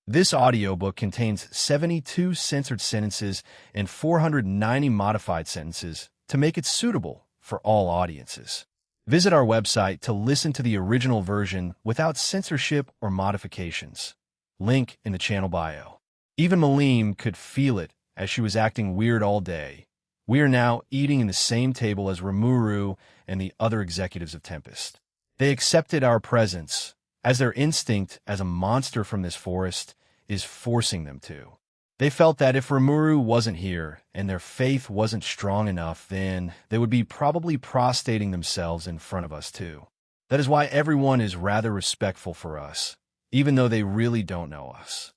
This audiobook contains 72 censored sentences and 490 modified sentences to make it suitable for all audiences. Visit our website to listen to the original version without censorship or modifications. Link in the channel bio. Even Malim could feel it as she was acting weird all day. We are now eating in the same table as Rimuru and the other executives of Tempest. They accepted our presence, as their instinct as a monster from this forest is forcing them to. They felt that if Rimuru wasn't here and their faith wasn't strong enough, then they would be probably prostrating themselves in front of us too. That is why everyone is rather respectful for us, even though they really don't know us.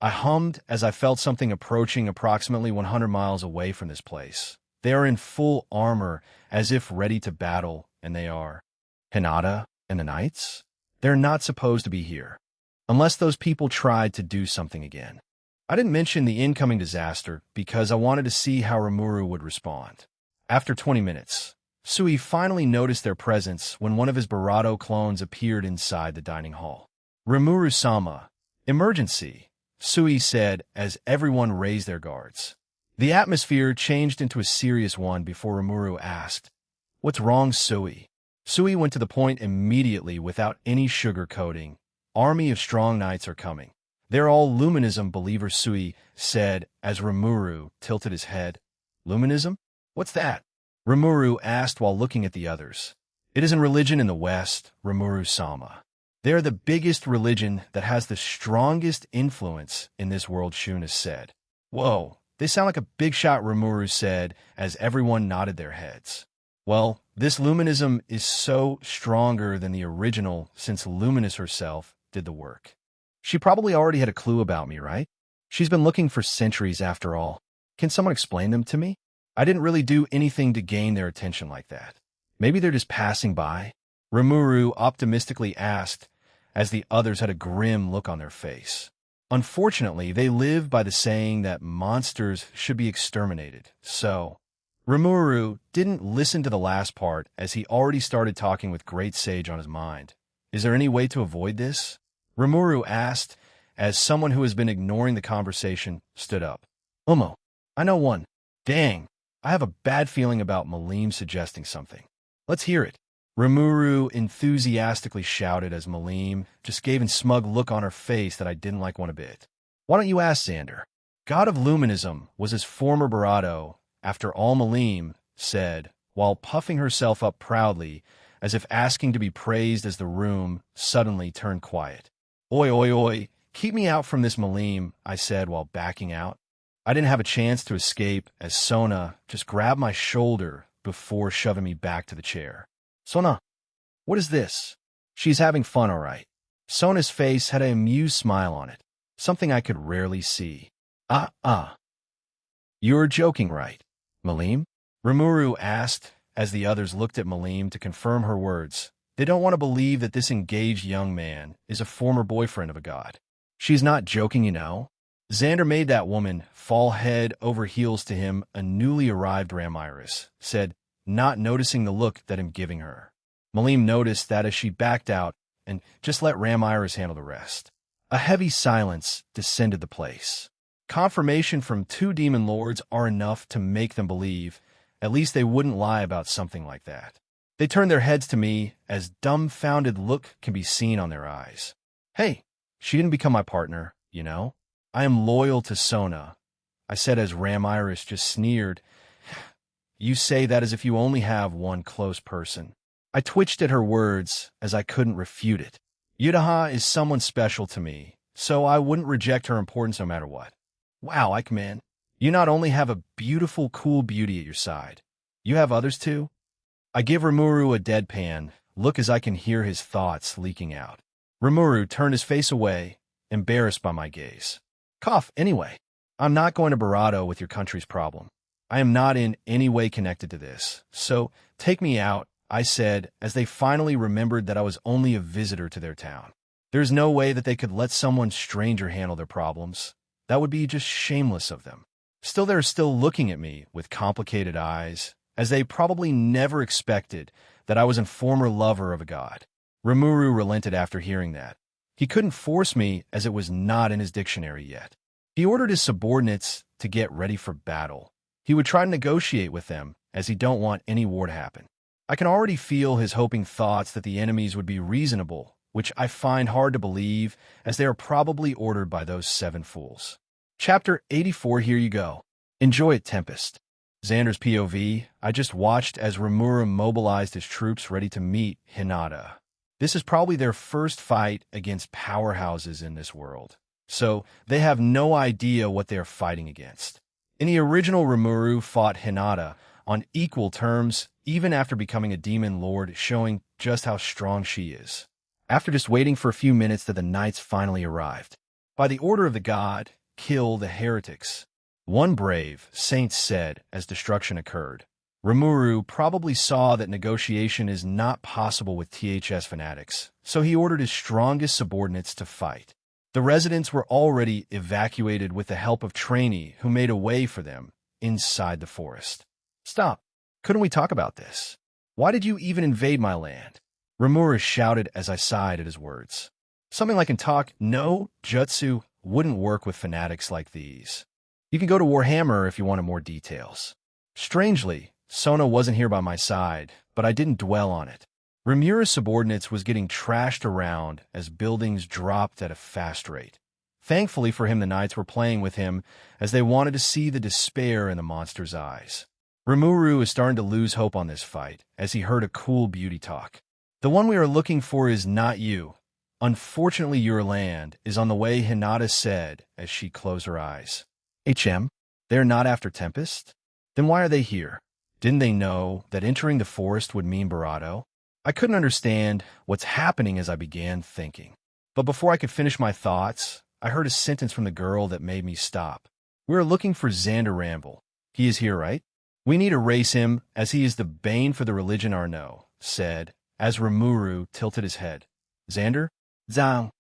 I hummed as I felt something approaching approximately 100 miles away from this place. They are in full armor, as if ready to battle, and they are. Hinata and the Knights? They're not supposed to be here, unless those people tried to do something again. I didn't mention the incoming disaster because I wanted to see how Rimuru would respond. After 20 minutes, Sui finally noticed their presence when one of his Barato clones appeared inside the dining hall. Rimuru-sama, emergency, Sui said as everyone raised their guards. The atmosphere changed into a serious one before Rimuru asked, "What's wrong, Sui?" Sui went to the point immediately without any sugarcoating. "Army of strong knights are coming. They're all Luminism believers," Sui said as Rimuru tilted his head. "Luminism? What's that?" Rimuru asked while looking at the others. "It isn't religion in the West, Rimuru-sama. They're the biggest religion that has the strongest influence in this world," Shuna said. "Whoa, they sound like a big shot," Rimuru said as everyone nodded their heads. "Well, this Luminism is so stronger than the original since Luminous herself did the work. She probably already had a clue about me, right? She's been looking for centuries after all. Can someone explain them to me? I didn't really do anything to gain their attention like that. Maybe they're just passing by?" Rimuru optimistically asked, as the others had a grim look on their face. Unfortunately, they live by the saying that monsters should be exterminated, so Rimuru didn't listen to the last part as he already started talking with Great Sage on his mind. "Is there any way to avoid this?" Rimuru asked as someone who has been ignoring the conversation stood up. "Umo, I know one. Dang, I have a bad feeling about Malim suggesting something. Let's hear it." Rimuru enthusiastically shouted as Malim just gave a smug look on her face that I didn't like one a bit. "Why don't you ask Xander? God of Luminism was his former Barato, after all," Malim said, while puffing herself up proudly, as if asking to be praised as the room suddenly turned quiet. "Oi, oi, oi, keep me out from this, Malim," I said while backing out. I didn't have a chance to escape as Sona just grabbed my shoulder before shoving me back to the chair. "Sona, what is this?" "She's having fun, all right." Sona's face had an amused smile on it, something I could rarely see. You're joking, right, Malim?" Rimuru asked as the others looked at Malim to confirm her words. They don't want to believe that this engaged young man is a former boyfriend of a god. "She's not joking, you know." Xander made that woman fall head over heels to him, a newly arrived Ramiris said, not noticing the look that I'm giving her. Malim noticed that as she backed out and just let Ramiris handle the rest. A heavy silence descended the place. Confirmation from two demon lords are enough to make them believe. At least they wouldn't lie about something like that. They turned their heads to me as dumbfounded look can be seen on their eyes. "Hey, she didn't become my partner, you know. I am loyal to Sona," I said as Ramiris just sneered. "You say that as if you only have one close person." I twitched at her words as I couldn't refute it. Yudaha is someone special to me, so I wouldn't reject her importance no matter what. "Wow, Eichmann, you not only have a beautiful, cool beauty at your side, you have others too?" I give Rimuru a deadpan look as I can hear his thoughts leaking out. Rimuru turned his face away, embarrassed by my gaze. "Cough, anyway. I'm not going to Barato with your country's problem. I am not in any way connected to this, so take me out," I said as they finally remembered that I was only a visitor to their town. There's no way that they could let someone stranger handle their problems. That would be just shameless of them. Still, they're still looking at me with complicated eyes, as they probably never expected that I was a former lover of a god. Rimuru relented after hearing that. He couldn't force me as it was not in his dictionary yet. He ordered his subordinates to get ready for battle. He would try to negotiate with them, as he don't want any war to happen. I can already feel his hoping thoughts that the enemies would be reasonable, which I find hard to believe, as they are probably ordered by those 7 fools. Chapter 84, here you go. Enjoy it, Tempest. Xander's POV, I just watched as Rimuru mobilized his troops ready to meet Hinata. This is probably their first fight against powerhouses in this world, so they have no idea what they are fighting against. In the original, Rimuru fought Hinata on equal terms, even after becoming a demon lord, showing just how strong she is. After just waiting for a few minutes, the knights finally arrived. By the order of the god, kill the heretics. One brave saint said as destruction occurred. Rimuru probably saw that negotiation is not possible with THS fanatics, so he ordered his strongest subordinates to fight. The residents were already evacuated with the help of trainee who made a way for them inside the forest. Stop. Couldn't we talk about this? Why did you even invade my land? Rimuru shouted as I sighed at his words. Something like in talk, no, jutsu wouldn't work with fanatics like these. You can go to Warhammer if you wanted more details. Strangely, Sona wasn't here by my side, but I didn't dwell on it. Rimuru's subordinates was getting trashed around as buildings dropped at a fast rate. Thankfully for him, the knights were playing with him as they wanted to see the despair in the monster's eyes. Rimuru is starting to lose hope on this fight as he heard a cool beauty talk. The one we are looking for is not you. Unfortunately, your land is on the way, Hinata said as she closed her eyes. They're not after Tempest? Then why are they here? Didn't they know that entering the forest would mean Barato? I couldn't understand what's happening as I began thinking. But before I could finish my thoughts, I heard a sentence from the girl that made me stop. We're looking for Xander Ranvil. He is here, right? We need to erase him, as he is the bane for the religion Arno, said, as Rimuru tilted his head. Xander? Zhang.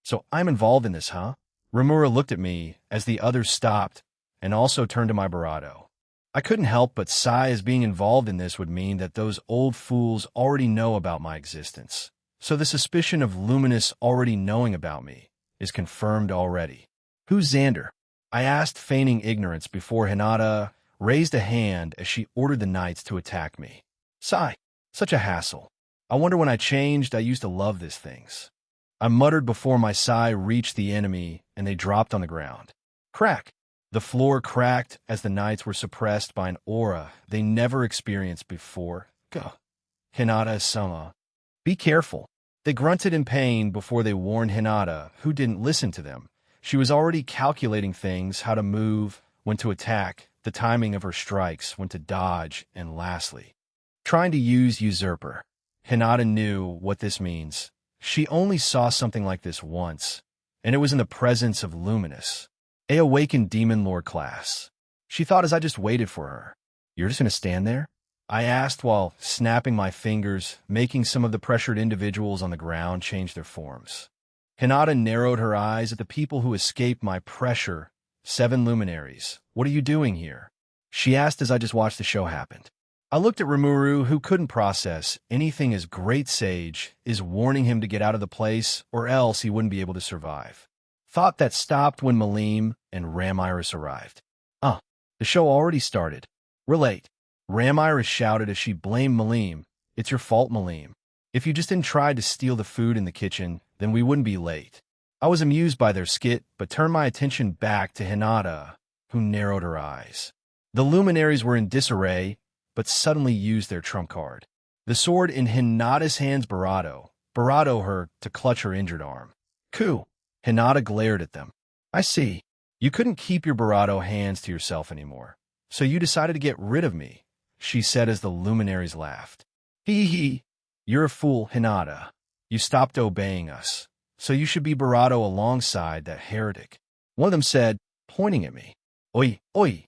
So I'm involved in this, huh? Rimuru looked at me as the others stopped and also turned to my Barato. I couldn't help but sigh, as being involved in this would mean that those old fools already know about my existence. So the suspicion of Luminous already knowing about me is confirmed already. Who's Xander? I asked, feigning ignorance, before Hinata raised a hand as she ordered the knights to attack me. Sigh. Such a hassle. I wonder when I changed, I used to love these things. I muttered before my sigh reached the enemy and they dropped on the ground. Crack. The floor cracked as the knights were suppressed by an aura they never experienced before. Go. Hinata-sama. Be careful. They grunted in pain before they warned Hinata, who didn't listen to them. She was already calculating things, how to move, when to attack, the timing of her strikes, when to dodge, and lastly, trying to use usurper. Hinata knew what this means. She only saw something like this once, and it was in the presence of Luminous, a awakened demon lord class. She thought as I just waited for her. You're just going to stand there? I asked while snapping my fingers, making some of the pressured individuals on the ground change their forms. Hinata narrowed her eyes at the people who escaped my pressure. 7 luminaries. What are you doing here? She asked as I just watched the show happen. I looked at Rimuru, who couldn't process anything as Great Sage is warning him to get out of the place or else he wouldn't be able to survive. Thought that stopped when Malim and Ramiris arrived. The show already started. We're late. Ramiris shouted as she blamed Malim. It's your fault, Malim. If you just didn't try to steal the food in the kitchen, then we wouldn't be late. I was amused by their skit, but turned my attention back to Hinata, who narrowed her eyes. The luminaries were in disarray, but suddenly used their trump card. The sword in Hinata's hands Barato her to clutch her injured arm. Coup. Hinata glared at them. I see. You couldn't keep your Barato hands to yourself anymore, so you decided to get rid of me, she said as the luminaries laughed. Hee hee. You're a fool, Hinata. You stopped obeying us, so you should be Barato alongside that heretic. One of them said, pointing at me. Oi, oi.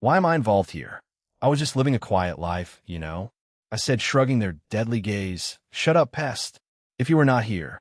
Why am I involved here? I was just living a quiet life, you know? I said, shrugging their deadly gaze. Shut up, pest. If you were not here.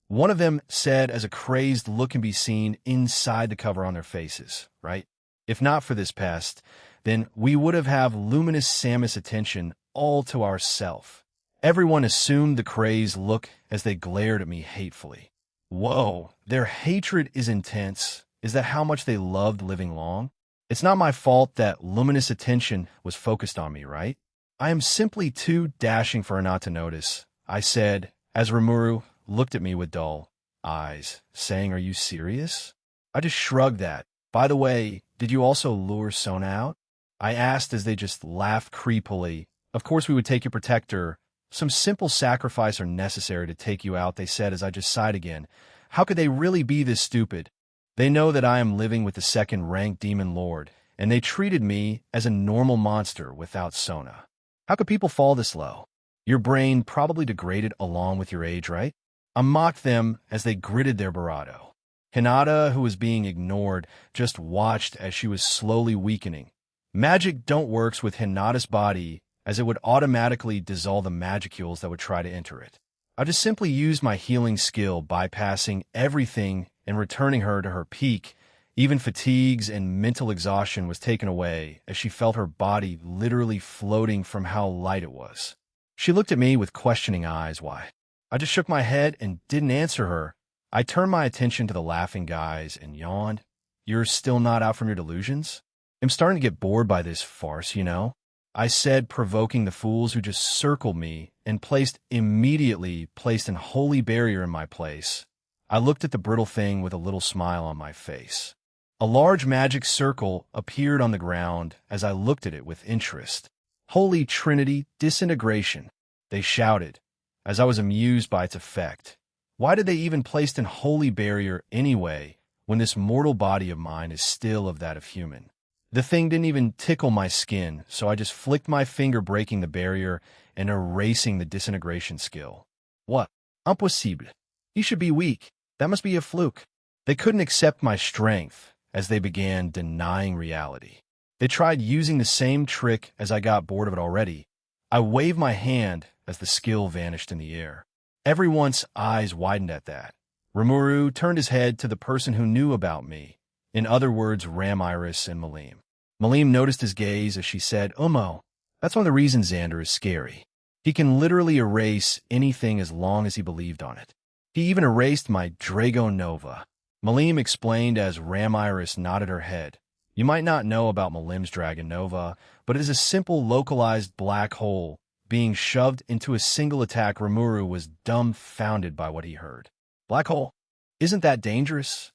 One of them said as a crazed look can be seen inside the cover on their faces, right? If not for this pest, then we would have Luminous Samus attention all to ourself. Everyone assumed the crazed look as they glared at me hatefully. Whoa, their hatred is intense. Is that how much they loved living long? It's not my fault that luminous attention was focused on me, right? I am simply too dashing for her not to notice, I said, as Rimuru looked at me with dull eyes, saying, "Are you serious?" I just shrugged that. "By the way, did you also lure Sona out?" I asked as they just laughed creepily. "Of course we would take your protector. Some simple sacrifice are necessary to take you out," they said as I just sighed again. How could they really be this stupid? They know that I am living with the second-ranked demon lord, and they treated me as a normal monster without Sona. How could people fall this low? Your brain probably degraded along with your age, right? I mocked them as they gritted their bravado. Hinata, who was being ignored, just watched as she was slowly weakening. Magic don't works with Hinata's body, as it would automatically dissolve the magicules that would try to enter it. I just simply used my healing skill, bypassing everything and returning her to her peak. Even fatigues and mental exhaustion was taken away as she felt her body literally floating from how light it was. She looked at me with questioning eyes. Why? I just shook my head and didn't answer her. I turned my attention to the laughing guys and yawned. "You're still not out from your delusions?" "I'm starting to get bored by this farce, you know," I said, provoking the fools who just circled me and immediately placed an holy barrier in my place. I looked at the brittle thing with a little smile on my face. A large magic circle appeared on the ground as I looked at it with interest. "Holy Trinity, disintegration," they shouted, as I was amused by its effect. Why did they even place an holy barrier anyway, when this mortal body of mine is still of that of human? The thing didn't even tickle my skin, so I just flicked my finger, breaking the barrier and erasing the disintegration skill. "What? Impossible. You should be weak. That must be a fluke." They couldn't accept my strength as they began denying reality. They tried using the same trick as I got bored of it already. I waved my hand as the skill vanished in the air. Everyone's eyes widened at that. Rimuru turned his head to the person who knew about me, in other words, Ramiris and Malim. Malim noticed his gaze as she said, "Umo, that's one of the reasons Xander is scary. He can literally erase anything as long as he believed on it. He even erased my Drago Nova." Malim explained as Ramiris nodded her head. "You might not know about Malim's Dragon Nova, but it is a simple localized black hole being shoved into a single attack." Rimuru was dumbfounded by what he heard. "Black hole? Isn't that dangerous?"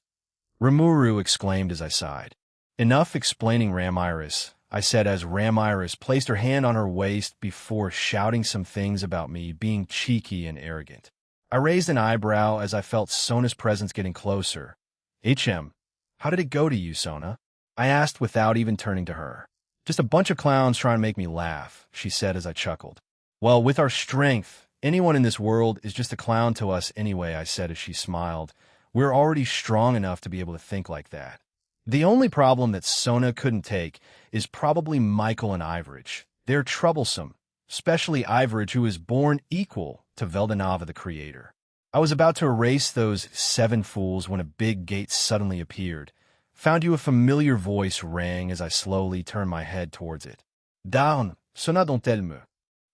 Rimuru exclaimed as I sighed. "Enough explaining, Ramiris," I said as Ramiris placed her hand on her waist before shouting some things about me being cheeky and arrogant. I raised an eyebrow as I felt Sona's presence getting closer. How did it go to you, Sona?" I asked without even turning to her. "Just a bunch of clowns trying to make me laugh," she said as I chuckled. "Well, with our strength, anyone in this world is just a clown to us anyway," I said as she smiled. "We're already strong enough to be able to think like that. The only problem that Sona couldn't take is probably Michael and Ivorage. They're troublesome, especially Ivorage, who is born equal to Veldanava the Creator." I was about to erase those 7 fools when a big gate suddenly appeared. "Found you." A familiar voice rang as I slowly turned my head towards it. "Down, Sona dont-elle."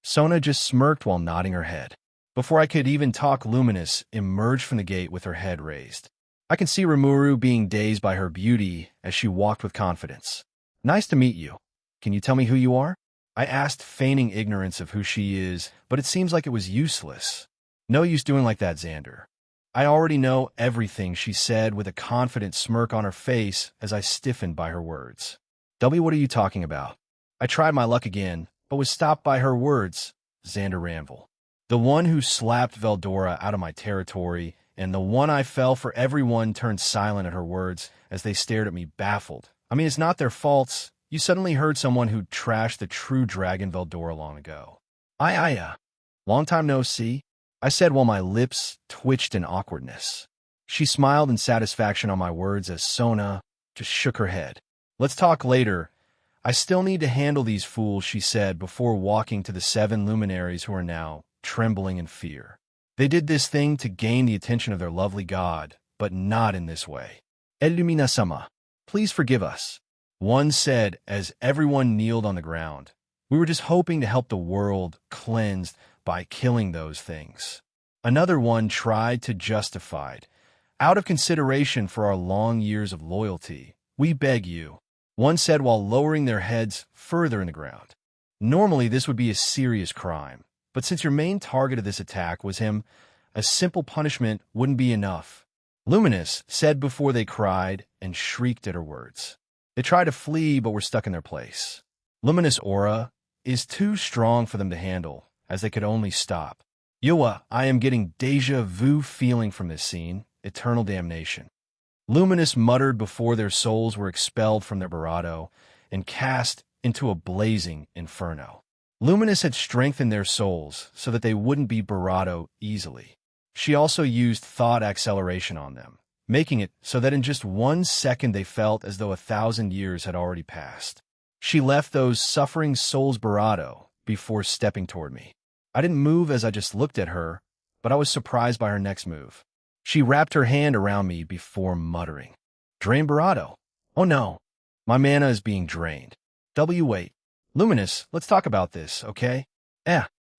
Sona just smirked while nodding her head. Before I could even talk, Luminous emerged from the gate with her head raised. I can see Rimuru being dazed by her beauty as she walked with confidence. "Nice to meet you. Can you tell me who you are?" I asked, feigning ignorance of who she is, but it seems like it was useless. "No use doing like that, Xander. I already know everything," she said with a confident smirk on her face as I stiffened by her words. What are you talking about?" I tried my luck again, but was stopped by her words. "Xander Ranvil. The one who slapped Veldora out of my territory, and the one I fell for." Everyone turned silent at her words as they stared at me, baffled. "I mean, it's not their faults. You suddenly heard someone who trashed the true dragon Veldora long ago." Long time no see," I said while my lips twitched in awkwardness. She smiled in satisfaction on my words as Sona just shook her head. "Let's talk later. I still need to handle these fools," she said before walking to the 7 luminaries who are now trembling in fear. They did this thing to gain the attention of their lovely god, but not in this way. "Illumina-sama, please forgive us," one said as everyone kneeled on the ground. "We were just hoping to help the world cleansed by killing those things. Another one tried to justify it. Out of consideration for our long years of loyalty, we beg you, one said while lowering their heads further in the ground. Normally, this would be a serious crime, but since your main target of this attack was him, a simple punishment wouldn't be enough. Luminous said before they cried and shrieked at her words. They tried to flee but were stuck in their place. Luminous' aura is too strong for them to handle, as they could only stop. Yuwa, I am getting deja vu feeling from this scene, eternal damnation. Luminous muttered before their souls were expelled from their barato and cast into a blazing inferno. Luminous had strengthened their souls so that they wouldn't be barato easily. She also used thought acceleration on them, making it so that in just 1 second they felt as though 1,000 years had already passed. She left those suffering souls barato before stepping toward me. I didn't move as I just looked at her, but I was surprised by her next move. She wrapped her hand around me before muttering, "Drain barato. Oh no, my mana is being drained. Wait. Luminous, let's talk about this, okay?"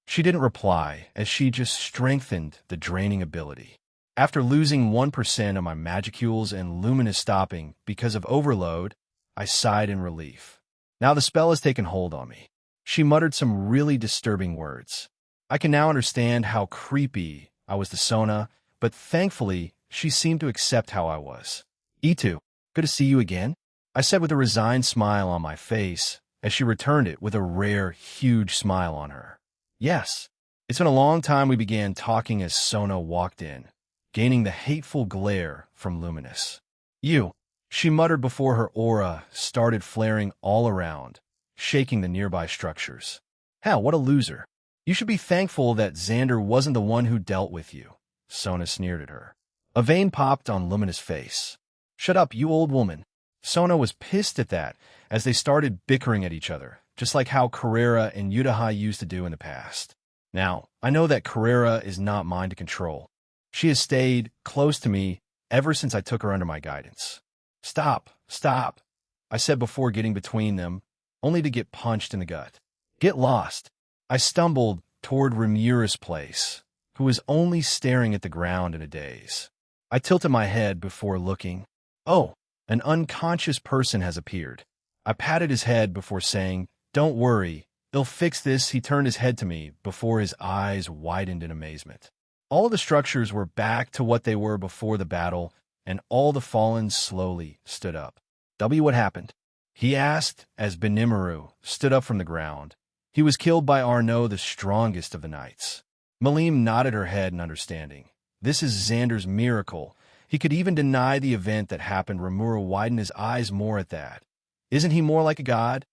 She didn't reply, as she just strengthened the draining ability. After losing 1% of my magicules and Luminous stopping because of overload, I sighed in relief. Now the spell has taken hold on me. She muttered some really disturbing words. I can now understand how creepy I was to Sona, but thankfully, she seemed to accept how I was. "Itu, good to see you again," I said with a resigned smile on my face, as she returned it with a rare, huge smile on her. "Yes." It's been a long time we began talking as Sona walked in, gaining the hateful glare from Luminous. "You," she muttered before her aura started flaring all around, shaking the nearby structures. "Hell, what a loser. You should be thankful that Xander wasn't the one who dealt with you," Sona sneered at her. A vein popped on Luminous' face. "Shut up, you old woman." Sona was pissed at that as they started bickering at each other, just like how Carrera and Yutahai used to do in the past. Now, I know that Carrera is not mine to control. She has stayed close to me ever since I took her under my guidance. Stop, I said before getting between them, only to get punched in the gut. "Get lost." I stumbled toward Rimura's place, who was only staring at the ground in a daze. I tilted my head before looking. "Oh, an unconscious person has appeared." I patted his head before saying, "Don't worry, they'll fix this." He turned his head to me before his eyes widened in amazement. All of the structures were back to what they were before the battle, and all the fallen slowly stood up. What happened?" he asked as Benimaru stood up from the ground. "He was killed by Arnaud, the strongest of the knights." Malim nodded her head in understanding. "This is Xander's miracle. He could even deny the event that happened." Rimura widened his eyes more at that. "Isn't he more like a god?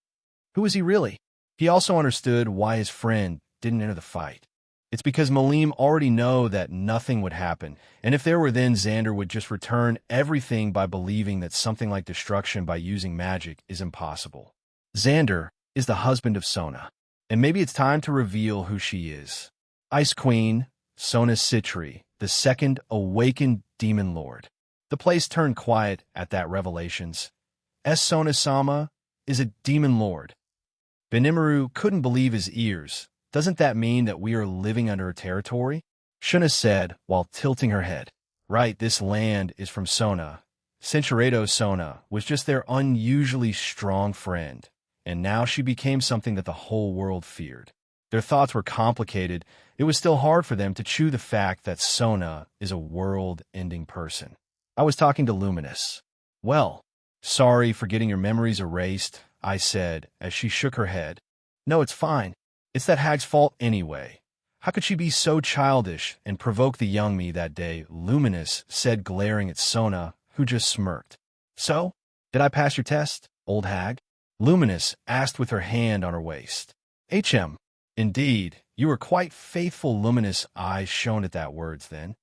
Who is he really?" He also understood why his friend didn't enter the fight. It's because Malim already know that nothing would happen, and if there were, then Xander would just return everything by believing that something like destruction by using magic is impossible. Xander is the husband of Sona, and maybe it's time to reveal who she is. Ice Queen, Sona Citri, the second awakened demon lord. The place turned quiet at that revelations. Sona-sama is a demon lord. Benimaru couldn't believe his ears. "Doesn't that mean that we are living under her territory?" Shuna said while tilting her head. "Right, this land is from Sona. Centuredo Sona was just their unusually strong friend, and now she became something that the whole world feared." Their thoughts were complicated. It was still hard for them to chew the fact that Sona is a world-ending person. I was talking to Luminous. "Well, sorry for getting your memories erased," I said as she shook her head. "No, it's fine. It's that hag's fault anyway. How could she be so childish and provoke the young me that day?" Luminous said, glaring at Sona, who just smirked. "So, did I pass your test, old hag?" Luminous asked with her hand on her waist. "HM. Indeed, you were quite faithful." Luminous' eyes shone at that words then.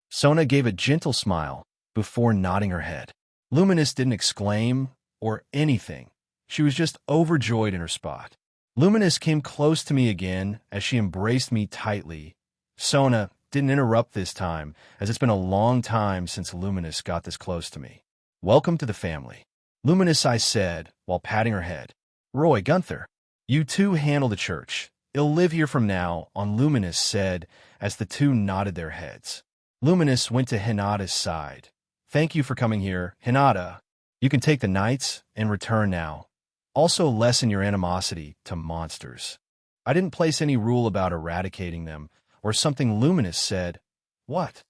Sona gave a gentle smile before nodding her head. Luminous didn't exclaim or anything. She was just overjoyed in her spot. Luminous came close to me again as she embraced me tightly. Sona didn't interrupt this time, as it's been a long time since Luminous got this close to me. "Welcome to the family." Luminous, I said, while patting her head. "Roy, Gunther, you two handle the church. It'll live here from now on, Luminous said as the two nodded their heads. Luminous went to Hinata's side. Thank you for coming here, Hinata. You can take the knights and return now. Also lessen your animosity to monsters. I didn't place any rule about eradicating them, or something, Luminous said. What?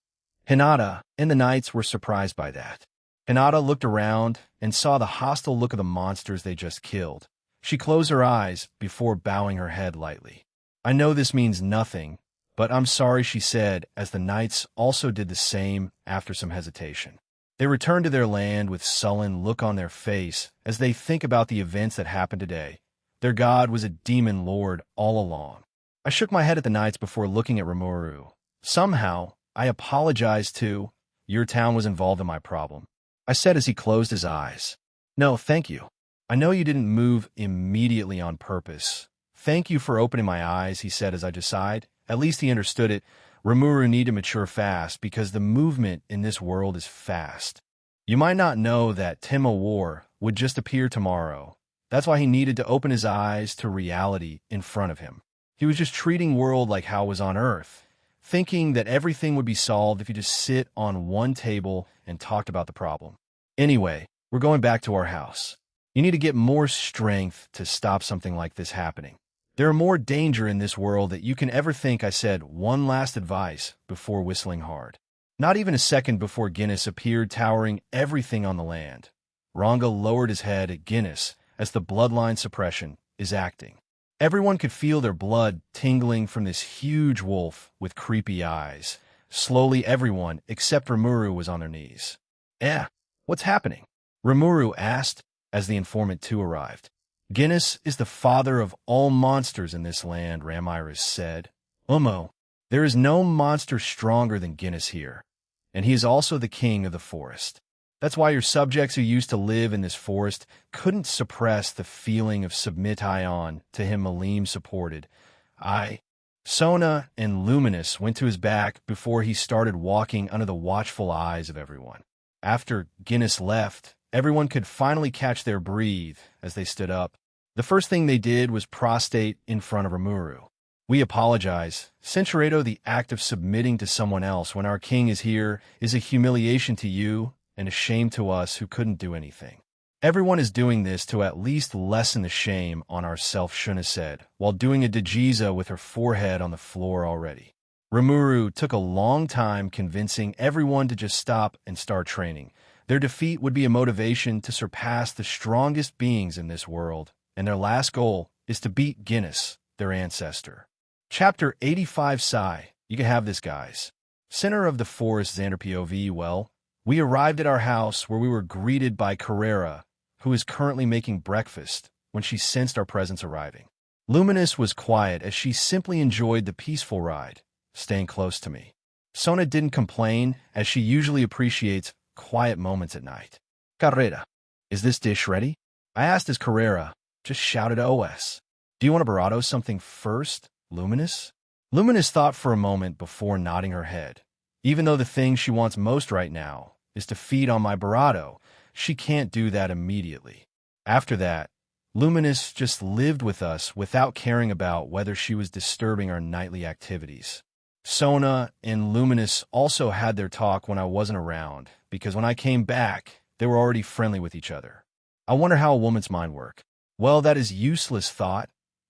Hinata and the knights were surprised by that. Hinata looked around and saw the hostile look of the monsters they just killed. She closed her eyes before bowing her head lightly. I know this means nothing, but I'm sorry, she said, as the knights also did the same after some hesitation. They returned to their land with sullen look on their face as they think about the events that happened today. Their god was a demon lord all along. I shook my head at the knights before looking at Rimuru. Somehow, I apologized too. Your town was involved in my problem, I said as he closed his eyes. No, thank you. I know you didn't move immediately on purpose. Thank you for opening my eyes, he said as I just sighed. At least he understood it. Rimuru needed to mature fast because the movement in this world is fast. You might not know that Timo War would just appear tomorrow. That's why he needed to open his eyes to reality in front of him. He was just treating world like how it was on Earth, thinking that everything would be solved if you just sit on one table and talked about the problem. Anyway, we're going back to our house. You need to get more strength to stop something like this happening. There are more danger in this world than you can ever think, I said one last advice before whistling hard. Not even a second before Guinness appeared, towering everything on the land. Ranga lowered his head at Guinness as the bloodline suppression is acting. Everyone could feel their blood tingling from this huge wolf with creepy eyes. Slowly, everyone except Rimuru was on their knees. What's happening? Rimuru asked as the informant too arrived. Guinness is the father of all monsters in this land, Ramiris said. There is no monster stronger than Guinness here, and he is also the king of the forest. That's why your subjects who used to live in this forest couldn't suppress the feeling of submission to him. Malim supported. Sona and Luminous went to his back before he started walking under the watchful eyes of everyone. After Guinness left, everyone could finally catch their breath as they stood up. The first thing they did was prostrate in front of Rimuru. We apologize. Censuredo, the act of submitting to someone else when our king is here is a humiliation to you and a shame to us who couldn't do anything. Everyone is doing this to at least lessen the shame on ourselves, Shuna said, while doing a Dajiza with her forehead on the floor already. Rimuru took a long time convincing everyone to just stop and start training. Their defeat would be a motivation to surpass the strongest beings in this world, and their last goal is to beat Guinness, their ancestor. Chapter 85 Sai. You can have this, guys. Center of the forest, Xander POV. Well, we arrived at our house where we were greeted by Carrera, who is currently making breakfast when she sensed our presence arriving. Luminous was quiet as she simply enjoyed the peaceful ride, staying close to me. Sona didn't complain as she usually appreciates quiet moments at night. Carrera, is this dish ready? I asked as Carrera just shouted OS. Do you want to barato something first, Luminous? Luminous thought for a moment before nodding her head. Even though the thing she wants most right now is to feed on my barato, she can't do that immediately. After that, Luminous just lived with us without caring about whether she was disturbing our nightly activities. Sona and Luminous also had their talk when I wasn't around, because when I came back, they were already friendly with each other. I wonder how a woman's mind works. Well, that is useless thought.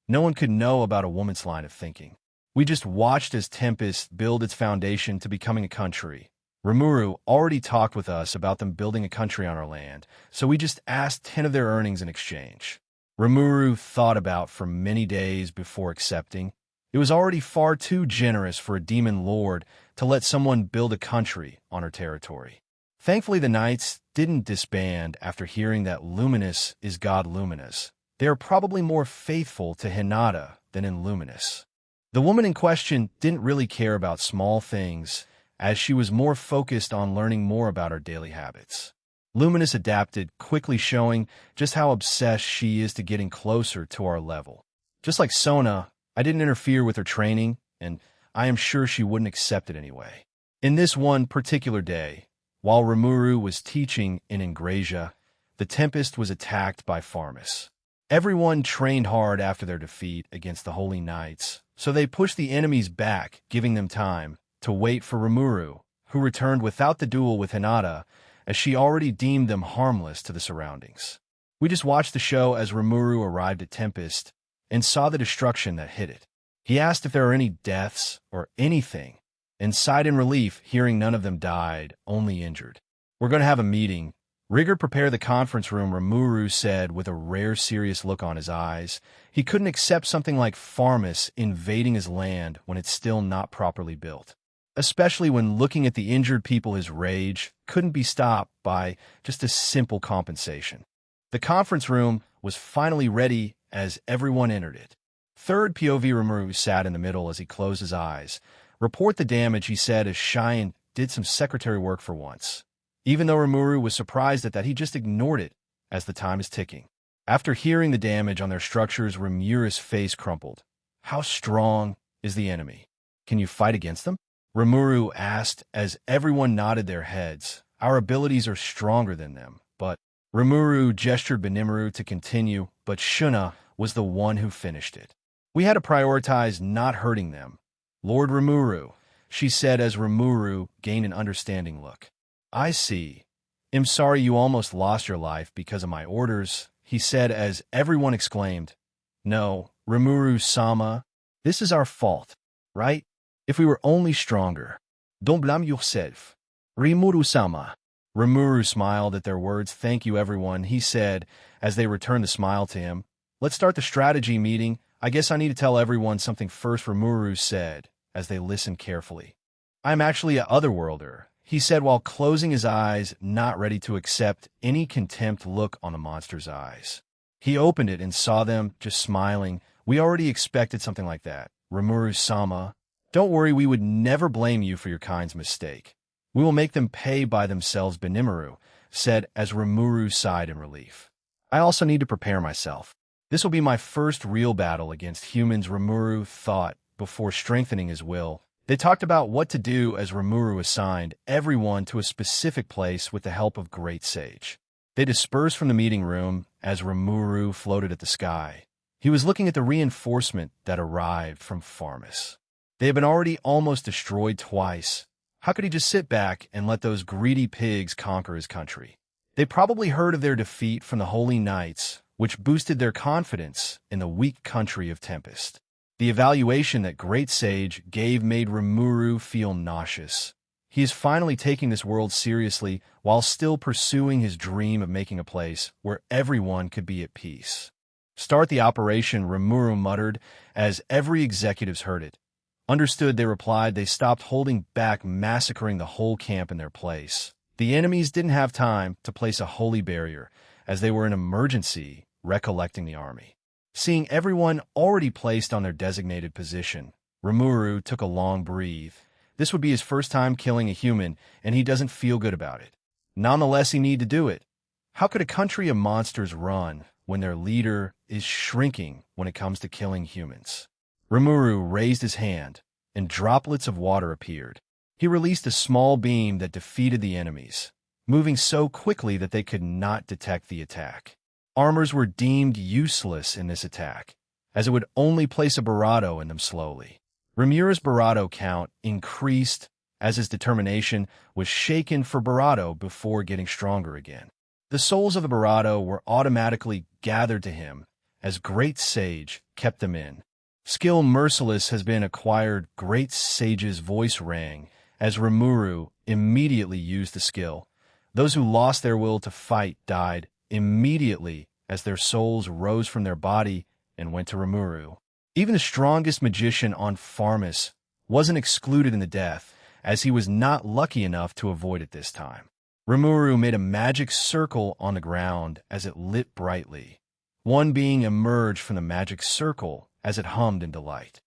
No one could know about a woman's line of thinking. We just watched as Tempest build its foundation to becoming a country. Rimuru already talked with us about them building a country on our land, so we just asked 10 of their earnings in exchange. Rimuru thought about for many days before accepting. It was already far too generous for a demon lord to let someone build a country on her territory. Thankfully, the knights didn't disband after hearing that Luminous is God Luminous. They are probably more faithful to Hinata than in Luminous. The woman in question didn't really care about small things, as she was more focused on learning more about our daily habits. Luminous adapted, quickly showing just how obsessed she is to getting closer to our level. Just like Sona, I didn't interfere with her training, and I am sure she wouldn't accept it anyway. In this one particular day, while Rimuru was teaching in Ingrasia, the Tempest was attacked by Pharmus. Everyone trained hard after their defeat against the Holy Knights, so they pushed the enemies back, giving them time to wait for Rimuru, who returned without the duel with Hinata, as she already deemed them harmless to the surroundings. We just watched the show as Rimuru arrived at Tempest and saw the destruction that hit it. He asked if there were any deaths or anything, and sighed in relief, hearing none of them died, only injured. "We're going to have a meeting. Rigger, prepare the conference room," Rimuru said with a rare serious look on his eyes. He couldn't accept something like Pharmus invading his land when it's still not properly built. Especially when looking at the injured people, his rage couldn't be stopped by just a simple compensation. The conference room was finally ready as everyone entered it. Third POV Rimuru sat in the middle as he closed his eyes. "Report the damage," he said as Cheyenne did some secretary work for once. Even though Rimuru was surprised at that, he just ignored it as the time is ticking. After hearing the damage on their structures, Rimura's face crumpled. "How strong is the enemy? Can you fight against them?" Rimuru asked as everyone nodded their heads. "Our abilities are stronger than them, but..." Rimuru gestured Benimaru to continue, but Shuna was the one who finished it. "We had to prioritize not hurting them. Lord Rimuru," she said as Rimuru gained an understanding look. "I see. I'm sorry you almost lost your life because of my orders," he said as everyone exclaimed. "No, Rimuru-sama, this is our fault, right? If we were only stronger. Don't blame yourself. Rimuru-sama." Rimuru smiled at their words. "Thank you, everyone," he said as they returned the smile to him. "Let's start the strategy meeting. I guess I need to tell everyone something first," Rimuru said as they listened carefully. "I'm actually a otherworlder," he said while closing his eyes, not ready to accept any contempt look on the monster's eyes. He opened it and saw them just smiling. "We already expected something like that, Rimuru-sama. Don't worry, we would never blame you for your kind's mistake. We will make them pay by themselves," Benimaru said as Rimuru sighed in relief. "I also need to prepare myself. This will be my first real battle against humans," Rimuru thought before strengthening his will. They talked about what to do as Rimuru assigned everyone to a specific place with the help of Great Sage. They dispersed from the meeting room as Rimuru floated at the sky. He was looking at the reinforcement that arrived from Pharmus. They had been already almost destroyed twice. How could he just sit back and let those greedy pigs conquer his country? They probably heard of their defeat from the Holy Knights, which boosted their confidence in the weak country of Tempest. The evaluation that Great Sage gave made Rimuru feel nauseous. He is finally taking this world seriously while still pursuing his dream of making a place where everyone could be at peace. "Start the operation," Rimuru muttered as every executives heard it. "Understood," they replied. They stopped holding back, massacring the whole camp in their place. The enemies didn't have time to place a holy barrier as they were in emergency recollecting the army. Seeing everyone already placed on their designated position, Rimuru took a long breath. This would be his first time killing a human, and he doesn't feel good about it. Nonetheless, he needed to do it. How could a country of monsters run when their leader is shrinking when it comes to killing humans? Rimuru raised his hand, and droplets of water appeared. He released a small beam that defeated the enemies, moving so quickly that they could not detect the attack. Armors were deemed useless in this attack, as it would only place a Barado in them slowly. Rimura's Barado count increased as his determination was shaken for Barado before getting stronger again. The souls of the Barado were automatically gathered to him as Great Sage kept them in. Skill Merciless has been acquired. Great Sage's voice rang as Rimuru immediately used the skill. Those who lost their will to fight died immediately as their souls rose from their body and went to Rimuru. Even the strongest magician on Pharmus wasn't excluded in the death, as he was not lucky enough to avoid it this time. Rimuru made a magic circle on the ground as it lit brightly. One being emerged from the magic circle as it hummed in delight.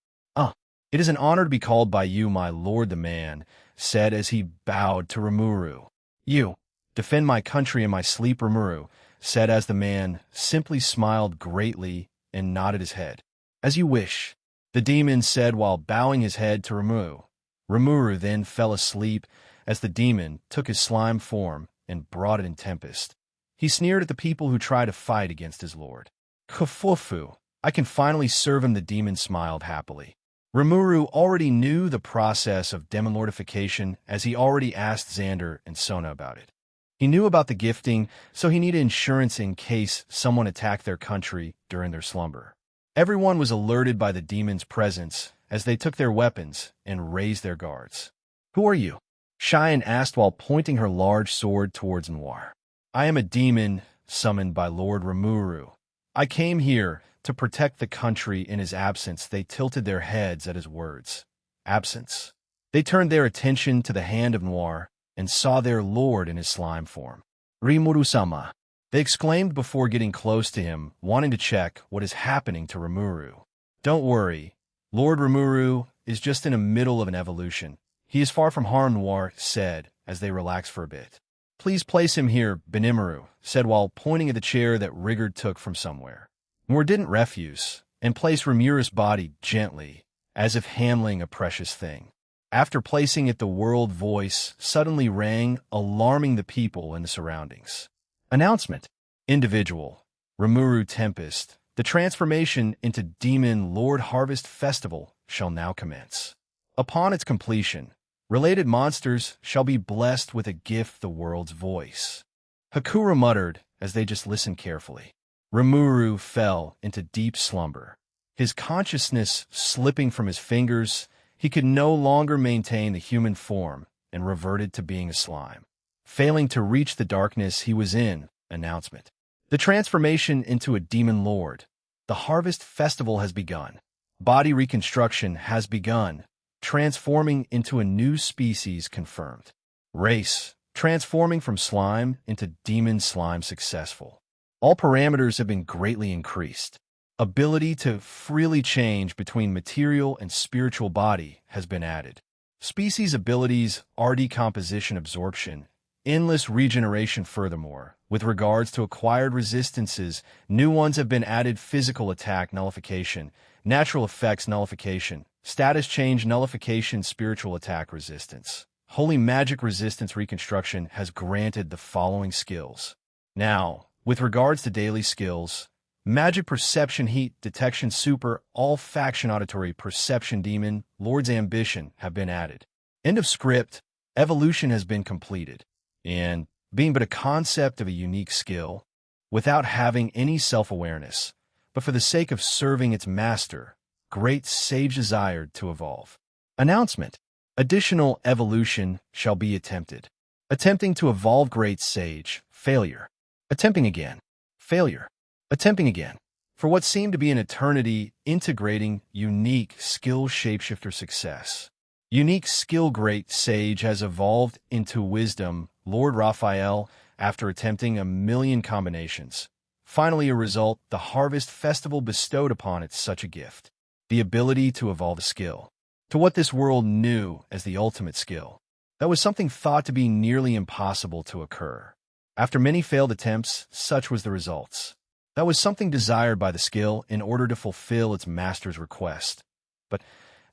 It is an honor to be called by you, my lord," the man said as he bowed to Rimuru. "You defend my country in my sleep," Rimuru said as the man simply smiled greatly and nodded his head. "As you wish," the demon said while bowing his head to Rimuru. Rimuru then fell asleep as the demon took his slime form and brought it in Tempest. He sneered at the people who tried to fight against his lord. Kfufu, I can finally serve him, the demon smiled happily. Rimuru already knew the process of demon lordification, as he already asked Xander and Sona about it. He knew about the gifting, so he needed insurance in case someone attacked their country during their slumber. Everyone was alerted by the demon's presence as they took their weapons and raised their guards. Who are you? Cheyenne asked while pointing her large sword towards Noir. I am a demon summoned by Lord Rimuru. I came here to protect the country in his absence. They tilted their heads at his words. Absence. They turned their attention to the hand of Noir and saw their lord in his slime form. Rimuru-sama. They exclaimed before getting close to him, wanting to check what is happening to Rimuru. Don't worry. Lord Rimuru is just in the middle of an evolution. He is far from harm, Noir said as they relaxed for a bit. Please place him here, Benimaru said while pointing at the chair that Rigard took from somewhere. Noir didn't refuse and placed Rimuru's body gently, as if handling a precious thing. After placing it, the world voice suddenly rang, alarming the people in the surroundings. Announcement. Individual. Rimuru Tempest. The transformation into Demon Lord Harvest Festival shall now commence. Upon its completion, related monsters shall be blessed with a gift, the world's voice. Hakura muttered as they just listened carefully. Rimuru fell into deep slumber. His consciousness slipping from his fingers, he could no longer maintain the human form and reverted to being a slime. Failing to reach the darkness he was in, announcement. The transformation into a demon lord. The Harvest Festival has begun. Body reconstruction has begun. Transforming into a new species confirmed. Race. Transforming from slime into demon slime successful. All parameters have been greatly increased. Ability to freely change between material and spiritual body has been added. Species abilities are decomposition, absorption, endless regeneration. Furthermore, with regards to acquired resistances, new ones have been added: physical attack nullification, natural effects nullification, status change nullification, spiritual attack resistance. Holy magic resistance reconstruction has granted the following skills. Now, with regards to daily skills, magic perception, heat detection, super, all faction auditory perception, demon, lord's ambition have been added. End of script. Evolution has been completed. And being but a concept of a unique skill, without having any self-awareness, but for the sake of serving its master, great sage desired to evolve. Announcement. Additional evolution shall be attempted. Attempting to evolve great sage, failure. Attempting again, failure. Attempting again. For what seemed to be an eternity, integrating unique skill shapeshifter success. Unique skill great sage has evolved into wisdom, Lord Raphael, after attempting 1,000,000 combinations. Finally, a result, the Harvest Festival bestowed upon it such a gift. The ability to evolve a skill. To what this world knew as the ultimate skill. That was something thought to be nearly impossible to occur. After many failed attempts, such was the results. That was something desired by the skill in order to fulfill its master's request. But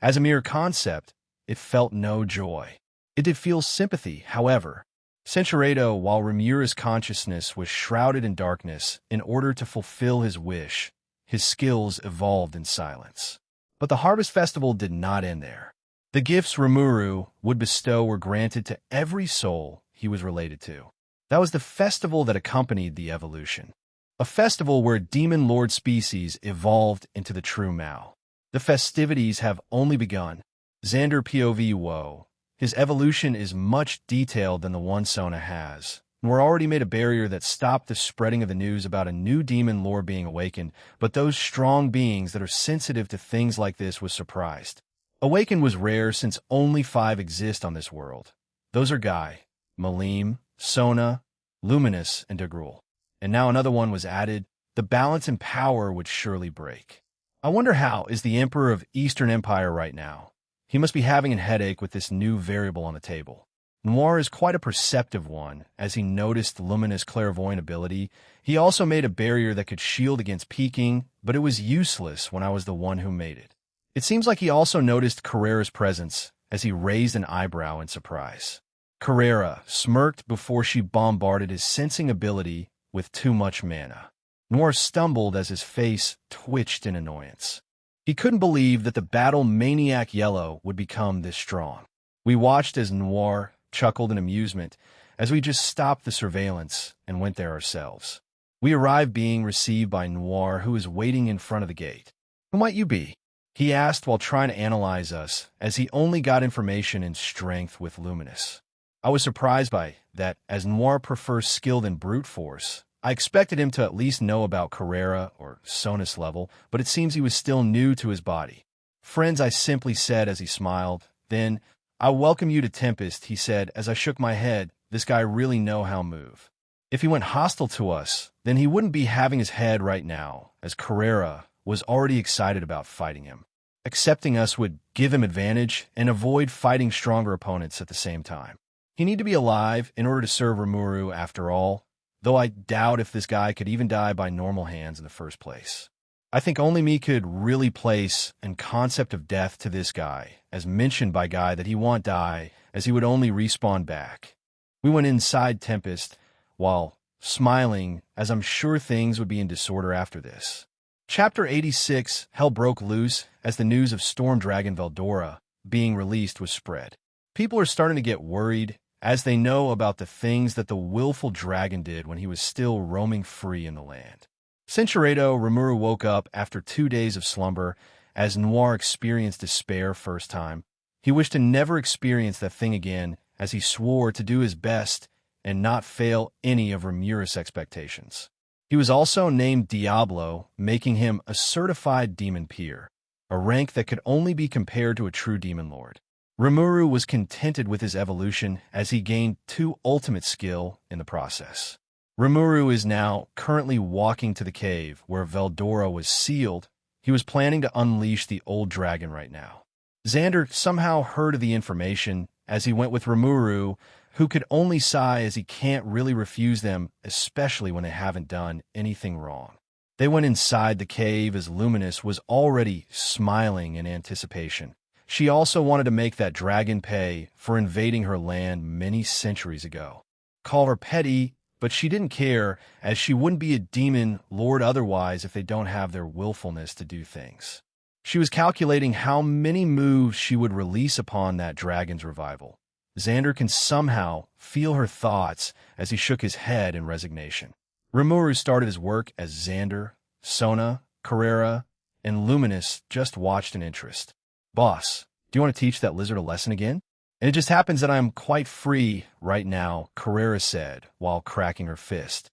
as a mere concept, it felt no joy. It did feel sympathy, however. Censurado, while Rimura's consciousness was shrouded in darkness, in order to fulfill his wish, his skills evolved in silence. But the Harvest Festival did not end there. The gifts Rimuru would bestow were granted to every soul he was related to. That was the festival that accompanied the evolution. A festival where demon lord species evolved into the true Mao. The festivities have only begun. Xander POV Woe. His evolution is much detailed than the one Sona has. We're already made a barrier that stopped the spreading of the news about a new demon lord being awakened, but those strong beings that are sensitive to things like this was surprised. Awakened was rare since only 5 exist on this world. Those are Guy, Malim, Sona, Luminous, and Degrul. And now another one was added. The balance in power would surely break. I wonder how is the Emperor of Eastern Empire right now. He must be having a headache with this new variable on the table. Noir is quite a perceptive one, as he noticed Luminous' clairvoyant ability. He also made a barrier that could shield against peeking, but it was useless when I was the one who made it. It seems like he also noticed Carrera's presence, as he raised an eyebrow in surprise. Carrera smirked before she bombarded his sensing ability with too much mana. Noir stumbled as his face twitched in annoyance. He couldn't believe that the battle maniac Yellow would become this strong. We watched as Noir chuckled in amusement as we just stopped the surveillance and went there ourselves. We arrived being received by Noir, who was waiting in front of the gate. "Who might you be?" he asked while trying to analyze us, as he only got information in strength with Luminous. I was surprised by that, as Noir prefers skill than brute force. I expected him to at least know about Carrera or Sonus level, but it seems he was still new to his body. "Friends," I simply said as he smiled. Then, "I welcome you to Tempest," he said as I shook my head. This guy really know how move. If he went hostile to us, then he wouldn't be having his head right now, as Carrera was already excited about fighting him. Accepting us would give him advantage and avoid fighting stronger opponents at the same time. He needed to be alive in order to serve Rimuru after all, though I doubt if this guy could even die by normal hands in the first place. I think only me could really place an concept of death to this guy, as mentioned by Guy that he won't die, as he would only respawn back. We went inside Tempest, while smiling, as I'm sure things would be in disorder after this. Chapter 86, Hell broke loose as the news of Storm Dragon Veldora being released was spread. People are starting to get worried, as they know about the things that the willful dragon did when he was still roaming free in the land. Cinchuredo Rimuru woke up after 2 days of slumber, as Noir experienced despair first time. He wished to never experience that thing again, as he swore to do his best and not fail any of Rimurus' expectations. He was also named Diablo, making him a certified demon peer, a rank that could only be compared to a true demon lord. Rimuru was contented with his evolution as he gained 2 ultimate skill in the process. Rimuru is now currently walking to the cave where Veldora was sealed. He was planning to unleash the old dragon right now. Xander somehow heard of the information as he went with Rimuru, who could only sigh as he can't really refuse them, especially when they haven't done anything wrong. They went inside the cave as Luminous was already smiling in anticipation. She also wanted to make that dragon pay for invading her land many centuries ago. Call her petty, but she didn't care, as she wouldn't be a demon lord otherwise if they don't have their willfulness to do things. She was calculating how many moves she would release upon that dragon's revival. Xander can somehow feel her thoughts as he shook his head in resignation. Rimuru started his work as Xander, Sona, Carrera, and Luminous just watched in interest. "Boss, do you want to teach that lizard a lesson again?" "And it just happens that I'm quite free right now," Carrera said, while cracking her fist.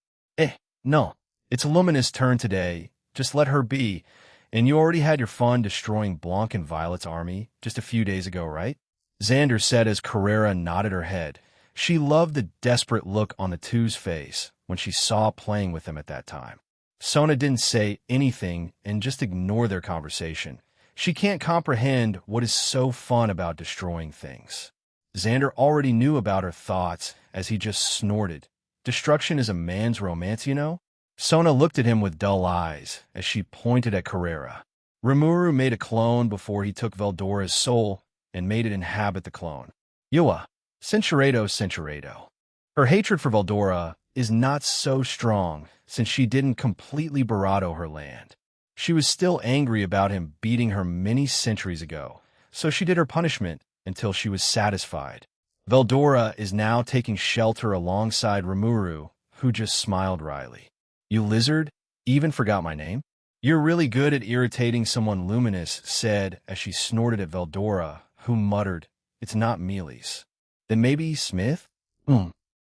No. It's Luminous' turn today. Just let her be. And you already had your fun destroying Blanc and Violet's army just a few days ago, right?" Xander said as Carrera nodded her head. She loved the desperate look on the two's face when she saw playing with them at that time. Sona didn't say anything and just ignored their conversation. She can't comprehend what is so fun about destroying things. Xander already knew about her thoughts as he just snorted. "Destruction is a man's romance, you know?" Sona looked at him with dull eyes as she pointed at Carrera. Rimuru made a clone before he took Veldora's soul and made it inhabit the clone. Yua, Cinchuredo. Her hatred for Veldora is not so strong since she didn't completely Barado her land. She was still angry about him beating her many centuries ago, so she did her punishment until she was satisfied. Veldora is now taking shelter alongside Rimuru, who just smiled wryly. "You lizard, even forgot my name?" "You're really good at irritating someone," Luminous said as she snorted at Veldora, who muttered, "It's not Mealy's." "Then maybe Smith?"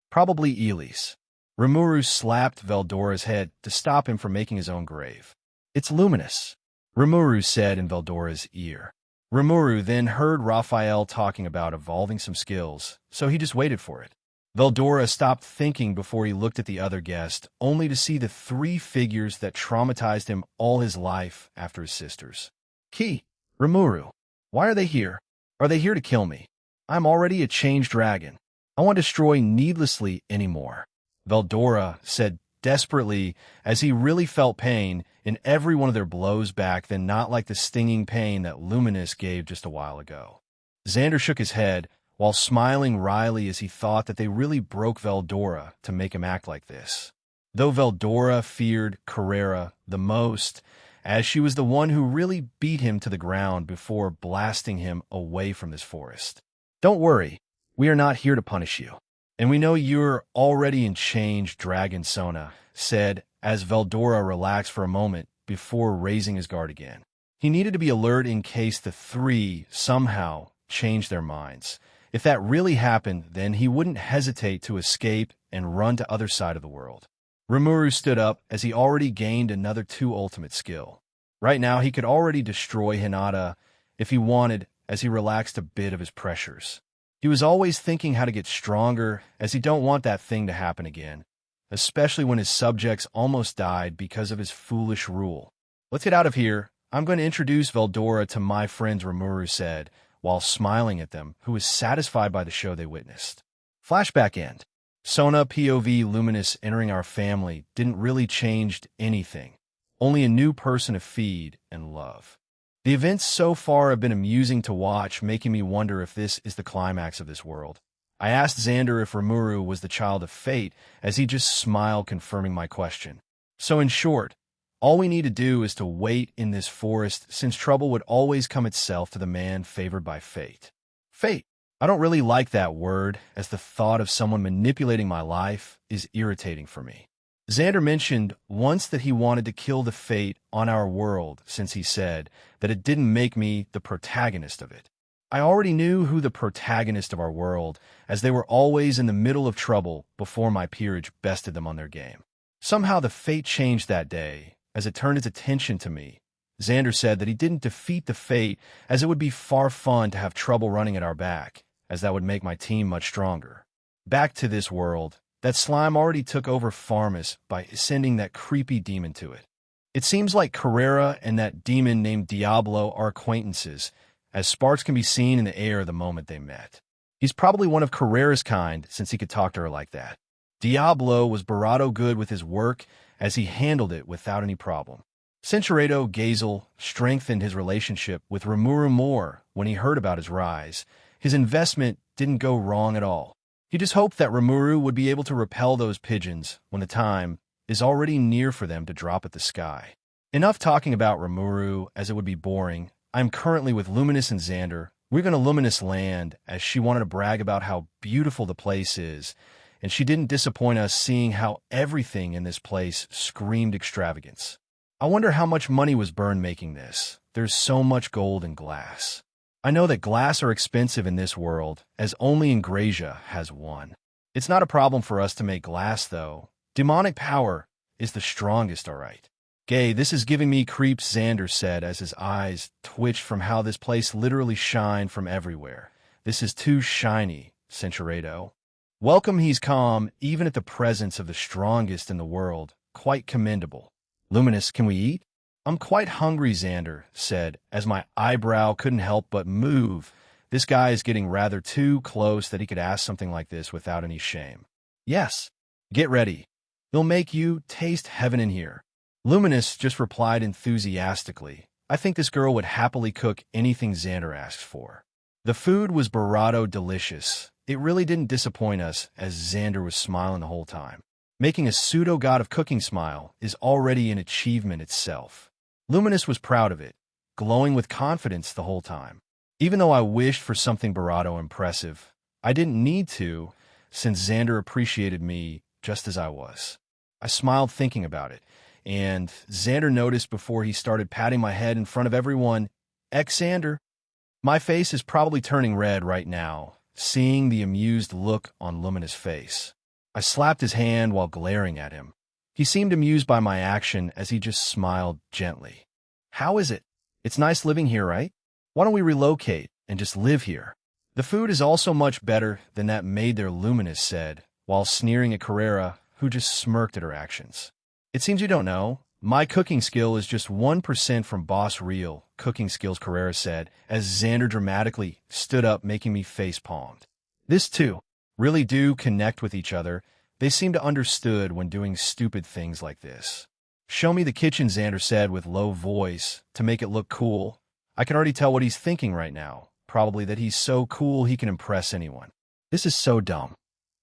Probably Elise." Rimuru slapped Veldora's head to stop him from making his own grave. "It's Luminous," Rimuru said in Veldora's ear. Rimuru then heard Raphael talking about evolving some skills, so he just waited for it. Veldora stopped thinking before he looked at the other guest, only to see the 3 figures that traumatized him all his life after his sisters. "Key, Rimuru, why are they here? Are they here to kill me? I'm already a changed dragon. I won't destroy needlessly anymore," Veldora said desperately, as he really felt pain in every one of their blows back, then not like the stinging pain that Luminous gave just a while ago. Xander shook his head, while smiling wryly as he thought that they really broke Veldora to make him act like this. Though Veldora feared Carrera the most, as she was the one who really beat him to the ground before blasting him away from this forest. Don't worry, we are not here to punish you. And we know you're already in change, Dragon Sona said as Veldora relaxed for a moment before raising his guard again. He needed to be alert in case the three somehow changed their minds. If that really happened, then he wouldn't hesitate to escape and run to other side of the world. Rimuru stood up as he already gained another 2 ultimate skill. Right now, he could already destroy Hinata if he wanted as he relaxed a bit of his pressures. He was always thinking how to get stronger as he don't want that thing to happen again, especially when his subjects almost died because of his foolish rule. Let's get out of here. I'm going to introduce Veldora to my friends, Rimuru said, while smiling at them, who was satisfied by the show they witnessed. Flashback end. Sona POV Luminous entering our family didn't really change anything. Only a new person to feed and love. The events so far have been amusing to watch, making me wonder if this is the climax of this world. I asked Xander if Rimuru was the child of fate, as he just smiled, confirming my question. So in short, all we need to do is to wait in this forest, since trouble would always come itself to the man favored by fate. Fate. I don't really like that word, as the thought of someone manipulating my life is irritating for me. Xander mentioned once that he wanted to kill the fate on our world, since he said that it didn't make me the protagonist of it. I already knew who the protagonist of our world, as they were always in the middle of trouble before my peerage bested them on their game. Somehow the fate changed that day, as it turned its attention to me. Xander said that he didn't defeat the fate, as it would be far fun to have trouble running at our back, as that would make my team much stronger. Back to this world, that slime already took over Farmus by sending that creepy demon to it. It seems like Carrera and that demon named Diablo are acquaintances, as sparks can be seen in the air the moment they met. He's probably one of Carrera's kind, since he could talk to her like that. Diablo was barato good with his work, as he handled it without any problem. Cinchuredo Gazel strengthened his relationship with Rimuru more when he heard about his rise. His investment didn't go wrong at all. He just hoped that Rimuru would be able to repel those pigeons when the time is already near for them to drop at the sky. Enough talking about Rimuru, as it would be boring. I'm currently with Luminous and Xander. We're going to Luminous land, as she wanted to brag about how beautiful the place is, and she didn't disappoint us seeing how everything in this place screamed extravagance. I wonder how much money was burned making this. There's so much gold and glass. I know that glass are expensive in this world, as only Ingrasia has one. It's not a problem for us to make glass, though. Demonic power is the strongest, all right. Gay, this is giving me creeps, Xander said as his eyes twitched from how this place literally shined from everywhere. This is too shiny, Cinchuredo. Welcome, he's calm, even at the presence of the strongest in the world. Quite commendable. Luminous, can we eat? I'm quite hungry, Xander said, as my eyebrow couldn't help but move. This guy is getting rather too close that he could ask something like this without any shame. Yes. Get ready. They'll make you taste heaven in here. Luminous just replied enthusiastically. I think this girl would happily cook anything Xander asks for. The food was barato delicious. It really didn't disappoint us, as Xander was smiling the whole time. Making a pseudo-god of cooking smile is already an achievement itself. Luminous was proud of it, glowing with confidence the whole time. Even though I wished for something barato impressive, I didn't need to, since Xander appreciated me just as I was. I smiled thinking about it, and Xander noticed before he started patting my head in front of everyone, Xander. My face is probably turning red right now, seeing the amused look on Luminous' face. I slapped his hand while glaring at him. He seemed amused by my action as he just smiled gently. How is it? It's nice living here, right? Why don't we relocate and just live here? The food is also much better than that maid there, Luminous said, while sneering at Carrera, who just smirked at her actions. It seems you don't know. My cooking skill is just 1% from Boss Real cooking skills, Carrera said, as Xander dramatically stood up, making me face-palmed. This too. Really do connect with each other. They seem to understood when doing stupid things like this. Show me the kitchen, Xander said with low voice, to make it look cool. I can already tell what he's thinking right now. Probably that he's so cool he can impress anyone. This is so dumb.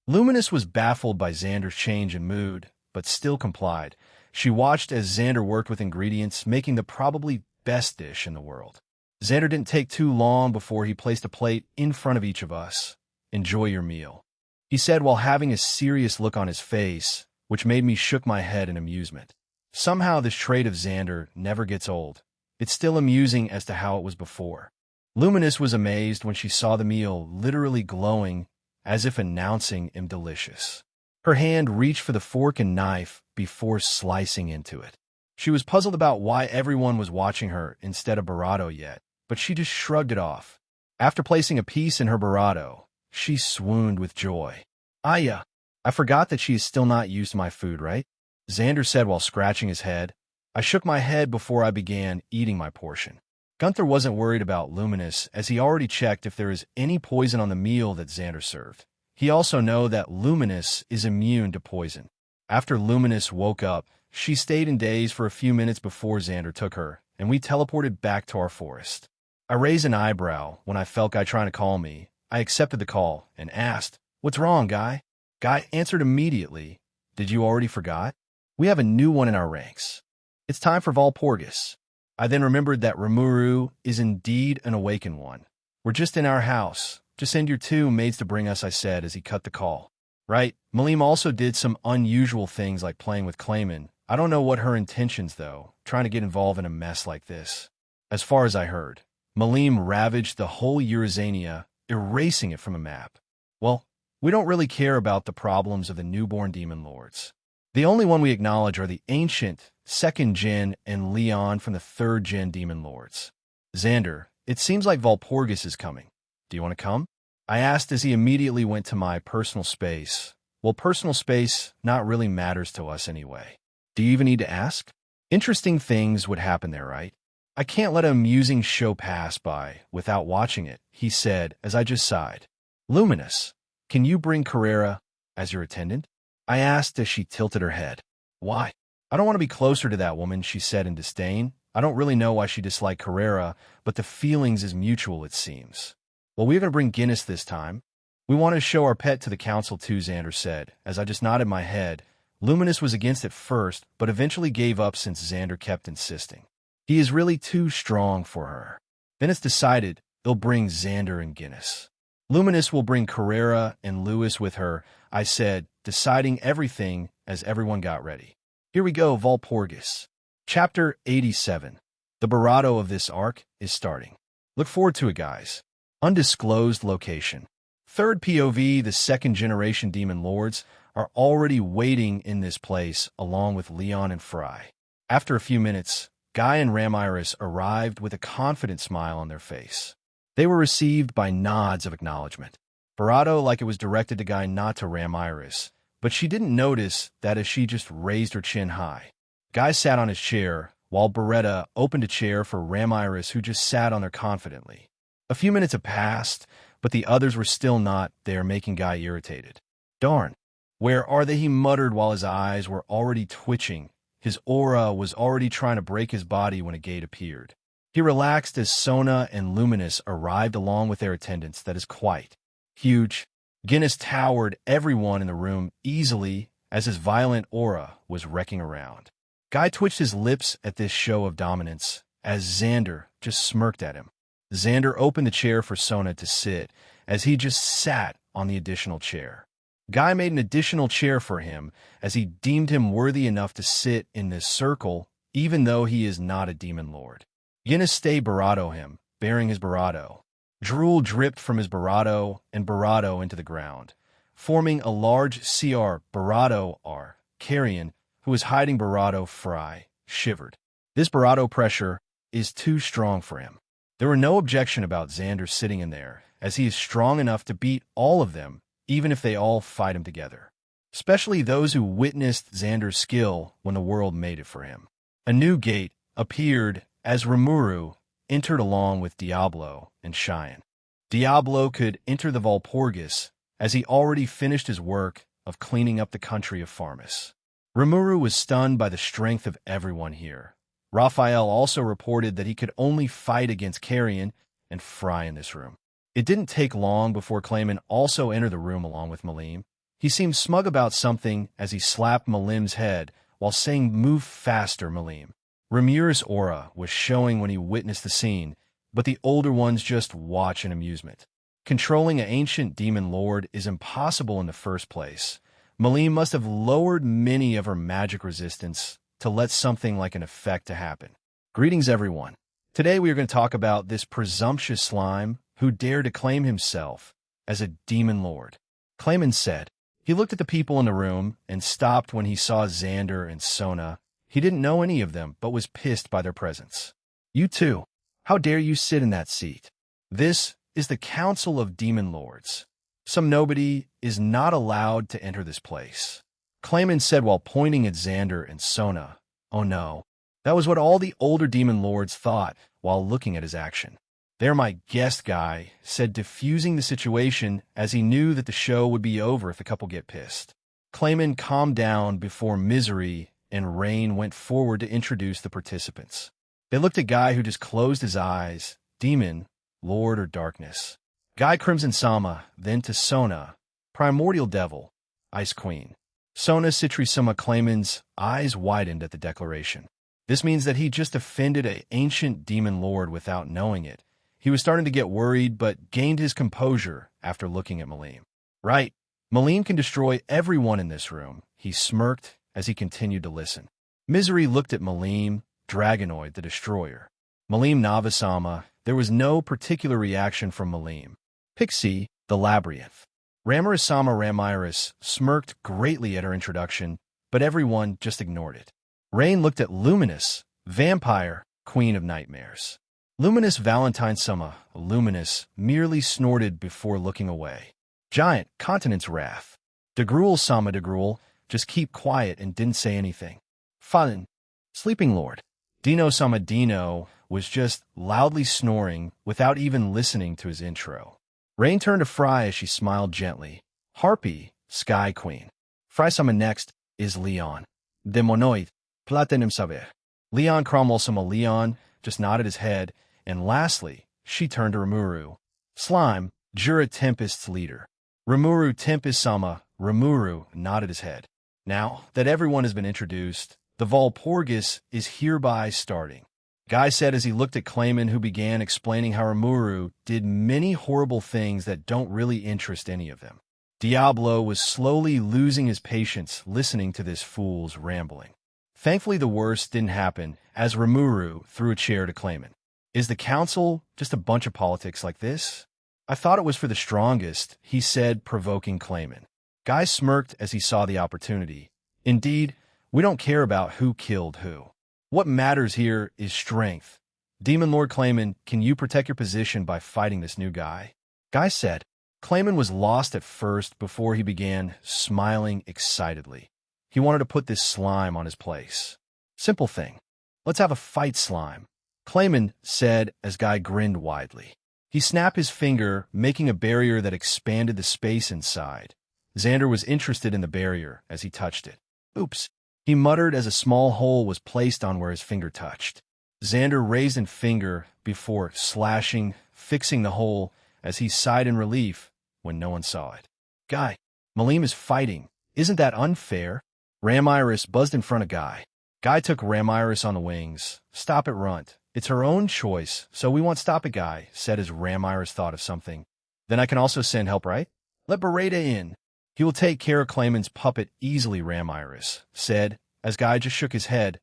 Luminous was baffled by Xander's change in mood, but still complied. She watched as Xander worked with ingredients, making the probably best dish in the world. Xander didn't take too long before he placed a plate in front of each of us. "Enjoy your meal," he said while having a serious look on his face, which made me shook my head in amusement. Somehow this trait of Xander never gets old. It's still amusing as to how it was before. Luminous was amazed when she saw the meal literally glowing, as if announcing "I'm delicious." Her hand reached for the fork and knife before slicing into it. She was puzzled about why everyone was watching her instead of burrito yet, but she just shrugged it off. After placing a piece in her burrito, she swooned with joy. "I forgot that she is still not used to my food, right?" Xander said while scratching his head. I shook my head before I began eating my portion. Gunther wasn't worried about Luminous, as he already checked if there is any poison on the meal that Xander served. He also knew that Luminous is immune to poison. After Luminous woke up, she stayed in daze for a few minutes before Xander took her, and we teleported back to our forest. I raised an eyebrow when I felt Guy trying to call me. I accepted the call and asked, "What's wrong, Guy?" Guy answered immediately, "Did you already forgot? We have a new one in our ranks. It's time for Valpurgis." I then remembered that Rimuru is indeed an awakened one. "We're just in our house. Just send your two maids to bring us," I said as he cut the call. Right, Malim also did some unusual things like playing with Clayman. I don't know what her intentions, though, trying to get involved in a mess like this. As far as I heard, Malim ravaged the whole Eurazania, erasing it from a map. Well, we don't really care about the problems of the newborn demon lords. The only one we acknowledge are the ancient 2nd Gen and Leon from the 3rd Gen demon lords. "Xander, it seems like Valpurgis is coming. Do you want to come?" I asked as he immediately went to my personal space. Well, personal space not really matters to us anyway. Do you even need to ask? Interesting things would happen there, right? "I can't let an amusing show pass by without watching it," he said as I just sighed. "Luminous, can you bring Carrera as your attendant?" I asked as she tilted her head. "Why?" "I don't want to be closer to that woman," she said in disdain. "I don't really know why she disliked Carrera, but the feelings is mutual, it seems." "Well, we're going to bring Guinness this time. We want to show our pet to the council too," Xander said, as I just nodded my head. Luminous was against it first, but eventually gave up since Xander kept insisting. He is really too strong for her. Then it's decided they'll bring Xander and Guinness. Luminous will bring Carrera and Lewis with her, I said, deciding everything as everyone got ready. Here we go, Valpurgis. Chapter 87. The Barado of this arc is starting. Look forward to it, guys. Undisclosed location. 3rd POV, the 2nd generation demon lords, are already waiting in this place along with Leon and Fry. After a few minutes, Guy and Ramiris arrived with a confident smile on their face. They were received by nods of acknowledgement. Barado like it was directed to Guy, not to Ramiris, but she didn't notice that as she just raised her chin high. Guy sat on his chair, while Beretta opened a chair for Ramiris, who just sat on there confidently. A few minutes had passed, but the others were still not there, making Guy irritated. "Darn, where are they?" he muttered while his eyes were already twitching. His aura was already trying to break his body when a gate appeared. He relaxed as Sona and Luminous arrived along with their attendants that is quite huge. Guinness towered everyone in the room easily as his violent aura was wrecking around. Guy twitched his lips at this show of dominance as Xander just smirked at him. Xander opened the chair for Sona to sit as he just sat on the additional chair. Guy made an additional chair for him as he deemed him worthy enough to sit in this circle, even though he is not a demon lord. Guinness stayed Barado him, bearing his Barado. Drool dripped from his Barado and Barado into the ground, forming a large CR. Barado R. Carrion, who was hiding Barado Fry, shivered. This Barado pressure is too strong for him. There were no objection about Xander sitting in there, as he is strong enough to beat all of them, even if they all fight him together. Especially those who witnessed Xander's skill when the world made it for him. A new gate appeared as Rimuru entered along with Diablo and Cheyenne. Diablo could enter the Valpurgis, as he already finished his work of cleaning up the country of Farmus. Rimuru was stunned by the strength of everyone here. Raphael also reported that he could only fight against Carrion and Fry in this room. It didn't take long before Clayman also entered the room along with Malim. He seemed smug about something as he slapped Malim's head while saying, "Move faster, Malim." Ramirez's aura was showing when he witnessed the scene, but the older ones just watch in amusement. Controlling an ancient demon lord is impossible in the first place. Malim must have lowered many of her magic resistance to let something like an effect to happen. Greetings, everyone. Today we are going to talk about this presumptuous slime who dared to claim himself as a demon lord. Clayman said. He looked at the people in the room and stopped when he saw Xander and Sona. He didn't know any of them, but was pissed by their presence. You too. How dare you sit in that seat? This is the Council of Demon Lords. Some nobody is not allowed to enter this place. Clayman said while pointing at Xander and Sona. Oh no. That was what all the older demon lords thought while looking at his action. "They're my guest, guy," said, diffusing the situation as he knew that the show would be over if the couple get pissed. Clayman calmed down before Misery and Rain went forward to introduce the participants. They looked at Guy, who just closed his eyes. Demon, Lord, or Darkness. Guy Crimson Sama, then to Sona, Primordial Devil, Ice Queen. Sona Citri Sama. Clayman's eyes widened at the declaration. This means that he just offended an ancient demon lord without knowing it. He was starting to get worried, but gained his composure after looking at Malim. Right. Malim can destroy everyone in this room. He smirked as he continued to listen. Misery looked at Malim, Dragonoid the Destroyer. Malim Navasama. There was no particular reaction from Malim. Pixie, the Labyrinth. Ramirasama Ramiris smirked greatly at her introduction, but everyone just ignored it. Rain looked at Luminous, Vampire, Queen of Nightmares. Luminous Valentine Sama, Luminous, merely snorted before looking away. Giant, Continent's Wrath. DeGruel Sama DeGruel, just keep quiet and didn't say anything. Fun, Sleeping Lord. Dino Sama Dino was just loudly snoring without even listening to his intro. Rain turned to Fry as she smiled gently. Harpy, Sky Queen. Fry Sama. Next is Leon. Demonoid, Platinum Saber. Leon Cromwell Sama. Leon just nodded his head. And lastly, she turned to Rimuru. Slime, Jura Tempest's leader. Rimuru Tempest Sama. Rimuru nodded his head. Now that everyone has been introduced, the Valpurgis is hereby starting. Guy said as he looked at Clayman, who began explaining how Rimuru did many horrible things that don't really interest any of them. Diablo was slowly losing his patience listening to this fool's rambling. Thankfully, the worst didn't happen as Rimuru threw a chair to Clayman. Is the council just a bunch of politics like this? I thought it was for the strongest, he said, provoking Clayman. Guy smirked as he saw the opportunity. Indeed, we don't care about who killed who. What matters here is strength. Demon Lord Clayman, can you protect your position by fighting this new guy? Guy said. Clayman was lost at first before he began smiling excitedly. He wanted to put this slime on his place. Simple thing. Let's have a fight, slime. Clayman said as Guy grinned widely. He snapped his finger, making a barrier that expanded the space inside. Xander was interested in the barrier as he touched it. Oops, he muttered as a small hole was placed on where his finger touched. Xander raised a finger before slashing, fixing the hole as he sighed in relief when no one saw it. Guy, Malim is fighting. Isn't that unfair? Ramiris buzzed in front of Guy. Guy took Ramiris on the wings. Stop it, Runt. It's her own choice, so we won't stop it, Guy, said as Ramiris thought of something. Then I can also send help, right? Let Beretta in. He will take care of Clayman's puppet easily, Ramiris said, as Guy just shook his head.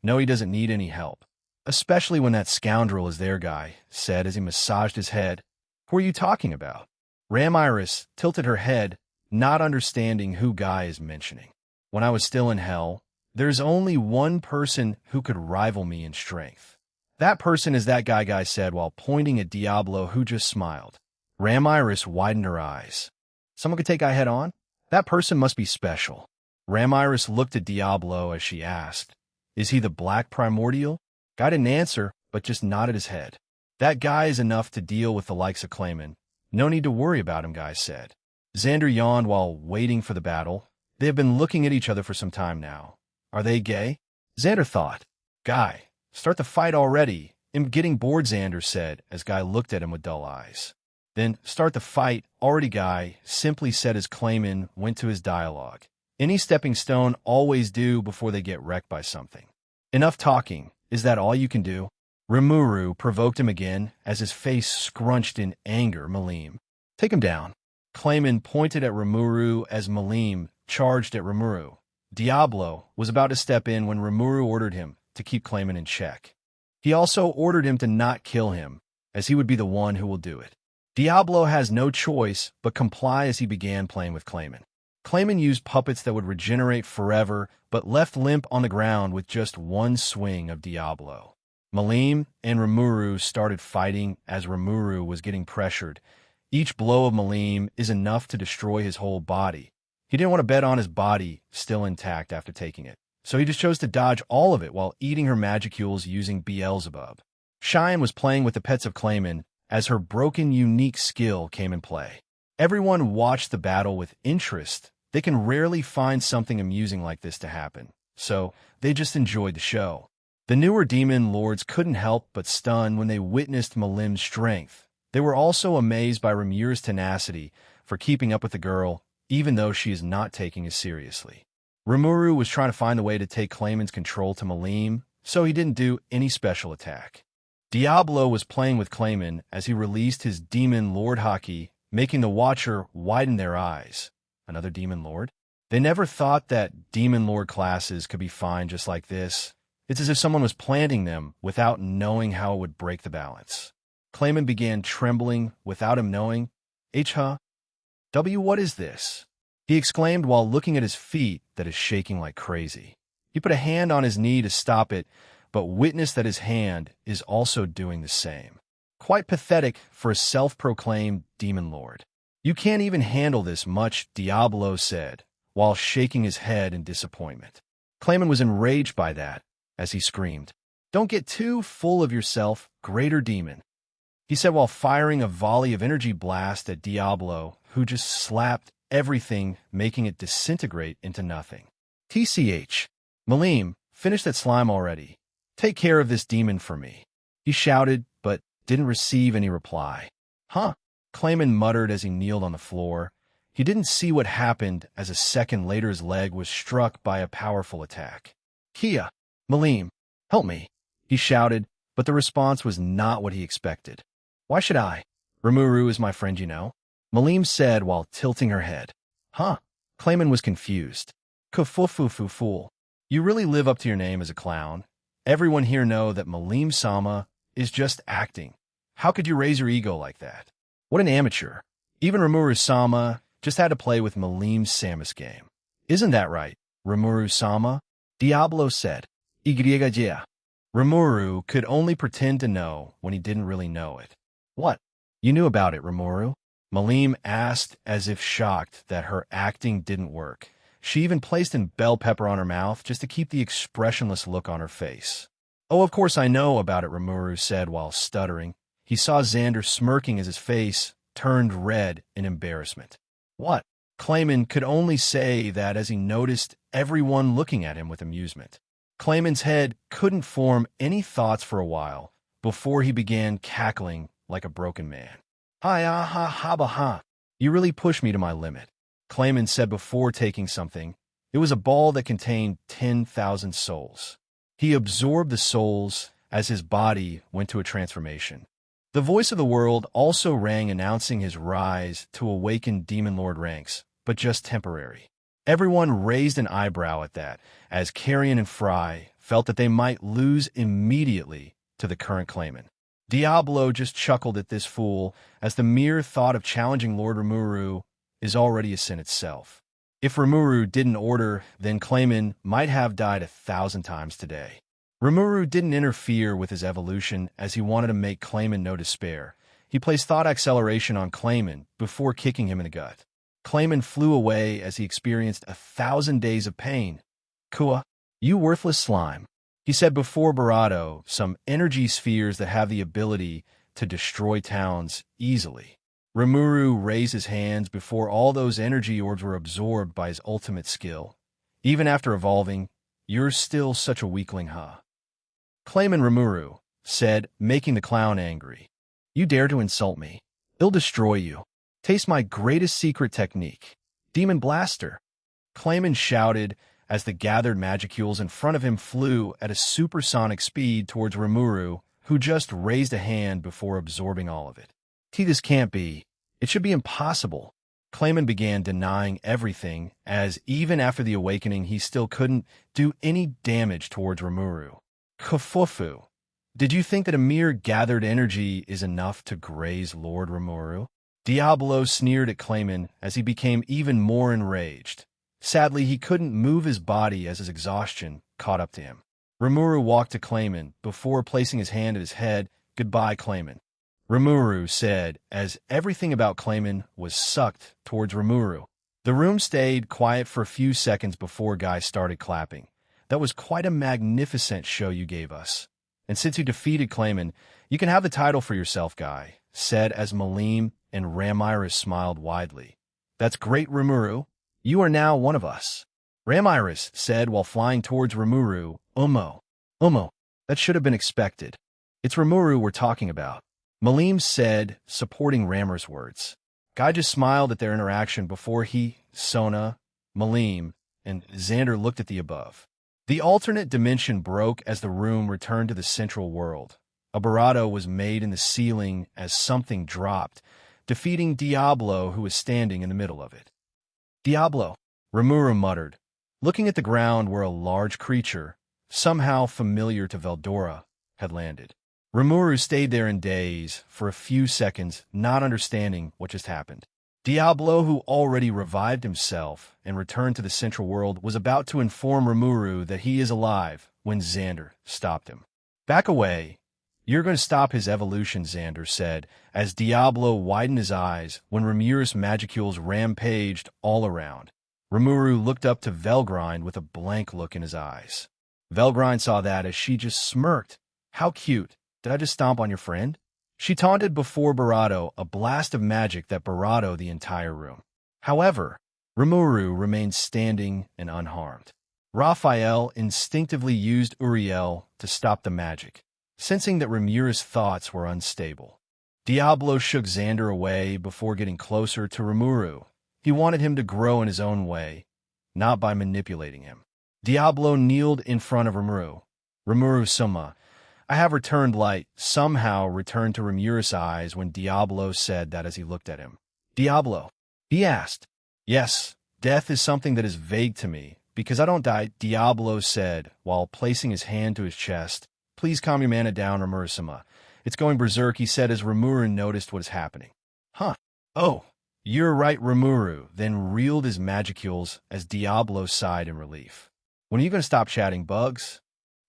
No, he doesn't need any help. Especially when that scoundrel is there, Guy said as he massaged his head. Who are you talking about? Ramiris tilted her head, not understanding who Guy is mentioning. When I was still in hell, there's only one person who could rival me in strength. That person is that guy, Guy said while pointing at Diablo, who just smiled. Ramiris widened her eyes. Someone could take Guy head on? That person must be special. Ramiris looked at Diablo as she asked, is he the Black Primordial? Guy didn't answer, but just nodded his head. That guy is enough to deal with the likes of Clayman. No need to worry about him, Guy said. Xander yawned while waiting for the battle. They have been looking at each other for some time now. Are they gay? Xander thought. Guy, start the fight already. I'm getting bored, Xander said, as Guy looked at him with dull eyes. Then start the fight. Already guy simply said as Clayman went to his dialogue. Any stepping stone always do before they get wrecked by something. Enough talking. Is that all you can do? Rimuru provoked him again as his face scrunched in anger. Malim, take him down. Clayman pointed at Rimuru as Malim charged at Rimuru. Diablo was about to step in when Rimuru ordered him to keep Clayman in check. He also ordered him to not kill him, as he would be the one who will do it. Diablo has no choice but comply as he began playing with Clayman. Clayman used puppets that would regenerate forever, but left limp on the ground with just one swing of Diablo. Malim and Rimuru started fighting as Rimuru was getting pressured. Each blow of Malim is enough to destroy his whole body. He didn't want to bet on his body still intact after taking it, so he just chose to dodge all of it while eating her magicules using Beelzebub. Cheyenne was playing with the pets of Clayman as her broken unique skill came in play. Everyone watched the battle with interest. They can rarely find something amusing like this to happen, so they just enjoyed the show. The newer demon lords couldn't help but stun when they witnessed Malim's strength. They were also amazed by Ramir's tenacity for keeping up with the girl, even though she is not taking it seriously. Rimuru was trying to find a way to take Clayman's control to Malim, so he didn't do any special attack. Diablo was playing with Clayman as he released his demon lord haki, making the watcher widen their eyes. Another demon lord? They never thought that demon lord classes could be fine just like this. It's as if someone was planting them without knowing how it would break the balance. Clayman began trembling without him knowing. What is this? He exclaimed while looking at his feet that is shaking like crazy. He put a hand on his knee to stop it, but witnessed that his hand is also doing the same. Quite pathetic for a self-proclaimed demon lord. You can't even handle this much, Diablo said, while shaking his head in disappointment. Clayman was enraged by that, as he screamed, "Don't get too full of yourself, greater demon," he said while firing a volley of energy blast at Diablo, who just slapped everything, making it disintegrate into nothing. TCH. Malim, finish that slime already. Take care of this demon for me. He shouted, but didn't receive any reply. Huh? Clayman muttered as he kneeled on the floor. He didn't see what happened as a second later his leg was struck by a powerful attack. Kia, Malim, help me, he shouted, but the response was not what he expected. Why should I? Rimuru is my friend, you know, Malim said while tilting her head. Huh? Clayman was confused. Kufufufu fool. You really live up to your name as a clown. Everyone here know that Malim-sama is just acting. How could you raise your ego like that? What an amateur. Even Rimuru-sama just had to play with Malim-sama's game. Isn't that right, Rimuru-sama? Diablo said. Igriega. Rimuru could only pretend to know when he didn't really know it. What? You knew about it, Rimuru? Malim asked as if shocked that her acting didn't work. She even placed in bell pepper on her mouth just to keep the expressionless look on her face. Oh, of course I know about it, Rimuru said while stuttering. He saw Xander smirking as his face turned red in embarrassment. What? Clayman could only say that as he noticed everyone looking at him with amusement. Clayman's head couldn't form any thoughts for a while before he began cackling like a broken man. Ha. You really pushed me to my limit, Clayman said before taking something. It was a ball that contained 10,000 souls. He absorbed the souls as his body went to a transformation. The voice of the world also rang announcing his rise to awaken Demon Lord ranks, but just temporary. Everyone raised an eyebrow at that, as Carrion and Fry felt that they might lose immediately to the current Clayman. Diablo just chuckled at this fool, as the mere thought of challenging Lord Rimuru is already a sin itself. If Rimuru didn't order, then Clayman might have died 1,000 times today. Rimuru didn't interfere with his evolution as he wanted to make Clayman no despair. He placed thought acceleration on Clayman before kicking him in the gut. Clayman flew away as he experienced 1,000 days of pain. Kua, you worthless slime, he said before Barato, some energy spheres that have the ability to destroy towns easily. Rimuru raised his hands before all those energy orbs were absorbed by his ultimate skill. Even after evolving, you're still such a weakling, huh? Clayman Rimuru said, making the clown angry. You dare to insult me? It'll destroy you. Taste my greatest secret technique. Demon Blaster. Clayman shouted as the gathered magicules in front of him flew at a supersonic speed towards Rimuru, who just raised a hand before absorbing all of it. This can't be. It should be impossible. Clayman began denying everything, as even after the awakening he still couldn't do any damage towards Rimuru. Kafufu. Did you think that a mere gathered energy is enough to graze Lord Rimuru? Diablo sneered at Clayman as he became even more enraged. Sadly, he couldn't move his body as his exhaustion caught up to him. Rimuru walked to Clayman before placing his hand at his head. Goodbye, Clayman. Rimuru said, as everything about Clayman was sucked towards Rimuru. The room stayed quiet for a few seconds before Guy started clapping. That was quite a magnificent show you gave us. And since you defeated Clayman, you can have the title for yourself, Guy, said as Malim and Ramiris smiled widely. That's great, Rimuru. You are now one of us. Ramiris said while flying towards Rimuru. Umo, that should have been expected. It's Rimuru we're talking about. Malim said, supporting Ramiris' words. Guy just smiled at their interaction before he, Sona, Malim, and Xander looked at the above. The alternate dimension broke as the room returned to the central world. A barato was made in the ceiling as something dropped, defeating Diablo, who was standing in the middle of it. Diablo, Rimuru muttered, looking at the ground where a large creature, somehow familiar to Veldora, had landed. Rimuru stayed there in daze for a few seconds, not understanding what just happened. Diablo, who already revived himself and returned to the central world, was about to inform Rimuru that he is alive when Xander stopped him. Back away. You're going to stop his evolution, Xander said, as Diablo widened his eyes when Rimurus magicules rampaged all around. Rimuru looked up to Velgrind with a blank look in his eyes. Velgrind saw that as she just smirked. How cute. Did I just stomp on your friend? She taunted before Barato, a blast of magic that Barato the entire room. However, Rimuru remained standing and unharmed. Raphael instinctively used Uriel to stop the magic, sensing that Rimurus' thoughts were unstable. Diablo shook Xander away before getting closer to Rimuru. He wanted him to grow in his own way, not by manipulating him. Diablo kneeled in front of Rimuru. Rimuru-sama, I have returned light, somehow returned to Rimurus' eyes when Diablo said that as he looked at him. Diablo, he asked. Yes, death is something that is vague to me, because I don't die, Diablo said, while placing his hand to his chest. Please calm your mana down, Rimuru-sama. It's going berserk, he said as Rimuru noticed what is happening. Huh. Oh, you're right, Rimuru, then reeled his magicules as Diablo sighed in relief. When are you going to stop chatting, Bugs?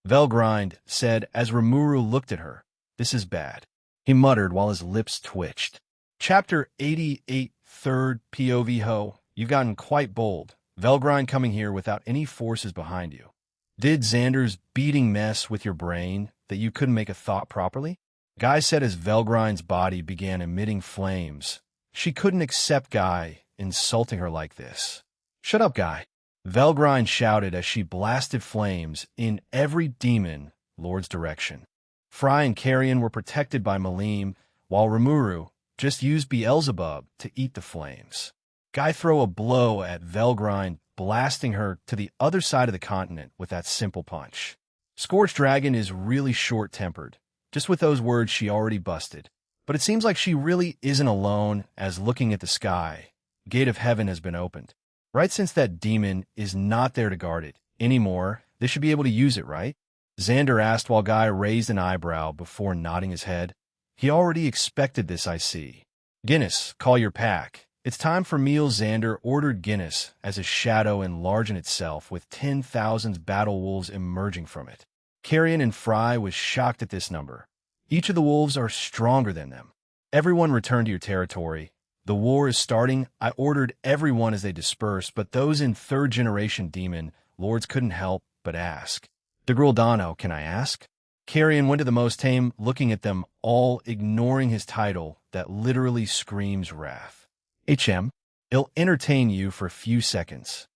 Velgrind said as Rimuru looked at her. This is bad, he muttered while his lips twitched. Chapter 88, third POV Ho. You've gotten quite bold. Velgrind coming here without any forces behind you. Did Xander's beating mess with your brain that you couldn't make a thought properly? Guy said as Velgrind's body began emitting flames. She couldn't accept Guy insulting her like this. Shut up, Guy. Velgrind shouted as she blasted flames in every demon lord's direction. Fry and Carrion were protected by Malim, while Rimuru just used Beelzebub to eat the flames. Guy threw a blow at Velgrind, blasting her to the other side of the continent with that simple punch. Scorched Dragon is really short-tempered. Just with those words she already busted. But it seems like she really isn't alone, as looking at the sky, Gate of Heaven has been opened. Right, since that demon is not there to guard it anymore, they should be able to use it, right? Xander asked while Guy raised an eyebrow before nodding his head. He already expected this, I see. Guinness, call your pack. It's time for meals, Xander ordered Guinness as a shadow enlarging itself with 10,000 battle wolves emerging from it. Carrion and Fry was shocked at this number. Each of the wolves are stronger than them. Everyone return to your territory. The war is starting. I ordered everyone as they dispersed, but those in third-generation demon lords couldn't help but ask. The Gruldano, can I ask? Carrion went to the most tame, looking at them all, ignoring his title that literally screams wrath. It'll entertain you for a few seconds,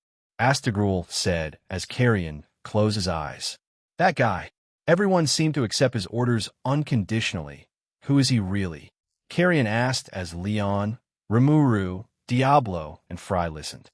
Astagrul said as Carrion closed his eyes. That guy. Everyone seemed to accept his orders unconditionally. Who is he really? Carrion asked as Leon, Rimuru, Diablo, and Fry listened.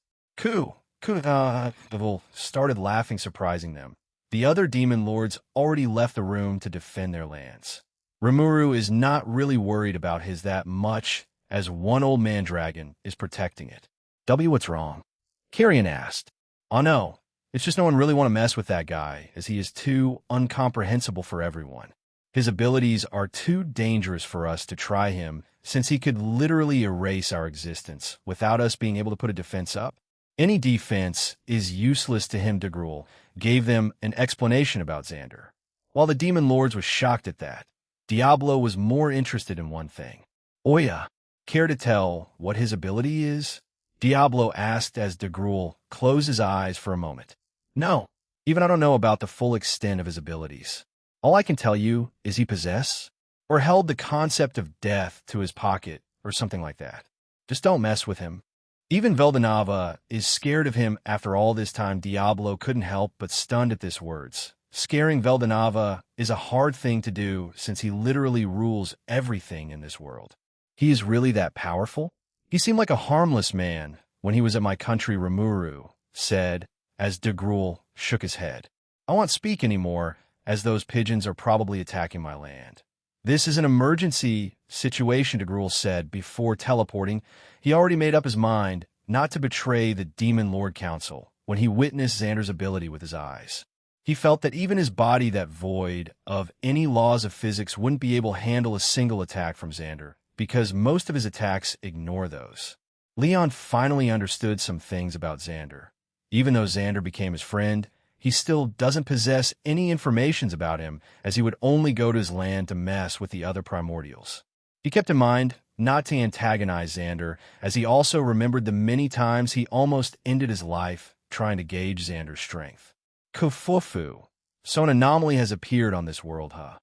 Devil started laughing, surprising them. The other demon lords already left the room to defend their lands. Rimuru is not really worried about his that much, as one old man dragon is protecting it. What's wrong? Carrion asked. Oh no, it's just no one really want to mess with that guy, as he is too incomprehensible for everyone. His abilities are too dangerous for us to try him, since he could literally erase our existence without us being able to put a defense up. Any defense is useless to him. DeGruel gave them an explanation about Xander. While the demon lords was shocked at that, Diablo was more interested in one thing. Oya, care to tell what his ability is? Diablo asked as DeGruel closed his eyes for a moment. No, even I don't know about the full extent of his abilities. All I can tell you is he possessed or held the concept of death to his pocket or something like that. Just don't mess with him. Even Veldanava is scared of him after all this time. Diablo couldn't help but stunned at this words. Scaring Veldanava is a hard thing to do since he literally rules everything in this world. He is really that powerful? He seemed like a harmless man when he was at my country. Rimuru said as DeGruel shook his head. I won't speak anymore, as those pigeons are probably attacking my land. This is an emergency situation, DeGruel said before teleporting. He already made up his mind not to betray the Demon Lord Council when he witnessed Xander's ability with his eyes. He felt that even his body, that void of any laws of physics, wouldn't be able to handle a single attack from Xander, because most of his attacks ignore those. Leon finally understood some things about Xander. Even though Xander became his friend, he still doesn't possess any information about him, as he would only go to his land to mess with the other primordials. He kept in mind not to antagonize Xander, as he also remembered the many times he almost ended his life trying to gauge Xander's strength. Kufufu. So an anomaly has appeared on this world, huh?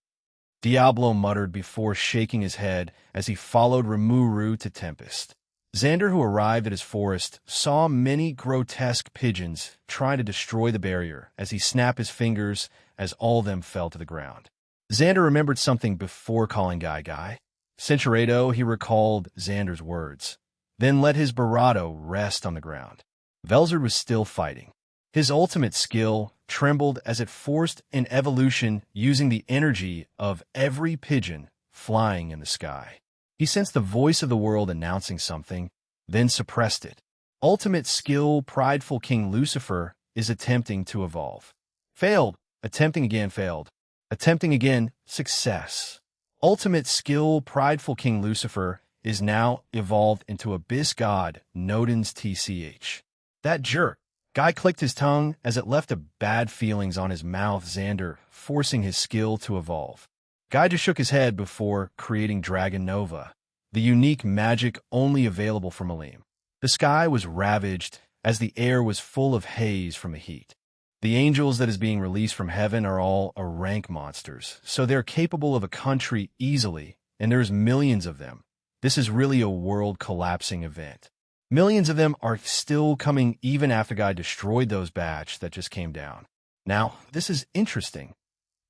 Diablo muttered before shaking his head as he followed Rimuru to Tempest. Xander, who arrived at his forest, saw many grotesque pigeons trying to destroy the barrier as he snapped his fingers as all of them fell to the ground. Xander remembered something before calling Guy. Cinchuredo, he recalled Xander's words, then let his barato rest on the ground. Velzard was still fighting. His ultimate skill trembled as it forced an evolution using the energy of every pigeon flying in the sky. He sensed the voice of the world announcing something, then suppressed it. Ultimate skill, prideful King Lucifer is attempting to evolve. Failed. Attempting again, failed. Attempting again, success. Ultimate skill, prideful King Lucifer is now evolved into Abyss God, Nodin's TCH. That jerk. Guy clicked his tongue as it left a bad feelings on his mouth. Xander forcing his skill to evolve. Guy just shook his head before creating Dragon Nova, the unique magic only available for Malim. The sky was ravaged as the air was full of haze from the heat. The angels that is being released from heaven are all rank monsters, so they're capable of a country easily, and there's millions of them. This is really a world-collapsing event. Millions of them are still coming even after Guy destroyed those batch that just came down. Now, this is interesting.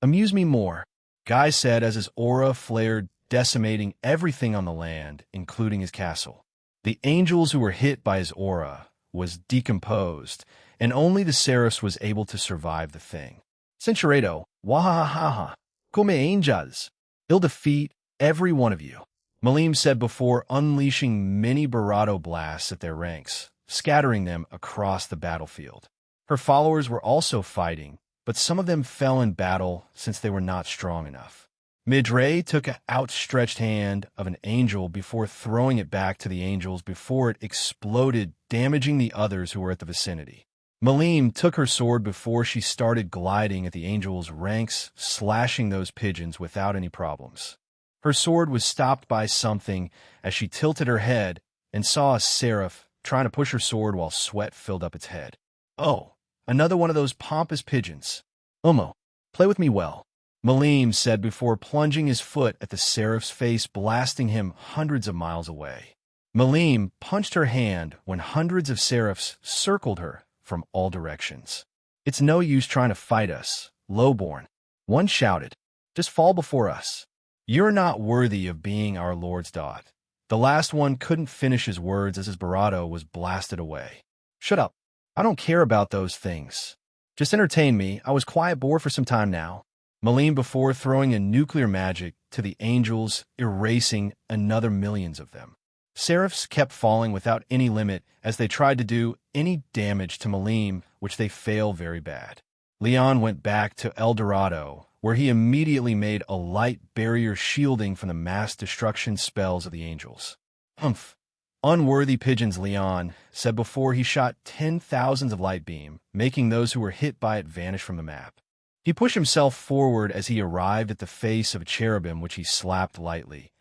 Amuse me more, Guy said as his aura flared, decimating everything on the land, including his castle. The angels who were hit by his aura was decomposed, and only the Seraphs was able to survive the thing. Cinchuredo, wahahaha, come angels. He'll defeat every one of you, Malim said before unleashing many barato blasts at their ranks, scattering them across the battlefield. Her followers were also fighting, but some of them fell in battle since they were not strong enough. Midray took an outstretched hand of an angel before throwing it back to the angels before it exploded, damaging the others who were at the vicinity. Malim took her sword before she started gliding at the angels' ranks, slashing those pigeons without any problems. Her sword was stopped by something as she tilted her head and saw a seraph trying to push her sword while sweat filled up its head. Oh, another one of those pompous pigeons. Umo, play with me well, Malim said before plunging his foot at the seraph's face, blasting him hundreds of miles away. Malim punched her hand when hundreds of seraphs circled her from all directions. It's no use trying to fight us, lowborn, one shouted. Just fall before us. "You're not worthy of being our Lord's daughter." The last one couldn't finish his words as his barato was blasted away. "Shut up. I don't care about those things. Just entertain me. I was quiet bored for some time now." Malim before throwing a nuclear magic to the angels, erasing another millions of them. Seraphs kept falling without any limit as they tried to do any damage to Malim, which they failed very bad. Leon went back to El Dorado, where he immediately made a light barrier shielding from the mass destruction spells of the angels. "Humph. Unworthy pigeons," Leon said before he shot 10,000s of light beam, making those who were hit by it vanish from the map. He pushed himself forward as he arrived at the face of a cherubim, which he slapped lightly,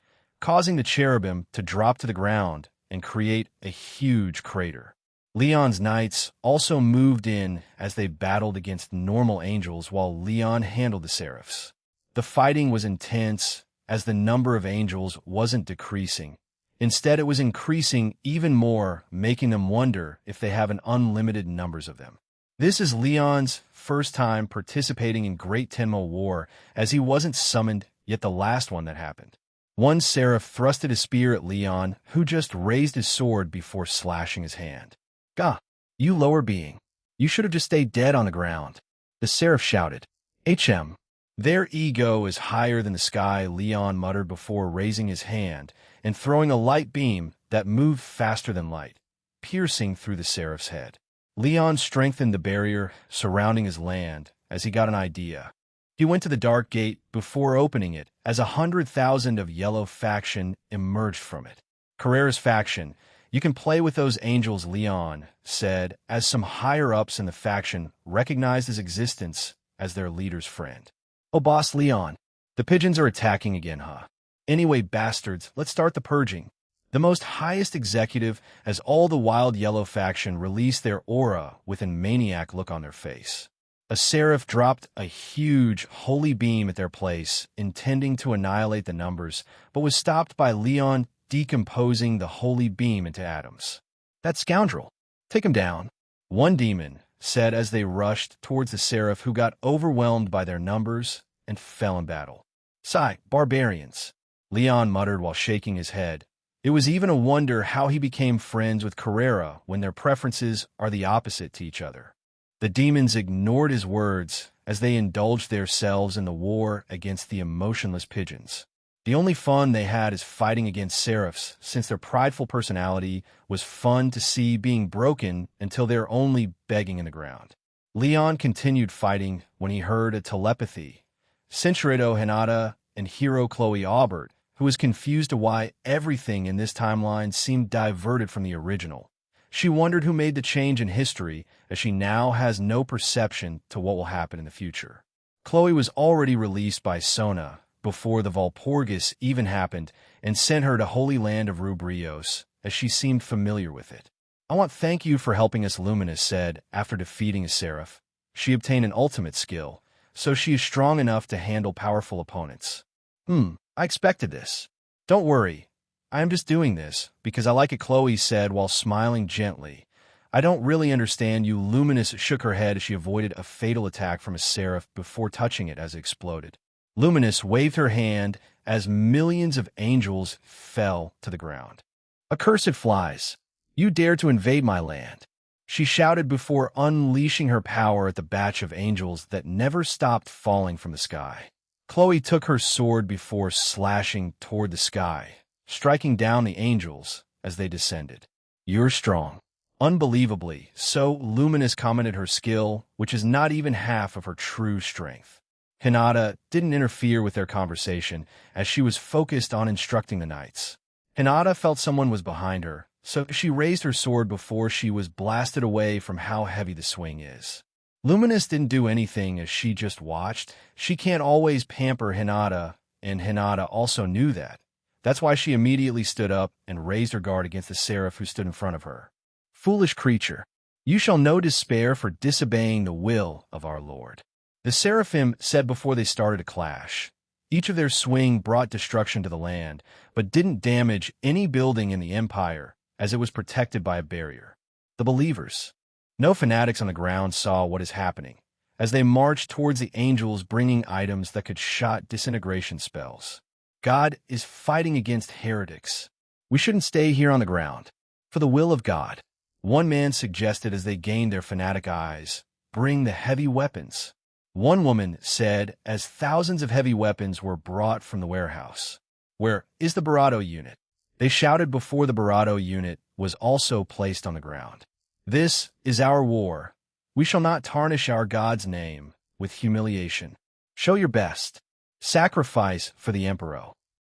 causing the cherubim to drop to the ground and create a huge crater. Leon's knights also moved in as they battled against normal angels while Leon handled the seraphs. The fighting was intense as the number of angels wasn't decreasing. Instead, it was increasing even more, making them wonder if they have an unlimited numbers of them. This is Leon's first time participating in Great Tenmo War, as he wasn't summoned yet the last one that happened. One seraph thrusted his spear at Leon, who just raised his sword before slashing his hand. "Gah, you lower being. You should have just stayed dead on the ground." The seraph shouted. "HM. Their ego is higher than the sky," Leon muttered before raising his hand and throwing a light beam that moved faster than light, piercing through the seraph's head. Leon strengthened the barrier surrounding his land as he got an idea. He went to the dark gate before opening it as 100,000 of yellow faction emerged from it. "Carrera's faction. You can play with those angels," Leon said, as some higher-ups in the faction recognized his existence as their leader's friend. "Oh, boss Leon, the pigeons are attacking again, huh? Anyway, bastards, let's start the purging." The most highest executive, as all the wild yellow faction released their aura with a maniac look on their face. A seraph dropped a huge holy beam at their place, intending to annihilate the numbers, but was stopped by Leon decomposing the holy beam into atoms. "That scoundrel! Take him down," one demon said as they rushed towards the seraph, who got overwhelmed by their numbers and fell in battle. "Sigh, barbarians," Leon muttered while shaking his head. It was even a wonder how he became friends with Carrera when their preferences are the opposite to each other. The demons ignored his words as they indulged themselves in the war against the emotionless pigeons. The only fun they had is fighting against seraphs, since their prideful personality was fun to see being broken until they're only begging in the ground. Leon continued fighting when he heard a telepathy. Centuredo Hinata and hero Chloe Aubert, who was confused to why everything in this timeline seemed diverted from the original. She wondered who made the change in history, as she now has no perception to what will happen in the future. Chloe was already released by Sona before the Valpurgis even happened and sent her to Holy Land of Rubrios, as she seemed familiar with it. "I want thank you for helping us," Luminous said after defeating a seraph. She obtained an ultimate skill, so she is strong enough to handle powerful opponents. I expected this. Don't worry. I am just doing this because I like it," Chloe said while smiling gently. "I don't really understand you." Luminous shook her head as she avoided a fatal attack from a seraph before touching it as it exploded. Luminous waved her hand as millions of angels fell to the ground. "Accursed flies! You dare to invade my land!" she shouted before unleashing her power at the batch of angels that never stopped falling from the sky. Chloe took her sword before slashing toward the sky, striking down the angels as they descended. "You're strong. Unbelievably so," Luminous commented her skill, which is not even half of her true strength. Hinata didn't interfere with their conversation, as she was focused on instructing the knights. Hinata felt someone was behind her, so she raised her sword before she was blasted away from how heavy the swing is. Luminous didn't do anything as she just watched. She can't always pamper Hinata, and Hinata also knew that. That's why she immediately stood up and raised her guard against the seraph who stood in front of her. "Foolish creature, you shall know despair for disobeying the will of our Lord," the seraphim said before they started a clash. Each of their swing brought destruction to the land, but didn't damage any building in the empire, as it was protected by a barrier. The believers. No fanatics on the ground saw what is happening, as they marched towards the angels bringing items that could shot disintegration spells. God is fighting against heretics. We shouldn't stay here on the ground. For the will of God. One man suggested as they gained their fanatic eyes, bring the heavy weapons. One woman said as thousands of heavy weapons were brought from the warehouse. Where is the Barado unit? They shouted before the Barado unit was also placed on the ground. This is our war. We shall not tarnish our God's name with humiliation. Show your best. Sacrifice for the emperor.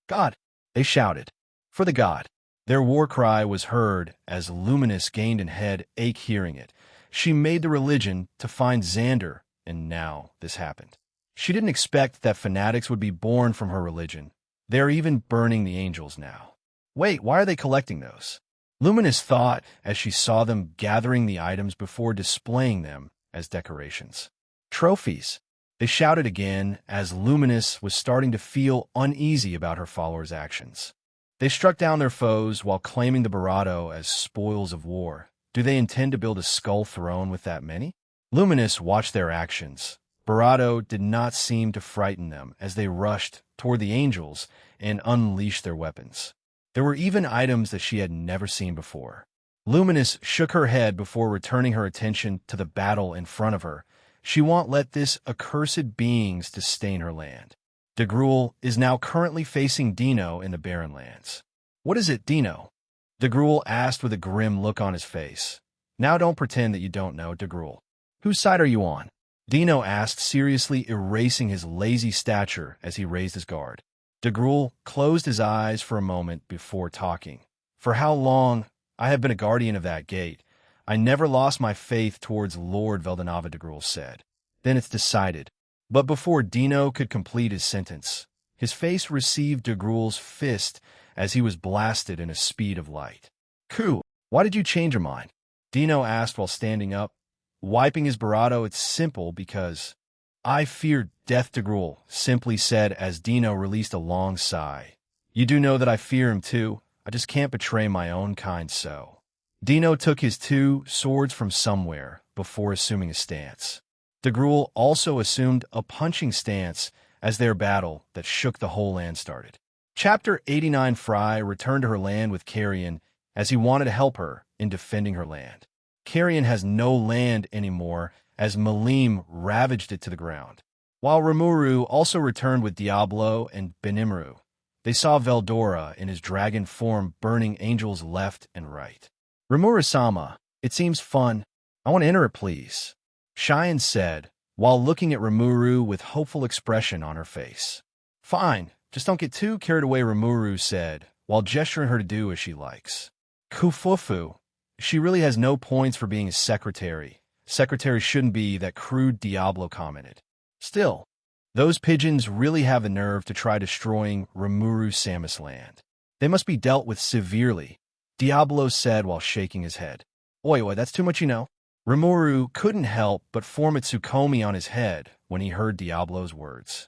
God, they shouted. For the God. Their war cry was heard as Luminous gained in head ache hearing it. She made the religion to find Xander, and now this happened. She didn't expect that fanatics would be born from her religion. They're even burning the angels now. Wait, why are they collecting those? Luminous thought as she saw them gathering the items before displaying them as decorations. Trophies. They shouted again as Luminous was starting to feel uneasy about her followers' actions. They struck down their foes while claiming the Barado as spoils of war. Do they intend to build a skull throne with that many? Luminous watched their actions. Barado did not seem to frighten them as they rushed toward the angels and unleashed their weapons. There were even items that she had never seen before. Luminous shook her head before returning her attention to the battle in front of her. She won't let this accursed beings to stain her land. De Gruel is now currently facing Dino in the Barren Lands. What is it, Dino? De Gruel asked with a grim look on his face. Now don't pretend that you don't know, De Gruel. Whose side are you on? Dino asked, seriously erasing his lazy stature as he raised his guard. De Gruel closed his eyes for a moment before talking. For how long I have been a guardian of that gate. I never lost my faith towards Lord Veldanava, De Gruel said. Then it's decided. But before Dino could complete his sentence, his face received De Gruel's fist as he was blasted in a speed of light. Cool. Why did you change your mind? Dino asked while standing up. Wiping his Barado, it's simple because I fear death, De Gruel simply said as Dino released a long sigh. You do know that I fear him too. I just can't betray my own kind so. Dino took his two swords from somewhere before assuming a stance. De Gruel also assumed a punching stance as their battle that shook the whole land started. Chapter 89. Fry returned to her land with Carrion as he wanted to help her in defending her land. Carrion has no land anymore as Malim ravaged it to the ground. While Rimuru also returned with Diablo and Benimru, they saw Veldora in his dragon form burning angels left and right. Rimuru-sama, it seems fun. I want to enter it, please. Cheyenne said, while looking at Rimuru with hopeful expression on her face. Fine, just don't get too carried away, Rimuru said, while gesturing her to do as she likes. Kufufu, she really has no points for being a secretary. Secretary shouldn't be, that crude Diablo commented. Still, those pigeons really have the nerve to try destroying Rimuru-sama's land. They must be dealt with severely, Diablo said while shaking his head. Oi, that's too much, you know. Rimuru couldn't help but form a Tsukomi on his head when he heard Diablo's words.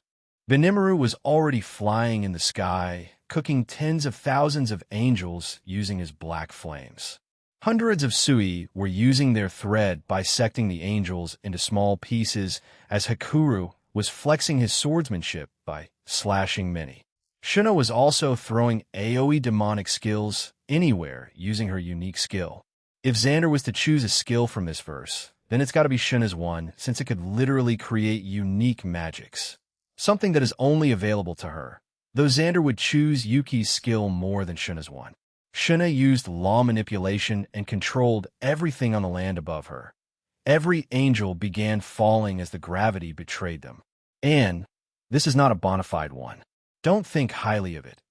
Benimuru was already flying in the sky, cooking tens of thousands of angels using his black flames. Hundreds of Sui were using their thread bisecting the angels into small pieces as Hakuru was flexing his swordsmanship by slashing many. Shuna was also throwing AoE demonic skills anywhere using her unique skill. If Xander was to choose a skill from this verse, then it's got to be Shuna's one, since it could literally create unique magics. Something that is only available to her. Though Xander would choose Yuki's skill more than Shuna's one. Shuna used law manipulation and controlled everything on the land above her. Every angel began falling as the gravity betrayed them. And this is not a bona fide one. Don't think highly of it.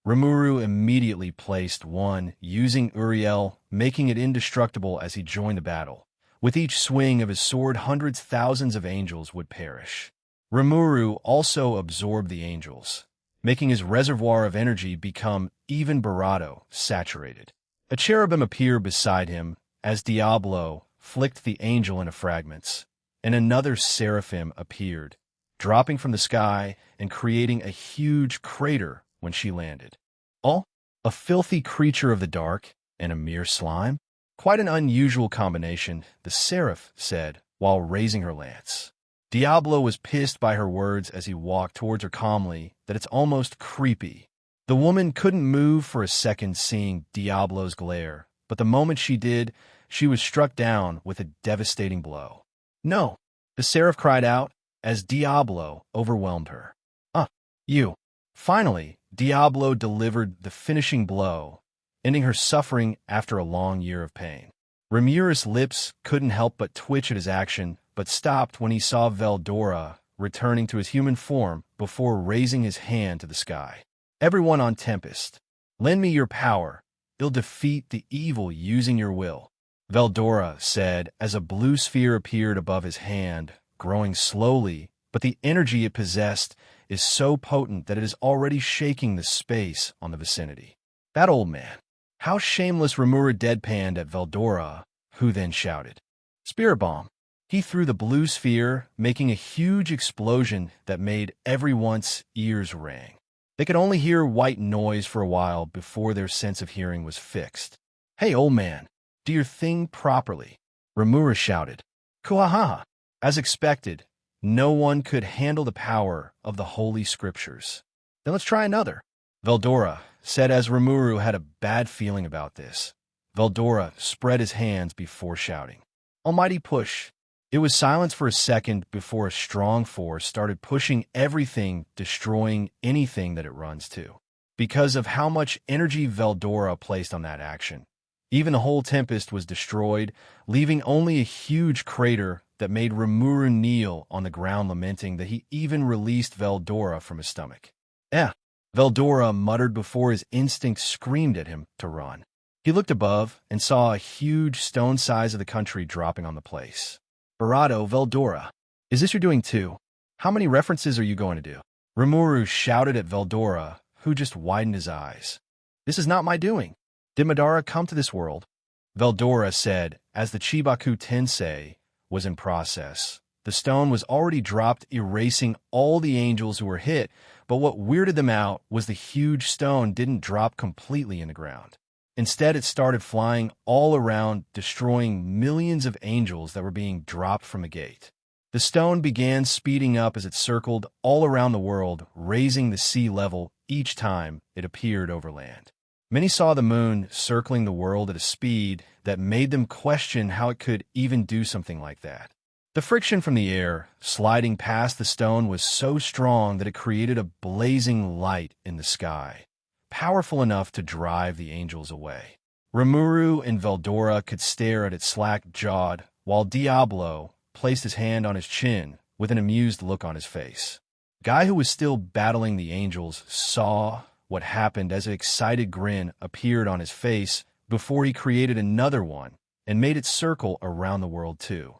Rimuru immediately placed one, using Uriel, making it indestructible as he joined the battle. With each swing of his sword, thousands of angels would perish. Rimuru also absorbed the angels, making his reservoir of energy become even Barado saturated. A cherubim appeared beside him as Diablo flicked the angel into fragments, and another seraphim appeared, dropping from the sky and creating a huge crater when she landed. Oh, a filthy creature of the dark and a mere slime? Quite an unusual combination, the seraph said while raising her lance. Diablo was pissed by her words as he walked towards her calmly, that it's almost creepy. The woman couldn't move for a second seeing Diablo's glare, but the moment she did, she was struck down with a devastating blow. "No!" the seraph cried out as Diablo overwhelmed her. You." Finally, Diablo delivered the finishing blow, ending her suffering after a long year of pain. Ramirez's lips couldn't help but twitch at his action, but stopped when he saw Veldora returning to his human form before raising his hand to the sky. "Everyone on Tempest, lend me your power. You'll defeat the evil using your will," Veldora said as a blue sphere appeared above his hand, growing slowly, but the energy it possessed is so potent that it is already shaking the space on the vicinity. That old man. How shameless Rimuru deadpanned at Veldora, who then shouted, "Spirit Bomb!" He threw the blue sphere, making a huge explosion that made everyone's ears ring. They could only hear white noise for a while before their sense of hearing was fixed. "Hey, old man, do your thing properly," Rimuru shouted. "Kuahaha!" As expected, no one could handle the power of the Holy Scriptures. "Then let's try another," Veldora said as Rimuru had a bad feeling about this. Veldora spread his hands before shouting, "Almighty push!" It was silence for a second before a strong force started pushing everything, destroying anything that it runs to. Because of how much energy Veldora placed on that action, even the whole Tempest was destroyed, leaving only a huge crater that made Rimuru kneel on the ground, lamenting that he even released Veldora from his stomach. Veldora muttered before his instinct screamed at him to run. He looked above and saw a huge stone size of the country dropping on the place. "Barato, Veldora, is this your doing too? How many references are you going to do?" Rimuru shouted at Veldora, who just widened his eyes. "This is not my doing. Did Madara come to this world?" Veldora said as the Chibaku Tensei was in process. The stone was already dropped, erasing all the angels who were hit, but what weirded them out was the huge stone didn't drop completely in the ground. Instead, it started flying all around, destroying millions of angels that were being dropped from the gate. The stone began speeding up as it circled all around the world, raising the sea level each time it appeared over land. Many saw the moon circling the world at a speed that made them question how it could even do something like that. The friction from the air sliding past the stone was so strong that it created a blazing light in the sky, powerful enough to drive the angels away. Rimuru and Veldora could stare at it slack-jawed, while Diablo placed his hand on his chin with an amused look on his face. Guy, who was still battling the angels, saw what happened as an excited grin appeared on his face before he created another one and made it circle around the world too.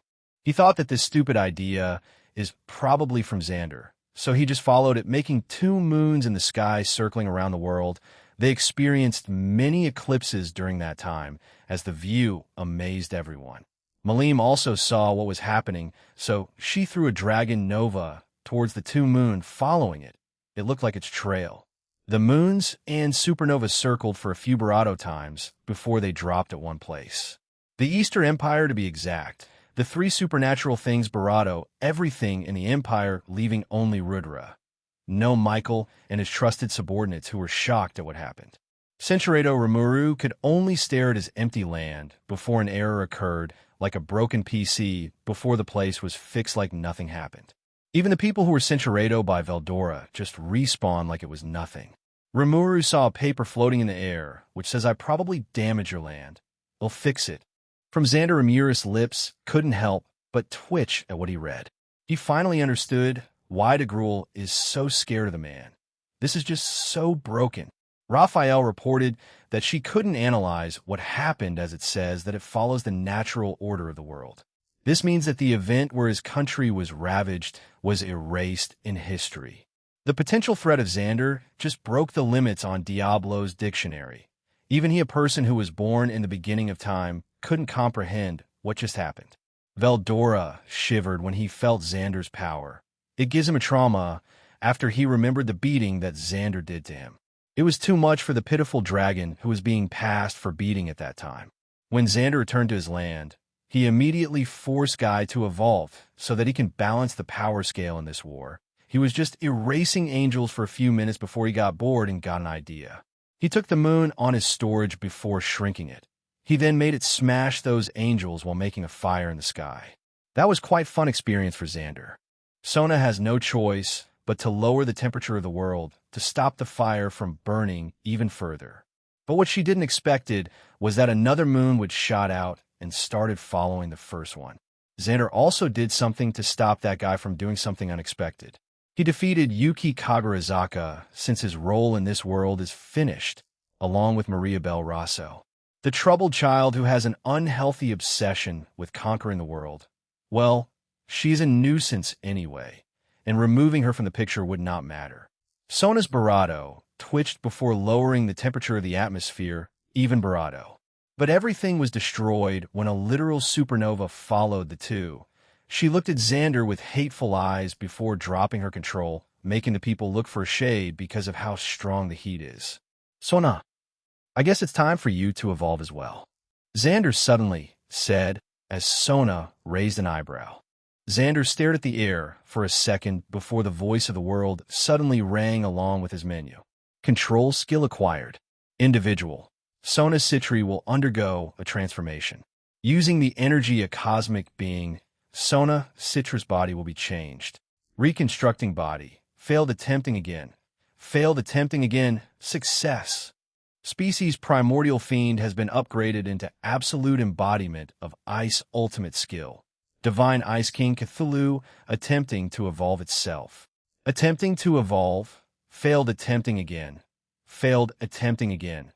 He thought that this stupid idea is probably from Xander, so he just followed it, making 2 moons in the sky circling around the world. They experienced many eclipses during that time, as the view amazed everyone. Malim also saw what was happening, so she threw a dragon nova towards the 2 moon following it. It looked like its trail. The moons and supernova circled for a few Barato times before they dropped at one place. The Easter Empire, to be exact. The 3 supernatural things Barato, everything in the Empire, leaving only Rudra. No Michael and his trusted subordinates, who were shocked at what happened. Senchuredo Rimuru could only stare at his empty land before an error occurred, like a broken PC, before the place was fixed like nothing happened. Even the people who were Senchuredo by Veldora just respawned like it was nothing. Rimuru saw a paper floating in the air, which says, "I probably damaged your land. I'll fix it." From Xander, Ramirez's lips couldn't help but twitch at what he read. He finally understood why DeGruel is so scared of the man. This is just so broken. Raphael reported that she couldn't analyze what happened, as it says that it follows the natural order of the world. This means that the event where his country was ravaged was erased in history. The potential threat of Xander just broke the limits on Diablo's dictionary. Even he, a person who was born in the beginning of time, couldn't comprehend what just happened. Veldora shivered when he felt Xander's power. It gives him a trauma after he remembered the beating that Xander did to him. It was too much for the pitiful dragon who was being passed for beating at that time. When Xander returned to his land, he immediately forced Guy to evolve so that he can balance the power scale in this war. He was just erasing angels for a few minutes before he got bored and got an idea. He took the moon on his storage before shrinking it. He then made it smash those angels while making a fire in the sky. That was quite a fun experience for Xander. Sona has no choice but to lower the temperature of the world to stop the fire from burning even further. But what she didn't expected was that another moon would shot out and started following the first one. Xander also did something to stop that guy from doing something unexpected. He defeated Yuki Kagarizaka since his role in this world is finished, along with Maria Bel Rosso, the troubled child who has an unhealthy obsession with conquering the world. Well, she's a nuisance anyway, and removing her from the picture would not matter. Sona's Barato twitched before lowering the temperature of the atmosphere, even Barato. But everything was destroyed when a literal supernova followed the two. She looked at Xander with hateful eyes before dropping her control, making the people look for a shade because of how strong the heat is. Sona, I guess it's time for you to evolve as well. Xander suddenly said as Sona raised an eyebrow. Xander stared at the air for a second before the voice of the world suddenly rang along with his menu. Control skill acquired. Individual. Sona Citri will undergo a transformation. Using the energy of cosmic being, Sona Citra's body will be changed. Reconstructing body. Failed attempting again. Failed attempting again. Success. Species Primordial Fiend has been upgraded into absolute embodiment of Ice Ultimate Skill. Divine Ice King Cthulhu attempting to evolve itself. Attempting to evolve. Failed attempting again. Failed attempting again.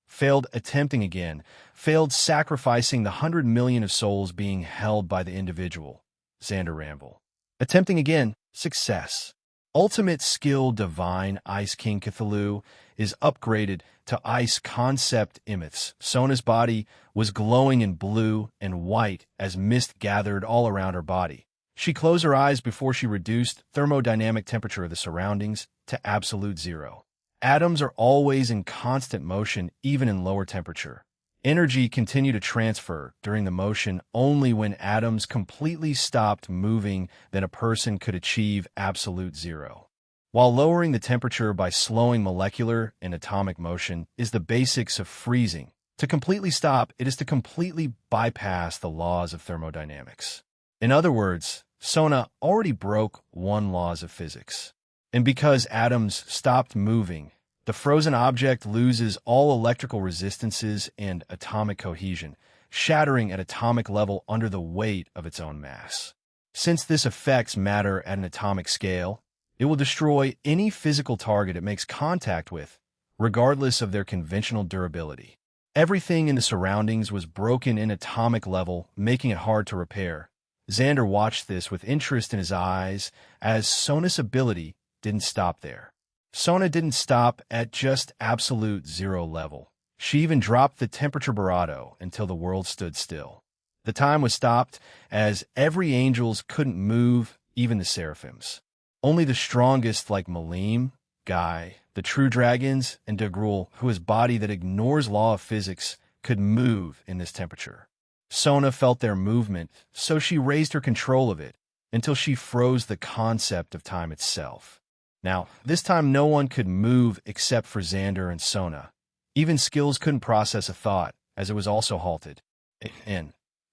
Failed attempting again. Failed sacrificing the 100 million of souls being held by the individual. Xander Ranvil. Attempting again. Success. Ultimate Skill Divine Ice King Cthulhu is upgraded to Ice Concept Imiths. Sona's body was glowing in blue and white as mist gathered all around her body. She closed her eyes before she reduced thermodynamic temperature of the surroundings to absolute zero. Atoms are always in constant motion even in lower temperature. Energy continued to transfer during the motion only when atoms completely stopped moving, then a person could achieve absolute zero. While lowering the temperature by slowing molecular and atomic motion is the basics of freezing, to completely stop it is to completely bypass the laws of thermodynamics. In other words, Sona already broke one laws of physics. And because atoms stopped moving, the frozen object loses all electrical resistances and atomic cohesion, shattering at atomic level under the weight of its own mass. Since this affects matter at an atomic scale, it will destroy any physical target it makes contact with, regardless of their conventional durability. Everything in the surroundings was broken in atomic level, making it hard to repair. Xander watched this with interest in his eyes, as Sona's ability didn't stop there. Sona didn't stop at just absolute zero level. She even dropped the temperature Barato until the world stood still. The time was stopped as every angels couldn't move, even the seraphims. Only the strongest like Malim, Guy, the true dragons, and Degrul, who has body that ignores law of physics, could move in this temperature. Sona felt their movement, so she raised her control of it until she froze the concept of time itself. Now, this time no one could move except for Xander and Sona. Even skills couldn't process a thought, as it was also halted.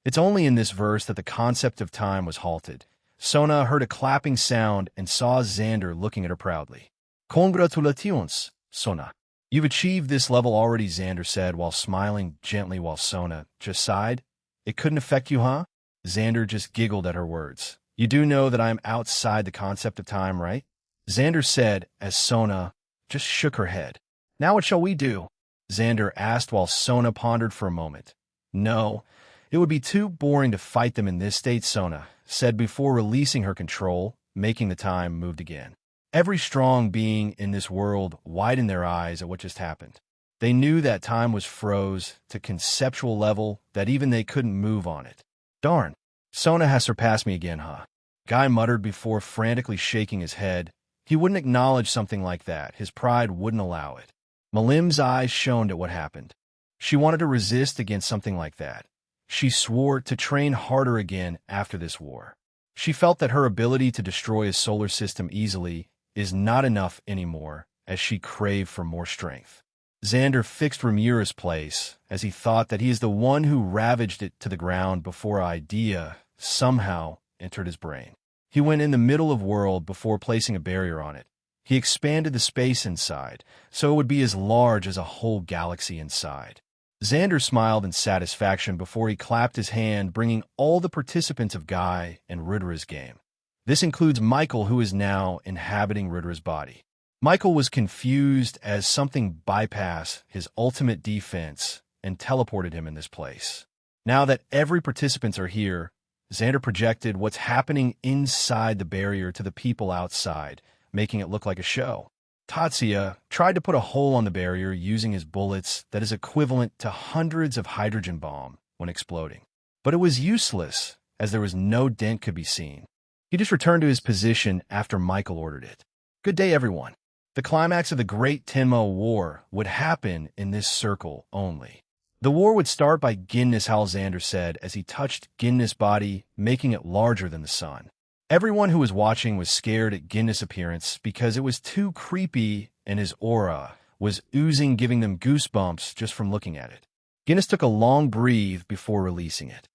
It's only in this verse that the concept of time was halted. Sona heard a clapping sound and saw Xander looking at her proudly. Congratulations, Sona. You've achieved this level already, Xander said while smiling gently while Sona just sighed. It couldn't affect you, huh? Xander just giggled at her words. You do know that I am outside the concept of time, right? Xander said as Sona just shook her head. Now what shall we do? Xander asked while Sona pondered for a moment. No, it would be too boring to fight them in this state, Sona said before releasing her control, making the time moved again. Every strong being in this world widened their eyes at what just happened. They knew that time was froze to conceptual level that even they couldn't move on it. Darn, Sona has surpassed me again, huh? Guy muttered before frantically shaking his head. He wouldn't acknowledge something like that. His pride wouldn't allow it. Malim's eyes shone at what happened. She wanted to resist against something like that. She swore to train harder again after this war. She felt that her ability to destroy a solar system easily is not enough anymore, as she craved for more strength. Xander fixed Ramira's place, as he thought that he is the one who ravaged it to the ground before an idea somehow entered his brain. He went in the middle of world before placing a barrier on it. He expanded the space inside, so it would be as large as a whole galaxy inside. Xander smiled in satisfaction before he clapped his hand, bringing all the participants of Guy and Ridera's game. This includes Michael, who is now inhabiting Ridera's body. Michael was confused as something bypassed his ultimate defense and teleported him in this place. Now that every participants are here, Xander projected what's happening inside the barrier to the people outside, making it look like a show. Tatsuya tried to put a hole on the barrier using his bullets that is equivalent to hundreds of hydrogen bombs when exploding. But it was useless, as there was no dent could be seen. He just returned to his position after Michael ordered it. Good day, everyone. The climax of the Great Tenmo War would happen in this circle only. The war would start by Guinness, Xander said as he touched Guinness' body, making it larger than the sun. Everyone who was watching was scared at Guinness' appearance because it was too creepy and his aura was oozing, giving them goosebumps just from looking at it. Guinness took a long breath before releasing it.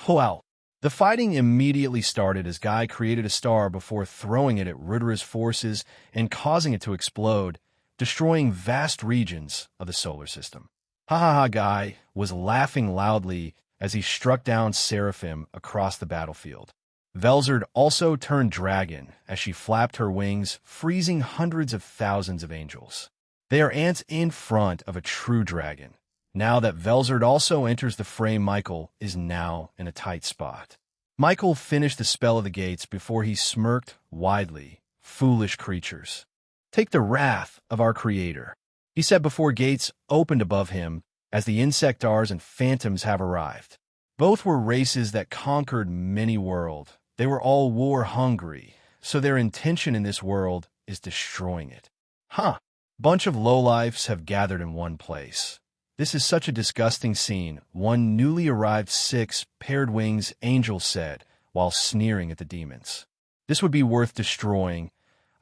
Wow. The fighting immediately started as Guy created a star before throwing it at Ridera's forces and causing it to explode, destroying vast regions of the solar system. Ha ha ha! Guy was laughing loudly as he struck down Seraphim across the battlefield. Velzard also turned dragon as she flapped her wings, freezing hundreds of thousands of angels. They are ants in front of a true dragon. Now that Velzard also enters the frame, Michael is now in a tight spot. Michael finished the spell of the gates before he smirked widely. Foolish creatures. Take the wrath of our creator, he said before gates opened above him, as the Insectars and Phantoms have arrived. Both were races that conquered many worlds. They were all war-hungry, so their intention in this world is destroying it. Bunch of lowlifes have gathered in one place. This is such a disgusting scene, one newly arrived 6-paired wings angel said, while sneering at the demons. This would be worth destroying.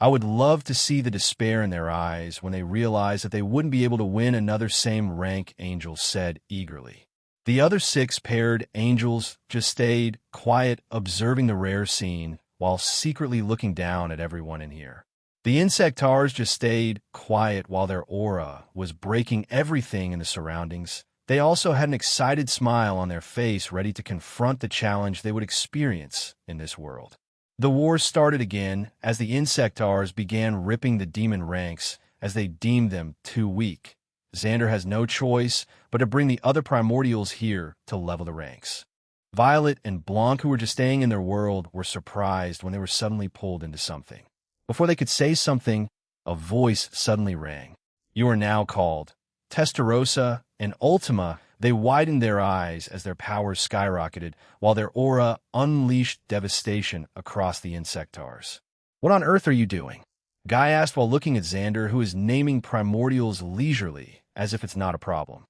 I would love to see the despair in their eyes when they realize that they wouldn't be able to win another same rank, angel said eagerly. The other 6-paired angels just stayed quiet, observing the rare scene while secretly looking down at everyone in here. The Insectars just stayed quiet while their aura was breaking everything in the surroundings. They also had an excited smile on their face, ready to confront the challenge they would experience in this world. The war started again as the Insectars began ripping the demon ranks as they deemed them too weak. Xander has no choice but to bring the other primordials here to level the ranks. Violet and Blanc, who were just staying in their world, were surprised when they were suddenly pulled into something. Before they could say something, a voice suddenly rang. You are now called. Testarossa and Ultima, they widened their eyes as their powers skyrocketed, while their aura unleashed devastation across the Insectars. What on earth are you doing? Guy asked while looking at Xander, who is naming primordials leisurely, as if it's not a problem.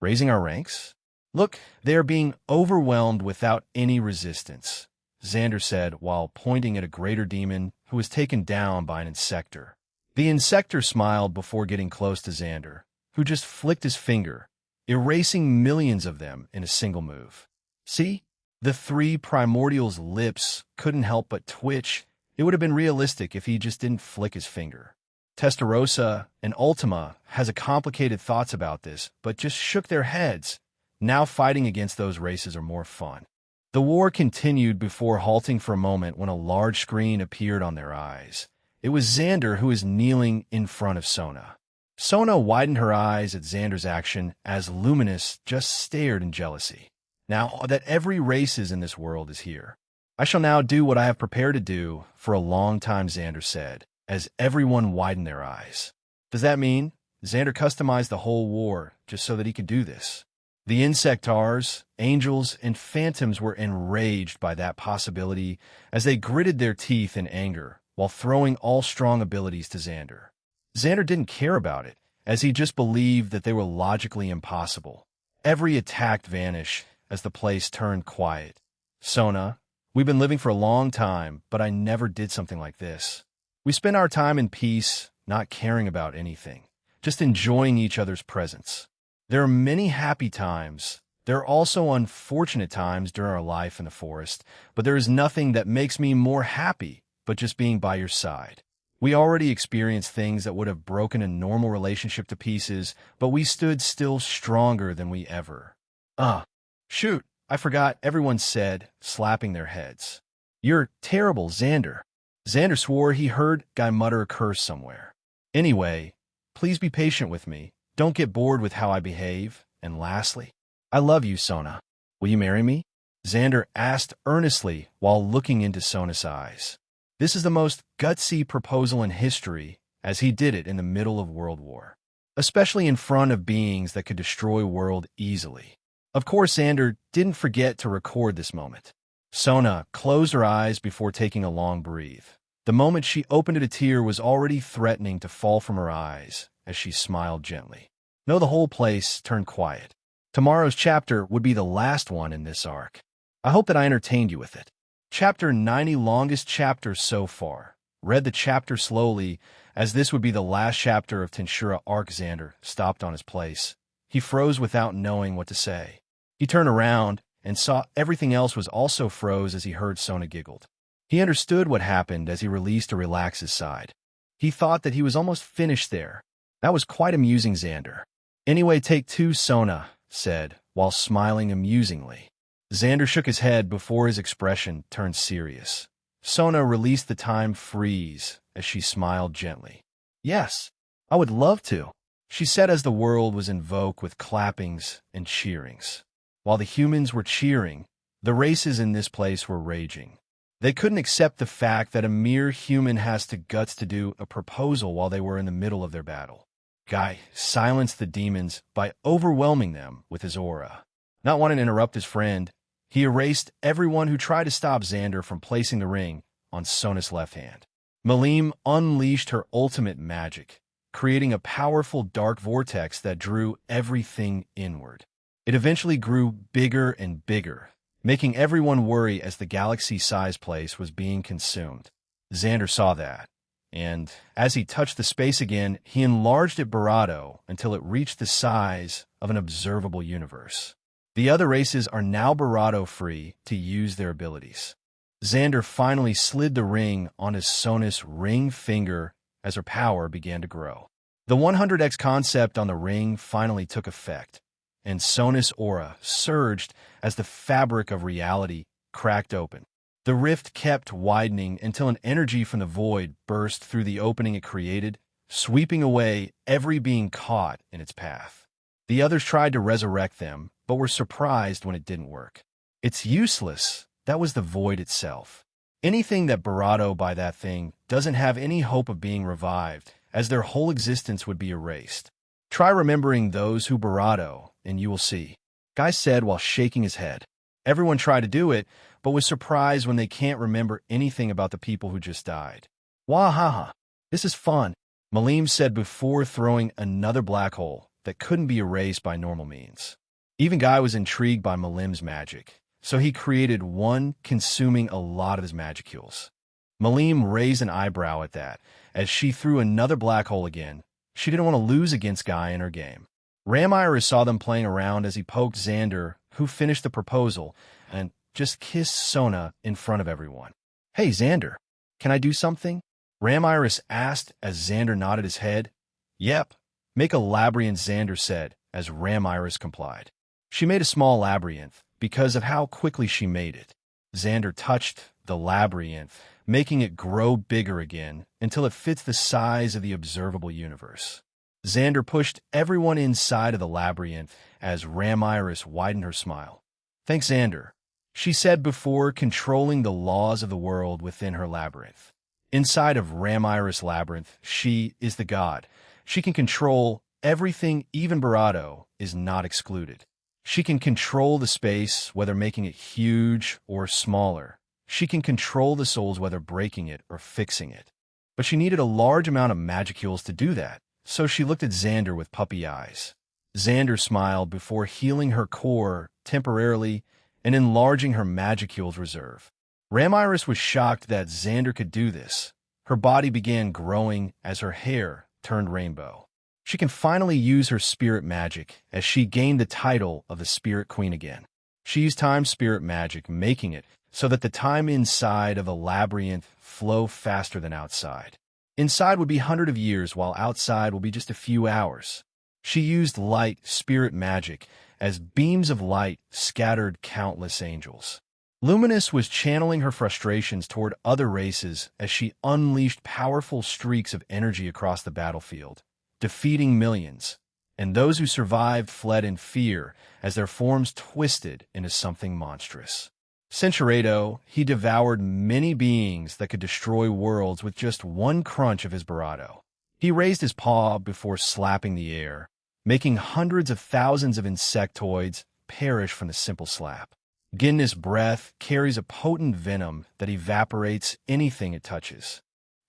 Raising our ranks? Look, they are being overwhelmed without any resistance, Xander said while pointing at a greater demon who was taken down by an insector. The insector smiled before getting close to Xander, who just flicked his finger, erasing millions of them in a single move. See? The 3 primordials' lips couldn't help but twitch. It would have been realistic if he just didn't flick his finger. Testarossa and Ultima has a complicated thoughts about this, but just shook their heads. Now fighting against those races are more fun. The war continued before halting for a moment when a large screen appeared on their eyes. It was Xander, who is kneeling in front of Sona. Sona widened her eyes at Xander's action as Luminous just stared in jealousy. Now that every race in this world is here, I shall now do what I have prepared to do for a long time, Xander said, as everyone widened their eyes. Does that mean Xander customized the whole war just so that he could do this? The Insectars, Angels, and Phantoms were enraged by that possibility as they gritted their teeth in anger while throwing all strong abilities to Xander. Xander didn't care about it, as he just believed that they were logically impossible. Every attack vanished as the place turned quiet. Sona, We've been living for a long time, but I never did something like this. We spend our time in peace, not caring about anything, just enjoying each other's presence. There are many happy times. There are also unfortunate times during our life in the forest, but there is nothing that makes me more happy but just being by your side. We already experienced things that would have broken a normal relationship to pieces, but we stood still stronger than we ever. Shoot, I forgot, everyone said, slapping their heads. You're terrible, Xander. Xander swore he heard Guy mutter a curse somewhere. Anyway, please be patient with me. Don't get bored with how I behave. And lastly, I love you, Sona. Will you marry me? Xander asked earnestly while looking into Sona's eyes. This is the most gutsy proposal in history, as he did it in the middle of World War, especially in front of beings that could destroy world easily. Of course, Xander didn't forget to record this moment. Sona closed her eyes before taking a long breath. The moment she opened it, a tear was already threatening to fall from her eyes as she smiled gently. No, the whole place turned quiet. Tomorrow's chapter would be the last one in this arc. I hope that I entertained you with it. Chapter 90, longest chapter so far. Read the chapter slowly, as this would be the last chapter of Tensura arc. Xander stopped on his place. He froze without knowing what to say. He turned around and saw everything else was also froze as he heard Sona giggled. He understood what happened as he released to relax his side. He thought that he was almost finished there. That was quite amusing, Xander. Anyway, take two, Sona said, while smiling amusingly. Xander shook his head before his expression turned serious. Sona released the time freeze as she smiled gently. Yes, I would love to, she said as the world was invoked with clappings and cheerings. While the humans were cheering, the races in this place were raging. They couldn't accept the fact that a mere human has the guts to do a proposal while they were in the middle of their battle. Guy silenced the demons by overwhelming them with his aura. Not wanting to interrupt his friend, he erased everyone who tried to stop Xander from placing the ring on Sona's left hand. Malim unleashed her ultimate magic, creating a powerful dark vortex that drew everything inward. It eventually grew bigger and bigger, making everyone worry as the galaxy-sized place was being consumed. Xander saw that, and as he touched the space again, he enlarged it Barado until it reached the size of an observable universe. The other races are now Barado-free to use their abilities. Xander finally slid the ring on his Sona's ring finger as her power began to grow. The 100x concept on the ring finally took effect, and Sona's aura surged as the fabric of reality cracked open. The rift kept widening until an energy from the void burst through the opening it created, sweeping away every being caught in its path. The others tried to resurrect them, but were surprised when it didn't work. It's useless. That was the void itself. Anything that Barado by that thing doesn't have any hope of being revived, as their whole existence would be erased. Try remembering those who Barado, and you will see, Guy said while shaking his head. Everyone tried to do it, but was surprised when they can't remember anything about the people who just died. Wahaha, this is fun, Malim said before throwing another black hole that couldn't be erased by normal means. Even Guy was intrigued by Malim's magic, so he created one consuming a lot of his magicules. Malim raised an eyebrow at that, as she threw another black hole again. She didn't want to lose against Guy in her game. Ramiris saw them playing around as he poked Xander, who finished the proposal, and just kissed Sona in front of everyone. Hey, Xander, can I do something? Ramiris asked as Xander nodded his head. Yep, make a labyrinth, Xander said, as Ramiris complied. She made a small labyrinth because of how quickly she made it. Xander touched the labyrinth, making it grow bigger again until it fits the size of the observable universe. Xander pushed everyone inside of the labyrinth as Ramiris widened her smile. Thanks, Xander, she said before controlling the laws of the world within her labyrinth. Inside of Ramiris' labyrinth, she is the god. She can control everything, even Barado is not excluded. She can control the space, whether making it huge or smaller. She can control the souls, whether breaking it or fixing it. But she needed a large amount of magicules to do that, so she looked at Xander with puppy eyes. Xander smiled before healing her core temporarily and enlarging her magicules reserve. Ramiris was shocked that Xander could do this. Her body began growing as her hair turned rainbow. She can finally use her spirit magic as she gained the title of the Spirit Queen again. She used time spirit magic, making it so that the time inside of a labyrinth flow faster than outside. Inside would be hundreds of years, while outside will be just a few hours. She used light spirit magic as beams of light scattered countless angels. Luminous was channeling her frustrations toward other races as she unleashed powerful streaks of energy across the battlefield, defeating millions, and those who survived fled in fear as their forms twisted into something monstrous. Centuredo, he devoured many beings that could destroy worlds with just one crunch of his barato. He raised his paw before slapping the air, making hundreds of thousands of insectoids perish from the simple slap. Ginna's breath carries a potent venom that evaporates anything it touches.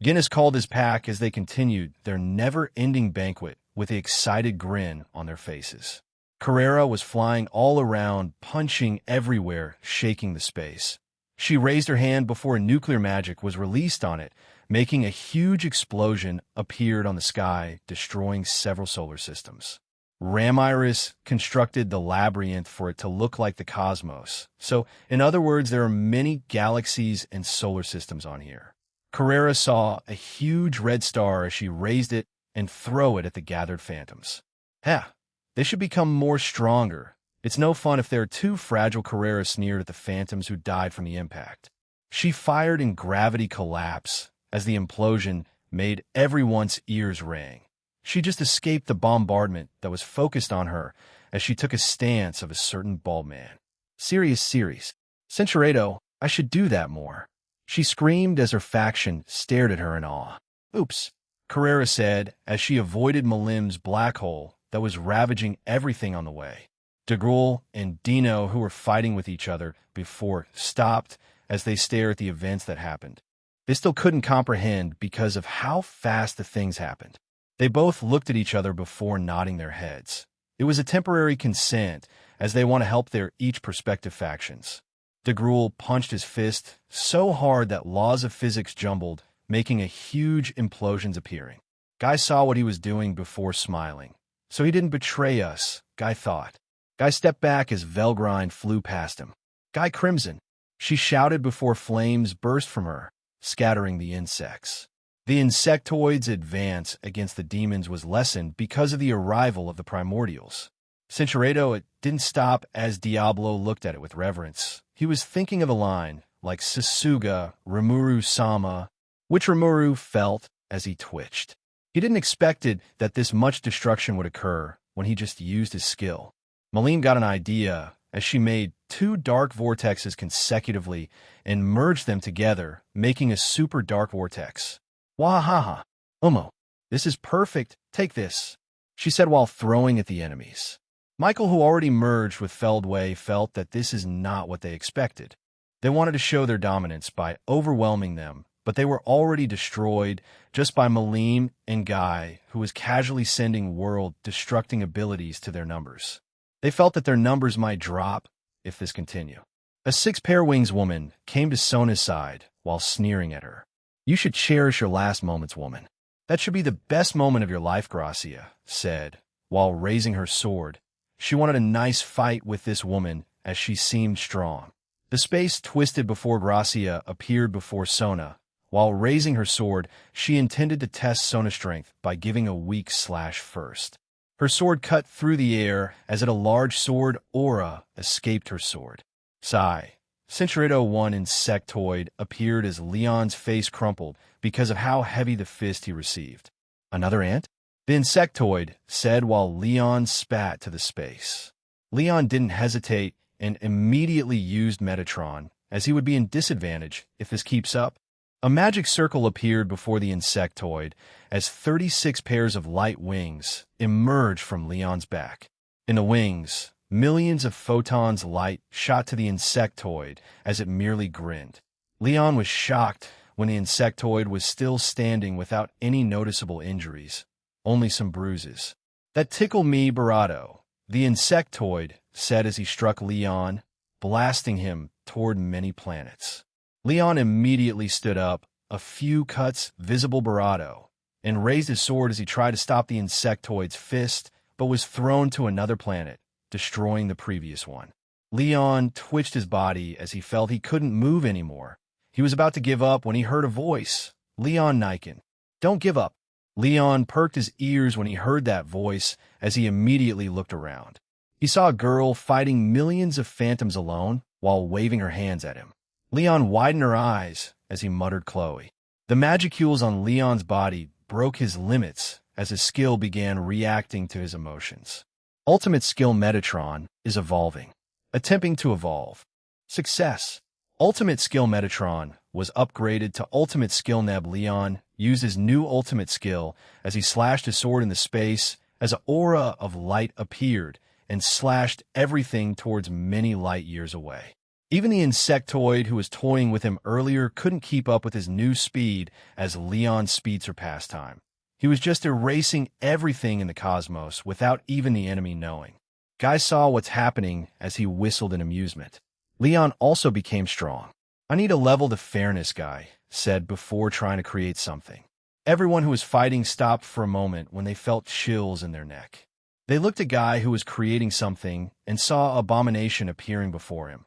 Ginnas called his pack as they continued their never-ending banquet with an excited grin on their faces. Carrera was flying all around, punching everywhere, shaking the space. She raised her hand before a nuclear magic was released on it, making a huge explosion appeared on the sky, destroying several solar systems. Ramiris constructed the labyrinth for it to look like the cosmos. So, in other words, there are many galaxies and solar systems on here. Carrera saw a huge red star as she raised it and threw it at the gathered phantoms. They should become more stronger. It's no fun if there are too fragile. Carrera sneered at the phantoms who died from the impact. She fired in gravity collapse as the implosion made everyone's ears ring. She just escaped the bombardment that was focused on her as she took a stance of a certain bald man. Serious. Centuredo, I should do that more. She screamed as her faction stared at her in awe. Oops, Carrera said as she avoided Malim's black hole that was ravaging everything on the way. De Gruel and Dino, who were fighting with each other before, stopped as they stared at the events that happened. They still couldn't comprehend because of how fast the things happened. They both looked at each other before nodding their heads. It was a temporary consent, as they want to help their each prospective factions. De Gruel punched his fist so hard that laws of physics jumbled, making a huge implosions appearing. Guy saw what he was doing before smiling. So he didn't betray us, Guy thought. Guy stepped back as Velgrind flew past him. Guy Crimson, she shouted before flames burst from her, scattering the insects. The insectoids' advance against the demons was lessened because of the arrival of the primordials. Centuredo, it didn't stop as Diablo looked at it with reverence. He was thinking of a line like Sasuga, Rimuru-sama, which Rimuru felt as he twitched. He didn't expect that this much destruction would occur when he just used his skill. Malim got an idea as she made 2 dark vortexes consecutively and merged them together, making a super dark vortex. Wahaha! Umo, this is perfect. Take this, she said while throwing at the enemies. Michael, who already merged with Feldway, felt that this is not what they expected. They wanted to show their dominance by overwhelming them, but they were already destroyed just by Malim and Guy, who was casually sending world-destructing abilities to their numbers. They felt that their numbers might drop if this continued. A 6-pair wings woman came to Sona's side while sneering at her. You should cherish your last moments, woman. That should be the best moment of your life, Gracia said, while raising her sword. She wanted a nice fight with this woman as she seemed strong. The space twisted before Gracia appeared before Sona. While raising her sword, she intended to test Sona's strength by giving a weak slash first. Her sword cut through the air as a large sword aura escaped her sword. Sigh. Centuredo 1 insectoid appeared as Leon's face crumpled because of how heavy the fist he received. Another ant? The insectoid said while Leon spat to the space. Leon didn't hesitate and immediately used Metatron, as he would be in disadvantage if this keeps up. A magic circle appeared before the insectoid as 36 pairs of light wings emerged from Leon's back. In the wings, millions of photons light shot to the insectoid as it merely grinned. Leon was shocked when the insectoid was still standing without any noticeable injuries, only some bruises. That tickled me, Barato, the insectoid said as he struck Leon, blasting him toward many planets. Leon immediately stood up, a few cuts visible Barato, and raised his sword as he tried to stop the insectoid's fist, but was thrown to another planet, destroying the previous one. Leon twitched his body as he felt he couldn't move anymore. He was about to give up when he heard a voice. Leon Niken. Don't give up. Leon perked his ears when he heard that voice as he immediately looked around. He saw a girl fighting millions of phantoms alone while waving her hands at him. Leon widened her eyes as he muttered Chloe. The magicules on Leon's body broke his limits as his skill began reacting to his emotions. Ultimate skill Metatron is evolving. Attempting to evolve. Success. Ultimate skill Metatron was upgraded to Ultimate skill Neb. Leon used his new ultimate skill as he slashed his sword into space as an aura of light appeared and slashed everything towards many light years away. Even the insectoid who was toying with him earlier couldn't keep up with his new speed as Leon's speed surpassed time. He was just erasing everything in the cosmos without even the enemy knowing. Guy saw what's happening as he whistled in amusement. Leon also became strong. I need a level to fairness, Guy said before trying to create something. Everyone who was fighting stopped for a moment when they felt chills in their neck. They looked at Guy who was creating something and saw Abomination appearing before him.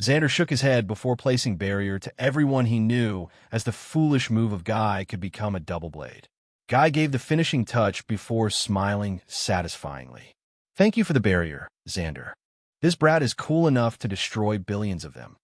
Xander shook his head before placing barrier to everyone he knew as the foolish move of Guy could become a double blade. Guy gave the finishing touch before smiling satisfyingly. Thank you for the barrier, Xander. This brat is cool enough to destroy billions of them,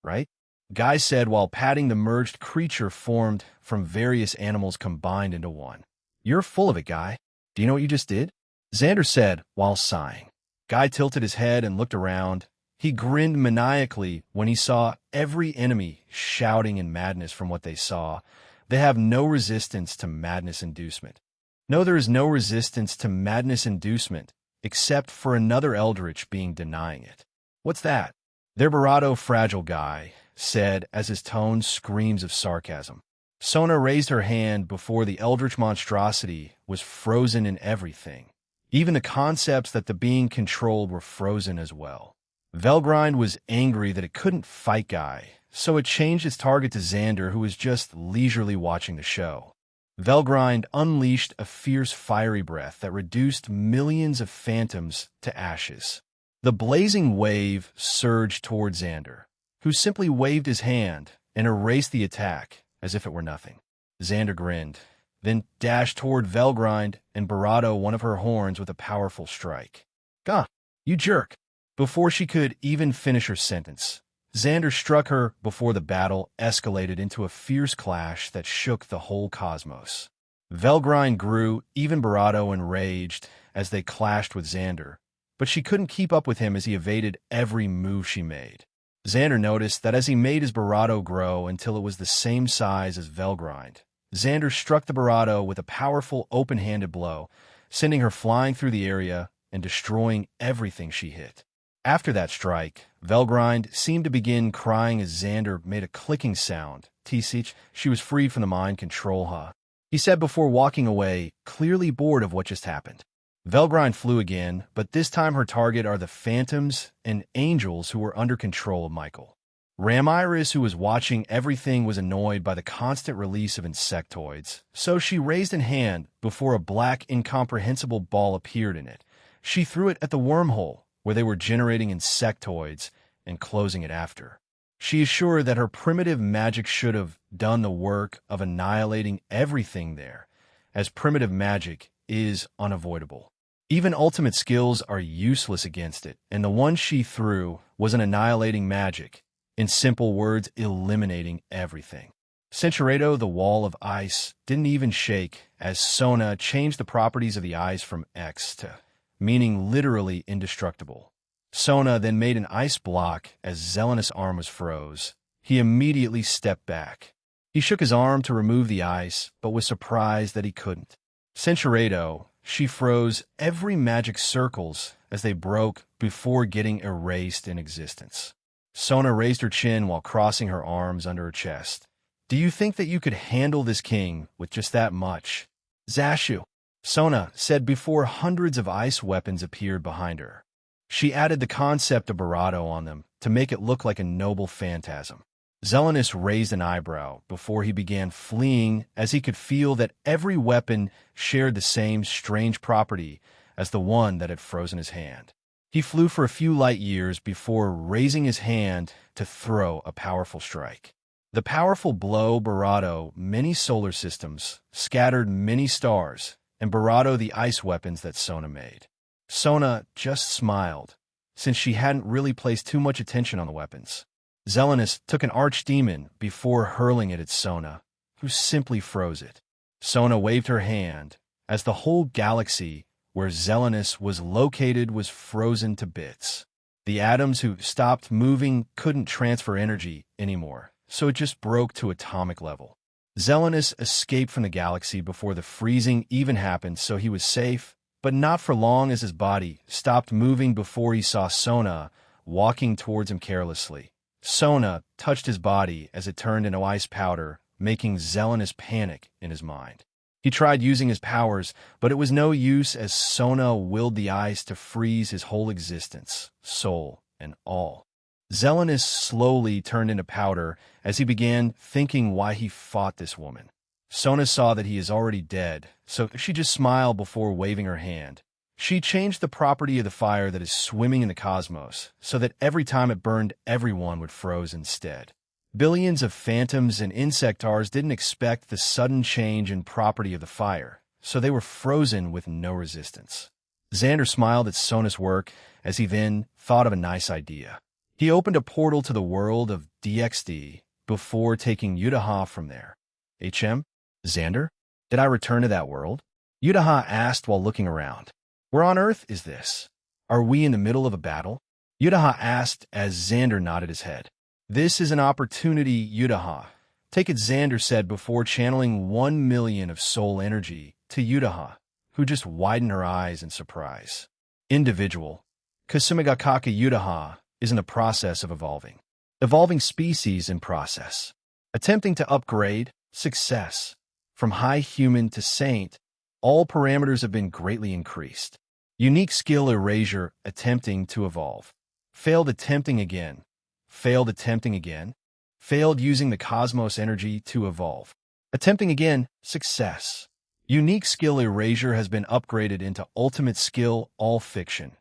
right? Guy said while patting the merged creature formed from various animals combined into one. You're full of it, Guy. Do you know what you just did? Xander said while sighing. Guy tilted his head and looked around. He grinned maniacally when he saw every enemy shouting in madness from what they saw. They have no resistance to madness inducement. No, there is no resistance to madness inducement, except for another Eldritch being denying it. What's that? Their Barato fragile Guy said as his tone screams of sarcasm. Sona raised her hand before the Eldritch monstrosity was frozen in everything. Even the concepts that the being controlled were frozen as well. Velgrind was angry that it couldn't fight Guy, so it changed its target to Xander, who was just leisurely watching the show. Velgrind unleashed a fierce fiery breath that reduced millions of phantoms to ashes. The blazing wave surged toward Xander, who simply waved his hand and erased the attack as if it were nothing. Xander grinned, then dashed toward Velgrind and Barato one of her horns with a powerful strike. Gah, you jerk! Before she could even finish her sentence, Xander struck her before the battle escalated into a fierce clash that shook the whole cosmos. Velgrind grew, even Barato enraged as they clashed with Xander, but she couldn't keep up with him as he evaded every move she made. Xander noticed that as he made his Barato grow until it was the same size as Velgrind, Xander struck the Barato with a powerful open-handed blow, sending her flying through the area and destroying everything she hit. After that strike, Velgrind seemed to begin crying as Xander made a clicking sound. Tisich, she was freed from the mind control, huh? He said before walking away, clearly bored of what just happened. Velgrind flew again, but this time her target are the phantoms and angels who were under control of Michael. Ramiris, who was watching everything, was annoyed by the constant release of insectoids, so she raised a hand before a black, incomprehensible ball appeared in it. She threw it at the wormhole, where they were generating insectoids and closing it after. She is sure that her primitive magic should have done the work of annihilating everything there, as primitive magic is unavoidable. Even ultimate skills are useless against it, and the one she threw was an annihilating magic, in simple words, eliminating everything. Centuredo, the wall of ice, didn't even shake as Sona changed the properties of the ice from X to meaning literally indestructible. Sona then made an ice block as Zelenus' arm was froze. He immediately stepped back. He shook his arm to remove the ice, but was surprised that he couldn't. Centuredo, she froze every magic circles as they broke before getting erased in existence. Sona raised her chin while crossing her arms under her chest. Do you think that you could handle this king with just that much? Zashu, Sona said before hundreds of ice weapons appeared behind her. She added the concept of Barato on them to make it look like a noble phantasm. Zelenus raised an eyebrow before he began fleeing, as he could feel that every weapon shared the same strange property as the one that had frozen his hand. He flew for a few light years before raising his hand to throw a powerful strike. The powerful blow barado many solar systems, scattered many stars, and barado the ice weapons that Sona made. Sona just smiled, since she hadn't really placed too much attention on the weapons. Zelenus took an archdemon before hurling it at Sona, who simply froze it. Sona waved her hand, as the whole galaxy where Zelenus was located was frozen to bits. The atoms who stopped moving couldn't transfer energy anymore, so it just broke to atomic level. Zelenus escaped from the galaxy before the freezing even happened, so he was safe, but not for long, as his body stopped moving before he saw Sona walking towards him carelessly. Sona touched his body as it turned into ice powder, making Zelenus panic in his mind. He tried using his powers, but it was no use, as Sona willed the ice to freeze his whole existence, soul and all. Zelenus slowly turned into powder as he began thinking why he fought this woman. Sona saw that he is already dead, so she just smiled before waving her hand. She changed the property of the fire that is swimming in the cosmos, so that every time it burned, everyone would froze instead. Billions of phantoms and insectars didn't expect the sudden change in property of the fire, so they were frozen with no resistance. Xander smiled at Sona's work as he then thought of a nice idea. He opened a portal to the world of DXD before taking Yutaha from there. Xander, did I return to that world? Yutaha asked while looking around. Where on earth is this? Are we in the middle of a battle? Yutaha asked as Xander nodded his head. This is an opportunity, Yutaha. Take it, Xander said before channeling 1 million of soul energy to Yutaha, who just widened her eyes in surprise. Individual. Kasumigakaka Yutaha is in the process of evolving. Evolving species in process. Attempting to upgrade, success. From high human to saint, all parameters have been greatly increased. Unique skill erasure, attempting to evolve. Failed attempting again. Failed attempting again. Failed using the cosmos energy to evolve. Attempting again, success. Unique skill erasure has been upgraded into ultimate skill, all fiction.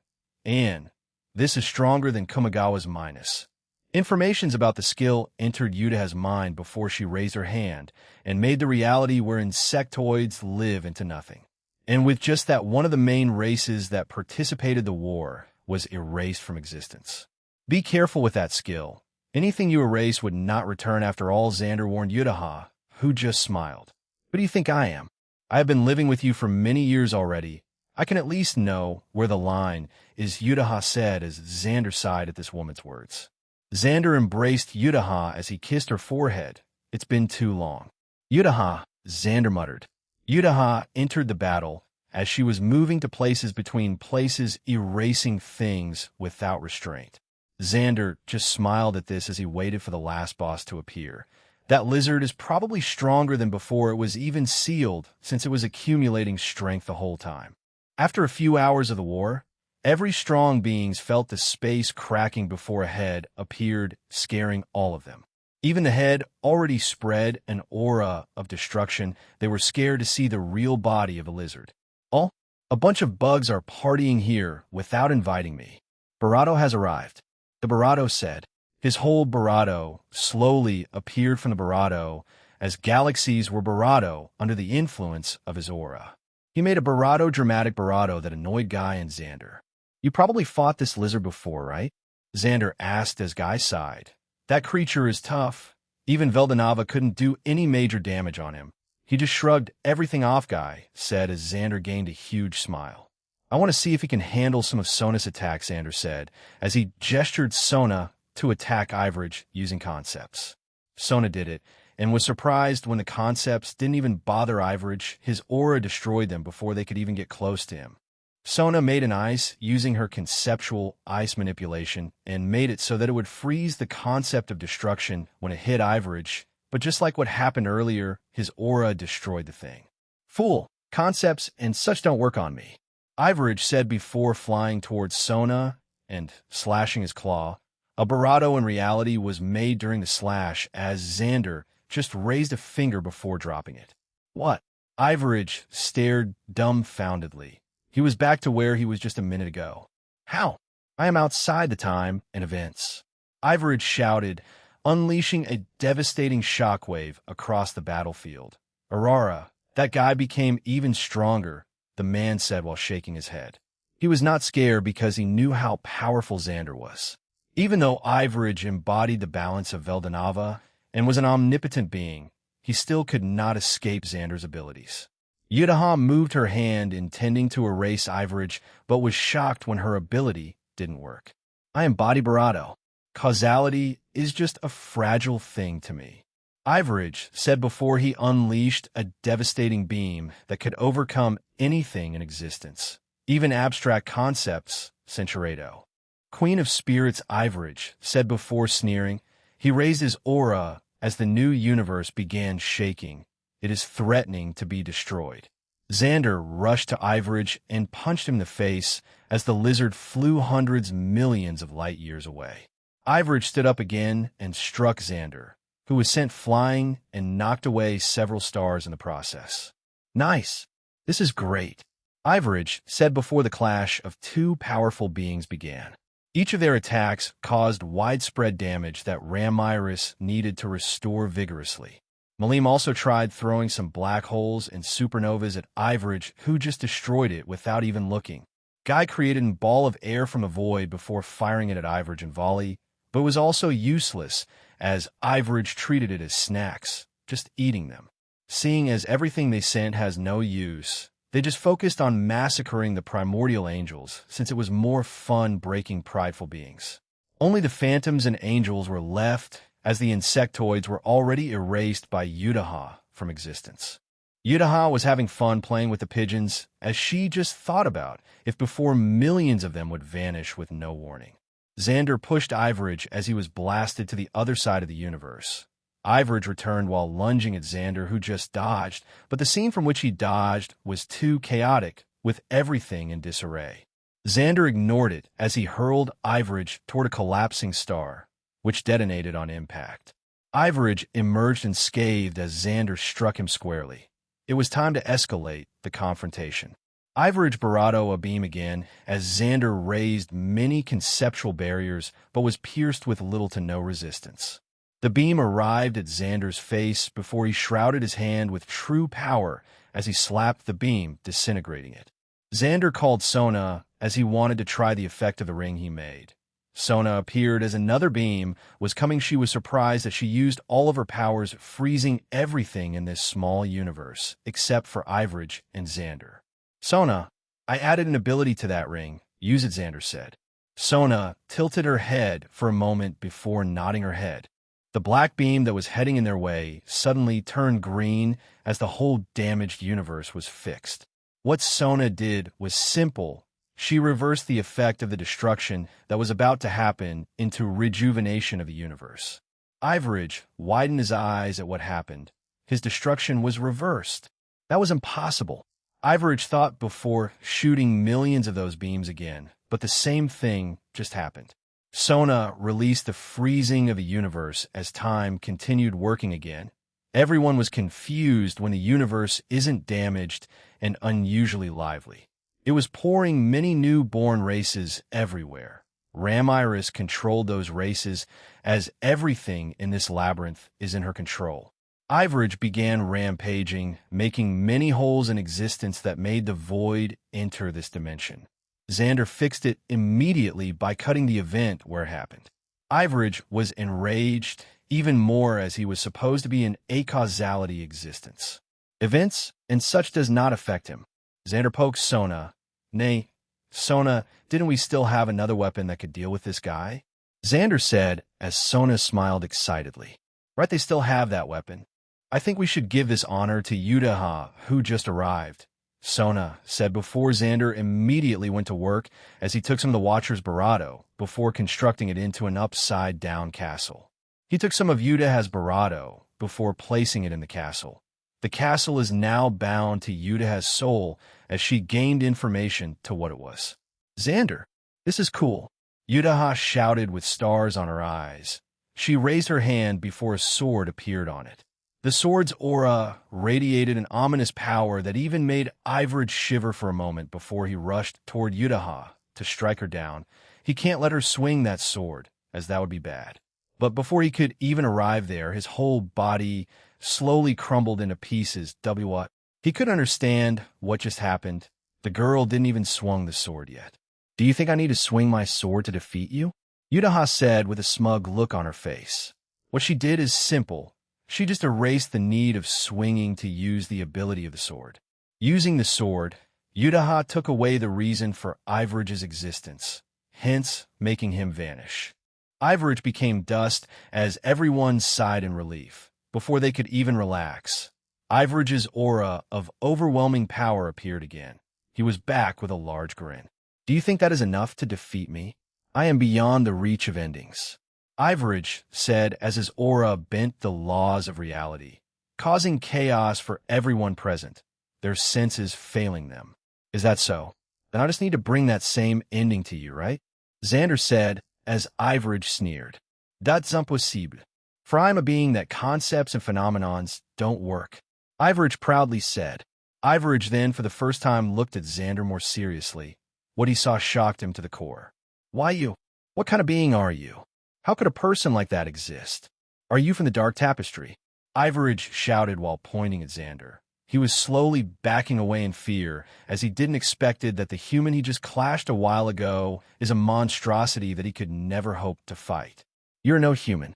And this is stronger than Kumigawa's minus. Informations about the skill entered Yutaha's mind before she raised her hand and made the reality where insectoids live into nothing. And with just that, one of the main races that participated in the war was erased from existence. Be careful with that skill. Anything you erase would not return after all, Xander warned Yutaha, who just smiled. Who do you think I am? I have been living with you for many years already. I can at least know where the line is, Yutaha said as Xander sighed at this woman's words. Xander embraced Yutaha as he kissed her forehead. It's been too long. Yutaha, Xander muttered. Yutaha entered the battle as she was moving to places between places, erasing things without restraint. Xander just smiled at this as he waited for the last boss to appear. That lizard is probably stronger than before it was even sealed, since it was accumulating strength the whole time. After a few hours of the war, every strong beings felt the space cracking before a head appeared, scaring all of them. Even the head already spread an aura of destruction. They were scared to see the real body of a lizard. Oh, a bunch of bugs are partying here without inviting me. Barado has arrived. The Barado said. His whole Barado slowly appeared from the Barado as galaxies were Barado under the influence of his aura. He made a Barado dramatic Barado that annoyed Guy and Xander. You probably fought this lizard before, right? Xander asked as Guy sighed. That creature is tough. Even Veldanava couldn't do any major damage on him. He just shrugged everything off, Guy said as Xander gained a huge smile. I want to see if he can handle some of Sona's attacks, Xander said, as he gestured Sona to attack Ivorage using concepts. Sona did it, and was surprised when the concepts didn't even bother Ivorage. His aura destroyed them before they could even get close to him. Sona made an ice using her conceptual ice manipulation and made it so that it would freeze the concept of destruction when it hit Ivorage, but just like what happened earlier, his aura destroyed the thing. Fool, concepts and such don't work on me, Ivorage said before flying towards Sona and slashing his claw. A barato in reality was made during the slash as Xander just raised a finger before dropping it. What? Ivorage stared dumbfoundedly. He was back to where he was just a minute ago. How? I am outside the time and events. Ivorage shouted, unleashing a devastating shockwave across the battlefield. Aurora, that guy became even stronger, the man said while shaking his head. He was not scared because he knew how powerful Xander was. Even though Ivorage embodied the balance of Veldanava and was an omnipotent being, he still could not escape Xander's abilities. Yudaha moved her hand intending to erase Ivorage, but was shocked when her ability didn't work. I embody Barato. Causality is just a fragile thing to me. Ivorage said before he unleashed a devastating beam that could overcome anything in existence, even abstract concepts, Centuredo. Queen of Spirits Ivorage said before sneering. He raised his aura as the new universe began shaking. It is threatening to be destroyed. Xander rushed to Ivorage and punched him in the face as the lizard flew hundreds millions of light years away. Ivorage stood up again and struck Xander, who was sent flying and knocked away several stars in the process. Nice. This is great. Ivorage said before the clash of two powerful beings began. Each of their attacks caused widespread damage that Ramiris needed to restore vigorously. Malim also tried throwing some black holes and supernovas at Ivorage, who just destroyed it without even looking. Guy created a ball of air from the void before firing it at Ivorage in volley, but was also useless as Ivorage treated it as snacks, just eating them. Seeing as everything they sent has no use, they just focused on massacring the primordial angels, since it was more fun breaking prideful beings. Only the phantoms and angels were left, as the insectoids were already erased by Yudaha from existence. Yudaha was having fun playing with the pigeons, as she just thought about if before millions of them would vanish with no warning. Xander pushed Ivorage as he was blasted to the other side of the universe. Ivorage returned while lunging at Xander, who just dodged, but the scene from which he dodged was too chaotic, with everything in disarray. Xander ignored it as he hurled Ivorage toward a collapsing star, which detonated on impact. Ivorage emerged unscathed as Xander struck him squarely. It was time to escalate the confrontation. Ivorage Barato a beam again as Xander raised many conceptual barriers but was pierced with little to no resistance. The beam arrived at Xander's face before he shrouded his hand with true power as he slapped the beam, disintegrating it. Xander called Sona as he wanted to try the effect of the ring he made. Sona appeared as another beam was coming. She was surprised that she used all of her powers, freezing everything in this small universe, except for Ivorage and Xander. Sona, I added an ability to that ring. Use it, Xander said. Sona tilted her head for a moment before nodding her head. The black beam that was heading in their way suddenly turned green as the whole damaged universe was fixed. What Sona did was simple. She reversed the effect of the destruction that was about to happen into rejuvenation of the universe. Ivorage widened his eyes at what happened. His destruction was reversed. That was impossible. Ivorage thought before shooting millions of those beams again, but the same thing just happened. Sona released the freezing of the universe as time continued working again. Everyone was confused when the universe isn't damaged and unusually lively. It was pouring many newborn races everywhere. Ramiris controlled those races as everything in this labyrinth is in her control. Ivorage began rampaging, making many holes in existence that made the void enter this dimension. Xander fixed it immediately by cutting the event where it happened. Ivorage was enraged even more as he was supposed to be in acausality existence. Events and such does not affect him. Xander poked Sona. Nay, Sona, didn't we still have another weapon that could deal with this guy? Xander said as Sona smiled excitedly. Right, they still have that weapon. I think we should give this honor to Yudaha, who just arrived. Sona said before Xander immediately went to work as he took some of the Watcher's Barato before constructing it into an upside-down castle. He took some of Yudaha's Barato before placing it in the castle. The castle is now bound to Yudaha's soul as she gained information to what it was. Xander, this is cool. Yutaha shouted with stars on her eyes. She raised her hand before a sword appeared on it. The sword's aura radiated an ominous power that even made Ivorage shiver for a moment before he rushed toward Yutaha to strike her down. He can't let her swing that sword, as that would be bad. But before he could even arrive there, his whole body slowly crumbled into pieces. What? He couldn't understand what just happened. The girl didn't even swung the sword yet. Do you think I need to swing my sword to defeat you? Yutaha said with a smug look on her face. What she did is simple. She just erased the need of swinging to use the ability of the sword. Using the sword, Yutaha took away the reason for Iverage's existence, hence making him vanish. Ivorage became dust as everyone sighed in relief. Before they could even relax, Iverage's aura of overwhelming power appeared again. He was back with a large grin. Do you think that is enough to defeat me? I am beyond the reach of endings. Ivorage said as his aura bent the laws of reality, causing chaos for everyone present, their senses failing them. Is that so? Then I just need to bring that same ending to you, right? Xander said as Ivorage sneered. That's impossible. For I am a being that concepts and phenomenons don't work. Ivorage proudly said. Ivorage then for the first time looked at Xander more seriously. What he saw shocked him to the core. Why you? What kind of being are you? How could a person like that exist? Are you from the Dark Tapestry? Ivorage shouted while pointing at Xander. He was slowly backing away in fear, as he didn't expect that the human he just clashed a while ago is a monstrosity that he could never hope to fight. You're no human.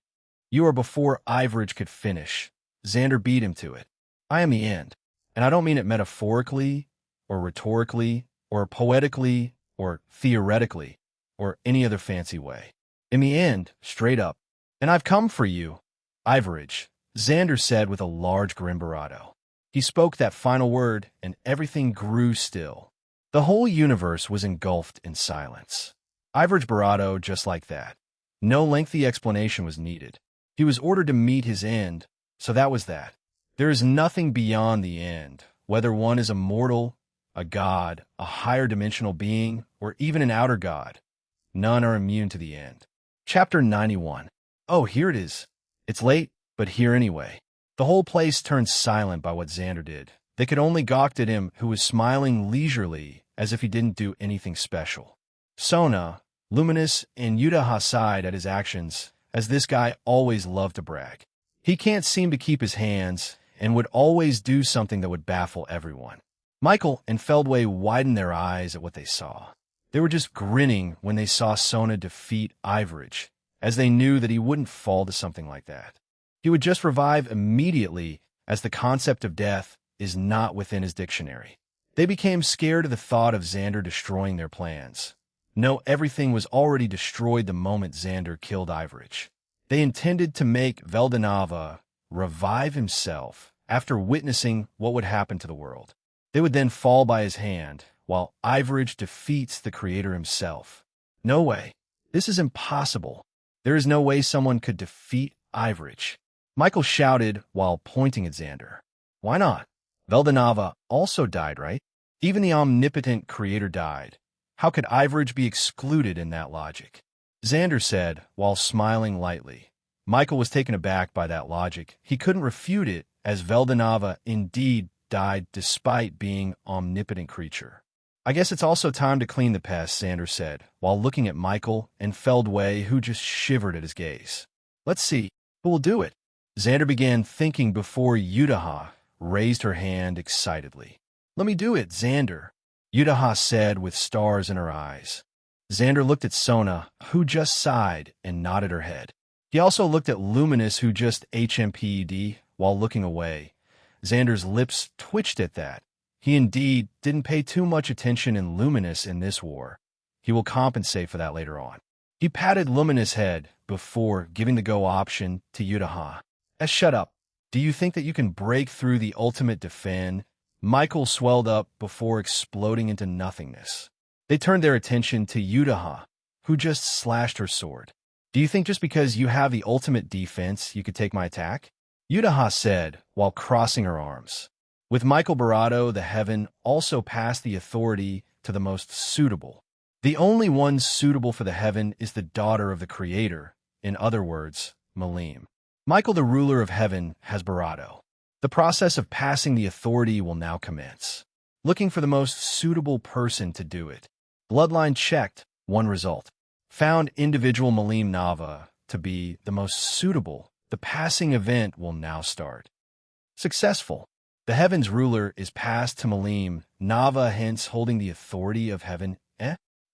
You are before Ivorage could finish. Xander beat him to it. I am the end. And I don't mean it metaphorically, or rhetorically, or poetically, or theoretically, or any other fancy way. In the end, straight up. And I've come for you, Ivorage, Xander said with a large grin bravado. He spoke that final word, and everything grew still. The whole universe was engulfed in silence. Ivorage bravado just like that. No lengthy explanation was needed. He was ordered to meet his end, so that was that. There is nothing beyond the end, whether one is a mortal, a god, a higher dimensional being, or even an outer god. None are immune to the end. Chapter 91. Oh, here it is. It's late, but here anyway. The whole place turned silent by what Xander did. They could only gawk at him, who was smiling leisurely, as if he didn't do anything special. Sona, Luminous, and Yutaha sighed at his actions, as this guy always loved to brag. He can't seem to keep his hands, and would always do something that would baffle everyone. Michael and Feldway widened their eyes at what they saw. They were just grinning when they saw Sona defeat Ivorage, as they knew that he wouldn't fall to something like that. He would just revive immediately, as the concept of death is not within his dictionary. They became scared of the thought of Xander destroying their plans. No, everything was already destroyed the moment Xander killed Ivorage. They intended to make Veldanava revive himself after witnessing what would happen to the world. They would then fall by his hand, while Ivorage defeats the creator himself. No way. This is impossible. There is no way someone could defeat Ivorage. Michael shouted while pointing at Xander. Why not? Veldanava also died, right? Even the omnipotent creator died. How could Ivorage be excluded in that logic? Xander said, while smiling lightly. Michael was taken aback by that logic. He couldn't refute it, as Veldanava indeed died despite being omnipotent creature. I guess it's also time to clean the pest, Xander said, while looking at Michael and Feldway, who just shivered at his gaze. Let's see, who will do it? Xander began thinking before Yutaha raised her hand excitedly. Let me do it, Xander, Yutaha said with stars in her eyes. Xander looked at Sona, who just sighed and nodded her head. He also looked at Luminous, who just HMPED while looking away. Xander's lips twitched at that. He indeed didn't pay too much attention in Luminous in this war. He will compensate for that later on. He patted Luminous' head before giving the go option to Yutaha. Shut up. Do you think that you can break through the ultimate defend? Michael swelled up before exploding into nothingness. They turned their attention to Yutaha, who just slashed her sword. Do you think just because you have the ultimate defense, you could take my attack? Yutaha said, while crossing her arms. With Michael Barato, the heaven also passed the authority to the most suitable. The only one suitable for the heaven is the daughter of the Creator, in other words, Malim. Michael, the ruler of heaven, has barato. The process of passing the authority will now commence. Looking for the most suitable person to do it. Bloodline checked, one result. Found individual Malim Nava to be the most suitable. The passing event will now start. Successful. The heaven's ruler is passed to Malim Nava, hence holding the authority of heaven.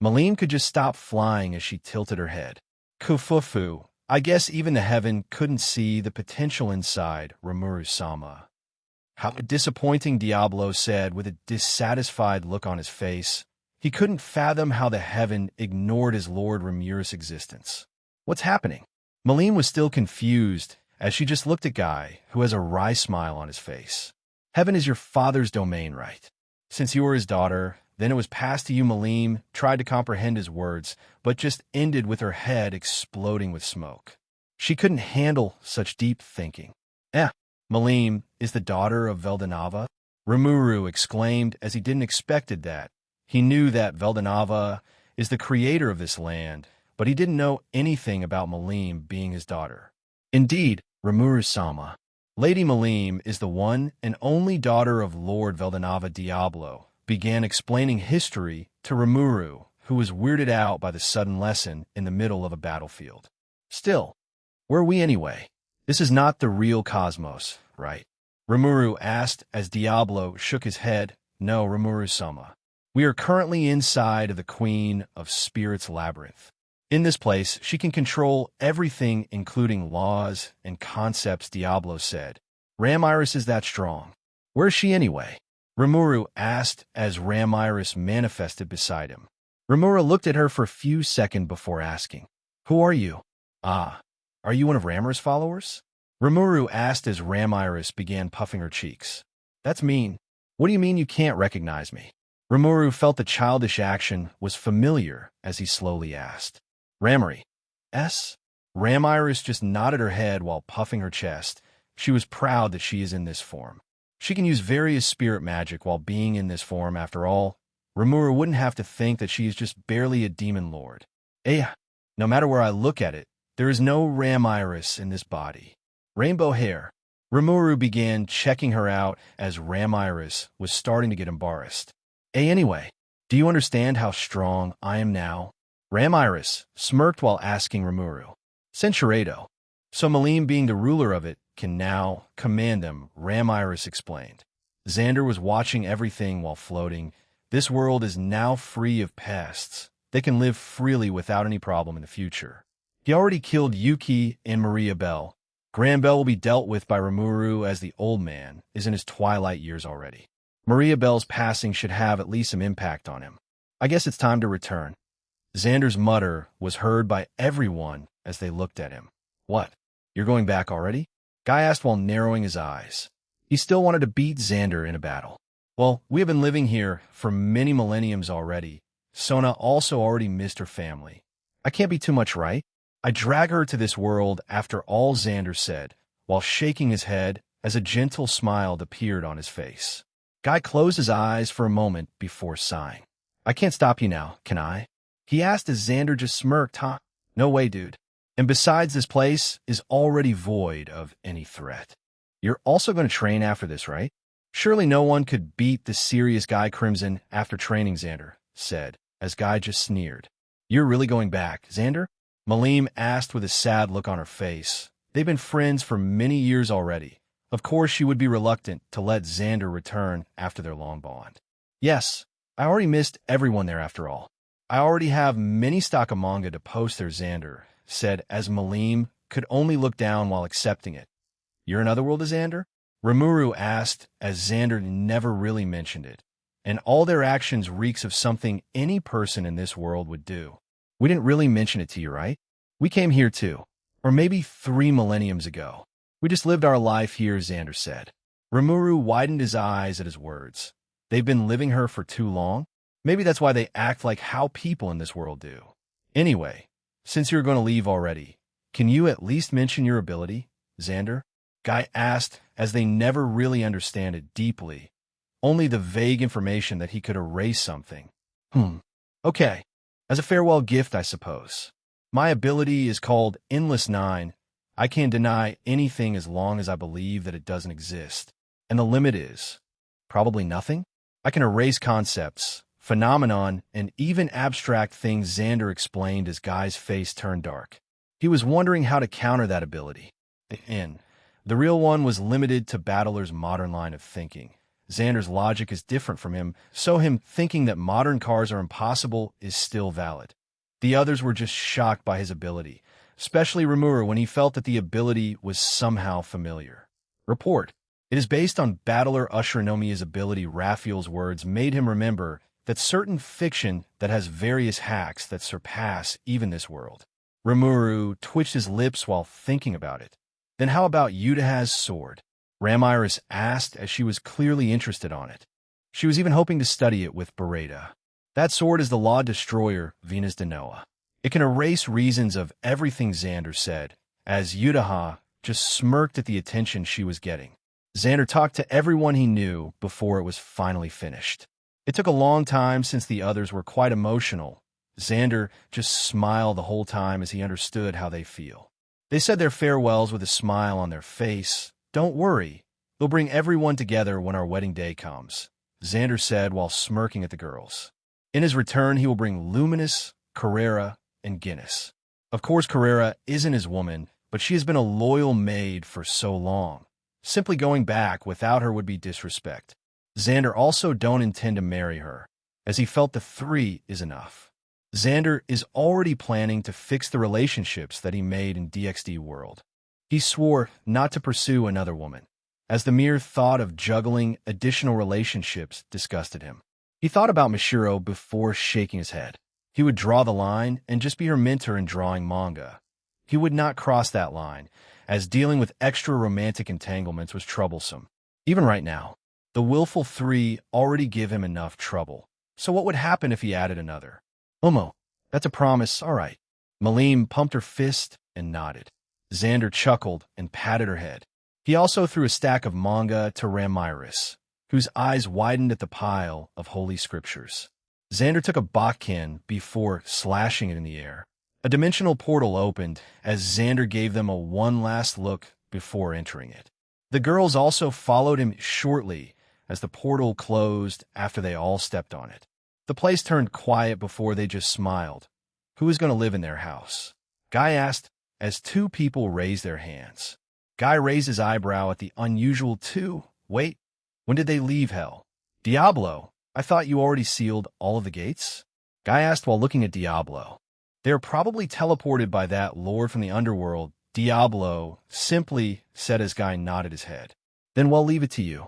Malim could just stop flying as she tilted her head. Kufufu. I guess even the heaven couldn't see the potential inside Rimuru-sama. How disappointing, Diablo said with a dissatisfied look on his face. He couldn't fathom how the heaven ignored his Lord Rimurus' existence. What's happening? Malim was still confused as she just looked at Guy, who has a wry smile on his face. Heaven is your father's domain, right? Since you were his daughter, then it was passed to you. Malim tried to comprehend his words, but just ended with her head exploding with smoke. She couldn't handle such deep thinking. Malim is the daughter of Veldanava? Rimuru exclaimed as he didn't expected that. He knew that Veldanava is the creator of this land, but he didn't know anything about Malim being his daughter. Indeed, Rimuru-sama. Lady Malim is the one and only daughter of Lord Veldanava. Diablo began explaining history to Rimuru, who was weirded out by the sudden lesson in the middle of a battlefield. Still, where are we anyway? This is not the real cosmos, right? Rimuru asked as Diablo shook his head. No, Rimuru-sama. We are currently inside of the Queen of Spirits labyrinth. In this place, she can control everything, including laws and concepts, Diablo said. Ramiris is that strong. Where is she anyway? Rimuru asked as Ramiris manifested beside him. Rimuru looked at her for a few seconds before asking, Who are you? Are you one of Ramiris' followers? Rimuru asked as Ramiris began puffing her cheeks. That's mean. What do you mean you can't recognize me? Rimuru felt the childish action was familiar as he slowly asked. Ramiris. Ramiris just nodded her head while puffing her chest. She was proud that she is in this form. She can use various spirit magic while being in this form. After all, Rimuru wouldn't have to think that she is just barely a demon lord. No matter where I look at it, there is no Ramiris in this body. Rainbow hair. Rimuru began checking her out as Ramiris was starting to get embarrassed. Anyway, do you understand how strong I am now? Ramiris smirked while asking Rimuru. Censurado. So Malim, being the ruler of it, can now command them, Ramiris explained. Xander was watching everything while floating. This world is now free of pests. They can live freely without any problem in the future. He already killed Yuki and Maria Bell. Gran Bell will be dealt with by Rimuru as the old man is in his twilight years already. Maria Bell's passing should have at least some impact on him. I guess it's time to return. Xander's mutter was heard by everyone as they looked at him. What? You're going back already? Guy asked while narrowing his eyes. He still wanted to beat Xander in a battle. Well, we have been living here for many millenniums already. Sona also already missed her family. I can't be too much right. I drag her to this world after all, Xander said, while shaking his head as a gentle smile appeared on his face. Guy closed his eyes for a moment before sighing. I can't stop you now, can I? He asked as Xander just smirked. No way, dude. And besides, this place is already void of any threat. You're also going to train after this, right? Surely no one could beat the serious Guy Crimson after training, Xander said, as Guy just sneered. You're really going back, Xander? Malim asked with a sad look on her face. They've been friends for many years already. Of course she would be reluctant to let Xander return after their long bond. Yes, I already missed everyone there after all. I already have many stock of manga to post there, Xander said as Malim could only look down while accepting it. You're in Otherworld, Xander? Rimuru asked as Xander never really mentioned it. And all their actions reeks of something any person in this world would do. We didn't really mention it to you, right? We came here too. Or maybe 3 millenniums ago. We just lived our life here, Xander said. Rimuru widened his eyes at his words. They've been living here for too long? Maybe that's why they act like how people in this world do. Anyway, since you're going to leave already, can you at least mention your ability, Xander? Guy asked as they never really understand it deeply. Only the vague information that he could erase something. Okay. As a farewell gift, I suppose. My ability is called Endless Nine. I can't deny anything as long as I believe that it doesn't exist. And the limit is probably nothing? I can erase concepts, phenomenon, and even abstract things, Xander explained as Guy's face turned dark. He was wondering how to counter that ability. The real one was limited to Battler's modern line of thinking. Xander's logic is different from him, so him thinking that modern cars are impossible is still valid. The others were just shocked by his ability, especially Rimuru when he felt that the ability was somehow familiar. Report. It is based on Battler Ushinomiya's ability. Raphael's words made him remember that certain fiction that has various hacks that surpass even this world. Rimuru twitched his lips while thinking about it. Then how about Yutaha's sword? Ramiris asked as she was clearly interested on it. She was even hoping to study it with Beretta. That sword is the Law Destroyer, Venus de Noah. It can erase reasons of everything, Xander said, as Yutaha just smirked at the attention she was getting. Xander talked to everyone he knew before it was finally finished. It took a long time since the others were quite emotional. Xander just smiled the whole time as he understood how they feel. They said their farewells with a smile on their face. Don't worry, they'll bring everyone together when our wedding day comes, Xander said while smirking at the girls. In his return, he will bring Luminous, Carrera, and Guinness. Of course, Carrera isn't his woman, but she has been a loyal maid for so long. Simply going back without her would be disrespect. Xander also don't intend to marry her, as he felt the 3 is enough. Xander is already planning to fix the relationships that he made in DxD World. He swore not to pursue another woman, as the mere thought of juggling additional relationships disgusted him. He thought about Mishiro before shaking his head. He would draw the line and just be her mentor in drawing manga. He would not cross that line, as dealing with extra romantic entanglements was troublesome. Even right now, the willful 3 already give him enough trouble. So what would happen if he added another? Omo, that's a promise, all right. Malim pumped her fist and nodded. Xander chuckled and patted her head. He also threw a stack of manga to Ramiris, whose eyes widened at the pile of holy scriptures. Xander took a bakken before slashing it in the air. A dimensional portal opened as Xander gave them a one last look before entering it. The girls also followed him shortly as the portal closed after they all stepped on it. The place turned quiet before they just smiled. Who is going to live in their house? Guy asked as 2 people raised their hands. Guy raised his eyebrow at the unusual 2. Wait, when did they leave hell? Diablo, I thought you already sealed all of the gates? Guy asked while looking at Diablo. They are probably teleported by that lord from the underworld, Diablo simply said as Guy nodded his head. Then we'll leave it to you.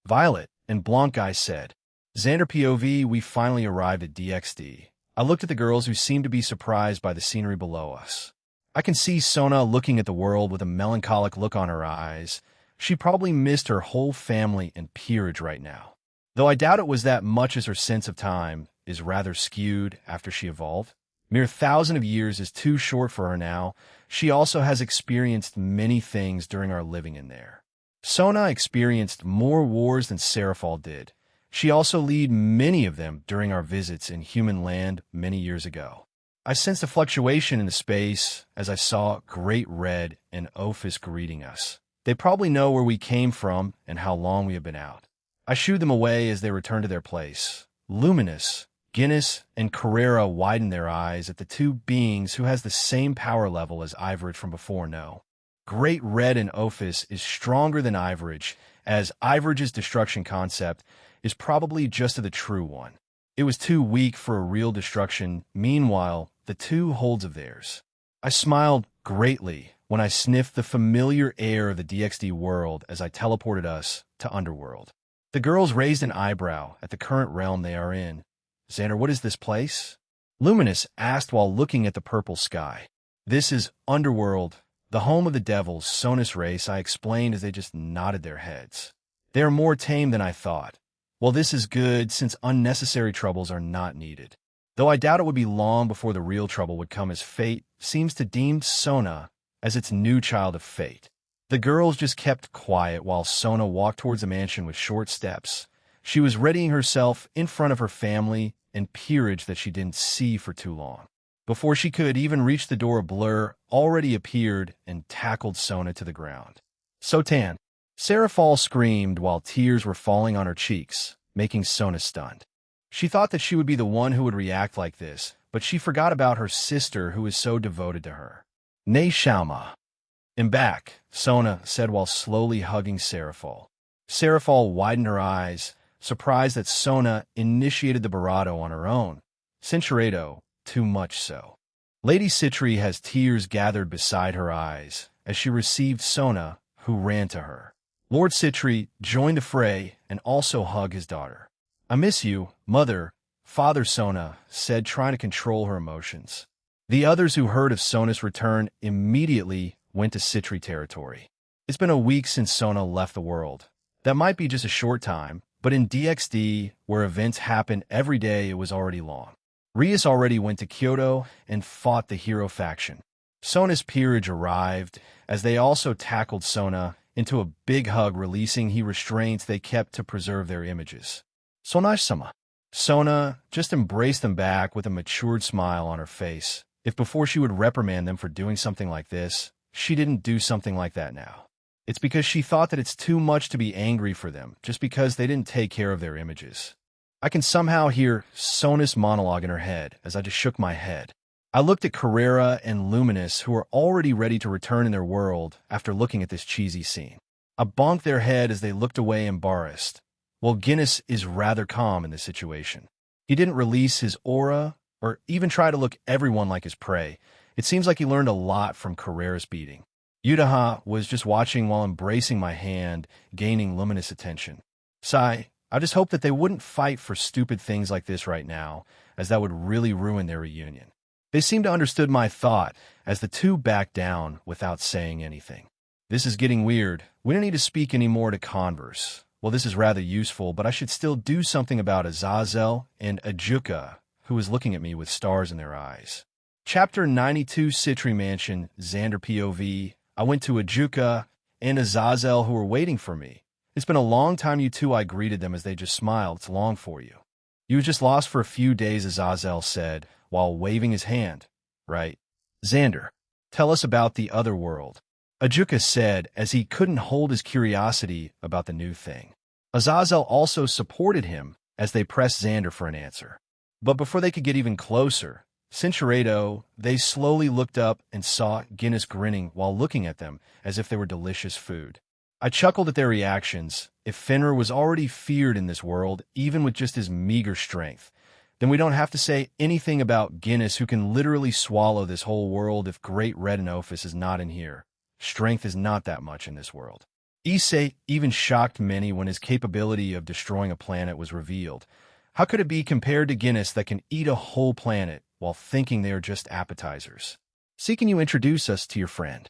Violet and Blanc, Guy said. Xander POV, we finally arrived at DxD. I looked at the girls who seemed to be surprised by the scenery below us. I can see Sona looking at the world with a melancholic look on her eyes. She probably missed her whole family and peerage right now. Though I doubt it was that much, as her sense of time is rather skewed after she evolved. Mere 1,000 of years is too short for her now. She also has experienced many things during our living in there. Sona experienced more wars than Seraphal did. She also led many of them during our visits in human land many years ago. I sensed a fluctuation in the space as I saw Great Red and Ophis greeting us. They probably know where we came from and how long we have been out. I shooed them away as they returned to their place. Luminous, Guinness, and Carrera widened their eyes at the 2 beings who has the same power level as Ivorage from before know. Great Red and Ophis is stronger than Ivorage, as Ivorage's destruction concept is probably just the true one. It was too weak for a real destruction. Meanwhile, the 2 holds of theirs. I smiled greatly when I sniffed the familiar air of the DxD world as I teleported us to Underworld. The girls raised an eyebrow at the current realm they are in. Xander, what is this place? Luminous asked while looking at the purple sky. This is Underworld, the home of the devils, Sonus race, I explained as they just nodded their heads. They are more tame than I thought. Well, this is good since unnecessary troubles are not needed. Though I doubt it would be long before the real trouble would come, as fate seems to deem Sona as its new child of fate. The girls just kept quiet while Sona walked towards the mansion with short steps. She was readying herself in front of her family and peerage that she didn't see for too long. Before she could even reach the door, a blur already appeared and tackled Sona to the ground. Sotan. Sarah Fall screamed while tears were falling on her cheeks, making Sona stunned. She thought that she would be the one who would react like this, but she forgot about her sister who is so devoted to her. Nei Shaoma. I'm back, Sona said while slowly hugging Seraphol. Seraphol widened her eyes, surprised that Sona initiated the barato on her own. Cinchuredo, too much so. Lady Citri has tears gathered beside her eyes as she received Sona, who ran to her. Lord Citri joined the fray and also hugged his daughter. I miss you, Mother, Father, Sona said, trying to control her emotions. The others who heard of Sona's return immediately went to Citri territory. It's been a week since Sona left the world. That might be just a short time, but in DXD, where events happen every day, it was already long. Rias already went to Kyoto and fought the hero faction. Sona's peerage arrived, as they also tackled Sona into a big hug, releasing he restraints they kept to preserve their images. Sonaj-sama. Sona just embraced them back with a matured smile on her face. If before she would reprimand them for doing something like this, she didn't do something like that now. It's because she thought that it's too much to be angry for them, just because they didn't take care of their images. I can somehow hear Sona's monologue in her head as I just shook my head. I looked at Carrera and Luminous, who were already ready to return in their world after looking at this cheesy scene. I bonked their head as they looked away embarrassed. Well, Guinness is rather calm in this situation. He didn't release his aura or even try to look everyone like his prey. It seems like he learned a lot from Carrera's beating. Yudaha was just watching while embracing my hand, gaining Luminous attention. Sai, I just hope that they wouldn't fight for stupid things like this right now, as that would really ruin their reunion. They seemed to understood my thought, as the two backed down without saying anything. This is getting weird. We don't need to speak anymore to converse. Well, this is rather useful, but I should still do something about Azazel and Ajuka, who is looking at me with stars in their eyes. Chapter 92, Citri Mansion, Xander POV. I went to Ajuka and Azazel, who were waiting for me. It's been a long time, you two, I greeted them as they just smiled. It's long for you. You was just lost for a few days, Azazel said, while waving his hand. Right. Xander, tell us about the other world. Ajuka said as he couldn't hold his curiosity about the new thing. Azazel also supported him as they pressed Xander for an answer. But before they could get even closer, Cinchuredo, they slowly looked up and saw Guinness grinning while looking at them as if they were delicious food. I chuckled at their reactions. If Fenrir was already feared in this world, even with just his meager strength, then we don't have to say anything about Guinness, who can literally swallow this whole world if Great Red and Ophis is not in here. Strength is not that much in this world. Issei even shocked many when his capability of destroying a planet was revealed. How could it be compared to Guinness that can eat a whole planet while thinking they are just appetizers? See, can you introduce us to your friend?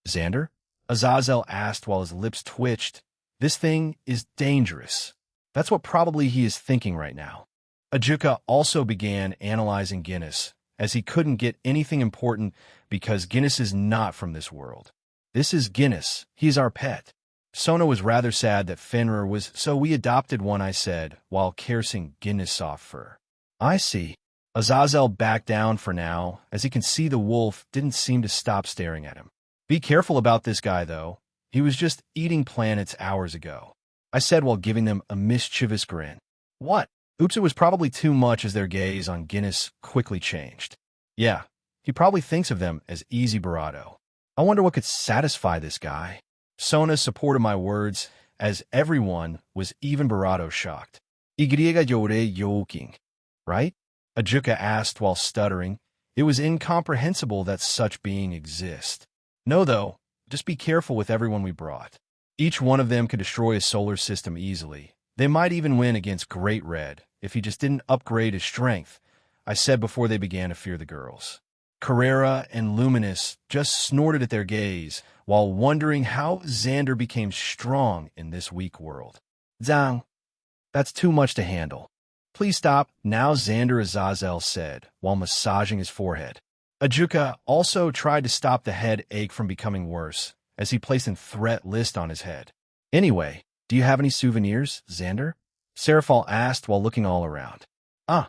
Xander? Azazel asked while his lips twitched. This thing is dangerous. That's what probably he is thinking right now. Ajuka also began analyzing Guinness, as he couldn't get anything important because Guinness is not from this world. This is Guinness. He's our pet. Sona was rather sad that Fenrir was, so we adopted one, I said, while caressing Guinness' soft fur. I see. Azazel backed down for now, as he can see the wolf didn't seem to stop staring at him. Be careful about this guy, though. He was just eating planets hours ago, I said while giving them a mischievous grin. What? Oops, it was probably too much as their gaze on Guinness quickly changed. Yeah, he probably thinks of them as easy barato. I wonder what could satisfy this guy. Sona supported my words, as everyone was even barato shocked. Igriega yore yoking, right? Ajuka asked while stuttering. It was incomprehensible that such being exists. No, though, just be careful with everyone we brought. Each one of them could destroy a solar system easily. They might even win against Great Red if he just didn't upgrade his strength, I said before they began to fear the girls. Carrera and Luminous just snorted at their gaze while wondering how Xander became strong in this weak world. Zhang, that's too much to handle. Please stop now, Xander, Azazel said while massaging his forehead. Ajuka also tried to stop the headache from becoming worse as he placed a threat list on his head. Anyway, do you have any souvenirs, Xander? Serafal asked while looking all around. Ah,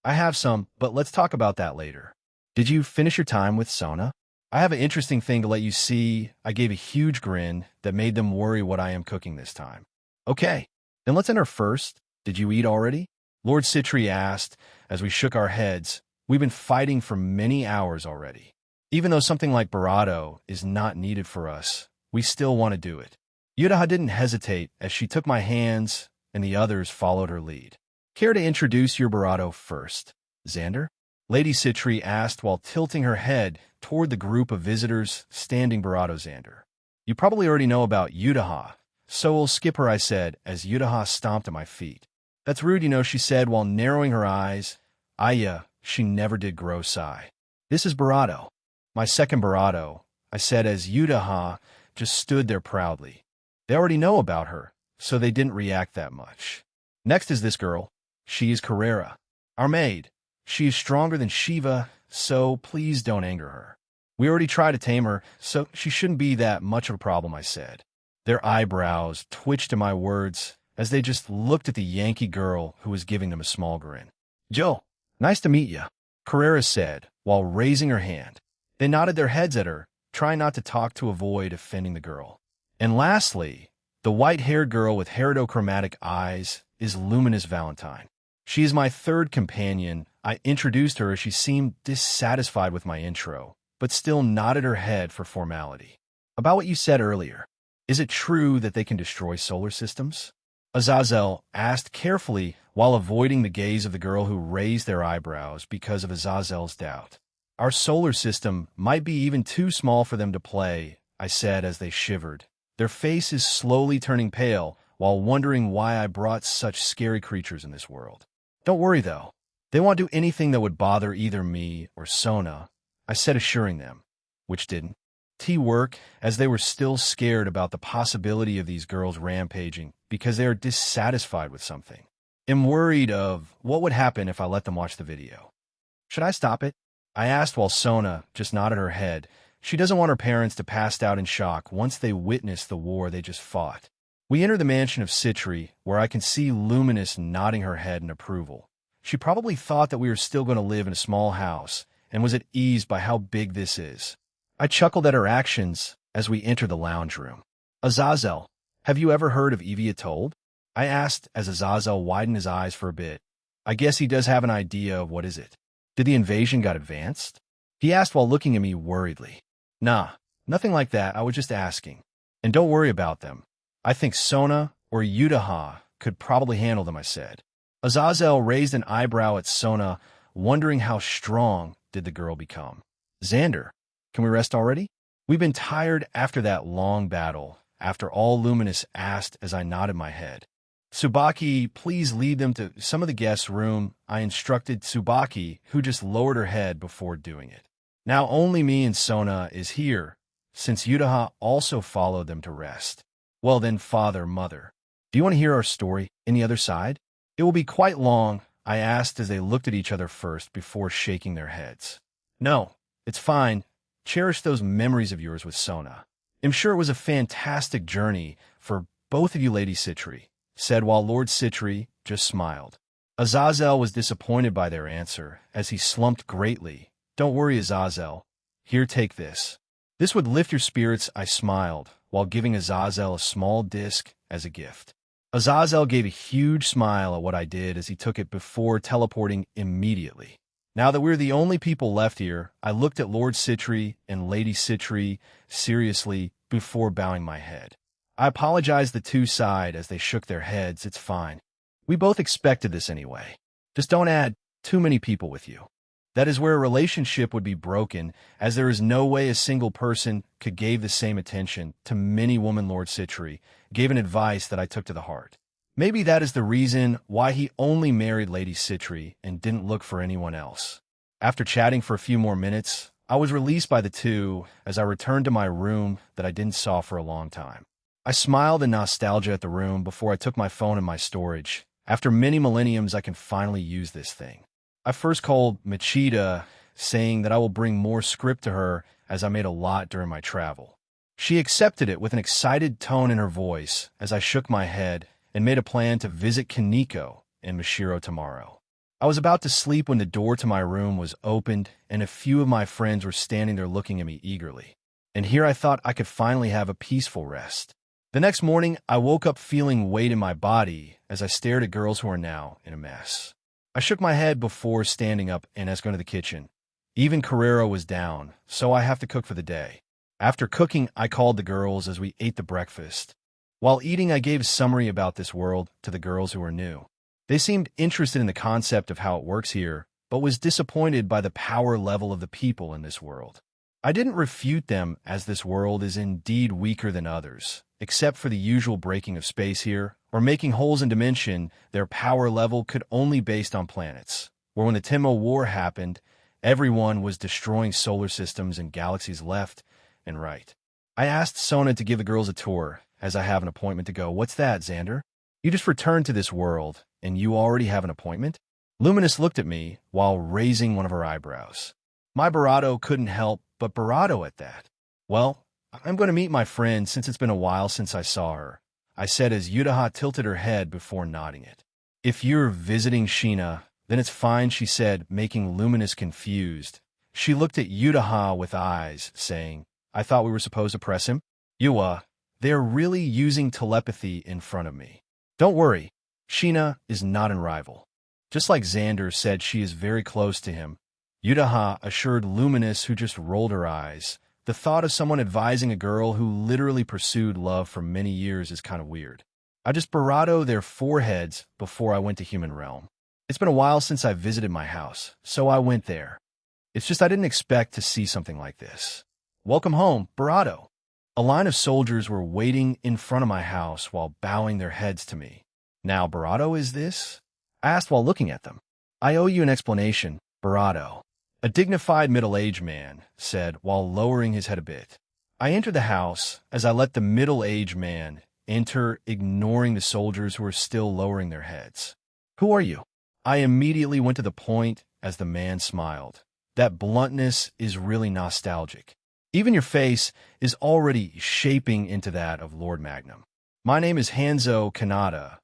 I have some, but let's talk about that later. Did you finish your time with Sona? I have an interesting thing to let you see. I gave a huge grin that made them worry what I am cooking this time. Okay, then let's enter first. Did you eat already? Lord Citri asked as we shook our heads. We've been fighting for many hours already. Even though something like Barato is not needed for us, we still want to do it. Yudaha didn't hesitate as she took my hands and the others followed her lead. Care to introduce your Barato first, Xander? Lady Citri asked while tilting her head toward the group of visitors standing Barato Xander. You probably already know about Yudaha, so we'll skip her, I said, as Yudaha stomped at my feet. That's rude, she said while narrowing her eyes. She never did grow sigh. This is Barato. My second Barato, I said as Yudaha just stood there proudly. They already know about her, so they didn't react that much. Next is this girl. She is Carrera, our maid. She is stronger than Shiva, so please don't anger her. We already tried to tame her, so she shouldn't be that much of a problem, I said. Their eyebrows twitched at my words as they just looked at the Yankee girl who was giving them a small grin. Joe, nice to meet you, Carrera said while raising her hand. They nodded their heads at her, trying not to talk to avoid offending the girl. And lastly, the white-haired girl with heridochromatic eyes is Luminous Valentine. She is my third companion. I introduced her as she seemed dissatisfied with my intro, but still nodded her head for formality. About what you said earlier, is it true that they can destroy solar systems? Azazel asked carefully while avoiding the gaze of the girl who raised their eyebrows because of Azazel's doubt. Our solar system might be even too small for them to play, I said as they shivered. Their faces slowly turning pale while wondering why I brought such scary creatures in this world. Don't worry, though. They won't do anything that would bother either me or Sona, I said, assuring them, which didn't. Work as they were still scared about the possibility of these girls rampaging because they are dissatisfied with something. I'm worried of what would happen if I let them watch the video. Should I stop it? I asked while Sona just nodded her head. She doesn't want her parents to pass out in shock once they witness the war they just fought. We enter the mansion of Citri, where I can see Luminous nodding her head in approval. She probably thought that we were still going to live in a small house and was at ease by how big this is. I chuckled at her actions as we enter the lounge room. Azazel, have you ever heard of Evia Told? I asked as Azazel widened his eyes for a bit. I guess he does have an idea of what is it. Did the invasion got advanced? He asked while looking at me worriedly. Nah, nothing like that. I was just asking. And don't worry about them. I think Sona or Yudaha could probably handle them, I said. Azazel raised an eyebrow at Sona, wondering how strong did the girl become. Xander, can we rest already? We've been tired after that long battle, after all, Luminous asked as I nodded my head. Tsubaki, please lead them to some of the guests' room, I instructed Tsubaki, who just lowered her head before doing it. Now only me and Sona is here, since Yudaha also followed them to rest. Well then, father, mother, do you want to hear our story in the other side? It will be quite long, I asked as they looked at each other first before shaking their heads. No, it's fine. Cherish those memories of yours with Sona. I'm sure it was a fantastic journey for both of you, Lady Citri, said while Lord Citri just smiled. Azazel was disappointed by their answer as he slumped greatly. Don't worry, Azazel. Here, take this. This would lift your spirits, I smiled, while giving Azazel a small disc as a gift. Azazel gave a huge smile at what I did as he took it before teleporting immediately. Now that we're the only people left here, I looked at Lord Citri and Lady Citri seriously before bowing my head. I apologized. The two sighed as they shook their heads. It's fine. We both expected this anyway. Just don't add too many people with you. That is where a relationship would be broken, as there is no way a single person could give the same attention to many women. Lord Citri gave an advice that I took to the heart. Maybe that is the reason why he only married Lady Citri and didn't look for anyone else. After chatting for a few more minutes, I was released by the two as I returned to my room that I didn't saw for a long time. I smiled in nostalgia at the room before I took my phone and my storage. After many millenniums, I can finally use this thing. I first called Machida, saying that I will bring more script to her as I made a lot during my travel. She accepted it with an excited tone in her voice as I shook my head and made a plan to visit Kaneko and Mashiro tomorrow. I was about to sleep when the door to my room was opened and a few of my friends were standing there looking at me eagerly. And here I thought I could finally have a peaceful rest. The next morning, I woke up feeling weight in my body as I stared at girls who are now in a mess. I shook my head before standing up and asked going to the kitchen. Even Carrero was down, so I have to cook for the day. After cooking, I called the girls as we ate the breakfast. While eating, I gave a summary about this world to the girls who were new. They seemed interested in the concept of how it works here, but was disappointed by the power level of the people in this world. I didn't refute them, as this world is indeed weaker than others. Except for the usual breaking of space here, or making holes in dimension, their power level could only be based on planets, where when the Tenmo War happened, everyone was destroying solar systems and galaxies left and right. I asked Sona to give the girls a tour, as I have an appointment to go. What's that, Xander? You just returned to this world, and you already have an appointment? Luminous looked at me while raising one of her eyebrows. My Barato couldn't help but Barato at that. Well, I'm going to meet my friend since it's been a while since I saw her, I said as Yutaha tilted her head before nodding it. If you're visiting Sheena, then it's fine, she said, making Luminous confused. She looked at Yutaha with eyes, saying, I thought we were supposed to press him? They're really using telepathy in front of me. Don't worry, Sheena is not an rival. Just like Xander said she is very close to him, Yutaha assured Luminous, who just rolled her eyes. The thought of someone advising a girl who literally pursued love for many years is kind of weird. I just Barato their foreheads before I went to Human Realm. It's been a while since I visited my house, so I went there. It's just I didn't expect to see something like this. Welcome home, Barato. A line of soldiers were waiting in front of my house while bowing their heads to me. Now, Barato, is this? I asked while looking at them. I owe you an explanation, Barato. A dignified middle-aged man said while lowering his head a bit. I entered the house as I let the middle-aged man enter, ignoring the soldiers who were still lowering their heads. Who are you? I immediately went to the point as the man smiled. That bluntness is really nostalgic. Even your face is already shaping into that of Lord Magnum. My name is Hanzo Kanata.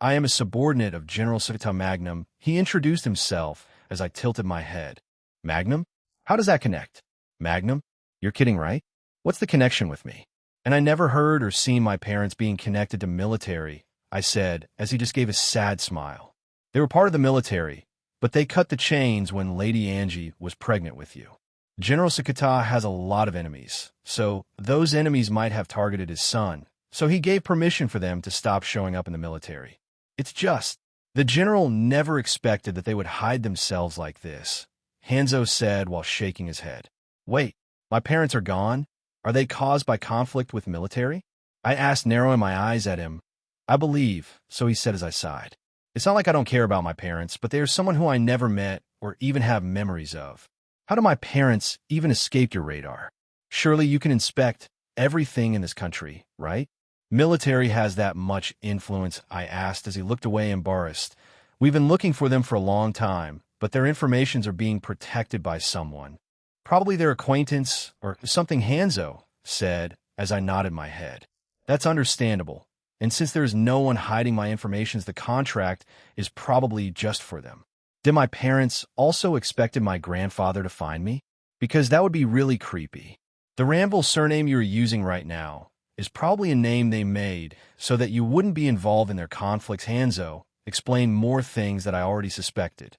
I am a subordinate of General Sukata Magnum. He introduced himself as I tilted my head. Magnum? How does that connect? Magnum? You're kidding, right? What's the connection with me? And I never heard or seen my parents being connected to military, I said, as he just gave a sad smile. They were part of the military, but they cut the chains when Lady Angie was pregnant with you. General Sukata has a lot of enemies, so those enemies might have targeted his son, so he gave permission for them to stop showing up in the military. It's just, the general never expected that they would hide themselves like this, Hanzo said while shaking his head. Wait, my parents are gone? Are they caused by conflict with military? I asked, narrowing my eyes at him. I believe, so he said as I sighed. It's not like I don't care about my parents, but they are someone who I never met or even have memories of. How do my parents even escape your radar? Surely you can inspect everything in this country, right? Military has that much influence, I asked as he looked away embarrassed. We've been looking for them for a long time, but their informations are being protected by someone. Probably their acquaintance or something, Hanzo said as I nodded my head. That's understandable. And since there is no one hiding my information, the contract is probably just for them. Did my parents also expected my grandfather to find me? Because that would be really creepy. The Ranvil surname you're using right now is probably a name they made so that you wouldn't be involved in their conflicts. Hanzo explained more things that I already suspected.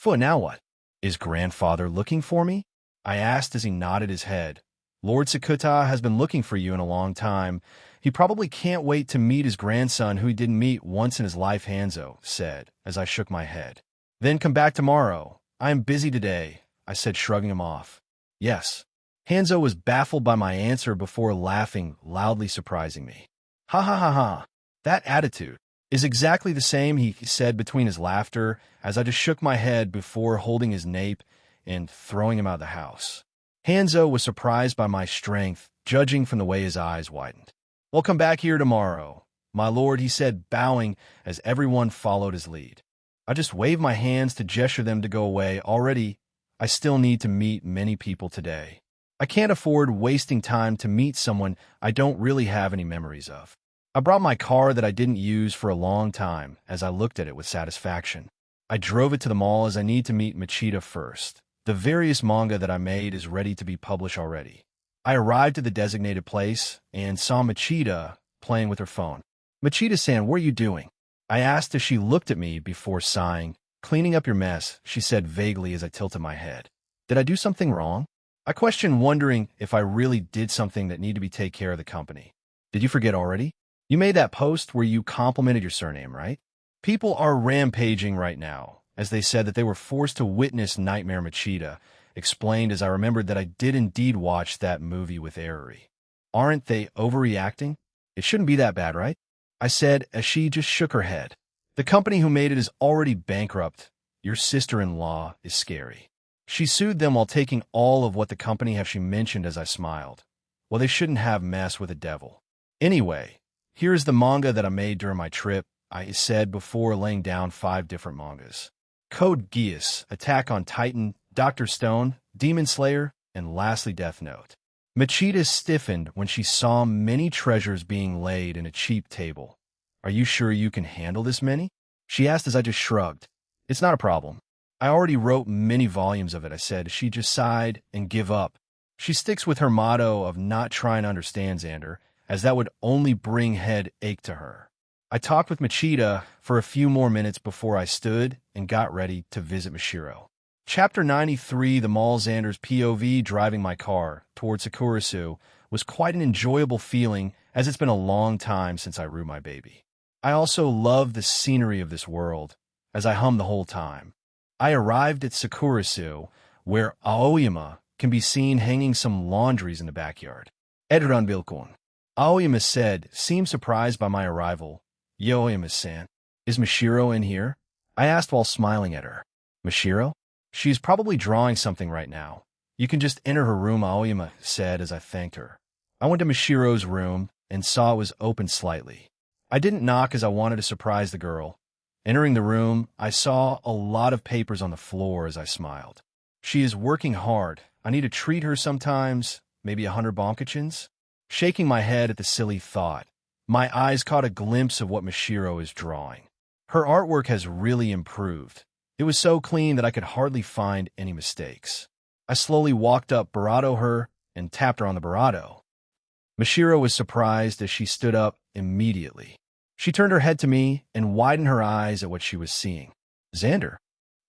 Now what? Is grandfather looking for me? I asked as he nodded his head. Lord Sukata has been looking for you in a long time. He probably can't wait to meet his grandson who he didn't meet once in his life, Hanzo said as I shook my head. Then come back tomorrow. I am busy today, I said, shrugging him off. Yes. Hanzo was baffled by my answer before laughing, loudly surprising me. Ha ha ha ha. That attitude is exactly the same, he said between his laughter as I just shook my head before holding his nape and throwing him out of the house. Hanzo was surprised by my strength, judging from the way his eyes widened. We'll come back here tomorrow, my lord, he said, bowing as everyone followed his lead. I just waved my hands to gesture them to go away. Already, I still need to meet many people today. I can't afford wasting time to meet someone I don't really have any memories of. I brought my car that I didn't use for a long time as I looked at it with satisfaction. I drove it to the mall as I need to meet Machida first. The various manga that I made is ready to be published already. I arrived at the designated place and saw Machida playing with her phone. Machida-san, what are you doing? I asked as she looked at me before sighing. Cleaning up your mess, she said vaguely as I tilted my head. Did I do something wrong? I questioned, wondering if I really did something that needed to be take care of the company. Did you forget already? You made that post where you complimented your surname, right? People are rampaging right now, as they said that they were forced to witness Nightmare Machida, explained as I remembered that I did indeed watch that movie with Eruri. Aren't they overreacting? It shouldn't be that bad, right? I said as she just shook her head. The company who made it is already bankrupt. Your sister-in-law is scary. She sued them while taking all of what the company have, she mentioned as I smiled. Well, they shouldn't have messed with the devil. Anyway, here's the manga that I made during my trip, I said before laying down 5 different mangas. Code Geass, Attack on Titan, Dr. Stone, Demon Slayer, and lastly Death Note. Machida stiffened when she saw many treasures being laid in a cheap table. Are you sure you can handle this many? She asked as I just shrugged. It's not a problem. I already wrote many volumes of it, I said. She just sighed and give up. She sticks with her motto of not trying to understand Xander, as that would only bring headache to her. I talked with Machida for a few more minutes before I stood and got ready to visit Mashiro. Chapter 93, The Mall. Xander's POV driving my car towards Sakurasu was quite an enjoyable feeling, as it's been a long time since I grew my baby. I also love the scenery of this world, as I hummed the whole time. I arrived at Sakurasu, where Aoyama can be seen hanging some laundries in the backyard. Xander Ranvil. Aoyama said, seemed surprised by my arrival. Aoyama-san, is Mashiro in here? I asked while smiling at her. Mashiro? She's probably drawing something right now. You can just enter her room, Aoyama said as I thanked her. I went to Mashiro's room and saw it was open slightly. I didn't knock as I wanted to surprise the girl. Entering the room, I saw a lot of papers on the floor as I smiled. She is working hard. I need to treat her sometimes, maybe 100 bonkachins? Shaking my head at the silly thought, my eyes caught a glimpse of what Mashiro is drawing. Her artwork has really improved. It was so clean that I could hardly find any mistakes. I slowly walked up, barato her, and tapped her on the barato. Mashiro was surprised as she stood up immediately. She turned her head to me and widened her eyes at what she was seeing. Xander,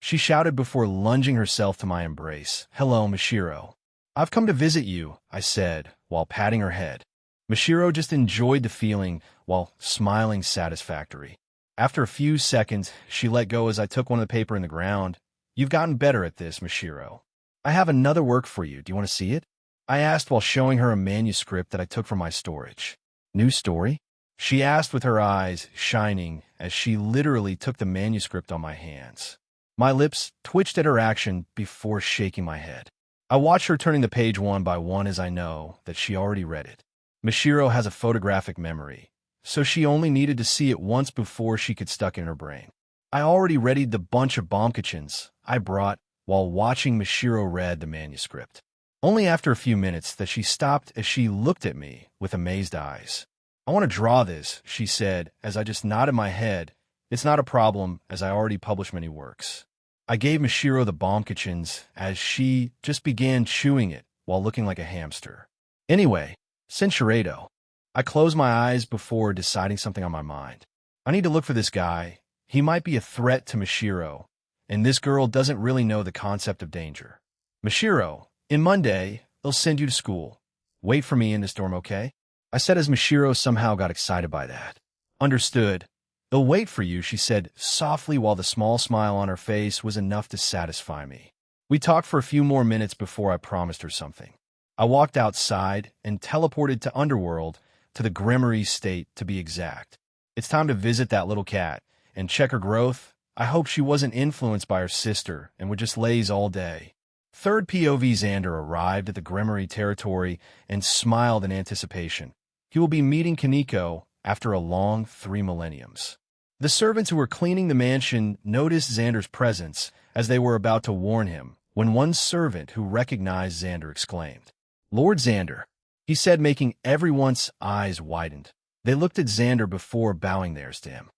she shouted before lunging herself to my embrace. Hello, Mashiro. I've come to visit you, I said, while patting her head. Mashiro just enjoyed the feeling while smiling satisfactory. After a few seconds, she let go as I took one of the paper in the ground. You've gotten better at this, Mashiro. I have another work for you. Do you want to see it? I asked while showing her a manuscript that I took from my storage. New story? She asked with her eyes shining as she literally took the manuscript on my hands. My lips twitched at her action before shaking my head. I watched her turning the page one by one as I know that she already read it. Mashiro has a photographic memory, so she only needed to see it once before she could stuck in her brain. I already readied the bunch of bombkachins I brought while watching Mashiro read the manuscript. Only after a few minutes that she stopped as she looked at me with amazed eyes. I want to draw this, she said, as I just nodded my head. It's not a problem, as I already published many works. I gave Mashiro the bombkachins as she just began chewing it while looking like a hamster. Anyway, Senshiredo. I closed my eyes before deciding something on my mind. I need to look for this guy. He might be a threat to Mashiro, and this girl doesn't really know the concept of danger. Mashiro, in Monday, they'll send you to school. Wait for me in this dorm, okay? I said as Mashiro somehow got excited by that. Understood. They'll wait for you, she said softly while the small smile on her face was enough to satisfy me. We talked for a few more minutes before I promised her something. I walked outside and teleported to Underworld, to the Grimmery State to be exact. It's time to visit that little cat and check her growth. I hope she wasn't influenced by her sister and would just laze all day. Third POV. Xander arrived at the Grimmery territory and smiled in anticipation. He will be meeting Kaneko after a long 3 millenniums. The servants who were cleaning the mansion noticed Xander's presence as they were about to warn him, when one servant who recognized Xander exclaimed, Lord Xander, he said, making everyone's eyes widened. They looked at Xander before bowing theirs to him.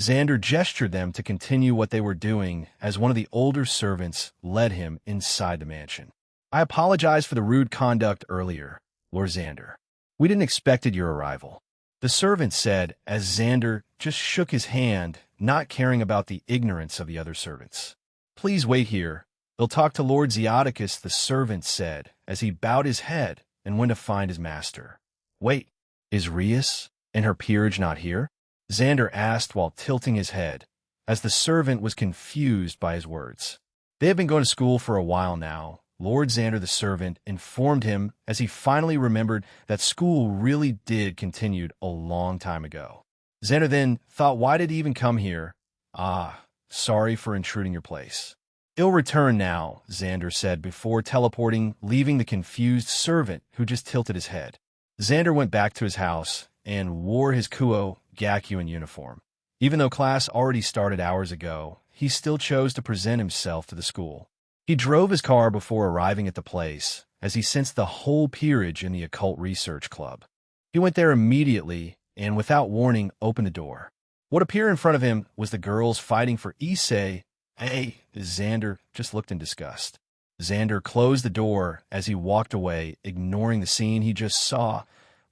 Xander gestured them to continue what they were doing as one of the older servants led him inside the mansion. "I apologize for the rude conduct earlier, Lord Xander. We didn't expect your arrival," the servant said as Xander just shook his hand, not caring about the ignorance of the other servants. "Please wait here. They'll talk to Lord Zeoticus," the servant said as he bowed his head and went to find his master. "Wait, is Rias and her peerage not here?" Xander asked while tilting his head, as the servant was confused by his words. "They have been going to school for a while now," Lord Xander the servant informed him as he finally remembered that school really did continue a long time ago. Xander then thought, why did he even come here? "Ah, sorry for intruding your place." "He'll return now," Xander said before teleporting, leaving the confused servant who just tilted his head. Xander went back to his house and wore his Kuo Gakuin uniform. Even though class already started hours ago, he still chose to present himself to the school. He drove his car before arriving at the place, as he sensed the whole peerage in the Occult Research Club. He went there immediately and, without warning, opened the door. What appeared in front of him was the girls fighting for Issei. "Hey," Xander just looked in disgust. Xander closed the door as he walked away, ignoring the scene he just saw,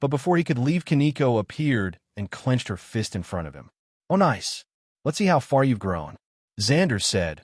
but before he could leave, Kaneko appeared and clenched her fist in front of him. "Oh, nice. Let's see how far you've grown," Xander said,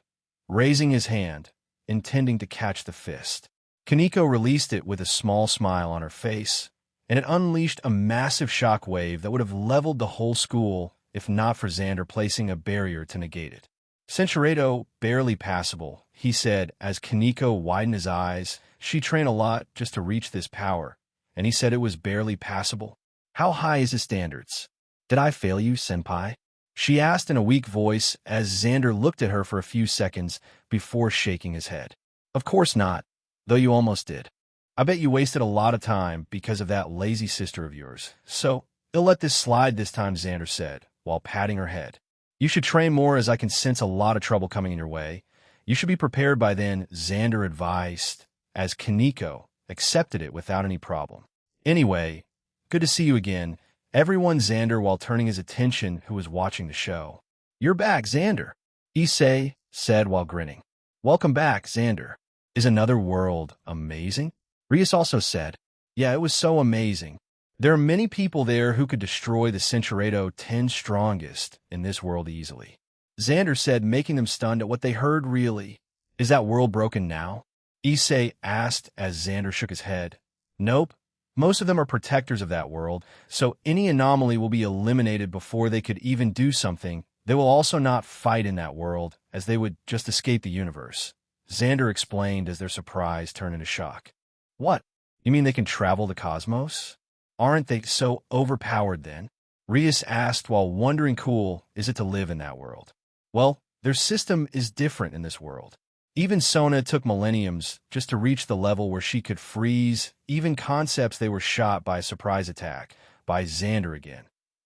raising his hand, intending to catch the fist. Kaneko released it with a small smile on her face, and it unleashed a massive shock wave that would have leveled the whole school if not for Xander placing a barrier to negate it. "Centuredo, barely passable," he said as Kaneko widened his eyes. "She trained a lot just to reach this power, and he said it was barely passable. How high is his standards?" "Did I fail you, senpai?" she asked in a weak voice as Xander looked at her for a few seconds before shaking his head. "Of course not, though you almost did. I bet you wasted a lot of time because of that lazy sister of yours. So, he'll let this slide this time," Xander said, while patting her head. "You should train more as I can sense a lot of trouble coming in your way. You should be prepared by then," Xander advised, as Kaneko accepted it without any problem. "Anyway, good to see you again," everyone Xander while turning his attention who was watching the show. "You're back, Xander," Issei said while grinning. "Welcome back, Xander. Is another world amazing?" Rias also said. "Yeah, it was so amazing. There are many people there who could destroy the Centuredo 10 strongest in this world easily," Xander said, making them stunned at what they heard. "Really? Is that world broken now?" Issei asked as Xander shook his head. "Nope. Most of them are protectors of that world, so any anomaly will be eliminated before they could even do something. They will also not fight in that world, as they would just escape the universe," Xander explained as their surprise turned into shock. "What? You mean they can travel the cosmos? Aren't they so overpowered then?" Rias asked while wondering cool is it to live in that world. "Well, their system is different in this world. Even Sona took millenniums just to reach the level where she could freeze even concepts. They were shot by a surprise attack by Xander again."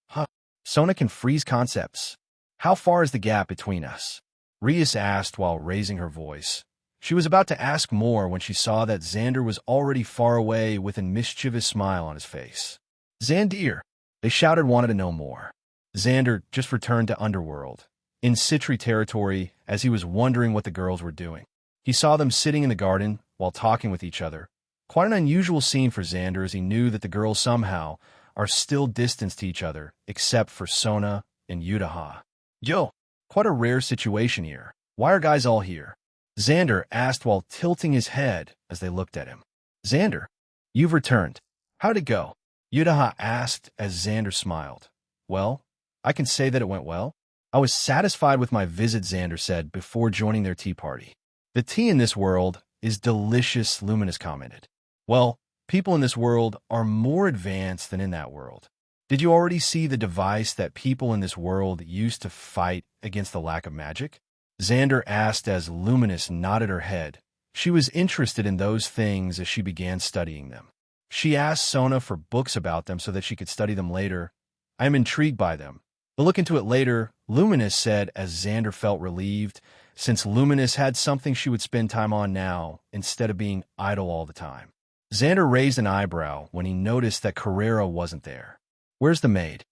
"Huh? Sona can freeze concepts? How far is the gap between us?" Rias asked while raising her voice. She was about to ask more when she saw that Xander was already far away with a mischievous smile on his face. "Xandir!" they shouted, wanted to know more. Xander just returned to Underworld, in Citri territory, as he was wondering what the girls were doing. He saw them sitting in the garden while talking with each other. Quite an unusual scene for Xander, as he knew that the girls somehow are still distanced to each other, except for Sona and Yutaha. "Yo, quite a rare situation here. Why are guys all here?" Xander asked while tilting his head as they looked at him. "Xander, you've returned. How'd it go?" Yutaha asked as Xander smiled. "Well, I can say that it went well. I was satisfied with my visit," Xander said before joining their tea party. "The tea in this world is delicious," Luminous commented. "Well, people in this world are more advanced than in that world. Did you already see the device that people in this world used to fight against the lack of magic?" Xander asked as Luminous nodded her head. She was interested in those things as she began studying them. She asked Sona for books about them so that she could study them later. "I am intrigued by them. We'll look into it later," Luminous said as Xander felt relieved, since Luminous had something she would spend time on now, instead of being idle all the time. Xander raised an eyebrow when he noticed that Carrera wasn't there. "Where's the maid?"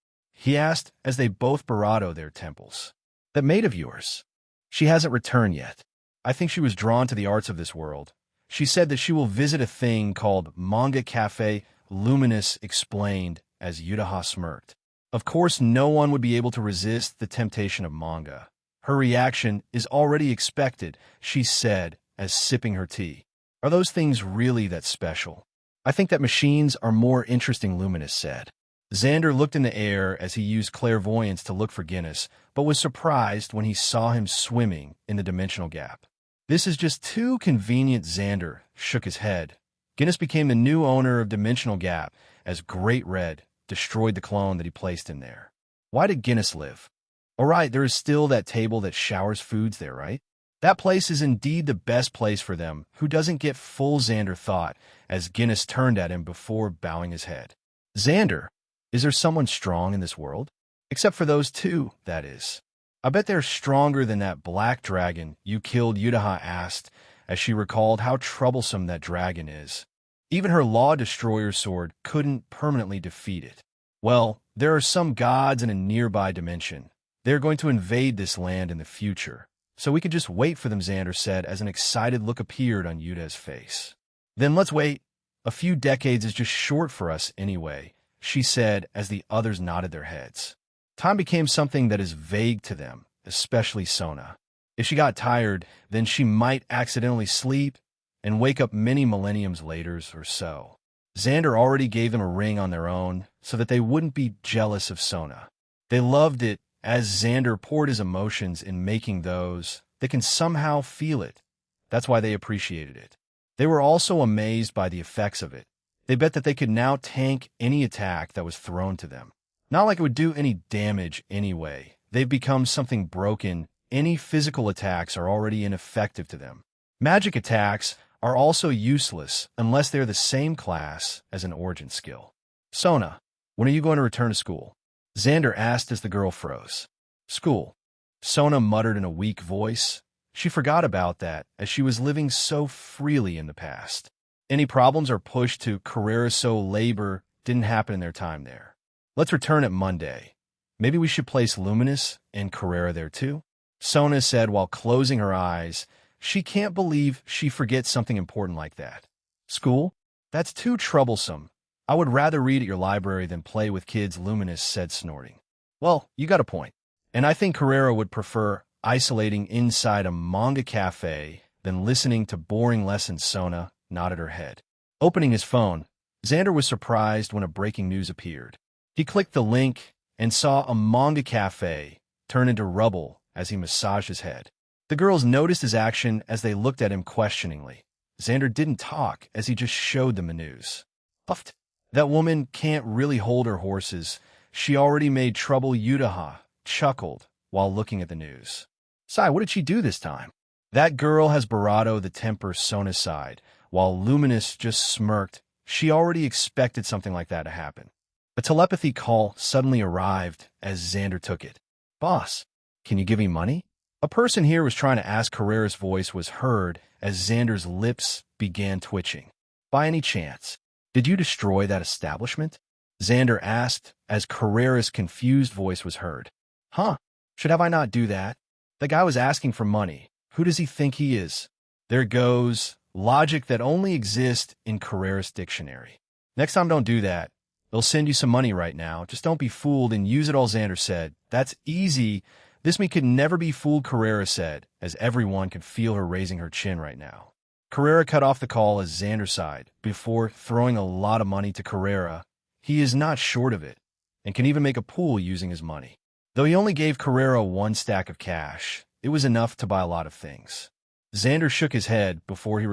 he asked as they both bravado their temples. That maid of yours? She hasn't returned yet. I think she was drawn to the arts of this world. She said that she will visit a thing called Manga Cafe, Luminous explained as Yutaha smirked. Of course, no one would be able to resist the temptation of manga. Her reaction is already expected, she said as sipping her tea. Are those things really that special? I think that machines are more interesting, Luminous said. Xander looked in the air as he used clairvoyance to look for Guinness, but was surprised when he saw him swimming in the dimensional gap. This is just too convenient, Xander shook his head. Guinness became the new owner of Dimensional Gap as Great Red destroyed the clone that he placed in there. Why did Guinness live? All right, there is still that table that showers foods there, right? That place is indeed the best place for them. Who doesn't get full, Xander thought, as Guinness turned at him before bowing his head. Xander, is there someone strong in this world? Except for those two, that is. I bet they're stronger than that black dragon you killed, Yutaha asked, as she recalled how troublesome that dragon is. Even her Law Destroyer sword couldn't permanently defeat it. Well, there are some gods in a nearby dimension. They're going to invade this land in the future. So we could just wait for them, Xander said as an excited look appeared on Yuta's face. Then let's wait. A few decades is just short for us anyway, she said as the others nodded their heads. Time became something that is vague to them, especially Sona. If she got tired, then she might accidentally sleep and wake up many millenniums later or so. Xander already gave them a ring on their own so that they wouldn't be jealous of Sona. They loved it as Xander poured his emotions in making those. They can somehow feel it. That's why they appreciated it. They were also amazed by the effects of it. They bet that they could now tank any attack that was thrown to them. Not like it would do any damage anyway. They've become something broken. Any physical attacks are already ineffective to them. Magic attacks are also useless unless they're the same class as an origin skill. Sona, when are you going to return to school? Xander asked as the girl froze. School. Sona muttered in a weak voice. She forgot about that as she was living so freely in the past. Any problems are pushed to Carrera, so labor didn't happen in their time there. Let's return at Monday. Maybe we should place Luminous and Carrera there too? Sona said while closing her eyes. She can't believe she forgets something important like that. School? That's too troublesome. I would rather read at your library than play with kids, Luminous said, snorting. Well, you got a point. And I think Carrera would prefer isolating inside a manga cafe than listening to boring lessons, Sona nodded her head. Opening his phone, Xander was surprised when a breaking news appeared. He clicked the link and saw a manga cafe turn into rubble as he massaged his head. The girls noticed his action as they looked at him questioningly. Xander didn't talk as he just showed them the news. Puffed. That woman can't really hold her horses. She already made trouble, Yutaha chuckled while looking at the news. Sai, what did she do this time? That girl has bravado, the temper, Sona sighed, while Luminous just smirked. She already expected something like that to happen. A telepathy call suddenly arrived as Xander took it. Boss, can you give me money? A person here was trying to ask. Carrera's voice was heard as Xander's lips began twitching. By any chance, did you destroy that establishment? Xander asked as Carrera's confused voice was heard. Huh? Should have I not do that? The guy was asking for money. Who does he think he is? There goes logic that only exists in Carrera's dictionary. Next time don't do that. They'll send you some money right now. Just don't be fooled and use it all, Xander said. That's easy. This me could never be fooled, Carrera said, as everyone could feel her raising her chin right now. Carrera cut off the call as Xander sighed, before throwing a lot of money to Carrera. He is not short of it, and can even make a pool using his money. Though he only gave Carrera one stack of cash, it was enough to buy a lot of things. Xander shook his head before he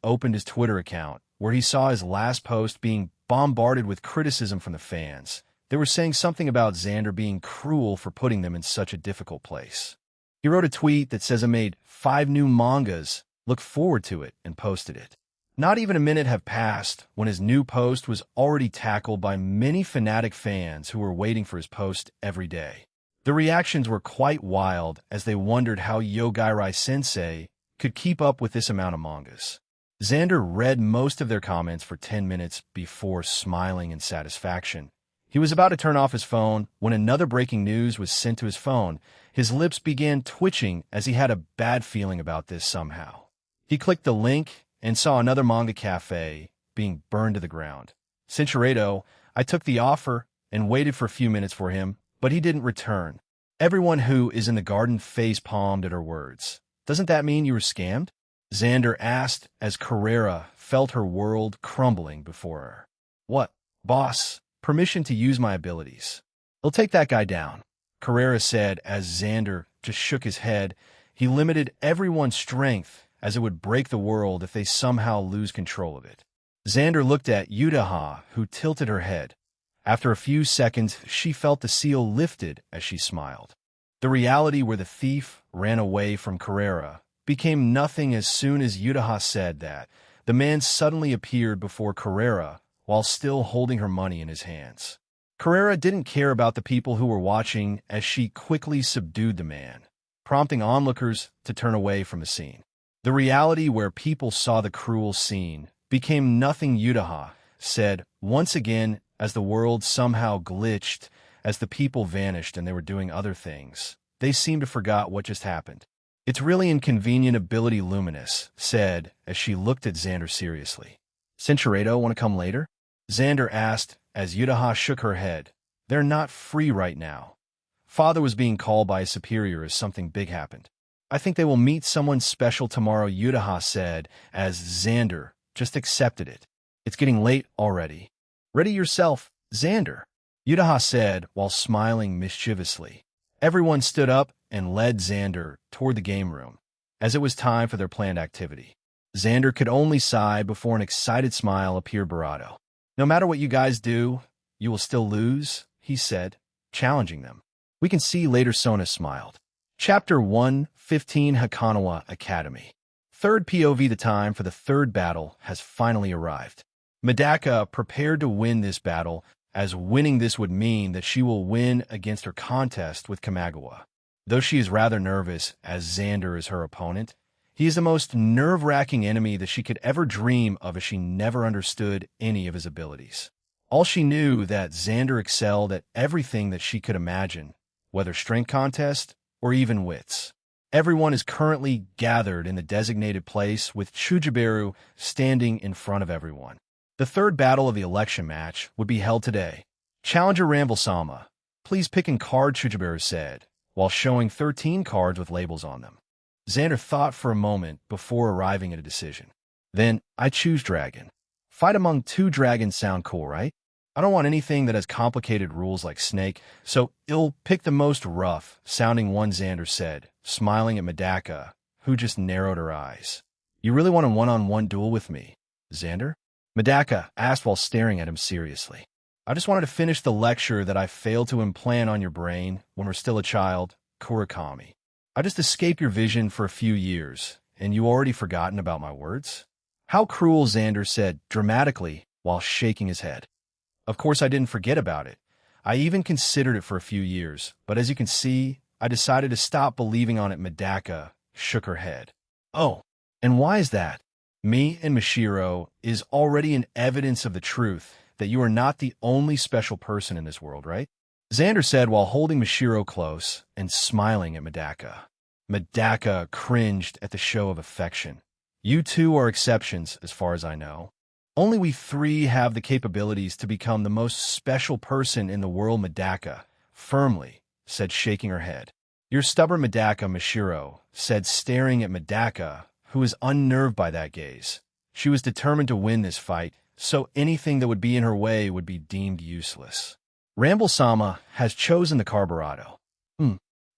opened his Twitter account, where he saw his last post being bombarded with criticism from the fans. They were saying something about Xander being cruel for putting them in such a difficult place. He wrote a tweet that says I made 5 new mangas, look forward to it, and posted it. Not even a minute had passed when his new post was already tackled by many fanatic fans who were waiting for his post every day. The reactions were quite wild as they wondered how Yogairai Sensei could keep up with this amount of mangas. Xander read most of their comments for 10 minutes before smiling in satisfaction. He was about to turn off his phone when another breaking news was sent to his phone. His lips began twitching as he had a bad feeling about this somehow. He clicked the link and saw another manga cafe being burned to the ground. Cinchuredo, I took the offer and waited for a few minutes for him, but he didn't return. Everyone who is in the garden face-palmed at her words. Doesn't that mean you were scammed? Xander asked as Carrera felt her world crumbling before her. What, boss? Permission to use my abilities. I'll take that guy down, Carrera said as Xander just shook his head. He limited everyone's strength as it would break the world if they somehow lose control of it. Xander looked at Yutaha, who tilted her head. After a few seconds, she felt the seal lifted as she smiled. The reality where the thief ran away from Carrera became nothing as soon as Yutaha said that. The man suddenly appeared before Carrera while still holding her money in his hands. Carrera didn't care about the people who were watching as she quickly subdued the man, prompting onlookers to turn away from the scene. The reality where people saw the cruel scene became nothing, Yutaha said once again as the world somehow glitched as the people vanished and they were doing other things. They seemed to forgot what just happened. It's really inconvenient ability, Luminous said as she looked at Xander seriously. Cinchuredo, want to come later? Xander asked as Yutaha shook her head. They're not free right now. Father was being called by his superior as something big happened. I think they will meet someone special tomorrow, Yutaha said as Xander just accepted it. It's getting late already. Ready yourself, Xander, Yutaha said while smiling mischievously. Everyone stood up and led Xander toward the game room, as it was time for their planned activity. Xander could only sigh before an excited smile appeared Barato. No matter what you guys do, you will still lose, he said, challenging them. We can see later. Sona smiled. Chapter 1:15 Hakanawa Academy. Third POV. The time for the third battle has finally arrived. Medaka prepared to win this battle, as winning this would mean that she will win against her contest with Kamagawa. Though she is rather nervous, as Xander is her opponent, he is the most nerve-wracking enemy that she could ever dream of, as she never understood any of his abilities. All she knew that Xander excelled at everything that she could imagine, whether strength contest or even wits. Everyone is currently gathered in the designated place with Chujibaru standing in front of everyone. The third battle of the election match would be held today. Challenger Ranvil-sama, please pick a card, Chujibaru said, while showing 13 cards with labels on them. Xander thought for a moment before arriving at a decision. Then, I choose Dragon. Fight among two dragons sound cool, right? I don't want anything that has complicated rules like Snake, so I'll pick the most rough-sounding one, Xander said, smiling at Medaka, who just narrowed her eyes. You really want a one-on-one duel with me, Xander? Medaka asked while staring at him seriously. I just wanted to finish the lecture that I failed to implant on your brain when we're still a child, Kurakami. I just escaped your vision for a few years, and you already forgotten about my words? How cruel, Xander said dramatically while shaking his head. Of course I didn't forget about it. I even considered it for a few years, but as you can see, I decided to stop believing on it. Medaka shook her head. Oh, and why is that? Me and Mashiro is already an evidence of the truth that you are not the only special person in this world, right? Xander said while holding Mashiro close and smiling at Medaka. Medaka cringed at the show of affection. You two are exceptions, as far as I know. Only we three have the capabilities to become the most special person in the world, Medaka firmly said, shaking her head. You're stubborn, Medaka, Mashiro said, staring at Medaka, who was unnerved by that gaze. She was determined to win this fight, so anything that would be in her way would be deemed useless. Ranvil-sama has chosen the card Barato.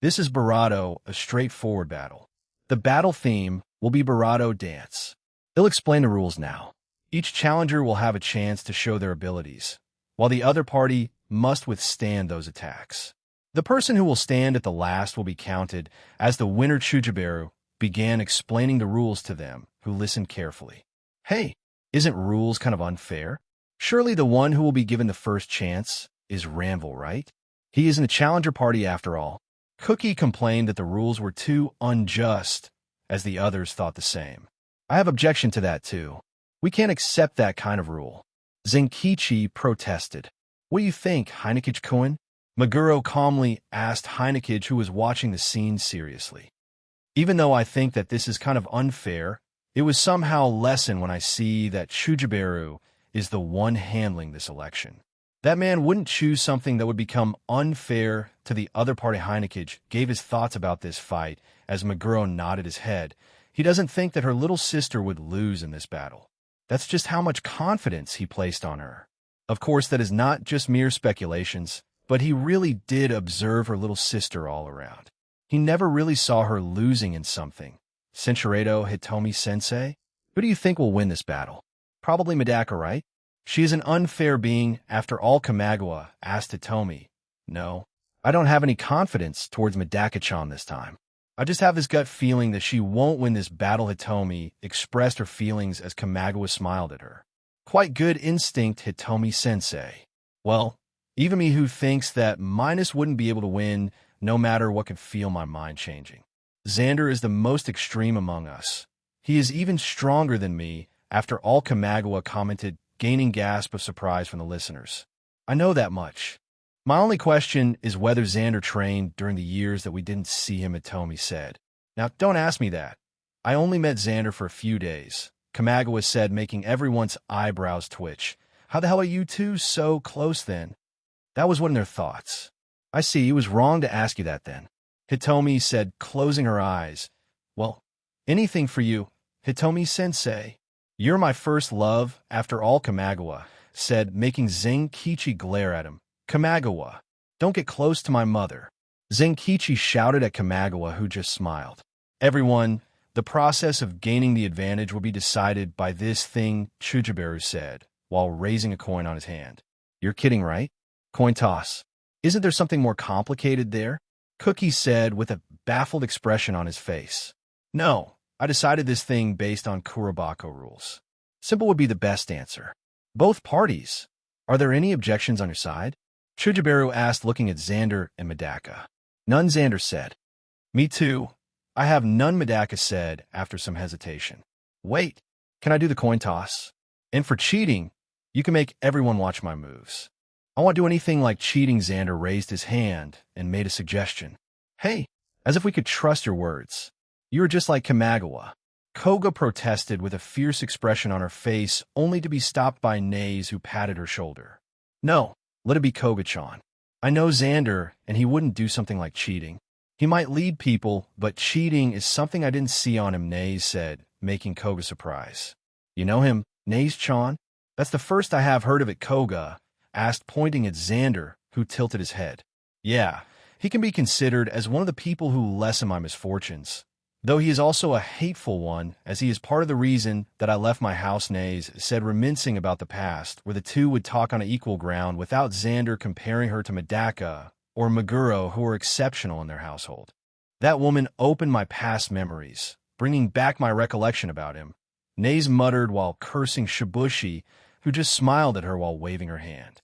This is Barato, a straightforward battle. The battle theme will be Barato Dance. They'll explain the rules now. Each challenger will have a chance to show their abilities, while the other party must withstand those attacks. The person who will stand at the last will be counted as the winner. Chujibaru began explaining the rules to them, who listened carefully. Hey, isn't rules kind of unfair? Surely the one who will be given the first chance is Ranvil, right? He is in the challenger party after all. Cookie complained that the rules were too unjust, as the others thought the same. I have objection to that too. We can't accept that kind of rule. Zenkichi protested. What do you think, Heinekage-kun? Meguro calmly asked Heinekage, who was watching the scene seriously. Even though I think that this is kind of unfair, it was somehow lessened when I see that Chujibaru is the one handling this election. That man wouldn't choose something that would become unfair to the other party. Heinekage gave his thoughts about this fight as Meguro nodded his head. He doesn't think that her little sister would lose in this battle. That's just how much confidence he placed on her. Of course, that is not just mere speculations, but he really did observe her little sister all around. He never really saw her losing in something. Senshirado Hitomi-sensei? Who do you think will win this battle? Probably Medaka, right? She is an unfair being, after all. Kamigawa asked Hitomi. No, I don't have any confidence towards Medaka-chan this time. I just have this gut feeling that she won't win this battle. Hitomi expressed her feelings as Kamigawa smiled at her. Quite good instinct, Hitomi-sensei. Well, even me who thinks that Minus wouldn't be able to win no matter what, can feel my mind changing. Xander is the most extreme among us. He is even stronger than me, after all. Kamigawa commented, gaining gasp of surprise from the listeners. I know that much. My only question is whether Xander trained during the years that we didn't see him, Hitomi said. Now, don't ask me that. I only met Xander for a few days, Kamigawa said, making everyone's eyebrows twitch. How the hell are you two so close then? That was one of their thoughts. I see, it was wrong to ask you that then, Hitomi said, closing her eyes. Well, anything for you, Hitomi-sensei. You're my first love, after all, Kamigawa said, making Zenkichi glare at him. Kamigawa, don't get close to my mother. Zenkichi shouted at Kamigawa, who just smiled. Everyone, the process of gaining the advantage will be decided by this thing, Chujibaru said, while raising a coin on his hand. You're kidding, right? Coin toss. Isn't there something more complicated there? Cookie said with a baffled expression on his face. No, I decided this thing based on Kurobako rules. Simple would be the best answer. Both parties. Are there any objections on your side? Chujibaru asked, looking at Xander and Medaka. None, Xander said. Me too. I have none, Medaka said after some hesitation. Wait, can I do the coin toss? And for cheating, you can make everyone watch my moves. I won't do anything like cheating. Xander raised his hand and made a suggestion. Hey, as if we could trust your words. You are just like Kamigawa. Koga protested with a fierce expression on her face, only to be stopped by Naze, who patted her shoulder. No, let it be Koga-chan. I know Xander, and he wouldn't do something like cheating. He might lead people, but cheating is something I didn't see on him, Naze said, making Koga surprise. You know him, Naze-chan? That's the first I have heard of it, Koga asked, pointing at Xander, who tilted his head. Yeah, he can be considered as one of the people who lessen my misfortunes. Though he is also a hateful one, as he is part of the reason that I left my house, Naze said, reminiscing about the past, where the two would talk on an equal ground without Xander comparing her to Medaka or Meguro, who were exceptional in their household. That woman opened my past memories, bringing back my recollection about him, Naze muttered while cursing Shibushi, who just smiled at her while waving her hand.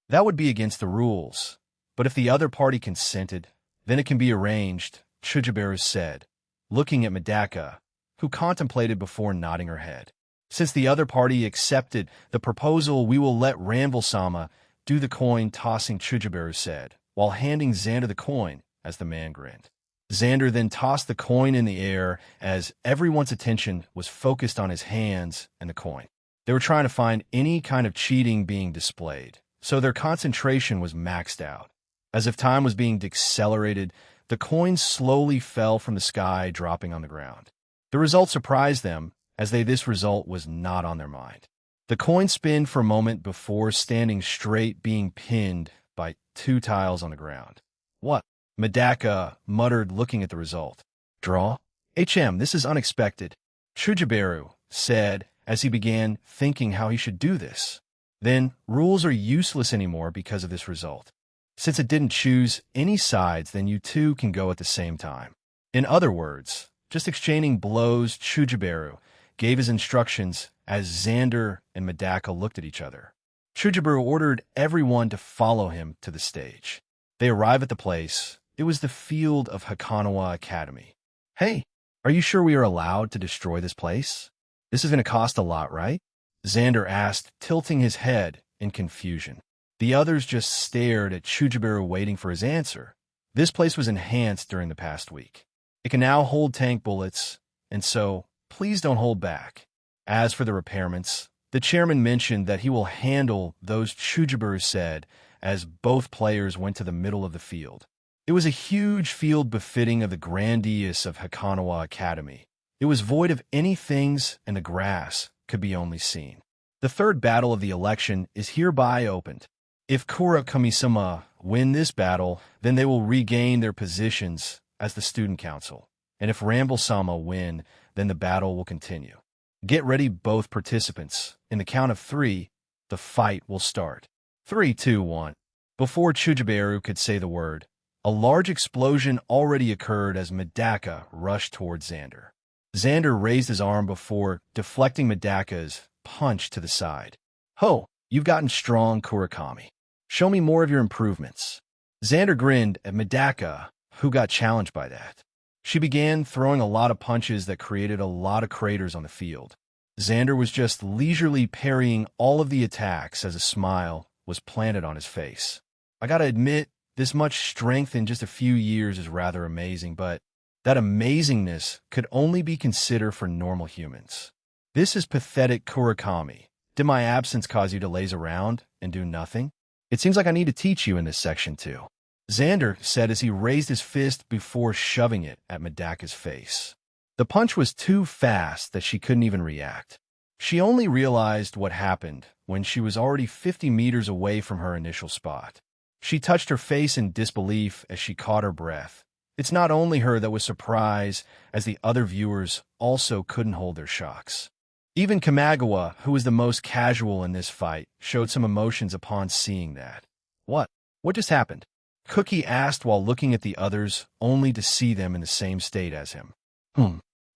That would be against the rules, but if the other party consented, then it can be arranged, Chujibaru said, looking at Medaka, who contemplated before nodding her head. Since the other party accepted the proposal, we will let Ranvil-sama do the coin tossing, Chujibaru said, while handing Xander the coin as the man grinned. Xander then tossed the coin in the air as everyone's attention was focused on his hands and the coin. They were trying to find any kind of cheating being displayed, so their concentration was maxed out. As if time was being accelerated, the coin slowly fell from the sky, dropping on the ground. The result surprised them, as this result was not on their mind. The coin spun for a moment before standing straight, being pinned by two tiles on the ground. What? Medaka muttered, looking at the result. Draw? This is unexpected, Chujibaru said as he began thinking how he should do this. Then, rules are useless anymore because of this result. Since it didn't choose any sides, then you two can go at the same time. In other words, just exchanging blows, Chujibaru gave his instructions as Xander and Medaka looked at each other. Chujibaru ordered everyone to follow him to the stage. They arrive at the place. It was the field of Hakanawa Academy. Hey, are you sure we are allowed to destroy this place? This is going to cost a lot, right? Xander asked, tilting his head in confusion. The others just stared at Chujibaru waiting for his answer. This place was enhanced during the past week. It can now hold tank bullets, and so please don't hold back. As for the repairments, the chairman mentioned that he will handle those, Chujibaru said, as both players went to the middle of the field. It was a huge field befitting of the grandiose of Hakanawa Academy. It was void of any things, and the grass could be only seen. The third battle of the election is hereby opened. If Kura Kami-sama win this battle, then they will regain their positions as the student council. And if Ranvil-sama win, then the battle will continue. Get ready, both participants. In the count of 3, the fight will start. 3, 2, 1. Before Chujibaru could say the word, a large explosion already occurred as Medaka rushed towards Xander. Xander raised his arm before deflecting Medaka's punch to the side. Ho, you've gotten strong, Kurakami. Show me more of your improvements. Xander grinned at Medaka, who got challenged by that. She began throwing a lot of punches that created a lot of craters on the field. Xander was just leisurely parrying all of the attacks as a smile was planted on his face. I gotta admit, this much strength in just a few years is rather amazing, but that amazingness could only be considered for normal humans. This is pathetic, Kurakami. Did my absence cause you to laze around and do nothing? It seems like I need to teach you in this section too. Xander said as he raised his fist before shoving it at Medaka's face. The punch was too fast that she couldn't even react. She only realized what happened when she was already 50 meters away from her initial spot. She touched her face in disbelief as she caught her breath. It's not only her that was surprised, as the other viewers also couldn't hold their shocks. Even Kamagawa, who was the most casual in this fight, showed some emotions upon seeing that. What just happened? Cookie asked while looking at the others, only to see them in the same state as him.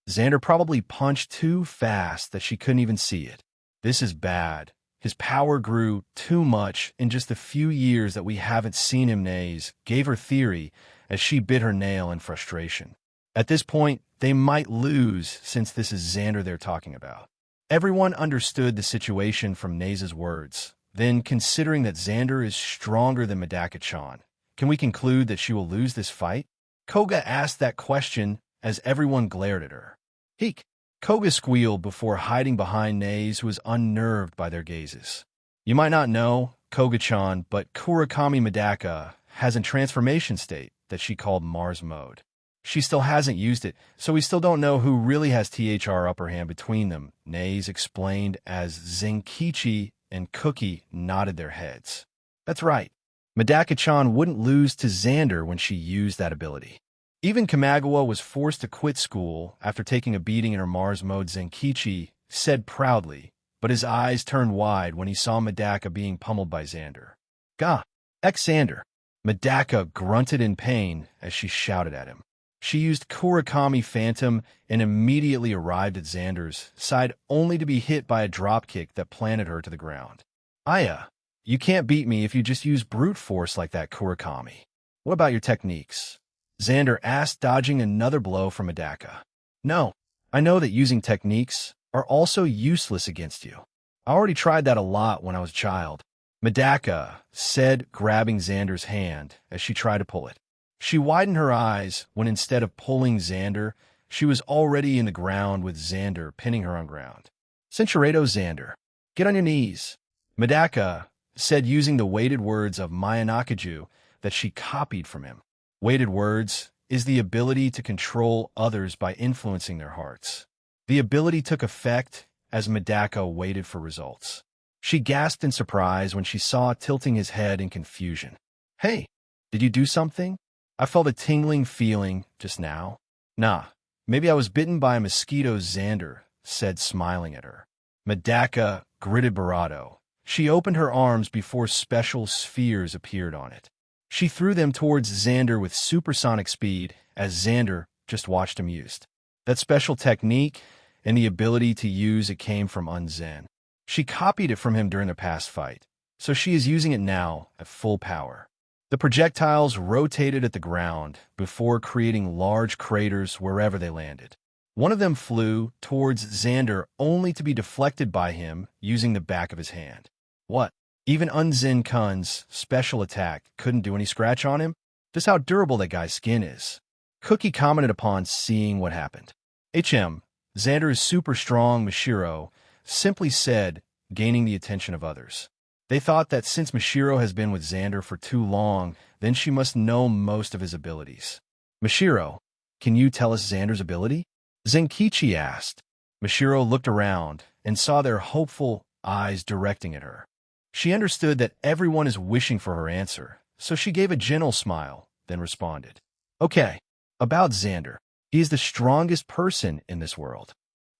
Xander probably punched too fast that she couldn't even see it. This is bad. His power grew too much in just the few years that we haven't seen him. Naze gave her theory as she bit her nail in frustration. At this point, they might lose since this is Xander they're talking about. Everyone understood the situation from Naze's words. Then, considering that Xander is stronger than Medaka-chan, can we conclude that she will lose this fight? Koga asked that question as everyone glared at her. Heek! Koga squealed before hiding behind Naze, who was unnerved by their gazes. You might not know, Koga-chan, but Kurakami Medaka has a transformation state that she called Mars Mode. She still hasn't used it, so we still don't know who really has THR upper hand between them, Naze explained as Zenkichi and Cookie nodded their heads. That's right. Medaka-chan wouldn't lose to Xander when she used that ability. Even Kamagawa was forced to quit school after taking a beating in her Mars Mode, Zenkichi said proudly, but his eyes turned wide when he saw Medaka being pummeled by Xander. Gah! Xander! Medaka grunted in pain as she shouted at him. She used Kurakami Phantom and immediately arrived at Xander's side, only to be hit by a dropkick that planted her to the ground. Aya, you can't beat me if you just use brute force like that, Kurakami. What about your techniques? Xander asked, dodging another blow from Medaka. No, I know that using techniques are also useless against you. I already tried that a lot when I was a child. Medaka said, grabbing Xander's hand as she tried to pull it. She widened her eyes when instead of pulling Xander, she was already in the ground with Xander pinning her on ground. Cinchuredo Xander, get on your knees. Medaka said, using the weighted words of Mayanakaju that she copied from him. Weighted words is the ability to control others by influencing their hearts. The ability took effect as Medaka waited for results. She gasped in surprise when she saw tilting his head in confusion. Hey, did you do something? I felt a tingling feeling just now. Nah, maybe I was bitten by a mosquito, Xander said, smiling at her. Medaka gritted bravado. She opened her arms before special spheres appeared on it. She threw them towards Xander with supersonic speed as Xander just watched amused. That special technique and the ability to use it came from Unzen. She copied it from him during their past fight, so she is using it now at full power. The projectiles rotated at the ground before creating large craters wherever they landed. One of them flew towards Xander only to be deflected by him using the back of his hand. What? Even Unzin Kun's special attack couldn't do any scratch on him. Just how durable that guy's skin is. Cookie commented upon seeing what happened. Xander is super strong, Mashiro simply said, gaining the attention of others. They thought that since Mashiro has been with Xander for too long, then she must know most of his abilities. Mashiro, can you tell us Xander's ability? Zenkichi asked. Mashiro looked around and saw their hopeful eyes directing at her. She understood that everyone is wishing for her answer, so she gave a gentle smile, then responded. Okay, about Xander. He is the strongest person in this world.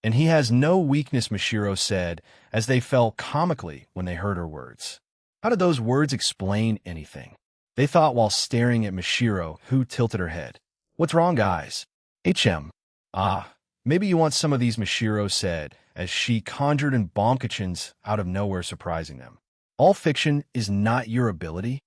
And he has no weakness, Mashiro said, as they fell comically when they heard her words. How did those words explain anything? They thought while staring at Mashiro, who tilted her head. What's wrong, guys? Maybe you want some of these, Mashiro said, as she conjured in bonkachins out of nowhere, surprising them. All fiction is not your ability?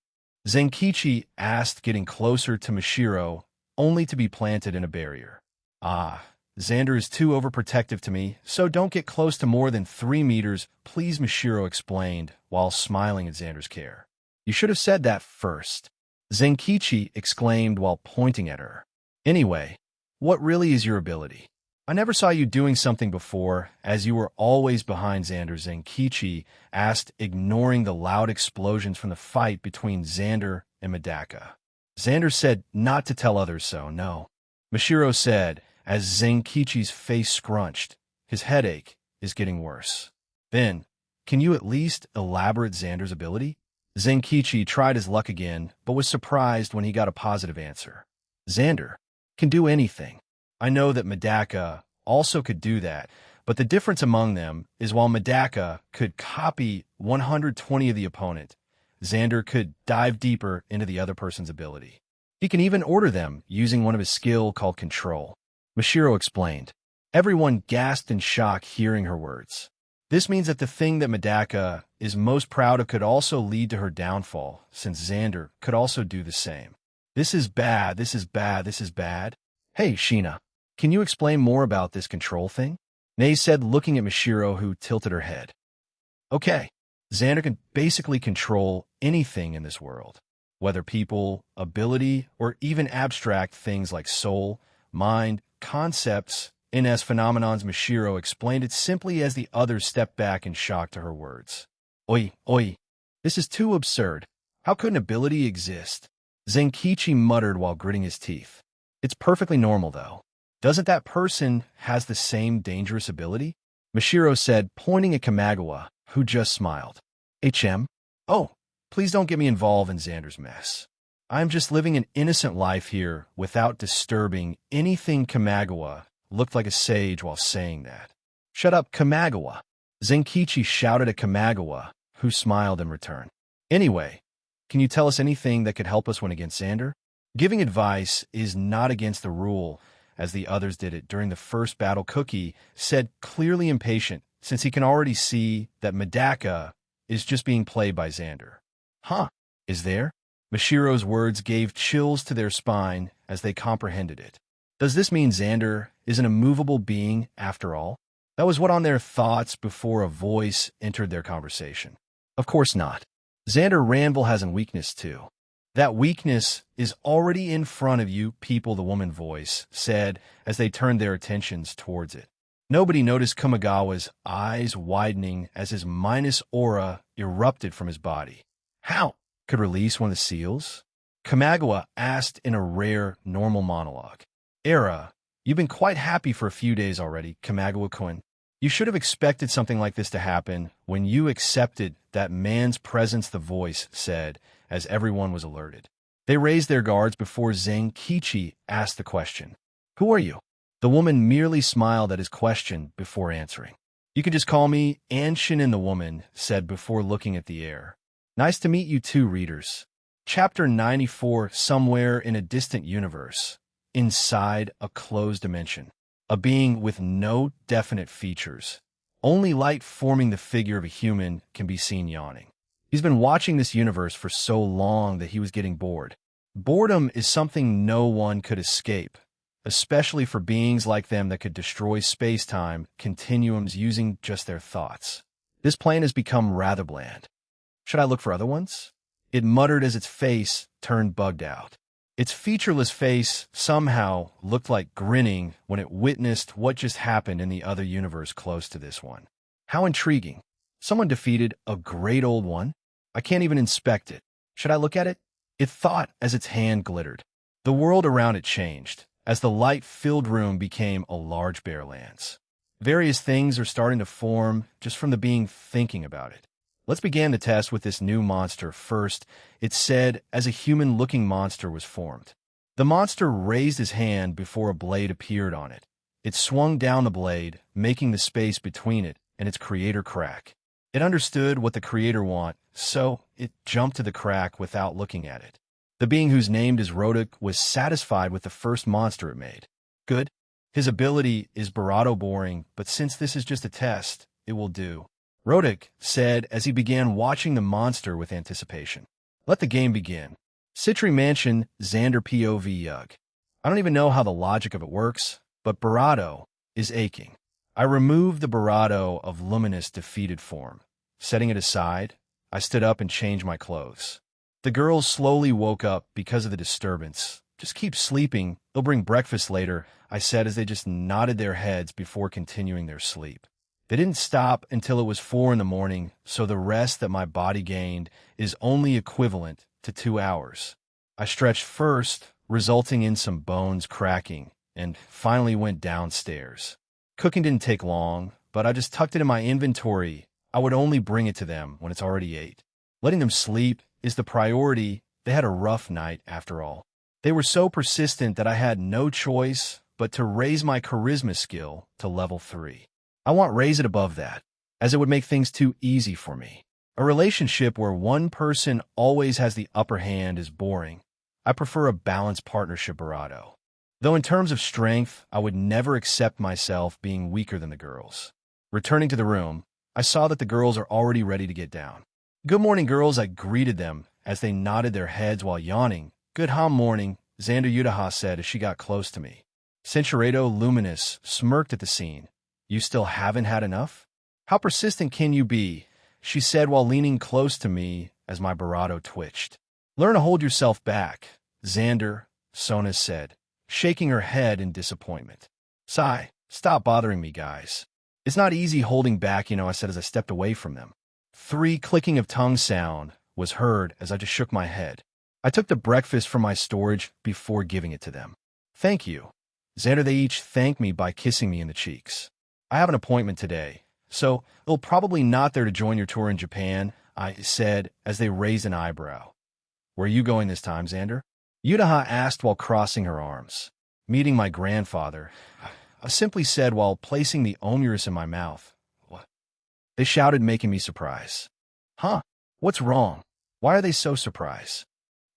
Zenkichi asked, getting closer to Mashiro, only to be planted in a barrier. Xander is too overprotective to me, so don't get close to more than 3 meters, please, Mashiro explained, while smiling at Xander's care. You should have said that first, Zenkichi exclaimed while pointing at her. Anyway, what really is your ability? I never saw you doing something before, as you were always behind Xander, Zenkichi asked, ignoring the loud explosions from the fight between Xander and Medaka. Xander said not to tell others so, no. Mashiro said, as Zenkichi's face scrunched. His headache is getting worse. Then, can you at least elaborate Xander's ability? Zenkichi tried his luck again, but was surprised when he got a positive answer. Xander can do anything. I know that Medaka also could do that, but the difference among them is while Medaka could copy 120 of the opponent, Xander could dive deeper into the other person's ability. He can even order them using one of his skill called control. Mashiro explained. Everyone gasped in shock hearing her words. This means that the thing that Medaka is most proud of could also lead to her downfall, since Xander could also do the same. This is bad, this is bad, this is bad. Hey, Sheena, can you explain more about this control thing? Nei said, looking at Mashiro, who tilted her head. Okay, Xander can basically control anything in this world, whether people, ability, or even abstract things like soul, mind, concepts, and as phenomenons. Mashiro explained it simply as the others stepped back in shock to her words. Oi, this is too absurd. How could an ability exist? Zenkichi muttered while gritting his teeth. It's perfectly normal, though. Doesn't that person has the same dangerous ability? Mashiro said, pointing at Kamagawa, who just smiled. Oh, please don't get me involved in Xander's mess. I'm just living an innocent life here without disturbing anything. Kamagawa looked like a sage while saying that. Shut up, Kamagawa. Zenkichi shouted at Kamagawa, who smiled in return. Anyway, can you tell us anything that could help us win against Xander? Giving advice is not against the rule, as the others did it during the first battle. Cookie said, clearly impatient, since he can already see that Medaka is just being played by Xander. Is there? Mashiro's words gave chills to their spine as they comprehended it. Does this mean Xander is an immovable being after all? That was what on their thoughts before a voice entered their conversation. Of course not. Xander Ranvil has a weakness too. That weakness is already in front of you, people, the woman voice said as they turned their attentions towards it. Nobody noticed Kamagawa's eyes widening as his minus aura erupted from his body. How? Could release one of the seals? Kamagawa asked in a rare, normal monologue. Era, you've been quite happy for a few days already, Kamagawa-kun. You should have expected something like this to happen when you accepted that man's presence, the voice said, as everyone was alerted. They raised their guards before Zenkichi asked the question. Who are you? The woman merely smiled at his question before answering. You can just call me Anshin, the woman said before looking at the air. Nice to meet you too, readers. Chapter 94, Somewhere in a Distant Universe. Inside a closed dimension. A being with no definite features. Only light forming the figure of a human can be seen yawning. He's been watching this universe for so long that he was getting bored. Boredom is something no one could escape, especially for beings like them that could destroy space-time continuums using just their thoughts. This plane has become rather bland. Should I look for other ones? It muttered as its face turned bugged out. Its featureless face somehow looked like grinning when it witnessed what just happened in the other universe close to this one. How intriguing. Someone defeated a great old one? I can't even inspect it. Should I look at it? It thought as its hand glittered. The world around it changed, as the light-filled room became a large bare lands. Various things are starting to form just from the being thinking about it. Let's begin the test with this new monster first, it said as a human-looking monster was formed. The monster raised his hand before a blade appeared on it. It swung down the blade, making the space between it and its creator crack. It understood what the creator wanted, so it jumped to the crack without looking at it. The being whose name is Roduk was satisfied with the first monster it made. Good. His ability is Barato boring, but since this is just a test, it will do. Roduk said as he began watching the monster with anticipation. Let the game begin. Citri Mansion, Xander POV Yug. I don't even know how the logic of it works, but Barato is aching. I removed the Barato of luminous defeated form. Setting it aside, I stood up and changed my clothes. The girls slowly woke up because of the disturbance. Just keep sleeping, they'll bring breakfast later, I said as they just nodded their heads before continuing their sleep. They didn't stop until it was 4 in the morning, so the rest that my body gained is only equivalent to 2 hours. I stretched first, resulting in some bones cracking, and finally went downstairs. Cooking didn't take long, but I just tucked it in my inventory. I would only bring it to them when it's already 8. Letting them sleep is the priority. They had a rough night, after all. They were so persistent that I had no choice but to raise my charisma skill to level 3. I want raise it above that, as it would make things too easy for me. A relationship where one person always has the upper hand is boring. I prefer a balanced partnership, Barato. Though in terms of strength, I would never accept myself being weaker than the girls. Returning to the room, I saw that the girls are already ready to get down. Good morning, girls, I greeted them as they nodded their heads while yawning. Good morning, Xander Utaha said as she got close to me. Centuredo Luminous smirked at the scene. You still haven't had enough? How persistent can you be? She said while leaning close to me as my Barato twitched. Learn to hold yourself back, Xander, Sona said, shaking her head in disappointment. Sigh, stop bothering me, guys. It's not easy holding back, I said as I stepped away from them. 3 clicking of tongue sound was heard as I just shook my head. I took the breakfast from my storage before giving it to them. Thank you. Xander, they each thanked me by kissing me in the cheeks. I have an appointment today, so they'll probably not there to join your tour in Japan, I said as they raised an eyebrow. Where are you going this time, Xander? Utaha asked while crossing her arms. Meeting my grandfather, I simply said while placing the omuris in my mouth. What? They shouted, making me surprised. Huh? What's wrong? Why are they so surprised?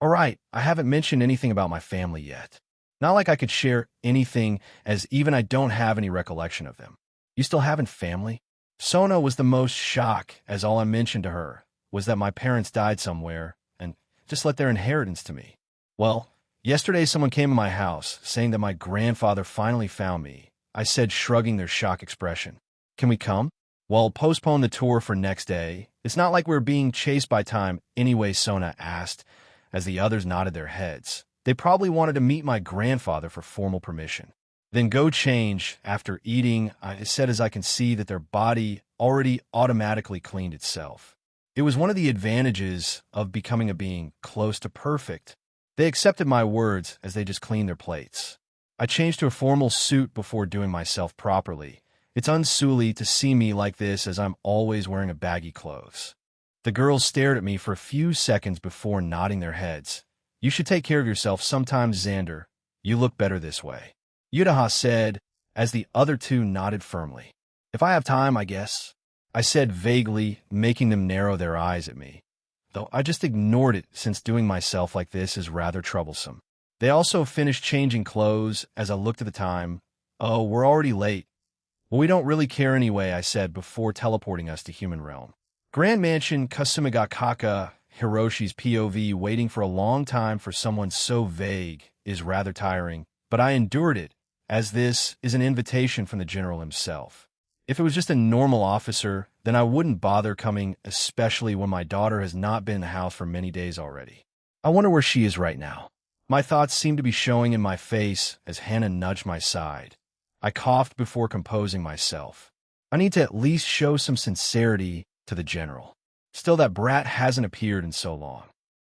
All right, I haven't mentioned anything about my family yet. Not like I could share anything, as even I don't have any recollection of them. You still haven't family? Sona was the most shocked, as all I mentioned to her was that my parents died somewhere and just let their inheritance to me. Well, yesterday someone came to my house saying that my grandfather finally found me, I said, shrugging their shock expression. Can we come? Well, postpone the tour for next day. It's not like we're being chased by time anyway, Sona asked, as the others nodded their heads. They probably wanted to meet my grandfather for formal permission. Then go change after eating, I said as I can see that their body already automatically cleaned itself. It was one of the advantages of becoming a being close to perfect. They accepted my words as they just cleaned their plates. I changed to a formal suit before doing myself properly. It's unsuly to see me like this as I'm always wearing a baggy clothes. The girls stared at me for a few seconds before nodding their heads. You should take care of yourself sometimes, Xander. You look better this way. Utaha said, as the other 2 nodded firmly. If I have time, I guess. I said vaguely, making them narrow their eyes at me. Though I just ignored it since doing myself like this is rather troublesome. They also finished changing clothes as I looked at the time. Oh, we're already late. Well, we don't really care anyway, I said before teleporting us to Human Realm. Grand Mansion Kasumigakaka, Hiroshi's POV, waiting for a long time for someone so vague is rather tiring, but I endured it, as this is an invitation from the general himself. If it was just a normal officer, then I wouldn't bother coming, especially when my daughter has not been in the house for many days already. I wonder where she is right now. My thoughts seemed to be showing in my face as Hannah nudged my side. I coughed before composing myself. I need to at least show some sincerity to the general. Still, that brat hasn't appeared in so long.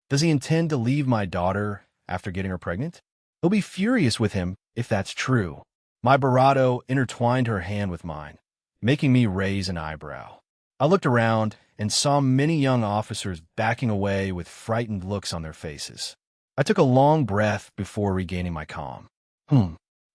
Does he intend to leave my daughter after getting her pregnant? He'll be furious with him if that's true. My bravado intertwined her hand with mine, making me raise an eyebrow. I looked around and saw many young officers backing away with frightened looks on their faces. I took a long breath before regaining my calm.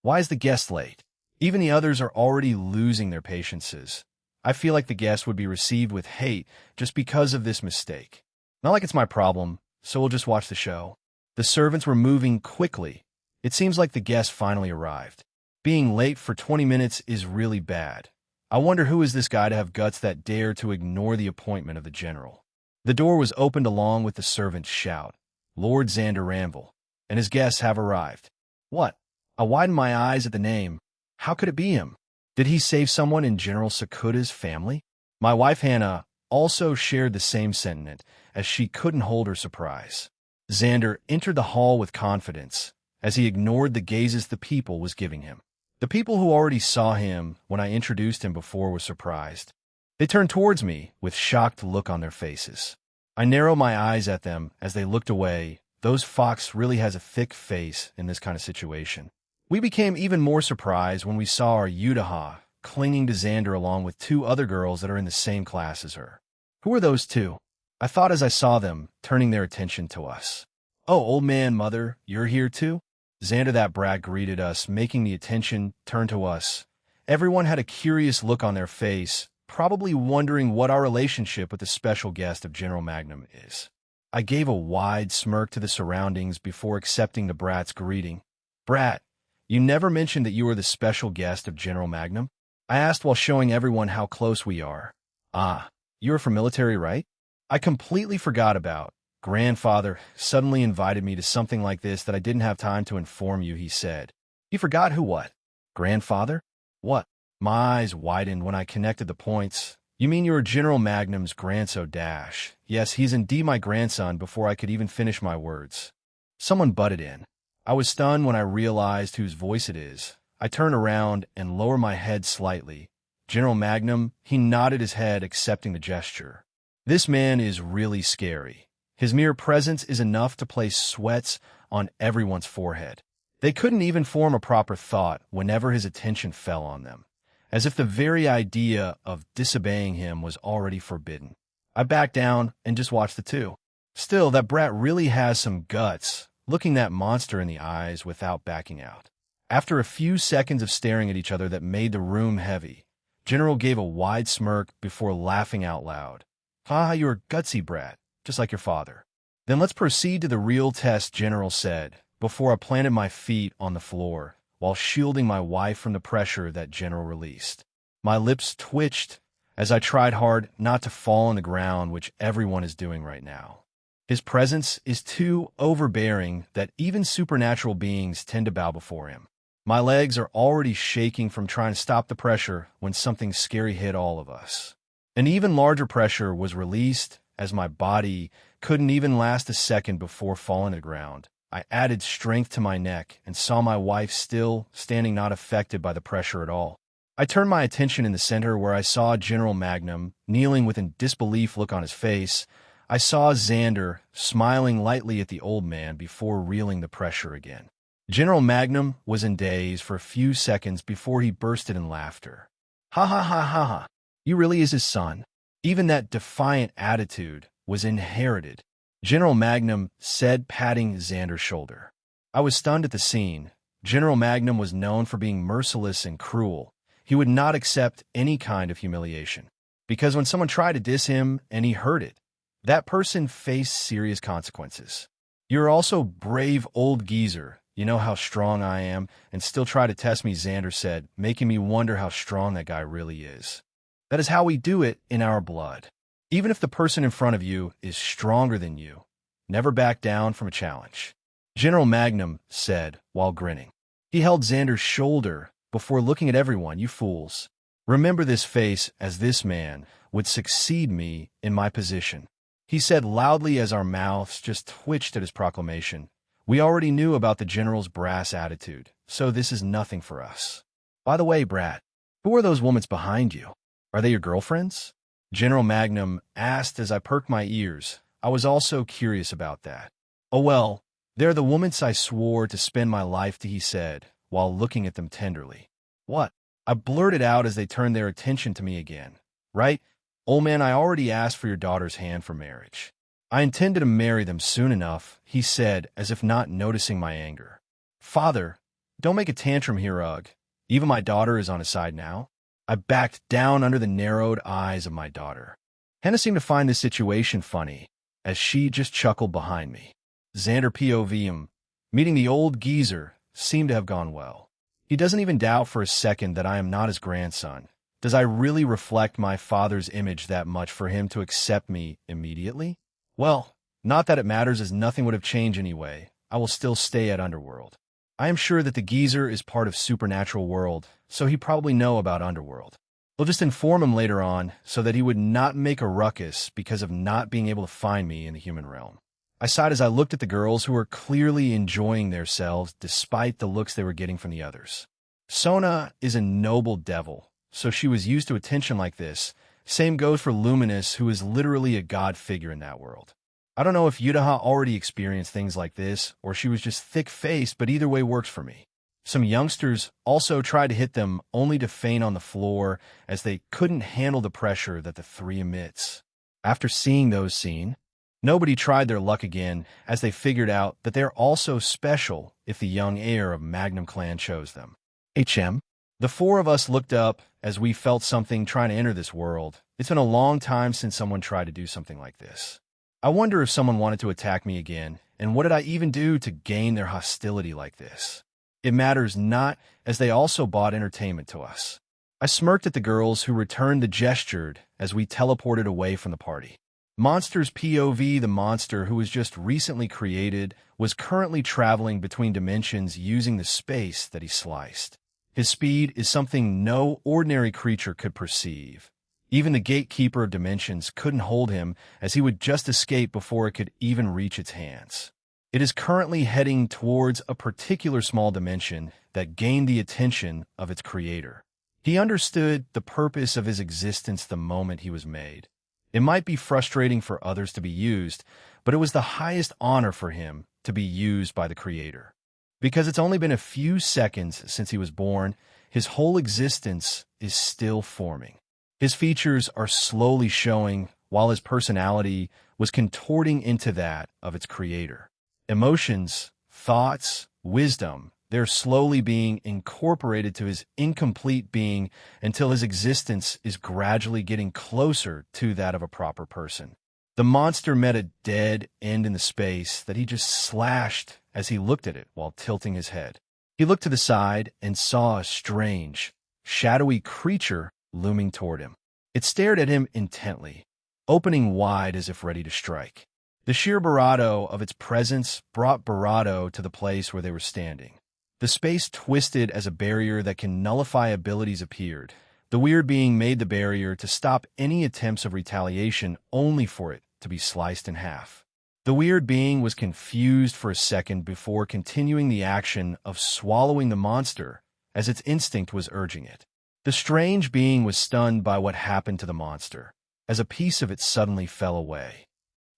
Why is the guest late? Even the others are already losing their patiences. I feel like the guest would be received with hate just because of this mistake. Not like it's my problem, so we'll just watch the show. The servants were moving quickly. It seems like the guest finally arrived. Being late for 20 minutes is really bad. I wonder who is this guy to have guts that dare to ignore the appointment of the general. The door was opened along with the servant's shout. Lord Xander Ranvil and his guests have arrived. What? I widened my eyes at the name. How could it be him? Did he save someone in General Sakuta's family? My wife Hannah also shared the same sentiment, as she couldn't hold her surprise. Xander entered the hall with confidence, as he ignored the gazes the people was giving him. The people who already saw him when I introduced him before were surprised. They turned towards me with shocked look on their faces. I narrowed my eyes at them as they looked away. Those fox really has a thick face in this kind of situation. We became even more surprised when we saw our Yutaha clinging to Xander along with two other girls that are in the same class as her. Who are those two? I thought as I saw them, turning their attention to us. Oh, old man, mother, you're here too? Xander, that brat, greeted us, making the attention turn to us. Everyone had a curious look on their face, probably wondering what our relationship with the special guest of General Magnum is. I gave a wide smirk to the surroundings before accepting the brat's greeting. Brat, you never mentioned that you were the special guest of General Magnum? I asked while showing everyone how close we are. Ah, you're from military, right? I completely forgot about. Grandfather suddenly invited me to something like this that I didn't have time to inform you, he said. You forgot who what? Grandfather? What? My eyes widened when I connected the points. You mean you were General Magnum's grandson dash. Yes, he's indeed my grandson before I could even finish my words. Someone butted in. I was stunned when I realized whose voice it is. I turned around and lowered my head slightly. General Magnum, he nodded his head, accepting the gesture. This man is really scary. His mere presence is enough to place sweats on everyone's forehead. They couldn't even form a proper thought whenever his attention fell on them, as if the very idea of disobeying him was already forbidden. I backed down and just watched the two. Still, that brat really has some guts, looking that monster in the eyes without backing out. After a few seconds of staring at each other that made the room heavy, General gave a wide smirk before laughing out loud. Ah, you're a gutsy brat, just like your father. Then let's proceed to the real test, General said, before I planted my feet on the floor, while shielding my wife from the pressure that General released. My lips twitched as I tried hard not to fall on the ground, which everyone is doing right now. His presence is too overbearing that even supernatural beings tend to bow before him. My legs are already shaking from trying to stop the pressure when something scary hit all of us. An even larger pressure was released as my body couldn't even last a second before falling to the ground. I added strength to my neck and saw my wife still standing, not affected by the pressure at all. I turned my attention in the center where I saw General Magnum kneeling with a disbelief look on his face. I saw Xander smiling lightly at the old man before reeling the pressure again. General Magnum was in daze for a few seconds before he bursted in laughter. Ha ha ha ha ha. You really is his son. Even that defiant attitude was inherited, General Magnum said, patting Xander's shoulder. I was stunned at the scene. General Magnum was known for being merciless and cruel. He would not accept any kind of humiliation, because when someone tried to diss him and he heard it, that person faced serious consequences. You're also brave old geezer. You know how strong I am, and still try to test me, Xander said, making me wonder how strong that guy really is. That is how we do it in our blood. Even if the person in front of you is stronger than you, never back down from a challenge, General Magnum said while grinning. He held Xander's shoulder before looking at everyone. You fools. Remember this face, as this man would succeed me in my position. He said loudly as our mouths just twitched at his proclamation. We already knew about the general's brass attitude, so this is nothing for us. By the way, Brat, who are those women behind you? Are they your girlfriends? General Magnum asked as I perked my ears. I was also curious about that. Oh well, they're the women I swore to spend my life to, he said, while looking at them tenderly. What? I blurted out as they turned their attention to me again. Right? Old man, I already asked for your daughter's hand for marriage. I intended to marry them soon enough, he said, as if not noticing my anger. Father, don't make a tantrum here, Ugh. Even my daughter is on his side now. I backed down under the narrowed eyes of my daughter. Hannah seemed to find this situation funny, as she just chuckled behind me. Xander POV'm, meeting the old geezer, seemed to have gone well. He doesn't even doubt for a second that I am not his grandson. Does I really reflect my father's image that much for him to accept me immediately? Well, not that it matters, as nothing would have changed anyway. I will still stay at Underworld. I am sure that the geezer is part of supernatural world, so he probably know about Underworld. We'll just inform him later on so that he would not make a ruckus because of not being able to find me in the human realm. I sighed as I looked at the girls who were clearly enjoying themselves despite the looks they were getting from the others. Sona is a noble devil, so she was used to attention like this. Same goes for Luminous, who is literally a god figure in that world. I don't know if Yudaha already experienced things like this, or she was just thick-faced, but either way works for me. Some youngsters also tried to hit them, only to faint on the floor, as they couldn't handle the pressure that the three emits. After seeing those seen, nobody tried their luck again, as they figured out that they're also special if the young heir of Magnum Clan chose them. HM? The four of us looked up as we felt something trying to enter this world. It's been a long time since someone tried to do something like this. I wonder if someone wanted to attack me again, and what did I even do to gain their hostility like this? It matters not, as they also bought entertainment to us. I smirked at the girls who returned the gesture as we teleported away from the party. Monster's POV, the monster who was just recently created, was currently traveling between dimensions using the space that he sliced. His speed is something no ordinary creature could perceive. Even the gatekeeper of dimensions couldn't hold him, as he would just escape before it could even reach its hands. It is currently heading towards a particular small dimension that gained the attention of its creator. He understood the purpose of his existence the moment he was made. It might be frustrating for others to be used, but it was the highest honor for him to be used by the creator. Because it's only been a few seconds since he was born, his whole existence is still forming. His features are slowly showing, while his personality was contorting into that of its creator. Emotions, thoughts, wisdom, they're slowly being incorporated to his incomplete being until his existence is gradually getting closer to that of a proper person. The monster met a dead end in the space that he just slashed as he looked at it while tilting his head. He looked to the side and saw a strange, shadowy creature looming toward him. It stared at him intently, opening wide as if ready to strike. The sheer bravado of its presence brought bravado to the place where they were standing. The space twisted as a barrier that can nullify abilities appeared. The weird being made the barrier to stop any attempts of retaliation, only for it to be sliced in half. The weird being was confused for a second before continuing the action of swallowing the monster, as its instinct was urging it. The strange being was stunned by what happened to the monster, as a piece of it suddenly fell away.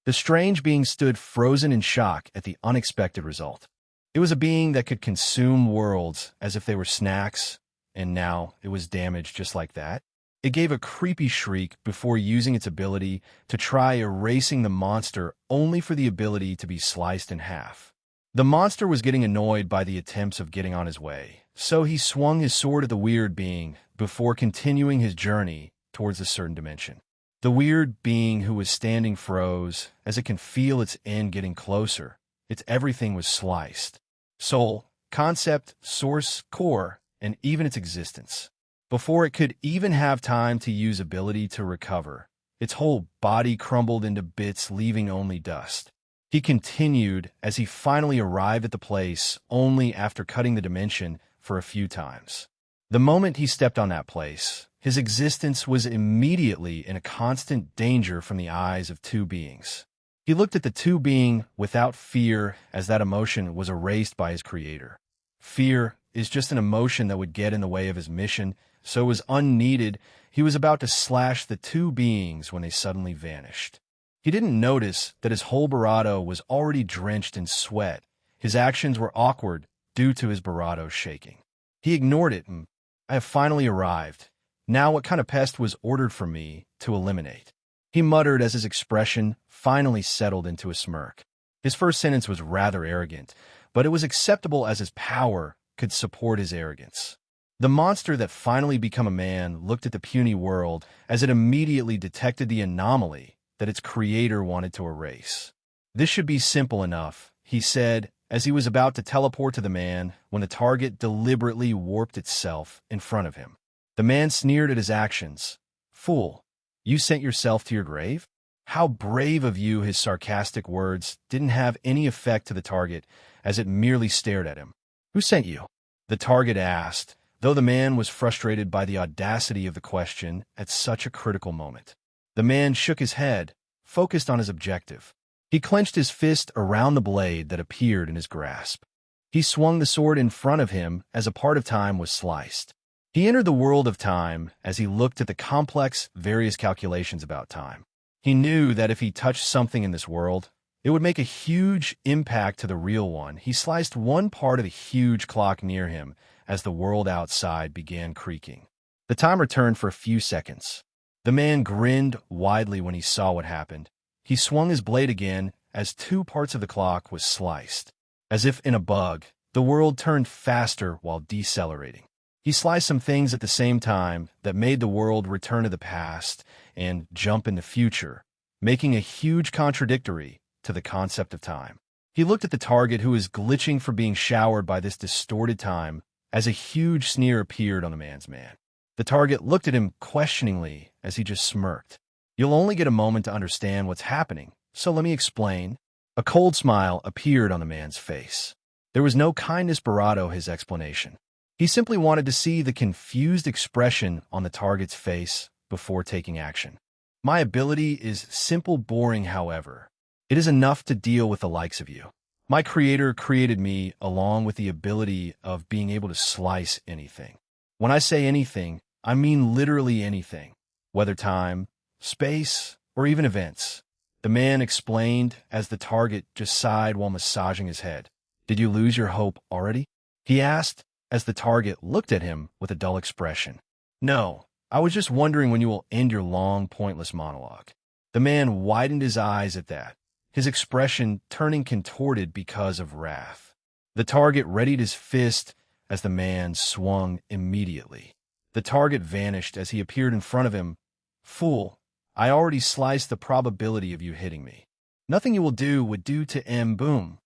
The strange being stood frozen in shock at the unexpected result. It was a being that could consume worlds as if they were snacks, and now it was damaged just like that. It gave a creepy shriek before using its ability to try erasing the monster, only for the ability to be sliced in half. The monster was getting annoyed by the attempts of getting on his way, so he swung his sword at the weird being before continuing his journey towards a certain dimension. The weird being who was standing froze, as it can feel its end getting closer. Its everything was sliced. Soul, concept, source, core, and even its existence. Before it could even have time to use ability to recover, its whole body crumbled into bits, leaving only dust. He continued as he finally arrived at the place only after cutting the dimension for a few times. The moment he stepped on that place, his existence was immediately in a constant danger from the eyes of two beings. He looked at the two being without fear, as that emotion was erased by his creator. Fear is just an emotion that would get in the way of his mission, so it was unneeded. He was about to slash the two beings when they suddenly vanished. He didn't notice that his whole barato was already drenched in sweat. His actions were awkward due to his barato shaking. He ignored it, and I have finally arrived. Now what kind of pest was ordered for me to eliminate? He muttered as his expression finally settled into a smirk. His first sentence was rather arrogant, but it was acceptable as his power could support his arrogance. The monster that finally became a man looked at the puny world as it immediately detected the anomaly that its creator wanted to erase. This should be simple enough, he said, as he was about to teleport to the man when the target deliberately warped itself in front of him. The man sneered at his actions. "Fool, you sent yourself to your grave?" How brave of you! His sarcastic words didn't have any effect to the target as it merely stared at him. "Who sent you?" the target asked, though the man was frustrated by the audacity of the question at such a critical moment. The man shook his head, focused on his objective. He clenched his fist around the blade that appeared in his grasp. He swung the sword in front of him as a part of time was sliced. He entered the world of time as he looked at the complex, various calculations about time. He knew that if he touched something in this world, it would make a huge impact to the real one. He sliced one part of the huge clock near him as the world outside began creaking. The timer turned for a few seconds. The man grinned widely when he saw what happened. He swung his blade again as two parts of the clock was sliced. As if in a bug, the world turned faster while decelerating. He sliced some things at the same time that made the world return to the past and jump in the future, making a huge contradictory to the concept of time. He looked at the target who was glitching for being showered by this distorted time as a huge sneer appeared on the man's man. The target looked at him questioningly as he just smirked. "You'll only get a moment to understand what's happening, so let me explain." A cold smile appeared on the man's face. There was no kindness barato his explanation. He simply wanted to see the confused expression on the target's face before taking action. "My ability is simple, boring, however. It is enough to deal with the likes of you. My creator created me along with the ability of being able to slice anything. When I say anything, I mean literally anything, whether time, space, or even events." The man explained as the target just sighed while massaging his head. "Did you lose your hope already?" he asked as the target looked at him with a dull expression. "No, I was just wondering when you will end your long, pointless monologue." The man widened his eyes at that, his expression turning contorted because of wrath. The target readied his fist as the man swung immediately. The target vanished as he appeared in front of him. "Fool, I already sliced the probability of you hitting me. Nothing you will do would do to boom."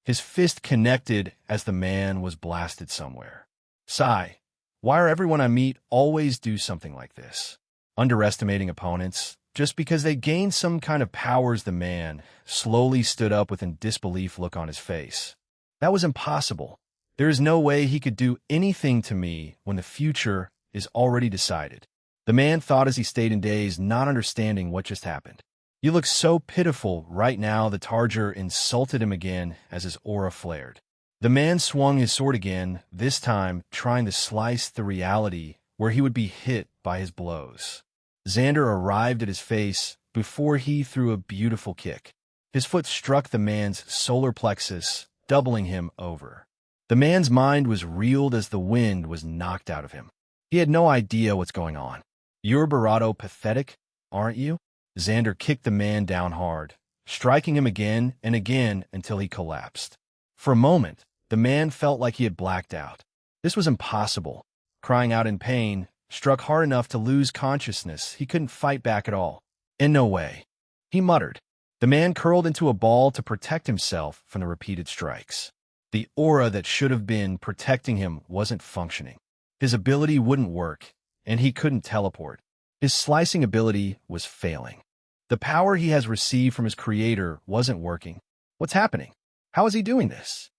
His fist connected as the man was blasted somewhere. "Sigh, why are everyone I meet always do something like this? Underestimating opponents, just because they gain some kind of powers." The man slowly stood up with a disbelief look on his face. "That was impossible. There is no way he could do anything to me when the future is already decided." The man thought as he stayed in daze, not understanding what just happened. "You look so pitiful right now." The target insulted him again as his aura flared. The man swung his sword again, this time trying to slice the reality where he would be hit by his blows. Xander arrived at his face before he threw a beautiful kick. His foot struck the man's solar plexus, doubling him over. The man's mind was reeled as the wind was knocked out of him. He had no idea what's going on. "You're barato pathetic, aren't you?" Xander kicked the man down hard, striking him again and again until he collapsed. For a moment, the man felt like he had blacked out. This was impossible. Crying out in pain, struck hard enough to lose consciousness, he couldn't fight back at all. "In no way," he muttered. The man curled into a ball to protect himself from the repeated strikes. The aura that should have been protecting him wasn't functioning. His ability wouldn't work, and he couldn't teleport. His slicing ability was failing. The power he has received from his creator wasn't working. "What's happening? How is he doing this?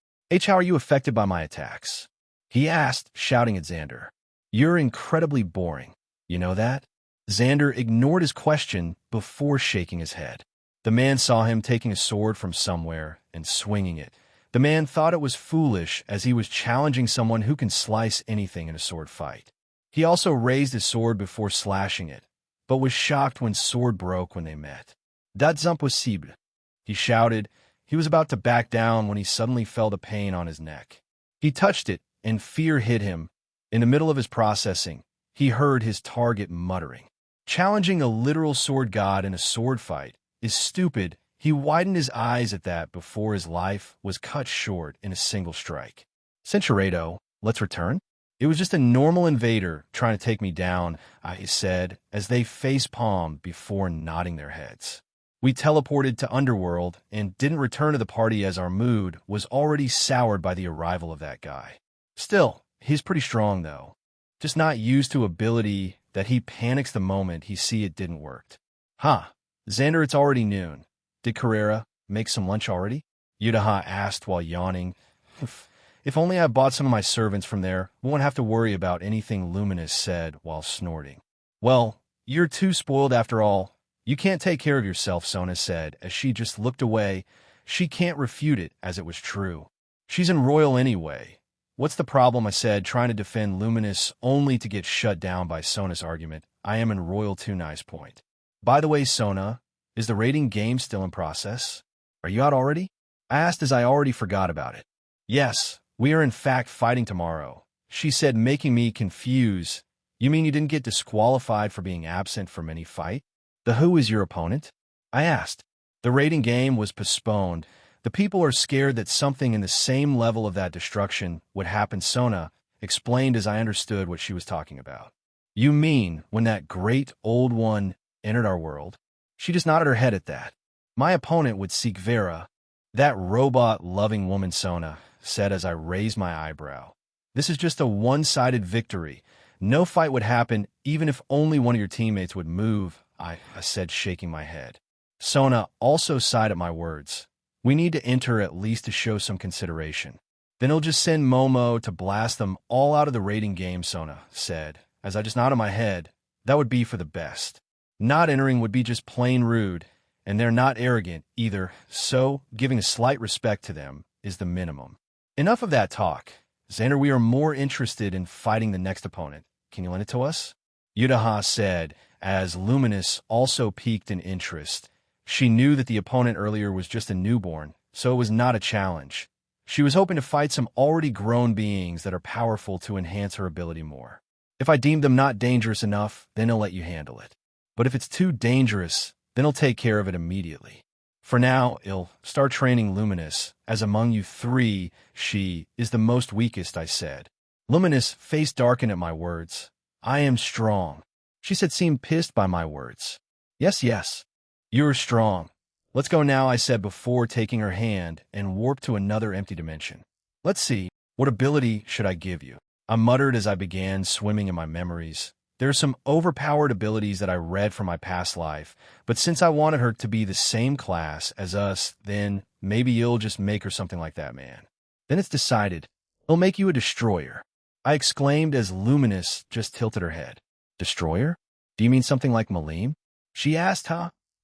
How are you affected by my attacks?" he asked, shouting at Xander. You're incredibly boring. You know that? Xander ignored his question before shaking his head. The man saw him taking a sword from somewhere and swinging it. The man thought it was foolish as he was challenging someone who can slice anything in a sword fight. He also raised his sword before slashing it, but was shocked when sword broke when they met. That's impossible, he shouted. He was about to back down when he suddenly felt a pain on his neck. He touched it, and fear hit him. In the middle of his processing, he heard his target muttering. Challenging a literal sword god in a sword fight is stupid. He widened his eyes at that before his life was cut short in a single strike. Cinchuredo, let's return? It was just a normal invader trying to take me down, I said, as they face-palmed before nodding their heads. We teleported to Underworld and didn't return to the party as our mood was already soured by the arrival of that guy. Still, he's pretty strong, though. Just not used to ability that he panics the moment he see it didn't work. Xander, it's already noon. Did Carrera make some lunch already? Yudaha asked while yawning. If only I bought some of my servants from there, we won't have to worry about anything Luminous said while snorting. Well, you're too spoiled after all. You can't take care of yourself, Sona said, as she just looked away. She can't refute it, as it was true. She's in Royal anyway. What's the problem, I said, trying to defend Luminous only to get shut down by Sona's argument. I am in Royal too, nice point. By the way, Sona, is the raiding game still in process? Are you out already? I asked as I already forgot about it. Yes, we are in fact fighting tomorrow, she said, making me confused. You mean you didn't get disqualified for being absent from any fight? Who is your opponent? I asked. The raiding game was postponed. The people are scared that something in the same level of that destruction would happen, Sona explained as I understood what she was talking about. You mean when that great old one entered our world? She just nodded her head at that. My opponent would seek Vera. That robot-loving woman, Sona said as I raised my eyebrow. This is just a one-sided victory. No fight would happen even if only one of your teammates would move, I said, shaking my head. Sona also sighed at my words. We need to enter at least to show some consideration. Then he'll just send Momo to blast them all out of the raiding game, Sona said, as I just nodded my head. That would be for the best. Not entering would be just plain rude, and they're not arrogant either, so giving a slight respect to them is the minimum. Enough of that talk. Xander, we are more interested in fighting the next opponent. Can you lend it to us? Yudaha said, as Luminous also piqued in interest. She knew that the opponent earlier was just a newborn, so it was not a challenge. She was hoping to fight some already grown beings that are powerful to enhance her ability more. If I deem them not dangerous enough, then he'll let you handle it. But if it's too dangerous, then he'll take care of it immediately. For now, he'll start training Luminous, as among you three, she is the most weakest, I said. Luminous' face darkened at my words. I am strong. She said, seemed pissed by my words. Yes. You're strong. Let's go now, I said before taking her hand and warped to another empty dimension. Let's see, what ability should I give you? I muttered as I began swimming in my memories. There are some overpowered abilities that I read from my past life, but since I wanted her to be the same class as us, then maybe you'll just make her something like that, man. Then it's decided. It'll make you a destroyer, I exclaimed as Luminous just tilted her head. Destroyer? Do you mean something like Malim? She asked,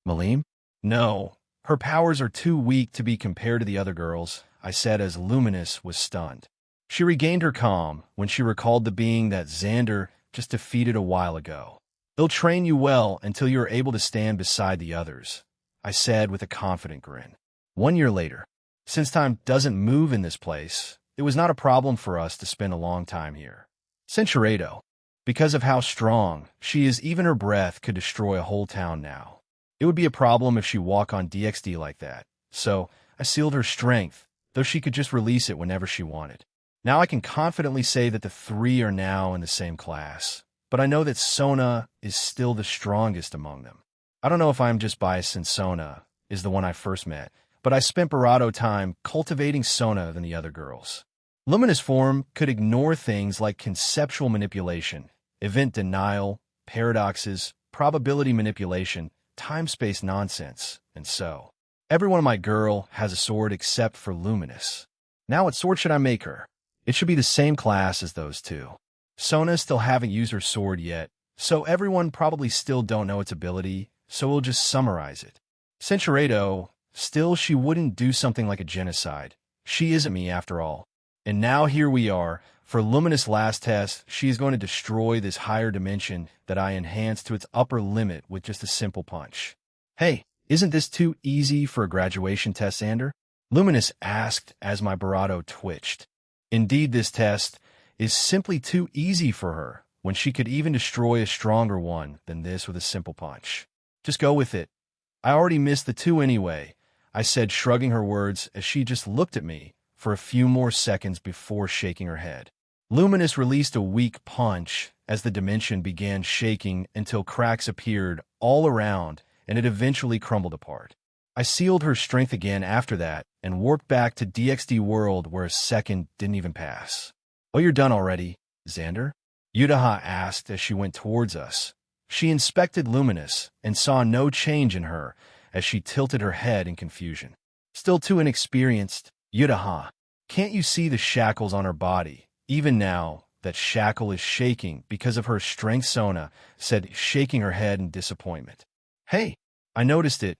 Malim? No. Her powers are too weak to be compared to the other girls, I said as Luminous was stunned. She regained her calm when she recalled the being that Xander just defeated a while ago. They'll train you well until you're able to stand beside the others, I said with a confident grin. 1 year later, since time doesn't move in this place, it was not a problem for us to spend a long time here. Cinchuredo, because of how strong she is, even her breath could destroy a whole town now. It would be a problem if she walked on DXD like that, so I sealed her strength, though she could just release it whenever she wanted. Now I can confidently say that the three are now in the same class, but I know that Sona is still the strongest among them. I don't know if I'm just biased since Sona is the one I first met, but I spent Barado time cultivating Sona than the other girls. Luminous form could ignore things like conceptual manipulation, event denial, paradoxes, probability manipulation, time-space nonsense, and so. Every one of my girl has a sword except for Luminous. Now what sword should I make her? It should be the same class as those two. Sona still haven't used her sword yet, so everyone probably still don't know its ability, so we'll just summarize it. Centuredo, still she wouldn't do something like a genocide. She isn't me after all. And now here we are. For Luminous' last test, she is going to destroy this higher dimension that I enhanced to its upper limit with just a simple punch. Hey, isn't this too easy for a graduation test, Xander? Luminous asked as my bravado twitched. Indeed, this test is simply too easy for her, when she could even destroy a stronger one than this with a simple punch. Just go with it. I already missed the two anyway, I said, shrugging her words as she just looked at me for a few more seconds before shaking her head. Luminous released a weak punch as the dimension began shaking until cracks appeared all around and it eventually crumbled apart. I sealed her strength again after that and warped back to DXD World where a second didn't even pass. "Oh, you're done already, Xander?" Yudaha asked as she went towards us. She inspected Luminous and saw no change in her as she tilted her head in confusion. "Still too inexperienced, Yudaha. Can't you see the shackles on her body? Even now, that shackle is shaking because of her strength," Sona said, shaking her head in disappointment. "Hey, I noticed it.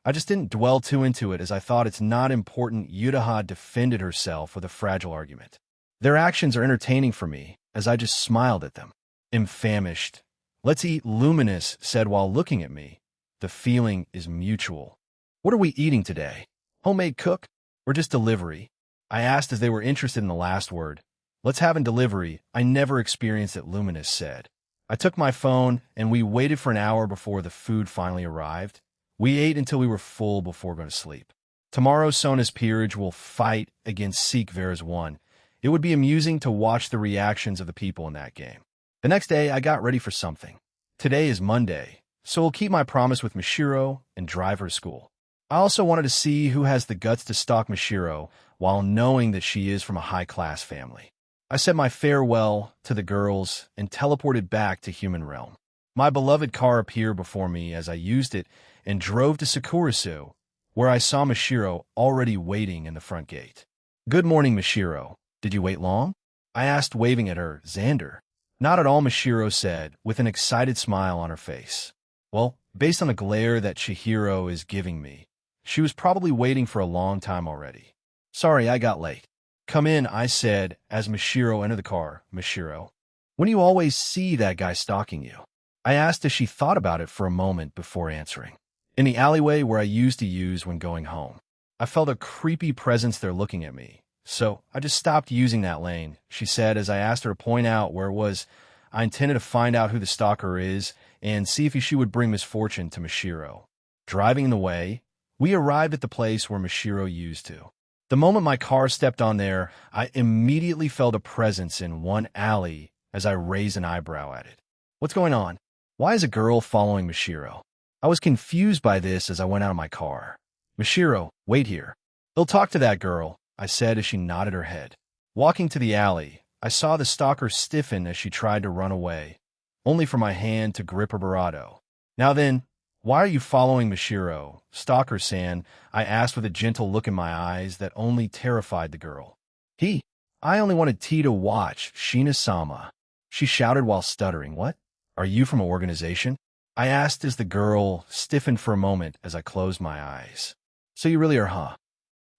I just didn't dwell too into it as I thought it's not important." Yudaha defended herself with a fragile argument. "Their actions are entertaining for me, as I just smiled at them." "I'm famished. Let's eat," Luminous said while looking at me. "The feeling is mutual." "What are we eating today? Homemade cook or just delivery?" I asked as they were interested in the last word. "Let's have a delivery. I never experienced it," Luminous said. I took my phone and we waited for an hour before the food finally arrived. We ate until we were full before going to sleep. Tomorrow, Sona's peerage will fight against Seek Vera's one. It would be amusing to watch the reactions of the people in that game. The next day, I got ready for something. Today is Monday, so I'll keep my promise with Mishiro and drive her to school. I also wanted to see who has the guts to stalk Mishiro while knowing that she is from a high-class family. I said my farewell to the girls and teleported back to human realm. My beloved car appeared before me as I used it and drove to Sakurasu, where I saw Mishiro already waiting in the front gate. "Good morning, Mishiro. Did you wait long?" I asked, waving at her. "Xander." "Not at all," Mishiro said, with an excited smile on her face. Well, based on the glare that Chihiro is giving me, she was probably waiting for a long time already. "Sorry, I got late." "Come in," I said as Mishiro entered the car. "Mishiro, when do you always see that guy stalking you?" I asked as she thought about it for a moment before answering. "In the alleyway where I used to use when going home. I felt a creepy presence there looking at me, so I just stopped using that lane," she said as I asked her to point out where it was. I intended to find out who the stalker is and see if she would bring misfortune to Mishiro. Driving in the way, we arrived at the place where Mishiro used to. The moment my car stepped on there, I immediately felt a presence in one alley as I raised an eyebrow at it. "What's going on? Why is a girl following Mishiro?" I was confused by this as I went out of my car. "Mishiro, wait here. They'll talk to that girl," I said as she nodded her head. Walking to the alley, I saw the stalker stiffen as she tried to run away, only for my hand to grip her bravado. "Now then, why are you following Mishiro, Stalker-san?" I asked with a gentle look in my eyes that only terrified the girl. I only wanted T to watch, Shina-sama," she shouted while stuttering. "What? Are you from an organization?" I asked as the girl stiffened for a moment as I closed my eyes. "So you really are, huh?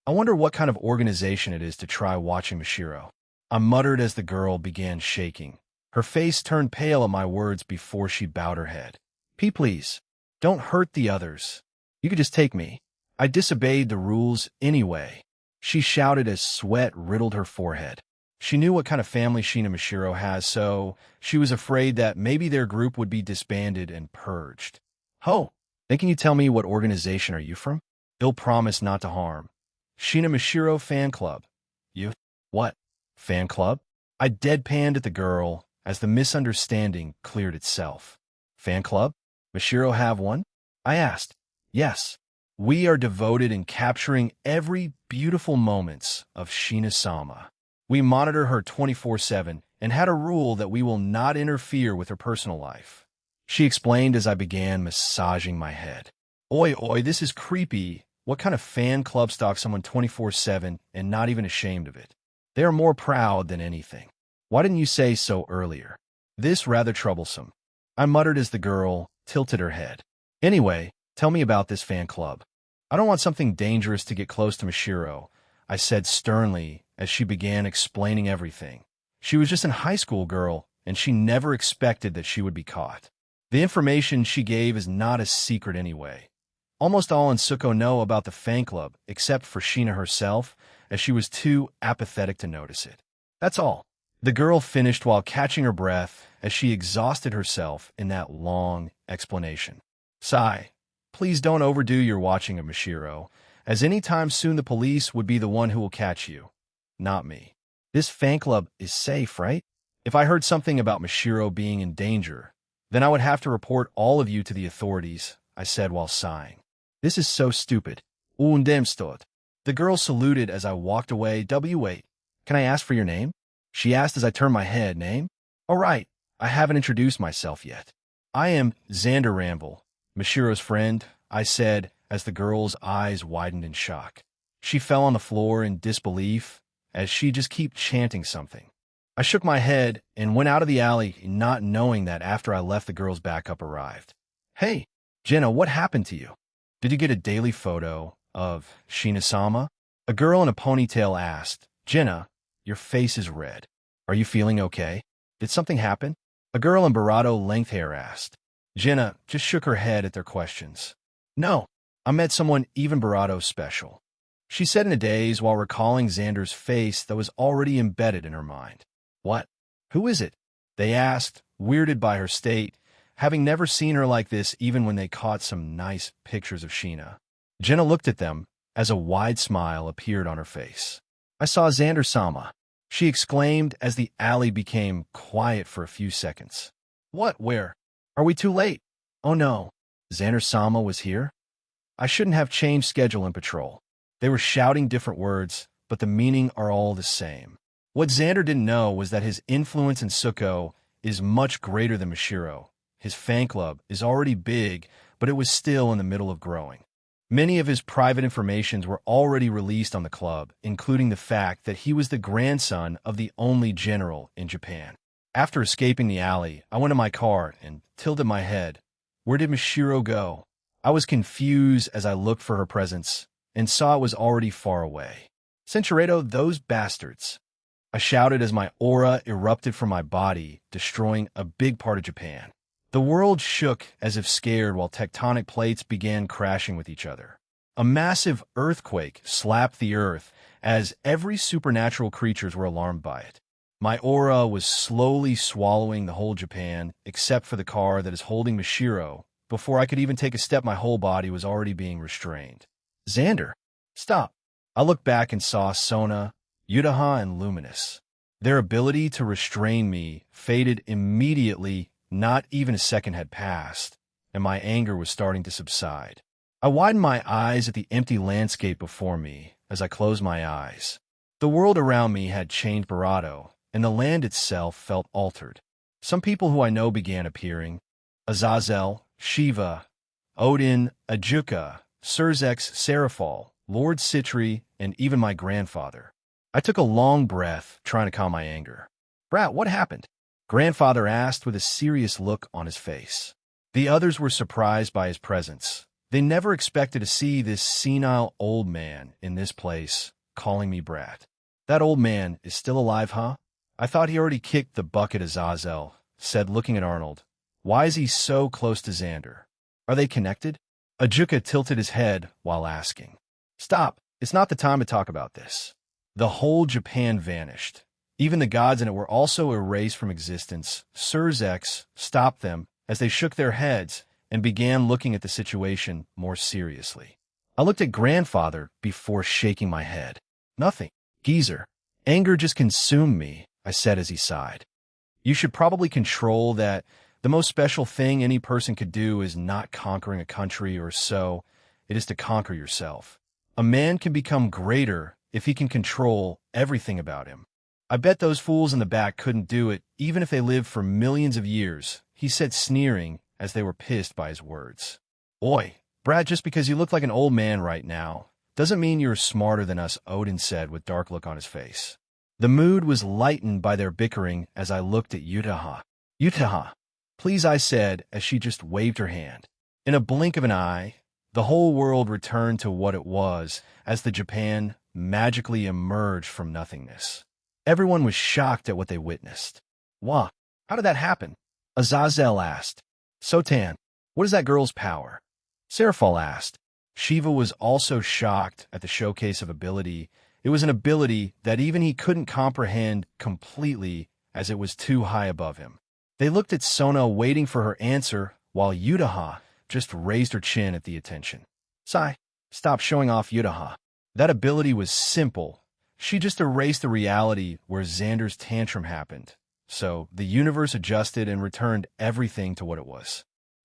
I wonder what kind of organization it is to try watching Mishiro." I muttered as the girl began shaking. Her face turned pale at my words before she bowed her head. Please, don't hurt the others. You could just take me." I disobeyed the rules anyway," she shouted as sweat riddled her forehead. She knew what kind of family Shina Mishiro has, so she was afraid that maybe their group would be disbanded and purged. "Oh, then can you tell me what organization are you from?" "Ill promise not to harm. Shina Mishiro Fan Club." "You? What? Fan club?" I deadpanned at the girl as the misunderstanding cleared itself. "Fan club? Mishiro have one?" I asked. "Yes. We are devoted in capturing every beautiful moments of Shina-sama. We monitor her 24/7 and had a rule that we will not interfere with her personal life," she explained as I began massaging my head. Oi, this is creepy. What kind of fan club stalks someone 24/7 and not even ashamed of it? They are more proud than anything." Why didn't you say so earlier? This rather troublesome, I muttered as the girl tilted her head. Anyway, tell me about this fan club. I don't want something dangerous to get close to Mashiro, I said sternly as she began explaining everything. She was just a high school girl, and she never expected that she would be caught. The information she gave is not a secret anyway. Almost all in Suko know about the fan club, except for Sheena herself, as she was too apathetic to notice it. That's all. The girl finished while catching her breath as she exhausted herself in that long explanation. Sigh, please don't overdo your watching of Mashiro, as any time soon the police would be the one who will catch you, not me. This fan club is safe, right? If I heard something about Mashiro being in danger, then I would have to report all of you to the authorities, I said while sighing. This is so stupid. Undemstod. The girl saluted as I walked away. Wait, can I ask for your name? She asked as I turned my head. Name? All right, I haven't introduced myself yet. I am Xander Ranvil, Mashiro's friend, I said as the girl's eyes widened in shock. She fell on the floor in disbelief as she just kept chanting something. I shook my head and went out of the alley, not knowing that after I left the girl's backup arrived. Hey, Jenna, what happened to you? Did you get a daily photo of Sheena-sama? A girl in a ponytail asked. Jenna, your face is red. Are you feeling okay? Did something happen? A girl in Barato length hair asked. Jenna just shook her head at their questions. No, I met someone even Barato special, she said in a daze while recalling Xander's face that was already embedded in her mind. What? Who is it? They asked, weirded by her state, having never seen her like this even when they caught some nice pictures of Sheena. Jenna looked at them as a wide smile appeared on her face. I saw Xander-sama, she exclaimed as the alley became quiet for a few seconds. What? Where? Are we too late? Oh no, Xander-sama was here? I shouldn't have changed schedule in patrol. They were shouting different words, but the meaning are all the same. What Xander didn't know was that his influence in Suko is much greater than Mashiro. His fan club is already big, but it was still in the middle of growing. Many of his private informations were already released on the club, including the fact that he was the grandson of the only general in Japan. After escaping the alley, I went to my car and tilted my head. Where did Mashiro go? I was confused as I looked for her presence and saw it was already far away. Centuredo, those bastards! I shouted as my aura erupted from my body, destroying a big part of Japan. The world shook as if scared while tectonic plates began crashing with each other. A massive earthquake slapped the earth as every supernatural creatures were alarmed by it. My aura was slowly swallowing the whole Japan, except for the car that is holding Mashiro. Before I could even take a step, my whole body was already being restrained. Xander, stop. I looked back and saw Sona, Utaha, and Luminous. Their ability to restrain me faded immediately. Not even a second had passed, and my anger was starting to subside. I widened my eyes at the empty landscape before me as I closed my eyes. The world around me had changed Barato, and the land itself felt altered. Some people who I know began appearing. Azazel, Shiva, Odin, Ajuka, Surzex, Seraphal, Lord Citri, and even my grandfather. I took a long breath, trying to calm my anger. Brat, what happened? Grandfather asked with a serious look on his face. The others were surprised by his presence. They never expected to see this senile old man in this place, calling me Brat. That old man is still alive, huh? I thought he already kicked the bucket, Azazel said, looking at Arnold. Why is he so close to Xander? Are they connected? Ajuka tilted his head while asking. Stop, it's not the time to talk about this. The whole Japan vanished. Even the gods in it were also erased from existence. Surzex stopped them as they shook their heads and began looking at the situation more seriously. I looked at Grandfather before shaking my head. Nothing. Geezer. Anger just consumed me, I said as he sighed. You should probably control that. The most special thing any person could do is not conquering a country or so. It is to conquer yourself. A man can become greater if he can control everything about him. I bet those fools in the back couldn't do it, even if they lived for millions of years, he said, sneering as they were pissed by his words. Oi, Brad, just because you look like an old man right now doesn't mean you're smarter than us, Odin said with dark look on his face. The mood was lightened by their bickering as I looked at Yutaha. Yutaha, please, I said as she just waved her hand. In a blink of an eye, the whole world returned to what it was as the Japan magically emerged from nothingness. Everyone was shocked at what they witnessed. Wah, how did that happen? Azazel asked. Sotan, what is that girl's power? Serafal asked. Shiva was also shocked at the showcase of ability. It was an ability that even he couldn't comprehend completely as it was too high above him. They looked at Sona waiting for her answer while Yutaha just raised her chin at the attention. Sai, stop showing off Yutaha. That ability was simple. She just erased the reality where Xander's tantrum happened. So the universe adjusted and returned everything to what it was.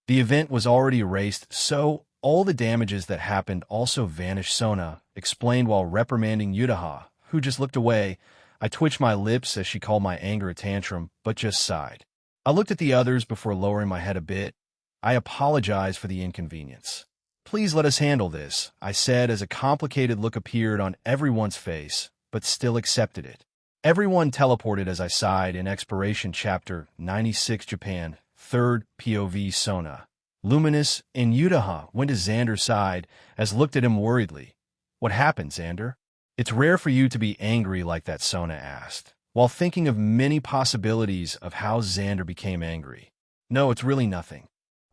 The event was already erased, so all the damages that happened also vanished. Sona explained while reprimanding Yutaha, who just looked away. I twitched my lips as she called my anger a tantrum, but just sighed. I looked at the others before lowering my head a bit. I apologized for the inconvenience. Please let us handle this, I said as a complicated look appeared on everyone's face, but still accepted it. Everyone teleported as I sighed in Exploration Chapter 96 Japan, 3rd POV Sona. Luminous and Yutaha went to Xander's side as looked at him worriedly. What happened, Xander? It's rare for you to be angry like that, Sona asked, while thinking of many possibilities of how Xander became angry. No, it's really nothing.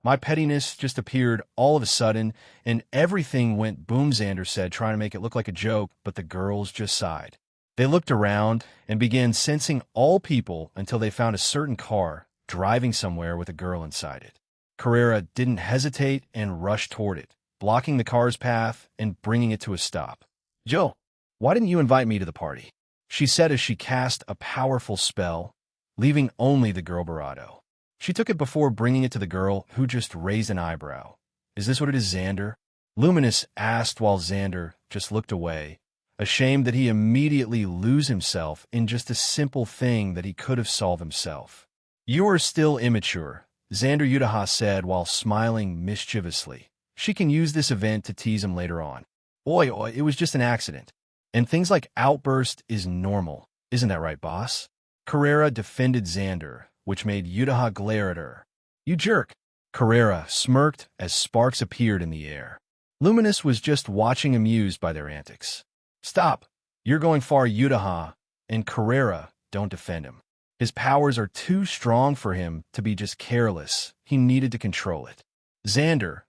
My pettiness just appeared all of a sudden, and everything went boom, Xander said, trying to make it look like a joke, but the girls just sighed. They looked around and began sensing all people until they found a certain car driving somewhere with a girl inside it. Carrera didn't hesitate and rushed toward it, blocking the car's path and bringing it to a stop. Joe, why didn't you invite me to the party? She said as she cast a powerful spell, leaving only the girl Barado. She took it before bringing it to the girl, who just raised an eyebrow. Is this what it is, Xander? Luminous asked while Xander just looked away, ashamed that he immediately lose himself in just a simple thing that he could have solved himself. You are still immature, Xander Yutaha said while smiling mischievously. She can use this event to tease him later on. Oi, it was just an accident. And things like outburst is normal. Isn't that right, boss? Carrera defended Xander, which made Yutaha glare at her. You jerk. Carrera smirked as sparks appeared in the air. Luminous was just watching, amused by their antics. Stop. You're going far, Yutaha. And Carrera, don't defend him. His powers are too strong for him to be just careless. He needed to control it. Xander,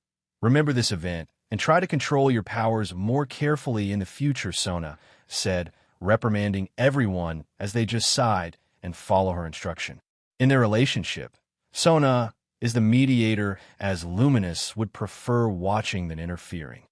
remember this event and try to control your powers more carefully in the future, Sona said, reprimanding everyone as they just sighed and follow her instruction. In their relationship, Sona is the mediator, as Luminous would prefer watching than interfering.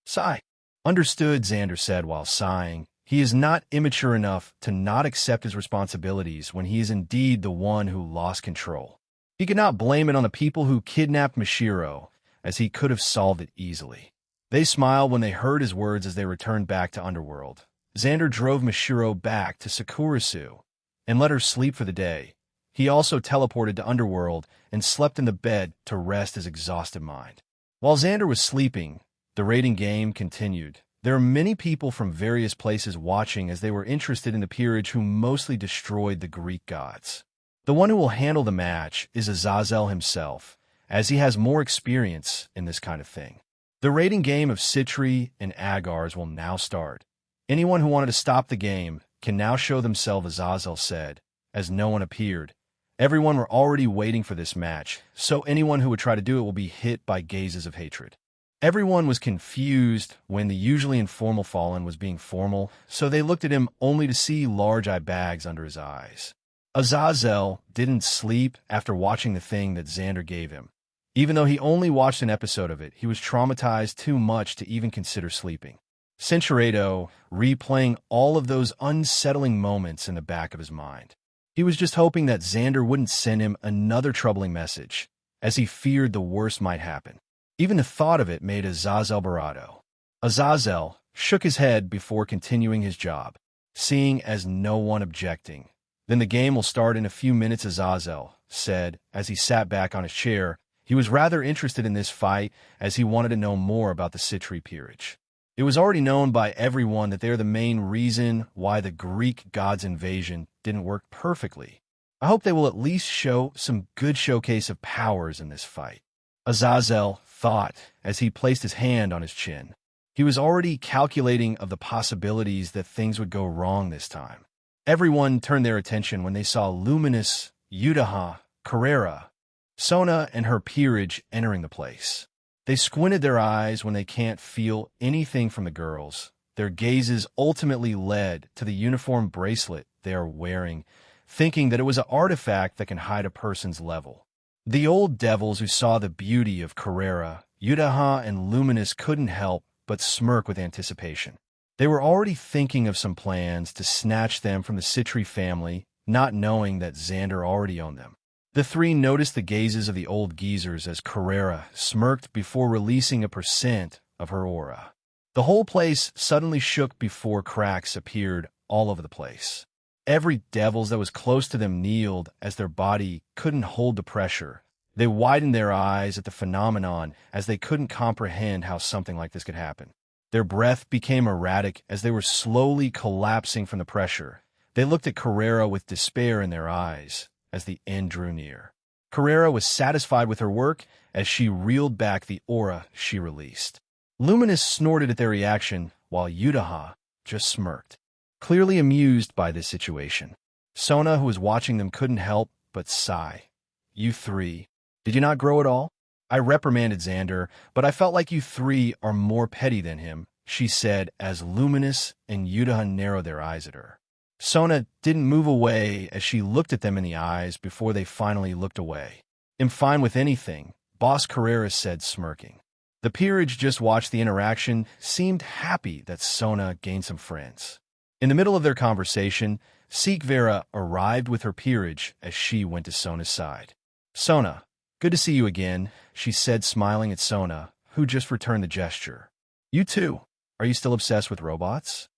Sigh. Understood, Xander said while sighing. He is not immature enough to not accept his responsibilities when he is indeed the one who lost control. He could not blame it on the people who kidnapped Mishiro, as he could have solved it easily. They smiled when they heard his words as they returned back to Underworld. Xander drove Mishiro back to Sakurasu and let her sleep for the day. He also teleported to Underworld and slept in the bed to rest his exhausted mind. While Xander was sleeping, the raiding game continued. There are many people from various places watching as they were interested in the peerage who mostly destroyed the Greek gods. The one who will handle the match is Azazel himself, as he has more experience in this kind of thing. The raiding game of Citri and Agars will now start. Anyone who wanted to stop the game can now show themselves, Azazel said, as no one appeared. Everyone were already waiting for this match, so anyone who would try to do it will be hit by gazes of hatred. Everyone was confused when the usually informal Fallen was being formal, so they looked at him only to see large eye bags under his eyes. Azazel didn't sleep after watching the thing that Xander gave him. Even though he only watched an episode of it, he was traumatized too much to even consider sleeping. Centuredo replaying all of those unsettling moments in the back of his mind. He was just hoping that Xander wouldn't send him another troubling message, as he feared the worst might happen. Even the thought of it made Azazel Barado. Azazel shook his head before continuing his job, seeing as no one objecting. Then the game will start in a few minutes, Azazel said as he sat back on his chair. He was rather interested in this fight as he wanted to know more about the Citri peerage. It was already known by everyone that they're the main reason why the Greek god's invasion didn't work perfectly. I hope they will at least show some good showcase of powers in this fight. Azazel thought as he placed his hand on his chin. He was already calculating of the possibilities that things would go wrong this time. Everyone turned their attention when they saw Luminous, Udaha, Carrera, Sona, and her peerage entering the place. They squinted their eyes when they can't feel anything from the girls. Their gazes ultimately led to the uniform bracelet they are wearing, thinking that it was an artifact that can hide a person's level. The old devils who saw the beauty of Carrera, Udaha, and Luminous couldn't help but smirk with anticipation. They were already thinking of some plans to snatch them from the Citri family, not knowing that Xander already owned them. The three noticed the gazes of the old geezers as Carrera smirked before releasing a percent of her aura. The whole place suddenly shook before cracks appeared all over the place. Every devils that was close to them kneeled as their body couldn't hold the pressure. They widened their eyes at the phenomenon as they couldn't comprehend how something like this could happen. Their breath became erratic as they were slowly collapsing from the pressure. They looked at Carrera with despair in their eyes as the end drew near. Carrera was satisfied with her work as she reeled back the aura she released. Luminous snorted at their reaction, while Udaha just smirked, clearly amused by this situation. Sona, who was watching them, couldn't help but sigh. You three, did you not grow at all? I reprimanded Xander, but I felt like you three are more petty than him, she said as Luminous and Udaha narrowed their eyes at her. Sona didn't move away as she looked at them in the eyes before they finally looked away. I'm fine with anything, Boss Carrera said, smirking. The peerage just watched the interaction, seemed happy that Sona gained some friends. In the middle of their conversation, Sikvera arrived with her peerage as she went to Sona's side. Sona, good to see you again, she said, smiling at Sona, who just returned the gesture. You too. Are you still obsessed with robots?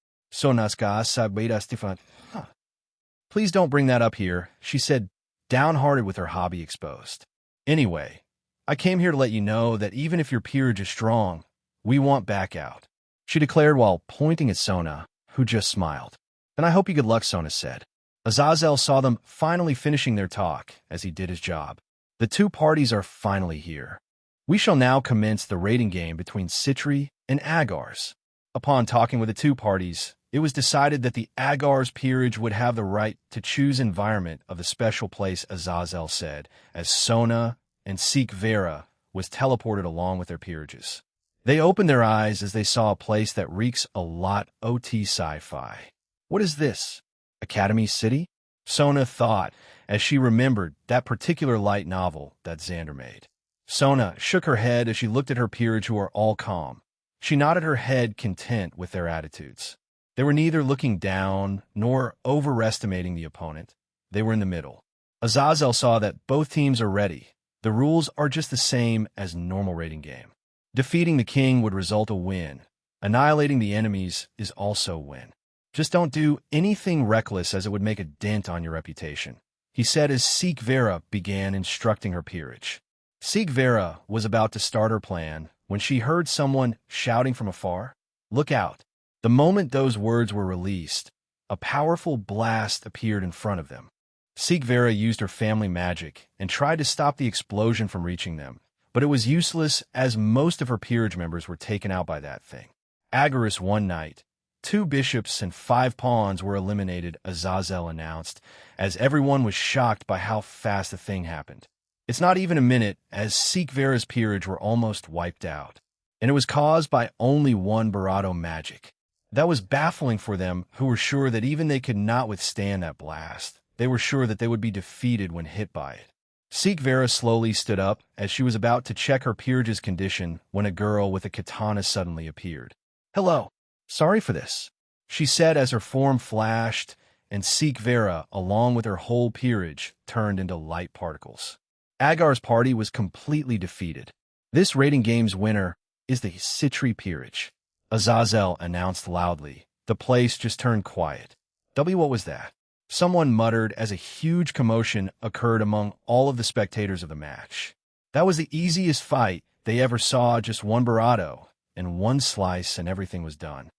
Please don't bring that up here, she said, downhearted with her hobby exposed. Anyway, I came here to let you know that even if your peerage is strong, we want back out, she declared while pointing at Sona, who just smiled. Then I hope you good luck, Sona said. Azazel saw them finally finishing their talk as he did his job. The two parties are finally here. We shall now commence the rating game between Citri and Agars. Upon talking with the two parties, it was decided that the Agar's peerage would have the right to choose environment of the special place, Azazel said, as Sona and Sikvera was teleported along with their peerages. They opened their eyes as they saw a place that reeks a lot OT sci-fi. What is this? Academy City? Sona thought as she remembered that particular light novel that Xander made. Sona shook her head as she looked at her peerage, who were all calm. She nodded her head, content with their attitudes. They were neither looking down nor overestimating the opponent. They were in the middle. Azazel saw that both teams are ready. The rules are just the same as normal rating game. Defeating the king would result a win. Annihilating the enemies is also a win. Just don't do anything reckless as it would make a dent on your reputation, he said as Sikvera began instructing her peerage. Sikvera was about to start her plan when she heard someone shouting from afar, "Look out." The moment those words were released, a powerful blast appeared in front of them. Sikvera used her family magic and tried to stop the explosion from reaching them, but it was useless as most of her peerage members were taken out by that thing. Agaris one night, 2 bishops and 5 pawns were eliminated, Azazel announced, as everyone was shocked by how fast the thing happened. It's not even a minute, as Sikvera's peerage were almost wiped out, and it was caused by only 1 Barato magic. That was baffling for them, who were sure that even they could not withstand that blast. They were sure that they would be defeated when hit by it. Sikvera slowly stood up as she was about to check her peerage's condition when a girl with a katana suddenly appeared. "Hello. Sorry for this," she said as her form flashed, and Sikvera, along with her whole peerage, turned into light particles. Agar's party was completely defeated. This rating game's winner is the Citri peerage, Azazel announced loudly. The place just turned quiet. What was that? Someone muttered as a huge commotion occurred among all of the spectators of the match. That was the easiest fight they ever saw, just 1 Barato. and one slice and everything was done.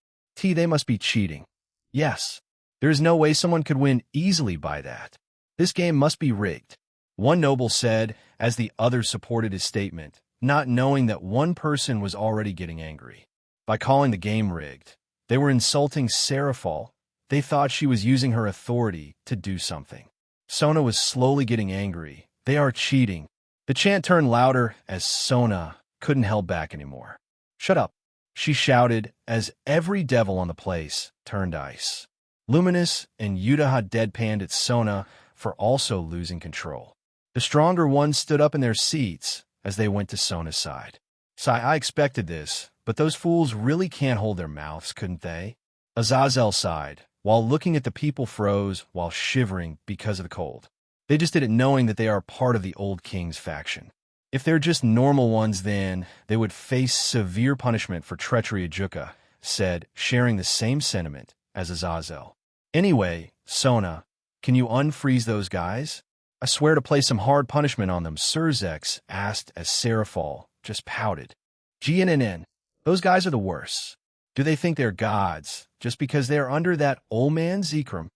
They must be cheating. Yes. There is no way someone could win easily by that. This game must be rigged. One noble said, as the others supported his statement, not knowing that one person was already getting angry. By calling the game rigged, they were insulting Serafal. They thought she was using her authority to do something. Sona was slowly getting angry. They are cheating. The chant turned louder as Sona couldn't hold back anymore. Shut up, she shouted as every devil on the place turned ice. Luminous and Yudaha deadpanned at Sona for also losing control. The stronger ones stood up in their seats as they went to Sona's side. I expected this, but those fools really can't hold their mouths, couldn't they? Azazel sighed, while looking at the people froze while shivering because of the cold. They just did it knowing that they are part of the Old King's faction. If they're just normal ones, then they would face severe punishment for treachery, Ajuka said, sharing the same sentiment as Azazel. Anyway, Sona, can you unfreeze those guys? I swear to play some hard punishment on them, Surzex asked as Serafal just pouted. GNNN, those guys are the worst. Do they think they're gods just because they're under that old man Zekrom?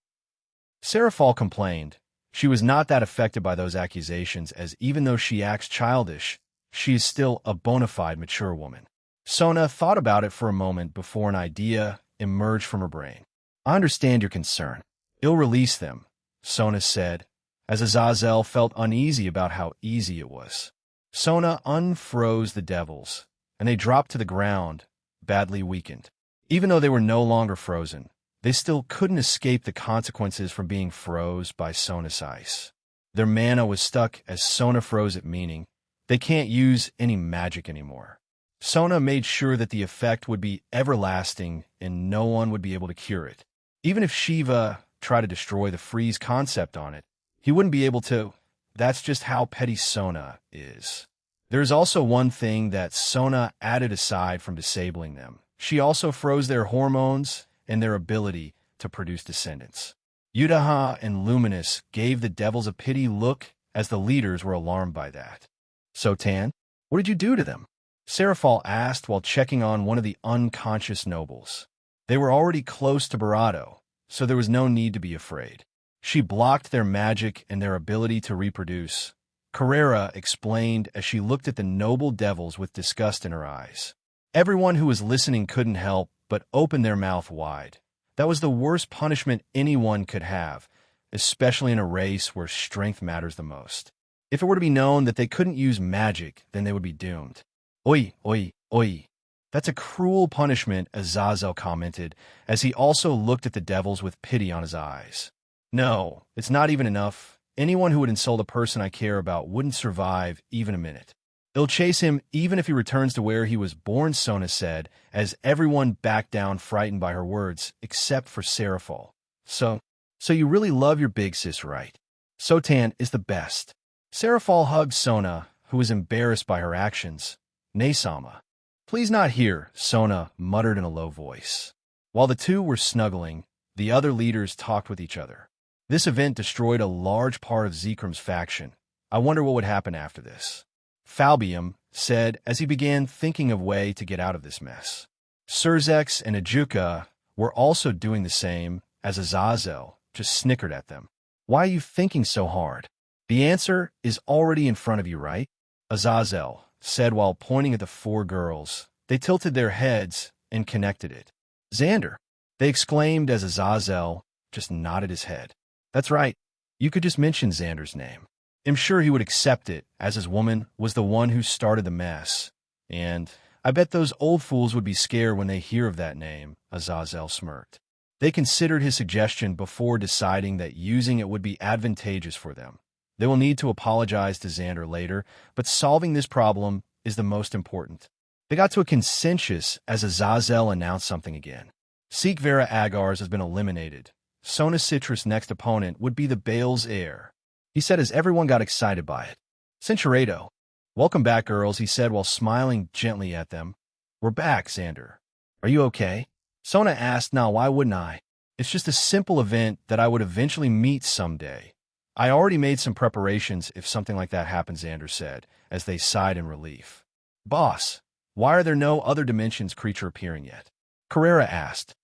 Serafal complained. She was not that affected by those accusations, as even though she acts childish, she is still a bona fide mature woman. Sona thought about it for a moment before an idea emerged from her brain. I understand your concern. I'll release them, Sona said, as Azazel felt uneasy about how easy it was. Sona unfroze the devils, and they dropped to the ground, badly weakened. Even though they were no longer frozen, they still couldn't escape the consequences from being froze by Sona's ice. Their mana was stuck as Sona froze it, meaning they can't use any magic anymore. Sona made sure that the effect would be everlasting and no one would be able to cure it. Even if Shiva tried to destroy the freeze concept on it, he wouldn't be able to. That's just how petty Sona is. There's also one thing that Sona added aside from disabling them. She also froze their hormones and their ability to produce descendants. Yudaha and Luminous gave the devils a pity look as the leaders were alarmed by that. Sotan, what did you do to them? Serafal asked while checking on one of the unconscious nobles. They were already close to Barato, so there was no need to be afraid. She blocked their magic and their ability to reproduce. Carrera explained as she looked at the noble devils with disgust in her eyes. Everyone who was listening couldn't help but open their mouth wide. That was the worst punishment anyone could have, especially in a race where strength matters the most. If it were to be known that they couldn't use magic, then they would be doomed. Oi, oi, oi. That's a cruel punishment, Azazel commented, as he also looked at the devils with pity on his eyes. No, it's not even enough. Anyone who would insult a person I care about wouldn't survive even a minute. They'll chase him even if he returns to where he was born, Sona said, as everyone backed down frightened by her words, except for Serafal. So you really love your big sis, right? Sotan is the best. Serafal hugged Sona, who was embarrassed by her actions. Naysama. Please not here, Sona muttered in a low voice. While the two were snuggling, the other leaders talked with each other. This event destroyed a large part of Zekrom's faction. I wonder what would happen after this. Falbium said as he began thinking of a way to get out of this mess. Surzex and Ajuka were also doing the same as Azazel just snickered at them. Why are you thinking so hard? The answer is already in front of you, right? Azazel said while pointing at the four girls. They tilted their heads and connected it. Xander, they exclaimed as Azazel just nodded his head. That's right. You could just mention Xander's name. I'm sure he would accept it, as his woman was the one who started the mess. And I bet those old fools would be scared when they hear of that name, Azazel smirked. They considered his suggestion before deciding that using it would be advantageous for them. They will need to apologize to Xander later, but solving this problem is the most important. They got to a consensus as Azazel announced something again. Seek Vera Agars has been eliminated. Sona Citrus' next opponent would be the Bale's heir. He said as everyone got excited by it. Centurato. Welcome back, girls, he said while smiling gently at them. We're back, Xander. Are you okay? Sona asked. Now, why wouldn't I? It's just a simple event that I would eventually meet someday. I already made some preparations if something like that happens, Xander said, as they sighed in relief. Boss, Why are there no other dimensions creature appearing yet? Carrera asked.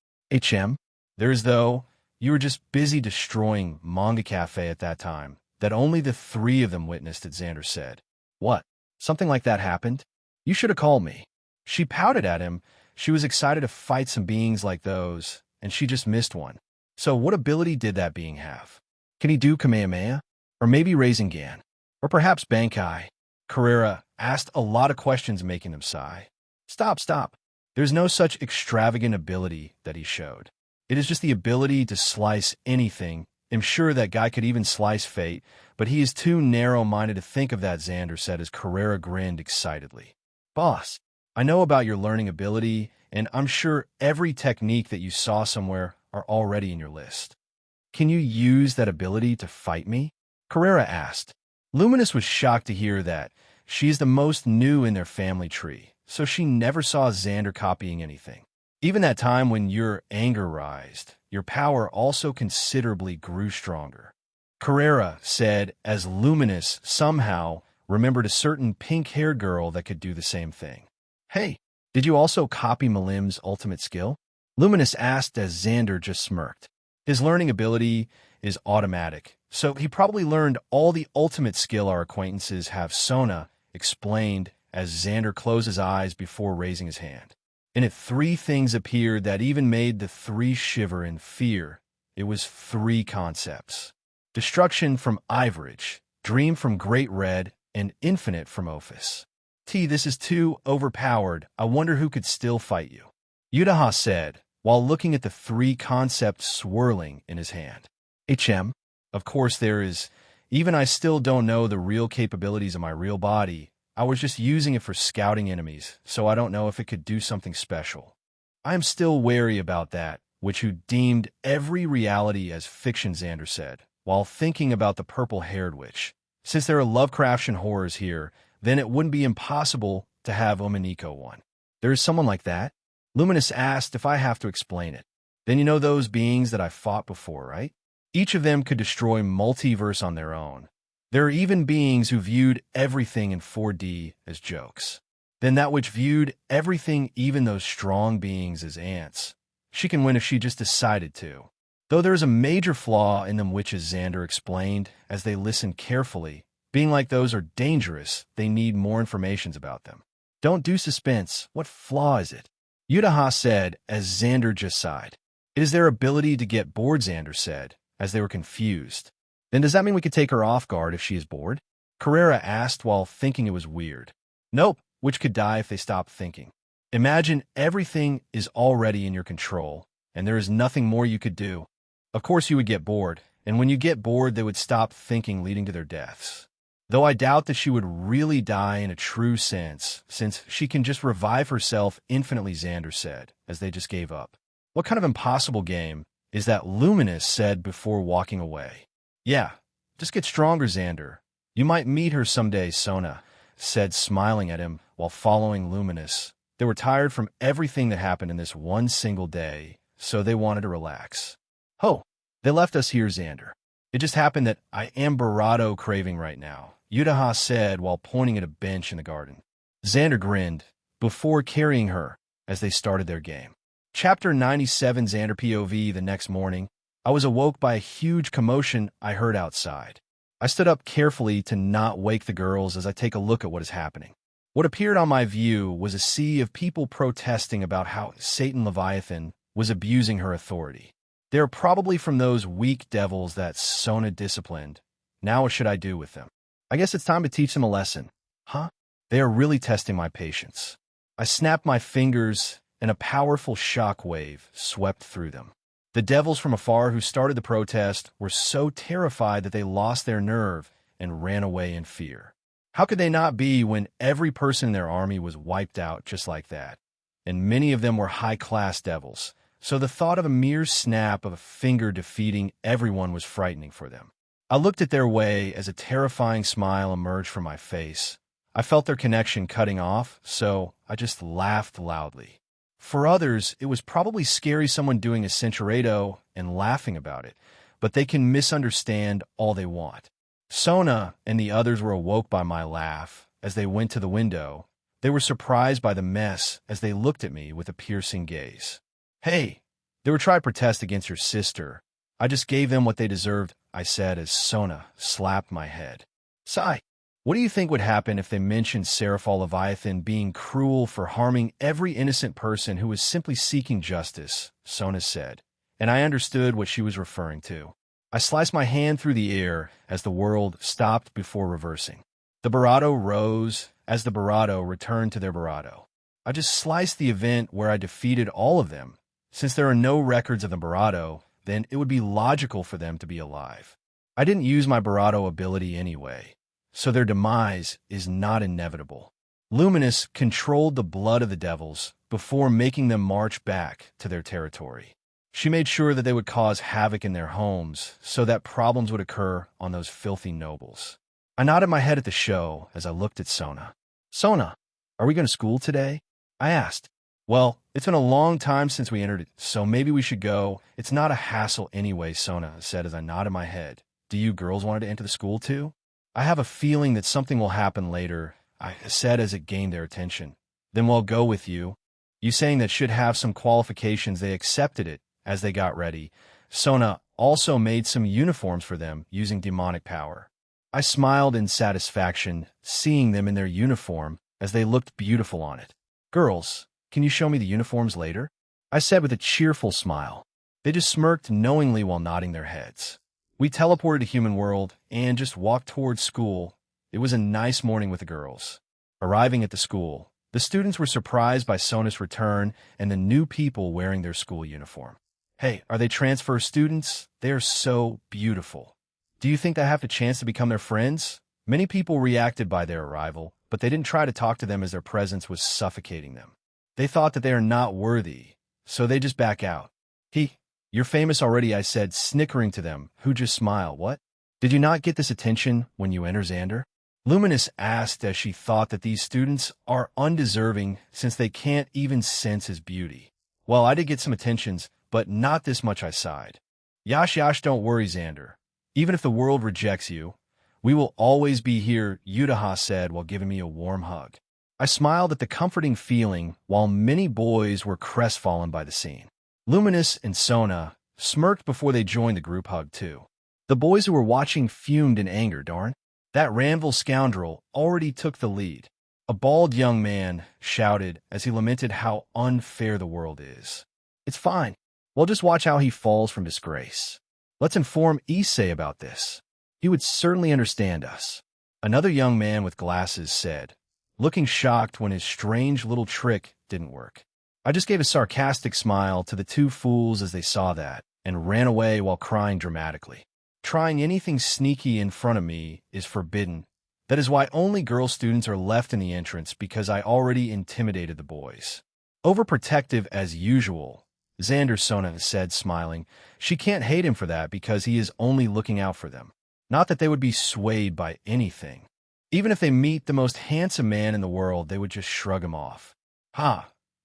There's though, you were just busy destroying Manga Cafe at that time, that only the three of them witnessed it, Xander said. What? Something like that happened? You should have called me. She pouted at him. She was excited to fight some beings like those, and she just missed one. So what ability did that being have? Can he do Kamehameha? Or maybe Rasengan? Or perhaps Bankai? Carrera asked a lot of questions, making them sigh. Stop. There's no such extravagant ability that he showed. It is just the ability to slice anything. I'm sure that guy could even slice fate, but he is too narrow-minded to think of that, Xander said as Carrera grinned excitedly. Boss, I know about your learning ability, and I'm sure every technique that you saw somewhere are already in your list. Can you use that ability to fight me? Carrera asked. Luminous was shocked to hear that. She is the most new in their family tree, so she never saw Xander copying anything. Even that time when your anger rised, your power also considerably grew stronger. Carrera said as Luminous somehow remembered a certain pink-haired girl that could do the same thing. Hey, did you also copy Malim's ultimate skill? Luminous asked as Xander just smirked. His learning ability is automatic, so he probably learned all the ultimate skill our acquaintances have, Sona explained as Xander closed his eyes before raising his hand. In it, three things appeared that even made the three shiver in fear. It was three concepts. Destruction from Ivorage, Dream from Great Red, and Infinite from Ophis. This is too overpowered. I wonder who could still fight you. Yudaha said, while looking at the three concepts swirling in his hand. Of course there is. Even I still don't know the real capabilities of my real body. I was just using it for scouting enemies, so I don't know if it could do something special. I am still wary about that, which you deemed every reality as fiction, Xander said, while thinking about the purple-haired witch. Since there are Lovecraftian horrors here, then it wouldn't be impossible to have Omaniko one. There is someone like that? Luminous asked if I have to explain it. Then you know those beings that I fought before, right? Each of them could destroy multiverse on their own. There are even beings who viewed everything in 4D as jokes. Then that which viewed everything, even those strong beings, as ants. She can win if she just decided to. Though there is a major flaw in them, which, as Xander explained, as they listened carefully, being like those are dangerous, they need more information about them. Don't do suspense. What flaw is it? Yudaha said as Xander just sighed. It is their ability to get bored, Xander said, as they were confused. Then does that mean we could take her off guard if she is bored? Carrera asked while thinking it was weird. Nope, which could die if they stopped thinking. Imagine everything is already in your control, and there is nothing more you could do. Of course you would get bored, and when you get bored they would stop thinking, leading to their deaths. Though I doubt that she would really die in a true sense, since she can just revive herself infinitely, Xander said, as they just gave up. What kind of impossible game is that? Luminous said before walking away. Yeah, just get stronger, Xander. You might meet her someday, Sona said, smiling at him while following Luminous. They were tired from everything that happened in this one single day, so they wanted to relax. Oh, they left us here, Xander. It just happened that I am Barado craving right now, Yudaha said while pointing at a bench in the garden. Xander grinned before carrying her as they started their game. Chapter 97, Xander POV. The next morning, I was awoke by a huge commotion I heard outside. I stood up carefully to not wake the girls as I take a look at what is happening. What appeared on my view was a sea of people protesting about how Satan Leviathan was abusing her authority. They are probably from those weak devils that Sona disciplined. Now what should I do with them? I guess it's time to teach them a lesson. Huh? They are really testing my patience. I snapped my fingers and a powerful shock wave swept through them. The devils from afar who started the protest were so terrified that they lost their nerve and ran away in fear. How could they not be when every person in their army was wiped out just like that? And many of them were high-class devils, so the thought of a mere snap of a finger defeating everyone was frightening for them. I looked at their way as a terrifying smile emerged from my face. I felt their connection cutting off, so I just laughed loudly. For others, it was probably scary, someone doing a Centurado and laughing about it, but they can misunderstand all they want. Sona and the others were awoke by my laugh as they went to the window, They were surprised by the mess as they looked at me with a piercing gaze. Hey, they were trying to protest against your sister. I just gave them what they deserved, I said as Sona slapped my head. Sigh. What do you think would happen if they mentioned Seraphal Leviathan being cruel for harming every innocent person who was simply seeking justice? Sona said, and I understood what she was referring to. I sliced my hand through the air as the world stopped before reversing. The Barado rose as the Barado returned to their Barado. I just sliced the event where I defeated all of them. Since there are no records of the Barado, then it would be logical for them to be alive. I didn't use my Barado ability anyway, so their demise is not inevitable. Luminous controlled the blood of the devils before making them march back to their territory. She made sure that they would cause havoc in their homes so that problems would occur on those filthy nobles. I nodded my head at the show as I looked at Sona. Sona, are we going to school today? I asked. Well, it's been a long time since we entered it, so maybe we should go. It's not a hassle anyway, Sona said as I nodded my head. Do you girls want to enter the school too? I have a feeling that something will happen later, I said as it gained their attention. Then we'll go with you. You saying that should have some qualifications. They accepted it as they got ready. Sona also made some uniforms for them using demonic power. I smiled in satisfaction, seeing them in their uniform as they looked beautiful on it. Girls, can you show me the uniforms later? I said with a cheerful smile. They just smirked knowingly while nodding their heads. We teleported to human world and just walked towards school. It was a nice morning with the girls. Arriving at the school, the students were surprised by Sona's return and the new people wearing their school uniform. Hey, are they transfer students? They are so beautiful. Do you think they have a chance to become their friends? Many people reacted by their arrival, but they didn't try to talk to them as their presence was suffocating them. They thought that they are not worthy, so they just back out. You're famous already, I said, snickering to them, who just smiled. What? Did you not get this attention when you enter Xander? Luminous asked as she thought that these students are undeserving since they can't even sense his beauty. Well, I did get some attentions, but not this much, I sighed. Yash, don't worry, Xander. Even if the world rejects you, we will always be here, Utaha said while giving me a warm hug. I smiled at the comforting feeling while many boys were crestfallen by the scene. Luminous and Sona smirked before they joined the group hug too. The boys who were watching fumed in anger. Darn, that Ranvil scoundrel already took the lead. A bald young man shouted as he lamented how unfair the world is. It's fine. We'll just watch how he falls from disgrace. Let's inform Issei about this. He would certainly understand us. Another young man with glasses said, looking shocked when his strange little trick didn't work. I just gave a sarcastic smile to the two fools as they saw that, and ran away while crying dramatically. Trying anything sneaky in front of me is forbidden. That is why only girl students are left in the entrance, because I already intimidated the boys. Overprotective as usual, Xander, Sona said, smiling. She can't hate him for that because he is only looking out for them. Not that they would be swayed by anything. Even if they meet the most handsome man in the world, they would just shrug him off.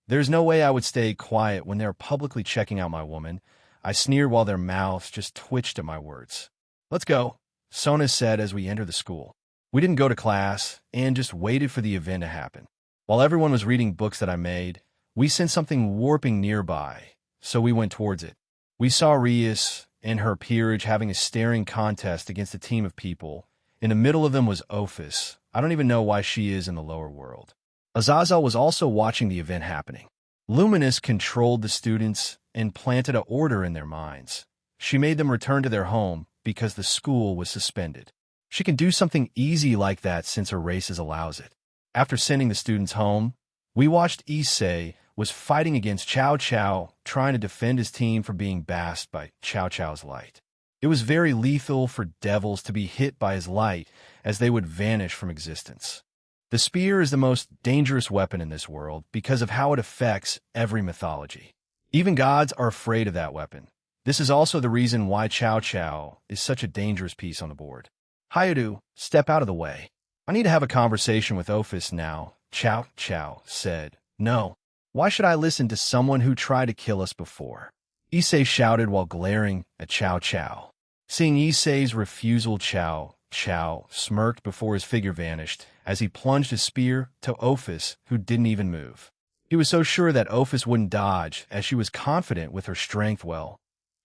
There's no way I would stay quiet when they're publicly checking out my woman. I sneered while their mouths just twitched at my words. Let's go, Sona said as we entered the school. We didn't go to class and just waited for the event to happen. While everyone was reading books that I made, we sensed something warping nearby, so we went towards it. We saw Rias and her peerage having a staring contest against a team of people. In the middle of them was Ophis. I don't even know why she is in the lower world. Azazel was also watching the event happening. Luminous controlled the students and planted an order in their minds. She made them return to their home because the school was suspended. She can do something easy like that since her races allows it. After sending the students home, we watched Issei was fighting against Chow Chow, trying to defend his team from being basked by Chow Chow's light. It was very lethal for devils to be hit by his light, as they would vanish from existence. The spear is the most dangerous weapon in this world because of how it affects every mythology. Even gods are afraid of that weapon. This is also the reason why Chow Chow is such a dangerous piece on the board. Hayadu, step out of the way. I need to have a conversation with Ophis now, Chow Chow said. No. Why should I listen to someone who tried to kill us before? Issei shouted while glaring at Chow Chow. Seeing Issei's refusal, Chow Chow smirked before his figure vanished as he plunged his spear to Ophis, who didn't even move. He was so sure that Ophis wouldn't dodge, as she was confident with her strength well.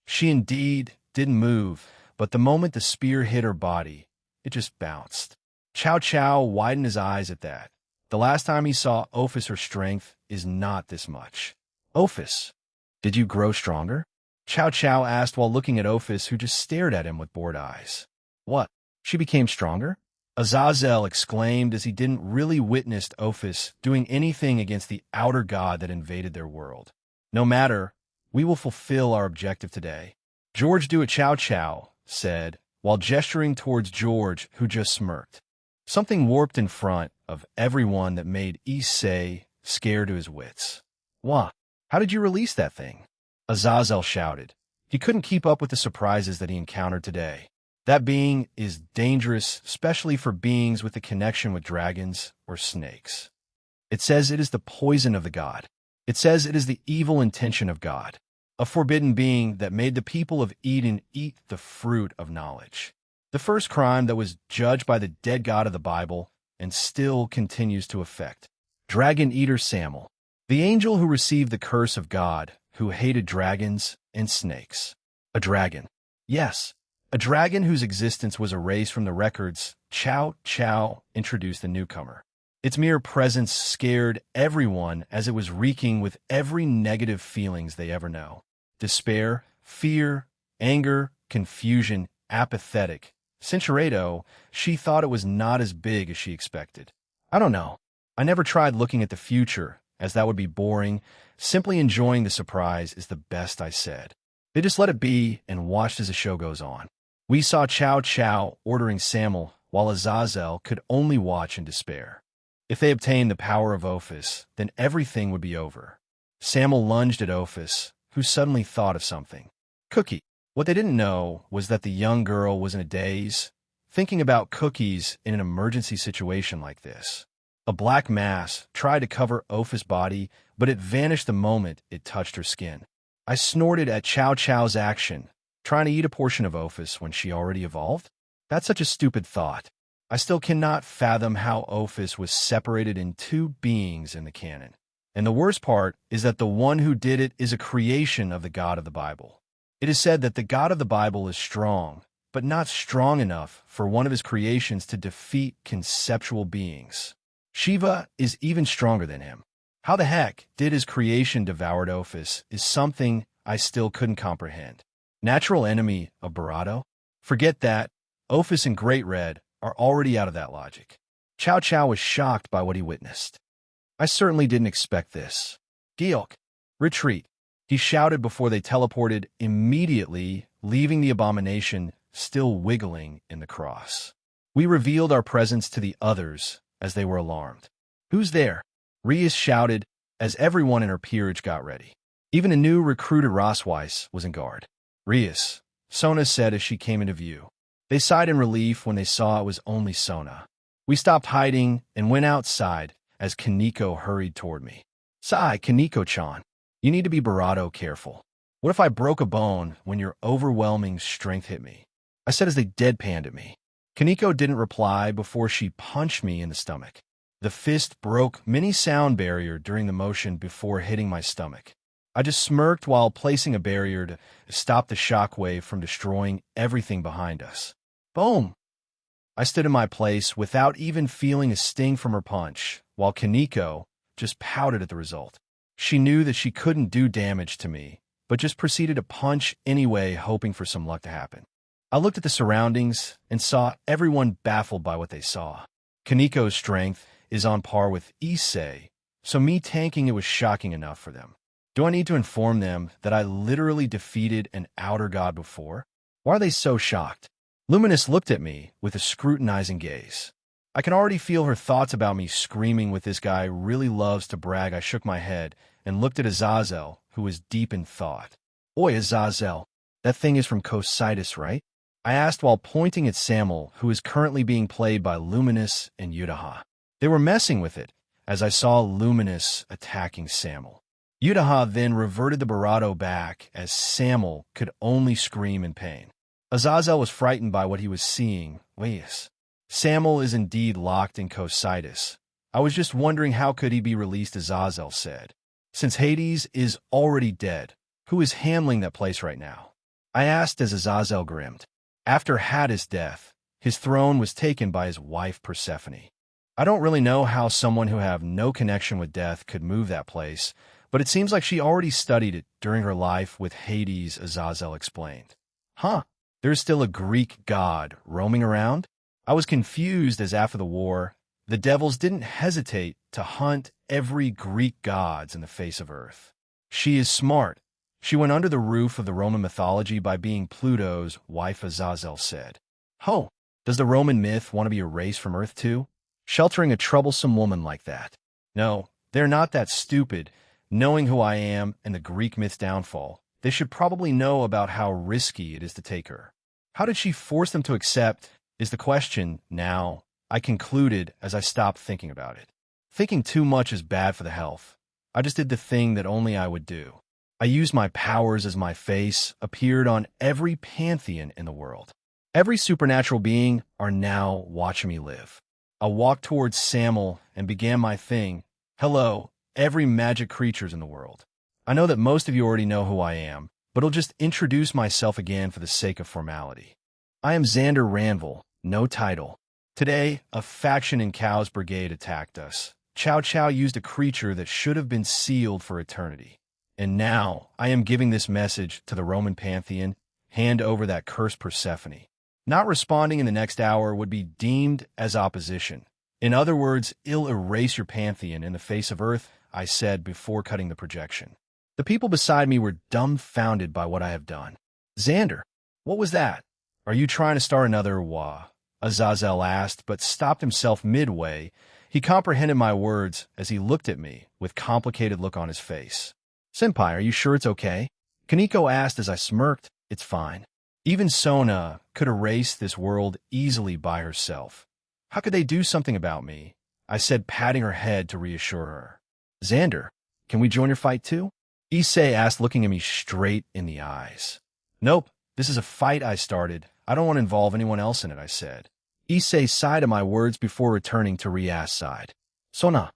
She indeed didn't move, but the moment the spear hit her body, it just bounced. Chow Chow widened his eyes at that. The last time he saw Ophis, her strength is not this much. Ophis, did you grow stronger? Chow Chow asked while looking at Ophis, who just stared at him with bored eyes. What? She became stronger? Azazel exclaimed as he didn't really witness Ophis doing anything against the outer god that invaded their world. No matter, we will fulfill our objective today. George Do It Chow Chow said, while gesturing towards George, who just smirked. Something warped in front of everyone that made Issei scared to his wits. What? How did you release that thing? Azazel shouted. He couldn't keep up with the surprises that he encountered today. That being is dangerous, especially for beings with a connection with dragons or snakes. It says it is the poison of the god. It says it is the evil intention of God, a forbidden being that made the people of Eden eat the fruit of knowledge. The first crime that was judged by the dead god of the Bible and still continues to affect. Dragon Eater Samuel, the angel who received the curse of God, who hated dragons and snakes. A dragon. Yes. A dragon whose existence was erased from the records. Chow Chow introduced the newcomer. Its mere presence scared everyone as it was reeking with every negative feelings they ever know. Despair, fear, anger, confusion, apathetic. Cinceredo, she thought it was not as big as she expected. I don't know. I never tried looking at the future, as that would be boring. Simply enjoying the surprise is the best, I said. They just let it be and watched as the show goes on. We saw Chow Chow ordering Samuel, while Azazel could only watch in despair. If they obtained the power of Ophis, then everything would be over. Samuel lunged at Ophis, who suddenly thought of something. Cookie. What they didn't know was that the young girl was in a daze, thinking about cookies in an emergency situation like this. A black mass tried to cover Ophis' body, but it vanished the moment it touched her skin. I snorted at Chow Chow's action, trying to eat a portion of Ophis when she already evolved? That's such a stupid thought. I still cannot fathom how Ophis was separated in two beings in the canon. And the worst part is that the one who did it is a creation of the God of the Bible. It is said that the God of the Bible is strong, but not strong enough for one of his creations to defeat conceptual beings. Shiva is even stronger than him. How the heck did his creation devoured Ophis is something I still couldn't comprehend. Natural enemy of Barato? Forget that. Ophis and Great Red are already out of that logic. Chow Chow was shocked by what he witnessed. I certainly didn't expect this. Geok, retreat, he shouted before they teleported immediately, leaving the abomination still wiggling in the cross. We revealed our presence to the others as they were alarmed. Who's there? Rias shouted as everyone in her peerage got ready. Even a new recruited Rosweiss was in guard. Rias, Sona said as she came into view. They sighed in relief when they saw it was only Sona. We stopped hiding and went outside as Kaneko hurried toward me. Sigh, Kaneko-chan. You need to be Barato careful. What if I broke a bone when your overwhelming strength hit me? I said as they deadpanned at me. Kaneko didn't reply before she punched me in the stomach. The fist broke mini sound barrier during the motion before hitting my stomach. I just smirked while placing a barrier to stop the shockwave from destroying everything behind us. Boom! I stood in my place without even feeling a sting from her punch, while Kaneko just pouted at the result. She knew that she couldn't do damage to me, but just proceeded to punch anyway, hoping for some luck to happen. I looked at the surroundings and saw everyone baffled by what they saw. Kaneko's strength is on par with Issei, so me tanking it was shocking enough for them. Do I need to inform them that I literally defeated an outer god before? Why are they so shocked? Luminous looked at me with a scrutinizing gaze. I can already feel her thoughts about me screaming with this guy really loves to brag. I shook my head and looked at Azazel, who was deep in thought. Oi, Azazel, that thing is from Cositus, right? I asked while pointing at Samuel, who is currently being played by Luminous and Utaha. They were messing with it, as I saw Luminous attacking Samuel. Utaha then reverted the Barato back as Samuel could only scream in pain. Azazel was frightened by what he was seeing. Wait, Samuel is indeed locked in Cositus. I was just wondering how could he be released, Azazel said. Since Hades is already dead, who is handling that place right now? I asked as Azazel grinned. After Hades' death, his throne was taken by his wife Persephone. I don't really know how someone who have no connection with death could move that place, but it seems like she already studied it during her life with Hades, Azazel explained. Huh, there's still a Greek god roaming around? I was confused as after the war, the devils didn't hesitate to hunt every Greek gods in the face of Earth. She is smart. She went under the roof of the Roman mythology by being Pluto's wife, Azazel said. Oh, does the Roman myth want to be erased from Earth too? Sheltering a troublesome woman like that? No, they're not that stupid. Knowing who I am and the Greek myth's downfall, they should probably know about how risky it is to take her. How did she force them to accept, is the question now, I concluded as I stopped thinking about it. Thinking too much is bad for the health. I just did the thing that only I would do. I used my powers as my face appeared on every pantheon in the world. Every supernatural being are now watching me live. I walked towards Samuel and began my thing. Hello, every magic creatures in the world. I know that most of you already know who I am, but I'll just introduce myself again for the sake of formality. I am Xander Ranvil, no title. Today, a faction in Chaos Brigade attacked us. Chow Chow used a creature that should have been sealed for eternity. And now, I am giving this message to the Roman pantheon, hand over that cursed Persephone. Not responding in the next hour would be deemed as opposition. In other words, I'll erase your pantheon in the face of Earth, I said before cutting the projection. The people beside me were dumbfounded by what I have done. Xander, what was that? Are you trying to start another war? Azazel asked, but stopped himself midway. He comprehended my words as he looked at me with complicated look on his face. Senpai, are you sure it's okay? Kaneko asked as I smirked. It's fine. Even Sona could erase this world easily by herself. How could they do something about me? I said, patting her head to reassure her. Xander, can we join your fight too? Issei asked, looking at me straight in the eyes. Nope, this is a fight I started. I don't want to involve anyone else in it, I said. Issei sighed at my words before returning to Rias's side. Sona,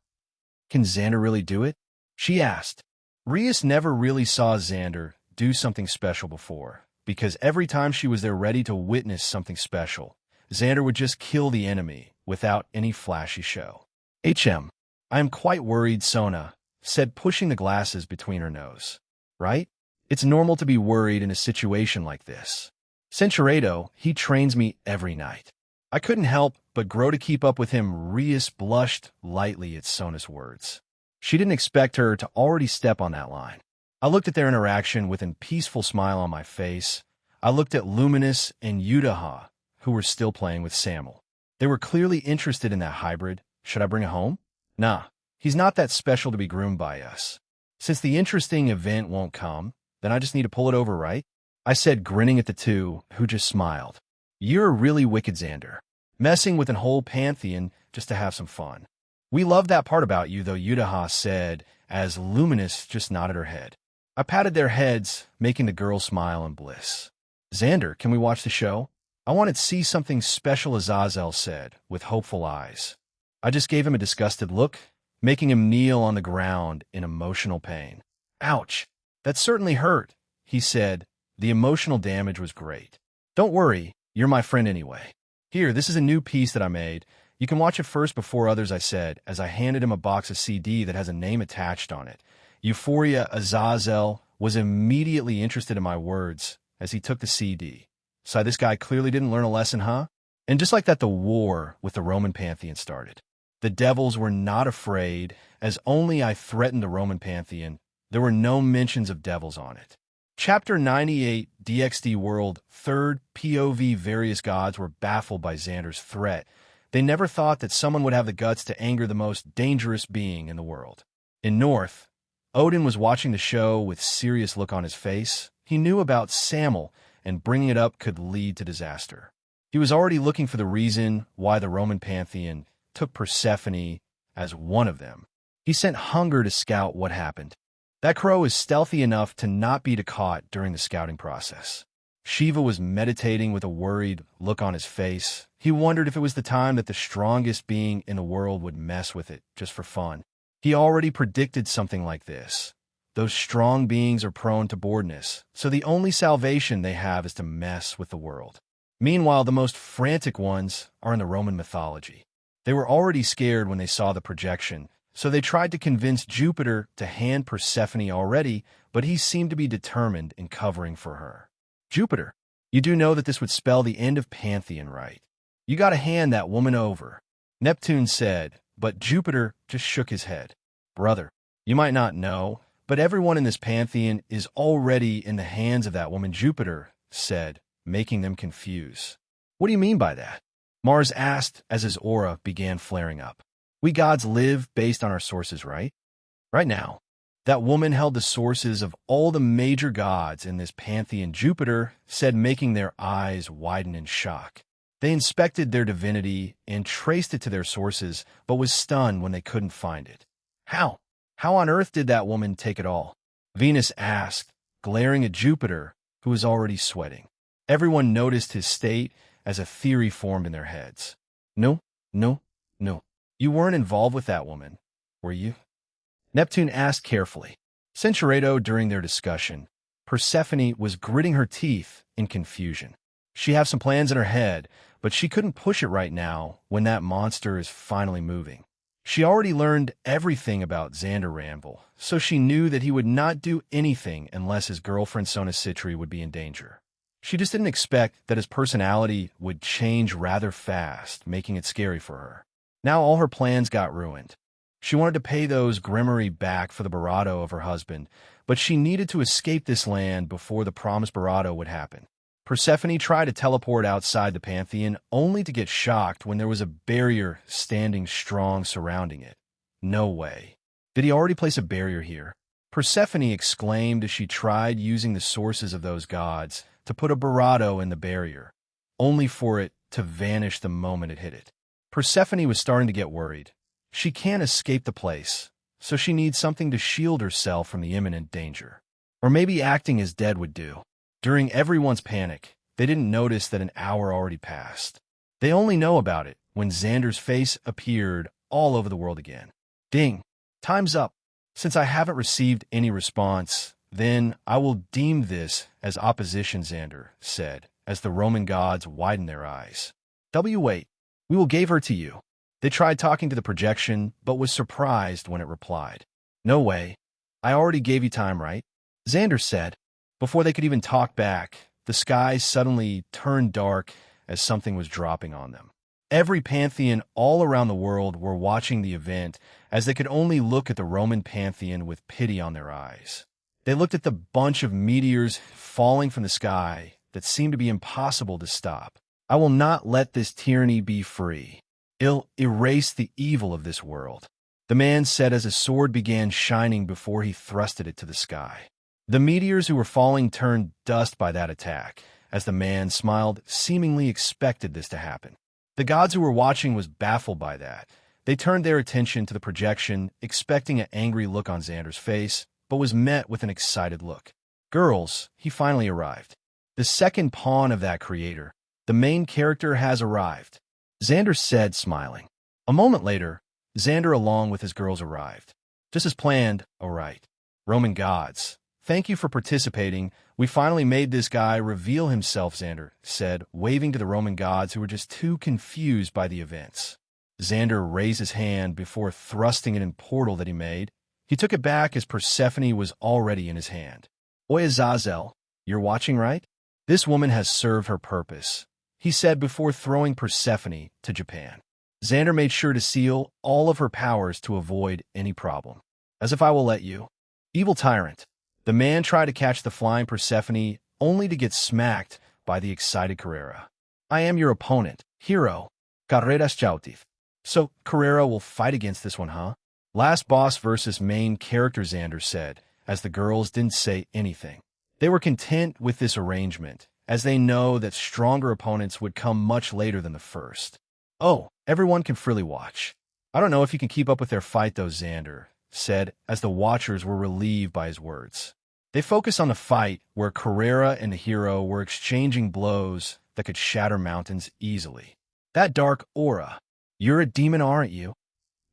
can Xander really do it? She asked. Rias never really saw Xander do something special before, because every time she was there ready to witness something special, Xander would just kill the enemy without any flashy show. I am quite worried, Sona said, pushing the glasses between her nose. Right? It's normal to be worried in a situation like this. Centuredo, he trains me every night. I couldn't help but grow to keep up with him. Rias blushed lightly at Sona's words. She didn't expect her to already step on that line. I looked at their interaction with a peaceful smile on my face. I looked at Luminous and Utaha, who were still playing with Samuel. They were clearly interested in that hybrid. Should I bring it home? Nah, he's not that special to be groomed by us. Since the interesting event won't come, then I just need to pull it over, right? I said, grinning at the two, who just smiled. You're really wicked, Xander. Messing with an whole pantheon just to have some fun. We love that part about you, though, Utaha said, as Luminous just nodded her head. I patted their heads, making the girls smile in bliss. Xander, can we watch the show? I wanted to see something special, Azazel said, with hopeful eyes. I just gave him a disgusted look, making him kneel on the ground in emotional pain. Ouch, that certainly hurt, he said. The emotional damage was great. Don't worry, you're my friend anyway. Here, this is a new piece that I made. You can watch it first before others, I said, as I handed him a box of CD that has a name attached on it. Euphoria Azazel was immediately interested in my words as he took the CD. So this guy clearly didn't learn a lesson, huh? And just like that, the war with the Roman pantheon started. The devils were not afraid, as only I threatened the Roman pantheon. There were no mentions of devils on it. Chapter 98, DxD World, 3rd POV. Various gods were baffled by Xander's threat. They never thought that someone would have the guts to anger the most dangerous being in the world. In North, Odin was watching the show with serious look on his face. He knew about Samuel, and bringing it up could lead to disaster. He was already looking for the reason why the Roman pantheon took Persephone as one of them. He sent Hunger to scout what happened. That crow is stealthy enough to not be caught during the scouting process. Shiva was meditating with a worried look on his face. He wondered if it was the time that the strongest being in the world would mess with it, just for fun. He already predicted something like this. Those strong beings are prone to boredness, so the only salvation they have is to mess with the world. Meanwhile, the most frantic ones are in the Roman mythology. They were already scared when they saw the projection, so they tried to convince Jupiter to hand Persephone already, but he seemed to be determined in covering for her. Jupiter, you do know that this would spell the end of Pantheon, right? You gotta hand that woman over, Neptune said, but Jupiter just shook his head. Brother, you might not know, but everyone in this Pantheon is already in the hands of that woman, Jupiter said, making them confused. What do you mean by that? Mars asked as his aura began flaring up. We gods live based on our sources, right? Right now, that woman held the sources of all the major gods in this Pantheon, Jupiter said, making their eyes widen in shock. They inspected their divinity and traced it to their sources, but was stunned when they couldn't find it. How? How on earth did that woman take it all? Venus asked, glaring at Jupiter, who was already sweating. Everyone noticed his state as a theory formed in their heads. No. You weren't involved with that woman, were you? Neptune asked carefully. Centuredo, during their discussion, Persephone was gritting her teeth in confusion. She had some plans in her head, but she couldn't push it right now when that monster is finally moving. She already learned everything about Xander Ranvil, so she knew that he would not do anything unless his girlfriend Sona Citri would be in danger. She just didn't expect that his personality would change rather fast, making it scary for her. Now all her plans got ruined. She wanted to pay those Grimory back for the Barado of her husband, but she needed to escape this land before the promised Barado would happen. Persephone tried to teleport outside the Pantheon, only to get shocked when there was a barrier standing strong surrounding it. No way. Did he already place a barrier here? Persephone exclaimed as she tried using the sources of those gods to put a Barado in the barrier, only for it to vanish the moment it hit it. Persephone was starting to get worried. She can't escape the place, so she needs something to shield herself from the imminent danger. Or maybe acting as dead would do. During everyone's panic, they didn't notice that an hour already passed. They only know about it when Xander's face appeared all over the world again. Ding! Time's up. Since I haven't received any response, then I will deem this as opposition, Xander said, as the Roman gods widened their eyes. Wait. We will give her to you. They tried talking to the projection, but was surprised when it replied. No way. I already gave you time, right? Xander said. Before they could even talk back, the sky suddenly turned dark as something was dropping on them. Every Pantheon all around the world were watching the event as they could only look at the Roman Pantheon with pity on their eyes. They looked at the bunch of meteors falling from the sky that seemed to be impossible to stop. I will not let this tyranny be free. It'll erase the evil of this world, the man said as his sword began shining before he thrusted it to the sky. The meteors who were falling turned dust by that attack, as the man smiled, seemingly expected this to happen. The gods who were watching was baffled by that. They turned their attention to the projection, expecting an angry look on Xander's face, but was met with an excited look. Girls, he finally arrived. The second pawn of that creator. The main character has arrived, Xander said, smiling. A moment later, Xander along with his girls arrived. Just as planned, all right. Roman gods, thank you for participating. We finally made this guy reveal himself, Xander said, waving to the Roman gods who were just too confused by the events. Xander raised his hand before thrusting it in a portal that he made. He took it back as Persephone was already in his hand. Oi, Azazel, you're watching, right? This woman has served her purpose, he said before throwing Persephone to Japan. Xander made sure to seal all of her powers to avoid any problem. As if I will let you. Evil tyrant. The man tried to catch the flying Persephone, only to get smacked by the excited Carrera. I am your opponent, hero, Carreras Chautif. So, Carrera will fight against this one, huh? Last boss versus main character, Xander said, as the girls didn't say anything. They were content with this arrangement, as they know that stronger opponents would come much later than the first. Oh, everyone can freely watch. I don't know if you can keep up with their fight though, Xander said, as the watchers were relieved by his words. They focus on the fight where Carrera and the hero were exchanging blows that could shatter mountains easily. That dark aura. You're a demon, aren't you?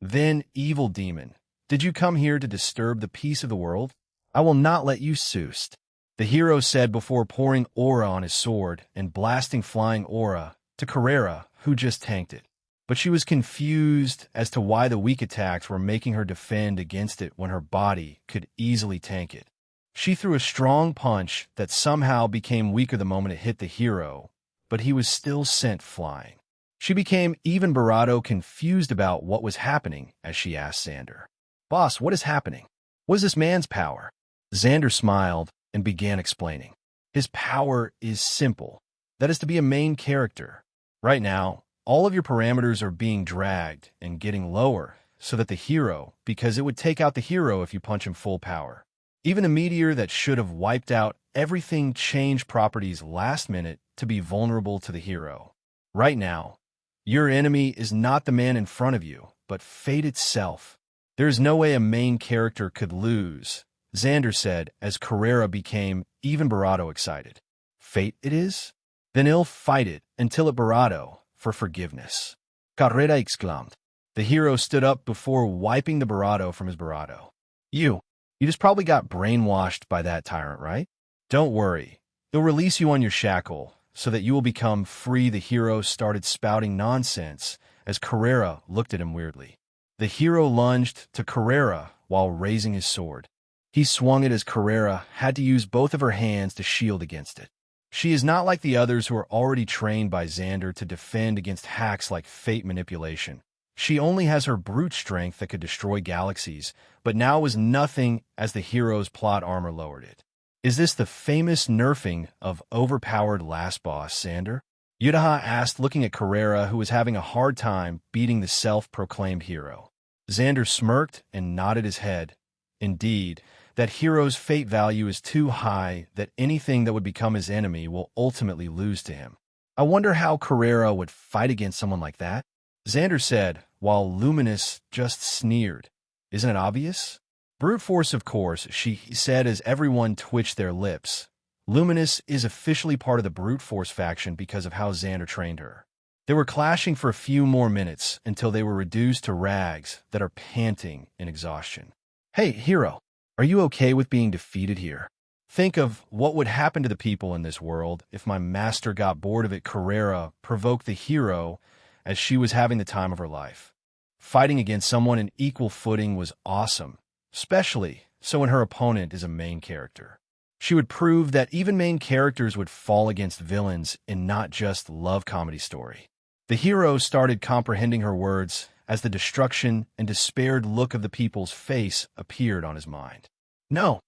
Then, evil demon, did you come here to disturb the peace of the world? I will not let you soust. The hero said before pouring aura on his sword and blasting flying aura to Carrera, who just tanked it. But she was confused as to why the weak attacks were making her defend against it when her body could easily tank it. She threw a strong punch that somehow became weaker the moment it hit the hero, but he was still sent flying. She became even Barado confused about what was happening as she asked Xander, "Boss, what is happening? What is this man's power?" Xander smiled and began explaining. His power is simple. That is to be a main character. Right now, all of your parameters are being dragged and getting lower so that the hero, because it would take out the hero if you punch him full power. Even a meteor that should have wiped out everything changed properties last minute to be vulnerable to the hero. Right now, your enemy is not the man in front of you, but fate itself. There is no way a main character could lose, Xander said as Carrera became even Barado excited. Fate it is? Then he'll fight it until it Barado for forgiveness. Carrera exclaimed. The hero stood up before wiping the Barado from his Barado. You just probably got brainwashed by that tyrant, right? Don't worry. He'll release you on your shackle so that you will become free. The hero started spouting nonsense as Carrera looked at him weirdly. The hero lunged to Carrera while raising his sword. He swung it as Carrera had to use both of her hands to shield against it. She is not like the others who are already trained by Xander to defend against hacks like fate manipulation. She only has her brute strength that could destroy galaxies, but now was nothing as the hero's plot armor lowered it. Is this the famous nerfing of overpowered last boss, Xander? Yudaha asked, looking at Carrera, who was having a hard time beating the self-proclaimed hero. Xander smirked and nodded his head. Indeed, that hero's fate value is too high that anything that would become his enemy will ultimately lose to him. I wonder how Carrera would fight against someone like that? Xander said, while Luminous just sneered. Isn't it obvious? Brute force, of course, she said as everyone twitched their lips. Luminous is officially part of the brute force faction because of how Xander trained her. They were clashing for a few more minutes until they were reduced to rags that are panting in exhaustion. Hey, hero, are you okay with being defeated here? Think of what would happen to the people in this world if my master got bored of it. Carrera provoked the hero as she was having the time of her life. Fighting against someone in equal footing was awesome, especially so when her opponent is a main character. She would prove that even main characters would fall against villains in not just love comedy story. The hero started comprehending her words as the destruction and despaired look of the people's face appeared on his mind. No,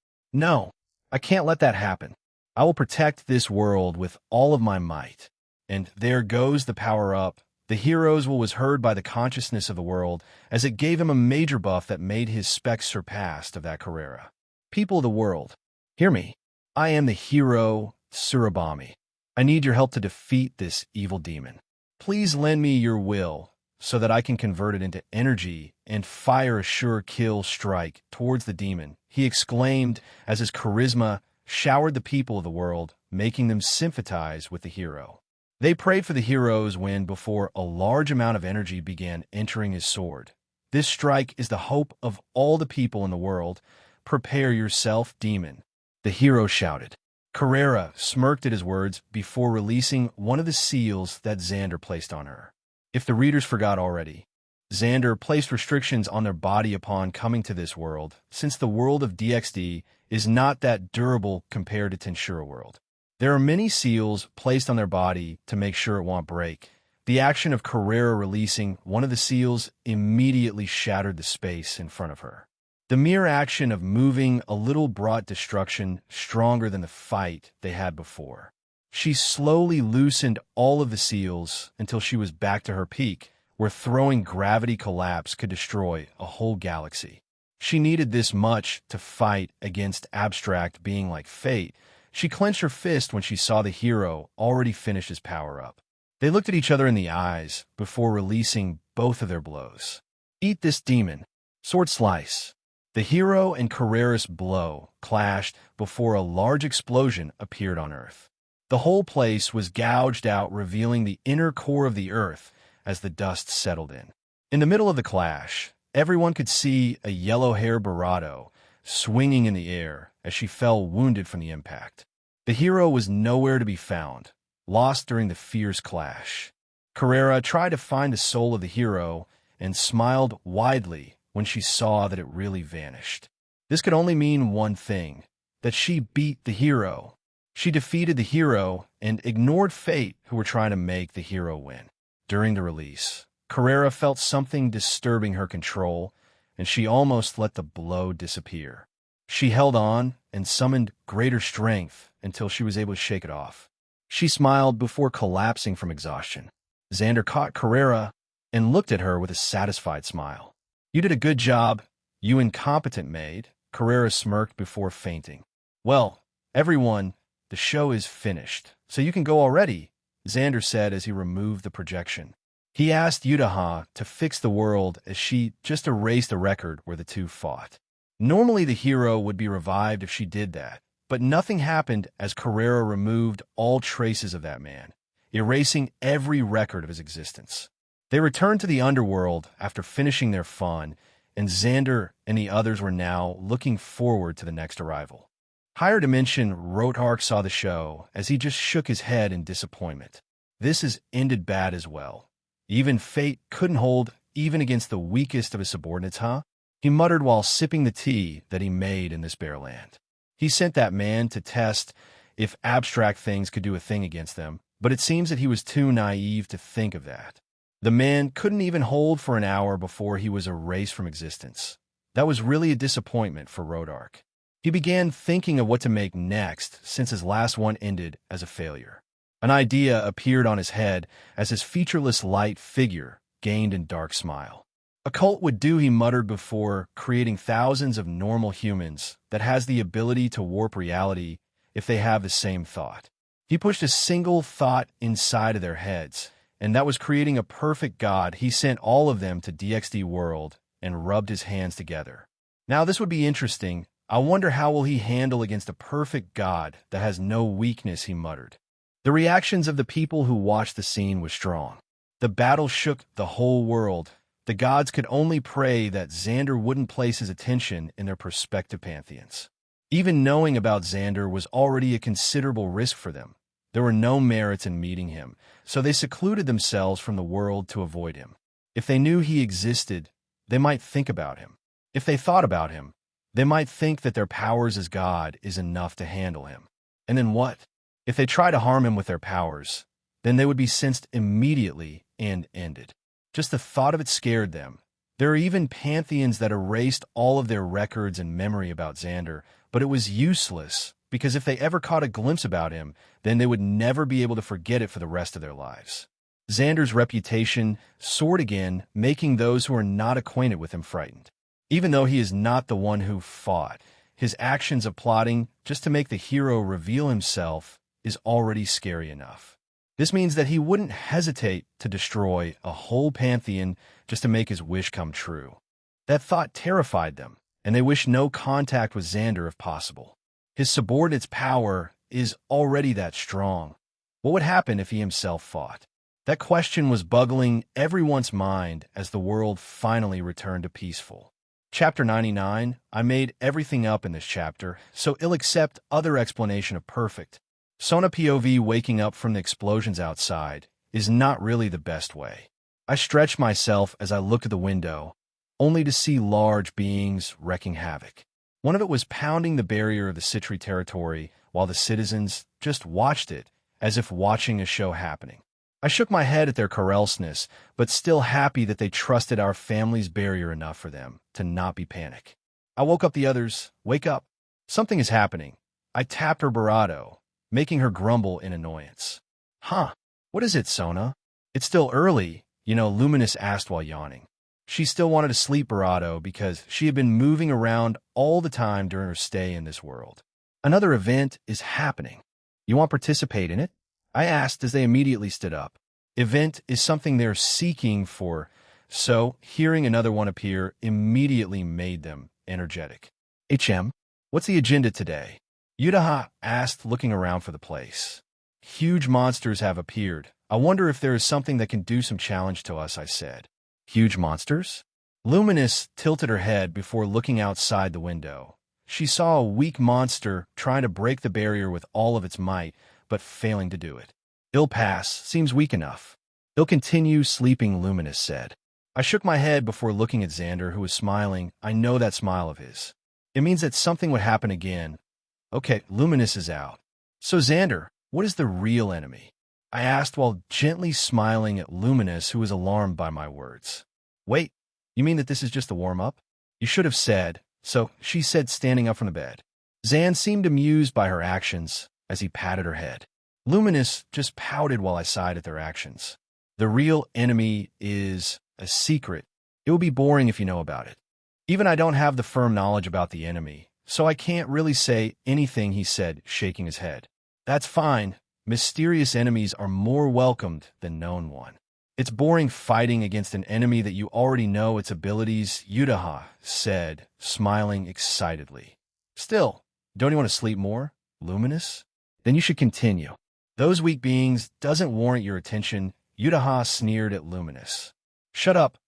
I can't let that happen. I will protect this world with all of my might. And there goes the power-up. The hero's will was heard by the consciousness of the world as it gave him a major buff that made his specs surpassed of that Carrera. People of the world, hear me. I am the hero, Surabami. I need your help to defeat this evil demon. Please lend me your will so that I can convert it into energy and fire a sure kill strike towards the demon, he exclaimed as his charisma showered the people of the world, making them sympathize with the hero. They prayed for the hero's win before a large amount of energy began entering his sword. This strike is the hope of all the people in the world. Prepare yourself, demon, the hero shouted. Carrera smirked at his words before releasing one of the seals that Xander placed on her. If the readers forgot already, Xander placed restrictions on their body upon coming to this world, since the world of DXD is not that durable compared to Tensura world. There are many seals placed on their body to make sure it won't break. The action of Carrera releasing one of the seals immediately shattered the space in front of her. The mere action of moving a little brought destruction stronger than the fight they had before. She slowly loosened all of the seals until she was back to her peak, where throwing gravity collapse could destroy a whole galaxy. She needed this much to fight against abstract being like fate. She clenched her fist when she saw the hero already finish his power-up. They looked at each other in the eyes before releasing both of their blows. Eat this demon. Sword slice. The hero and Carrera's blow clashed before a large explosion appeared on Earth. The whole place was gouged out, revealing the inner core of the Earth as the dust settled in. In the middle of the clash, everyone could see a yellow-haired Barado swinging in the air as she fell wounded from the impact. The hero was nowhere to be found, lost during the fierce clash. Carrera tried to find the soul of the hero and smiled widely when she saw that it really vanished. This could only mean one thing, that she beat the hero. She defeated the hero and ignored fate, who were trying to make the hero win. During the release, Carrera felt something disturbing her control, and she almost let the blow disappear. She held on and summoned greater strength until she was able to shake it off. She smiled before collapsing from exhaustion. Xander caught Carrera and looked at her with a satisfied smile. "You did a good job, you incompetent maid," Carrera smirked before fainting. "Well, everyone, the show is finished, so you can go already," Xander said as he removed the projection. He asked Yutaha to fix the world as she just erased a record where the two fought. Normally the hero would be revived if she did that, but nothing happened as Carrera removed all traces of that man, erasing every record of his existence. They returned to the underworld after finishing their fun, and Xander and the others were now looking forward to the next arrival. Higher Dimension Rotark saw the show as he just shook his head in disappointment. This has ended bad as well. Even fate couldn't hold even against the weakest of his subordinates, huh? He muttered while sipping the tea that he made in this bare land. He sent that man to test if abstract things could do a thing against them, but it seems that he was too naive to think of that. The man couldn't even hold for an hour before he was erased from existence. That was really a disappointment for Rotark. He began thinking of what to make next since his last one ended as a failure. An idea appeared on his head as his featureless light figure gained in dark smile. A cult would do, he muttered before creating thousands of normal humans that has the ability to warp reality if they have the same thought. He pushed a single thought inside of their heads, and that was creating a perfect god. He sent all of them to DXD World and rubbed his hands together. Now this would be interesting. I wonder how will he handle against a perfect god that has no weakness, he muttered. The reactions of the people who watched the scene was strong. The battle shook the whole world. The gods could only pray that Xander wouldn't place his attention in their prospective pantheons. Even knowing about Xander was already a considerable risk for them. There were no merits in meeting him, so they secluded themselves from the world to avoid him. If they knew he existed, they might think about him. If they thought about him, they might think that their powers as God is enough to handle him. And then what? If they try to harm him with their powers, then they would be sensed immediately and ended. Just the thought of it scared them. There are even pantheons that erased all of their records and memory about Xander, but it was useless, because if they ever caught a glimpse about him, then they would never be able to forget it for the rest of their lives. Xander's reputation soared again, making those who are not acquainted with him frightened. Even though he is not the one who fought, his actions of plotting just to make the hero reveal himself is already scary enough. This means that he wouldn't hesitate to destroy a whole pantheon just to make his wish come true. That thought terrified them, and they wished no contact with Xander if possible. His subordinate's power is already that strong. What would happen if he himself fought? That question was bugging everyone's mind as the world finally returned to peaceful. Chapter 99, I made everything up in this chapter, so I'll accept other explanation of perfect. Sona POV waking up from the explosions outside is not really the best way. I stretched myself as I looked at the window, only to see large beings wreaking havoc. One of it was pounding the barrier of the Citri territory while the citizens just watched it as if watching a show happening. I shook my head at their correlseness, but still happy that they trusted our family's barrier enough for them to not be panic. I woke up the others. Wake up. Something is happening. I tapped her Barado, making her grumble in annoyance. Huh? What is it, Sona? It's still early, Luminous asked while yawning. She still wanted to sleep, Barado, because she had been moving around all the time during her stay in this world. Another event is happening. You want to participate in it? I asked as they immediately stood up. Event is something they're seeking for, so hearing another one appear immediately made them energetic. What's the agenda today? Yudaha asked, looking around for the place. Huge monsters have appeared. I wonder if there is something that can do some challenge to us, I said. Huge monsters? Luminous tilted her head before looking outside the window. She saw a weak monster trying to break the barrier with all of its might, but failing to do it. It'll pass. Seems weak enough. He'll continue sleeping, Luminous said. I shook my head before looking at Xander, who was smiling. I know that smile of his. It means that something would happen again. Okay, Luminous is out. So Xander, what is the real enemy? I asked while gently smiling at Luminous, who was alarmed by my words. Wait, you mean that this is just a warm-up? You should have said. So, she said, standing up from the bed. Xan seemed amused by her actions as he patted her head. Luminous just pouted while I sighed at their actions. The real enemy is a secret. It will be boring if you know about it. Even I don't have the firm knowledge about the enemy, so I can't really say anything, he said, shaking his head. That's fine. Mysterious enemies are more welcomed than known one. It's boring fighting against an enemy that you already know its abilities, Yudaha said, smiling excitedly. Still, don't you want to sleep more, Luminous? Then you should continue. Those weak beings doesn't warrant your attention, Yudaha sneered at Luminous. Shut up,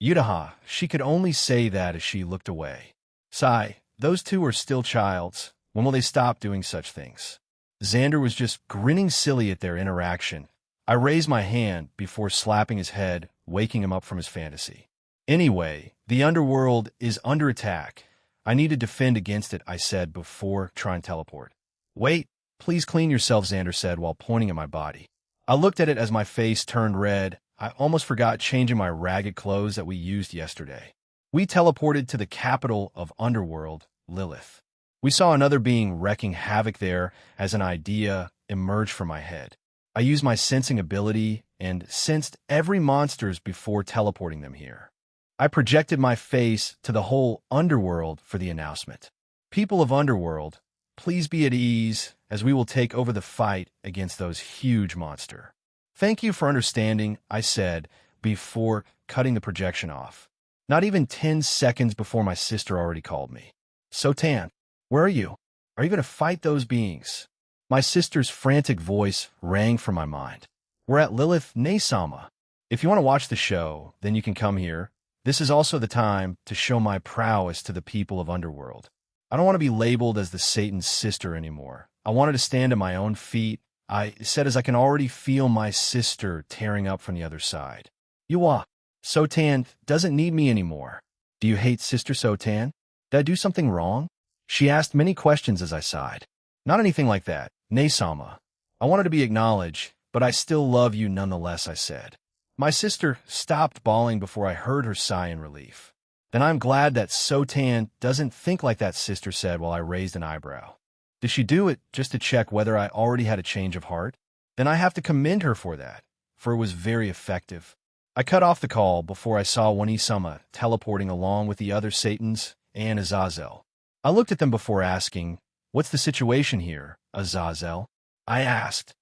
Yudaha. She could only say that as she looked away. Sigh, those two are still childs. When will they stop doing such things? Xander was just grinning silly at their interaction. I raised my hand before slapping his head, waking him up from his fantasy. Anyway, the underworld is under attack. I need to defend against it, I said before trying to teleport. Wait, please clean yourself, Xander said while pointing at my body. I looked at it as my face turned red. I almost forgot changing my ragged clothes that we used yesterday. We teleported to the capital of Underworld, Lilith. We saw another being wreaking havoc there as an idea emerged from my head. I used my sensing ability and sensed every monsters before teleporting them here. I projected my face to the whole Underworld for the announcement. People of Underworld, please be at ease as we will take over the fight against those huge monsters. Thank you for understanding, I said before cutting the projection off. Not even 10 seconds before my sister already called me. Sotan, where are you? Are you going to fight those beings? My sister's frantic voice rang from my mind. We're at Lilith Naysama. If you want to watch the show, then you can come here. This is also the time to show my prowess to the people of Underworld. I don't want to be labeled as the Satan's sister anymore. I wanted to stand on my own feet, I said as I can already feel my sister tearing up from the other side. Yuwa, Sotan doesn't need me anymore. Do you hate Sister Sotan? Did I do something wrong? She asked many questions as I sighed. Not anything like that, Naysama. I wanted to be acknowledged, but I still love you nonetheless, I said. My sister stopped bawling before I heard her sigh in relief. Then I'm glad that Sotan doesn't think like that, sister said while I raised an eyebrow. Did she do it just to check whether I already had a change of heart? Then I have to commend her for that, for it was very effective. I cut off the call before I saw Wanisama teleporting along with the other Satans and Azazel. I looked at them before asking, "What's the situation here, Azazel?" I asked,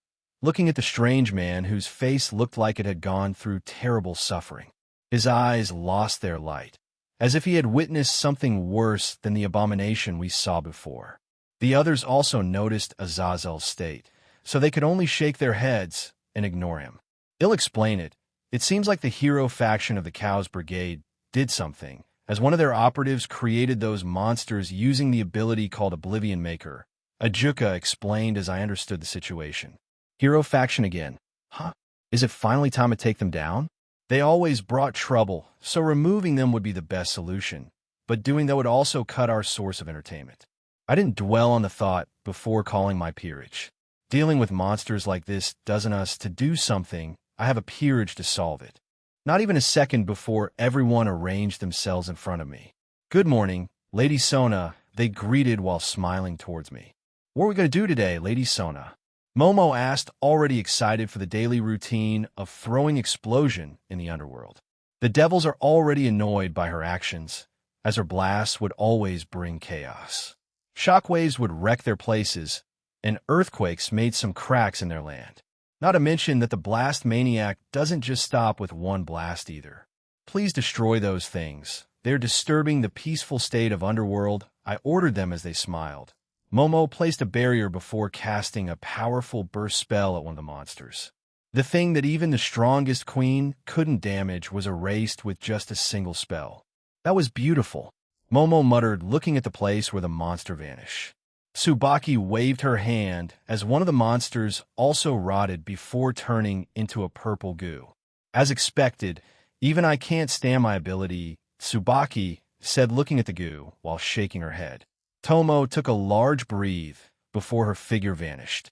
looking at the strange man whose face looked like it had gone through terrible suffering. His eyes lost their light, as if he had witnessed something worse than the abomination we saw before. The others also noticed Azazel's state, so they could only shake their heads and ignore him. I'll explain it. It seems like the hero faction of the Cows Brigade did something, as one of their operatives created those monsters using the ability called Oblivion Maker. Ajuka explained as I understood the situation. Hero faction again. Huh? Is it finally time to take them down? They always brought trouble, so removing them would be the best solution, but doing that would also cut our source of entertainment. I didn't dwell on the thought before calling my peerage. Dealing with monsters like this doesn't us to do something. I have a peerage to solve it. Not even a second before everyone arranged themselves in front of me. Good morning, Lady Sona, they greeted while smiling towards me. What are we going to do today, Lady Sona? Momo asked, already excited for the daily routine of throwing explosion in the underworld. The devils are already annoyed by her actions, as her blasts would always bring chaos. Shockwaves would wreck their places, and earthquakes made some cracks in their land. Not to mention that the blast maniac doesn't just stop with one blast either. Please destroy those things, They're disturbing the peaceful state of underworld. I ordered them as they smiled. Momo placed a barrier before casting a powerful burst spell at one of the monsters. The thing that even the strongest queen couldn't damage was erased with just a single spell. That was beautiful, Momo muttered, looking at the place where the monster vanished. Tsubaki waved her hand as one of the monsters also rotted before turning into a purple goo. As expected, even I can't stand my ability, Tsubaki said, looking at the goo while shaking her head. Tomo took a large breath before her figure vanished.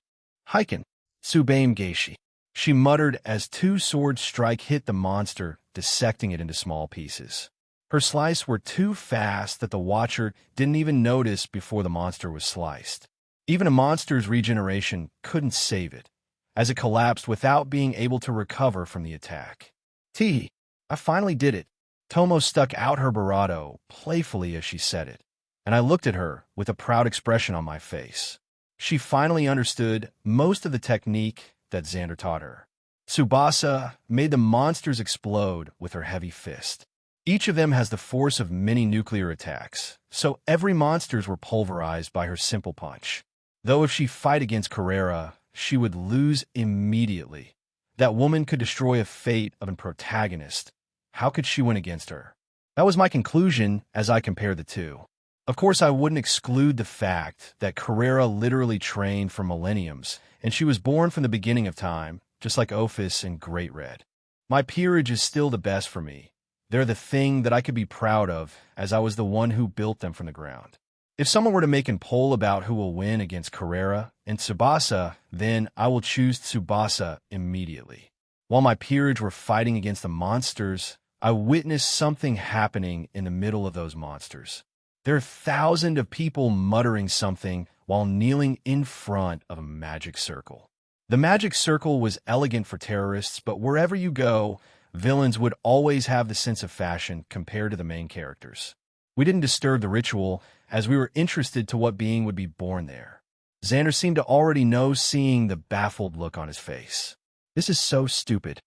Heiken, Tsubame Geishi, she muttered as two sword strike hit the monster, dissecting it into small pieces. Her slice were too fast that the watcher didn't even notice before the monster was sliced. Even a monster's regeneration couldn't save it, as it collapsed without being able to recover from the attack. Tee, I finally did it. Tomo stuck out her barato playfully as she said it, and I looked at her with a proud expression on my face. She finally understood most of the technique that Xander taught her. Tsubasa made the monsters explode with her heavy fist. Each of them has the force of many nuclear attacks, so every monsters were pulverized by her simple punch. Though if she fight against Carrera, she would lose immediately. That woman could destroy a fate of a protagonist. How could she win against her? That was my conclusion as I compared the two. Of course, I wouldn't exclude the fact that Carrera literally trained for millenniums, and she was born from the beginning of time, just like Ophis and Great Red. My peerage is still the best for me. They're the thing that I could be proud of, as I was the one who built them from the ground. If someone were to make a poll about who will win against Carrera and Tsubasa, then I will choose Tsubasa immediately. While my peerage were fighting against the monsters, I witnessed something happening in the middle of those monsters. There are thousands of people muttering something while kneeling in front of a magic circle. The magic circle was elegant for terrorists, but wherever you go, villains would always have the sense of fashion compared to the main characters. We didn't disturb the ritual, as we were interested to what being would be born there. Xander seemed to already know, seeing the baffled look on his face. This is so stupid,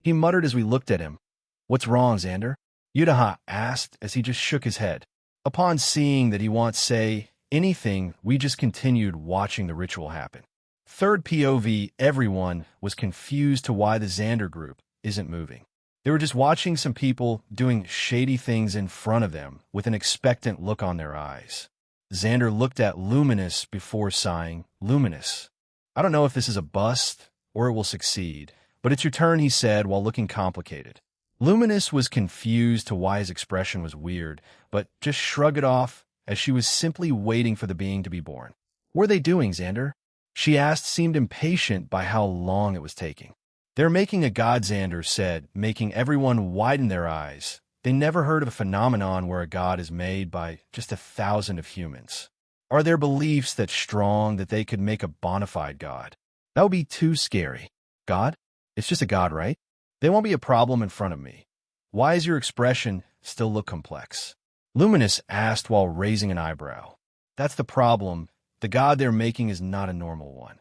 he muttered as we looked at him. What's wrong, Xander? Yudaha asked as he just shook his head. Upon seeing that he won't say anything, we just continued watching the ritual happen. Third POV, everyone was confused to why the Xander group isn't moving. They were just watching some people doing shady things in front of them with an expectant look on their eyes. Xander looked at Luminous before sighing. Luminous, I don't know if this is a bust or it will succeed, but it's your turn, he said while looking complicated. Luminous was confused to why his expression was weird, but just shrugged it off as she was simply waiting for the being to be born. What are they doing, Xander? She asked, seemed impatient by how long it was taking. They're making a god, Xander said, making everyone widen their eyes. They never heard of a phenomenon where a god is made by just 1,000 of humans. Are their beliefs that strong that they could make a bona fide god? That would be too scary. God? It's just a god, right? They won't be a problem in front of me. Why does your expression still look complex? Luminous asked while raising an eyebrow. That's the problem. The god they're making is not a normal one.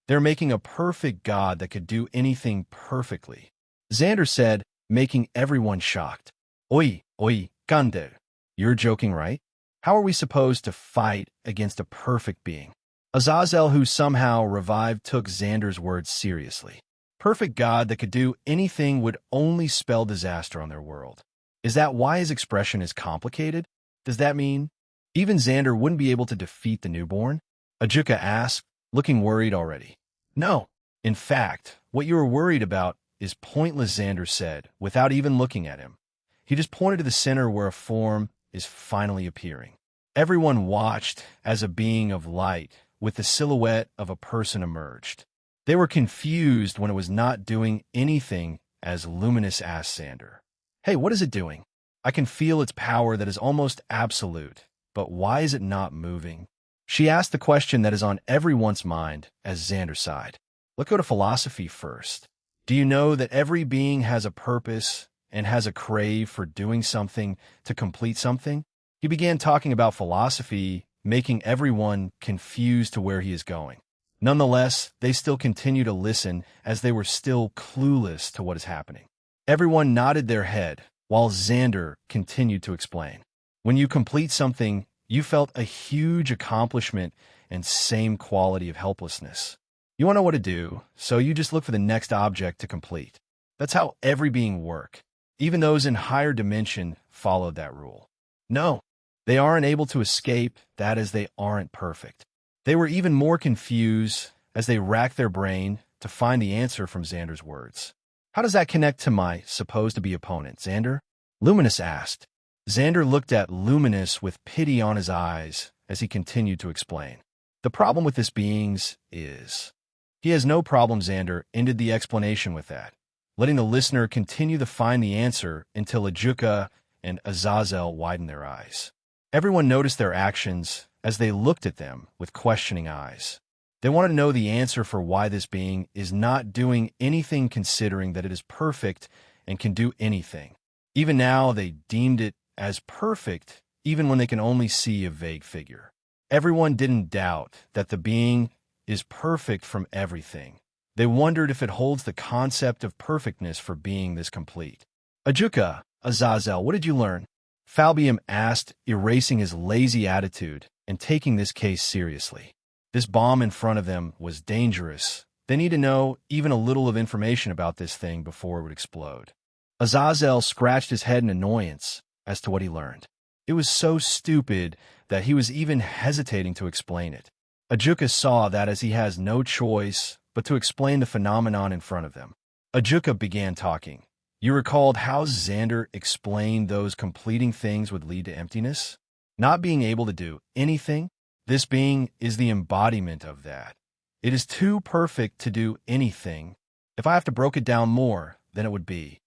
They're making a perfect god that could do anything perfectly. Xander said, making everyone shocked. Oi, Xander. You're joking, right? How are we supposed to fight against a perfect being? Azazel, who somehow revived, took Xander's words seriously. Perfect god that could do anything would only spell disaster on their world. Is that why his expression is complicated? Does that mean even Xander wouldn't be able to defeat the newborn? Ajuka asked, looking worried already. No. In fact, what you were worried about is pointless, Xander said, without even looking at him. He just pointed to the center where a form is finally appearing. Everyone watched as a being of light with the silhouette of a person emerged. They were confused when it was not doing anything as Luminous asked Xander. Hey, what is it doing? I can feel its power that is almost absolute, but why is it not moving? She asked the question that is on everyone's mind as Xander sighed. Let's go to philosophy first. Do you know that every being has a purpose and has a crave for doing something to complete something? He began talking about philosophy, making everyone confused to where he is going. Nonetheless, they still continue to listen as they were still clueless to what is happening. Everyone nodded their head, while Xander continued to explain. When you complete something, you felt a huge accomplishment and same quality of helplessness. You want to know what to do, so you just look for the next object to complete. That's how every being works. Even those in higher dimension followed that rule. No, they aren't able to escape that as they aren't perfect. They were even more confused as they racked their brain to find the answer from Xander's words. How does that connect to my supposed-to-be opponent, Xander? Luminous asked. Xander looked at Luminous with pity on his eyes as he continued to explain. The problem with this being is... He has no problem, Xander ended the explanation with that, letting the listener continue to find the answer until Ajuka and Azazel widened their eyes. Everyone noticed their actions as they looked at them with questioning eyes. They wanted to know the answer for why this being is not doing anything, considering that it is perfect and can do anything. Even now, they deemed it as perfect, even when they can only see a vague figure. Everyone didn't doubt that the being is perfect from everything. They wondered if it holds the concept of perfectness for being this complete. Ajuka, Azazel, what did you learn? Falbium asked, erasing his lazy attitude and taking this case seriously. This bomb in front of them was dangerous. They need to know even a little of information about this thing before it would explode. Azazel scratched his head in annoyance as to what he learned. It was so stupid that he was even hesitating to explain it. Ajuka saw that as he has no choice but to explain the phenomenon in front of them. Ajuka began talking. You recalled how Xander explained those completing things would lead to emptiness? Not being able to do anything? This being is the embodiment of that. It is too perfect to do anything. If I have to break it down more, then it would be.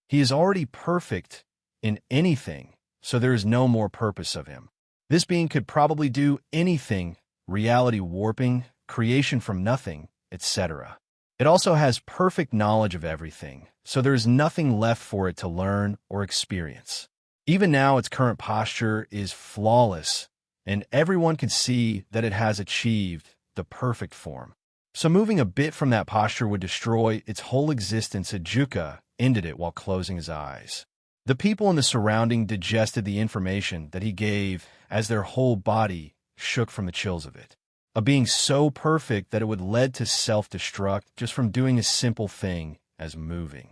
He is already perfect in anything, so there is no more purpose of him. This being could probably do anything, reality warping, creation from nothing, etc. It also has perfect knowledge of everything, so there is nothing left for it to learn or experience. Even now, its current posture is flawless, and everyone can see that it has achieved the perfect form. So moving a bit from that posture would destroy its whole existence. Ajuka ended it while closing his eyes. The people in the surrounding digested the information that he gave as their whole body shook from the chills of it. A being so perfect that it would lead to self-destruct just from doing a simple thing as moving.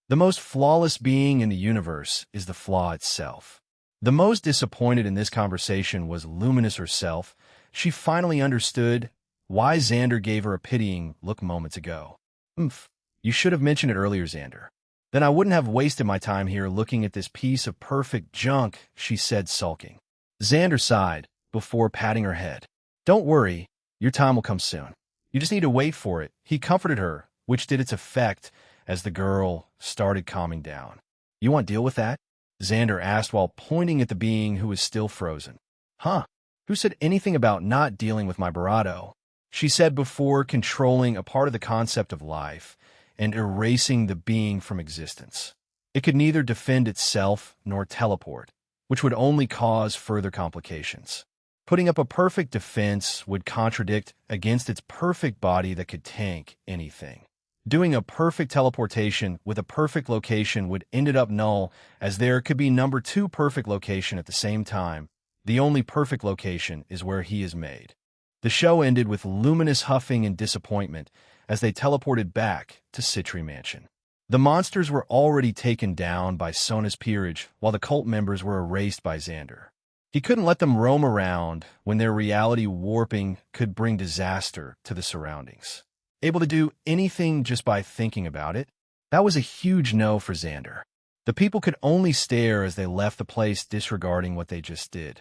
The most flawless being in the universe is the flaw itself. The most disappointed in this conversation was Luminous herself. She finally understood why Xander gave her a pitying look moments ago. You should have mentioned it earlier, Xander. Then I wouldn't have wasted my time here looking at this piece of perfect junk, she said, sulking. Xander sighed before patting her head. Don't worry, your time will come soon. You just need to wait for it. He comforted her, which did its effect as the girl started calming down. You want to deal with that? Xander asked while pointing at the being who was still frozen. Huh? Who said anything about not dealing with my bravado? She said before controlling a part of the concept of life and erasing the being from existence. It could neither defend itself nor teleport, which would only cause further complications. Putting up a perfect defense would contradict against its perfect body that could tank anything. Doing a perfect teleportation with a perfect location would end up null, as there could be number 2 perfect location at the same time. The only perfect location is where he is made. The show ended with Luminous huffing in disappointment as they teleported back to Citri Mansion. The monsters were already taken down by Sona's peerage, while the cult members were erased by Xander. He couldn't let them roam around when their reality warping could bring disaster to the surroundings. Able to do anything just by thinking about it? That was a huge no for Xander. The people could only stare as they left the place, disregarding what they just did.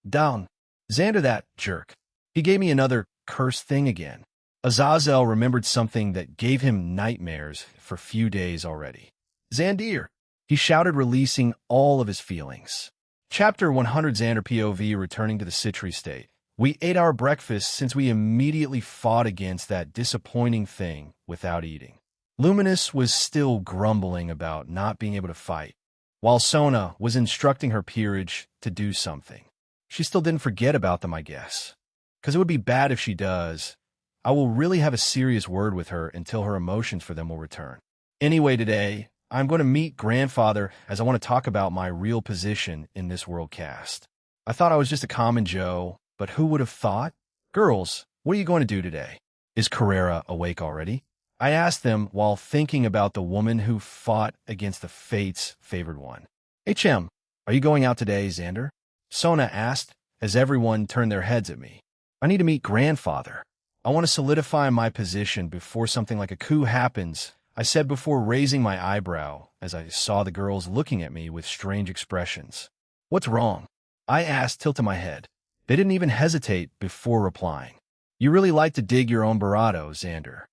Down. Xander, that jerk. He gave me another cursed thing again. Azazel remembered something that gave him nightmares for a few days already. Xandir, he shouted, releasing all of his feelings. Chapter 100. Xander POV, returning to the Citri state. We ate our breakfast since we immediately fought against that disappointing thing without eating. Luminous was still grumbling about not being able to fight, while Sona was instructing her peerage to do something. She still didn't forget about them, I guess. Because it would be bad if she does. I will really have a serious word with her until her emotions for them will return. Anyway, today, I'm going to meet grandfather as I want to talk about my real position in this world cast. I thought I was just a common Joe, but who would have thought? Girls, what are you going to do today? Is Carrera awake already? I asked them while thinking about the woman who fought against the fate's favored one. HM, are you going out today, Xander? Sona asked as everyone turned their heads at me. I need to meet grandfather. I want to solidify my position before something like a coup happens, I said before raising my eyebrow as I saw the girls looking at me with strange expressions. What's wrong? I asked, tilting my head. They didn't even hesitate before replying. You really like to dig your own burrito, Xander.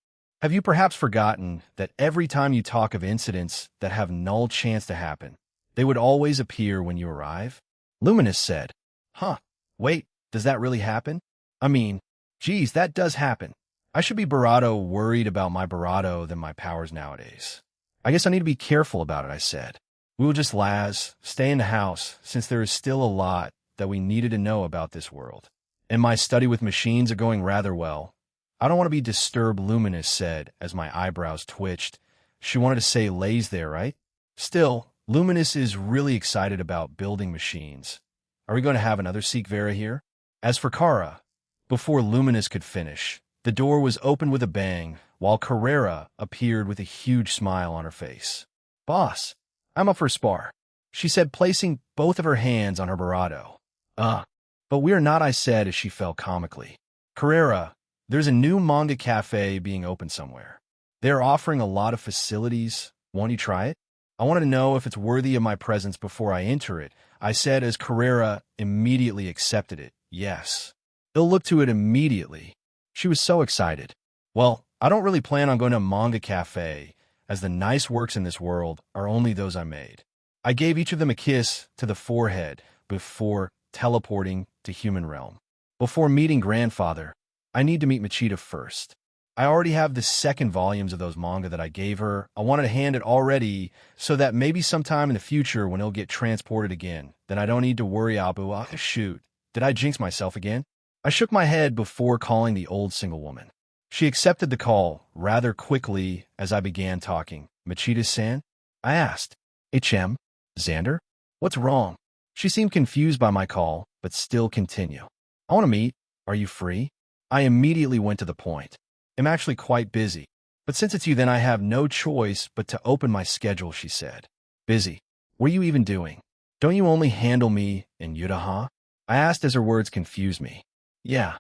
Have you perhaps forgotten that every time you talk of incidents that have null chance to happen, they would always appear when you arrive? Luminous said, Huh, wait, does that really happen? I mean, geez, that does happen. I should be burrito worried about my burrito than my powers nowadays. I guess I need to be careful about it, I said. We will just stay in the house, since there is still a lot that we needed to know about this world. And my study with machines are going rather well. I don't want to be disturbed, Luminous said as my eyebrows twitched. She wanted to say lays there, right? Still, Luminous is really excited about building machines. Are we going to have another Seek Vera here? As for Kara, before Luminous could finish, the door was opened with a bang, while Carrera appeared with a huge smile on her face. Boss, I'm up for a spar, she said, placing both of her hands on her burrito. But we are not, I said as she fell comically. Carrera, there's a new manga cafe being opened somewhere. They're offering a lot of facilities. Won't you try it? I wanted to know if it's worthy of my presence before I enter it, I said as Carrera immediately accepted it. Yes. They'll look to it immediately. She was so excited. Well, I don't really plan on going to a manga cafe, as the nice works in this world are only those I made. I gave each of them a kiss to the forehead before teleporting to human realm. Before meeting grandfather, I need to meet Machida first. I already have the second volumes of those manga that I gave her. I wanted to hand it already so that maybe sometime in the future when it'll get transported again, then I don't need to worry shoot, did I jinx myself again? I shook my head before calling the old single woman. She accepted the call rather quickly as I began talking. Machida-san? I asked. HM? Xander? What's wrong? She seemed confused by my call, but still continued. I want to meet. Are you free? I immediately went to the point. I'm actually quite busy. But since it's you, then I have no choice but to open my schedule, she said. Busy? What are you even doing? Don't you only handle me in Yutaha? I asked as her words confused me. Yeah.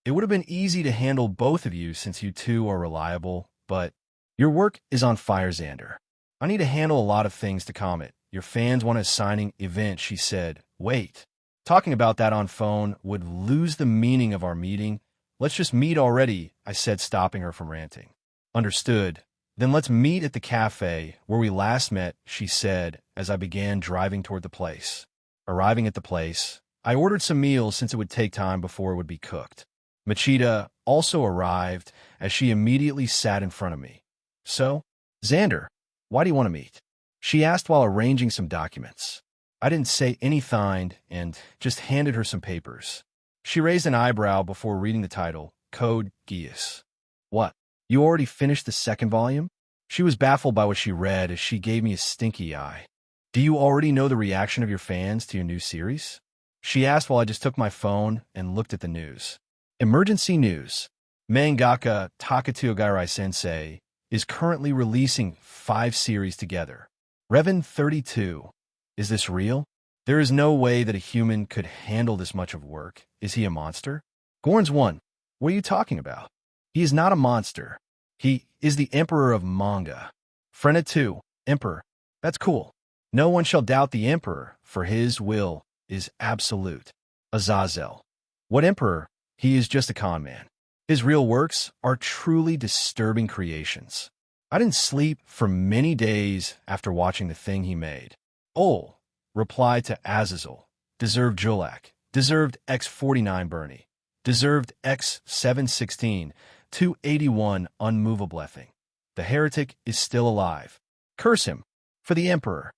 It would have been easy to handle both of you since you two are reliable, but your work is on fire, Xander. I need to handle a lot of things to Comet. Your fans want a signing event, she said. Wait. Talking about that on phone would lose the meaning of our meeting. Let's just meet already, I said, stopping her from ranting. Understood. Then let's meet at the cafe where we last met, she said as I began driving toward the place. Arriving at the place, I ordered some meals since it would take time before it would be cooked. Machida also arrived as she immediately sat in front of me. So, Xander, why do you want to meet? She asked while arranging some documents. I didn't say anything and just handed her some papers. She raised an eyebrow before reading the title, Code Geass. What? You already finished the second volume? She was baffled by what she read as she gave me a stinky eye. Do you already know the reaction of your fans to your new series? She asked while I just took my phone and looked at the news. Emergency news. Mangaka Takatu Ogarai-sensei is currently releasing 5 series together. Revan 32. Is this real? There is no way that a human could handle this much of work. Is he a monster? Gorns 1. What are you talking about? He is not a monster. He is the emperor of manga. Frena 2. Emperor. That's cool. No one shall doubt the emperor, for his will is absolute. Azazel. What emperor? He is just a con man. His real works are truly disturbing creations. I didn't sleep for many days after watching the thing he made. Ol replied to Azazel. Deserved Julak. Deserved X49 Bernie. Deserved X716. 281 Unmovable Blessing. The heretic is still alive. Curse him. For the emperor.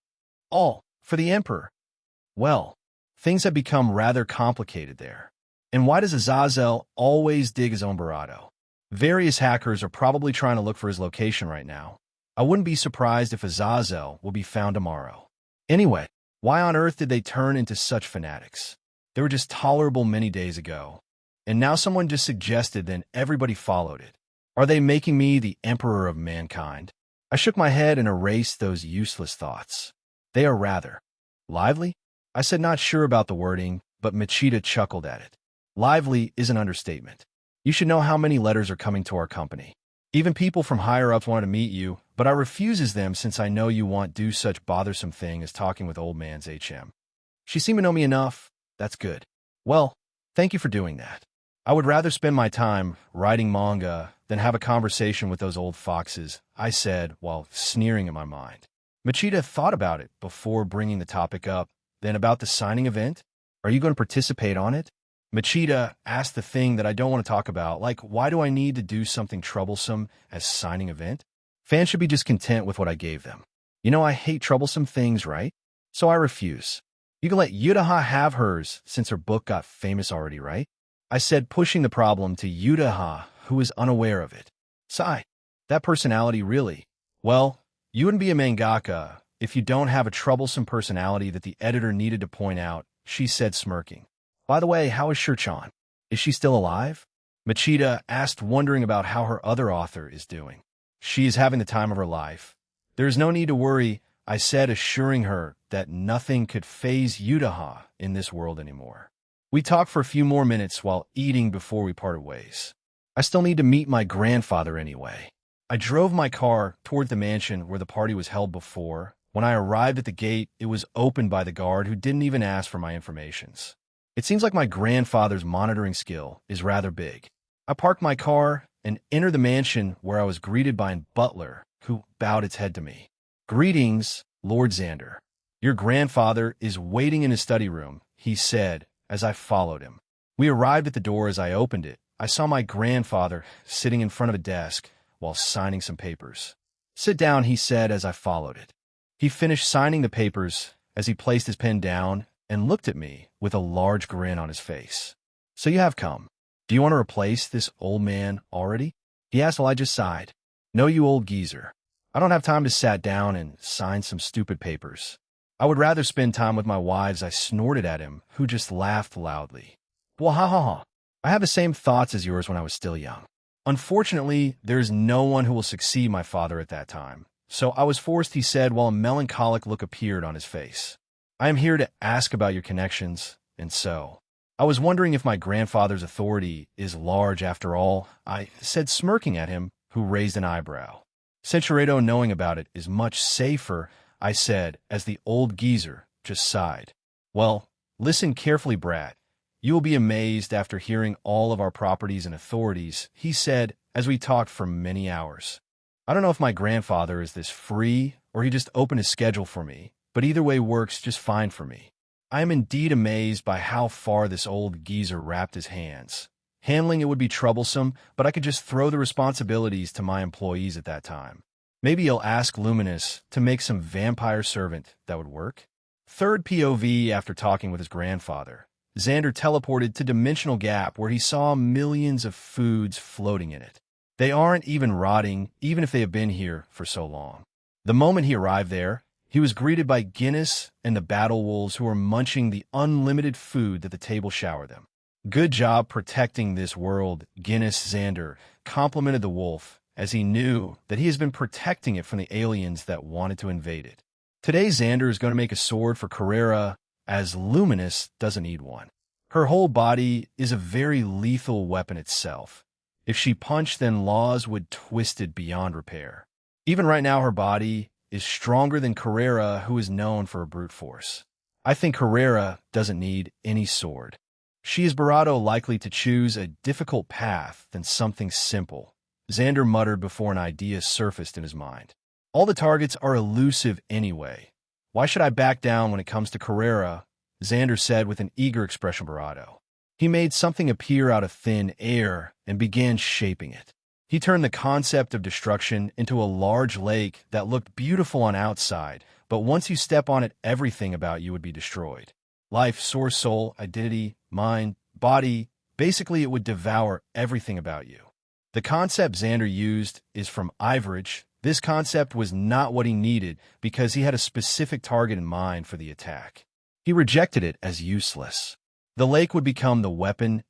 All for the emperor. Well, things have become rather complicated there. And why does Azazel always dig his own burrito? Various hackers are probably trying to look for his location right now. I wouldn't be surprised if Azazel will be found tomorrow. Anyway, why on earth did they turn into such fanatics? They were just tolerable many days ago. And now someone just suggested, then everybody followed it. Are they making me the emperor of mankind? I shook my head and erased those useless thoughts. They are rather lively? I said not sure about the wording, but Machida chuckled at it. Lively is an understatement. You should know how many letters are coming to our company. Even people from higher ups want to meet you, but I refuses them since I know you won't do such bothersome thing as talking with old man's HM. She seemed to know me enough. That's good. Well, thank you for doing that. I would rather spend my time writing manga than have a conversation with those old foxes, I said while sneering in my mind. Machida thought about it before bringing the topic up. Then about the signing event? Are you going to participate on it? Machida asked the thing that I don't want to talk about, like why do I need to do something troublesome as signing event? Fans should be just content with what I gave them. You know I hate troublesome things, right? So I refuse. You can let Yutaha have hers since her book got famous already, right? I said, pushing the problem to Yutaha, who is unaware of it. Sigh. That personality really. Well, you wouldn't be a mangaka if you don't have a troublesome personality that the editor needed to point out, she said smirking. By the way, how is Shirchan? Is she still alive? Machida asked, wondering about how her other author is doing. She is having the time of her life. There is no need to worry, I said, assuring her that nothing could faze Yutaha in this world anymore. We talked for a few more minutes while eating before we parted ways. I still need to meet my grandfather anyway. I drove my car toward the mansion where the party was held before. When I arrived at the gate, it was opened by the guard who didn't even ask for my informations. It seems like my grandfather's monitoring skill is rather big. I parked my car and entered the mansion where I was greeted by a butler who bowed its head to me. Greetings, Lord Xander. Your grandfather is waiting in his study room, he said as I followed him. We arrived at the door. As I opened it, I saw my grandfather sitting in front of a desk while signing some papers. Sit down, he said as I followed it. He finished signing the papers as he placed his pen down and looked at me with a large grin on his face. So you have come. Do you want to replace this old man already? He asked while I just sighed. No, you old geezer. I don't have time to sit down and sign some stupid papers. I would rather spend time with my wives, I snorted at him, who just laughed loudly. Well, ha ha ha. I have the same thoughts as yours when I was still young. Unfortunately, there is no one who will succeed my father at that time. So I was forced, he said, while a melancholic look appeared on his face. I am here to ask about your connections, and so. I was wondering if my grandfather's authority is large after all, I said, smirking at him, who raised an eyebrow. Centuredo knowing about it is much safer, I said, as the old geezer just sighed. Well, listen carefully, brat. You will be amazed after hearing all of our properties and authorities, he said, as we talked for many hours. I don't know if my grandfather is this free or he just opened his schedule for me, but either way works just fine for me. I am indeed amazed by how far this old geezer wrapped his hands. Handling it would be troublesome, but I could just throw the responsibilities to my employees at that time. Maybe he'll ask Luminous to make some vampire servant that would work. Third POV after talking with his grandfather. Xander teleported to Dimensional Gap where he saw millions of foods floating in it. They aren't even rotting, even if they have been here for so long. The moment he arrived there, he was greeted by Guinness and the Battle Wolves who were munching the unlimited food that the table showered them. Good job protecting this world, Guinness. Xander complimented the wolf, as he knew that he has been protecting it from the aliens that wanted to invade it. Today, Xander is going to make a sword for Carrera, as Luminous doesn't need one. Her whole body is a very lethal weapon itself. If she punched, then Laws would twist it beyond repair. Even right now, her body is stronger than Carrera, who is known for her brute force. I think Carrera doesn't need any sword. She is Barado likely to choose a difficult path than something simple, Xander muttered before an idea surfaced in his mind. All the targets are elusive anyway. Why should I back down when it comes to Carrera? Xander said with an eager expression. Barado. He made something appear out of thin air and began shaping it. He turned the concept of destruction into a large lake that looked beautiful on outside, but once you step on it, everything about you would be destroyed. Life, source, soul, identity, mind, body, basically it would devour everything about you. The concept Xander used is from Ivorage, This concept was not what he needed because he had a specific target in mind for the attack. He rejected it as useless. The lake would become the weapon's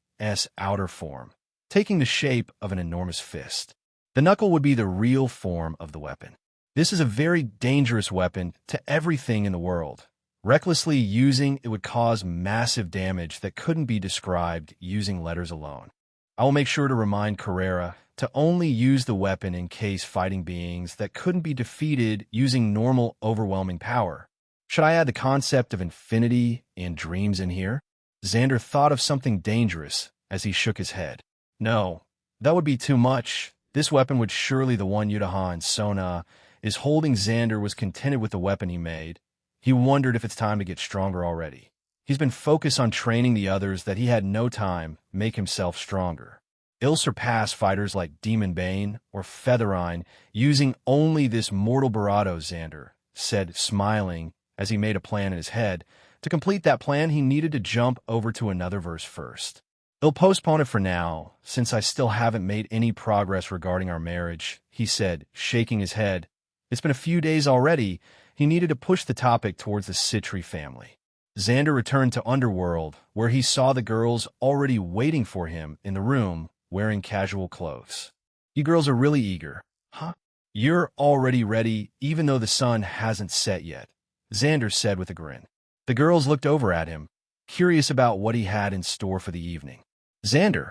outer form, taking the shape of an enormous fist. The knuckle would be the real form of the weapon. This is a very dangerous weapon to everything in the world. Recklessly using it would cause massive damage that couldn't be described using letters alone. I will make sure to remind Carrera to only use the weapon in case fighting beings that couldn't be defeated using normal overwhelming power. Should I add the concept of infinity and dreams in here? Xander thought of something dangerous as he shook his head. No, that would be too much. This weapon would surely the one Yutaha and Sona is holding. Xander was contented with the weapon he made. He wondered if it's time to get stronger already. He's been focused on training the others that he had no time make himself stronger. Ill-surpassed fighters like Demon Bane or Featherine using only this mortal Barado, Xander said, smiling as he made a plan in his head. To complete that plan, he needed to jump over to another verse first. He'll postpone it for now, since I still haven't made any progress regarding our marriage, he said, shaking his head. It's been a few days already. He needed to push the topic towards the Citri family. Xander returned to Underworld, where he saw the girls already waiting for him in the room, wearing casual clothes. You girls are really eager, huh? You're already ready, even though the sun hasn't set yet, Xander said with a grin. The girls looked over at him, curious about what he had in store for the evening. Xander,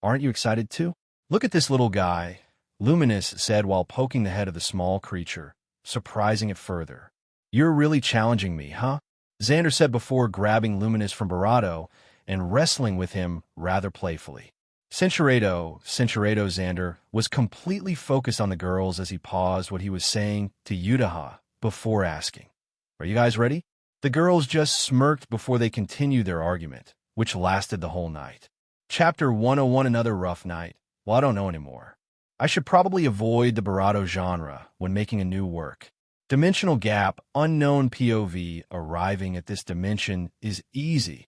aren't you excited too? Look at this little guy, Luminous said while poking the head of the small creature, surprising it further. You're really challenging me, huh? Xander said before grabbing Luminous from Barado and wrestling with him rather playfully. Cinchuredo, Xander was completely focused on the girls as he paused what he was saying to Yutaha before asking, "Are you guys ready?" The girls just smirked before they continued their argument, which lasted the whole night. Chapter 101, Another Rough Night. Well, I don't know anymore. I should probably avoid the Barado genre when making a new work. Dimensional gap, unknown POV, arriving at this dimension is easy.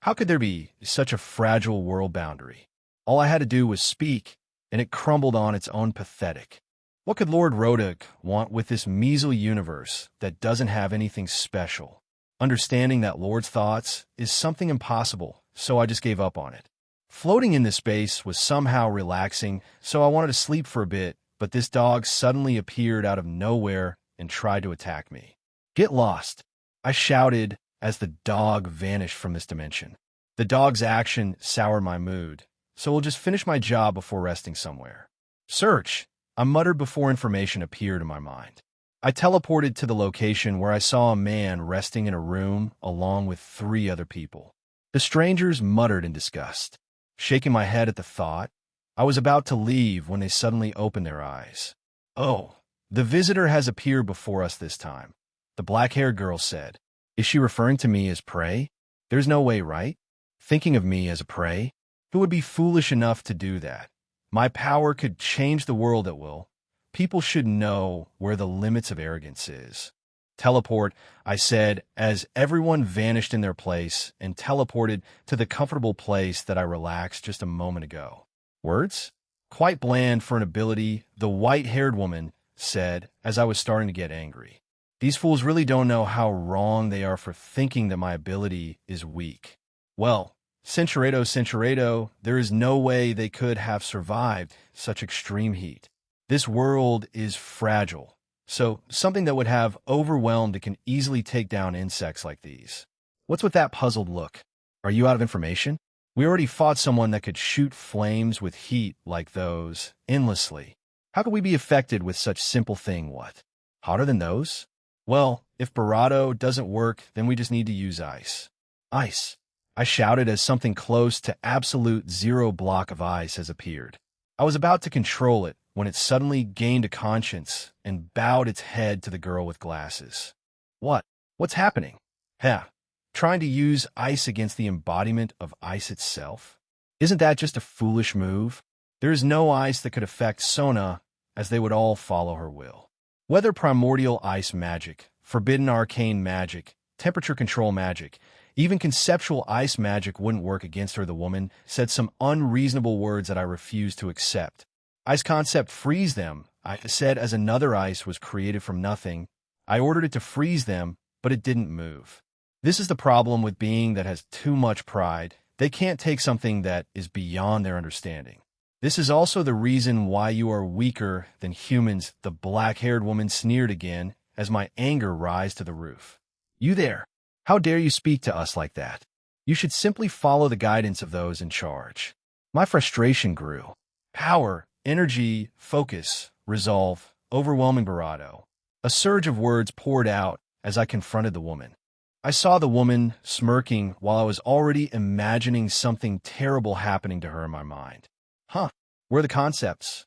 How could there be such a fragile world boundary? All I had to do was speak, and it crumbled on its own pathetic. What could Lord Roduk want with this measly universe that doesn't have anything special? Understanding that Lord's thoughts is something impossible, so I just gave up on it. Floating in this space was somehow relaxing, so I wanted to sleep for a bit, but this dog suddenly appeared out of nowhere and tried to attack me. Get lost, I shouted as the dog vanished from this dimension. The dog's action soured my mood, so we'll just finish my job before resting somewhere. Search, I muttered before information appeared in my mind. I teleported to the location where I saw a man resting in a room along with 3 other people. The strangers muttered in disgust. Shaking my head at the thought, I was about to leave when they suddenly opened their eyes. Oh, the visitor has appeared before us this time, the black-haired girl said. Is she referring to me as prey? There's no way, right? Thinking of me as a prey? Who would be foolish enough to do that? My power could change the world at will. People should know where the limits of arrogance is. Teleport, I said, as everyone vanished in their place and teleported to the comfortable place that I relaxed just a moment ago. Words? Quite bland for an ability, the white-haired woman said as I was starting to get angry. These fools really don't know how wrong they are for thinking that my ability is weak. Well, Cinchuredo, there is no way they could have survived such extreme heat. This world is fragile. So, something that would have overwhelmed it can easily take down insects like these. What's with that puzzled look? Are you out of information? We already fought someone that could shoot flames with heat like those, endlessly. How could we be affected with such simple thing, what? Hotter than those? Well, if Barado doesn't work, then we just need to use ice. Ice, I shouted as something close to absolute 0 block of ice has appeared. I was about to control it when it suddenly gained a conscience and bowed its head to the girl with glasses. What's happening? Trying to use ice against the embodiment of ice itself? Isn't that just a foolish move? There is no ice that could affect Sona, as they would all follow her will. Whether primordial ice magic, forbidden arcane magic, temperature control magic, even conceptual ice magic wouldn't work against her, the woman said some unreasonable words that I refused to accept. Ice concept frees them, I said as another ice was created from nothing. I ordered it to freeze them, but it didn't move. This is the problem with being that has too much pride. They can't take something that is beyond their understanding. This is also the reason why you are weaker than humans, the black-haired woman sneered again as my anger rose to the roof. You there! How dare you speak to us like that? You should simply follow the guidance of those in charge. My frustration grew. Power, energy, focus, resolve, overwhelming bravado. A surge of words poured out as I confronted the woman. I saw the woman smirking while I was already imagining something terrible happening to her in my mind. Where are the concepts?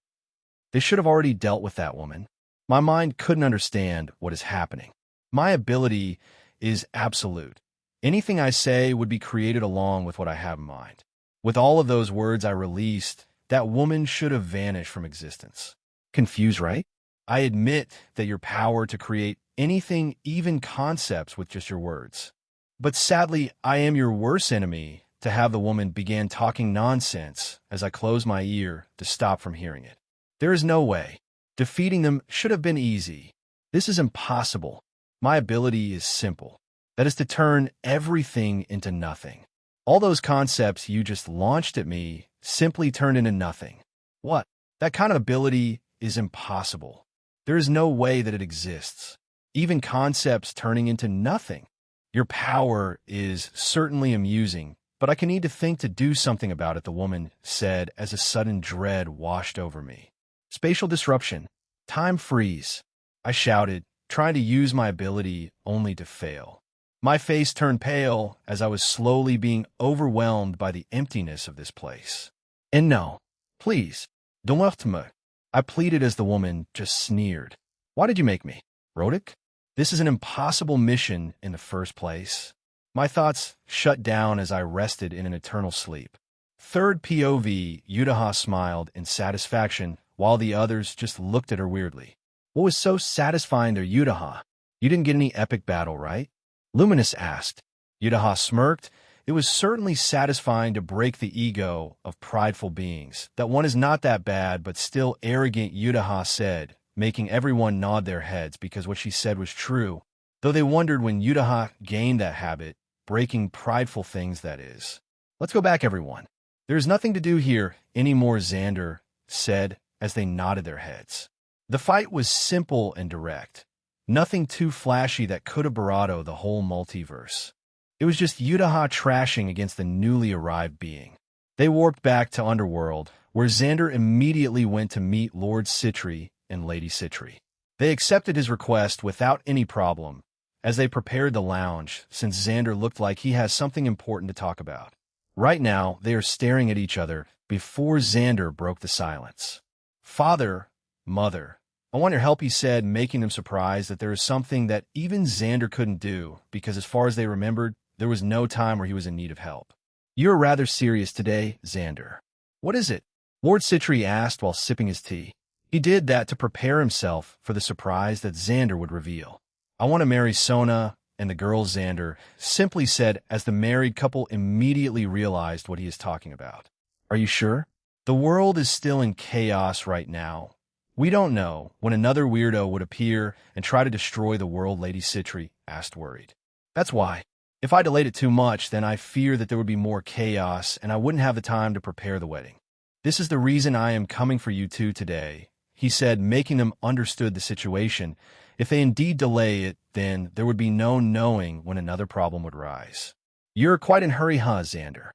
They should have already dealt with that woman. My mind couldn't understand what is happening. My ability is absolute. Anything I say would be created along with what I have in mind. With all of those words I released, that woman should have vanished from existence. Confused, right? I admit that your power to create anything, even concepts, with just your words. But sadly, I am your worst enemy to have the woman began talking nonsense as I closed my ear to stop from hearing it. There is no way. Defeating them should have been easy. This is impossible. My ability is simple. That is to turn everything into nothing. All those concepts you just launched at me simply turned into nothing. What? That kind of ability is impossible. There is no way that it exists. Even concepts turning into nothing. Your power is certainly amusing, but I can need to think to do something about it, the woman said as a sudden dread washed over me. Spatial disruption. Time freeze. I shouted, trying to use my ability only to fail. My face turned pale as I was slowly being overwhelmed by the emptiness of this place. And no, please, don't hurt me. I pleaded as the woman just sneered. Why did you make me? Rodic? This is an impossible mission in the first place. My thoughts shut down as I rested in an eternal sleep. Third POV, Yutaha smiled in satisfaction while the others just looked at her weirdly. What was so satisfying there, Yutaha? You didn't get any epic battle, right? Luminous asked. Yutaha smirked. It was certainly satisfying to break the ego of prideful beings. That one is not that bad, but still arrogant, Yutaha said, making everyone nod their heads because what she said was true, though they wondered when Yutaha gained that habit, breaking prideful things, that is. Let's go back, everyone. There's nothing to do here anymore, Xander said as they nodded their heads. The fight was simple and direct. Nothing too flashy that could have bravado the whole multiverse. It was just Yutaha trashing against the newly arrived being. They warped back to Underworld, where Xander immediately went to meet Lord Citri and Lady Citri. They accepted his request without any problem, as they prepared the lounge, since Xander looked like he has something important to talk about. Right now, they are staring at each other before Xander broke the silence. Father, Mother, I want your help, he said, making them surprised that there is something that even Xander couldn't do, because as far as they remembered, there was no time where he was in need of help. You're rather serious today, Xander. What is it? Lord Citri asked while sipping his tea. He did that to prepare himself for the surprise that Xander would reveal. I want to marry Sona and the girl, Xander simply said as the married couple immediately realized what he is talking about. Are you sure? The world is still in chaos right now. We don't know when another weirdo would appear and try to destroy the world, Lady Citri asked, worried. That's why. If I delayed it too much, then I fear that there would be more chaos and I wouldn't have the time to prepare the wedding. This is the reason I am coming for you two today, he said, making them understood the situation. If they indeed delay it, then there would be no knowing when another problem would rise. You're quite in a hurry, huh, Xander?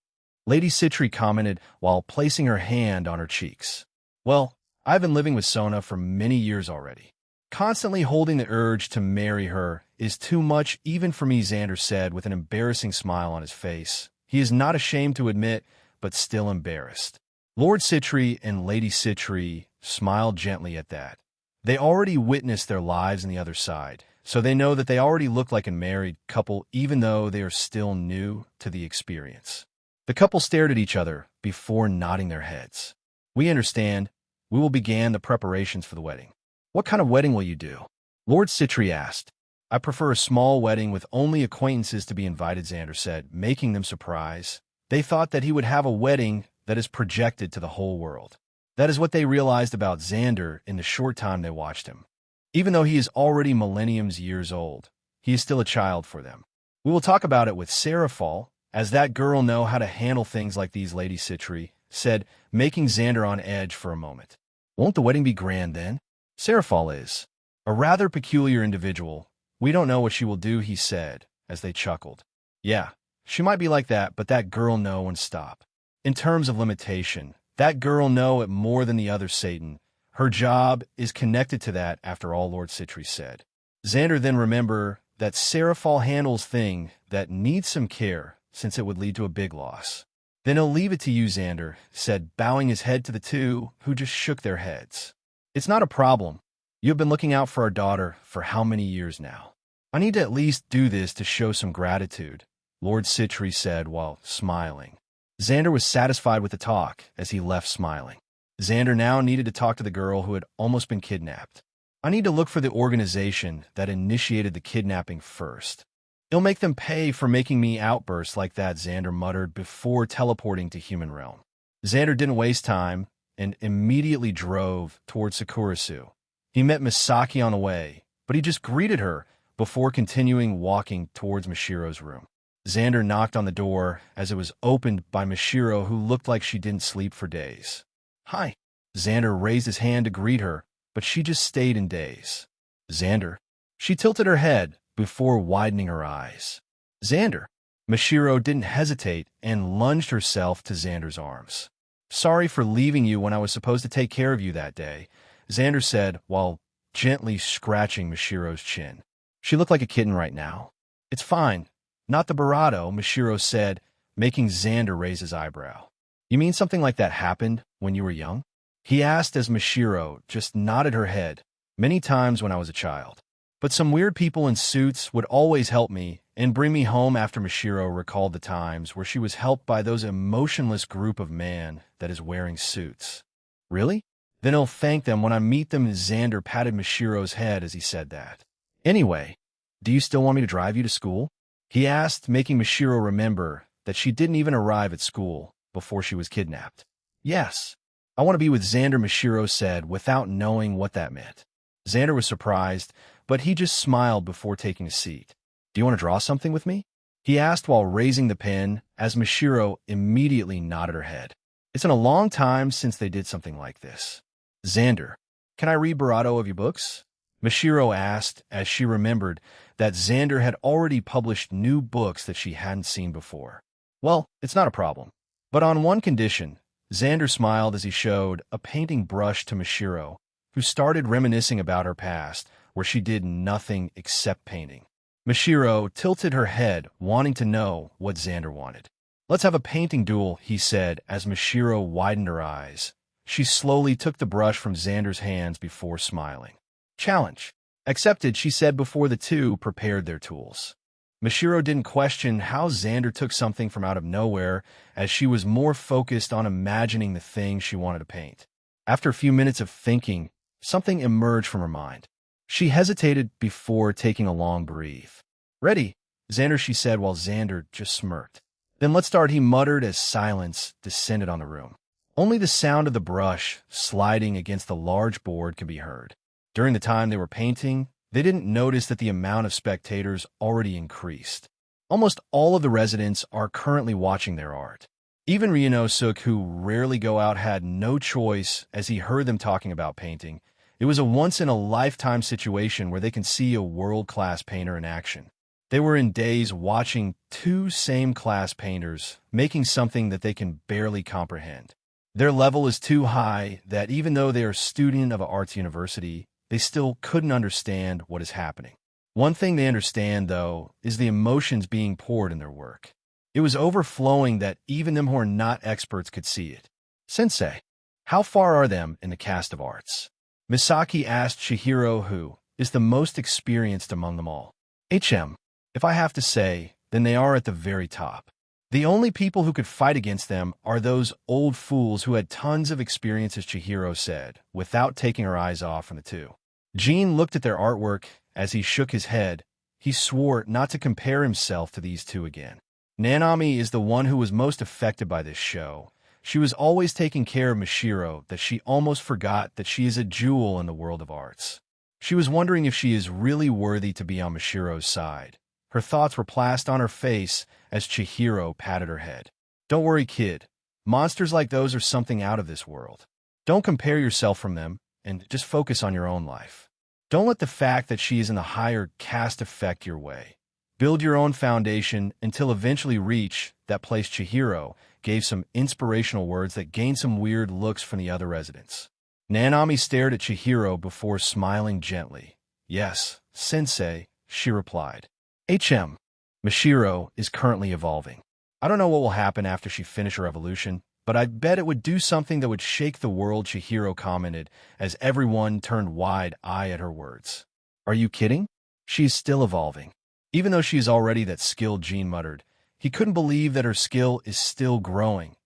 Lady Citri commented while placing her hand on her cheeks. Well, I've been living with Sona for many years already. Constantly holding the urge to marry her is too much even for me, Xander said with an embarrassing smile on his face. He is not ashamed to admit, but still embarrassed. Lord Citri and Lady Citri smiled gently at that. They already witnessed their lives on the other side, so they know that they already look like a married couple even though they are still new to the experience. The couple stared at each other before nodding their heads. We understand. We will begin the preparations for the wedding. What kind of wedding will you do? Lord Citri asked. I prefer a small wedding with only acquaintances to be invited, Xander said, making them surprised. They thought that he would have a wedding that is projected to the whole world. That is what they realized about Xander in the short time they watched him. Even though he is already millenniums years old, he is still a child for them. We will talk about it with Seraphal, as that girl know how to handle things like these, Lady Citri said, making Xander on edge for a moment. Won't the wedding be grand then? Seraphal is a rather peculiar individual. We don't know what she will do, he said, as they chuckled. Yeah, she might be like that, but that girl know and stop. In terms of limitation, that girl know it more than the other Satan. Her job is connected to that, after all, Lord Citri said. Xander then remember that Seraphal handles thing that needs some care, since it would lead to a big loss. Then he'll leave it to you, Xander said, bowing his head to the two, who just shook their heads. It's not a problem. You have been looking out for our daughter for how many years now? I need to at least do this to show some gratitude, Lord Citri said while smiling. Xander was satisfied with the talk as he left smiling. Xander now needed to talk to the girl who had almost been kidnapped. I need to look for the organization that initiated the kidnapping first. It'll make them pay for making me outburst like that, Xander muttered before teleporting to human realm. Xander didn't waste time and immediately drove towards Sakurasu. He met Misaki on the way, but he just greeted her before continuing walking towards Mishiro's room. Xander knocked on the door as it was opened by Mishiro, who looked like she didn't sleep for days. Hi. Xander raised his hand to greet her, but she just stayed in daze. Xander. She tilted her head before widening her eyes. Xander. Mishiro didn't hesitate and lunged herself to Xander's arms. Sorry for leaving you when I was supposed to take care of you that day, Xander said while gently scratching Mishiro's chin. She looked like a kitten right now. It's fine. Not the Barado, Mishiro said, making Xander raise his eyebrow. You mean something like that happened when you were young? He asked as Mishiro just nodded her head many times when I was a child. But some weird people in suits would always help me and bring me home after. Mishiro recalled the times where she was helped by those emotionless group of man that is wearing suits. Really? Then I'll thank them when I meet them. Xander patted Mishiro's head as he said that. Anyway, do you still want me to drive you to school? He asked, making Mishiro remember that she didn't even arrive at school before she was kidnapped. Yes. I want to be with Xander, Mishiro said without knowing what that meant. Xander was surprised, but he just smiled before taking a seat. Do you want to draw something with me? He asked while raising the pen, as Mishiro immediately nodded her head. It's been a long time since they did something like this. Xander, can I read Barado of your books? Mishiro asked as she remembered that Xander had already published new books that she hadn't seen before. Well, it's not a problem. But on one condition, Xander smiled as he showed a painting brush to Mishiro, who started reminiscing about her past, where she did nothing except painting. Mishiro tilted her head, wanting to know what Xander wanted. Let's have a painting duel, he said as Mishiro widened her eyes. She slowly took the brush from Xander's hands before smiling. Challenge. Accepted, she said before the two prepared their tools. Mishiro didn't question how Xander took something from out of nowhere, as she was more focused on imagining the thing she wanted to paint. After a few minutes of thinking, something emerged from her mind. She hesitated before taking a long breath. Ready, Xander, she said while Xander just smirked. Then let's start, he muttered as silence descended on the room. Only the sound of the brush sliding against the large board could be heard. During the time they were painting, they didn't notice that the amount of spectators already increased. Almost all of the residents are currently watching their art. Even Ryunosuke, who rarely go out, had no choice as he heard them talking about painting. It was a once-in-a-lifetime situation where they can see a world-class painter in action. They were in daze watching two same-class painters making something that they can barely comprehend. Their level is too high that even though they are a student of an arts university, they still couldn't understand what is happening. One thing they understand, though, is the emotions being poured in their work. It was overflowing that even them who are not experts could see it. Sensei, how far are them in the cast of arts? Misaki asked Chihiro, who is the most experienced among them all. If I have to say, then they are at the very top. The only people who could fight against them are those old fools who had tons of experience, as Chihiro said, without taking her eyes off from the two. Jean looked at their artwork as he shook his head. He swore not to compare himself to these two again. Nanami is the one who was most affected by this show. She was always taking care of Mashiro that she almost forgot that she is a jewel in the world of arts. She was wondering if she is really worthy to be on Mashiro's side. Her thoughts were plastered on her face as Chihiro patted her head. Don't worry, kid. Monsters like those are something out of this world. Don't compare yourself from them, and just focus on your own life. Don't let the fact that she is in the higher caste affect your way. Build your own foundation until eventually reach that place. Chihiro gave some inspirational words that gained some weird looks from the other residents. Nanami stared at Chihiro before smiling gently. Yes, sensei, she replied. Mashiro is currently evolving. I don't know what will happen after she finishes her evolution, but I bet it would do something that would shake the world, Chihiro commented as everyone turned wide-eyed at her words. Are you kidding? She is still evolving. Even though she is already that skilled, Jean muttered. He couldn't believe that her skill is still growing.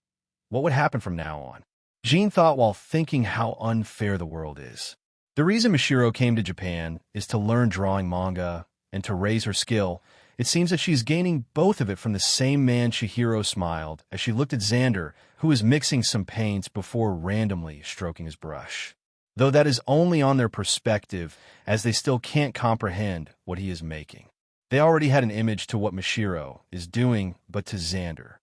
What would happen from now on? Jean thought while thinking how unfair the world is. The reason Mashiro came to Japan is to learn drawing manga and to raise her skill. It seems that she's gaining both of it from the same man. Chihiro smiled as she looked at Xander, who was mixing some paints before randomly stroking his brush. Though that is only on their perspective, as they still can't comprehend what he is making. They already had an image to what Mashiro is doing, but to Xander,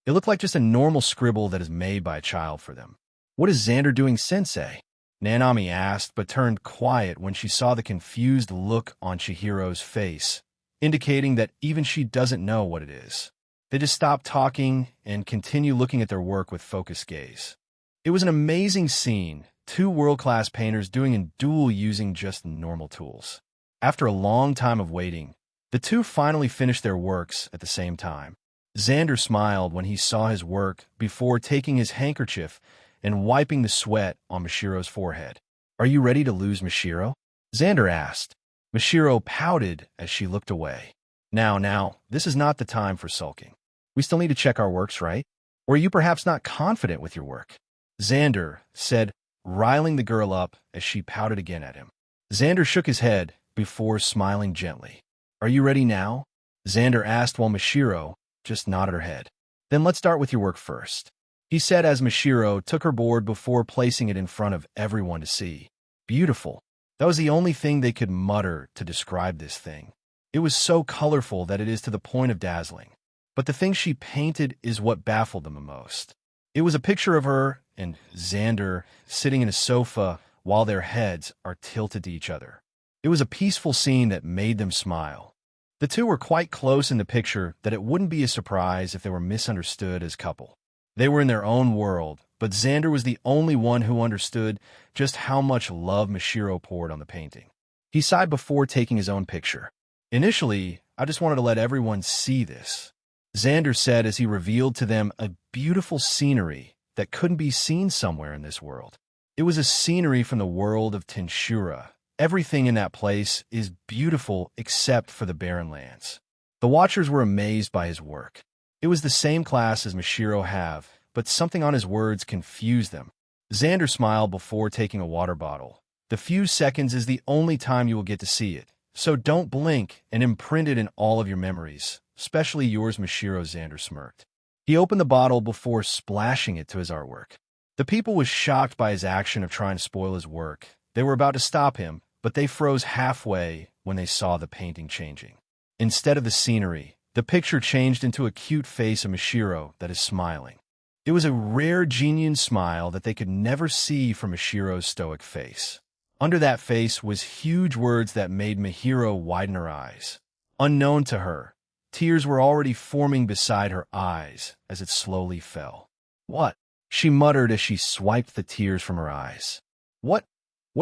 it looked like just a normal scribble that is made by a child for them. What is Xander doing, sensei? Nanami asked, but turned quiet when she saw the confused look on Chihiro's face, indicating that even she doesn't know what it is. They just stopped talking and continue looking at their work with focused gaze. It was an amazing scene, two world-class painters doing a duel using just normal tools. After a long time of waiting, the two finally finished their works at the same time. Xander smiled when he saw his work before taking his handkerchief and wiping the sweat on Mashiro's forehead. Are you ready to lose, Mashiro? Xander asked. Mashiro pouted as she looked away. Now, this is not the time for sulking. We still need to check our works, right? Or are you perhaps not confident with your work? Xander said, riling the girl up as she pouted again at him. Xander shook his head before smiling gently. Are you ready now? Xander asked while Mashiro just nodded her head. Then let's start with your work first, he said as Mashiro took her board before placing it in front of everyone to see. Beautiful. That was the only thing they could mutter to describe this thing. It was so colorful that it is to the point of dazzling. But the thing she painted is what baffled them the most. It was a picture of her and Xander sitting in a sofa while their heads are tilted to each other. It was a peaceful scene that made them smile. The two were quite close in the picture that it wouldn't be a surprise if they were misunderstood as a couple. They were in their own world, but Xander was the only one who understood just how much love Mashiro poured on the painting. He sighed before taking his own picture. Initially, I just wanted to let everyone see this, Xander said as he revealed to them a beautiful scenery that couldn't be seen somewhere in this world. It was a scenery from the world of Tenshura. Everything in that place is beautiful except for the barren lands. The watchers were amazed by his work. It was the same class as Mashiro have, but something on his words confused them. Xander smiled before taking a water bottle. The few seconds is the only time you will get to see it, so don't blink and imprint it in all of your memories, especially yours, Mashiro. Xander smirked. He opened the bottle before splashing it to his artwork. The people was shocked by his action of trying to spoil his work. They were about to stop him, but they froze halfway when they saw the painting changing. Instead of the scenery, the picture changed into a cute face of Mashiro that is smiling. It was a rare genuine smile that they could never see from Mashiro's stoic face. Under that face was huge words that made Mashiro widen her eyes. Unknown to her, tears were already forming beside her eyes as it slowly fell. What? She muttered as she swiped the tears from her eyes. What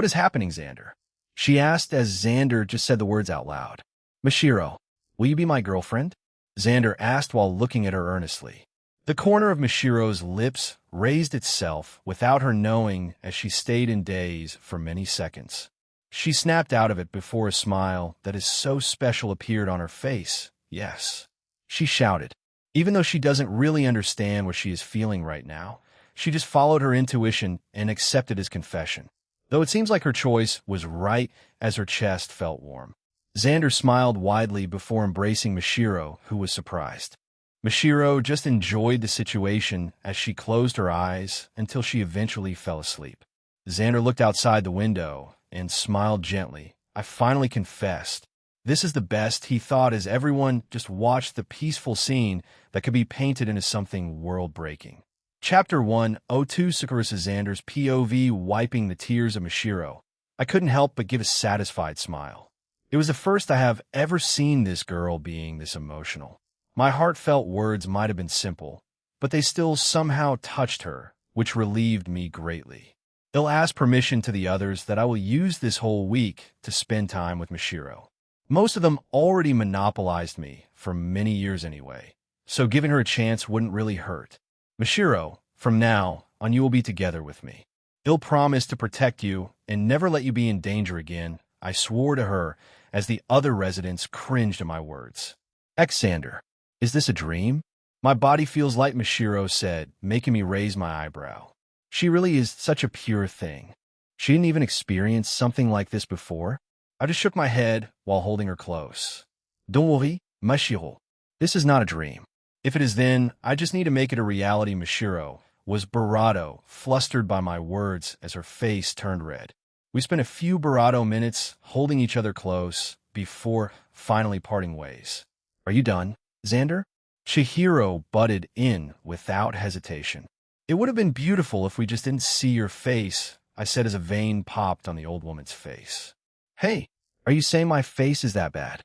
is happening, Xander? She asked as Xander just said the words out loud. Mashiro, will you be my girlfriend? Xander asked while looking at her earnestly. The corner of Mashiro's lips raised itself without her knowing as she stayed in daze for many seconds. She snapped out of it before a smile that is so special appeared on her face. Yes. She shouted. Even though she doesn't really understand what she is feeling right now, she just followed her intuition and accepted his confession. Though it seems like her choice was right as her chest felt warm. Xander smiled widely before embracing Mashiro, who was surprised. Mashiro just enjoyed the situation as she closed her eyes until she eventually fell asleep. Xander looked outside the window and smiled gently. I finally confessed. This is the best, he thought, as everyone just watched the peaceful scene that could be painted into something world-breaking. Chapter 1, O2 Sakurasa Xander's POV wiping the tears of Mashiro. I couldn't help but give a satisfied smile. It was the first I have ever seen this girl being this emotional. My heartfelt words might have been simple, but they still somehow touched her, which relieved me greatly. I'll ask permission to the others that I will use this whole week to spend time with Mashiro. Most of them already monopolized me for many years anyway, so giving her a chance wouldn't really hurt. Mashiro, from now on you will be together with me. I'll promise to protect you and never let you be in danger again, I swore to her as the other residents cringed at my words. Xander, is this a dream? My body feels light, Mashiro said, making me raise my eyebrow. She really is such a pure thing. She didn't even experience something like this before. I just shook my head while holding her close. Don't worry, Mashiro. This is not a dream. If it is, then I just need to make it a reality. Mashiro was bravado, flustered by my words as her face turned red. We spent a few bravado minutes holding each other close before finally parting ways. Are you done, Xander? Chihiro butted in without hesitation. It would have been beautiful if we just didn't see your face, I said as a vein popped on the old woman's face. Hey, are you saying my face is that bad?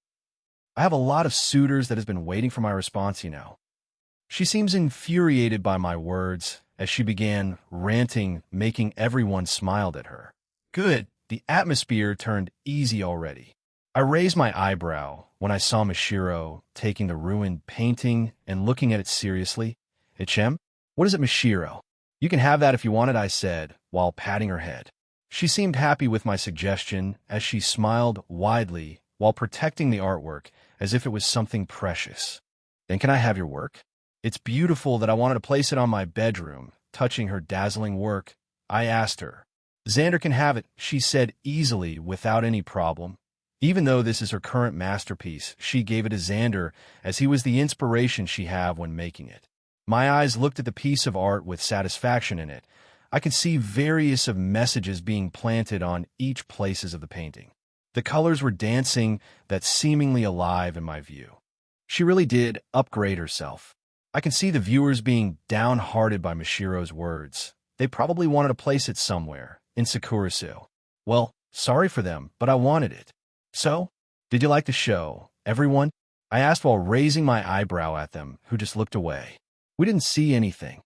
I have a lot of suitors that has been waiting for my response, you know. She seems infuriated by my words as she began ranting, making everyone smiled at her. Good, the atmosphere turned easy already. I raised my eyebrow when I saw Mashiro taking the ruined painting and looking at it seriously. Ichem? What is it, Mashiro? You can have that if you want it, I said, while patting her head. She seemed happy with my suggestion as she smiled widely while protecting the artwork as if it was something precious. Then can I have your work? It's beautiful that I wanted to place it on my bedroom. Touching her dazzling work, I asked her. Xander can have it, she said easily without any problem. Even though this is her current masterpiece, she gave it to Xander as he was the inspiration she had when making it. My eyes looked at the piece of art with satisfaction in it. I could see various of messages being planted on each places of the painting. The colors were dancing that seemingly alive in my view. She really did upgrade herself. I can see the viewers being downhearted by Mashiro's words. They probably wanted to place it somewhere, in Sakurasu. Well, sorry for them, but I wanted it. So, did you like the show, everyone? I asked while raising my eyebrow at them, who just looked away. We didn't see anything.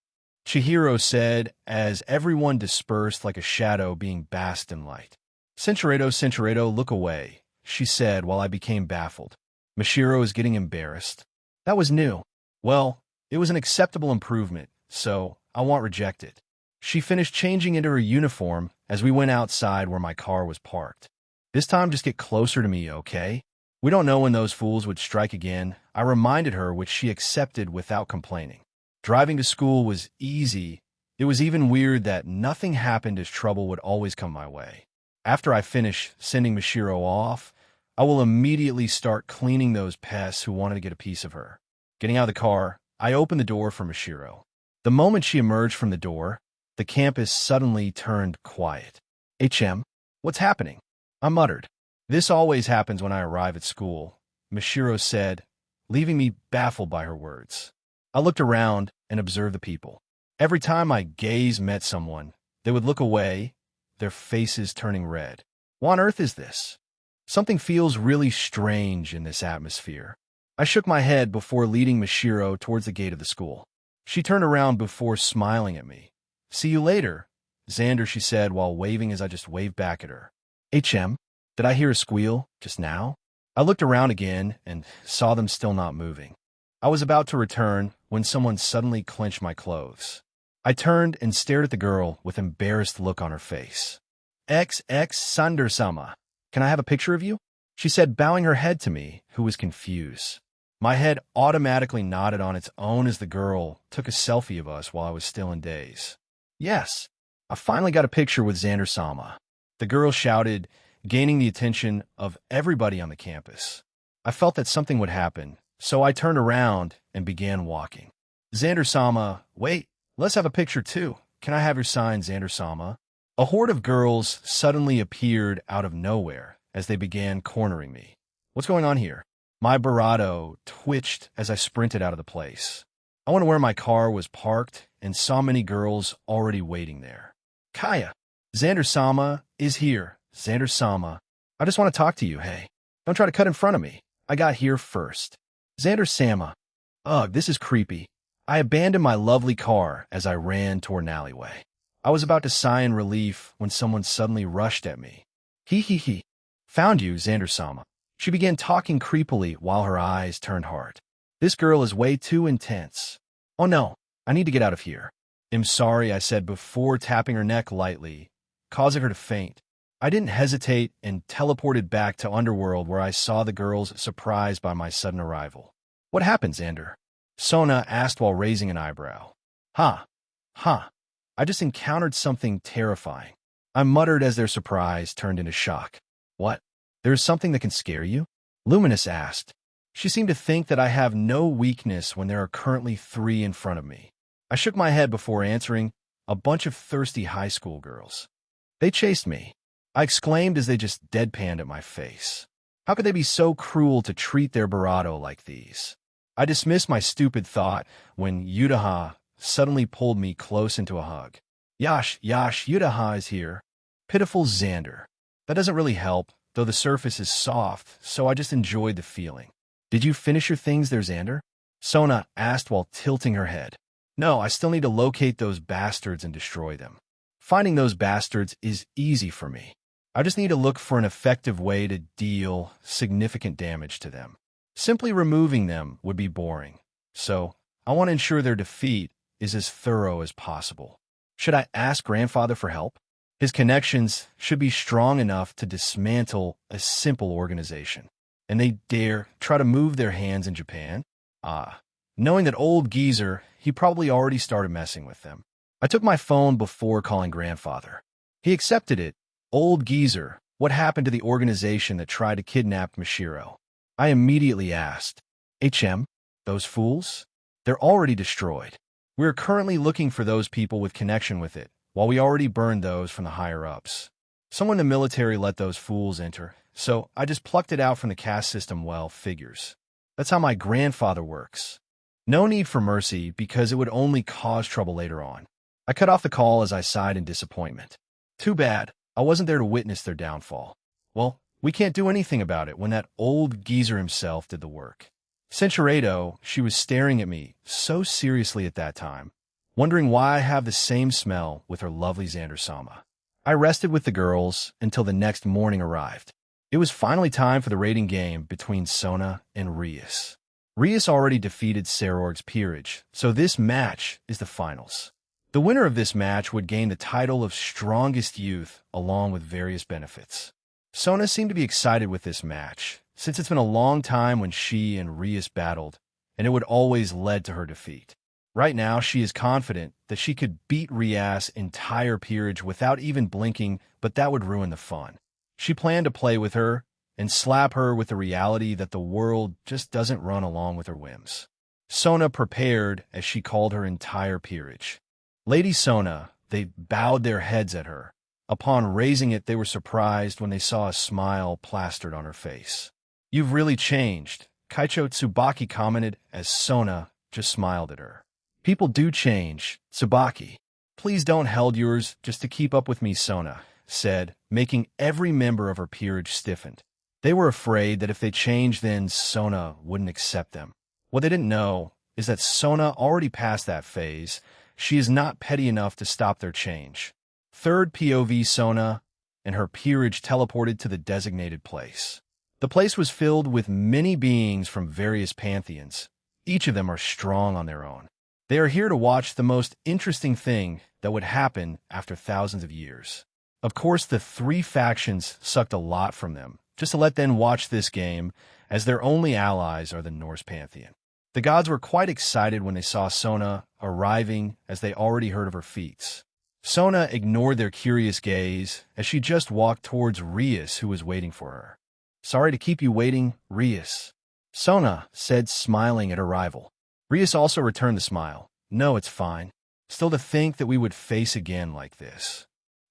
Chihiro said, as everyone dispersed like a shadow being basked in light. Senchuredo, look away, she said while I became baffled. Mashiro is getting embarrassed. That was new. Well, it was an acceptable improvement, so I won't reject it. She finished changing into her uniform as we went outside where my car was parked. This time just get closer to me, okay? We don't know when those fools would strike again, I reminded her, which she accepted without complaining. Driving to school was easy. It was even weird that nothing happened as trouble would always come my way. After I finish sending Mashiro off, I will immediately start cleaning those pests who wanted to get a piece of her. Getting out of the car, I opened the door for Mashiro. The moment she emerged from the door, the campus suddenly turned quiet. HM, what's happening? I muttered. This always happens when I arrive at school, Mashiro said, leaving me baffled by her words. I looked around and observed the people. Every time my gaze met someone, they would look away, their faces turning red. What on earth is this? Something feels really strange in this atmosphere. I shook my head before leading Mashiro towards the gate of the school. She turned around before smiling at me. See you later, Xander, she said while waving as I just waved back at her. HM, did I hear a squeal just now? I looked around again and saw them still not moving. I was about to return when someone suddenly clenched my clothes. I turned and stared at the girl with an embarrassed look on her face. Xander-sama, can I have a picture of you? She said, bowing her head to me, who was confused. My head automatically nodded on its own as the girl took a selfie of us while I was still in daze. Yes, I finally got a picture with Xander-sama. The girl shouted, gaining the attention of everybody on the campus. I felt that something would happen, So I turned around and began walking. Xander-sama, wait, let's have a picture too. Can I have your sign, Xander-sama? A horde of girls suddenly appeared out of nowhere as they began cornering me. What's going on here? My barato twitched as I sprinted out of the place. I went to where my car was parked and saw many girls already waiting there. Kaya, Xander-sama is here. Xander-sama, I just want to talk to you, hey. Don't try to cut in front of me. I got here first. Xander-sama, ugh, this is creepy. I abandoned my lovely car as I ran toward an alleyway. I was about to sigh in relief when someone suddenly rushed at me. He. Found you, Xander-sama. She began talking creepily while her eyes turned hard. This girl is way too intense. Oh no, I need to get out of here. I'm sorry, I said before tapping her neck lightly, causing her to faint. I didn't hesitate and teleported back to Underworld where I saw the girls surprised by my sudden arrival. What happened, Xander? Sona asked while raising an eyebrow. Huh. I just encountered something terrifying. I muttered as their surprise turned into shock. What? There is something that can scare you? Luminous asked. She seemed to think that I have no weakness when there are currently 3 in front of me. I shook my head before answering, a bunch of thirsty high school girls. They chased me. I exclaimed as they just deadpanned at my face. How could they be so cruel to treat their barato like these? I dismissed my stupid thought when Yutaha suddenly pulled me close into a hug. Yash, Yutaha is here. Pitiful Xander. That doesn't really help, though the surface is soft, so I just enjoyed the feeling. Did you finish your things there, Xander? Sona asked while tilting her head. No, I still need to locate those bastards and destroy them. Finding those bastards is easy for me. I just need to look for an effective way to deal significant damage to them. Simply removing them would be boring. So, I want to ensure their defeat is as thorough as possible. Should I ask Grandfather for help? His connections should be strong enough to dismantle a simple organization. And they dare try to move their hands in Japan? Knowing that old geezer, he probably already started messing with them. I took my phone before calling Grandfather. He accepted it. Old geezer, what happened to the organization that tried to kidnap Mashiro? I immediately asked. Those fools? They're already destroyed. We're currently looking for those people with connection with it, while we already burned those from the higher-ups. Someone in the military let those fools enter, so I just plucked it out from the caste system. Well, figures. That's how my grandfather works. No need for mercy because it would only cause trouble later on. I cut off the call as I sighed in disappointment. Too bad. I wasn't there to witness their downfall. Well, we can't do anything about it when that old geezer himself did the work. Centuredo, she was staring at me so seriously at that time, wondering why I have the same smell with her lovely Xander-sama. I rested with the girls until the next morning arrived. It was finally time for the rating game between Sona and Rias. Rias already defeated Sarorg's peerage, so this match is the finals. The winner of this match would gain the title of Strongest Youth along with various benefits. Sona seemed to be excited with this match, since it's been a long time when she and Rias battled, and it would always led to her defeat. Right now, she is confident that she could beat Rias' entire peerage without even blinking, but that would ruin the fun. She planned to play with her and slap her with the reality that the world just doesn't run along with her whims. Sona prepared as she called her entire peerage. Lady Sona, they bowed their heads at her. Upon raising it, they were surprised when they saw a smile plastered on her face. You've really changed, Kaicho Tsubaki commented as Sona just smiled at her. People do change, Tsubaki. Please don't held yours just to keep up with me, Sona said, making every member of her peerage stiffened. They were afraid that if they changed, then Sona wouldn't accept them. What they didn't know is that Sona already passed that phase. She is not petty enough to stop their change. Third POV Sona and her peerage teleported to the designated place. The place was filled with many beings from various pantheons. Each of them are strong on their own. They are here to watch the most interesting thing that would happen after thousands of years. Of course, the 3 factions sucked a lot from them, just to let them watch this game, as their only allies are the Norse pantheon. The gods were quite excited when they saw Sona arriving, as they already heard of her feats. Sona ignored their curious gaze as she just walked towards Rias, who was waiting for her. Sorry to keep you waiting, Rias. Sona said, smiling at her rival. Rias also returned the smile. No, it's fine. Still to think that we would face again like this.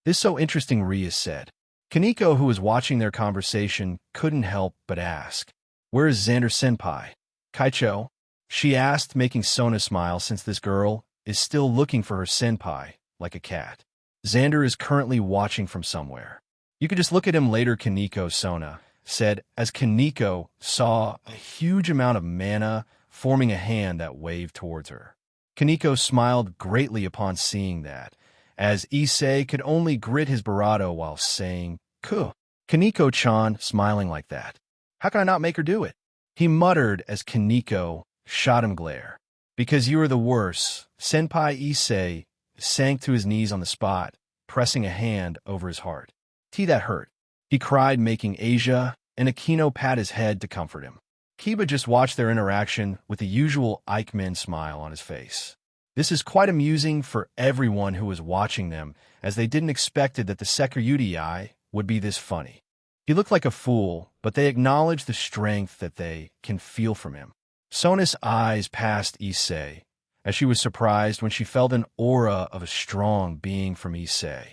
This is so interesting, Rias said. Kaneko, who was watching their conversation, couldn't help but ask, where is Xander-senpai? Kaicho? She asked, making Sona smile since this girl is still looking for her senpai, like a cat. Xander is currently watching from somewhere. You could just look at him later, Kaneko, Sona said, as Kaneko saw a huge amount of mana forming a hand that waved towards her. Kaneko smiled greatly upon seeing that, as Issei could only grit his barato while saying, Kuh. Kaneko-chan smiling like that. How can I not make her do it? He muttered as Kaneko shot him glare. Because you are the worst. Senpai Issei sank to his knees on the spot, pressing a hand over his heart. That hurt. He cried, making Asia and Akino pat his head to comfort him. Kiba just watched their interaction with the usual Eichmann smile on his face. This is quite amusing for everyone who was watching them, as they didn't expect that the Sekyuti would be this funny. He looked like a fool, but they acknowledged the strength that they can feel from him. Sona's eyes passed Issei, as she was surprised when she felt an aura of a strong being from Issei.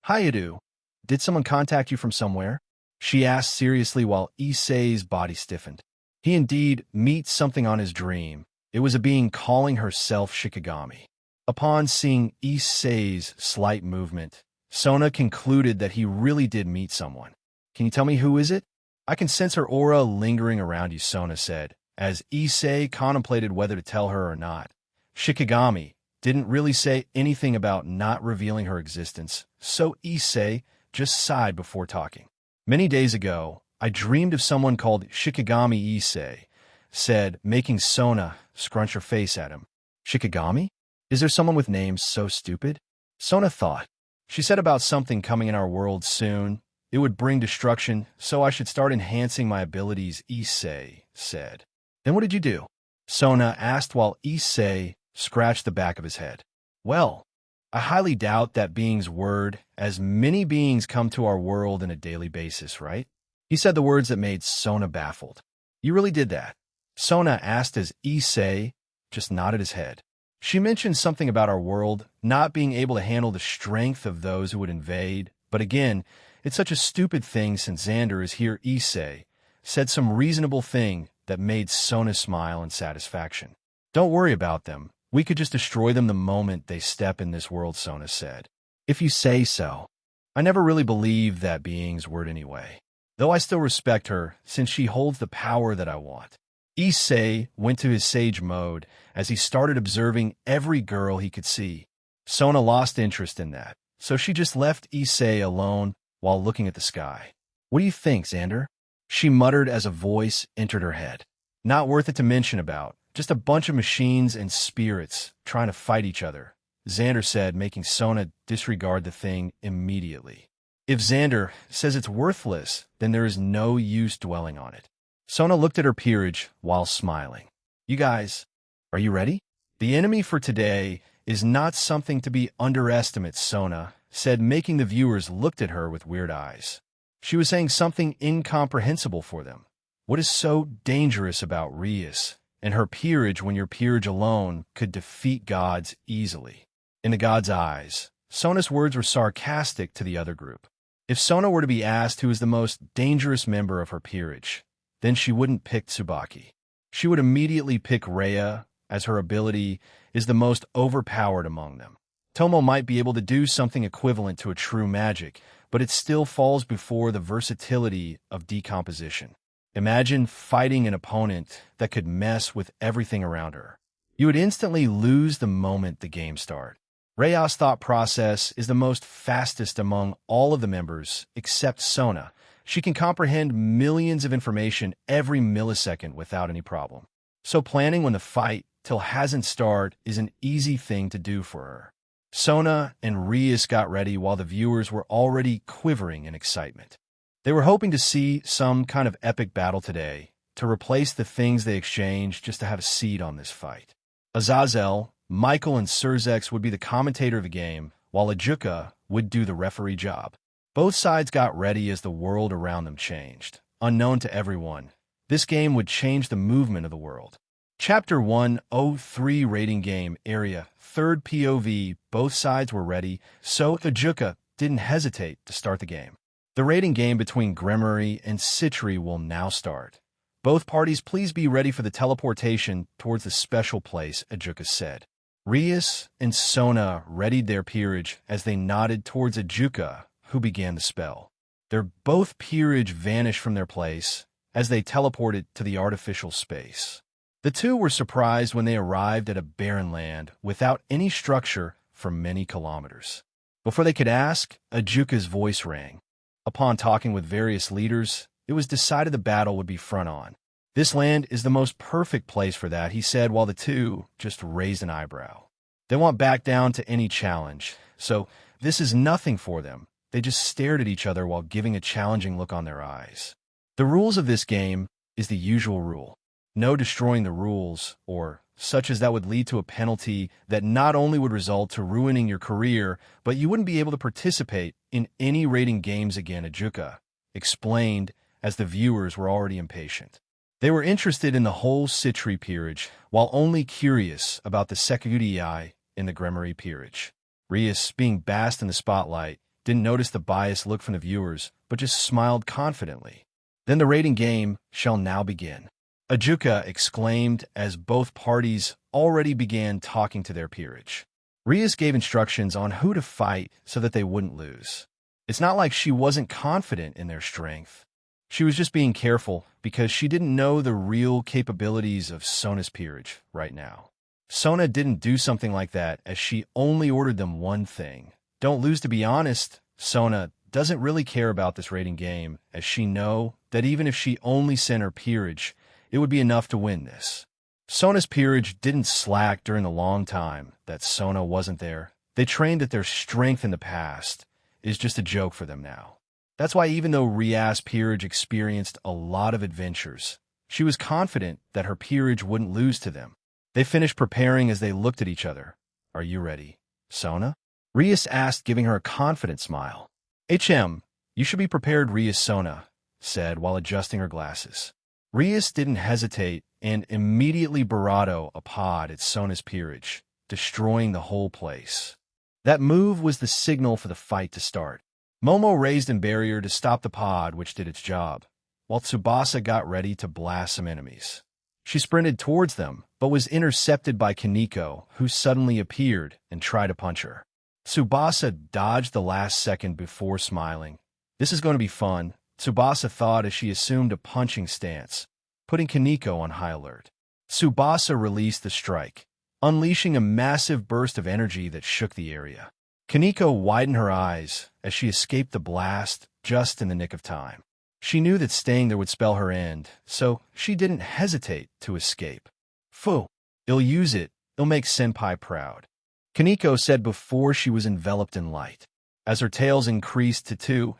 Hayadu, did someone contact you from somewhere? She asked seriously while Issei's body stiffened. He indeed meets something on his dream. It was a being calling herself Shikigami. Upon seeing Issei's slight movement, Sona concluded that he really did meet someone. Can you tell me who is it? I can sense her aura lingering around you, Sona said, as Issei contemplated whether to tell her or not. Shikigami didn't really say anything about not revealing her existence, so Issei just sighed before talking. Many days ago, I dreamed of someone called Shikigami, Issei said, making Sona scrunch her face at him. Shikigami? Is there someone with names so stupid? Sona thought. She said about something coming in our world soon. It would bring destruction, so I should start enhancing my abilities, Issei said. Then what did you do? Sona asked while Issei scratched the back of his head. Well, I highly doubt that being's word, as many beings come to our world on a daily basis, right? He said the words that made Sona baffled. You really did that? Sona asked as Issei just nodded his head. She mentioned something about our world not being able to handle the strength of those who would invade, but again, it's such a stupid thing since Xander is here. Issei said some reasonable thing that made Sona smile in satisfaction. Don't worry about them. We could just destroy them the moment they step in this world, Sona said. If you say so. I never really believed that being's word anyway. Though I still respect her, since she holds the power that I want. Issei went to his sage mode as he started observing every girl he could see. Sona lost interest in that, so she just left Issei alone while looking at the sky. What do you think, Xander? She muttered as a voice entered her head. Not worth it to mention about. Just a bunch of machines and spirits trying to fight each other, Xander said, making Sona disregard the thing immediately. If Xander says it's worthless, then there is no use dwelling on it. Sona looked at her peerage while smiling. You guys, are you ready? The enemy for today is not something to be underestimated, Sona said, making the viewers look at her with weird eyes. She was saying something incomprehensible for them. What is so dangerous about Rias and her peerage when your peerage alone could defeat gods easily? In the gods' eyes, Sona's words were sarcastic to the other group. If Sona were to be asked who is the most dangerous member of her peerage, then she wouldn't pick Tsubaki. She would immediately pick Rhea, as her ability is the most overpowered among them. Tomo might be able to do something equivalent to a true magic, but it still falls before the versatility of decomposition. Imagine fighting an opponent that could mess with everything around her. You would instantly lose the moment the game starts. Rhea's thought process is the most fastest among all of the members, except Sona. She can comprehend millions of information every millisecond without any problem. So planning when the fight till hasn't started is an easy thing to do for her. Sona and Rias got ready while the viewers were already quivering in excitement. They were hoping to see some kind of epic battle today, to replace the things they exchanged just to have a seat on this fight. Azazel, Michael, and Surzex would be the commentator of the game, while Ajuka would do the referee job. Both sides got ready as the world around them changed. Unknown to everyone, This game would change the movement of the world. Chapter 103 Rating Game Area, third POV. Both sides were ready, so Ajuka didn't hesitate to start the game. The rating game between Gremory and Citri will now start. Both parties please be ready for the teleportation towards the special place, Ajuka said. Rias and Sona readied their peerage as they nodded towards Ajuka, who began the spell. Their both peerage vanished from their place as they teleported to the artificial space. The two were surprised when they arrived at a barren land without any structure for many kilometers. Before they could ask, Ajuka's voice rang. Upon talking with various leaders, it was decided the battle would be front on. This land is the most perfect place for that, he said, while the two just raised an eyebrow. They won't back down to any challenge, so this is nothing for them. They just stared at each other while giving a challenging look on their eyes. The rules of this game is the usual rule. No destroying the rules, or such as that would lead to a penalty that not only would result to ruining your career, but you wouldn't be able to participate in any rating games again, Ajuka explained, as the viewers were already impatient. They were interested in the whole Citri peerage, while only curious about the Sekigudii in the Gremory peerage. Rias, being basked in the spotlight, didn't notice the biased look from the viewers, but just smiled confidently. Then the rating game shall now begin, Ajuka exclaimed as both parties already began talking to their peerage. Rias gave instructions on who to fight so that they wouldn't lose. It's not like she wasn't confident in their strength. She was just being careful because she didn't know the real capabilities of Sona's peerage right now. Sona didn't do something like that as she only ordered them one thing. Don't lose. To be honest, Sona doesn't really care about this rating game, as she know that even if she only sent her peerage, it would be enough to win this. Sona's peerage didn't slack during the long time that Sona wasn't there. They trained that their strength in the past is just a joke for them now. That's why even though Rias' peerage experienced a lot of adventures, she was confident that her peerage wouldn't lose to them. They finished preparing as they looked at each other. Are you ready, Sona? Rias asked, giving her a confident smile. You should be prepared, Rias, Sona said while adjusting her glasses. Rias didn't hesitate and immediately barado a pod at Sona's peerage, destroying the whole place. That move was the signal for the fight to start. Momo raised a barrier to stop the pod, which did its job, while Tsubasa got ready to blast some enemies. She sprinted towards them, but was intercepted by Kaneko, who suddenly appeared and tried to punch her. Tsubasa dodged the last second before smiling. This is going to be fun, Tsubasa thought as she assumed a punching stance, putting Kaneko on high alert. Tsubasa released the strike, unleashing a massive burst of energy that shook the area. Kaneko widened her eyes as she escaped the blast just in the nick of time. She knew that staying there would spell her end, so she didn't hesitate to escape. Phew, I'll use it. It'll make Senpai proud, Kaneko said before she was enveloped in light. As her tails increased to 2,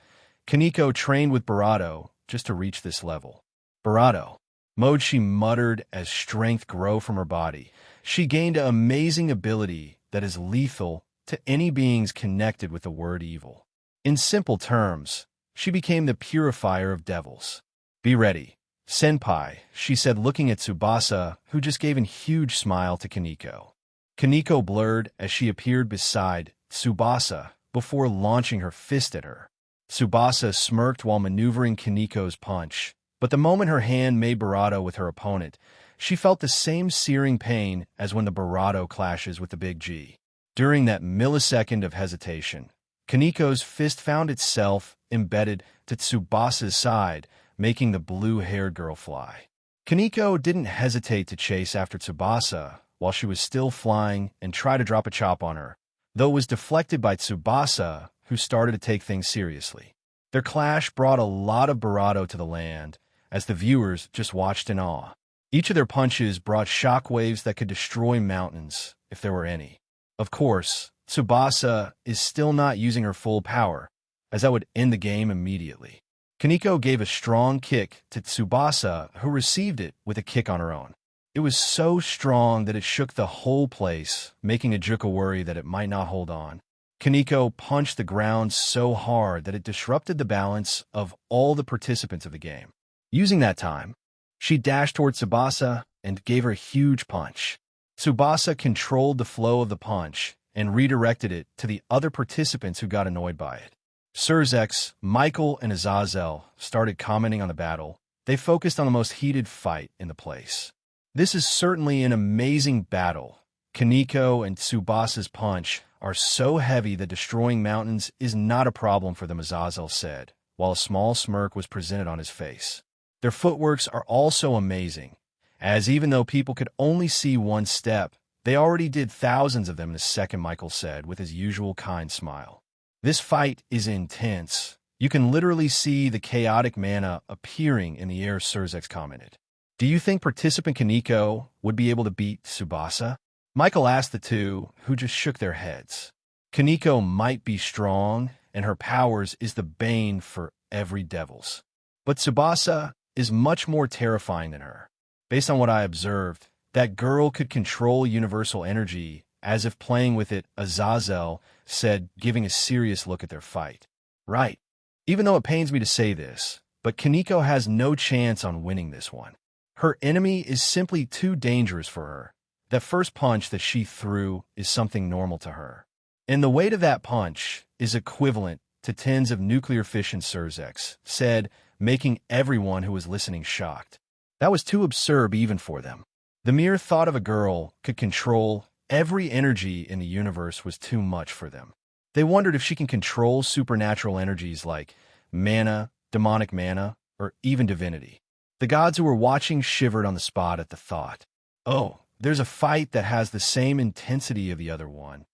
Kaneko trained with Barado just to reach this level. Barado mode, she muttered as strength grew from her body. She gained an amazing ability that is lethal to any beings connected with the word evil. In simple terms, she became the purifier of devils. Be ready, Senpai, she said, looking at Tsubasa, who just gave a huge smile to Kaneko. Kaneko blurred as she appeared beside Tsubasa before launching her fist at her. Tsubasa smirked while maneuvering Kaneko's punch, but the moment her hand made Barado with her opponent, she felt the same searing pain as when the Barado clashes with the Big G. During that millisecond of hesitation, Kaneko's fist found itself embedded to Tsubasa's side, making the blue-haired girl fly. Kaneko didn't hesitate to chase after Tsubasa while she was still flying and try to drop a chop on her, though it was deflected by Tsubasa, who started to take things seriously. Their clash brought a lot of Barado to the land, as the viewers just watched in awe. Each of their punches brought shockwaves that could destroy mountains, if there were any. Of course, Tsubasa is still not using her full power, as that would end the game immediately. Kaneko gave a strong kick to Tsubasa, who received it with a kick on her own. It was so strong that it shook the whole place, making Ajuka worry that it might not hold on. Kaneko punched the ground so hard that it disrupted the balance of all the participants of the game. Using that time, She dashed toward Tsubasa and gave her a huge punch. Tsubasa controlled the flow of the punch and redirected it to the other participants who got annoyed by it. Surzex, Michael, and Azazel started commenting on the battle. They focused on the most heated fight in the place. This is certainly an amazing battle. Kaneko and Tsubasa's punch are so heavy that destroying mountains is not a problem for them, Azazel said, while a small smirk was presented on his face. Their footworks are also amazing, as even though people could only see one step, they already did thousands of them in a second, Michael said with his usual kind smile. This fight is intense. You can literally see the chaotic mana appearing in the air, Surzex commented. Do you think participant Kaneko would be able to beat Tsubasa? Michael asked the two, who just shook their heads. Kaneko might be strong, and her powers is the bane for every devils. But Tsubasa is much more terrifying than her. Based on what I observed, that girl could control universal energy as if playing with it, Azazel said, giving a serious look at their fight. Right. Even though it pains me to say this, but Kaneko has no chance on winning this one. Her enemy is simply too dangerous for her. That first punch that she threw is something normal to her. And the weight of that punch is equivalent to tens of nuclear fission, Surzex said, making everyone who was listening shocked. That was too absurd even for them. The mere thought of a girl could control every energy in the universe was too much for them. They wondered if she can control supernatural energies like mana, demonic mana, or even divinity. The gods who were watching shivered on the spot at the thought. Oh, there's a fight that has the same intensity of the other one.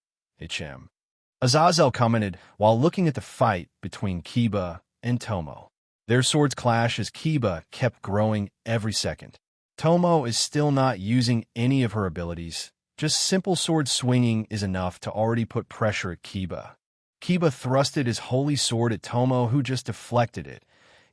HM. Azazel commented while looking at the fight between Kiba and Tomo. Their swords clash as Kiba kept growing every second. Tomo is still not using any of her abilities. Just simple sword swinging is enough to already put pressure at Kiba. Kiba thrusted his holy sword at Tomo, who just deflected it.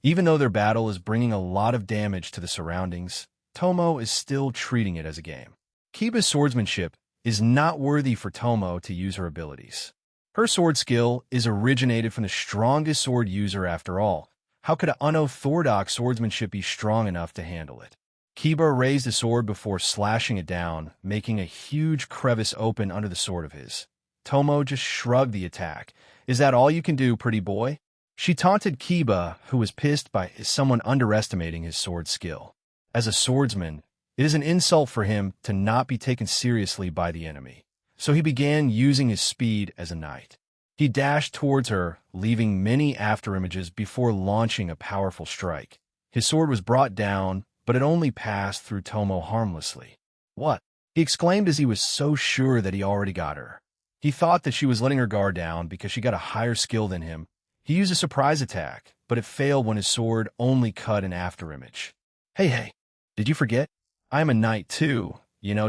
Even though their battle is bringing a lot of damage to the surroundings, Tomo is still treating it as a game. Kiba's swordsmanship is not worthy for Tomo to use her abilities. Her sword skill is originated from the strongest sword user after all. How could an unorthodox swordsmanship be strong enough to handle it? Kiba raised the sword before slashing it down, making a huge crevice open under the sword of his. Tomo just shrugged the attack. Is that all you can do, pretty boy? She taunted Kiba, who was pissed by someone underestimating his sword skill. As a swordsman, it is an insult for him to not be taken seriously by the enemy. So he began using his speed as a knight. He dashed towards her, leaving many afterimages before launching a powerful strike. His sword was brought down, but it only passed through Tomo harmlessly. What? He exclaimed as he was so sure that he already got her. He thought that she was letting her guard down because she got a higher skill than him. He used a surprise attack, but it failed when his sword only cut an afterimage. Hey, did you forget? I am a knight too,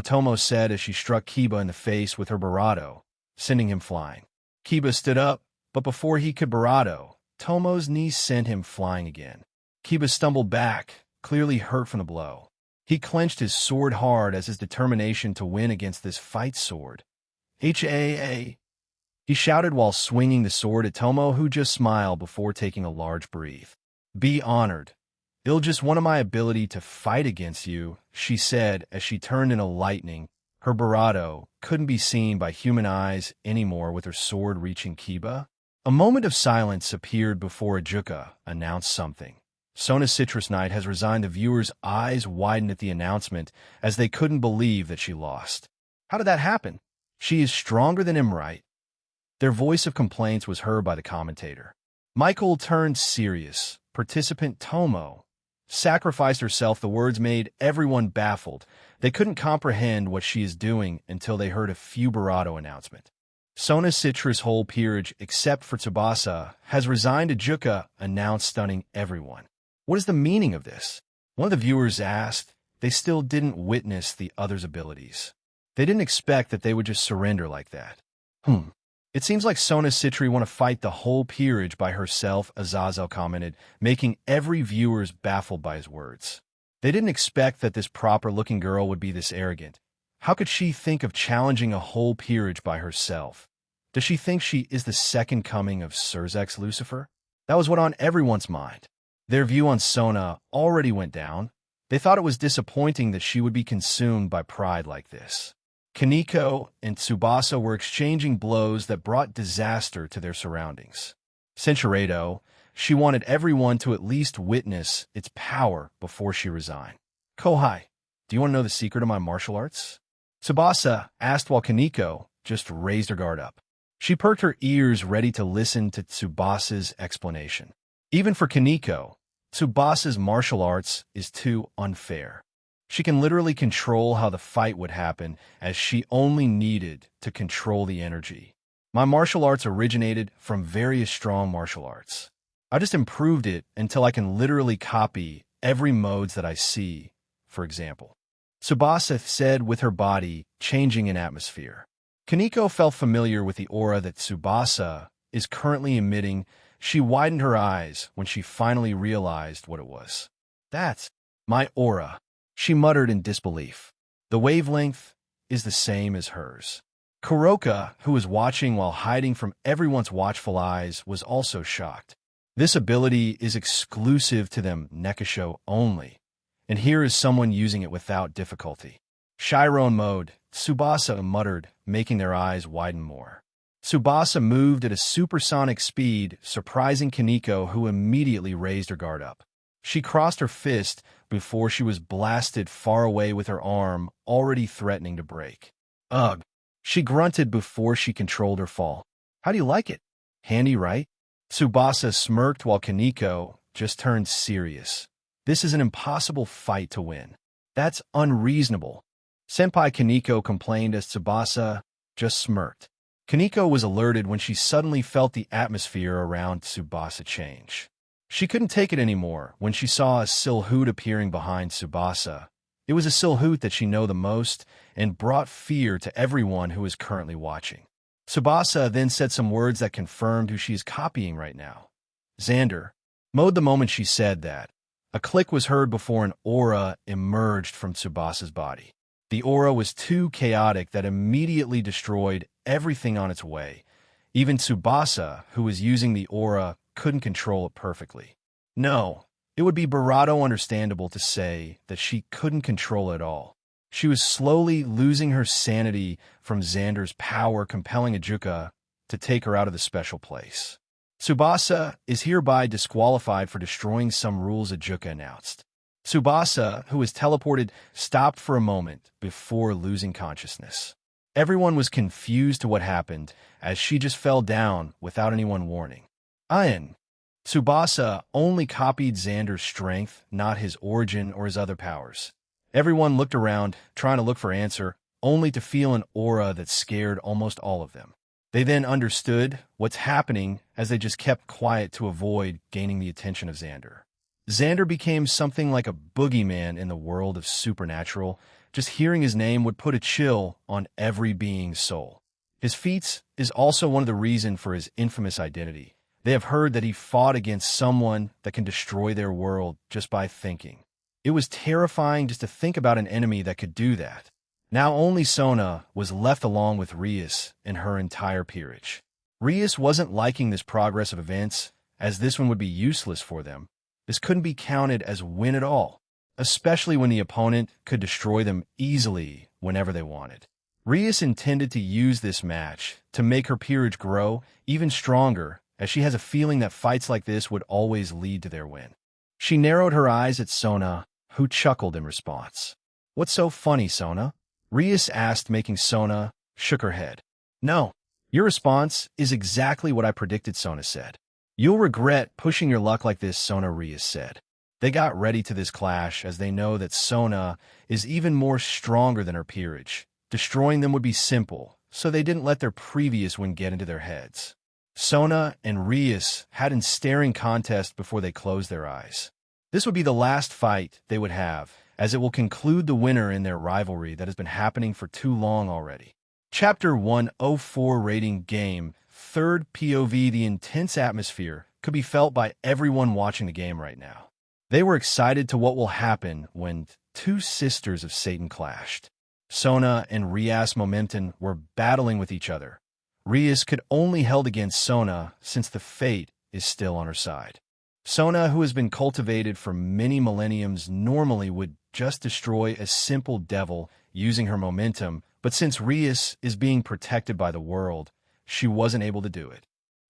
Tomo said as she struck Kiba in the face with her barato, sending him flying. Kiba stood up, but before he could barato, Tomo's knee sent him flying again. Kiba stumbled back, clearly hurt from the blow. He clenched his sword hard as his determination to win against this fight sword. H-A-A. He shouted while swinging the sword at Tomo, who just smiled before taking a large breath. Be honored. It'll just one of my ability to fight against you, she said as she turned into lightning. Her barato couldn't be seen by human eyes anymore with her sword reaching Kiba. A moment of silence appeared before Ajuka announced something. Sona Citrus Knight has resigned. The viewers' eyes widened at the announcement as they couldn't believe that she lost. How did that happen? She is stronger than him, right? Their voice of complaints was heard by the commentator. Michael turned serious. Participant Tomo sacrificed herself. The words made everyone baffled. They couldn't comprehend what she is doing until they heard a few barato announcement. Sona Citrus' whole peerage, except for Tsubasa, has resigned. Ajuka announced, stunning everyone. What is the meaning of this? One of the viewers asked. They still didn't witness the other's abilities. They didn't expect that they would just surrender like that. It seems like Sona Citri want to fight the whole peerage by herself, Azazel commented, making every viewer baffled by his words. They didn't expect that this proper-looking girl would be this arrogant. How could she think of challenging a whole peerage by herself? Does she think she is the second coming of Surzex Lucifer? That was what on everyone's mind. Their view on Sona already went down. They thought it was disappointing that she would be consumed by pride like this. Kaneko and Tsubasa were exchanging blows that brought disaster to their surroundings. Senshirado, she wanted everyone to at least witness its power before she resigned. Kohai, do you want to know the secret of my martial arts? Tsubasa asked while Kaneko just raised her guard up. She perked her ears ready to listen to Tsubasa's explanation. Even for Kaneko, Tsubasa's martial arts is too unfair. She can literally control how the fight would happen, as she only needed to control the energy. My martial arts originated from various strong martial arts. I just improved it until I can literally copy every modes that I see, for example. Tsubasa said with her body changing in atmosphere. Kaneko felt familiar with the aura that Tsubasa is currently emitting. She widened her eyes when she finally realized what it was. That's my aura, she muttered in disbelief. The wavelength is the same as hers. Kuroka, who was watching while hiding from everyone's watchful eyes, was also shocked. This ability is exclusive to them Nekisho only, and here is someone using it without difficulty. Chiron mode, Tsubasa muttered, making their eyes widen more. Tsubasa moved at a supersonic speed, surprising Kaneko, who immediately raised her guard up. She crossed her fist before she was blasted far away with her arm, already threatening to break. Ugh! She grunted before she controlled her fall. How do you like it? Handy, right? Tsubasa smirked while Kaneko just turned serious. This is an impossible fight to win. That's unreasonable. Senpai Kaneko complained as Tsubasa just smirked. Kaneko was alerted when she suddenly felt the atmosphere around Tsubasa change. She couldn't take it anymore when she saw a silhouette appearing behind Tsubasa. It was a silhouette that she knew the most and brought fear to everyone who is currently watching. Tsubasa then said some words that confirmed who she is copying right now. Xander mowed the moment she said that. A click was heard before an aura emerged from Tsubasa's body. The aura was too chaotic that immediately destroyed everything on its way. Even Tsubasa, who was using the aura, couldn't control it perfectly. No, it would be bravado understandable to say that she couldn't control it all. She was slowly losing her sanity from Xander's power, compelling Ajuka to take her out of the special place. Tsubasa is hereby disqualified for destroying some rules, Ajuka announced. Tsubasa, who was teleported, stopped for a moment before losing consciousness. Everyone was confused to what happened, as she just fell down without anyone warning. Ian. Tsubasa only copied Xander's strength, not his origin or his other powers. Everyone looked around, trying to look for answer, only to feel an aura that scared almost all of them. They then understood what's happening as they just kept quiet to avoid gaining the attention of Xander. Xander became something like a boogeyman in the world of supernatural. Just hearing his name would put a chill on every being's soul. His feats is also one of the reasons for his infamous identity. They have heard that he fought against someone that can destroy their world just by thinking. It was terrifying just to think about an enemy that could do that. Now only Sona was left along with Rias and her entire peerage. Rias wasn't liking this progress of events, as this one would be useless for them. This couldn't be counted as win at all, especially when the opponent could destroy them easily whenever they wanted. Rias intended to use this match to make her peerage grow even stronger, as she has a feeling that fights like this would always lead to their win. She narrowed her eyes at Sona, who chuckled in response. What's so funny, Sona? Rias asked, making Sona shook her head. No, your response is exactly what I predicted, Sona said. You'll regret pushing your luck like this, Sona, Rias said. They got ready to this clash as they know that Sona is even more stronger than her peerage. Destroying them would be simple, so they didn't let their previous win get into their heads. Sona and Rias had an staring contest before they closed their eyes. This would be the last fight they would have, as it will conclude the winner in their rivalry that has been happening for too long already. Chapter 104 Rating Game. Third POV. The intense atmosphere could be felt by everyone watching the game right now. They were excited to what will happen when two sisters of Satan clashed. Sona and Rias Momentum were battling with each other. Rias could only held against Sona since the fate is still on her side. Sona, who has been cultivated for many millenniums, normally would just destroy a simple devil using her momentum, but since Rias is being protected by the world, she wasn't able to do it.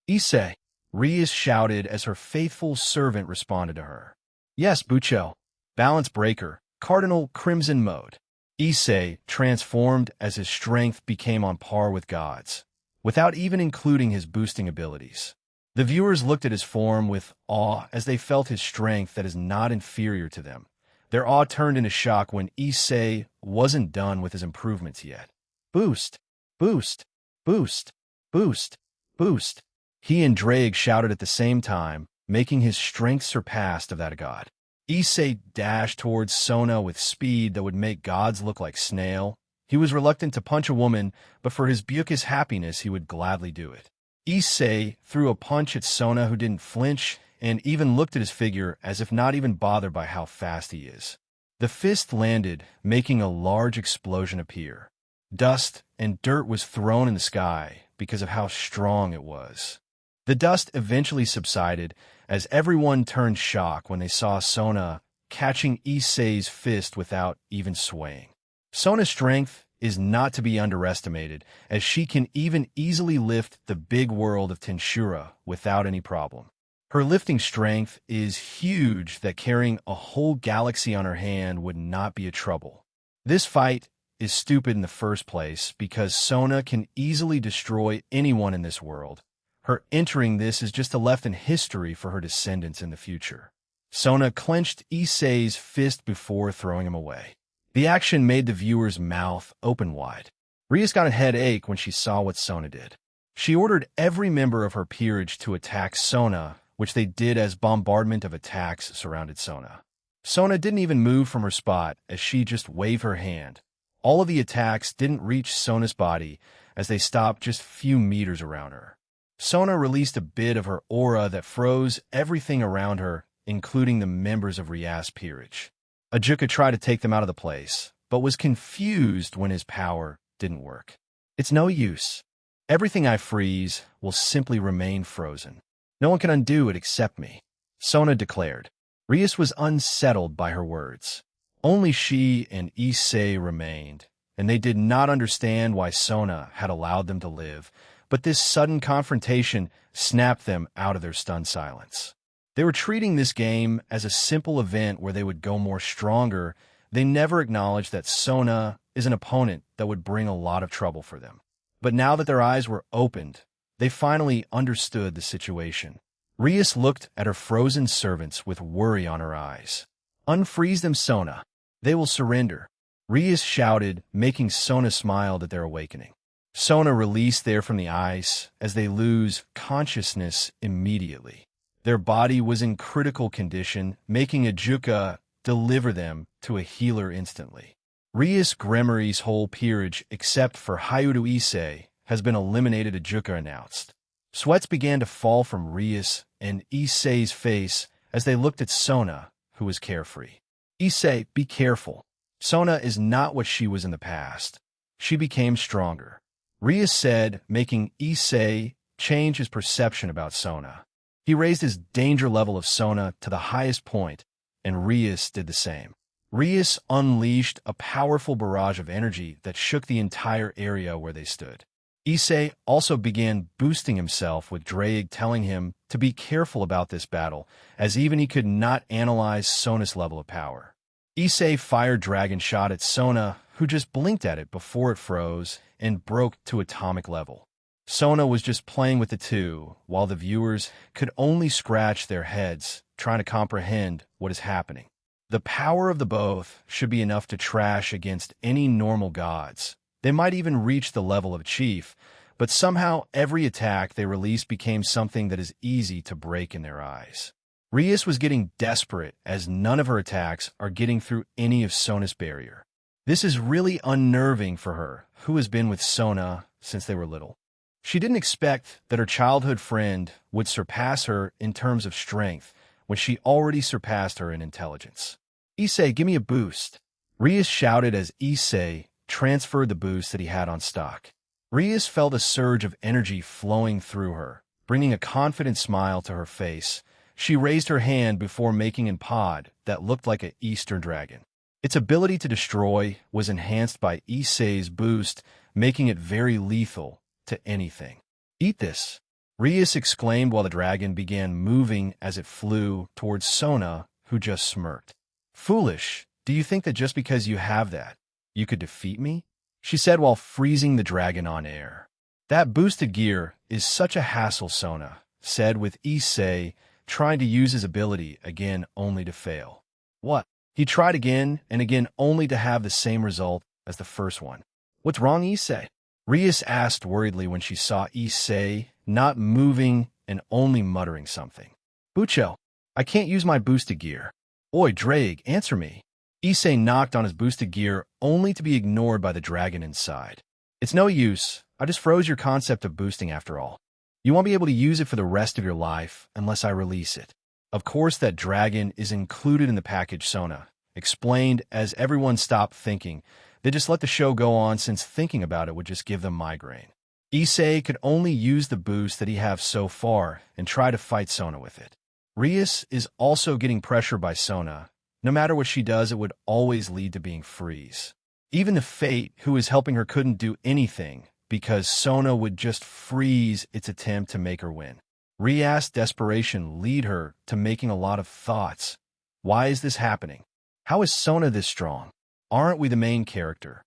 "Issei," Rias shouted as her faithful servant responded to her. "Yes, Bucho. Balance breaker, cardinal crimson mode." Issei transformed as his strength became on par with God's, without even including his boosting abilities. The viewers looked at his form with awe as they felt his strength that is not inferior to them. Their awe turned into shock when Issei wasn't done with his improvements yet. "Boost! Boost! Boost! Boost! Boost!" He and Drake shouted at the same time, making his strength surpassed of that of God. Issei dashed towards Sona with speed that would make gods look like snail. He was reluctant to punch a woman, but for his Bucus happiness he would gladly do it. Issei threw a punch at Sona, who didn't flinch and even looked at his figure as if not even bothered by how fast he is. The fist landed, making a large explosion appear. Dust and dirt was thrown in the sky because of how strong it was. The dust eventually subsided as everyone turned shock when they saw Sona catching Issei's fist without even swaying. Sona's strength is not to be underestimated, as she can even easily lift the big world of Tenshura without any problem. Her lifting strength is huge that carrying a whole galaxy on her hand would not be a trouble. This fight is stupid in the first place because Sona can easily destroy anyone in this world. Her entering this is just a left in history for her descendants in the future. Sona clenched Issei's fist before throwing him away. The action made the viewer's mouth open wide. Rias got a headache when she saw what Sona did. She ordered every member of her peerage to attack Sona, which they did as bombardment of attacks surrounded Sona. Sona didn't even move from her spot as she just waved her hand. All of the attacks didn't reach Sona's body as they stopped just a few meters around her. Sona released a bit of her aura that froze everything around her, including the members of Rias' peerage. Ajuka tried to take them out of the place, but was confused when his power didn't work. "It's no use. Everything I freeze will simply remain frozen. No one can undo it except me," Sona declared. Rias was unsettled by her words. Only she and Issei remained, and they did not understand why Sona had allowed them to live, but this sudden confrontation snapped them out of their stunned silence. They were treating this game as a simple event where they would go more stronger. They never acknowledged that Sona is an opponent that would bring a lot of trouble for them. But now that their eyes were opened, they finally understood the situation. Rias looked at her frozen servants with worry on her eyes. "Unfreeze them, Sona. They will surrender," Rias shouted, making Sona smile at their awakening. Sona released there from the ice as they lose consciousness immediately. Their body was in critical condition, making Ajuka deliver them to a healer instantly. Rias Gremory's whole peerage, except for Hayudo Issei, has been eliminated, Ajuka announced. Sweats began to fall from Rias and Issei's face as they looked at Sona, who was carefree. "Issei, be careful. Sona is not what she was in the past. She became stronger," Rias said, making Issei change his perception about Sona. He raised his danger level of Sona to the highest point, and Rias did the same. Rias unleashed a powerful barrage of energy that shook the entire area where they stood. Issei also began boosting himself, with Drake telling him to be careful about this battle, as even he could not analyze Sona's level of power. Issei fired Dragon Shot at Sona, who just blinked at it before it froze and broke to atomic level. Sona was just playing with the two, while the viewers could only scratch their heads, trying to comprehend what is happening. The power of the both should be enough to trash against any normal gods. They might even reach the level of a chief, but somehow every attack they released became something that is easy to break in their eyes. Rias was getting desperate as none of her attacks are getting through any of Sona's barrier. This is really unnerving for her, who has been with Sona since they were little. She didn't expect that her childhood friend would surpass her in terms of strength when she already surpassed her in intelligence. "Issei, give me a boost," Rias shouted as Issei transferred the boost that he had on stock. Rias felt a surge of energy flowing through her, bringing a confident smile to her face. She raised her hand before making an pod that looked like an Easter dragon. Its ability to destroy was enhanced by Issei's boost, making it very lethal to anything. "Eat this," Rias exclaimed while the dragon began moving as it flew towards Sona, who just smirked. "Foolish, do you think that just because you have that, you could defeat me?" she said while freezing the dragon on air. "That boosted gear is such a hassle," Sona said with Issei trying to use his ability again only to fail. "What?" He tried again and again only to have the same result as the first one. "What's wrong, Issei?" Rias asked worriedly when she saw Issei not moving and only muttering something. "Bucho, I can't use my boosted gear." "Oi, Drake, answer me." Issei knocked on his boosted gear only to be ignored by the dragon inside. "It's no use. I just froze your concept of boosting after all. You won't be able to use it for the rest of your life unless I release it." Of course that dragon is included in the package, Sona explained as everyone stopped thinking. They just let the show go on since thinking about it would just give them migraine. Issei could only use the boost that he have so far and try to fight Sona with it. Rias is also getting pressure by Sona. No matter what she does, it would always lead to being freeze. Even the Fate, who is helping her, couldn't do anything because Sona would just freeze its attempt to make her win. Rias' desperation lead her to making a lot of thoughts. Why is this happening? How is Sona this strong? Aren't we the main character?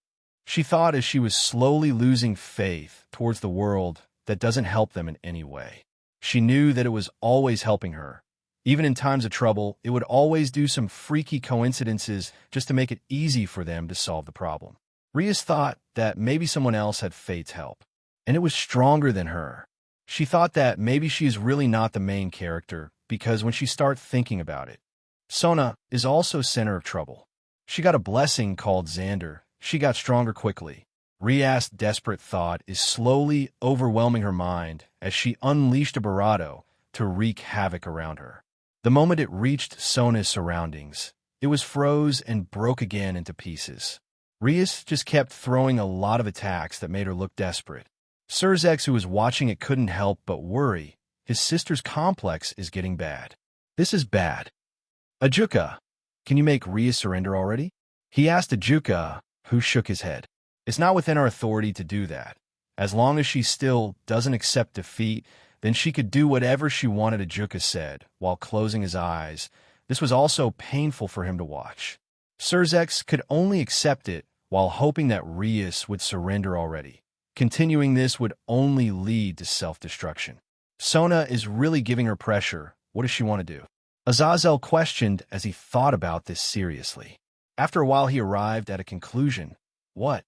She thought as she was slowly losing faith towards the world that doesn't help them in any way. She knew that it was always helping her. Even in times of trouble, it would always do some freaky coincidences just to make it easy for them to solve the problem. Rias thought that maybe someone else had Fate's help, and it was stronger than her. She thought that maybe she is really not the main character because when she started thinking about it, Sona is also center of trouble. She got a blessing called Xander. She got stronger quickly. Rias' desperate thought is slowly overwhelming her mind as she unleashed a Barado to wreak havoc around her. The moment it reached Sona's surroundings, it was froze and broke again into pieces. Rias just kept throwing a lot of attacks that made her look desperate. Surzex, who was watching it, couldn't help but worry. His sister's complex is getting bad. This is bad. "Ajuka, can you make Rias surrender already?" he asked Ajuka, who shook his head. "It's not within our authority to do that. As long as she still doesn't accept defeat, then she could do whatever she wanted," Ajuka said, while closing his eyes. This was also painful for him to watch. Surzex could only accept it while hoping that Rias would surrender already. Continuing this would only lead to self-destruction. Sona is really giving her pressure. What does she want to do? Azazel questioned as he thought about this seriously. After a while, he arrived at a conclusion. "What?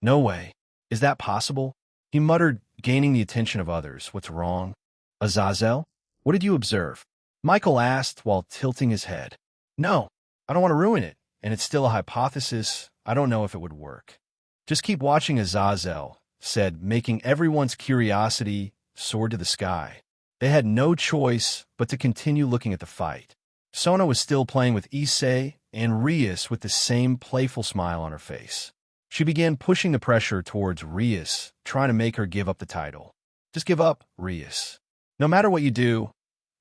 No way. Is that possible?" he muttered, gaining the attention of others. "What's wrong?" "Azazel, what did you observe?" Michael asked while tilting his head. "No, I don't want to ruin it, and it's still a hypothesis. I don't know if it would work." "Just keep watching," Azazel said, making everyone's curiosity soar to the sky. They had no choice but to continue looking at the fight. Sona was still playing with Issei and Rias with the same playful smile on her face. She began pushing the pressure towards Rias, trying to make her give up the title. "Just give up, Rias. No matter what you do,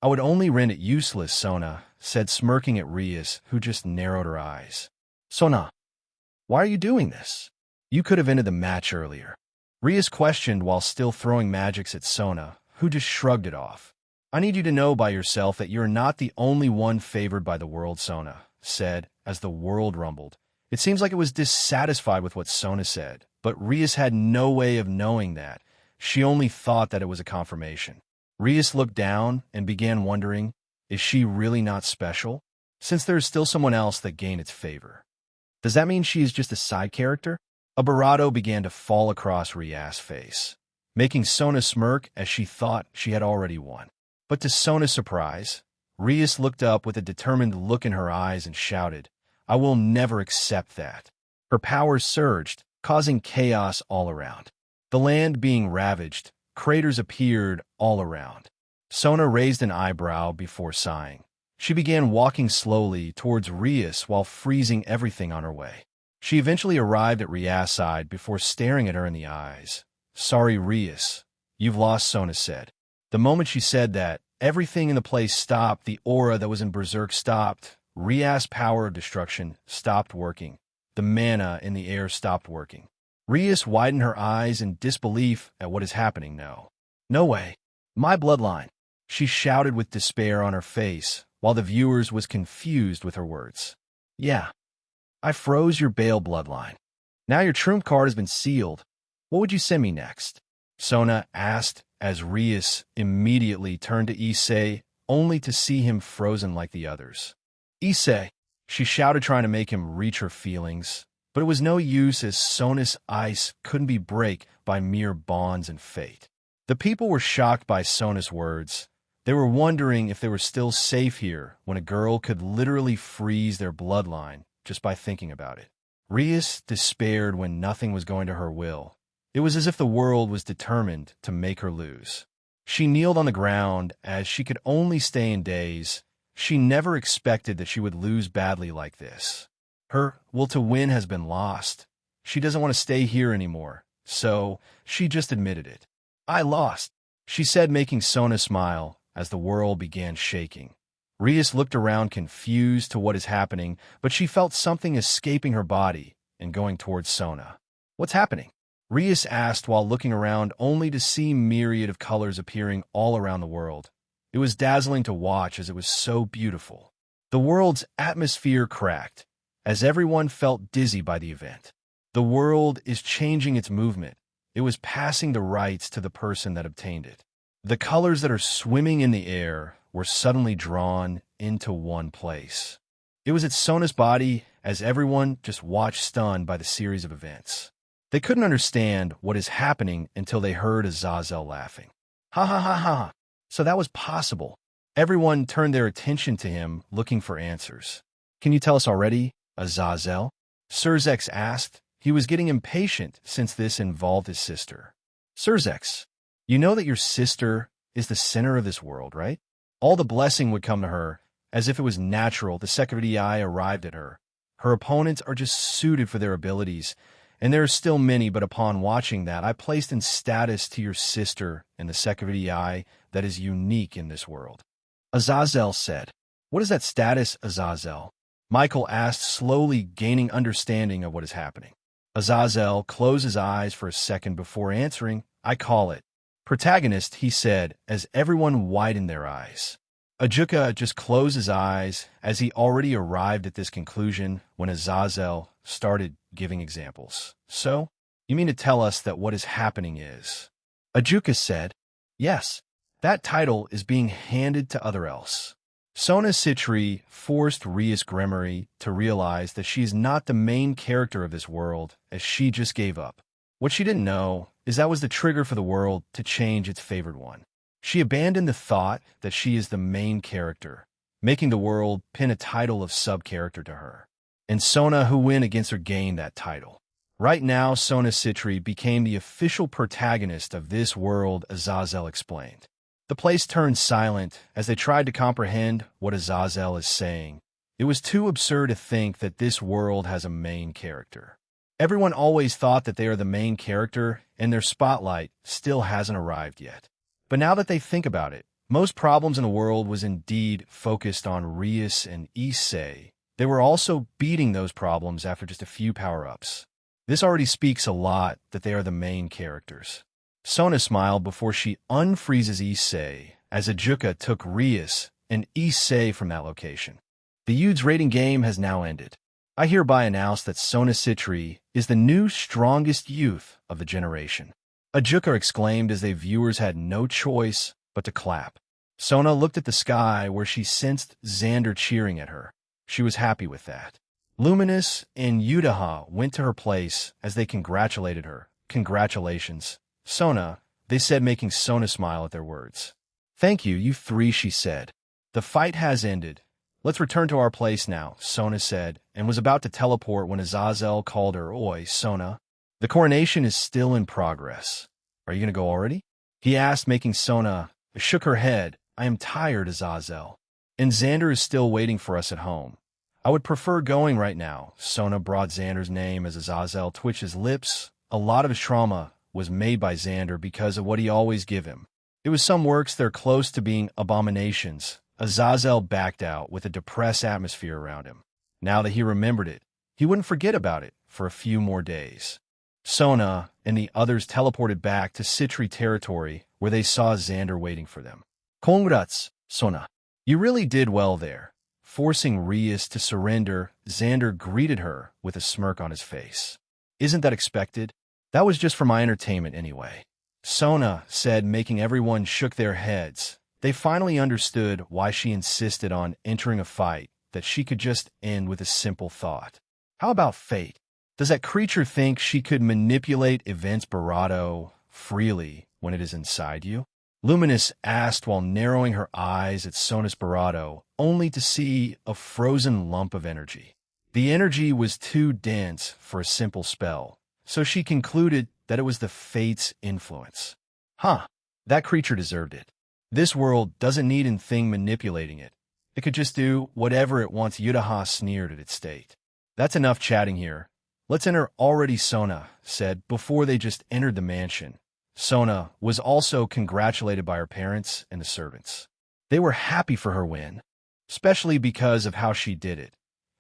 I would only render it useless," Sona said, smirking at Rias, who just narrowed her eyes. "Sona, why are you doing this? You could have ended the match earlier." Rias questioned while still throwing magics at Sona, who just shrugged it off. "I need you to know by yourself that you're not the only one favored by the world," Sona said as the world rumbled. It seems like it was dissatisfied with what Sona said, but Rias had no way of knowing that. She only thought that it was a confirmation. Rias looked down and began wondering, is she really not special? Since there is still someone else that gained its favor. Does that mean she is just a side character? A Barado began to fall across Rias' face, making Sona smirk as she thought she had already won. But to Sona's surprise, Rias looked up with a determined look in her eyes and shouted, "I will never accept that." Her powers surged, causing chaos all around. The land being ravaged, craters appeared all around. Sona raised an eyebrow before sighing. She began walking slowly towards Rias while freezing everything on her way. She eventually arrived at Rias' side before staring at her in the eyes. "Sorry, Rias. You've lost," Sona said. The moment she said that, everything in the place stopped. The aura that was in Berserk stopped. Rias's power of destruction stopped working. The mana in the air stopped working. Rias widened her eyes in disbelief at what is happening now. No way. My bloodline. She shouted with despair on her face, while the viewers was confused with her words. Yeah. I froze your Bale bloodline. Now your trump card has been sealed. What would you send me next? Sona asked as Rias immediately turned to Issei, only to see him frozen like the others. Issei, she shouted, trying to make him reach her feelings, but it was no use as Sona's ice couldn't be break by mere bonds and fate. The people were shocked by Sona's words. They were wondering if they were still safe here when a girl could literally freeze their bloodline just by thinking about it. Rias despaired when nothing was going to her will. It was as if the world was determined to make her lose. She kneeled on the ground as she could only stay in daze. She never expected that she would lose badly like this. Her will to win has been lost. She doesn't want to stay here anymore, so she just admitted it. I lost, she said, making Sona smile as the world began shaking. Rias looked around confused to what is happening, but she felt something escaping her body and going towards Sona. What's happening? Rias asked while looking around only to see myriad of colors appearing all around the world. It was dazzling to watch as it was so beautiful. The world's atmosphere cracked as everyone felt dizzy by the event. The world is changing its movement. It was passing the rights to the person that obtained it. The colors that are swimming in the air were suddenly drawn into one place. It was at Sona's body as everyone just watched stunned by the series of events. They couldn't understand what is happening until they heard Azazel laughing. Ha ha ha ha. So that was possible. Everyone turned their attention to him, looking for answers. Can you tell us already, Azazel? Surzex asked. He was getting impatient since this involved his sister. Surzex, you know that your sister is the center of this world, right? All the blessing would come to her, as if it was natural the second eye arrived at her. Her opponents are just suited for their abilities, and there are still many, but upon watching that, I placed in status to your sister in the second eye that is unique in this world. Azazel said. What is that status, Azazel? Michael asked, slowly gaining understanding of what is happening. Azazel closed his eyes for a second before answering. I call it protagonist, he said, as everyone widened their eyes. Ajuka just closed his eyes as he already arrived at this conclusion when Azazel started giving examples. So, you mean to tell us that what is happening is? Ajuka said, yes, that title is being handed to other else. Sona Citri forced Rias Gremory to realize that she is not the main character of this world, as she just gave up. What she didn't know is that was the trigger for the world to change its favored one. She abandoned the thought that she is the main character, making the world pin a title of sub-character to her. And Sona, who win against her, gained that title. Right now, Sona Citri became the official protagonist of this world, Azazel explained. The place turned silent as they tried to comprehend what Azazel is saying. It was too absurd to think that this world has a main character. Everyone always thought that they are the main character, and their spotlight still hasn't arrived yet. But now that they think about it, most problems in the world was indeed focused on Rias and Issei. They were also beating those problems after just a few power-ups. This already speaks a lot that they are the main characters. Sona smiled before she unfreezes Issei as Ajuka took Rias and Issei from that location. The Yude's rating game has now ended. I hereby announce that Sona Citri is the new strongest youth of the generation. Ajuka exclaimed as they viewers had no choice but to clap. Sona looked at the sky where she sensed Xander cheering at her. She was happy with that. Luminous and Yudaha went to her place as they congratulated her. Congratulations, Sona, they said, making Sona smile at their words. Thank you, you three, she said. The fight has ended. Let's return to our place now, Sona said, and was about to teleport when Azazel called her. Oi, Sona. The coronation is still in progress. Are you going to go already? He asked, making Sona shook her head. I am tired, Azazel. And Xander is still waiting for us at home. I would prefer going right now. Sona brought Xander's name as Azazel twitched his lips. A lot of his trauma was made by Xander because of what he always give him. It was some works that are close to being abominations. Azazel backed out with a depressed atmosphere around him. Now that he remembered it, he wouldn't forget about it for a few more days. Sona and the others teleported back to Citri territory where they saw Xander waiting for them. Congrats, Sona. You really did well there. Forcing Rias to surrender, Xander greeted her with a smirk on his face. Isn't that expected? That was just for my entertainment anyway. Sona said, making everyone shook their heads. They finally understood why she insisted on entering a fight that she could just end with a simple thought. How about fate? Does that creature think she could manipulate events Barado freely when it is inside you? Luminous asked while narrowing her eyes at Sona's Barado, only to see a frozen lump of energy. The energy was too dense for a simple spell, so she concluded that it was the Fate's influence. That creature deserved it. This world doesn't need a thing manipulating it. It could just do whatever it wants. Yutaha sneered at its state. That's enough chatting here. Let's enter already, Sona said before they just entered the mansion. Sona was also congratulated by her parents and the servants. They were happy for her win, especially because of how she did it.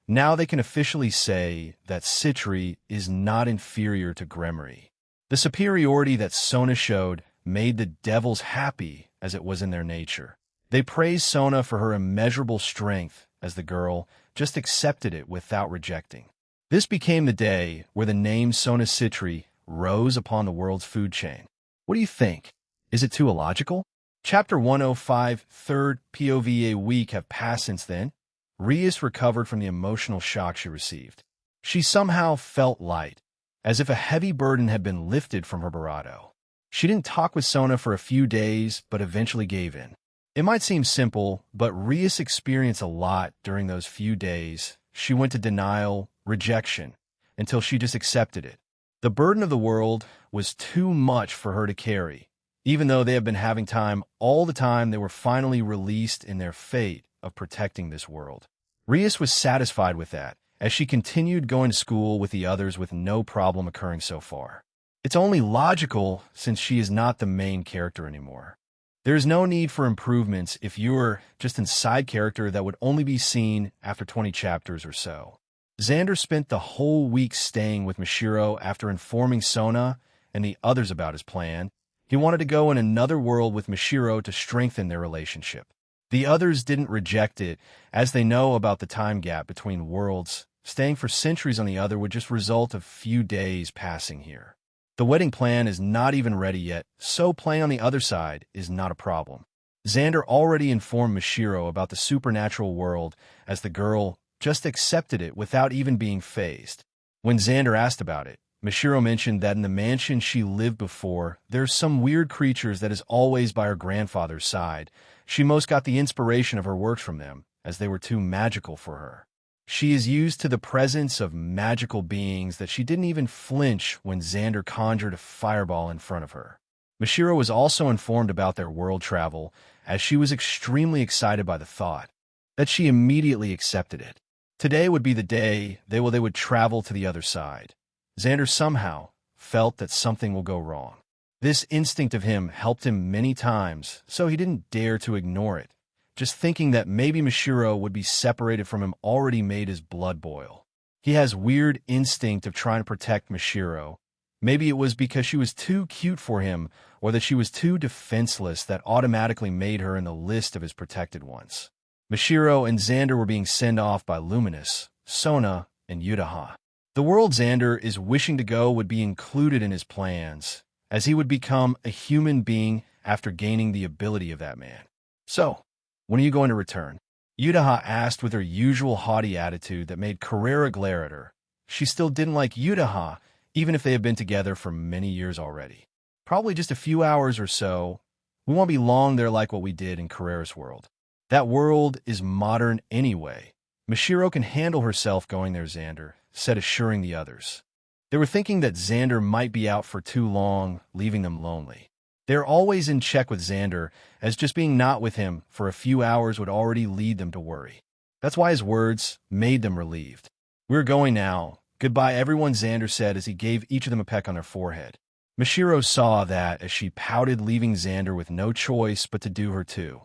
Now they can officially say that Citri is not inferior to Gremory. The superiority that Sona showed made the devils happy as it was in their nature. They praised Sona for her immeasurable strength as the girl just accepted it without rejecting. This became the day where the name Sona Citri rose upon the world's food chain. What do you think? Is it too illogical? Chapter 105, third POVA week have passed since then. Rias recovered from the emotional shock she received. She somehow felt light, as if a heavy burden had been lifted from her Barado. She didn't talk with Sona for a few days, but eventually gave in. It might seem simple, but Rias experienced a lot during those few days. She went to denial, rejection, until she just accepted it. The burden of the world was too much for her to carry. Even though they have been having time all the time, they were finally released in their fate of protecting this world. Rias was satisfied with that, as she continued going to school with the others with no problem occurring so far. It's only logical since she is not the main character anymore. There is no need for improvements if you're just a side character that would only be seen after 20 chapters or so. Xander spent the whole week staying with Mishiro after informing Sona and the others about his plan. He wanted to go in another world with Mishiro to strengthen their relationship. The others didn't reject it, as they know about the time gap between worlds. Staying for centuries on the other would just result of few days passing here. The wedding plan is not even ready yet, so playing on the other side is not a problem. Xander already informed Mishiro about the supernatural world, as the girl just accepted it without even being phased. When Xander asked about it, Mishiro mentioned that in the mansion she lived before, there's some weird creatures that is always by her grandfather's side. She most got the inspiration of her works from them, as they were too magical for her. She is used to the presence of magical beings that she didn't even flinch when Xander conjured a fireball in front of her. Mishiro was also informed about their world travel, as she was extremely excited by the thought that she immediately accepted it. Today would be the day they would travel to the other side. Xander somehow felt that something will go wrong. This instinct of him helped him many times, so he didn't dare to ignore it. Just thinking that maybe Mishiro would be separated from him already made his blood boil. He has weird instinct of trying to protect Mishiro. Maybe it was because she was too cute for him, or that she was too defenseless that automatically made her in the list of his protected ones. Mishiro and Xander were being sent off by Luminous, Sona, and Yutaha. The world Xander is wishing to go would be included in his plans, as he would become a human being after gaining the ability of that man. So, when are you going to return? Yutaha asked with her usual haughty attitude that made Carrera glare at her. She still didn't like Yutaha, even if they have been together for many years already. Probably just a few hours or so. We won't be long there like what we did in Carrera's world. That world is modern anyway. Mishiro can handle herself going there, Xander said, assuring the others. They were thinking that Xander might be out for too long, leaving them lonely. They're always in check with Xander, as just being not with him for a few hours would already lead them to worry. That's why his words made them relieved. We're going now. Goodbye, everyone, Xander said as he gave each of them a peck on their forehead. Mishiro saw that as she pouted, leaving Xander with no choice but to do her too.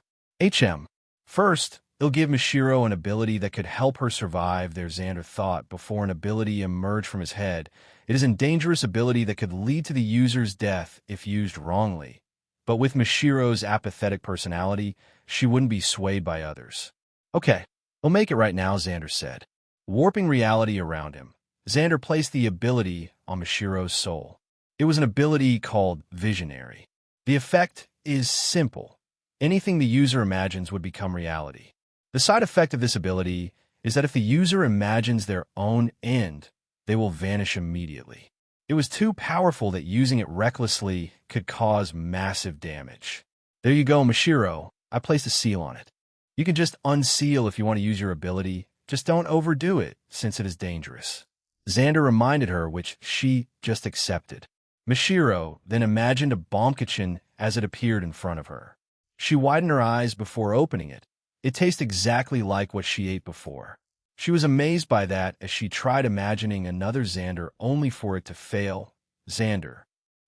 First, it'll give Mashiro an ability that could help her survive, Xander thought before an ability emerged from his head. It is a dangerous ability that could lead to the user's death if used wrongly. But with Mashiro's apathetic personality, she wouldn't be swayed by others. Okay, we'll make it right now, Xander said. Warping reality around him, Xander placed the ability on Mashiro's soul. It was an ability called Visionary. The effect is simple. Anything the user imagines would become reality. The side effect of this ability is that if the user imagines their own end, they will vanish immediately. It was too powerful that using it recklessly could cause massive damage. There you go, Mashiro. I placed a seal on it. You can just unseal if you want to use your ability. Just don't overdo it, since it is dangerous. Xander reminded her, which she just accepted. Mashiro then imagined a bomb kitchen as it appeared in front of her. She widened her eyes before opening it. It tasted exactly like what she ate before. She was amazed by that as she tried imagining another Xander only for it to fail. Xander.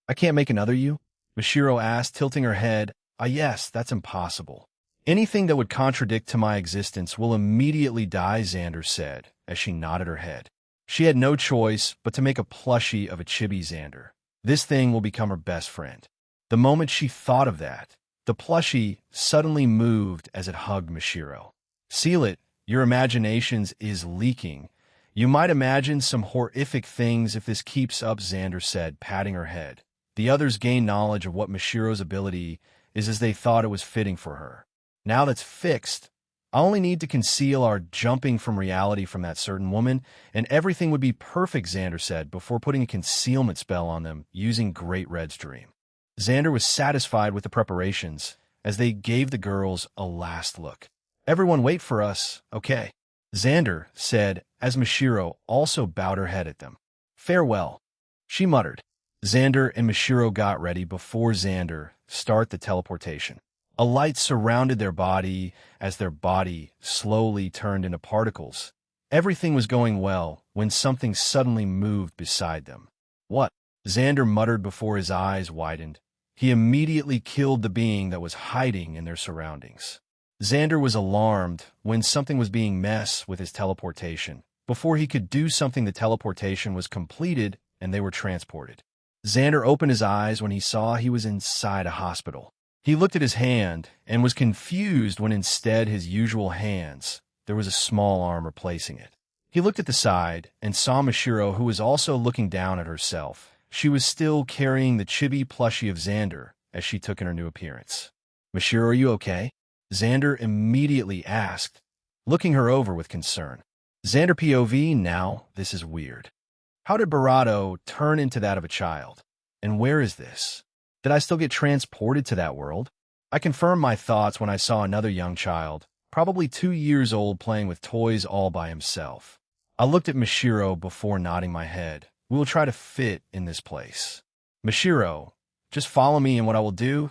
I can't make another you? Mashiro asked, tilting her head. Yes, that's impossible. Anything that would contradict to my existence will immediately die, Xander said, as she nodded her head. She had no choice but to make a plushie of a chibi Xander. This thing will become her best friend. The moment she thought of that, the plushie suddenly moved as it hugged Mashiro. Seal it. Your imaginations is leaking. You might imagine some horrific things if this keeps up, Xander said, patting her head. The others gained knowledge of what Mashiro's ability is as they thought it was fitting for her. Now that's fixed, I only need to conceal our jumping from reality from that certain woman, and everything would be perfect, Xander said, before putting a concealment spell on them using Great Red's dream. Xander was satisfied with the preparations as they gave the girls a last look. Everyone wait for us, okay? Xander said as Mashiro also bowed her head at them. Farewell, she muttered. Xander and Mashiro got ready before Xander start the teleportation. A light surrounded their body as their body slowly turned into particles. Everything was going well when something suddenly moved beside them. What? Xander muttered before his eyes widened. He immediately killed the being that was hiding in their surroundings. Xander was alarmed when something was being messed with his teleportation. Before he could do something, the teleportation was completed and they were transported. Xander opened his eyes when he saw he was inside a hospital. He looked at his hand and was confused when instead his usual hands, there was a small arm replacing it. He looked at the side and saw Mashiro, who was also looking down at herself. She was still carrying the chibi plushie of Xander as she took in her new appearance. Mashiro, are you okay? Xander immediately asked, looking her over with concern. Xander POV, now this is weird. How did Barato turn into that of a child? And where is this? Did I still get transported to that world? I confirmed my thoughts when I saw another young child, probably 2 years old, playing with toys all by himself. I looked at Mashiro before nodding my head. We will try to fit in this place. Mashiro, just follow me in what I will do.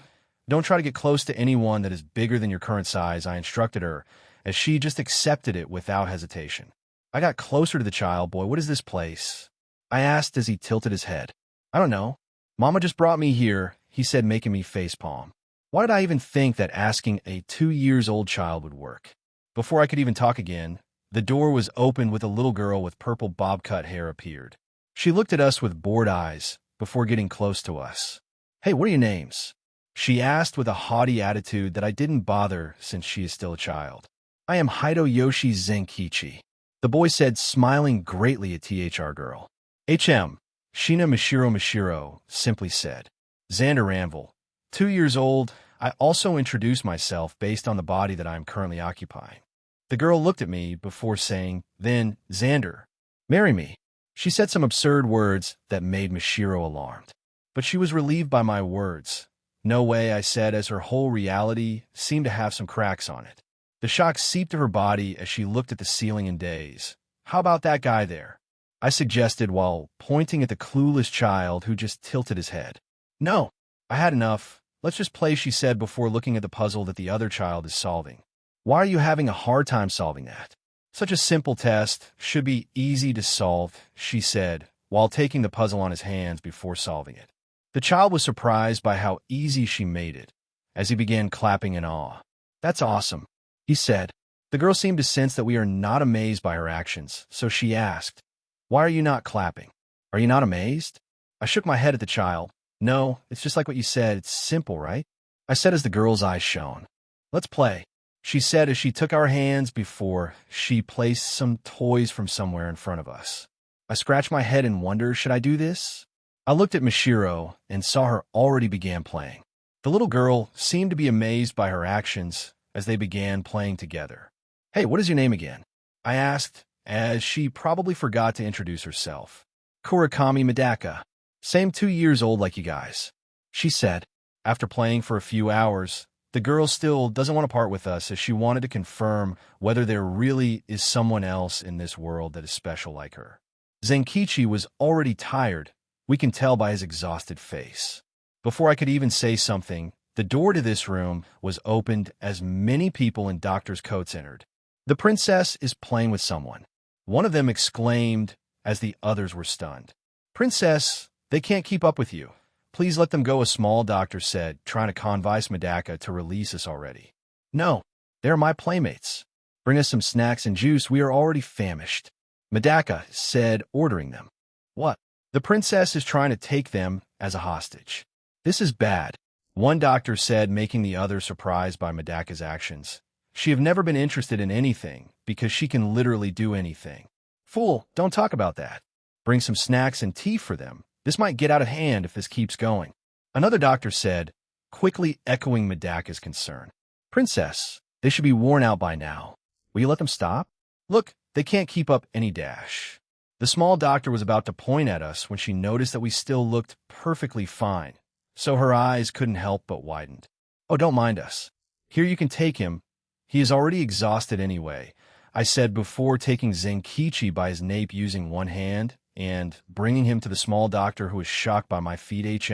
Don't try to get close to anyone that is bigger than your current size, I instructed her, as she just accepted it without hesitation. I got closer to the child. Boy, what is this place? I asked as he tilted his head. I don't know. Mama just brought me here, he said, making me facepalm. Why did I even think that asking a 2-year-old child would work? Before I could even talk again, the door was opened with a little girl with purple bob-cut hair appeared. She looked at us with bored eyes before getting close to us. Hey, what are your names? She asked with a haughty attitude that I didn't bother since she is still a child. I am Hideyoshi Zenkichi, the boy said, smiling greatly at THR girl. HM, Shina Mashiro simply said. Xander Ranvil, 2 years old. I also introduced myself based on the body that I am currently occupying. The girl looked at me before saying, then, Xander, marry me. She said some absurd words that made Mashiro alarmed. But she was relieved by my words. No way, I said, as her whole reality seemed to have some cracks on it. The shock seeped to her body as she looked at the ceiling in daze. How about that guy there? I suggested while pointing at the clueless child who just tilted his head. No, I had enough. Let's just play, she said before looking at the puzzle that the other child is solving. Why are you having a hard time solving that? Such a simple test should be easy to solve, she said, while taking the puzzle on his hands before solving it. The child was surprised by how easy she made it, as he began clapping in awe. That's awesome. he said. The girl seemed to sense that we are not amazed by her actions, so she asked, "Why are you not clapping? Are you not amazed?" I shook my head at the child. "No, it's just like what you said. It's simple, right?" I said as the girl's eyes shone. "Let's play," she said as she took our hands before she placed some toys from somewhere in front of us. I scratched my head in wonder, should I do this? I looked at Mishiro and saw her already began playing. The little girl seemed to be amazed by her actions as they began playing together. "Hey, what is your name again?" I asked, as she probably forgot to introduce herself. "Kurakami Medaka. Same 2 years old like you guys," she said. After playing for a few hours, the girl still doesn't want to part with us as she wanted to confirm whether there really is someone else in this world that is special like her. Zenkichi was already tired. We can tell by his exhausted face. Before I could even say something, the door to this room was opened as many people in doctors' coats entered. "The princess is playing with someone," one of them exclaimed as the others were stunned. "Princess, they can't keep up with you. Please let them go," a small doctor said, trying to convince Medaka to release us already. "No, they're my playmates. Bring us some snacks and juice. We are already famished," Medaka said, ordering them. "What? The princess is trying to take them as a hostage. This is bad," one doctor said, making the other surprised by Medaka's actions. "She have never been interested in anything because she can literally do anything." "Fool, don't talk about that. Bring some snacks and tea for them. This might get out of hand if this keeps going," another doctor said, quickly echoing Medaka's concern. "Princess, they should be worn out by now. Will you let them stop? Look, they can't keep up any dash." The small doctor was about to point at us when she noticed that we still looked perfectly fine, so her eyes couldn't help but widened. "Oh, don't mind us. Here, you can take him. He is already exhausted anyway," I said before taking Zenkichi by his nape using one hand and bringing him to the small doctor who was shocked by my feat.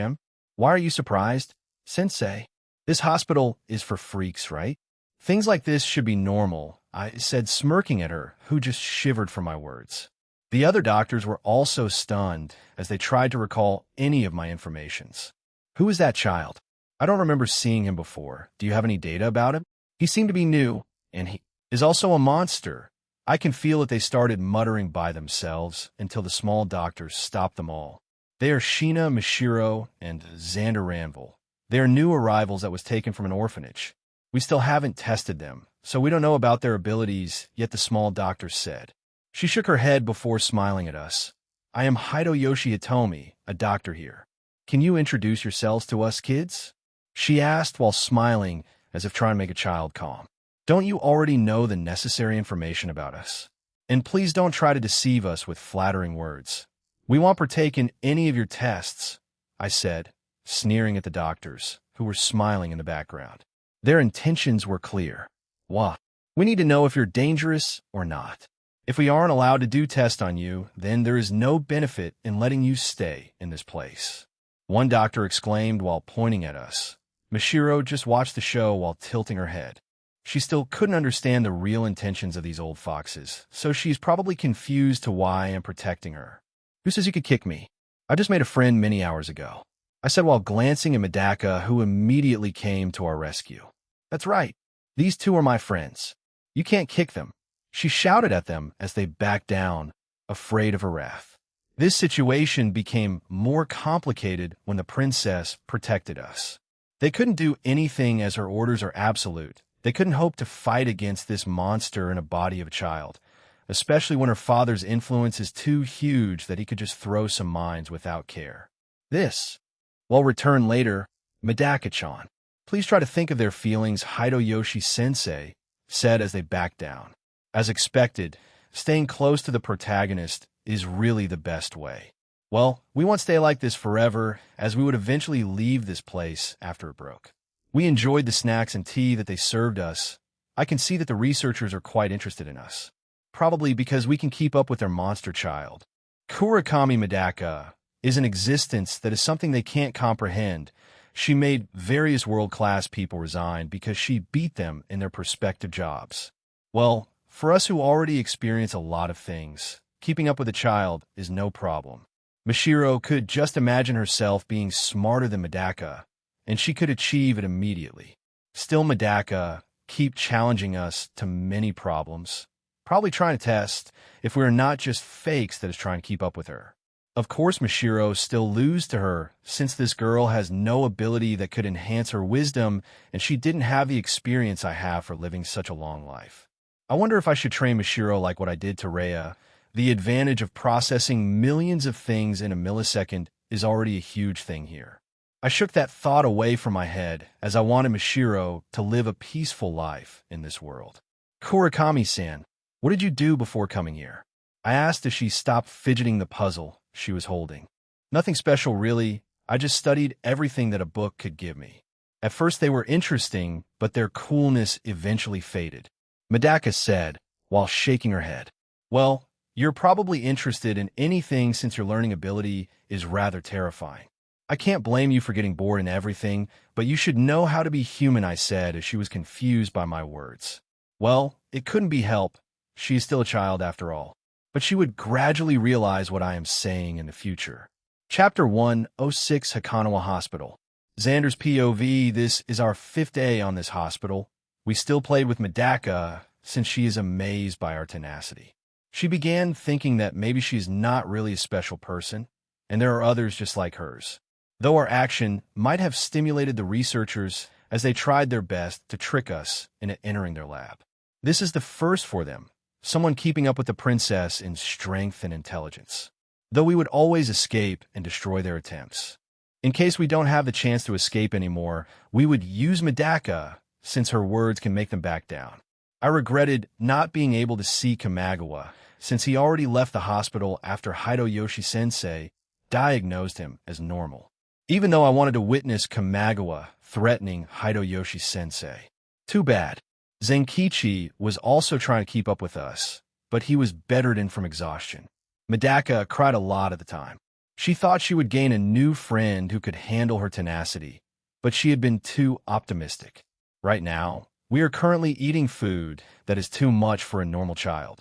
"Why are you surprised? Sensei, this hospital is for freaks, right? Things like this should be normal," I said, smirking at her, who just shivered from my words. The other doctors were also stunned as they tried to recall any of my informations. "Who is that child? I don't remember seeing him before. Do you have any data about him? He seemed to be new, and he is also a monster." I can feel that they started muttering by themselves until the small doctors stopped them all. "They are Sheena, Mishiro, and Xander Ranvil. They are new arrivals that was taken from an orphanage. We still haven't tested them, so we don't know about their abilities yet," the small doctor said. She shook her head before smiling at us. "I am Hideyoshi Hitomi, a doctor here. Can you introduce yourselves to us, kids?" she asked while smiling as if trying to make a child calm. "Don't you already know the necessary information about us? And please don't try to deceive us with flattering words. We won't partake in any of your tests," I said, sneering at the doctors, who were smiling in the background. Their intentions were clear. "What? We need to know if you're dangerous or not. If we aren't allowed to do tests on you, then there is no benefit in letting you stay in this place," one doctor exclaimed while pointing at us. Mishiro just watched the show while tilting her head. She still couldn't understand the real intentions of these old foxes, so she's probably confused to why I am protecting her. "Who says you could kick me? I just made a friend many hours ago," I said while glancing at Medaka, who immediately came to our rescue. "That's right. These two are my friends. You can't kick them," she shouted at them as they backed down, afraid of her wrath. This situation became more complicated when the princess protected us. They couldn't do anything as her orders are absolute. They couldn't hope to fight against this monster in a body of a child, especially when her father's influence is too huge that he could just throw some mines without care. "This will return later, Medaka-chan. Please try to think of their feelings," Hideyoshi-sensei said as they backed down. As expected, staying close to the protagonist is really the best way. Well, we won't stay like this forever, as we would eventually leave this place after it broke. We enjoyed the snacks and tea that they served us. I can see that the researchers are quite interested in us, probably because we can keep up with their monster child. Kurakami Medaka is an existence that is something they can't comprehend. She made various world-class people resign because she beat them in their prospective jobs. Well, for us who already experience a lot of things, keeping up with a child is no problem. Mishiro could just imagine herself being smarter than Medaka, and she could achieve it immediately. Still, Medaka keep challenging us to many problems, probably trying to test if we are not just fakes that is trying to keep up with her. Of course, Mashiro still lose to her, since this girl has no ability that could enhance her wisdom, and she didn't have the experience I have for living such a long life. I wonder if I should train Mashiro like what I did to Rhea. The advantage of processing millions of things in a millisecond is already a huge thing here. I shook that thought away from my head, as I wanted Mashiro to live a peaceful life in this world. Kurakami-san, what did you do before coming here? I asked as she stopped fidgeting the puzzle she was holding. Nothing special, really. I just studied everything that a book could give me. At first they were interesting, but their coolness eventually faded. Medaka said, while shaking her head. Well, you're probably interested in anything since your learning ability is rather terrifying. I can't blame you for getting bored in everything, but you should know how to be human, I said as she was confused by my words. Well, it couldn't be helped. She is still a child after all. But she would gradually realize what I am saying in the future. Chapter 106 Hakanawa Hospital. Xander's POV. This is our 5th day on this hospital. We still played with Medaka, since she is amazed by our tenacity. She began thinking that maybe she's not really a special person, and there are others just like hers. Though our action might have stimulated the researchers as they tried their best to trick us into entering their lab. This is the first for them. Someone keeping up with the princess in strength and intelligence, though we would always escape and destroy their attempts. In case we don't have the chance to escape anymore, we would use Medaka, since her words can make them back down. I regretted not being able to see Kamagawa, since he already left the hospital after Hideyoshi-sensei diagnosed him as normal, even though I wanted to witness Kamagawa threatening Hideyoshi-sensei. Too bad. Zenkichi was also trying to keep up with us, but he was bedridden from exhaustion. Medaka cried a lot at the time. She thought she would gain a new friend who could handle her tenacity, but she had been too optimistic. Right now, we are currently eating food that is too much for a normal child.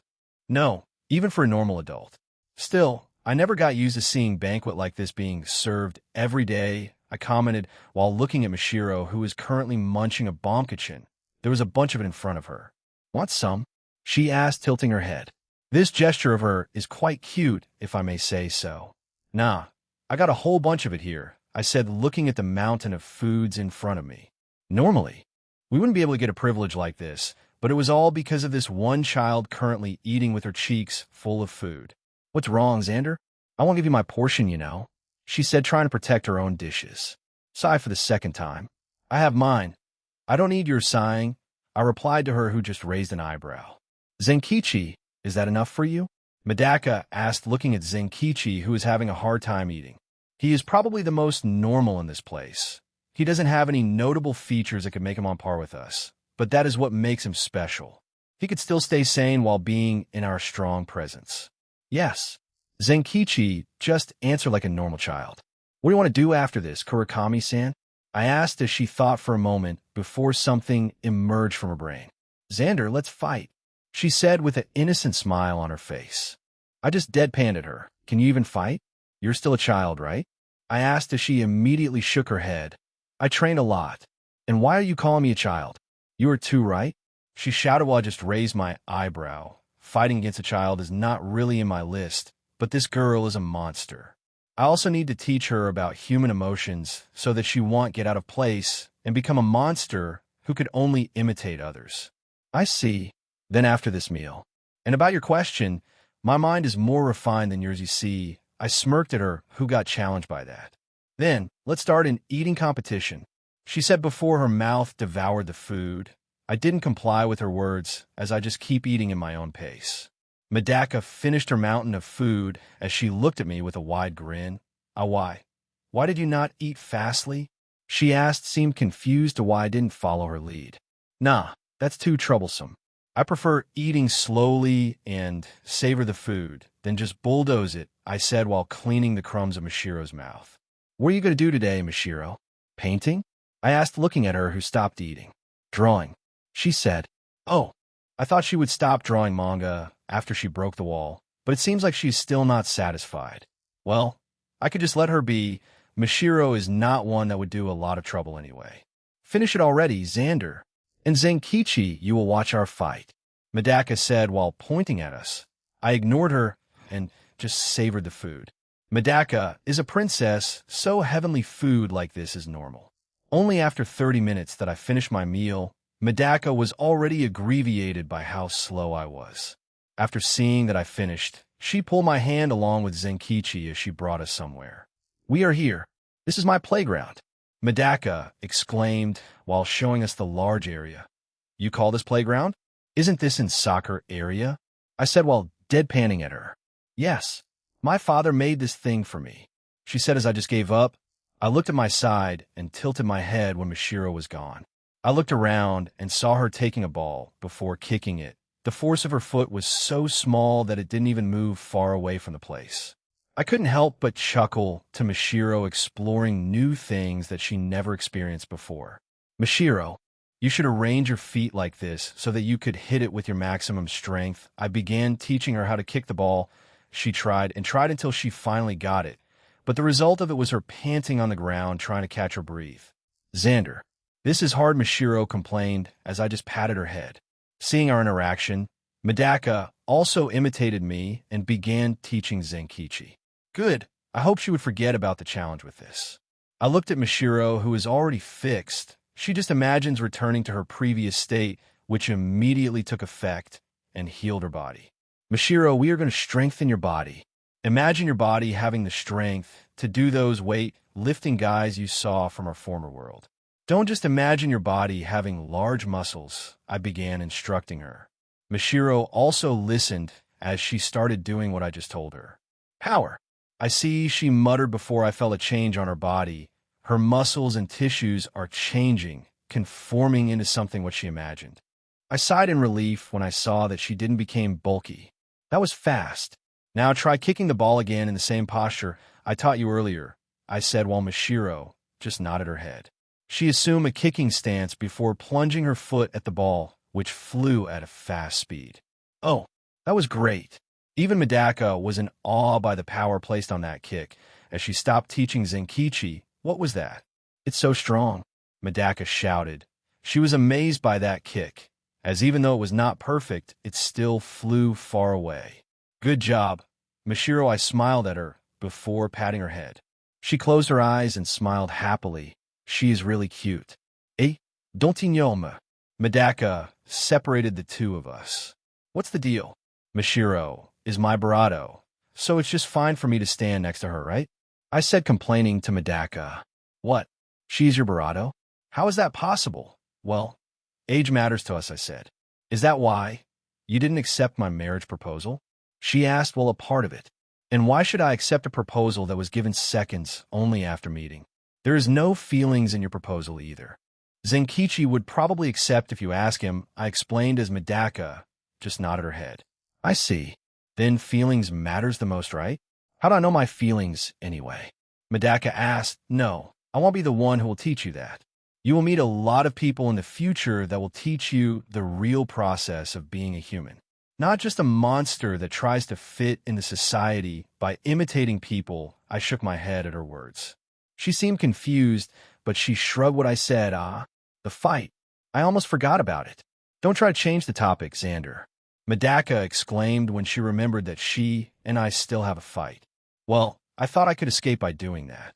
No, even for a normal adult. Still, I never got used to seeing banquet like this being served every day, I commented while looking at Mashiro, who is currently munching a bombkachin. There was a bunch of it in front of her. Want some? She asked, tilting her head. This gesture of her is quite cute, if I may say so. Nah, I got a whole bunch of it here, I said, looking at the mountain of foods in front of me. Normally, we wouldn't be able to get a privilege like this, but it was all because of this one child currently eating with her cheeks full of food. What's wrong, Xander? I won't give you my portion, you know, she said, trying to protect her own dishes. Sigh for the second time. I have mine. I don't need your sighing, I replied to her, who just raised an eyebrow. Zenkichi, is that enough for you? Medaka asked, looking at Zenkichi, who is having a hard time eating. He is probably the most normal in this place. He doesn't have any notable features that could make him on par with us, but that is what makes him special. He could still stay sane while being in our strong presence. Yes. Zenkichi just answered like a normal child. What do you want to do after this, Kurakami-san? I asked as she thought for a moment before something emerged from her brain. Xander, let's fight, she said with an innocent smile on her face. I just deadpanned at her. Can you even fight? You're still a child, right? I asked as she immediately shook her head. I train a lot. And why are you calling me a child? You are too, right? She shouted while I just raised my eyebrow. Fighting against a child is not really in my list, but this girl is a monster. I also need to teach her about human emotions so that she won't get out of place and become a monster who could only imitate others. I see. Then after this meal. And about your question, my mind is more refined than yours, you see. I smirked at her, who got challenged by that. Then, let's start an eating competition, she said before her mouth devoured the food. I didn't comply with her words, as I just keep eating in my own pace. Medaka finished her mountain of food as she looked at me with a wide grin. Why? Why did you not eat fastly? She asked, seemed confused to why I didn't follow her lead. Nah, that's too troublesome. I prefer eating slowly and savor the food, then just bulldoze it, I said while cleaning the crumbs of Mashiro's mouth. What are you going to do today, Mashiro? Painting? I asked, looking at her, who stopped eating. Drawing, she said. Oh, I thought she would stop drawing manga after she broke the wall, but it seems like she's still not satisfied. Well, I could just let her be. Mashiro is not one that would do a lot of trouble anyway. Finish it already, Xander. In Zenkichi, you will watch our fight, Medaka said while pointing at us. I ignored her and just savored the food. Medaka is a princess, so heavenly food like this is normal. Only after 30 minutes that I finished my meal, Medaka was already aggravated by how slow I was. After seeing that I finished, she pulled my hand along with Zenkichi as she brought us somewhere. We are here. This is my playground, Medaka exclaimed while showing us the large area. You call this playground? Isn't this in soccer area? I said while deadpanning at her. Yes, my father made this thing for me, she said as I just gave up. I looked at my side and tilted my head when Mashiro was gone. I looked around and saw her taking a ball before kicking it. The force of her foot was so small that it didn't even move far away from the place. I couldn't help but chuckle to Mashiro exploring new things that she never experienced before. Mashiro, you should arrange your feet like this so that you could hit it with your maximum strength. I began teaching her how to kick the ball. She tried until she finally got it, but the result of it was her panting on the ground trying to catch her breath. Xander, this is hard, Mashiro complained as I just patted her head. Seeing our interaction, Medaka also imitated me and began teaching Zenkichi. Good. I hope she would forget about the challenge with this. I looked at Mashiro, who is already fixed. She just imagines returning to her previous state, which immediately took effect and healed her body. Mashiro, we are going to strengthen your body. Imagine your body having the strength to do those weight-lifting guys you saw from our former world. Don't just imagine your body having large muscles, I began instructing her. Mashiro also listened as she started doing what I just told her. Power. I see, she muttered before I felt a change on her body. Her muscles and tissues are changing, conforming into something what she imagined. I sighed in relief when I saw that she didn't become bulky. That was fast. Now try kicking the ball again in the same posture I taught you earlier, I said while Mashiro just nodded her head. She assumed a kicking stance before plunging her foot at the ball, which flew at a fast speed. Oh, that was great. Even Medaka was in awe by the power placed on that kick. As she stopped teaching Zenkichi, what was that? It's so strong, Medaka shouted. She was amazed by that kick, as even though it was not perfect, it still flew far away. Good job, Mashiro, I smiled at her before patting her head. She closed her eyes and smiled happily. She is really cute. Eh? Don't ignore. Medaka separated the two of us. What's the deal? Mashiro is my Barato, so it's just fine for me to stand next to her, right? I said, complaining to Medaka. What? She's your Barato? How is that possible? Well, age matters to us, I said. Is that why you didn't accept my marriage proposal? She asked, well, a part of it. And why should I accept a proposal that was given seconds only after meeting? There is no feelings in your proposal either. Zenkichi would probably accept if you ask him, I explained as Medaka just nodded her head. I see. Then feelings matters the most, right? How do I know my feelings anyway? Medaka asked. No, I won't be the one who will teach you that. You will meet a lot of people in the future that will teach you the real process of being a human. Not just a monster that tries to fit into society by imitating people. I shook my head at her words. She seemed confused, but she shrugged what I said. The fight. I almost forgot about it. Don't try to change the topic, Xander. Medaka exclaimed when she remembered that she and I still have a fight. Well, I thought I could escape by doing that.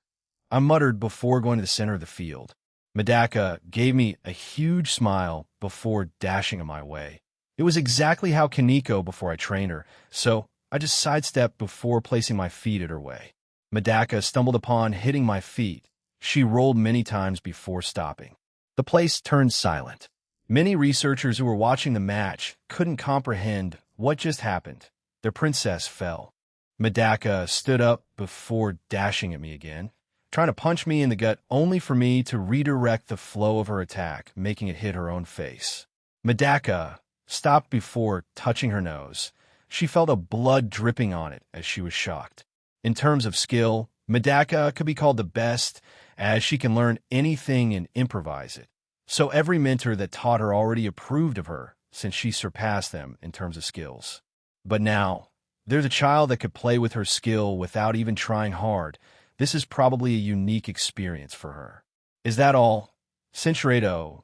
I muttered before going to the center of the field. Medaka gave me a huge smile before dashing on my way. It was exactly how Kaneko before I trained her, so I just sidestepped before placing my feet at her way. Medaka stumbled upon hitting my feet. She rolled many times before stopping. The place turned silent. Many researchers who were watching the match couldn't comprehend what just happened. Their princess fell. Medaka stood up before dashing at me again, trying to punch me in the gut only for me to redirect the flow of her attack, making it hit her own face. Medaka stopped before touching her nose. She felt a blood dripping on it as she was shocked. In terms of skill, Medaka could be called the best, as she can learn anything and improvise it. So every mentor that taught her already approved of her, since she surpassed them in terms of skills. But now, there's a child that could play with her skill without even trying hard. This is probably a unique experience for her. Is that all? Cinchuredo,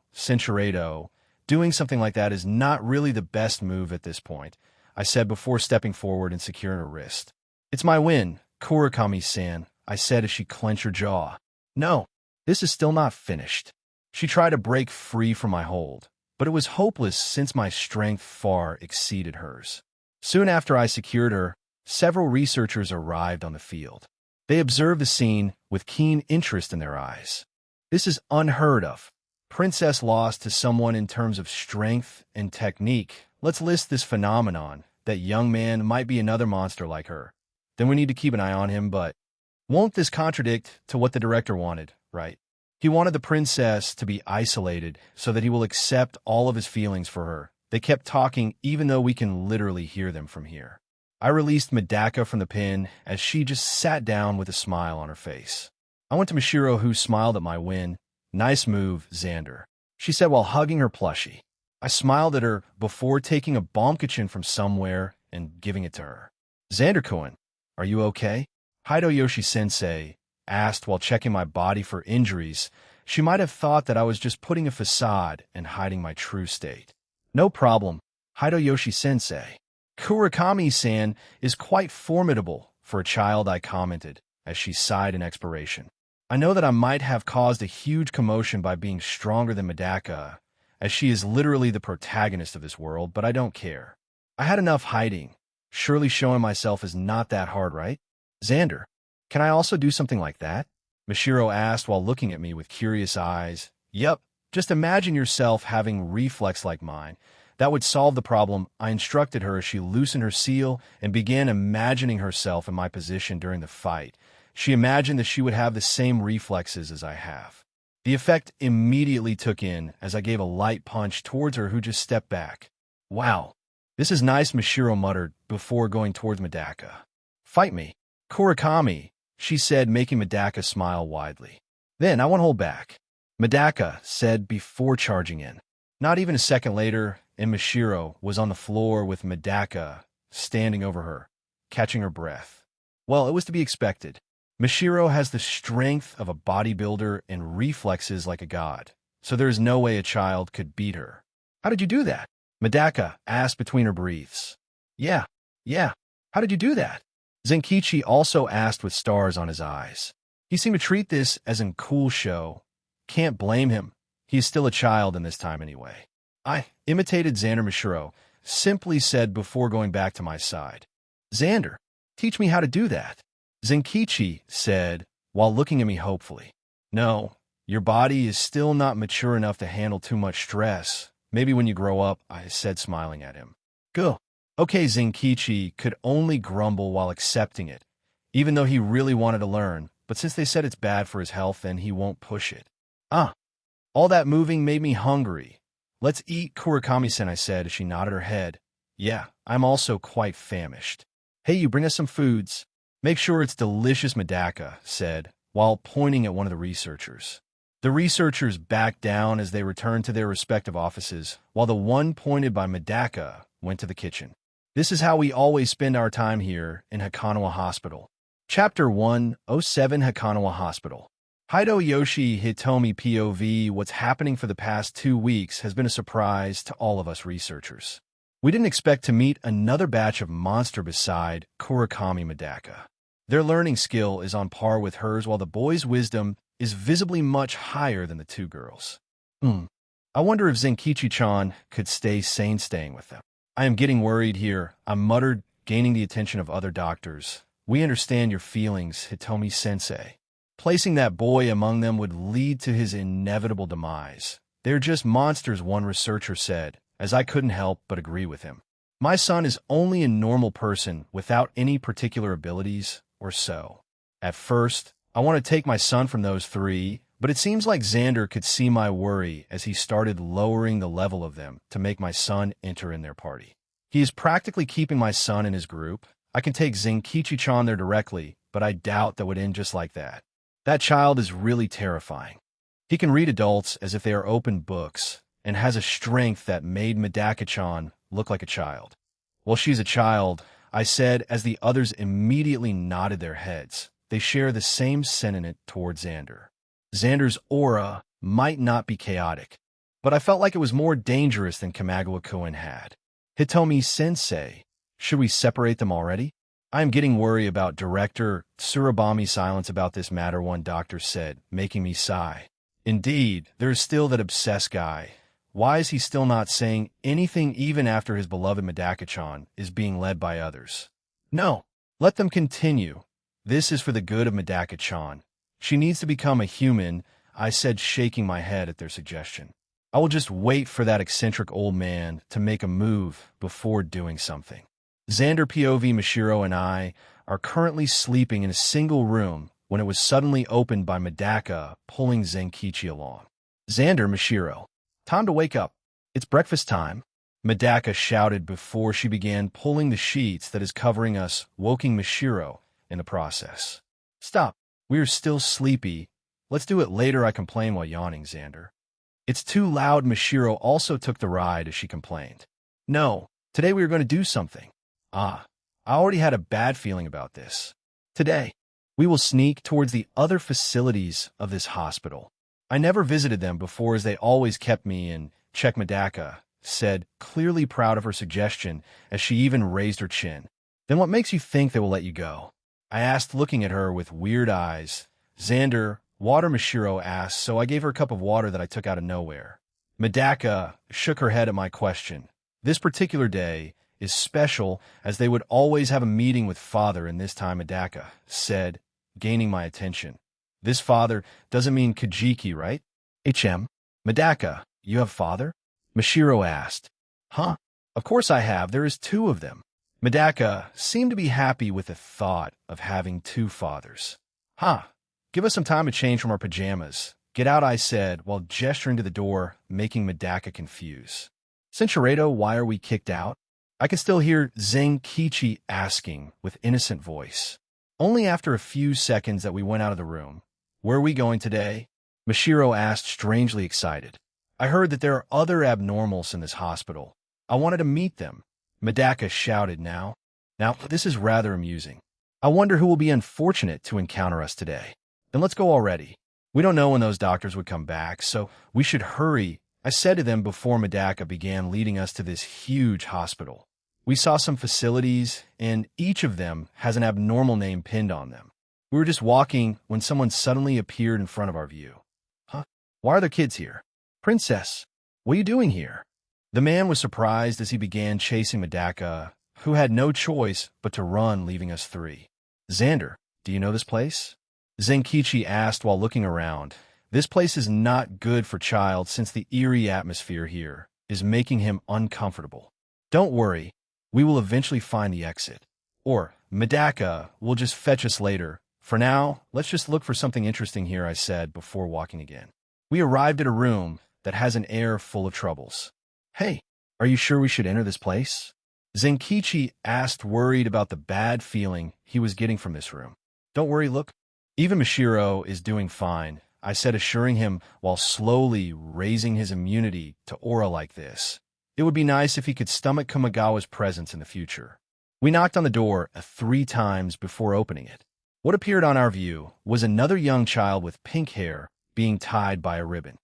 Doing something like that is not really the best move at this point, I said before stepping forward and securing her wrist. It's my win, Kurakami-san, I said as she clenched her jaw. No, this is still not finished. She tried to break free from my hold, but it was hopeless since my strength far exceeded hers. Soon after I secured her, several researchers arrived on the field. They observed the scene with keen interest in their eyes. This is unheard of. Princess lost to someone in terms of strength and technique. Let's list this phenomenon. That young man might be another monster like her. Then we need to keep an eye on him, but won't this contradict to what the director wanted, right? He wanted the princess to be isolated so that he will accept all of his feelings for her. They kept talking even though we can literally hear them from here. I released Medaka from the pin as she just sat down with a smile on her face. I went to Mishiro, who smiled at my win. Nice move, Xander, she said while hugging her plushie. I smiled at her before taking a bombkichin from somewhere and giving it to her. Xander-kun, are you okay? Hideyoshi-sensei asked while checking my body for injuries. She might have thought that I was just putting a facade and hiding my true state. No problem, Hideyoshi-sensei. Kurakami-san is quite formidable for a child, I commented as she sighed in expiration. I know that I might have caused a huge commotion by being stronger than Medaka, as she is literally the protagonist of this world, but I don't care. I had enough hiding. Surely showing myself is not that hard, right? Xander, can I also do something like that? Mishiro asked while looking at me with curious eyes. Yep, just imagine yourself having reflex like mine. That would solve the problem, I instructed her as she loosened her seal and began imagining herself in my position during the fight. She imagined that she would have the same reflexes as I have. The effect immediately took in as I gave a light punch towards her, who just stepped back. Wow, this is nice, Mishiro muttered before going towards Medaka. Fight me, Kurakami, she said, making Medaka smile widely. Then I won't hold back, Medaka said before charging in. Not even a second later, and Mishiro was on the floor with Medaka standing over her, catching her breath. Well, it was to be expected. Mishiro has the strength of a bodybuilder and reflexes like a god, so there is no way a child could beat her. How did you do that? Medaka asked between her breaths. Yeah. How did you do that? Zenkichi also asked with stars on his eyes. He seemed to treat this as a cool show. Can't blame him. He is still a child in this time anyway. I imitated Xander, Mishiro simply said before going back to my side. Xander, teach me how to do that. Zenkichi said while looking at me hopefully. No, your body is still not mature enough to handle too much stress. Maybe when you grow up, I said, smiling at him. Go. Okay, Zenkichi could only grumble while accepting it, even though he really wanted to learn, but since they said it's bad for his health, then he won't push it. All that moving made me hungry. Let's eat, Kurakami-san, I said as she nodded her head. Yeah, I'm also quite famished. Hey, you bring us some foods. Make sure it's delicious, Medaka said, while pointing at one of the researchers. The researchers backed down as they returned to their respective offices, while the one pointed by Medaka went to the kitchen. This is how we always spend our time here in Hakanawa Hospital. Chapter 107, Hakanawa Hospital. Hideyoshi Hitomi POV. What's happening for the past 2 weeks has been a surprise to all of us researchers. We didn't expect to meet another batch of monster beside Kurakami Medaka. Their learning skill is on par with hers, while the boy's wisdom is visibly much higher than the two girls. I wonder if Zenkichi-chan could stay sane staying with them. I am getting worried here, I muttered, gaining the attention of other doctors. We understand your feelings, Hitomi-sensei. Placing that boy among them would lead to his inevitable demise. They're just monsters, one researcher said, as I couldn't help but agree with him. My son is only a normal person without any particular abilities or so. At first, I want to take my son from those three, but it seems like Xander could see my worry as he started lowering the level of them to make my son enter in their party. He is practically keeping my son in his group. I can take Zenkichi-chan there directly, but I doubt that would end just like that. That child is really terrifying. He can read adults as if they are open books, and has a strength that made Medaka-chan look like a child. Well, she's a child, I said as the others immediately nodded their heads. They share the same sentiment towards Xander. Xander's aura might not be chaotic, but I felt like it was more dangerous than Kamagawa-kun had. Hitomi-sensei, should we separate them already? I am getting worried about Director Tsurabami's silence about this matter, one doctor said, making me sigh. Indeed, there is still that obsessed guy. Why is he still not saying anything even after his beloved Medaka-chan is being led by others? No, let them continue. This is for the good of Medaka-chan. She needs to become a human, I said, shaking my head at their suggestion. I will just wait for that eccentric old man to make a move before doing something. Xander POV Mashiro and I are currently sleeping in a single room when it was suddenly opened by Medaka pulling Zenkichi along. Xander, Mashiro, time to wake up. It's breakfast time. Medaka shouted before she began pulling the sheets that is covering us, woking Mashiro in the process. Stop. We are still sleepy. Let's do it later, I complained while yawning, Xander. It's too loud. Mashiro also took the ride as she complained. No, today we are going to do something. I already had a bad feeling about this. Today, we will sneak towards the other facilities of this hospital. I never visited them before as they always kept me in check. Medaka said, clearly proud of her suggestion as she even raised her chin. Then what makes you think they will let you go? I asked, looking at her with weird eyes. Xander, water, Mashiro asked, so I gave her a cup of water that I took out of nowhere. Medaka shook her head at my question. This particular day is special as they would always have a meeting with father, and this time Medaka said, gaining my attention. This father doesn't mean Kajiki, right? Medaka, you have father? Mashiro asked. Huh? Of course I have. There is two of them. Medaka seemed to be happy with the thought of having two fathers. Huh? Give us some time to change from our pajamas. Get out, I said, while gesturing to the door, making Medaka confused. Senshirado, why are we kicked out? I could still hear Zenkichi asking with innocent voice. Only after a few seconds that we went out of the room. Where are we going today? Mashiro asked, strangely excited. I heard that there are other abnormals in this hospital. I wanted to meet them. Medaka shouted now. Now, this is rather amusing. I wonder who will be unfortunate to encounter us today. Then let's go already. We don't know when those doctors would come back, so we should hurry, I said to them before Medaka began leading us to this huge hospital. We saw some facilities, and each of them has an abnormal name pinned on them. We were just walking when someone suddenly appeared in front of our view. Huh? Why are there kids here? Princess, what are you doing here? The man was surprised as he began chasing Medaka, who had no choice but to run, leaving us three. Xander, do you know this place? Zenkichi asked while looking around. This place is not good for child since the eerie atmosphere here is making him uncomfortable. Don't worry, we will eventually find the exit. Or Medaka will just fetch us later. For now, let's just look for something interesting here, I said before walking again. We arrived at a room that has an air full of troubles. Hey, are you sure we should enter this place? Zenkichi asked, worried about the bad feeling he was getting from this room. Don't worry, look. Even Mashiro is doing fine, I said, assuring him while slowly raising his immunity to aura like this. It would be nice if he could stomach Kamagawa's presence in the future. We knocked on the door 3 times before opening it. What appeared on our view was another young child with pink hair being tied by a ribbon.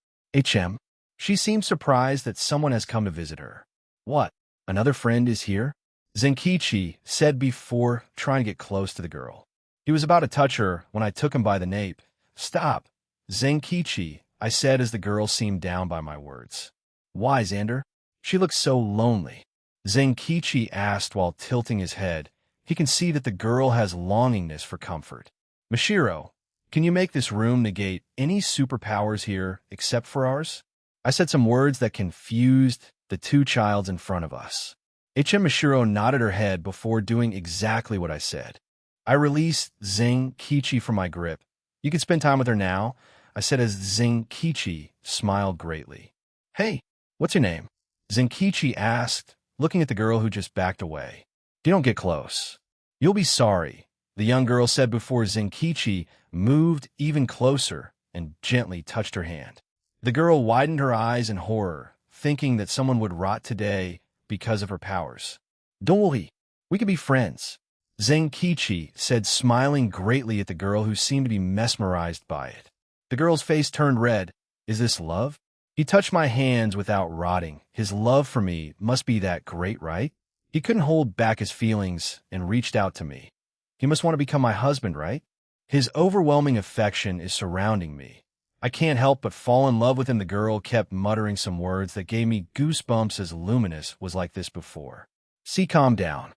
She seemed surprised that someone has come to visit her. What? Another friend is here? Zenkichi said before trying to get close to the girl. He was about to touch her when I took him by the nape. Stop. Zenkichi, I said as the girl seemed down by my words. Why, Xander? She looks so lonely. Zenkichi asked while tilting his head. He can see that the girl has longingness for comfort. Mashiro, can you make this room negate any superpowers here except for ours? I said some words that confused the two childs in front of us. Mashiro nodded her head before doing exactly what I said. I released Zenkichi from my grip. You can spend time with her now, I said as Zenkichi smiled greatly. Hey, what's your name? Zenkichi asked, looking at the girl who just backed away. Don't get close. You'll be sorry, the young girl said before Zenkichi moved even closer and gently touched her hand. The girl widened her eyes in horror, thinking that someone would rot today because of her powers. Don't worry, we can be friends, Zenkichi said, smiling greatly at the girl who seemed to be mesmerized by it. The girl's face turned red. Is this love? He touched my hands without rotting. His love for me must be that great, right? He couldn't hold back his feelings and reached out to me. He must want to become my husband, right? His overwhelming affection is surrounding me. I can't help but fall in love with him. The girl kept muttering some words that gave me goosebumps as Luminous was like this before. See, calm down.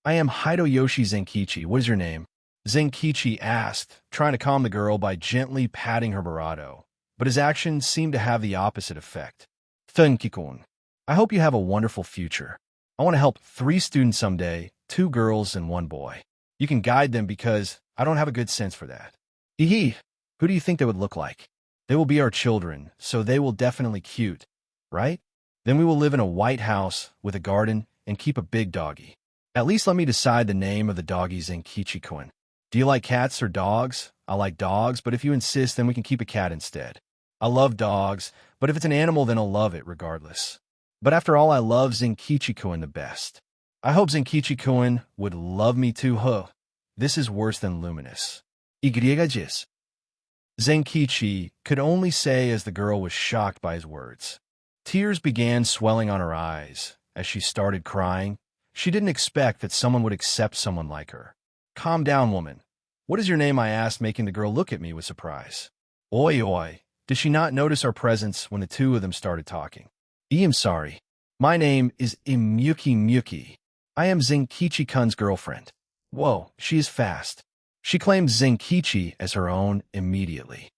I am Hideyoshi Zenkichi. What is your name? Zenkichi asked, trying to calm the girl by gently patting her barato. But his actions seemed to have the opposite effect. Thank-kun. I hope you have a wonderful future. I want to help 3 students someday, 2 girls and 1 boy. You can guide them because I don't have a good sense for that. Hee. Who do you think they would look like? They will be our children, so they will definitely cute, right? Then we will live in a white house with a garden and keep a big doggy. At least let me decide the name of the doggy, Zenkichi-kun. Do you like cats or dogs? I like dogs, but if you insist, then we can keep a cat instead. I love dogs, but if it's an animal, then I'll love it regardless. But after all, I love Zenkichi-kun the best. I hope Zenkichi-kun would love me too, huh? This is worse than Luminous. Igriagis. Zenkichi could only say as the girl was shocked by his words. Tears began swelling on her eyes. As she started crying, she didn't expect that someone would accept someone like her. Calm down, woman. What is your name? I asked, making the girl look at me with surprise. Oi. Did she not notice our presence when the 2 of them started talking? I'm sorry. My name is Imyuki. I am Zenkichi-kun's girlfriend. Whoa, she is fast. She claimed Zenkichi as her own immediately.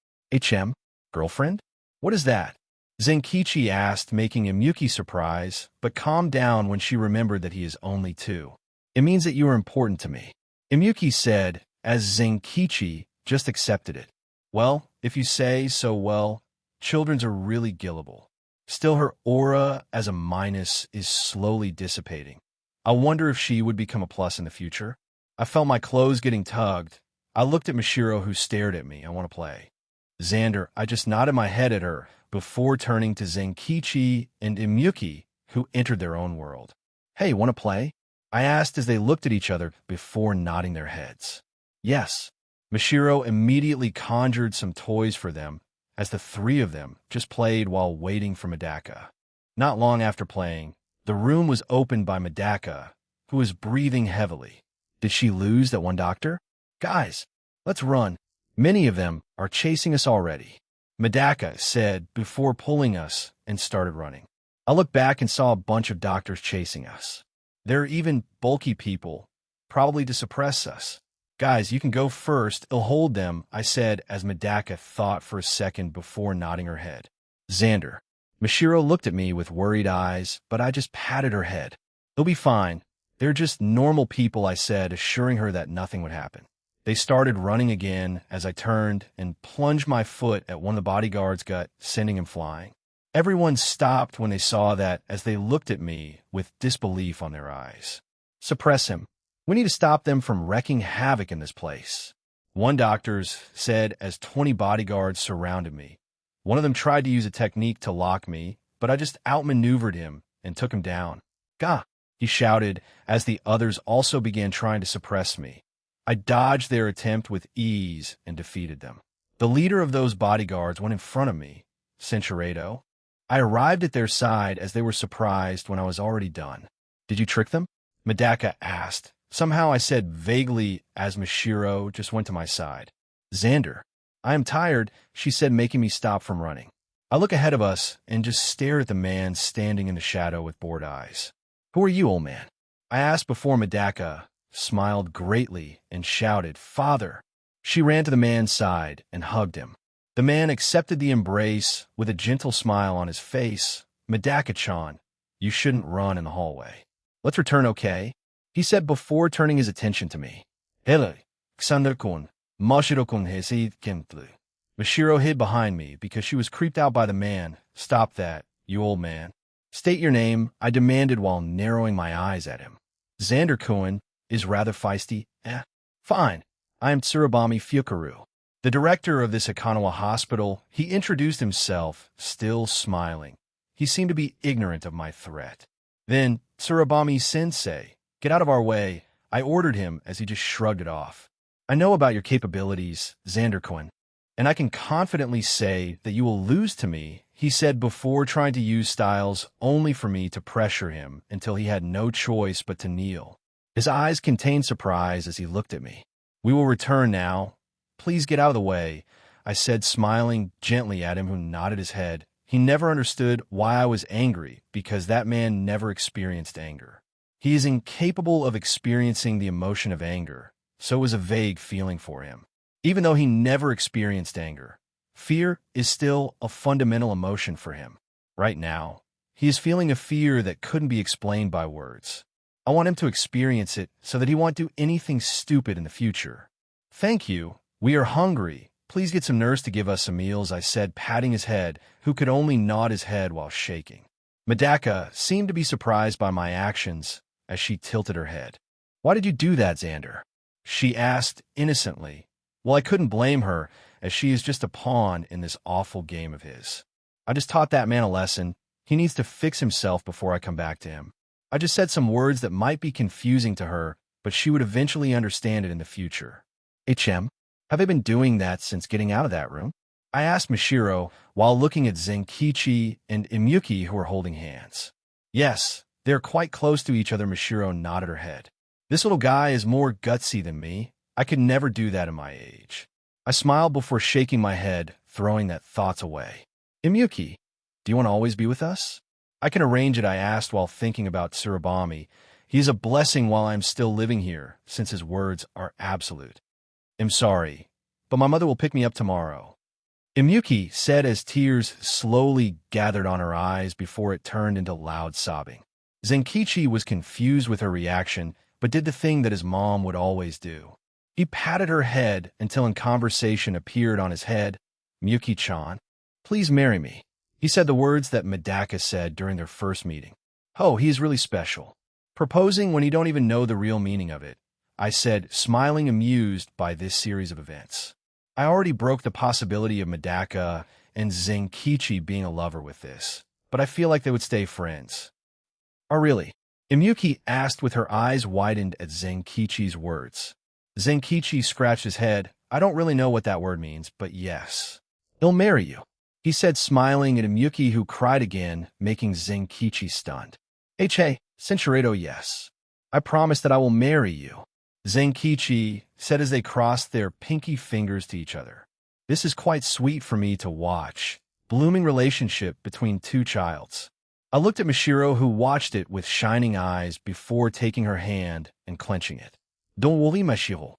Girlfriend? What is that? Zenkichi asked, making Imyuki surprised, but calmed down when she remembered that he is only 2. It means that you are important to me. Imyuki said, as Zenkichi just accepted it. Well, if you say so, well, children are really gullible. Still, her aura as a minus is slowly dissipating. I wonder if she would become a plus in the future. I felt my clothes getting tugged. I looked at Mashiro, who stared at me. I want to play. Xander, I just nodded my head at her before turning to Zenkichi and Imyuki, who entered their own world. Hey, want to play? I asked as they looked at each other before nodding their heads. Yes. Mashiro immediately conjured some toys for them, as the 3 of them just played while waiting for Medaka. Not long after playing, the room was opened by Medaka, who was breathing heavily. Did she lose that one doctor? Guys, let's run. Many of them are chasing us already, Medaka said before pulling us and started running. I looked back and saw a bunch of doctors chasing us. There are even bulky people, probably to suppress us. Guys, you can go first. I'll hold them, I said as Medaka thought for a second before nodding her head. Xander. Mashiro looked at me with worried eyes, but I just patted her head. They'll be fine. They're just normal people, I said, assuring her that nothing would happen. They started running again as I turned and plunged my foot at one of the bodyguard's gut, sending him flying. Everyone stopped when they saw that as they looked at me with disbelief on their eyes. Suppress him. We need to stop them from wreaking havoc in this place. One doctor said as 20 bodyguards surrounded me. One of them tried to use a technique to lock me, but I just outmaneuvered him and took him down. Gah! He shouted as the others also began trying to suppress me. I dodged their attempt with ease and defeated them. The leader of those bodyguards went in front of me, Censuredo. I arrived at their side as they were surprised when I was already done. Did you trick them? Medaka asked. Somehow I said vaguely as Mashiro just went to my side. Xander. I am tired, she said, making me stop from running. I look ahead of us and just stare at the man standing in the shadow with bored eyes. Who are you, old man? I asked before Medaka smiled greatly and shouted, Father. She ran to the man's side and hugged him. The man accepted the embrace with a gentle smile on his face. Medaka-chan, you shouldn't run in the hallway. Let's return, okay? He said before turning his attention to me. Hello, Xander-kun, Mashiro-kun hesi kentlu. Mashiro hid behind me because she was creeped out by the man. Stop that, you old man. State your name, I demanded while narrowing my eyes at him. Xander-kun is rather feisty. Fine. I am Tsurabami Fukaru, the director of this Akanawa hospital. He introduced himself, still smiling. He seemed to be ignorant of my threat. Then, Tsurabami-sensei, get out of our way, I ordered him as he just shrugged it off. I know about your capabilities, Xander-kun. And I can confidently say that you will lose to me, he said before trying to use styles only for me to pressure him until he had no choice but to kneel. His eyes contained surprise as he looked at me. We will return now. Please get out of the way, I said, smiling gently at him, who nodded his head. He never understood why I was angry, because that man never experienced anger. He is incapable of experiencing the emotion of anger, so it was a vague feeling for him. Even though he never experienced anger, fear is still a fundamental emotion for him. Right now, he is feeling a fear that couldn't be explained by words. I want him to experience it so that he won't do anything stupid in the future. Thank you. We are hungry. Please get some nurse to give us some meals, I said, patting his head, who could only nod his head while shaking. Medaka seemed to be surprised by my actions as she tilted her head. Why did you do that, Xander? She asked innocently. Well, I couldn't blame her, as she is just a pawn in this awful game of his. I just taught that man a lesson. He needs to fix himself before I come back to him. I just said some words that might be confusing to her, but she would eventually understand it in the future. HM, have they been doing that since getting out of that room? I asked Mishiro while looking at Zenkichi and Imyuki, who were holding hands. Yes, they're quite close to each other, Mishiro nodded her head. This little guy is more gutsy than me. I could never do that at my age. I smiled before shaking my head, throwing that thoughts away. Imyuki, do you want to always be with us? I can arrange it, I asked while thinking about Tsurabami. He is a blessing while I'm still living here, since his words are absolute. I'm sorry, but my mother will pick me up tomorrow. Imyuki said as tears slowly gathered on her eyes before it turned into loud sobbing. Zenkichi was confused with her reaction, but did the thing that his mom would always do. He patted her head until in conversation appeared on his head. Miyuki-chan, please marry me. He said the words that Medaka said during their first meeting. Oh, he is really special. Proposing when you don't even know the real meaning of it, I said, smiling amused by this series of events. I already broke the possibility of Medaka and Zenkichi being a lover with this, but I feel like they would stay friends. Oh, really? Imyuki asked with her eyes widened at Zenkichi's words. Zenkichi scratched his head. I don't really know what that word means, but yes. He'll marry you, he said, smiling at Imyuki, who cried again, making Zenkichi stunned. Hey, Senshirito, yes. I promise that I will marry you, Zenkichi said as they crossed their pinky fingers to each other. This is quite sweet for me to watch. Blooming relationship between two childs. I looked at Mishiro, who watched it with shining eyes before taking her hand and clenching it. Don't worry, Mishiro.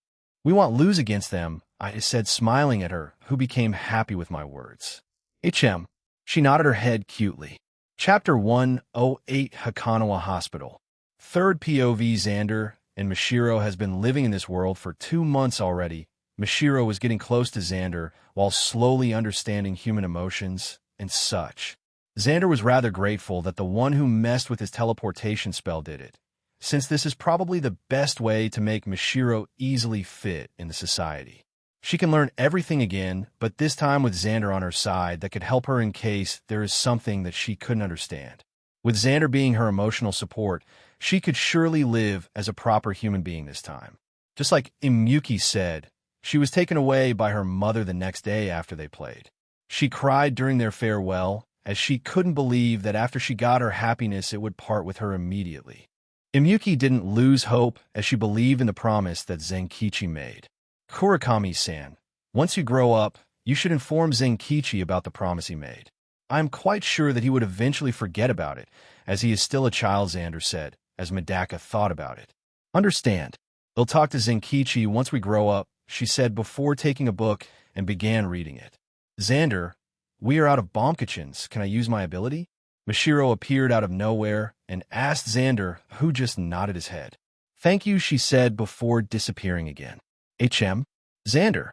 We won't lose against them, I said, smiling at her, who became happy with my words. HM. She nodded her head cutely. Chapter 108, Hakanawa Hospital. Third POV. Xander and Mishiro has been living in this world for 2 months already. Mishiro was getting close to Xander while slowly understanding human emotions and such. Xander was rather grateful that the one who messed with his teleportation spell did it, since this is probably the best way to make Mishiro easily fit in the society. She can learn everything again, but this time with Xander on her side that could help her in case there is something that she couldn't understand. With Xander being her emotional support, she could surely live as a proper human being this time. Just like Imyuki said, she was taken away by her mother the next day after they played. She cried during their farewell, as she couldn't believe that after she got her happiness it would part with her immediately. Imyuki didn't lose hope as she believed in the promise that Zenkichi made. Kurakami-san, once you grow up, you should inform Zenkichi about the promise he made. I am quite sure that he would eventually forget about it, as he is still a child, Xander said, as Medaka thought about it. Understand. They'll talk to Zenkichi once we grow up, she said before taking a book and began reading it. Xander, we are out of bombkachins. Can I use my ability? Mishiro appeared out of nowhere and asked Xander, who just nodded his head. Thank you, she said before disappearing again. HM? Xander.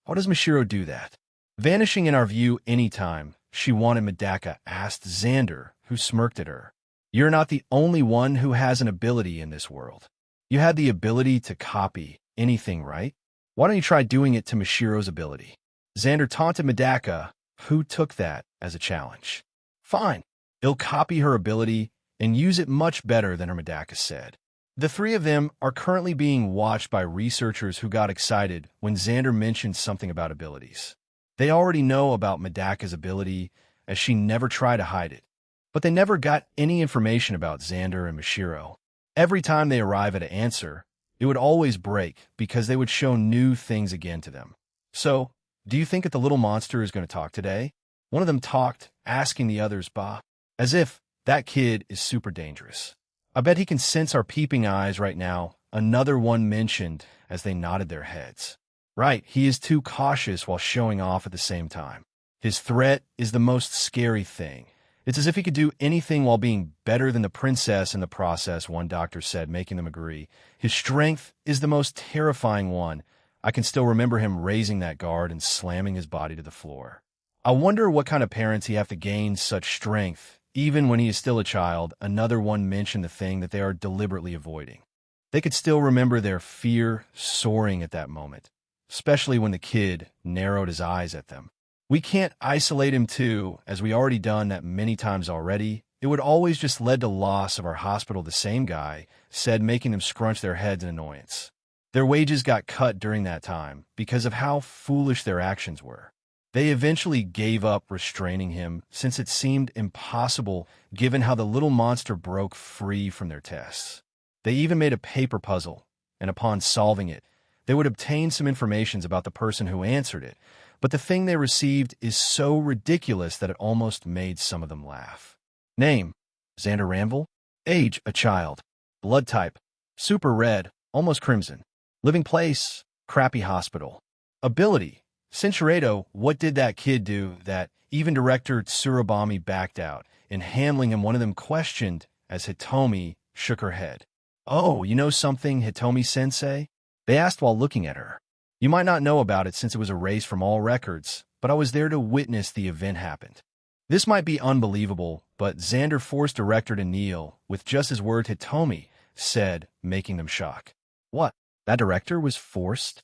How does Mishiro do that? Vanishing in our view anytime she wanted, Medaka asked Xander, who smirked at her. You're not the only one who has an ability in this world. You had the ability to copy anything, right? Why don't you try doing it to Mishiro's ability? Xander taunted Medaka, who took that as a challenge. Fine. He'll copy her ability and use it much better than her, Medaka said. The three of them are currently being watched by researchers who got excited when Xander mentioned something about abilities. They already know about Medaka's ability, as she never tried to hide it. But they never got any information about Xander and Mashiro. Every time they arrive at an answer, it would always break because they would show new things again to them. So, do you think that the little monster is going to talk today? One of them talked, asking the others, bah, as if that kid is super dangerous. I bet he can sense our peeping eyes right now, another one mentioned as they nodded their heads. Right, he is too cautious while showing off at the same time. His threat is the most scary thing. It's as if he could do anything while being better than the princess in the process, one doctor said, making them agree. His strength is the most terrifying one. I can still remember him raising that guard and slamming his body to the floor. I wonder what kind of parents he have to gain such strength, even when he is still a child. Another one mentioned the thing that they are deliberately avoiding. They could still remember their fear soaring at that moment, especially when the kid narrowed his eyes at them. We can't isolate him too, as we already done that many times already. It would always just lead to loss of our hospital, the same guy said, making them scrunch their heads in annoyance. Their wages got cut during that time because of how foolish their actions were. They eventually gave up restraining him since it seemed impossible given how the little monster broke free from their tests. They even made a paper puzzle, and upon solving it, they would obtain some information about the person who answered it, but the thing they received is so ridiculous that it almost made some of them laugh. Name: Xander Ranvil. Age: a child. Blood type: super red, almost crimson. Living place: crappy hospital. Ability: Cinchuredo. What did that kid do that even director Tsurabami backed out? In handling him, one of them questioned as Hitomi shook her head. Oh, you know something, Hitomi-sensei? They asked while looking at her. You might not know about it since it was erased from all records, but I was there to witness the event happen. This might be unbelievable, but Xander forced director to kneel with just his word, Hitomi said, making them shock. What? That director was forced?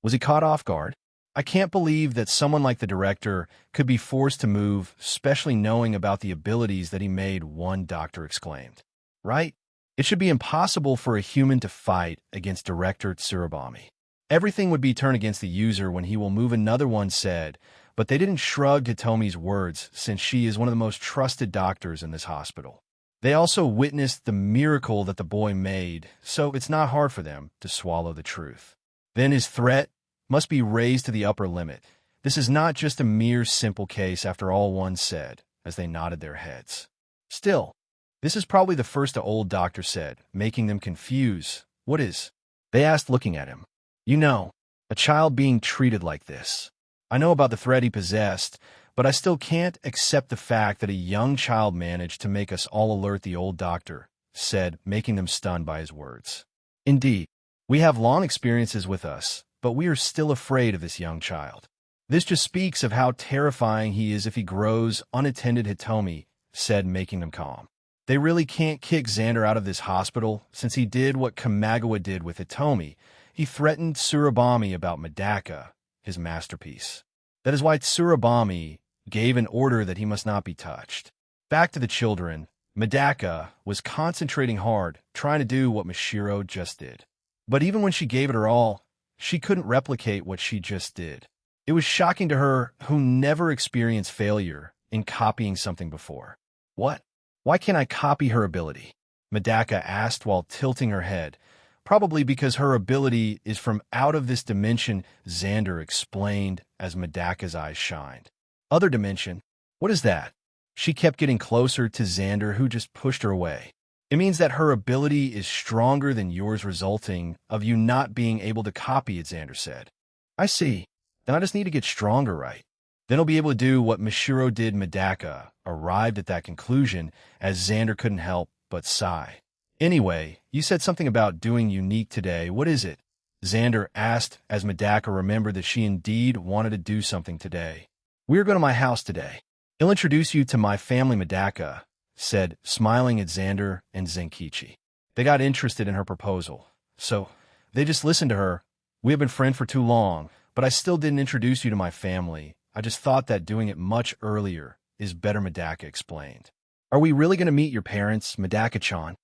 Was he caught off guard? I can't believe that someone like the director could be forced to move, especially knowing about the abilities that he made, one doctor exclaimed. Right? It should be impossible for a human to fight against Director Tsurabami. Everything would be turned against the user when he will move, another one said, but they didn't shrug Hitomi's words since she is one of the most trusted doctors in this hospital. They also witnessed the miracle that the boy made, so it's not hard for them to swallow the truth. Then his threat must be raised to the upper limit. This is not just a mere simple case, after all, one said, as they nodded their heads. Still, this is probably the first, the old doctor said, making them confused. What is? They asked, looking at him. You know, a child being treated like this. I know about the threat he possessed, but I still can't accept the fact that a young child managed to make us all alert, the old doctor said, making them stunned by his words. Indeed, we have long experiences with us, but we are still afraid of this young child. This just speaks of how terrifying he is if he grows unattended, Hitomi said, making them calm. They really can't kick Xander out of this hospital since he did what Kamagawa did with Hitomi. He threatened Tsurabami about Medaka, his masterpiece. That is why Tsurabami gave an order that he must not be touched. Back to the children, Medaka was concentrating hard, trying to do what Mashiro just did. But even when she gave it her all, she couldn't replicate what she just did. It was shocking to her, who never experienced failure in copying something before. What? Why can't I copy her ability? Medaka asked while tilting her head. Probably because her ability is from out of this dimension, Xander explained as Medaka's eyes shined. Other dimension? What is that? She kept getting closer to Xander, who just pushed her away. It means that her ability is stronger than yours, resulting of you not being able to copy it, Xander said. I see. Then I just need to get stronger, right? Then I'll be able to do what Mashiro did. Medaka arrived at that conclusion as Xander couldn't help but sigh. Anyway, you said something about doing unique today. What is it? Xander asked as Medaka remembered that she indeed wanted to do something today. We're going to my house today. I'll introduce you to my family, Medaka said, smiling at Xander and Zenkichi. They got interested in her proposal, so they just listened to her. We have been friends for too long, but I still didn't introduce you to my family. I just thought that doing it much earlier is better, Medaka explained. Are we really going to meet your parents, Medaka-chan?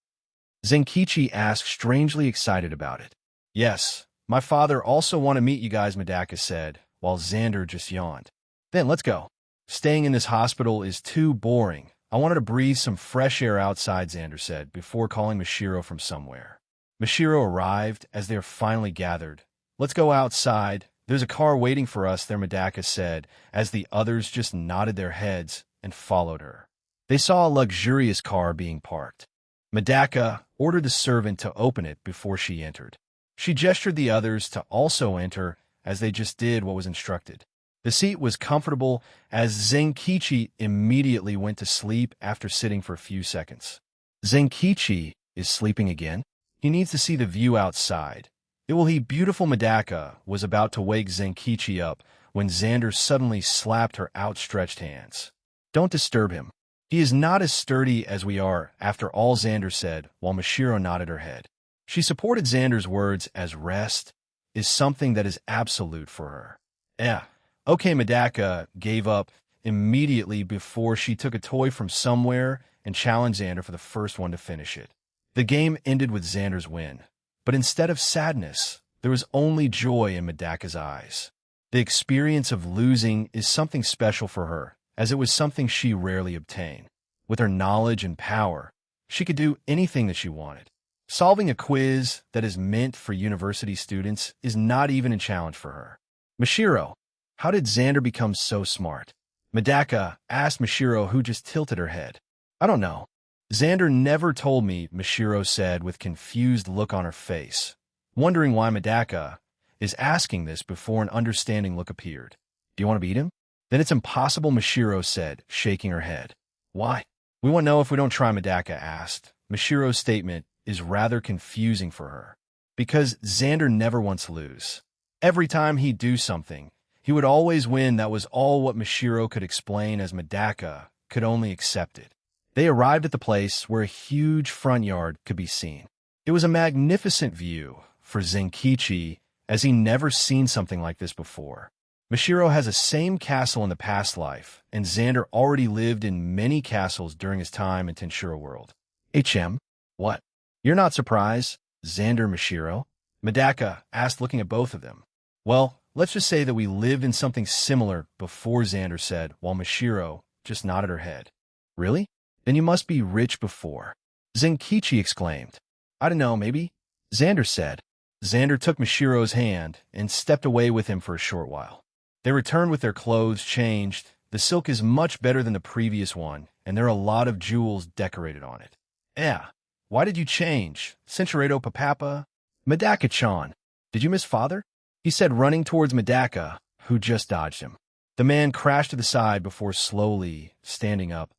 Zenkichi asked, strangely excited about it. Yes, my father also want to meet you guys, Medaka said, while Xander just yawned. Then let's go. Staying in this hospital is too boring. I wanted to breathe some fresh air outside, Xander said, before calling Mashiro from somewhere. Mashiro arrived as they were finally gathered. Let's go outside. There's a car waiting for us there, Medaka said, as the others just nodded their heads and followed her. They saw a luxurious car being parked. Medaka ordered the servant to open it before she entered. She gestured the others to also enter as they just did what was instructed. The seat was comfortable as Zenkichi immediately went to sleep after sitting for a few seconds. Zenkichi is sleeping again? He needs to see the view outside. It will he beautiful Medaka was about to wake Zenkichi up when Xander suddenly slapped her outstretched hands. Don't disturb him. He is not as sturdy as we are, after all, Xander said, while Mashiro nodded her head. She supported Xander's words as rest is something that is absolute for her. Okay, Medaka gave up immediately before she took a toy from somewhere and challenged Xander for the first one to finish it. The game ended with Xander's win, but instead of sadness, there was only joy in Medaka's eyes. The experience of losing is something special for her, as it was something she rarely obtained. With her knowledge and power, she could do anything that she wanted. Solving a quiz that is meant for university students is not even a challenge for her. Mashiro, how did Xander become so smart? Medaka asked Mashiro, who just tilted her head. I don't know. Xander never told me, Mashiro said with confused look on her face, wondering why Medaka is asking this before an understanding look appeared. Do you want to beat him? Then it's impossible, Mashiro said, shaking her head. Why? We won't know if we don't try, Medaka asked. Mashiro's statement is rather confusing for her, because Xander never wants to lose. Every time he'd do something, he would always win. That was all what Mashiro could explain, as Medaka could only accept it. They arrived at the place where a huge front yard could be seen. It was a magnificent view for Zenkichi, as he never seen something like this before. Mashiro has the same castle in the past life, and Xander already lived in many castles during his time in Tenshura World. What? You're not surprised, Xander, Mashiro? Medaka asked, looking at both of them. Well, let's just say that we lived in something similar before, Xander said, while Mashiro just nodded her head. Really? Then you must be rich before. Zenkichi exclaimed. I don't know, maybe? Xander said. Xander took Mashiro's hand and stepped away with him for a short while. They returned with their clothes changed. The silk is much better than the previous one, and there are a lot of jewels decorated on it. Why did you change? Cinchureto Papapa? Medaka-chan, did you miss father? He said, running towards Medaka, who just dodged him. The man crashed to the side before slowly standing up.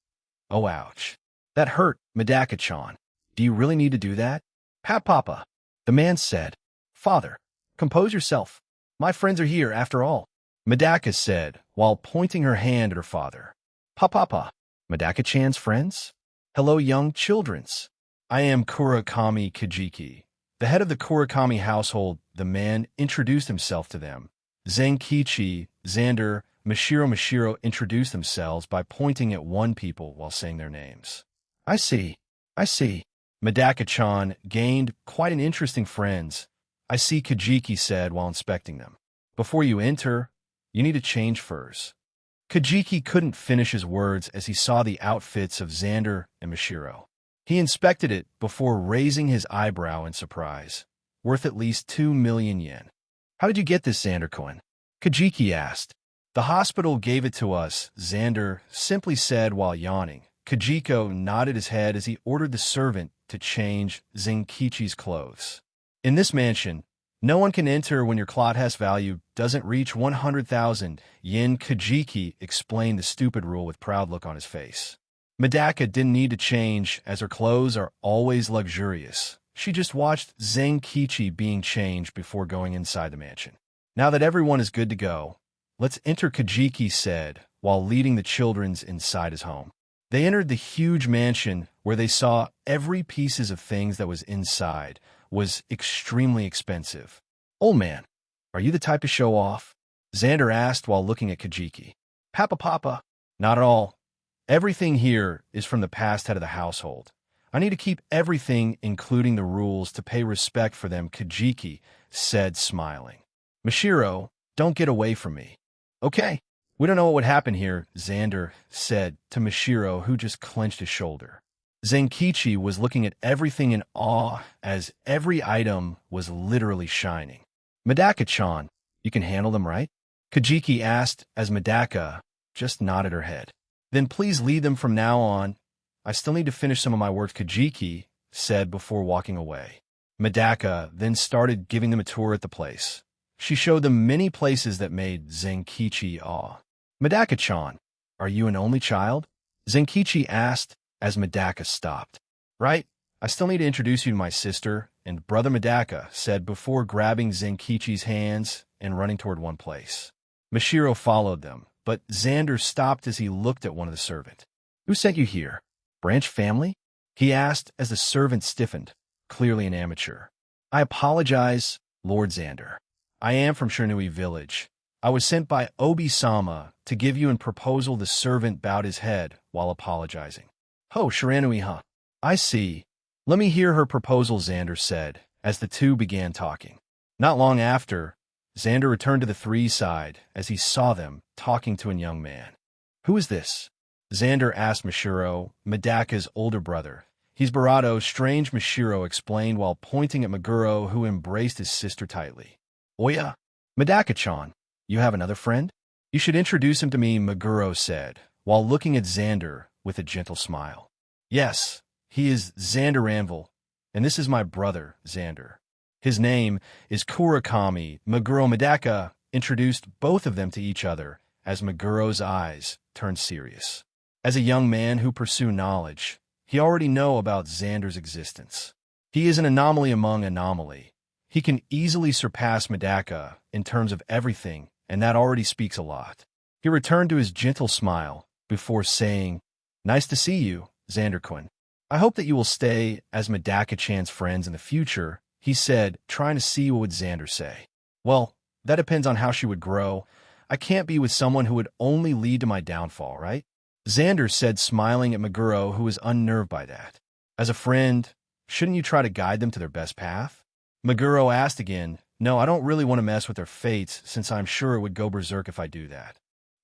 Oh, ouch. That hurt, Medaka-chan. Do you really need to do that? Papa, the man said. Father, compose yourself. My friends are here after all, Medaka said, while pointing her hand at her father. Papa, Medaka-chan's friends? Hello, young childrens. I am Kurakami Kijiki, the head of the Kurakami household. The man introduced himself to them. Zenkichi, Xander, Mashiro introduced themselves by pointing at one people while saying their names. I see. Medaka-chan gained quite an interesting friends. I see, Kijiki said while inspecting them. Before you enter, you need to change furs. Kijiki couldn't finish his words as he saw the outfits of Xander and Mashiro. He inspected it before raising his eyebrow in surprise. Worth at least 2 million yen. How did you get this, Xander-kun? Kijiki asked. The hospital gave it to us, Xander simply said while yawning. Kijiko nodded his head as he ordered the servant to change Zenkichi's clothes. In this mansion, no one can enter when your cloths value doesn't reach 100,000 yen. Kijiki explained the stupid rule with proud look on his face. Medaka didn't need to change, as her clothes are always luxurious. She just watched Zenkichi being changed before going inside the mansion. Now that everyone is good to go, let's enter, Kijiki said, while leading the children inside his home. They entered the huge mansion, where they saw every pieces of things that was inside was extremely expensive. Old man, are you the type to show off? Xander asked while looking at Kijiki. Papa, not at all. Everything here is from the past head of the household. I need to keep everything, including the rules, to pay respect for them, Kijiki said, smiling. Mashiro, don't get away from me. Okay, We don't know what would happen here, Xander said to Mashiro, who just clenched his shoulder. Zenkichi was looking at everything in awe as every item was literally shining. Medaka-chan, you can handle them, right? Kajiki asked as Medaka just nodded her head. Then please lead them from now on. I still need to finish some of my work, Kajiki said before walking away. Medaka then started giving them a tour at the place. She showed them many places that made Zenkichi awe. Medaka-chan, are you an only child? Zenkichi asked as Medaka stopped. Right, I still need to introduce you to my sister and brother, Medaka said before grabbing Zenkichi's hands and running toward one place. Mashiro followed them, but Xander stopped as he looked at one of the servants. Who sent you here? Branch family? He asked as the servant stiffened, clearly an amateur. I apologize, Lord Xander. I am from Shirnui village. I was sent by Obi-sama to give you a proposal. The servant bowed his head while apologizing. Oh, Shiranui, huh? I see. Let me hear her proposal, Xander said, as the two began talking. Not long after, Xander returned to the three side as he saw them talking to a young man. Who is this? Xander asked Mashiro, Medaka's older brother. He's Barato, strange, Mashiro explained while pointing at Meguro, who embraced his sister tightly. Oya, Medaka-chan, you have another friend? You should introduce him to me, Meguro said, while looking at Xander with a gentle smile. Yes, he is Xander Ranvil, and this is my brother, Xander. His name is Kurakami. Meguro Medaka introduced both of them to each other as Meguro's eyes turned serious. As a young man who pursues knowledge, he already knows about Xander's existence. He is an anomaly among anomaly. He can easily surpass Medaka in terms of everything, and that already speaks a lot. He returned to his gentle smile before saying, Nice to see you, Xander-kun. I hope that you will stay as Medaka-chan's friends in the future, he said, trying to see what would Xander say. Well, that depends on how she would grow. I can't be with someone who would only lead to my downfall, right? Xander said, smiling at Meguro, who was unnerved by that. As a friend, shouldn't you try to guide them to their best path? Meguro asked again, No, I don't really want to mess with their fates, since I'm sure it would go berserk if I do that.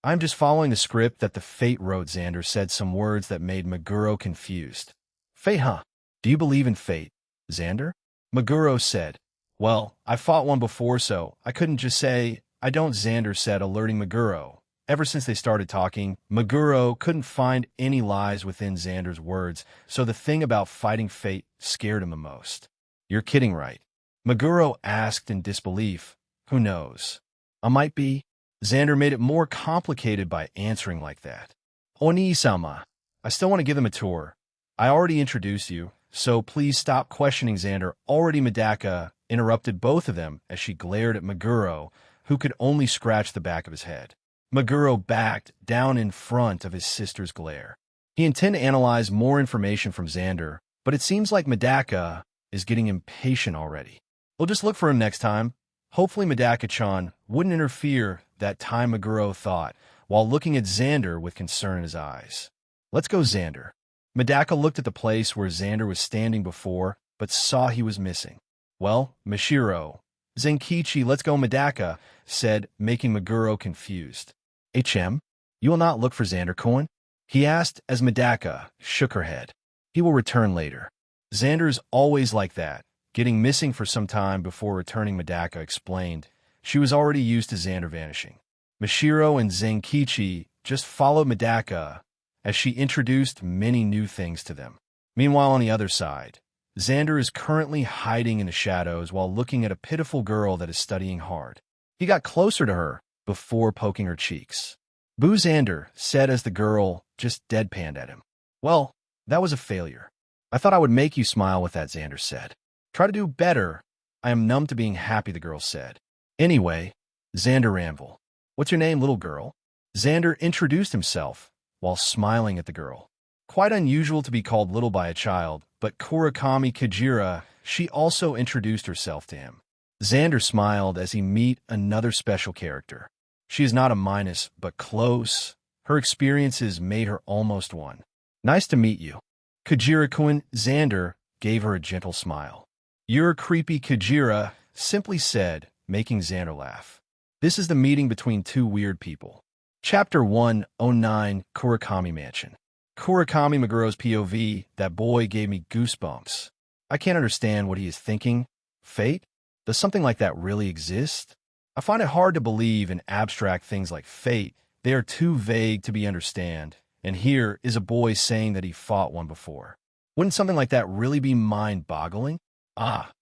I'm just following the script that the fate wrote. Xander said some words that made Meguro confused. Fate, huh? Do you believe in fate, Xander? Meguro said, Well, I fought one before, so I couldn't just say, I don't, Xander said, alerting Meguro. Ever since they started talking, Meguro couldn't find any lies within Xander's words, so the thing about fighting fate scared him the most. You're kidding, right? Meguro asked in disbelief. Who knows? I might be. Xander made it more complicated by answering like that. Oni-sama, I still want to give them a tour. I already introduced you, so please stop questioning, Xander. Already Medaka interrupted both of them as she glared at Meguro, who could only scratch the back of his head. Meguro backed down in front of his sister's glare. He intended to analyze more information from Xander, but it seems like Medaka is getting impatient already. We'll just look for him next time. Hopefully Medaka-chan wouldn't interfere, that time, Meguro thought, while looking at Xander with concern in his eyes. Let's go, Xander. Medaka looked at the place where Xander was standing before, but saw he was missing. Well, Mashiro. Zenkichi, let's go, Medaka said, making Meguro confused. HM, you will not look for Xander-kun? He asked as Medaka shook her head. He will return later. Xander's always like that, getting missing for some time before returning, Medaka explained. She was already used to Xander vanishing. Mashiro and Zenkichi just followed Medaka as she introduced many new things to them. Meanwhile, on the other side, Xander is currently hiding in the shadows while looking at a pitiful girl that is studying hard. He got closer to her before poking her cheeks. Boo, Xander said as the girl just deadpanned at him. Well, that was a failure. I thought I would make you smile with that, Xander said. Try to do better. I am numb to being happy, the girl said. Anyway, Xander Ranvil. What's your name, little girl? Xander introduced himself while smiling at the girl. Quite unusual to be called little by a child, but Kurakami Kajira, she also introduced herself to him. Xander smiled as he met another special character. She is not a minus, but close. Her experiences made her almost one. Nice to meet you. Kajira-kun. Xander gave her a gentle smile. You're creepy, Kajira simply said, making Xander laugh. This is the meeting between two weird people. Chapter 109, Kurakami Mansion. Kurakami Maguro's POV, that boy gave me goosebumps. I can't understand what he is thinking. Fate? Does something like that really exist? I find it hard to believe in abstract things like fate. They are too vague to be understood. And here is a boy saying that he fought one before. Wouldn't something like that really be mind-boggling?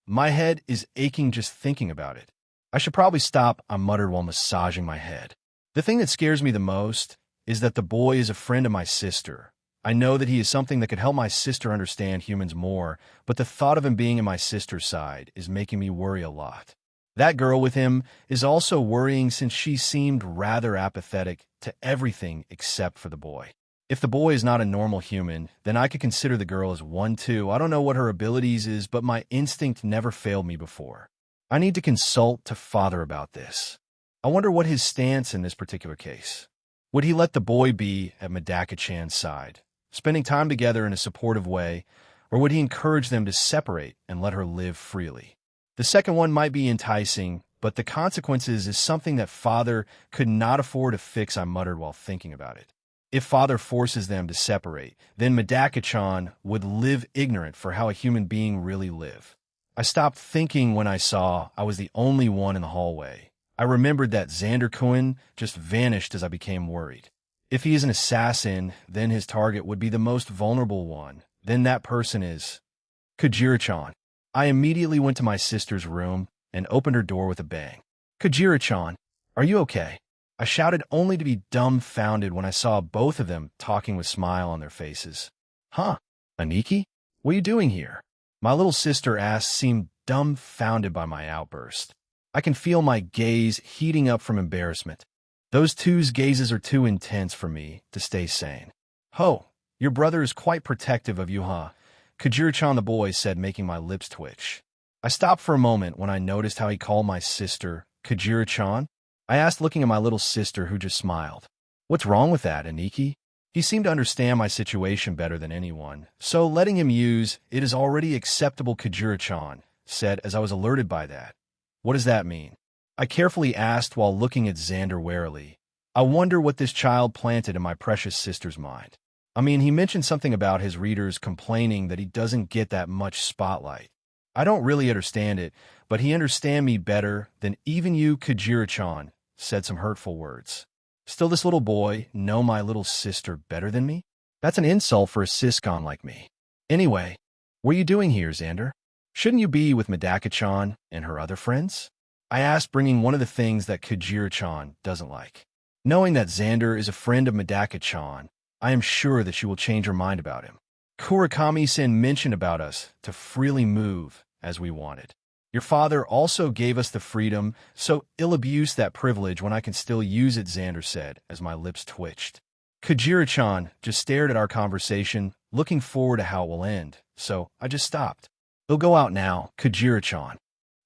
My head is aching just thinking about it. I should probably stop, I muttered while massaging my head. The thing that scares me the most is that the boy is a friend of my sister. I know that he is something that could help my sister understand humans more, but the thought of him being in my sister's side is making me worry a lot. That girl with him is also worrying since she seemed rather apathetic to everything except for the boy. If the boy is not a normal human, then I could consider the girl as one too. I don't know what her abilities is, but my instinct never failed me before. I need to consult to father about this. I wonder what his stance in this particular case. Would he let the boy be at Madaka-chan's side, spending time together in a supportive way, or would he encourage them to separate and let her live freely? The second one might be enticing, but the consequences is something that father could not afford to fix, I muttered while thinking about it. If father forces them to separate, then Madaka-chan would live ignorant for how a human being really live. I stopped thinking when I saw I was the only one in the hallway. I remembered that Xander just vanished as I became worried. If he is an assassin, then his target would be the most vulnerable one. Then that person is Kujira-chan. I immediately went to my sister's room and opened her door with a bang. Kujira-chan, are you okay? I shouted only to be dumbfounded when I saw both of them talking with a smile on their faces. Huh, Aniki? What are you doing here? My little sister asked, seemed dumbfounded by my outburst. I can feel my gaze heating up from embarrassment. Those two's gazes are too intense for me to stay sane. Ho, your brother is quite protective of you, huh? Kujira-chan the boy said, making my lips twitch. I stopped for a moment when I noticed how he called my sister Kujira-chan. I asked, looking at my little sister, who just smiled. What's wrong with that, Aniki? He seemed to understand my situation better than anyone, so letting him use "it is already acceptable, Kujira-chan," said as I was alerted by that. What does that mean? I carefully asked while looking at Xander warily. I wonder what this child planted in my precious sister's mind. I mean, he mentioned something about his readers complaining that he doesn't get that much spotlight. I don't really understand it, but he understands me better than even you, Kujira-chan, said some hurtful words. Still this little boy know my little sister better than me? That's an insult for a siscon like me. Anyway, what are you doing here, Xander? Shouldn't you be with Madaka-chan and her other friends? I asked, bringing one of the things that Kujira-chan doesn't like. Knowing that Xander is a friend of Madaka-chan, I am sure that she will change her mind about him. Kurakami-san mentioned about us to freely move as we wanted. Your father also gave us the freedom, so ill-abuse that privilege when I can still use it, Xander said, as my lips twitched. Kujira-chan just stared at our conversation, looking forward to how it will end, so I just stopped. He'll go out now, Kujira-chan.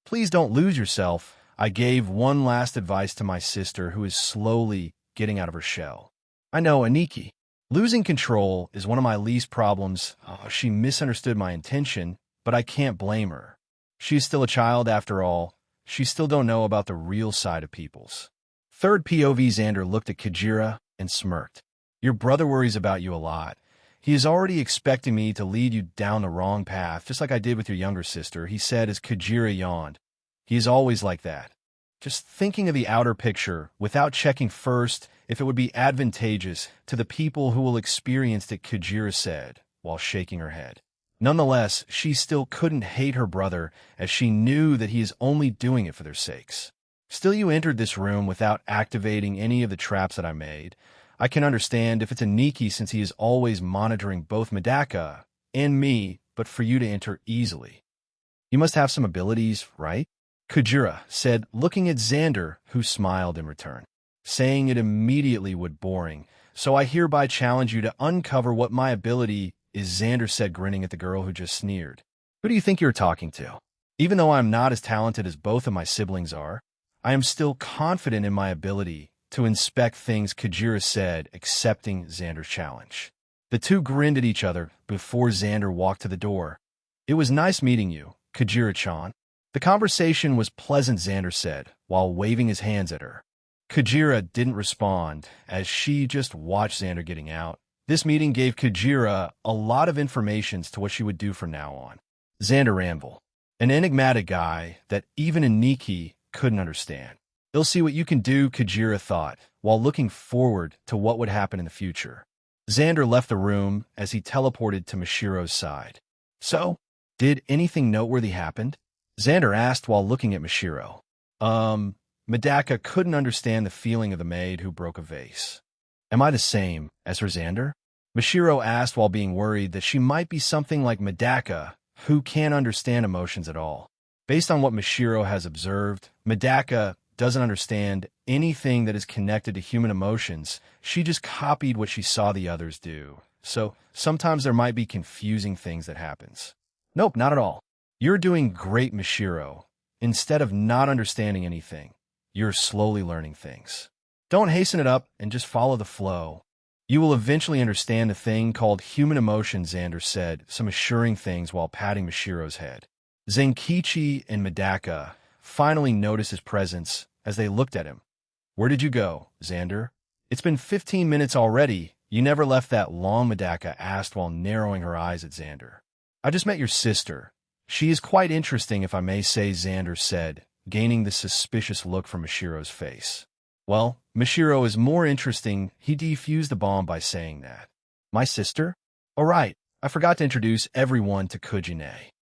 Please don't lose yourself. I gave one last advice to my sister, who is slowly getting out of her shell. I know, Aniki. Losing control is one of my least problems. She misunderstood my intention, but I can't blame her. She's still a child after all. She still don't know about the real side of peoples. Third POV, Xander looked at Kujira and smirked. Your brother worries about you a lot. He is already expecting me to lead you down the wrong path, just like I did with your younger sister, he said as Kujira yawned. He is always like that. Just thinking of the outer picture without checking first if it would be advantageous to the people who will experience it, Kujira said, while shaking her head. Nonetheless, she still couldn't hate her brother, as she knew that he is only doing it for their sakes. Still, you entered this room without activating any of the traps that I made. I can understand if it's Aniki, since he is always monitoring both Madaka and me, but for you to enter easily. You must have some abilities, right? Kujira said, looking at Xander, who smiled in return, saying it immediately would boring. So I hereby challenge you to uncover what my ability is, Xander said, grinning at the girl who just sneered. Who do you think you're talking to? Even though I'm not as talented as both of my siblings are, I am still confident in my ability to inspect things, Kujira said, accepting Xander's challenge. The two grinned at each other before Xander walked to the door. It was nice meeting you, Kujira-chan. The conversation was pleasant, Xander said, while waving his hands at her. Kujira didn't respond, as she just watched Xander getting out. This meeting gave Kujira a lot of information to what she would do from now on. Xander Ranvil, an enigmatic guy that even Aniki couldn't understand. They'll see what you can do, Kujira thought, while looking forward to what would happen in the future. Xander left the room as he teleported to Mashiro's side. So, did anything noteworthy happen? Xander asked while looking at Mashiro. Medaka couldn't understand the feeling of the maid who broke a vase. Am I the same as her, Xander? Mashiro asked while being worried that she might be something like Medaka, who can't understand emotions at all. Based on what Mashiro has observed, Medaka doesn't understand anything that is connected to human emotions. She just copied what she saw the others do. So sometimes there might be confusing things that happens. Nope, not at all. You're doing great, Mashiro. Instead of not understanding anything, you're slowly learning things. Don't hasten it up and just follow the flow. You will eventually understand a thing called human emotion, Xander said, some assuring things while patting Mashiro's head. Zenkichi and Medaka finally noticed his presence as they looked at him. Where did you go, Xander? It's been 15 minutes already. You never left that long, Medaka asked while narrowing her eyes at Xander. I just met your sister. She is quite interesting, if I may say, Xander said, gaining the suspicious look from Mashiro's face. Well, Mashiro is more interesting. He defused the bomb by saying that. My sister? Oh, right. I forgot to introduce everyone to Kujine.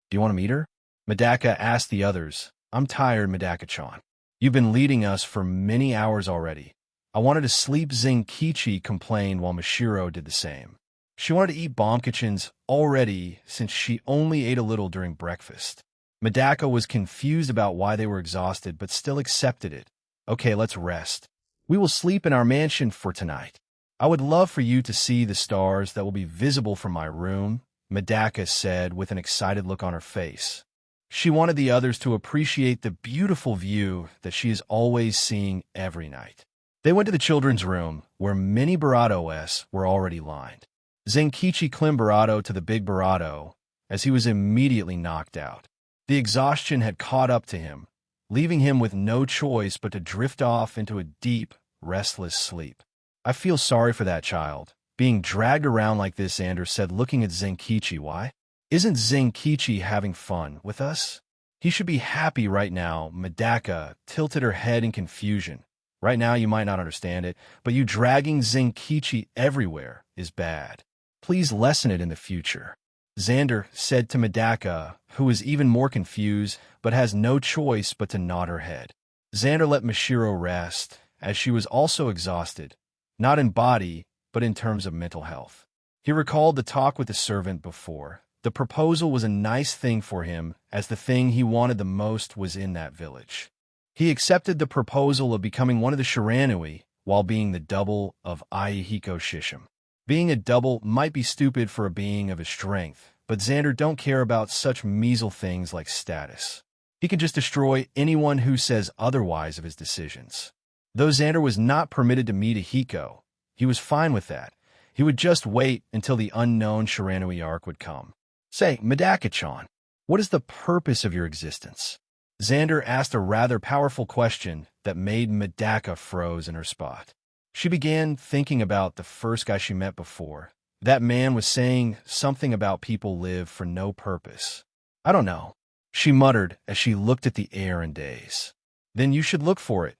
Do you want to meet her? Medaka asked the others. I'm tired, Medaka-chan. You've been leading us for many hours already. I wanted to sleep, Zenkichi complained while Mashiro did the same. She wanted to eat bombkachins already since she only ate a little during breakfast. Medaka was confused about why they were exhausted but still accepted it. Okay, let's rest. We will sleep in our mansion for tonight. I would love for you to see the stars that will be visible from my room, Medaka said with an excited look on her face. She wanted the others to appreciate the beautiful view that she is always seeing every night. They went to the children's room, where many Baratos were already lined. Zenkichi climbed Barato to the big Barato, as he was immediately knocked out. The exhaustion had caught up to him, leaving him with no choice but to drift off into a deep, restless sleep. I feel sorry for that child, being dragged around like this, Xander said, looking at Zenkichi. Why? Isn't Zenkichi having fun with us? He should be happy right now. Medaka tilted her head in confusion. Right now you might not understand it, but you dragging Zenkichi everywhere is bad. Please lessen it in the future. Xander said to Medaka, who is even more confused but has no choice but to nod her head. Xander let Mashiro rest, as she was also exhausted, not in body, but in terms of mental health. He recalled the talk with the servant before. The proposal was a nice thing for him, as the thing he wanted the most was in that village. He accepted the proposal of becoming one of the Shiranui while being the double of Aihiko Shishim. Being a double might be stupid for a being of his strength, but Xander don't care about such measly things like status. He can just destroy anyone who says otherwise of his decisions. Though Xander was not permitted to meet Ahiko, he was fine with that. He would just wait until the unknown Shiranui arc would come. Say, Medaka-chan, what is the purpose of your existence? Xander asked a rather powerful question that made Medaka froze in her spot. She began thinking about the first guy she met before. That man was saying something about people live for no purpose. I don't know, she muttered as she looked at the air in daze. Then you should look for it.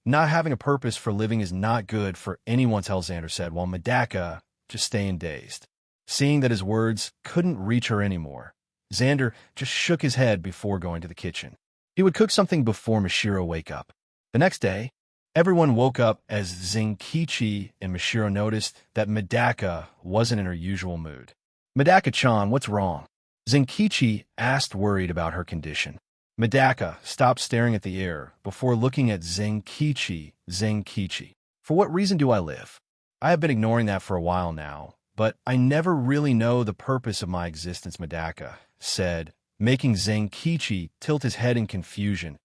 Not having a purpose for living is not good for anyone, Xander said, while Medaka just staying dazed. Seeing that his words couldn't reach her anymore, Xander just shook his head before going to the kitchen. He would cook something before Mashiro wake up. The next day, everyone woke up as Zenkichi and Mashiro noticed that Medaka wasn't in her usual mood. Medaka-chan, what's wrong? Zenkichi asked, worried about her condition. Medaka stopped staring at the air before looking at Zenkichi. Zenkichi, for what reason do I live? I have been ignoring that for a while now, but I never really know the purpose of my existence, Medaka said, making Zenkichi tilt his head in confusion.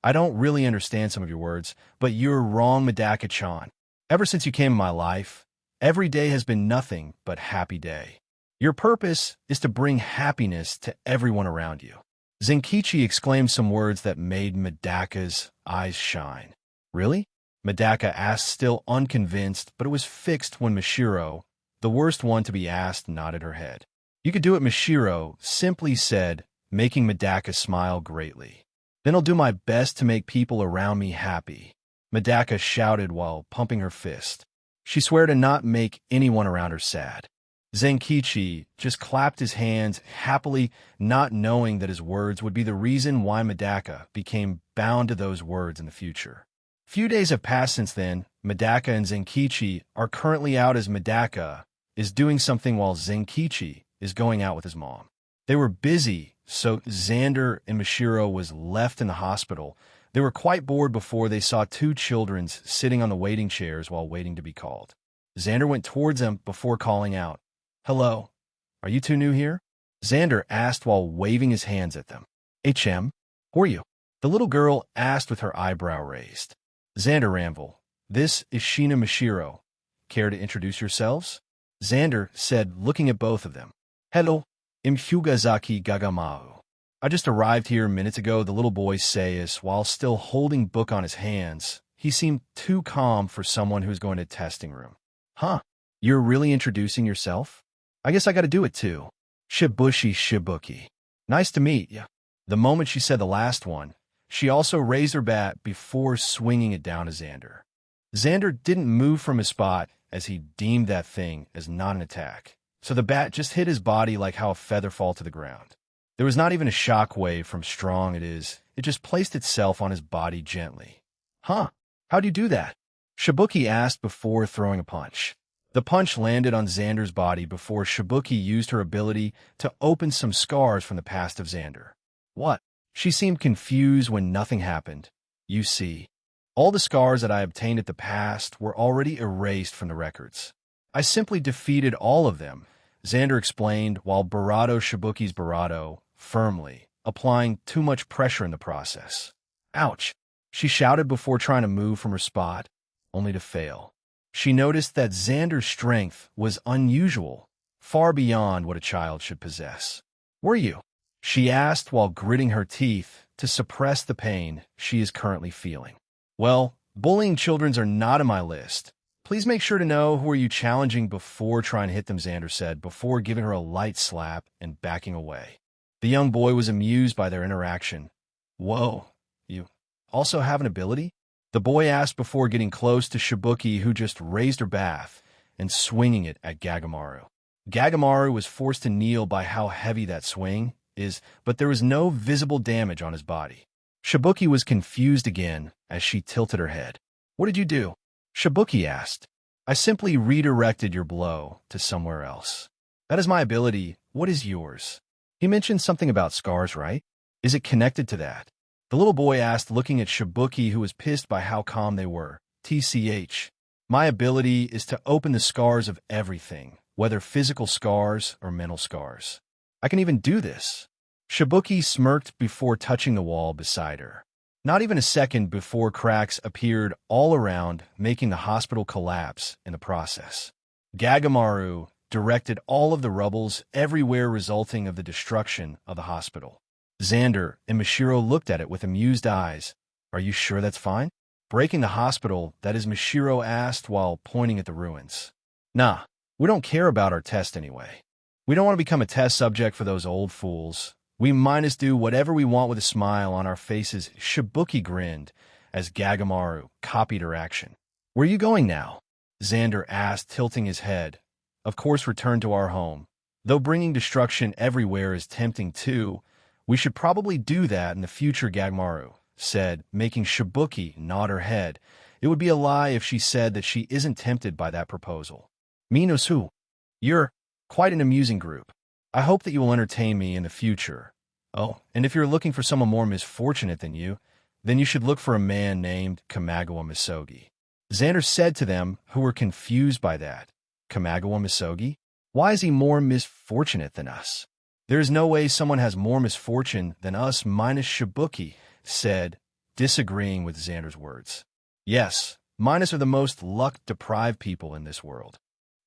I don't really understand some of your words, but you're wrong, Medaka-chan. Ever since you came in my life, every day has been nothing but happy day. Your purpose is to bring happiness to everyone around you. Zenkichi exclaimed some words that made Medaka's eyes shine. Really? Medaka asked, still unconvinced, but it was fixed when Mashiro, the worst one to be asked, nodded her head. You could do it, Mashiro simply said, making Medaka smile greatly. Then I'll do my best to make people around me happy, Medaka shouted while pumping her fist. She swore to not make anyone around her sad. Zenkichi just clapped his hands happily, not knowing that his words would be the reason why Medaka became bound to those words in the future. Few days have passed since then. Medaka and Zenkichi are currently out as Medaka is doing something while Zenkichi is going out with his mom. They were busy, so Xander and Mashiro was left in the hospital. They were quite bored before they saw two children sitting on the waiting chairs while waiting to be called. Xander went towards them before calling out, "Hello, are you two new here?" Xander asked while waving his hands at them. "HM, who are you?" The little girl asked with her eyebrow raised. "Xander Ranvil, this is Shina Mashiro. Care to introduce yourselves?" Xander said, looking at both of them. "Hello, I'm Hyugazaki Gagamau. I just arrived here minutes ago," the little boy says, while still holding book on his hands. He seemed too calm for someone who's going to testing room. "Huh, you're really introducing yourself? I guess I gotta do it too. Shibuki. Nice to meet ya." The moment she said the last one, she also raised her bat before swinging it down to Xander. Xander didn't move from his spot as he deemed that thing as not an attack, so the bat just hit his body like how a feather falls to the ground. There was not even a shock wave from strong it is. It just placed itself on his body gently. "Huh, how'd you do that?" Shibuki asked before throwing a punch. The punch landed on Xander's body before Shibuki used her ability to open some scars from the past of Xander. "What?" She seemed confused when nothing happened. "You see, all the scars that I obtained at the past were already erased from the records. I simply defeated all of them," Xander explained while Barato Shibuki's Barato firmly, applying too much pressure in the process. "Ouch!" She shouted before trying to move from her spot, only to fail. She noticed that Xander's strength was unusual, far beyond what a child should possess. "Were you?" she asked while gritting her teeth to suppress the pain she is currently feeling. "Well, bullying children are not on my list. Please make sure to know who are you challenging before trying to hit them," Xander said, before giving her a light slap and backing away. The young boy was amused by their interaction. "Whoa, you also have an ability?" the boy asked before getting close to Shibuki, who just raised her bat and swinging it at Gagamaru. Gagamaru was forced to kneel by how heavy that swing is, but there was no visible damage on his body. Shibuki was confused again as she tilted her head. "What did you do?" Shibuki asked. "I simply redirected your blow to somewhere else. That is my ability. What is yours?" "He mentioned something about scars, right? Is it connected to that?" the little boy asked, looking at Shibuki, who was pissed by how calm they were. "TCH. My ability is to open the scars of everything, whether physical scars or mental scars. I can even do this." Shibuki smirked before touching the wall beside her. Not even a second before cracks appeared all around, making the hospital collapse in the process. Gagamaru directed all of the rubbles everywhere, resulting of the destruction of the hospital. Xander and Mashiro looked at it with amused eyes. "Are you sure that's fine?" "Breaking the hospital, that is," Mashiro asked while pointing at the ruins. "Nah, we don't care about our test anyway. We don't want to become a test subject for those old fools. We minus do whatever we want with a smile on our faces." Shibuki grinned as Gagamaru copied her action. "Where are you going now?" Xander asked, tilting his head. "Of course, return to our home. Though bringing destruction everywhere is tempting too, we should probably do that in the future," Gagamaru said, making Shibuki nod her head. It would be a lie if she said that she isn't tempted by that proposal. "Minosu, you're quite an amusing group. I hope that you will entertain me in the future. Oh, and if you're looking for someone more misfortunate than you, then you should look for a man named Kamagawa Misogi," Xander said to them, who were confused by that. "Kamagawa Misogi? Why is he more misfortunate than us?" "There is no way someone has more misfortune than us minus Shibuki," said, disagreeing with Xander's words. "Yes, minus are the most luck-deprived people in this world.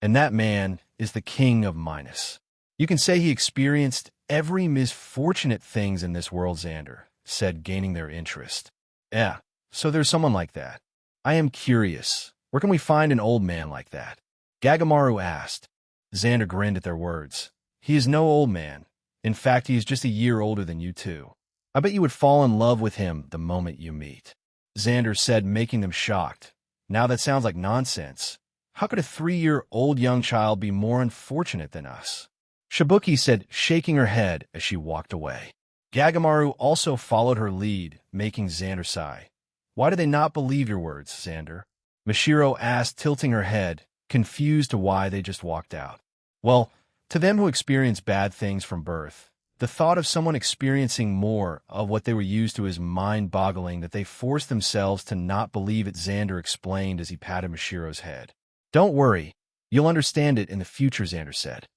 And that man is the king of minus. You can say he experienced every misfortunate things in this world," Xander said, gaining their interest. "Yeah, so there's someone like that. I am curious. Where can we find an old man like that? Gagamaru asked. Xander grinned at their words. He is no old man. In fact, he is just a year older than you two. I bet you would fall in love with him the moment you meet. Xander said, making them shocked. Now that sounds like nonsense. How could a 3-year-old young child be more unfortunate than us? Shibuki said, shaking her head as she walked away. Gagamaru also followed her lead, making Xander sigh. Why do they not believe your words, Xander? Mishiro asked, tilting her head, confused to why they just walked out. Well, to them who experience bad things from birth, the thought of someone experiencing more of what they were used to is mind-boggling that they forced themselves to not believe it, Xander explained as he patted Mishiro's head. Don't worry, you'll understand it in the future, Xander said.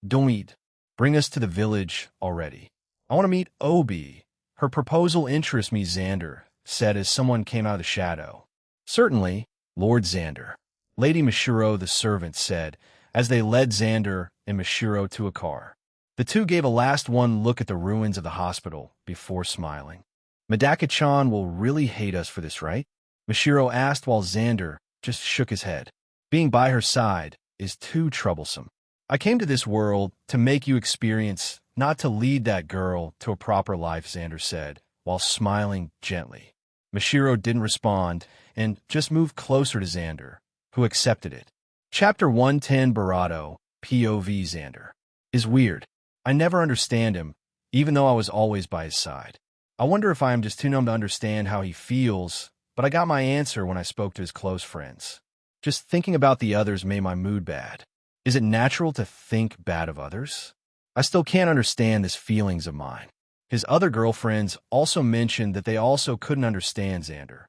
Don't bring us to the village already. I want to meet Obi. Her proposal interests me, Xander said as someone came out of the shadow. Certainly, Lord Xander. Lady Mishiro, the servant, said, as they led Xander and Mishiro to a car. The two gave a last look at the ruins of the hospital before smiling. Madaka-chan will really hate us for this, right? Mishiro asked while Xander just shook his head. Being by her side is too troublesome. I came to this world to make you experience, not to lead that girl to a proper life, Xander said, while smiling gently. Mishiro didn't respond and just moved closer to Xander, who accepted it. Chapter 110 Barato, POV Xander. Is weird. I never understand him, even though I was always by his side. I wonder if I am just too numb to understand how he feels, but I got my answer when I spoke to his close friends. Just thinking about the others made my mood bad. Is it natural to think bad of others? I still can't understand these feelings of mine. His other girlfriends also mentioned that they also couldn't understand Xander.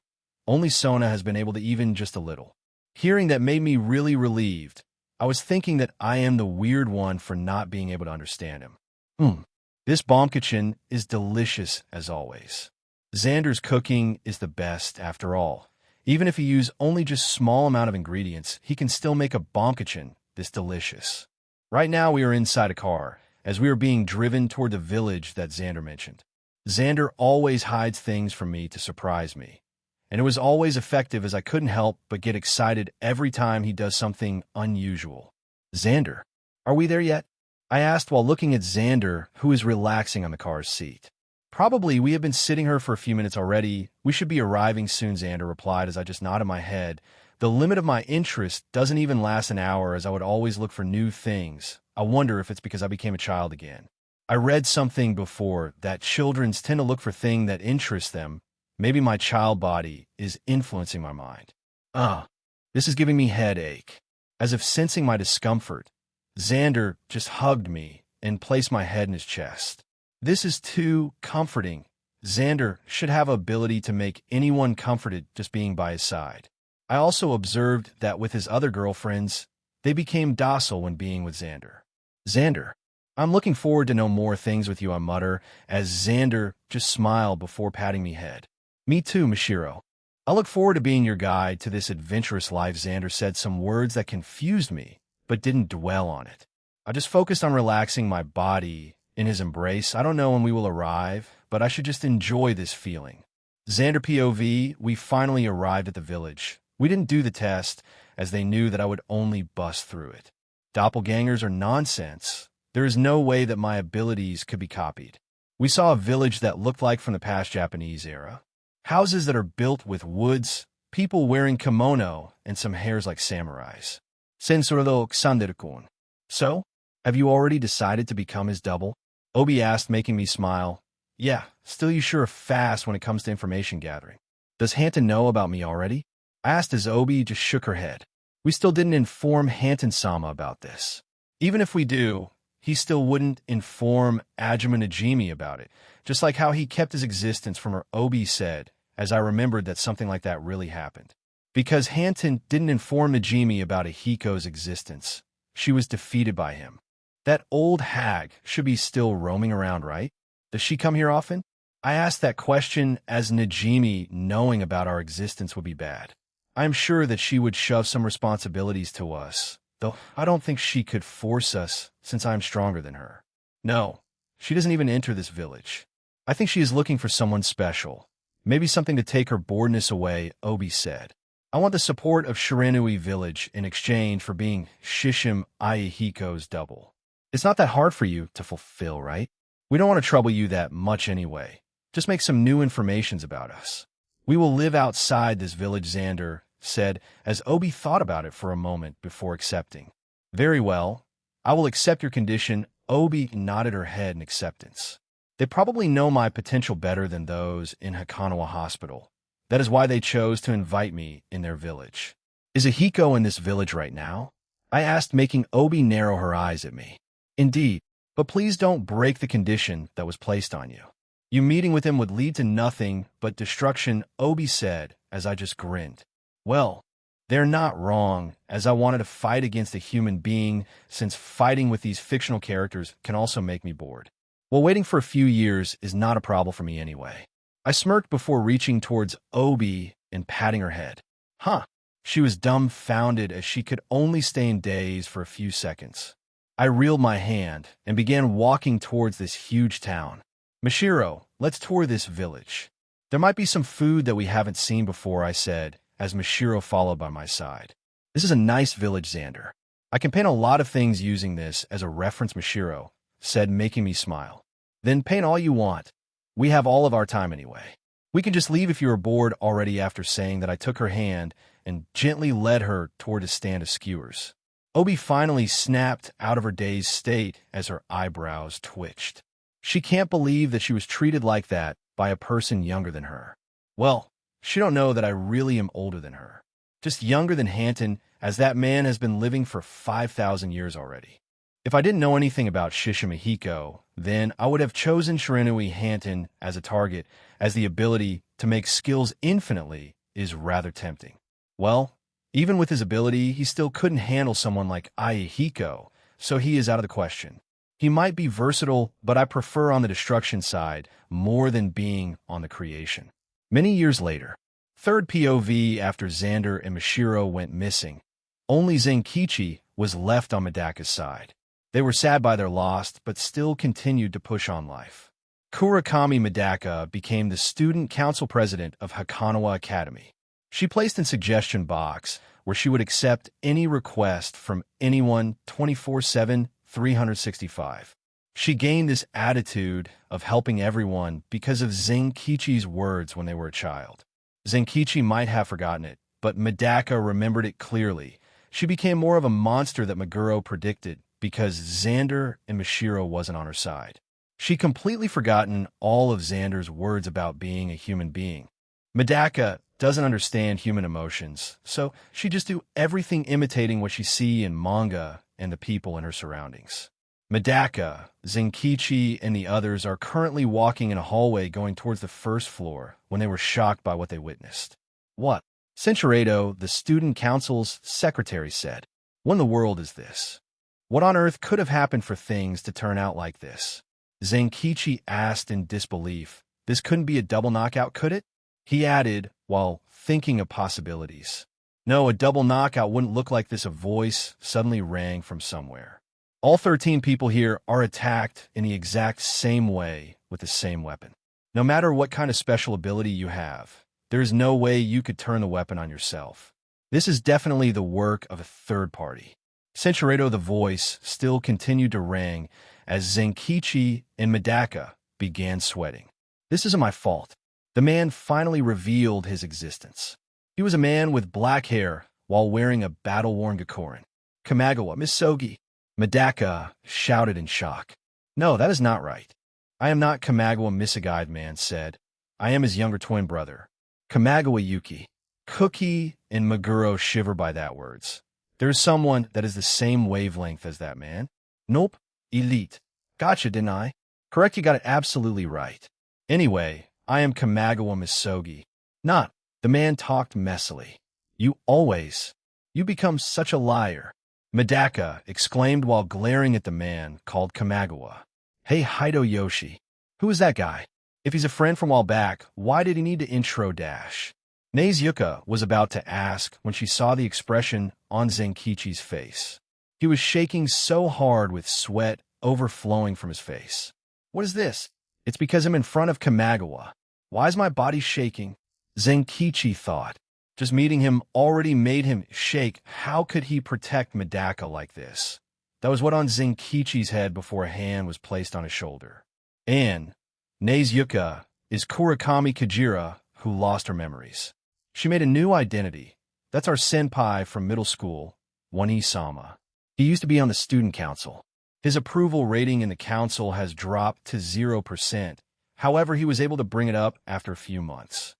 Only Sona has been able to even just a little. Hearing that made me really relieved. I was thinking that I am the weird one for not being able to understand him. This bomkachin is delicious as always. Xander's cooking is the best after all. Even if he uses only just small amount of ingredients, he can still make a bomkachin this delicious. Right now we are inside a car, as we are being driven toward the village that Xander mentioned. Xander always hides things from me to surprise me, and it was always effective as I couldn't help but get excited every time he does something unusual. Xander, are we there yet? I asked while looking at Xander, who is relaxing on the car's seat. Probably, we have been sitting here for a few minutes already. We should be arriving soon, Xander replied as I just nodded my head. The limit of my interest doesn't even last an hour as I would always look for new things. I wonder if it's because I became a child again. I read something before that children tend to look for things that interest them. Maybe my child body is influencing my mind. This is giving me headache. As if sensing my discomfort, Xander just hugged me and placed my head in his chest. This is too comforting. Xander should have ability to make anyone comforted just being by his side. I also observed that with his other girlfriends, they became docile when being with Xander. Xander, I'm looking forward to know more things with you, I mutter, as Xander just smiled before patting me head. Me too, Mishiro. I look forward to being your guide to this adventurous life, Xander said some words that confused me, but didn't dwell on it. I just focused on relaxing my body in his embrace. I don't know when we will arrive, but I should just enjoy this feeling. Xander POV, we finally arrived at the village. We didn't do the test, as they knew that I would only bust through it. Doppelgangers are nonsense. There is no way that my abilities could be copied. We saw a village that looked like from the past Japanese era. Houses that are built with woods, people wearing kimono, and some hairs like samurais. Sensordo Xander-kun. So, have you already decided to become his double? Obi asked, making me smile. Yeah, still you sure are fast when it comes to information gathering. Does Hanton know about me already? I asked as Obi just shook her head. We still didn't inform Hanton-sama about this. Even if we do, he still wouldn't inform Ajima Najimi about it, just like how he kept his existence from her, Obi said, as I remembered that something like that really happened. Because Hanton didn't inform Najimi about Ahiko's existence, she was defeated by him. That old hag should be still roaming around, right? Does she come here often? I asked that question as Najimi knowing about our existence would be bad. I am sure that she would shove some responsibilities to us, though I don't think she could force us since I am stronger than her. No, she doesn't even enter this village. I think she is looking for someone special. Maybe something to take her boredness away, Obi said. I want the support of Shiranui village in exchange for being Shishim Ayahiko's double. It's not that hard for you to fulfill, right? We don't want to trouble you that much anyway. Just make some new informations about us. We will live outside this village, Xander said, as Obi thought about it for a moment before accepting. Very well. I will accept your condition. Obi nodded her head in acceptance. They probably know my potential better than those in Hakanawa Hospital. That is why they chose to invite me in their village. Is Ahiko in this village right now? I asked, making Obi narrow her eyes at me. Indeed, but please don't break the condition that was placed on you. You meeting with him would lead to nothing but destruction, Obi said, as I just grinned. Well, they're not wrong, as I wanted to fight against a human being, since fighting with these fictional characters can also make me bored. Well, waiting for a few years is not a problem for me anyway. I smirked before reaching towards Obi and patting her head. Huh. She was dumbfounded as she could only stay in daze for a few seconds. I reeled my hand and began walking towards this huge town. Mashiro, let's tour this village. There might be some food that we haven't seen before, I said, as Mashiro followed by my side. This is a nice village, Xander. I can paint a lot of things using this as a reference, Mashiro said, making me smile. Then paint all you want. We have all of our time anyway. We can just leave if you are bored already, after saying that I took her hand and gently led her toward a stand of skewers. Obi finally snapped out of her dazed state as her eyebrows twitched. She can't believe that she was treated like that by a person younger than her. Well, she don't know that I really am older than her. Just younger than Hanton, as that man has been living for 5,000 years already. If I didn't know anything about Shishimahiko, then I would have chosen Shiranui Hanton as a target, as the ability to make skills infinitely is rather tempting. Well, even with his ability, he still couldn't handle someone like Ayahiko, so he is out of the question. He might be versatile, but I prefer on the destruction side more than being on the creation. Many years later, third POV after Xander and Mashiro went missing, only Zenkichi was left on Medaka's side. They were sad by their loss, but still continued to push on life. Kurakami Medaka became the student council president of Hakanawa Academy. She placed in suggestion box where she would accept any request from anyone 24/7, 365. She gained this attitude of helping everyone because of Zenkichi's words when they were a child. Zenkichi might have forgotten it, but Medaka remembered it clearly. She became more of a monster that Meguro predicted because Xander and Mashiro wasn't on her side. She'd completely forgotten all of Xander's words about being a human being. Medaka doesn't understand human emotions, so she just do everything imitating what she see in manga and the people in her surroundings. Medaka, Zenkichi, and the others are currently walking in a hallway going towards the first floor when they were shocked by what they witnessed. What? Centuredo, the student council's secretary, said. What in the world is this? What on earth could have happened for things to turn out like this? Zenkichi asked in disbelief. This couldn't be a double knockout, could it? He added, while thinking of possibilities. No, a double knockout wouldn't look like this. A voice suddenly rang from somewhere. All 13 people here are attacked in the exact same way with the same weapon. No matter what kind of special ability you have, there is no way you could turn the weapon on yourself. This is definitely the work of a third party. Centuredo, the voice, still continued to ring as Zenkichi and Medaka began sweating. This isn't my fault. The man finally revealed his existence. He was a man with black hair while wearing a battle-worn Gakurin. Kamagawa, Misogi. Medaka shouted in shock. No, that is not right. I am not Kamagawa, Misogide man said. I am his younger twin brother. Kamagawa Yuki. Cookie and Meguro shiver by that words. There is someone that is the same wavelength as that man. Nope. Elite. Gotcha, didn't I? Correct, you got it absolutely right. Anyway, I am Kamagawa Misogi. Not. The man talked messily. You become such a liar. Medaka exclaimed while glaring at the man called Kamagawa. Hey, Hideyoshi. Who is that guy? If he's a friend from a while back, why did he need to intro dash? Nezuka was about to ask when she saw the expression on Zenkichi's face. He was shaking so hard with sweat overflowing from his face. What is this? It's because I'm in front of Kamagawa. Why is my body shaking? Zenkichi thought. Just meeting him already made him shake. How could he protect Medaka like this? That was what on Zenkichi's head before a hand was placed on his shoulder. And Nezuka is Kurakami Kajira, who lost her memories. She made a new identity. That's our senpai from middle school, Wani-sama. He used to be on the student council. His approval rating in the council has dropped to 0%. However, he was able to bring it up after a few months.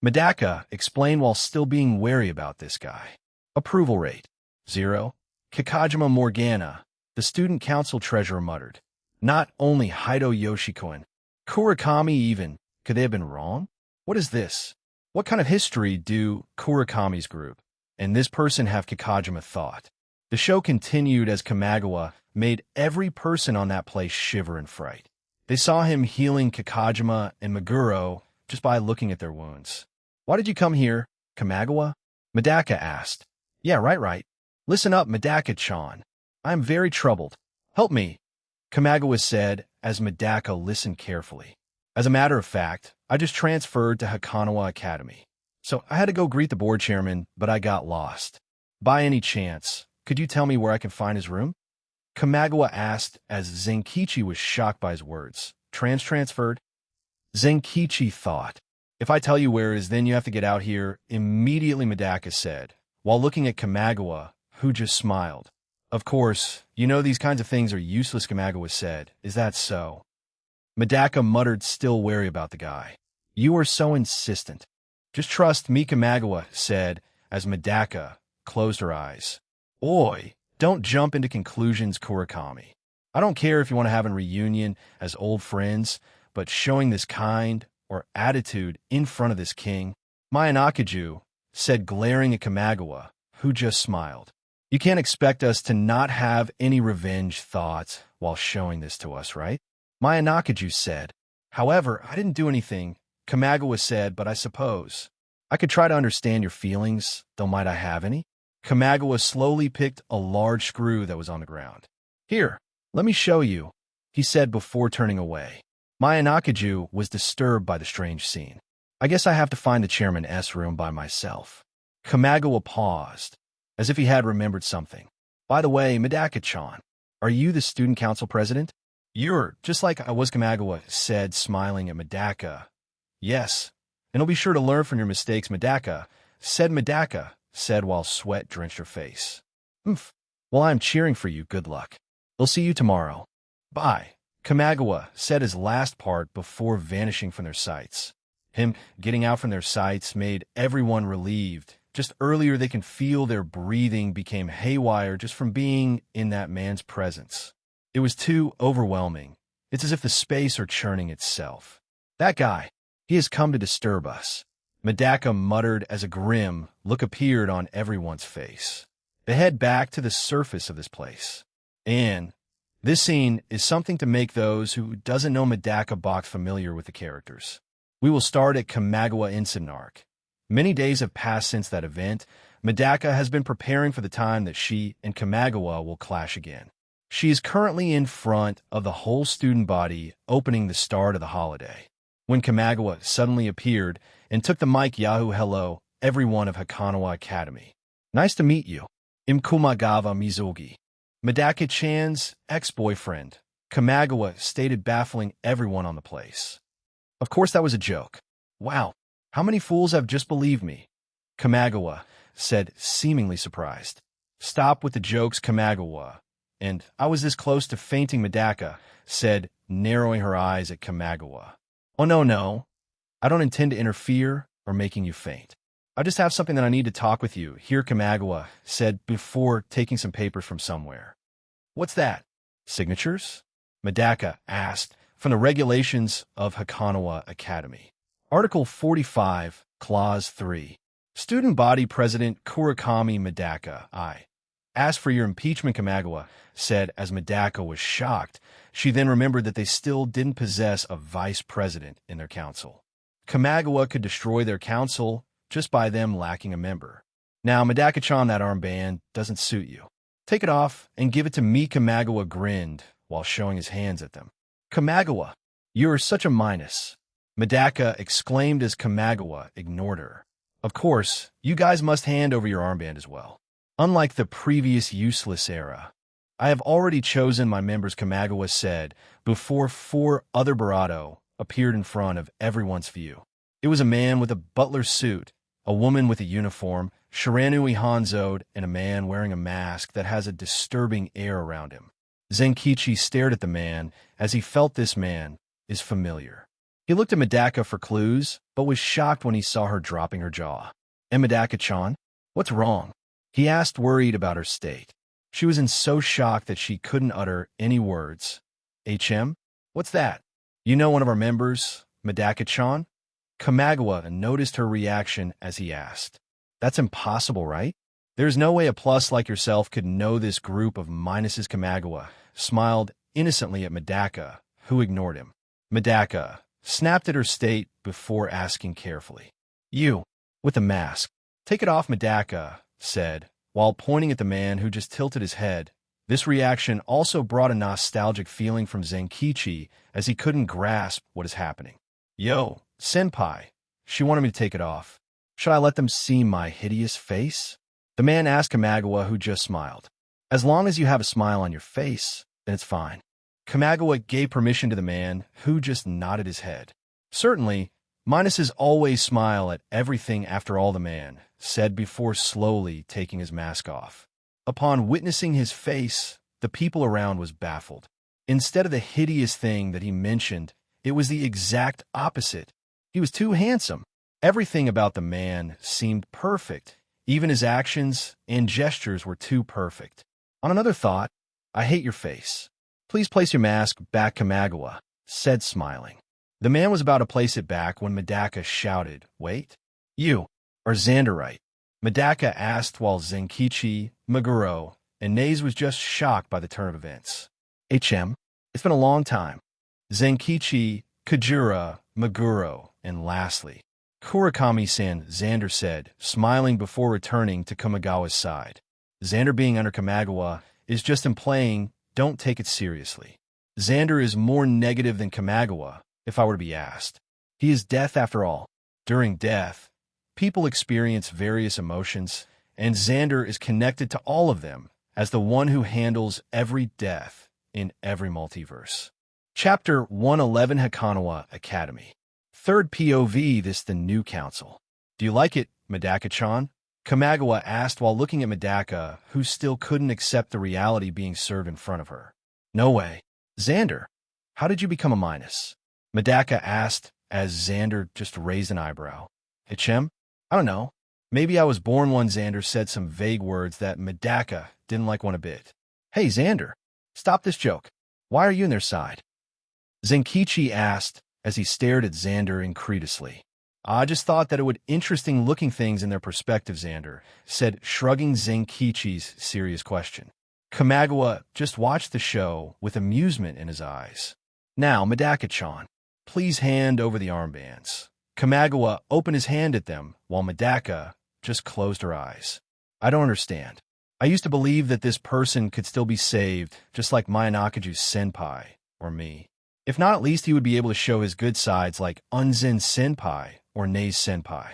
Medaka explained while still being wary about this guy. Approval rate, 0. Kakajima Morgana, the student council treasurer muttered. Not only Haido Yoshikoen, Kurakami even. Could they have been wrong? What is this? What kind of history do Kurakami's group and this person have, Kakajima thought. The show continued as Kamagawa made every person on that place shiver in fright. They saw him healing Kakajima and Meguro just by looking at their wounds. Why did you come here, Kamagawa? Medaka asked. Yeah, right. Listen up, Medaka-chan. I am very troubled. Help me, Kamagawa said as Medaka listened carefully. As a matter of fact, I just transferred to Hakanawa Academy. So I had to go greet the board chairman, but I got lost. By any chance, could you tell me where I can find his room? Kamagawa asked as Zenkichi was shocked by his words. Transferred? Zenkichi thought. If I tell you where it is, then you have to get out here, immediately, Medaka said, while looking at Kamagawa, who just smiled. Of course, you know these kinds of things are useless, Kamagawa said. Is that so? Medaka muttered, still wary about the guy. You are so insistent. Just trust me, Kamagawa said, as Medaka closed her eyes. Oi, don't jump into conclusions, Kurakami. I don't care if you want to have a reunion as old friends, but showing this kind or attitude in front of this king, Maya Nakaju said, glaring at Kamagawa, who just smiled. You can't expect us to not have any revenge thoughts while showing this to us, right? Maya Nakaju said. However, I didn't do anything, Kamagawa said, but I suppose I could try to understand your feelings, though might I have any? Kamagawa slowly picked a large screw that was on the ground. Here, let me show you, he said before turning away. Maya Nakaju was disturbed by the strange scene. I guess I have to find the chairman's room by myself. Kamagawa paused, as if he had remembered something. By the way, Medaka-chan, are you the student council president? You're just like I was, Kamagawa said, smiling at Medaka. Yes, and I'll be sure to learn from your mistakes, Medaka said while sweat drenched her face. Oomph. Well, I'm cheering for you. Good luck. I'll see you tomorrow. Bye, Kamagawa said his last part before vanishing from their sights. Him getting out from their sights made everyone relieved. Just earlier they can feel their breathing became haywire just from being in that man's presence. It was too overwhelming. It's as if the space are churning itself. That guy, he has come to disturb us. Medaka muttered as a grim look appeared on everyone's face. They head back to the surface of this place. And this scene is something to make those who doesn't know Medaka box familiar with the characters. We will start at Kamagawa Incident Arc. Many days have passed since that event. Medaka has been preparing for the time that she and Kamagawa will clash again. She is currently in front of the whole student body opening the start of the holiday. When Kamagawa suddenly appeared and took the mic, Yahoo hello, everyone of Hakanawa Academy. Nice to meet you. Kumagawa Mizugi. Medaka-chan's ex-boyfriend, Kamagawa stated, baffling everyone on the place. Of course that was a joke. Wow, how many fools have just believed me? Kamagawa said, seemingly surprised. Stop with the jokes, Kamagawa. And I was this close to fainting, Medaka said, narrowing her eyes at Kamagawa. Oh, no. I don't intend to interfere or making you faint. I just have something that I need to talk with you, here, Kamagawa said before taking some papers from somewhere. What's that? Signatures? Medaka asked, from the regulations of Hakanawa Academy. Article 45, Clause 3. Student Body President Kurakami Medaka, I asked for your impeachment, Kamagawa said as Medaka was shocked. She then remembered that they still didn't possess a vice president in their council. Kamagawa could destroy their council just by them lacking a member. Now, Medaka-chan, that armband doesn't suit you. Take it off and give it to me, Kamagawa grinned while showing his hands at them. Kamagawa, you're such a minus. Medaka exclaimed as Kamagawa ignored her. Of course, you guys must hand over your armband as well. Unlike the previous useless era, I have already chosen my members, Kamagawa said, before 4 other Barato appeared in front of everyone's view. It was a man with a butler's suit, a woman with a uniform, Shiranui Hanzoed, and a man wearing a mask that has a disturbing air around him. Zenkichi stared at the man as he felt this man is familiar. He looked at Medaka for clues, but was shocked when he saw her dropping her jaw. And Medaka-chan? What's wrong? He asked, worried about her state. She was in so shock that she couldn't utter any words. HM? What's that? You know one of our members, Medaka-chan? Kamagawa noticed her reaction as he asked. That's impossible, right? There's no way a plus like yourself could know this group of minuses. Kamagawa smiled innocently at Medaka, who ignored him. Medaka snapped at her state before asking carefully. You, with the mask. Take it off, Medaka said, while pointing at the man who just tilted his head. This reaction also brought a nostalgic feeling from Zenkichi as he couldn't grasp what is happening. Yo, senpai, she wanted me to take it off. Should I let them see my hideous face? The man asked Kamagawa, who just smiled. As long as you have a smile on your face, then it's fine. Kamagawa gave permission to the man, who just nodded his head. Certainly, minuses always smile at everything. After all, the man said before slowly taking his mask off. Upon witnessing his face, the people around was baffled. Instead of the hideous thing that he mentioned, it was the exact opposite. He was too handsome. Everything about the man seemed perfect. Even his actions and gestures were too perfect. On another thought, I hate your face. Please place your mask back, Kamagawa said, smiling. The man was about to place it back when Medaka shouted, Wait, you, are Xander right? Medaka asked while Zenkichi, Meguro, and Naze was just shocked by the turn of events. HM, it's been a long time. Zenkichi, Kajura, Meguro, and lastly, Kurakami-san, Xander said, smiling before returning to Kamagawa's side. Xander being under Kamagawa is just implying, don't take it seriously. Xander is more negative than Kamagawa, if I were to be asked. He is death after all. During death, people experience various emotions, and Xander is connected to all of them as the one who handles every death in every multiverse. Chapter 111, Hakanawa Academy. Third POV, this the new council. Do you like it, Medaka-chan? Kamagawa asked while looking at Medaka, who still couldn't accept the reality being served in front of her. No way. Xander, how did you become a minus? Medaka asked as Xander just raised an eyebrow. HM? I don't know. Maybe I was born one. Xander said some vague words that Medaka didn't like one a bit. Hey, Xander, stop this joke. Why are you on their side? Zenkichi asked as he stared at Xander incredulously. I just thought that it would interesting looking things in their perspective, Xander said, shrugging Zenkichi's serious question. Kamagawa just watched the show with amusement in his eyes. Now, Medaka-chan, please hand over the armbands. Kamagawa opened his hand at them while Medaka just closed her eyes. I don't understand. I used to believe that this person could still be saved, just like Mayanakaju's senpai, or me. If not, at least he would be able to show his good sides like Unzen senpai or Nei's senpai.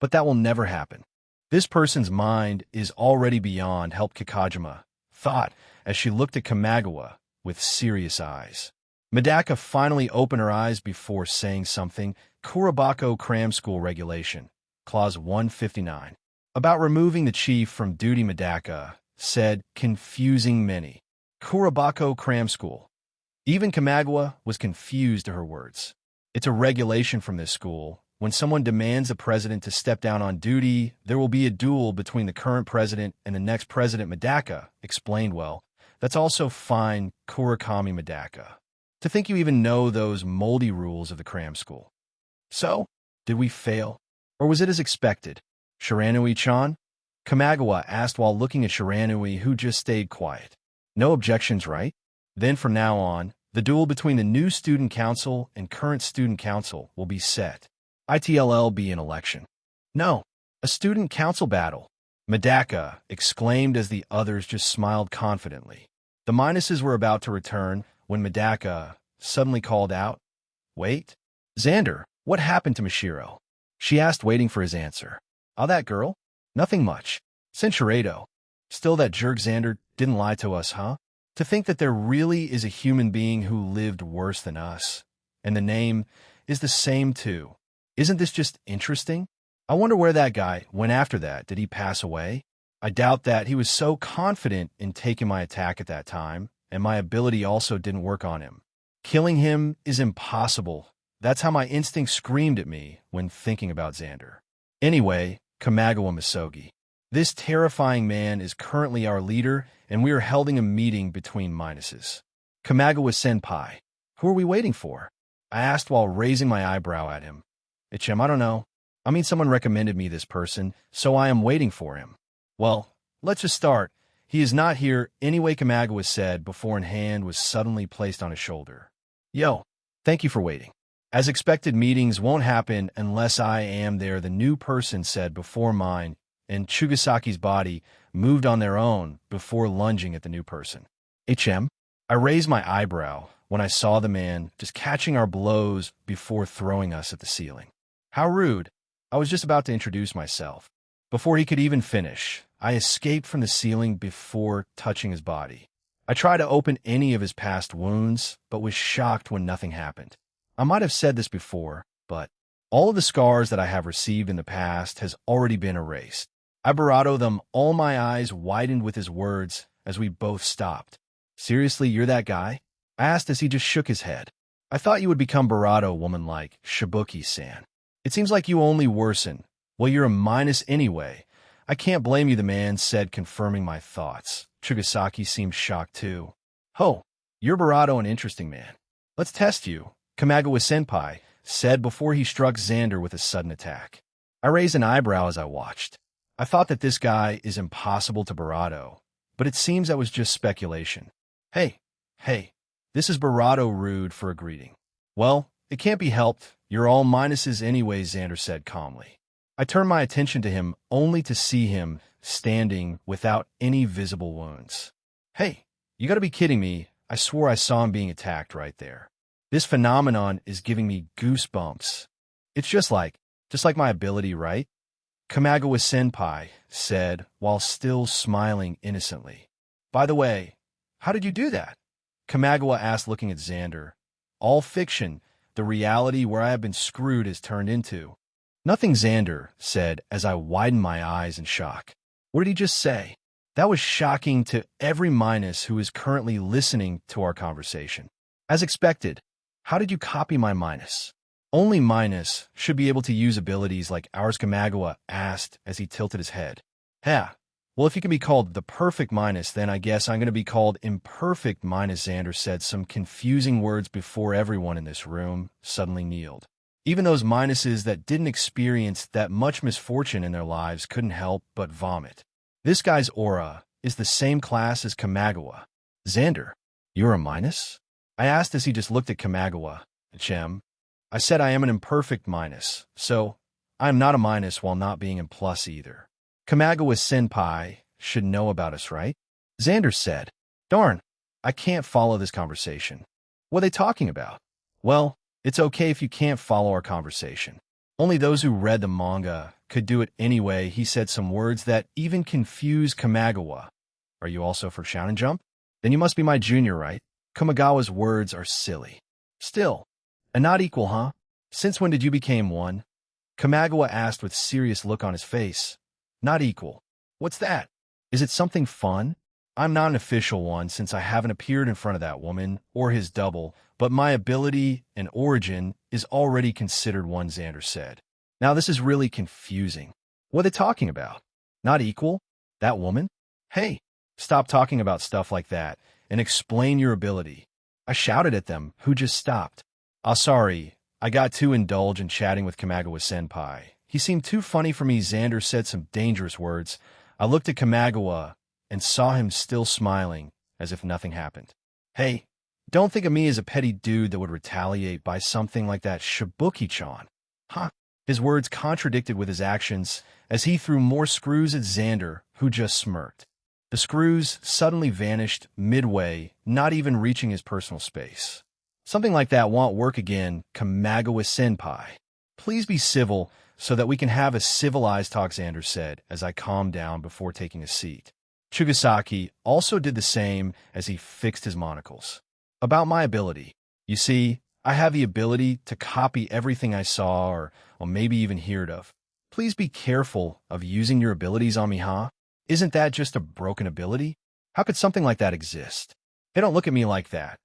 But that will never happen. This person's mind is already beyond help, Kakajima thought as she looked at Kamagawa with serious eyes. Medaka finally opened her eyes before saying something. Kurabako Cram School Regulation, Clause 159. About removing the chief from duty, Medaka said, confusing many. Kurabako Cram School. Even Kamagawa was confused to her words. It's a regulation from this school. When someone demands a president to step down on duty, there will be a duel between the current president and the next president, Medaka explained well. That's also fine, Kurakami Medaka. To think you even know those moldy rules of the cram school. So, did we fail? Or was it as expected? Shiranui-chan? Kamagawa asked while looking at Shiranui, who just stayed quiet. No objections, right? Then from now on, the duel between the new student council and current student council will be set. ITLL be an election. No, a student council battle. Medaka exclaimed as the others just smiled confidently. The minuses were about to return when Medaka suddenly called out, Wait, Xander, What happened to Mishiro? She asked, waiting for his answer. Oh, that girl? Nothing much. Cinchuredo. Still, that jerk Xander didn't lie to us, huh? To think that there really is a human being who lived worse than us. And the name is the same, too. Isn't this just interesting? I wonder where that guy went after that. Did he pass away? I doubt that. He was so confident in taking my attack at that time, and my ability also didn't work on him. Killing him is impossible. That's how my instinct screamed at me when thinking about Xander. Anyway, Kamagawa Misogi. This terrifying man is currently our leader, and we are holding a meeting between minuses. Kamagawa-senpai. Who are we waiting for? I asked while raising my eyebrow at him. Ichem, I don't know. I mean, someone recommended me this person, so I am waiting for him. Well, let's just start. He is not here anyway, Kamagawa said before a hand was suddenly placed on his shoulder. Yo, thank you for waiting. As expected, meetings won't happen unless I am there, the new person said before mine, and Chugasaki's body moved on their own before lunging at the new person. HM? I raised my eyebrow when I saw the man just catching our blows before throwing us at the ceiling. How rude. I was just about to introduce myself. Before he could even finish, I escaped from the ceiling before touching his body. I tried to open any of his past wounds, but was shocked when nothing happened. I might have said this before, but all of the scars that I have received in the past has already been erased. I bravado them, all. My eyes widened with his words as we both stopped. Seriously, you're that guy? I asked as he just shook his head. I thought you would become bravado woman like Shibuki-san. It seems like you only worsen. Well, you're a minus anyway. I can't blame you, the man said, confirming my thoughts. Chugasaki seemed shocked too. Ho, you're bravado, an interesting man. Let's test you, Kamagawa-senpai said before he struck Xander with a sudden attack. I raised an eyebrow as I watched. I thought that this guy is impossible to bravado, but it seems that was just speculation. Hey, this is bravado, rude for a greeting. Well, it can't be helped. You're all minuses anyway, Xander said calmly. I turned my attention to him only to see him standing without any visible wounds. Hey, you gotta be kidding me. I swore I saw him being attacked right there. This phenomenon is giving me goosebumps. It's just like my ability, right? Kamagawa-senpai said while still smiling innocently. By the way, how did you do that? Kamagawa asked, looking at Xander. All fiction. The reality where I have been screwed is turned into. Nothing, Xander said as I widened my eyes in shock. What did he just say? That was shocking to every minus who is currently listening to our conversation. As expected, how did you copy my minus? Only minus should be able to use abilities like ours, Kamagawa asked as he tilted his head. Yeah, well, if you can be called the perfect minus, then I guess I'm going to be called imperfect minus, Xander said some confusing words before everyone in this room suddenly kneeled. Even those minuses that didn't experience that much misfortune in their lives couldn't help but vomit. This guy's aura is the same class as Kamagawa. Xander, you're a minus? I asked as he just looked at Kamagawa. Chem. I said I am an imperfect minus, so I am not a minus while not being a plus either. Kamagawa-senpai should know about us, right? Xander said. Darn, I can't follow this conversation. What are they talking about? Well, it's okay if you can't follow our conversation. Only those who read the manga could do it anyway. He said some words that even confused Kamagawa. Are you also for Shonen Jump? Then you must be my junior, right? Kamagawa's words are silly. Still, and not equal, huh? Since when did you become one? Kamagawa asked with serious look on his face. Not equal. What's that? Is it something fun? I'm not an official one since I haven't appeared in front of that woman or his double, but my ability and origin is already considered one, Xander said. Now this is really confusing. What are they talking about? Not equal? That woman? Hey, stop talking about stuff like that and explain your ability. I shouted at them, who just stopped. Sorry, I got too indulged in chatting with Kamagawa-senpai. He seemed too funny for me, Xander said some dangerous words. I looked at Kamagawa and saw him still smiling as if nothing happened. Hey, don't think of me as a petty dude that would retaliate by something like that, Shibuki-chan. Huh? His words contradicted with his actions as he threw more screws at Xander, who just smirked. The screws suddenly vanished midway, not even reaching his personal space. Something like that won't work again, Kamagawa-senpai. Please be civil so that we can have a civilized talk, Xander said as I calmed down before taking a seat. Chugasaki also did the same as he fixed his monocles. About my ability. You see, I have the ability to copy everything I saw or maybe even heard of. Please be careful of using your abilities on me, huh? Isn't that just a broken ability? How could something like that exist? Hey, don't look at me like that.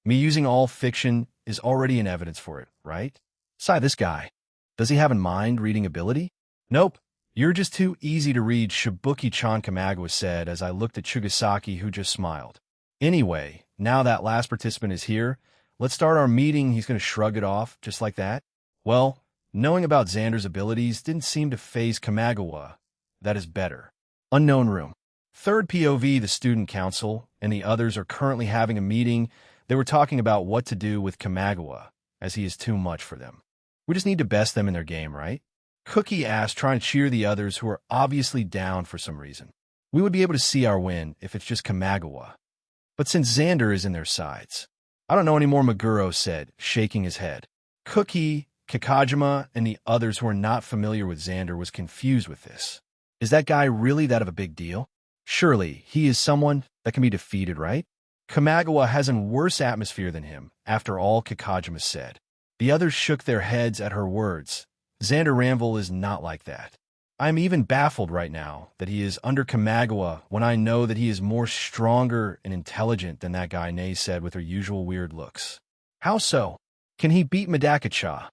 Me using all fiction is already an evidence for it, right? Sigh, this guy. Does he have in mind reading ability? Nope. You're just too easy to read, Shibuki-chan Kamagawa said as I looked at Chugasaki, who just smiled. Anyway, now that last participant is here, let's start our meeting. He's going to shrug it off, just like that. Well, knowing about Xander's abilities didn't seem to faze Kamagawa. That is better. Unknown room. Third POV, the student council, and the others are currently having a meeting. They were talking about what to do with Kamagawa, as he is too much for them. We just need to best them in their game, right? Cookie asked, trying to cheer the others who are obviously down for some reason. We would be able to see our win if it's just Kamagawa. But since Xander is in their sides. I don't know anymore, Meguro said, shaking his head. Cookie, Kakajima, and the others who are not familiar with Xander was confused with this. Is that guy really that of a big deal? Surely, he is someone that can be defeated, right? Kamagawa has a worse atmosphere than him, after all, Kakajima said. The others shook their heads at her words. Xander Ranvil is not like that. I am even baffled right now that he is under Kamagawa when I know that he is more stronger and intelligent than that guy, Nay said with her usual weird looks. How so? Can he beat Madaka-cha?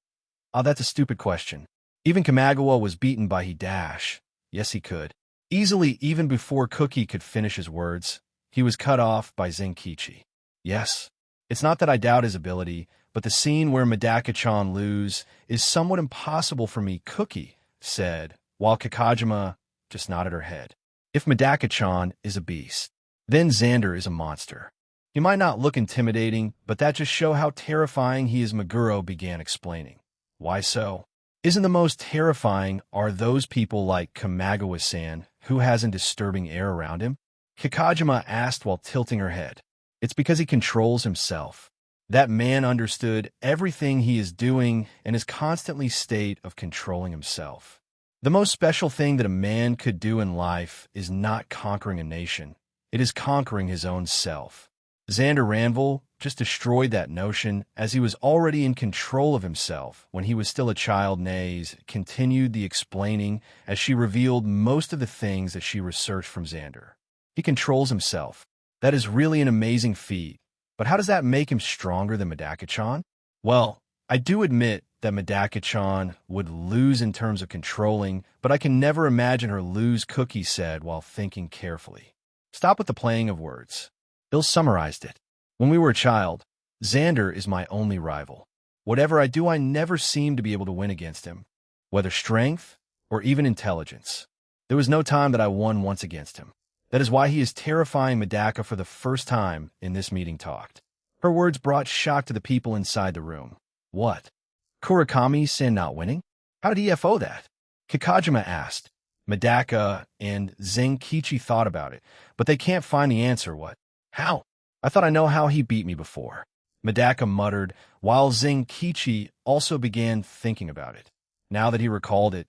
Ah, that's a stupid question. Even Kamagawa was beaten by Hidash. Yes, he could. Easily, even before Cookie could finish his words, he was cut off by Zenkichi. Yes. It's not that I doubt his ability, but the scene where Madaka-chan lose is somewhat impossible for me, Cookie said, while Kakajima just nodded her head. If Madaka-chan is a beast, then Xander is a monster. He might not look intimidating, but that just shows how terrifying he is, Meguro began explaining. Why so? Isn't the most terrifying are those people like Kamagawa-san, who has a disturbing air around him? Kakajima asked while tilting her head. It's because he controls himself. That man understood everything he is doing and is constantly state of controlling himself. The most special thing that a man could do in life is not conquering a nation. It is conquering his own self. Xander Ranvil just destroyed that notion as he was already in control of himself when he was still a child. Nays continued the explaining as she revealed most of the things that she researched from Xander. He controls himself. That is really an amazing feat. But how does that make him stronger than Madaka-chan? Well, I do admit that Madaka-chan would lose in terms of controlling, but I can never imagine her lose, Cookie said while thinking carefully. Stop with the playing of words. Bill summarized it. When we were a child, Xander is my only rival. Whatever I do, I never seem to be able to win against him, whether strength or even intelligence. There was no time that I won once against him. That is why he is terrifying Madaka for the first time in this meeting talked. Her words brought shock to the people inside the room. What? Kurakami-san not winning? How did he FO that? Kakajima asked. Madaka and Zenkichi thought about it, but they can't find the answer. What? How? I thought I know how he beat me before. Madaka muttered, while Zenkichi also began thinking about it. Now that he recalled it,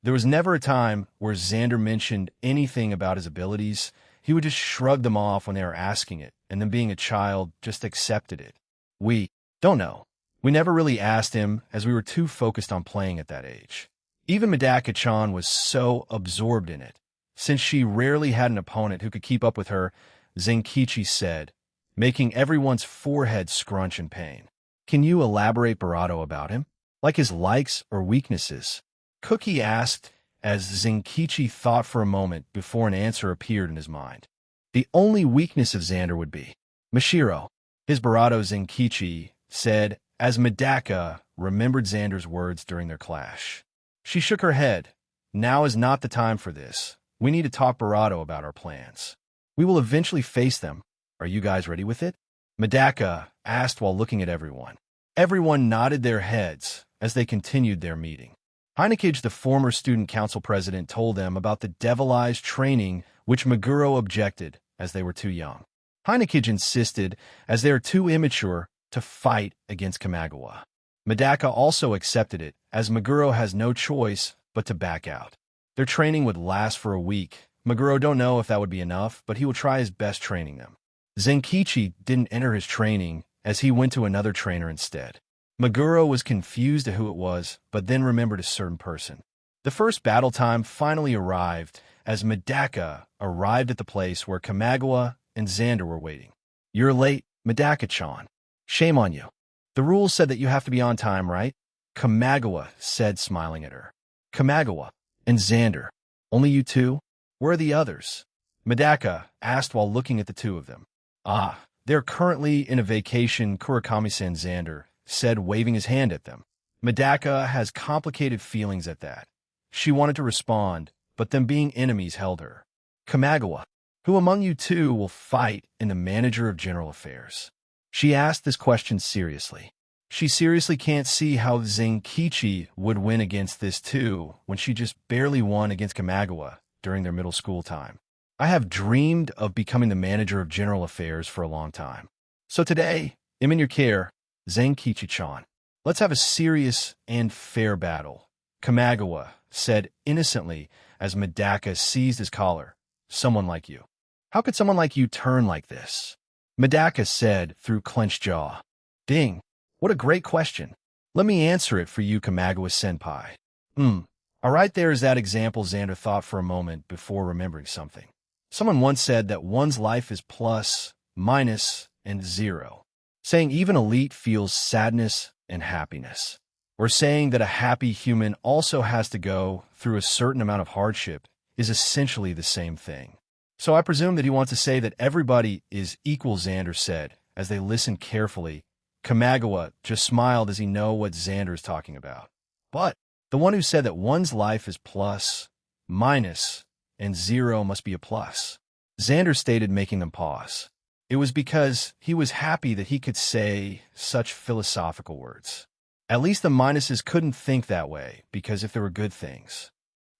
there was never a time where Xander mentioned anything about his abilities. He would just shrug them off when they were asking it, and then being a child, just accepted it. We don't know. We never really asked him, as we were too focused on playing at that age. Even Madaka-chan was so absorbed in it. Since she rarely had an opponent who could keep up with her, Zenkichi said, making everyone's forehead scrunch in pain. Can you elaborate, Barato, about him? Like his likes or weaknesses? Cookie asked as Zenkichi thought for a moment before an answer appeared in his mind. The only weakness of Xander would be Mashiro. His Barato, Zenkichi said as Madaka remembered Xander's words during their clash. She shook her head. Now is not the time for this. We need to talk, Barato, about our plans. We will eventually face them. Are you guys ready with it? Madaka asked while looking at everyone. Everyone nodded their heads as they continued their meeting. Heinekage, the former student council president, told them about the devilized training which Meguro objected as they were too young. Heinekage insisted as they are too immature to fight against Kamagawa. Madaka also accepted it as Meguro has no choice but to back out. Their training would last for a week. Meguro don't know if that would be enough, but he will try his best training them. Zenkichi didn't enter his training as he went to another trainer instead. Meguro was confused at who it was, but then remembered a certain person. The first battle time finally arrived as Medaka arrived at the place where Kamigawa and Xander were waiting. "You're late, Medaka-chan. Shame on you. The rules said that you have to be on time, right?" Kamigawa said, smiling at her. "Kamigawa and Xander, only you two? Where are the others?" Medaka asked while looking at the two of them. "Ah, they're currently in a vacation," Kurakami-san Xander said, waving his hand at them. Medaka has complicated feelings at that. She wanted to respond, but them being enemies held her. "Kamigawa, who among you two will fight in the manager of general affairs?" She asked this question seriously. She seriously can't see how Zenkichi would win against this too when she just barely won against Kamigawa during their middle school time. "I have dreamed of becoming the manager of general affairs for a long time. So today, I'm in your care, Zenkichi-chan. Let's have a serious and fair battle," Kamigawa said innocently as Medaka seized his collar. "Someone like you. How could someone like you turn like this?" Medaka said through clenched jaw. "Ding. What a great question. Let me answer it for you, Kamigawa-senpai." All right, there is that example," Xander thought for a moment before remembering something. "Someone once said that one's life is plus, minus, and zero. Saying even elite feels sadness and happiness. Or saying that a happy human also has to go through a certain amount of hardship is essentially the same thing. So I presume that he wants to say that everybody is equal," Xander said, as they listened carefully. Kamigawa just smiled as he knew what Xander is talking about. "But the one who said that one's life is plus, minus, and zero must be a plus," Xander stated, making them pause. It was because he was happy that he could say such philosophical words. At least the minuses couldn't think that way, because if there were good things,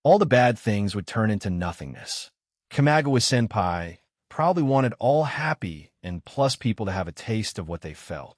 all the bad things would turn into nothingness. Kamigawa-senpai probably wanted all happy and plus people to have a taste of what they felt.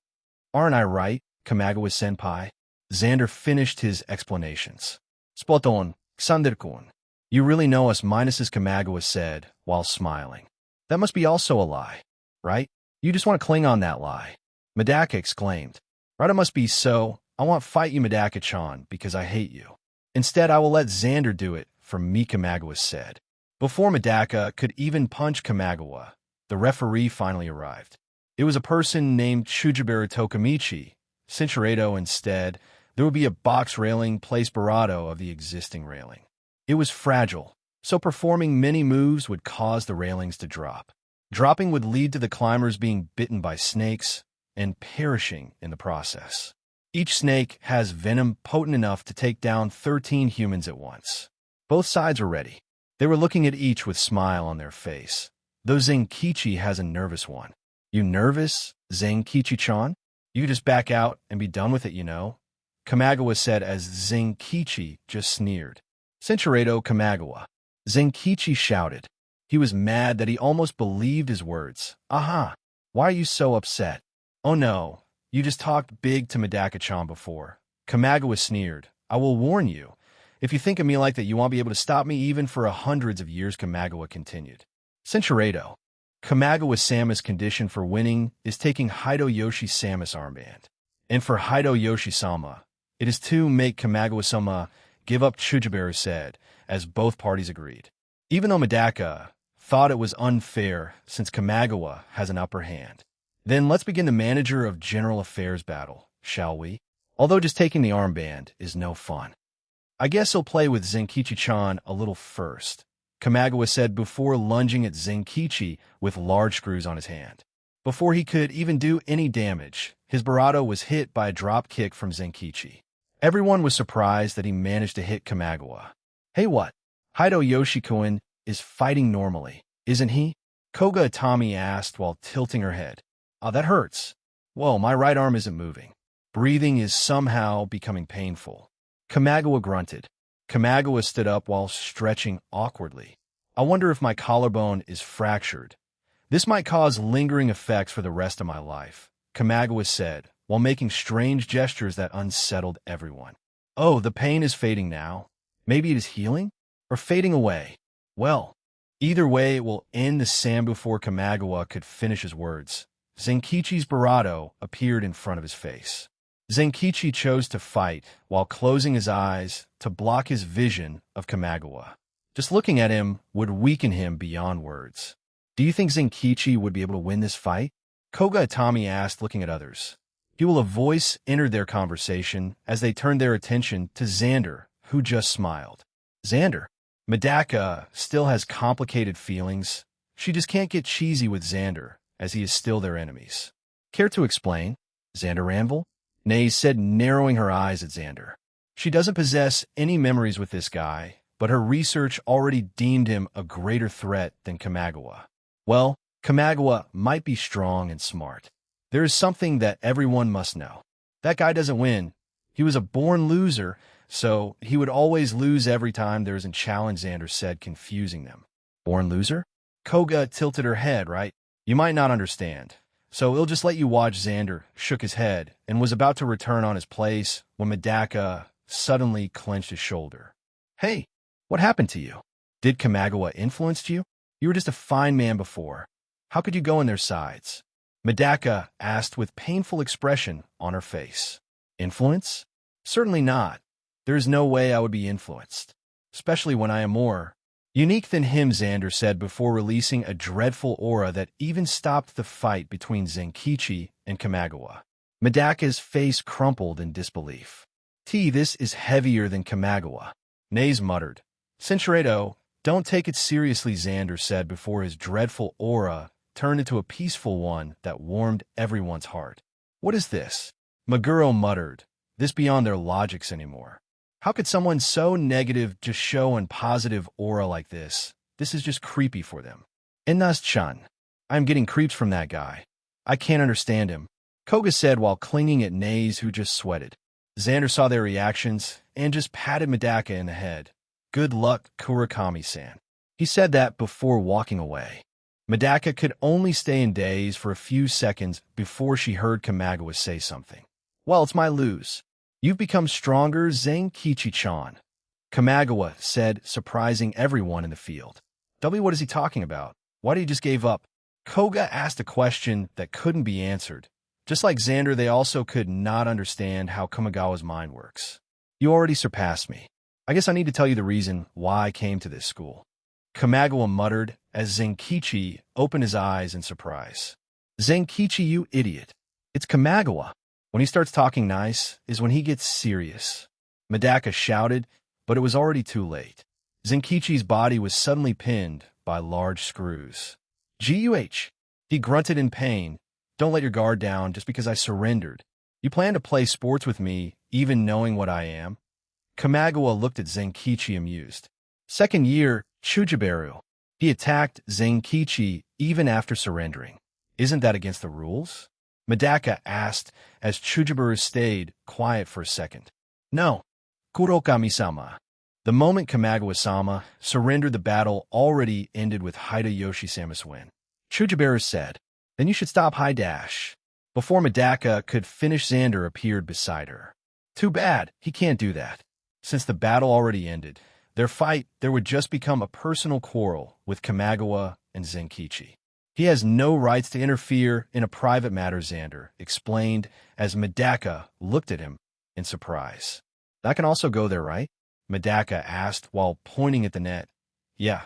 "Aren't I right, Kamigawa-senpai?" Xander finished his explanations. "Spot on, Xander-kun. You really know us minuses," Kamigawa said, while smiling. "That must be also a lie, right? You just want to cling on that lie," Medaka exclaimed. "Right, it must be so. I won't fight you, Medaka-chan, because I hate you. Instead, I will let Xander do it for me," Kamigawa said. Before Medaka could even punch Kamigawa, the referee finally arrived. It was a person named Chujibaru Tokamichi. Cinchuredo instead, there would be a box railing placed barato of the existing railing. It was fragile, so performing many moves would cause the railings to drop. Dropping would lead to the climbers being bitten by snakes and perishing in the process. Each snake has venom potent enough to take down 13 humans at once. Both sides were ready. They were looking at each with a smile on their face. Though Zenkichi has a nervous one. "You nervous, Zenkichi-chan? You could just back out and be done with it, you know," Kamigawa said as Zenkichi just sneered. "Cinchuredo Kamigawa." Zenkichi shouted. He was mad that he almost believed his words. "Aha! Why are you so upset?" "Oh no, you just talked big to Medaka-chan before." Kamigawa sneered. "I will warn you. If you think of me like that, you won't be able to stop me even for hundreds of years," Kamigawa continued. "Cinchuredo, Kamigawa-sama's condition for winning is taking Hideyoshi-sama's armband. And for Hideyoshi-sama, it is to make Kamigawa-sama give up," Chujibaru said, as both parties agreed. Even though Medaka thought it was unfair since Kamigawa has an upper hand. "Then let's begin the manager of general affairs battle, shall we? Although just taking the armband is no fun. I guess he'll play with Zenkichi-chan a little first," Kamigawa said before lunging at Zenkichi with large screws on his hand. Before he could even do any damage, his barato was hit by a drop kick from Zenkichi. Everyone was surprised that he managed to hit Kamigawa. "Hey, what? Hideyoshi-kun is fighting normally, isn't he?" Koga Itami asked while tilting her head. "Oh, that hurts. Whoa, my right arm isn't moving. Breathing is somehow becoming painful." Kamigawa grunted. Kamigawa stood up while stretching awkwardly. "I wonder if my collarbone is fractured. This might cause lingering effects for the rest of my life," Kamigawa said, while making strange gestures that unsettled everyone. Oh, the pain is fading now. Maybe it is healing? Or fading away? Well, either way it will end the sand before Kamagawa could finish his words. Zenkichi's barato appeared in front of his face. Zenkichi chose to fight while closing his eyes to block his vision of Kamagawa. Just looking at him would weaken him beyond words. Do you think Zenkichi would be able to win this fight? Koga Itami asked, looking at others. A voice entered their conversation as they turned their attention to Xander, who just smiled. Xander. Medaka still has complicated feelings. She just can't get cheesy with Xander, as he is still their enemies. Care to explain? Xander Ranvil? Nae said, narrowing her eyes at Xander. She doesn't possess any memories with this guy, but her research already deemed him a greater threat than Kamagawa. Well, Kamagawa might be strong and smart. There is something that everyone must know. That guy doesn't win. He was a born loser, so he would always lose every time there is a challenge, Xander said, confusing them. Born loser? Koga tilted her head, right? You might not understand. So he'll just let you watch. Xander shook his head and was about to return on his place when Medaka suddenly clenched his shoulder. Hey, what happened to you? Did Kamagawa influence you? You were just a fine man before. How could you go on their sides? Medaka asked with painful expression on her face. Influence? Certainly not. There is no way I would be influenced, especially when I am more unique than him, Xander said before releasing a dreadful aura that even stopped the fight between Zenkichi and Kamagawa. Medaka's face crumpled in disbelief. This is heavier than Kamagawa. Naze muttered. Cinchuredo, don't take it seriously, Xander said before his dreadful aura turned into a peaceful one that warmed everyone's heart. What is this? Maguro muttered. This beyond their logics anymore. How could someone so negative just show a positive aura like this? This is just creepy for them. Enas-chan. I'm getting creeps from that guy. I can't understand him, Koga said while clinging at Naze, who just sweated. Xander saw their reactions and just patted Medaka in the head. Good luck, Kurakami-san. He said that before walking away. Medaka could only stay in daze for a few seconds before she heard Kamagawa say something. Well, it's my lose. You've become stronger, Zenkichi-chan. Kamagawa said, surprising everyone in the field. What is he talking about? Why did he just give up? Koga asked a question that couldn't be answered. Just like Xander, they also could not understand how Kamagawa's mind works. You already surpassed me. I guess I need to tell you the reason why I came to this school. Kamagawa muttered as Zenkichi opened his eyes in surprise. Zenkichi, you idiot. It's Kamagawa. When he starts talking nice is when he gets serious. Medaka shouted, but it was already too late. Zenkichi's body was suddenly pinned by large screws. Guh! He grunted in pain. Don't let your guard down just because I surrendered. You plan to play sports with me, even knowing what I am? Kamagawa looked at Zenkichi amused. Second year, Chujibaru. He attacked Zenkichi even after surrendering. Isn't that against the rules? Medaka asked as Chujibaru stayed quiet for a second. No. Kurokami-sama. The moment Kamagawa-sama surrendered, the battle already ended with Hideyoshi-sama's win. Chujibaru said, Then you should stop high dash. Before Medaka could finish, Xander appeared beside her. Too bad, he can't do that. Since the battle already ended, their fight there would just become a personal quarrel with Kamagawa and Zenkichi. He has no rights to interfere in a private matter, Xander explained as Medaka looked at him in surprise. That can also go there, right? Medaka asked while pointing at the net. Yeah.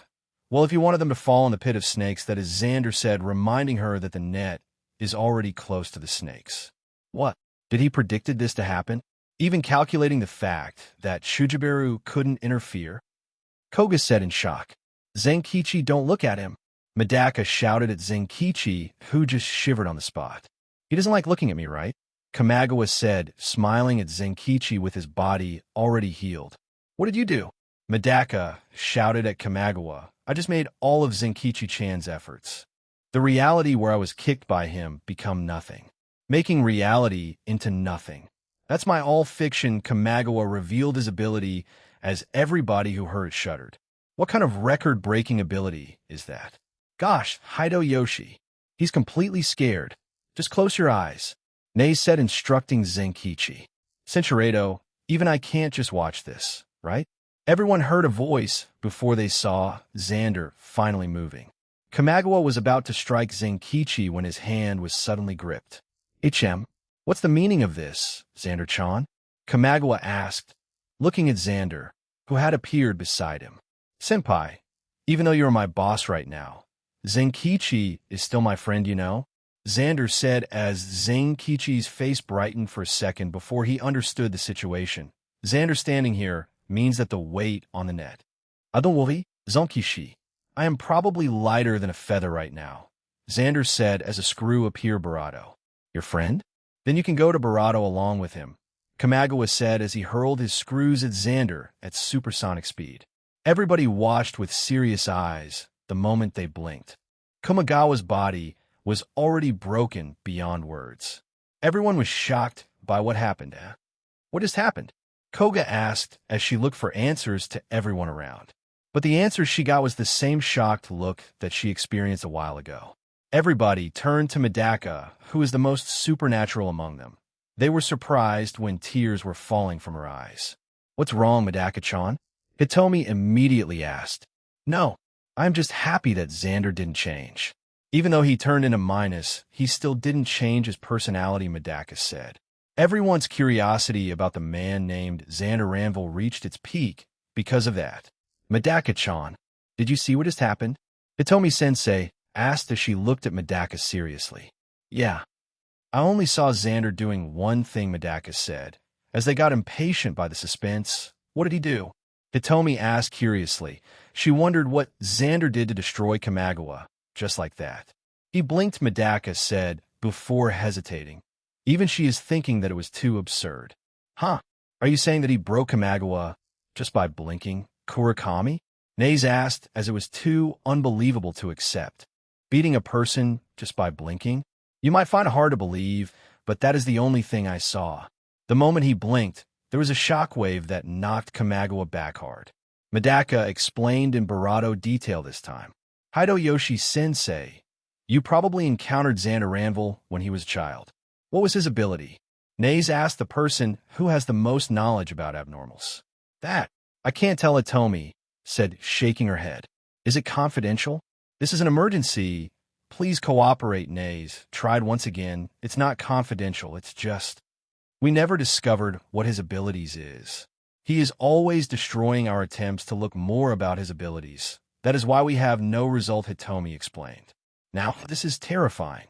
Well, if you wanted them to fall in the pit of snakes, that is, Xander said, reminding her that the net is already close to the snakes. What? Did he predicted this to happen? Even calculating the fact that Chujibaru couldn't interfere? Koga said in shock. Zenkichi, don't look at him. Medaka shouted at Zenkichi, who just shivered on the spot. He doesn't like looking at me, right? Kamagawa said, smiling at Zenkichi with his body already healed. What did you do? Medaka shouted at Kamagawa. I just made all of Zenkichi-chan's efforts. The reality where I was kicked by him become nothing. Making reality into nothing. That's my all-fiction. Kamagawa revealed his ability as everybody who heard shuddered. What kind of record-breaking ability is that? Gosh, Hideyoshi. He's completely scared. Just close your eyes. Nae said, instructing Zenkichi. Cinchuredo, Even I can't just watch this, right? Everyone heard a voice before they saw Xander finally moving. Kamagawa was about to strike Zenkichi when his hand was suddenly gripped. HM, what's the meaning of this, Xander-chan? Kamagawa asked, looking at Xander, who had appeared beside him. Senpai, even though you're my boss right now, Zenkichi is still my friend, you know? Xander said as Zenkichi's face brightened for a second before he understood the situation. Xander standing here means that the weight on the net. Adonwovi, Zonkishi. I am probably lighter than a feather right now, Xander said as a screw appeared Barato. Your friend? Then you can go to Barato along with him, Kamagawa said as he hurled his screws at Xander at supersonic speed. Everybody watched with serious eyes the moment they blinked. Kamagawa's body was already broken beyond words. Everyone was shocked by what happened. What just happened? Koga asked as she looked for answers to everyone around. But the answer she got was the same shocked look that she experienced a while ago. Everybody turned to Medaka, who was the most supernatural among them. They were surprised when tears were falling from her eyes. What's wrong, Medaka-chan? Hitomi immediately asked. No, I'm just happy that Xander didn't change. Even though he turned into minus, he still didn't change his personality, Medaka said. Everyone's curiosity about the man named Xander Ranvil reached its peak because of that. Medaka-chan, did you see what just happened? Hitomi-sensei asked as she looked at Medaka seriously. Yeah. I only saw Xander doing one thing, Medaka said. As they got impatient by the suspense, what did he do? Hitomi asked curiously. She wondered what Xander did to destroy Kamagawa, just like that. He blinked, Medaka said, before hesitating. Even she is thinking that it was too absurd. Huh? Are you saying that he broke Kamagawa just by blinking? Kurakami? Naze asked as it was too unbelievable to accept. Beating a person just by blinking? You might find it hard to believe, but that is the only thing I saw. The moment he blinked, there was a shockwave that knocked Kamagawa back hard. Medaka explained in Barato detail this time. Hideyoshi-sensei, you probably encountered Xander Ranvil when he was a child. What was his ability? Naze asked the person who has the most knowledge about abnormals. That, I can't tell, Hitomi said, shaking her head. Is it confidential? This is an emergency. Please cooperate, Naze tried once again. It's not confidential, it's just... We never discovered what his abilities is. He is always destroying our attempts to look more about his abilities. That is why we have no result, Hitomi explained. Now, this is terrifying.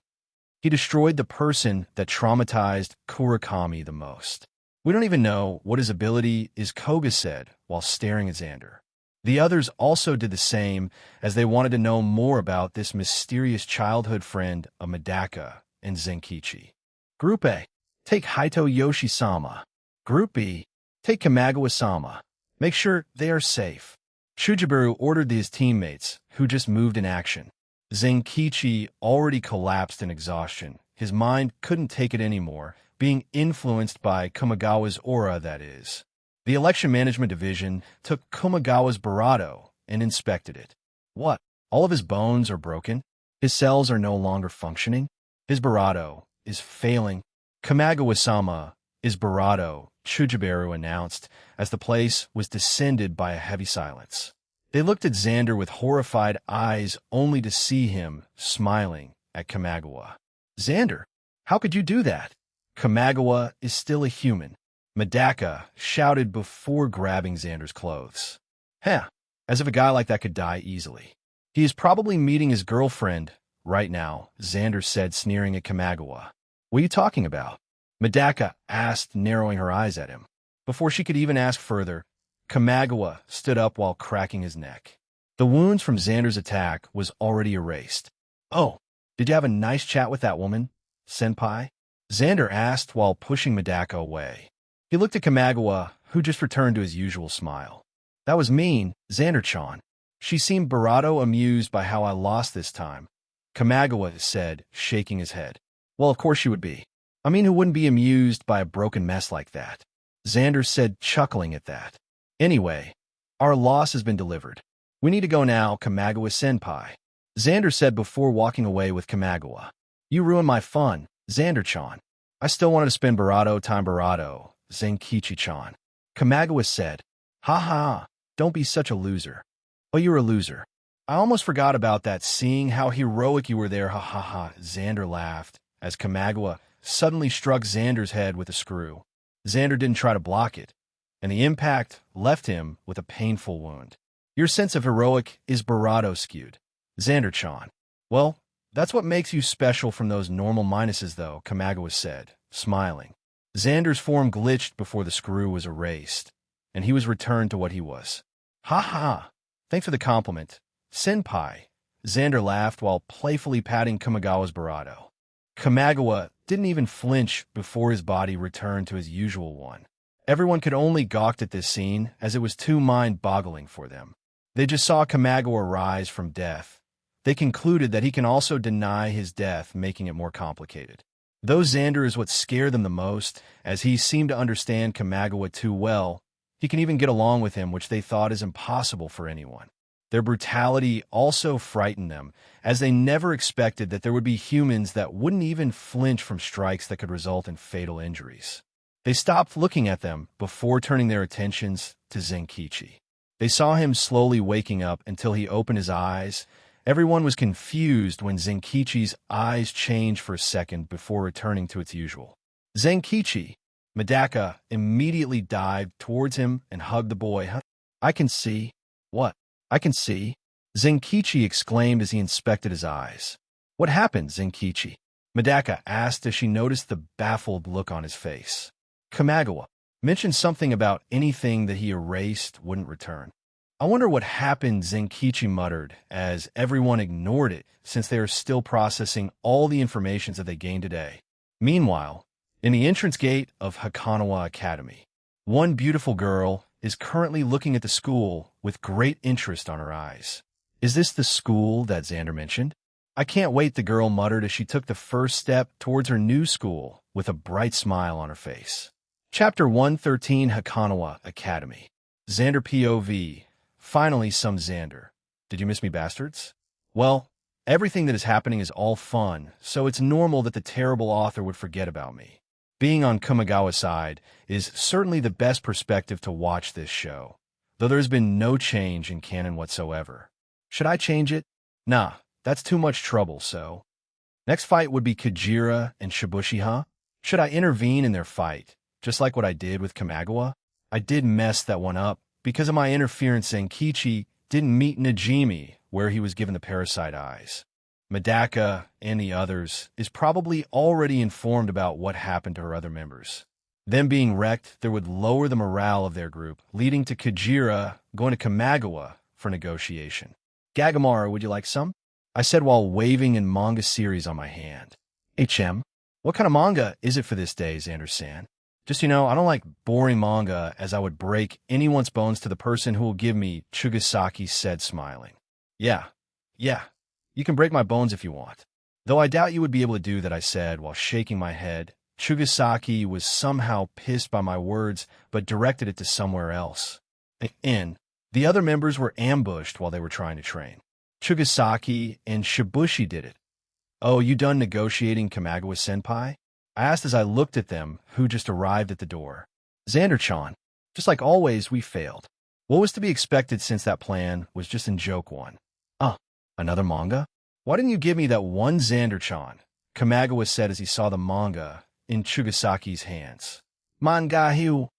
He destroyed the person that traumatized Kurakami the most. We don't even know what his ability is, Koga said while staring at Xander. The others also did the same as they wanted to know more about this mysterious childhood friend of Medaka and Zenkichi. Group A, take Hideyoshi-sama. Group B, take Kamagawa-sama. Make sure they are safe. Shujibiru ordered his teammates, who just moved in action. Zenkichi already collapsed in exhaustion. His mind couldn't take it anymore, being influenced by Kamagawa's aura, that is. The Election Management Division took Kamagawa's Barato and inspected it. What? All of his bones are broken? His cells are no longer functioning? His Barato is failing. Kamagawa-sama is Barato, Chujibiru announced as the place was descended by a heavy silence. They looked at Xander with horrified eyes only to see him smiling at Kamagawa. Xander, how could you do that? Kamagawa is still a human. Medaka shouted before grabbing Xander's clothes. Heh, as if a guy like that could die easily. He is probably meeting his girlfriend right now, Xander said, sneering at Kamagawa. What are you talking about? Medaka asked, narrowing her eyes at him. Before she could even ask further, Kamagawa stood up while cracking his neck. The wounds from Xander's attack was already erased. Oh, did you have a nice chat with that woman, senpai? Xander asked while pushing Medaka away. He looked at Kamagawa, who just returned to his usual smile. That was mean, Xander-chan. She seemed Barato amused by how I lost this time. Kamagawa said, shaking his head. Well, of course she would be. I mean, who wouldn't be amused by a broken mess like that? Xander said, chuckling at that. Anyway, our loss has been delivered. We need to go now, Kamagawa-senpai. Xander said before walking away with Kamagawa. You ruined my fun, Xander-chan. I still wanted to spend Barato time Barato, Zenkichi-chan. Kamagawa said. Ha ha, don't be such a loser. Oh, you're a loser. I almost forgot about that, seeing how heroic you were there, ha ha ha. Xander laughed as Kamagawa suddenly struck Xander's head with a screw. Xander didn't try to block it, and the impact left him with a painful wound. Your sense of heroic is Barado skewed. Xander-chan. Well, that's what makes you special from those normal minuses, though, Kamagawa said, smiling. Xander's form glitched before the screw was erased, and he was returned to what he was. Ha ha! Thanks for the compliment, senpai. Xander laughed while playfully patting Kamagawa's Barado. Kamagawa didn't even flinch before his body returned to his usual one. Everyone could only gawk at this scene, as it was too mind-boggling for them. They just saw Kamagawa rise from death. They concluded that he can also deny his death, making it more complicated. Though Xander is what scared them the most, as he seemed to understand Kamagawa too well, he can even get along with him, which they thought is impossible for anyone. Their brutality also frightened them, as they never expected that there would be humans that wouldn't even flinch from strikes that could result in fatal injuries. They stopped looking at them before turning their attentions to Zenkichi. They saw him slowly waking up until he opened his eyes. Everyone was confused when Zenkichi's eyes changed for a second before returning to its usual. Zenkichi! Madaka immediately dived towards him and hugged the boy. I can see. What? I can see. Zenkichi exclaimed as he inspected his eyes. What happened, Zenkichi? Madaka asked as she noticed the baffled look on his face. Kamagawa mentioned something about anything that he erased wouldn't return. I wonder what happened, Zenkichi muttered, as everyone ignored it since they are still processing all the information that they gained today. Meanwhile, in the entrance gate of Hakanawa Academy, one beautiful girl is currently looking at the school with great interest on her eyes. Is this the school that Xander mentioned? I can't wait, the girl muttered as she took the first step towards her new school with a bright smile on her face. Chapter 113, Hakanawa Academy. Xander POV. Finally, some Xander. Did you miss me, bastards? Well, everything that is happening is all fun, so it's normal that the terrible author would forget about me. Being on Kamagawa's side is certainly the best perspective to watch this show, though there has been no change in canon whatsoever. Should I change it? Nah, that's too much trouble, so. Next fight would be Kajira and Shibushi, huh? Should I intervene in their fight, just like what I did with Kamagawa? I did mess that one up. Because of my interference, Zenkichi didn't meet Najimi, where he was given the parasite eyes. Madaka and the others is probably already informed about what happened to her other members. Them being wrecked, there would lower the morale of their group, leading to Kajira going to Kamagawa for negotiation. Gagamaru, would you like some? I said while waving in manga series on my hand. What kind of manga is it for this day, Xander-san? Just, I don't like boring manga, as I would break anyone's bones to the person who will give me, Chugasaki said, smiling. Yeah, you can break my bones if you want. Though I doubt you would be able to do that, I said while shaking my head. Chugasaki was somehow pissed by my words, but directed it to somewhere else. The other members were ambushed while they were trying to train. Chugasaki and Shibushi did it. Oh, you done negotiating, Kamagawa-senpai? I asked as I looked at them, who just arrived at the door. Xander-chan, just like always, we failed. What was to be expected since that plan was just in joke one? Another manga? Why didn't you give me that one, Xander-chan? Kamagawa said as he saw the manga in Chugasaki's hands. Manga-hyu.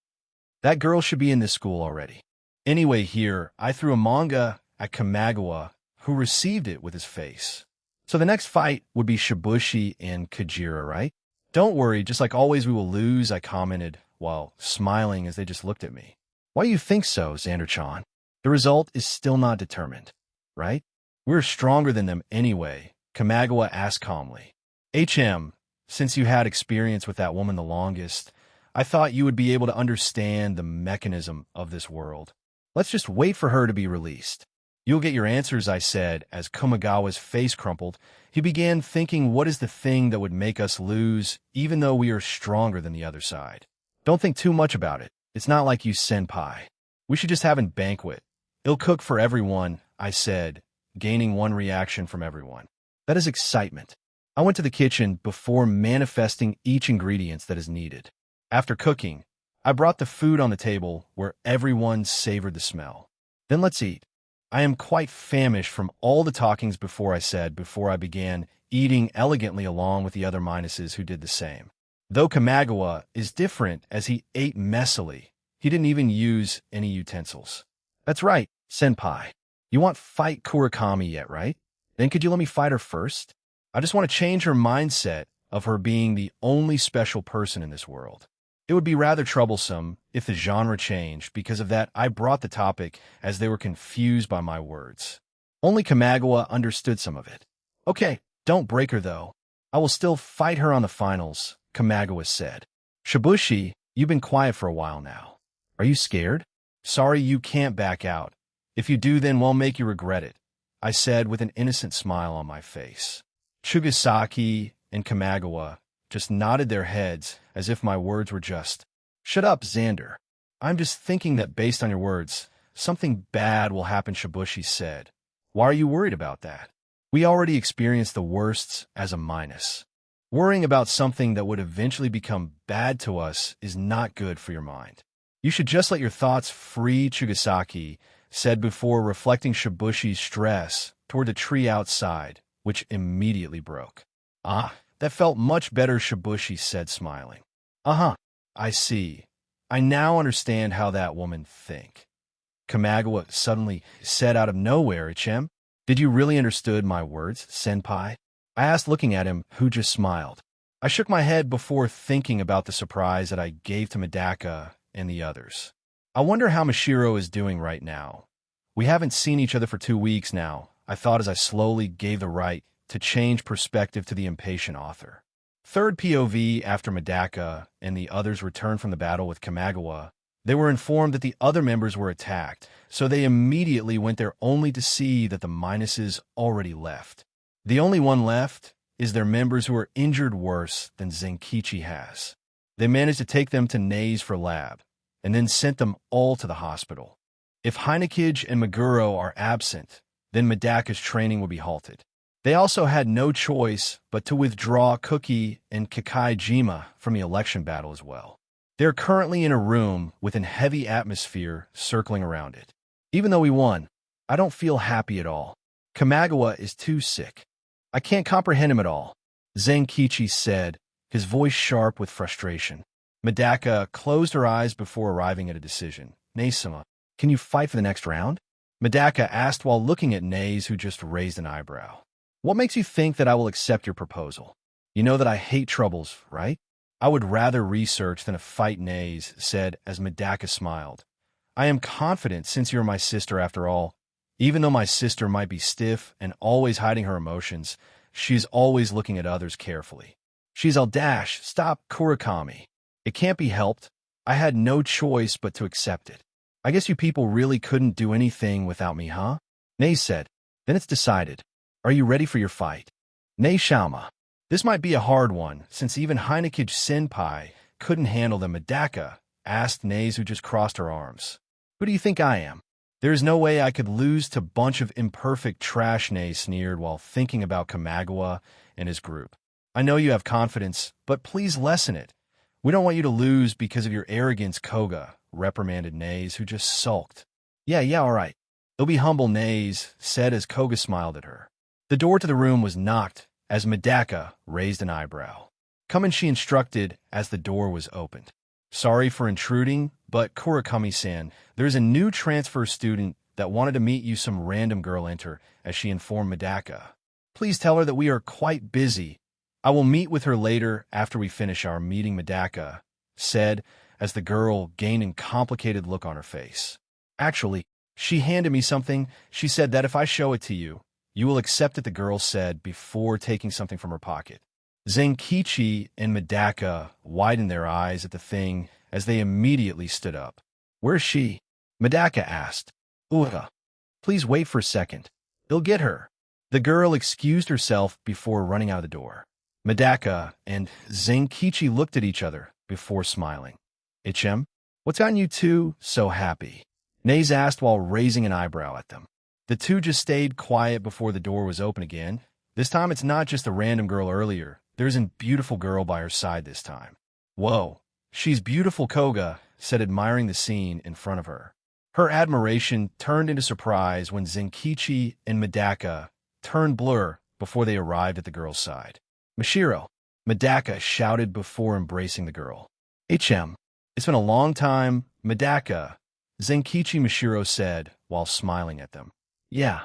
That girl should be in this school already. Anyway, here, I threw a manga at Kamagawa, who received it with his face. So the next fight would be Shibushi and Kajira, right? Don't worry, just like always we will lose, I commented, while smiling as they just looked at me. Why do you think so, Xander-chan? The result is still not determined, right? We're stronger than them anyway, Kamagawa asked calmly. Since you had experience with that woman the longest, I thought you would be able to understand the mechanism of this world. Let's just wait for her to be released. You'll get your answers, I said, as Kamagawa's face crumpled. He began thinking, what is the thing that would make us lose, even though we are stronger than the other side? Don't think too much about it. It's not like you, senpai. We should just have a banquet. It'll cook for everyone, I said, gaining one reaction from everyone. That is excitement. I went to the kitchen before manifesting each ingredient that is needed. After cooking, I brought the food on the table where everyone savored the smell. Then let's eat. I am quite famished from all the talkings before I began eating elegantly along with the other minuses who did the same. Though Kamagawa is different as he ate messily, he didn't even use any utensils. That's right, senpai. You want fight Kurakami yet, right? Then could you let me fight her first? I just want to change her mindset of her being the only special person in this world. It would be rather troublesome if the genre changed. Because of that, I brought the topic as they were confused by my words. Only Kamagawa understood some of it. Okay, don't break her though. I will still fight her on the finals, Kamagawa said. Shibushi, you've been quiet for a while now. Are you scared? Sorry, you can't back out. If you do, then we'll make you regret it, I said with an innocent smile on my face. Chugasaki and Kamagawa just nodded their heads as if my words were just, "Shut up, Xander. I'm just thinking that based on your words, something bad will happen," Shibushi said. Why are you worried about that? We already experienced the worsts as a minus. Worrying about something that would eventually become bad to us is not good for your mind. You should just let your thoughts free, Chugasaki said before reflecting Shibushi's stress toward the tree outside, which immediately broke. Ah, that felt much better, Shibushi said, smiling. Uh-huh, I see. I now understand how that woman think. Kamagawa suddenly said out of nowhere, "Ichem, did you really understood my words, senpai?" I asked, looking at him, who just smiled. I shook my head before thinking about the surprise that I gave to Medaka and the others. I wonder how Mashiro is doing right now. We haven't seen each other for 2 weeks now, I thought as I slowly gave the right to change perspective to the impatient author. Third POV after Medaka and the others returned from the battle with Kamagawa, they were informed that the other members were attacked, so they immediately went there only to see that the minuses already left. The only one left is their members who are injured worse than Zenkichi has. They managed to take them to Naze for lab, and then sent them all to the hospital. If Heinekage and Meguro are absent, then Medaka's training will be halted. They also had no choice but to withdraw Cookie and Kakaijima from the election battle as well. They're currently in a room with a heavy atmosphere circling around it. Even though we won, I don't feel happy at all. Kamagawa is too sick. I can't comprehend him at all, Zenkichi said, his voice sharp with frustration. Medaka closed her eyes before arriving at a decision. "Naisama, can you fight for the next round?" Medaka asked while looking at Naze, who just raised an eyebrow. "What makes you think that I will accept your proposal? You know that I hate troubles, right?" "I would rather research than a fight," Naze said as Medaka smiled. "I am confident since you're my sister after all. Even though my sister might be stiff and always hiding her emotions, she's always looking at others carefully. She's all dash, stop Kurakami. It can't be helped. I had no choice but to accept it. I guess you people really couldn't do anything without me, huh?" Naze said. "Then it's decided. Are you ready for your fight?" "Naze Shama. This might be a hard one, since even Heinekage Senpai couldn't handle the Medaka," asked Naze, who just crossed her arms. "Who do you think I am? There is no way I could lose to bunch of imperfect trash," Naze sneered while thinking about Kamagawa and his group. "I know you have confidence, but please lessen it. We don't want you to lose because of your arrogance," Koga reprimanded Naze, who just sulked. Yeah, all right. They'll be humble," Naze said as Koga smiled at her. The door to the room was knocked as Medaka raised an eyebrow. "Come in," she instructed as the door was opened. "Sorry for intruding, but Kurakami-san, there's a new transfer student that wanted to meet you." Some random girl enter as she informed Medaka. "Please tell her that we are quite busy. I will meet with her later after we finish our meeting," Medaka said as the girl gained a complicated look on her face. "Actually, she handed me something. She said that if I show it to you, you will accept it," the girl said before taking something from her pocket. Zenkichi and Medaka widened their eyes at the thing as they immediately stood up. "Where's she?" Medaka asked. "Uga. Please wait for a second. He'll get her." The girl excused herself before running out of the door. Medaka and Zenkichi looked at each other before smiling. "Ichem, what's gotten you two so happy?" Naze asked while raising an eyebrow at them. The two just stayed quiet before the door was open again. This time it's not just the random girl earlier. There's a beautiful girl by her side this time. "Whoa, She's beautiful, Koga said, admiring the scene in front of her. Her admiration turned into surprise when Zenkichi and Medaka turned blur before they arrived at the girl's side. Mashiro, Medaka shouted before embracing the girl. It's been a long time, Medaka, Zenkichi Mashiro said while smiling at them. Yeah.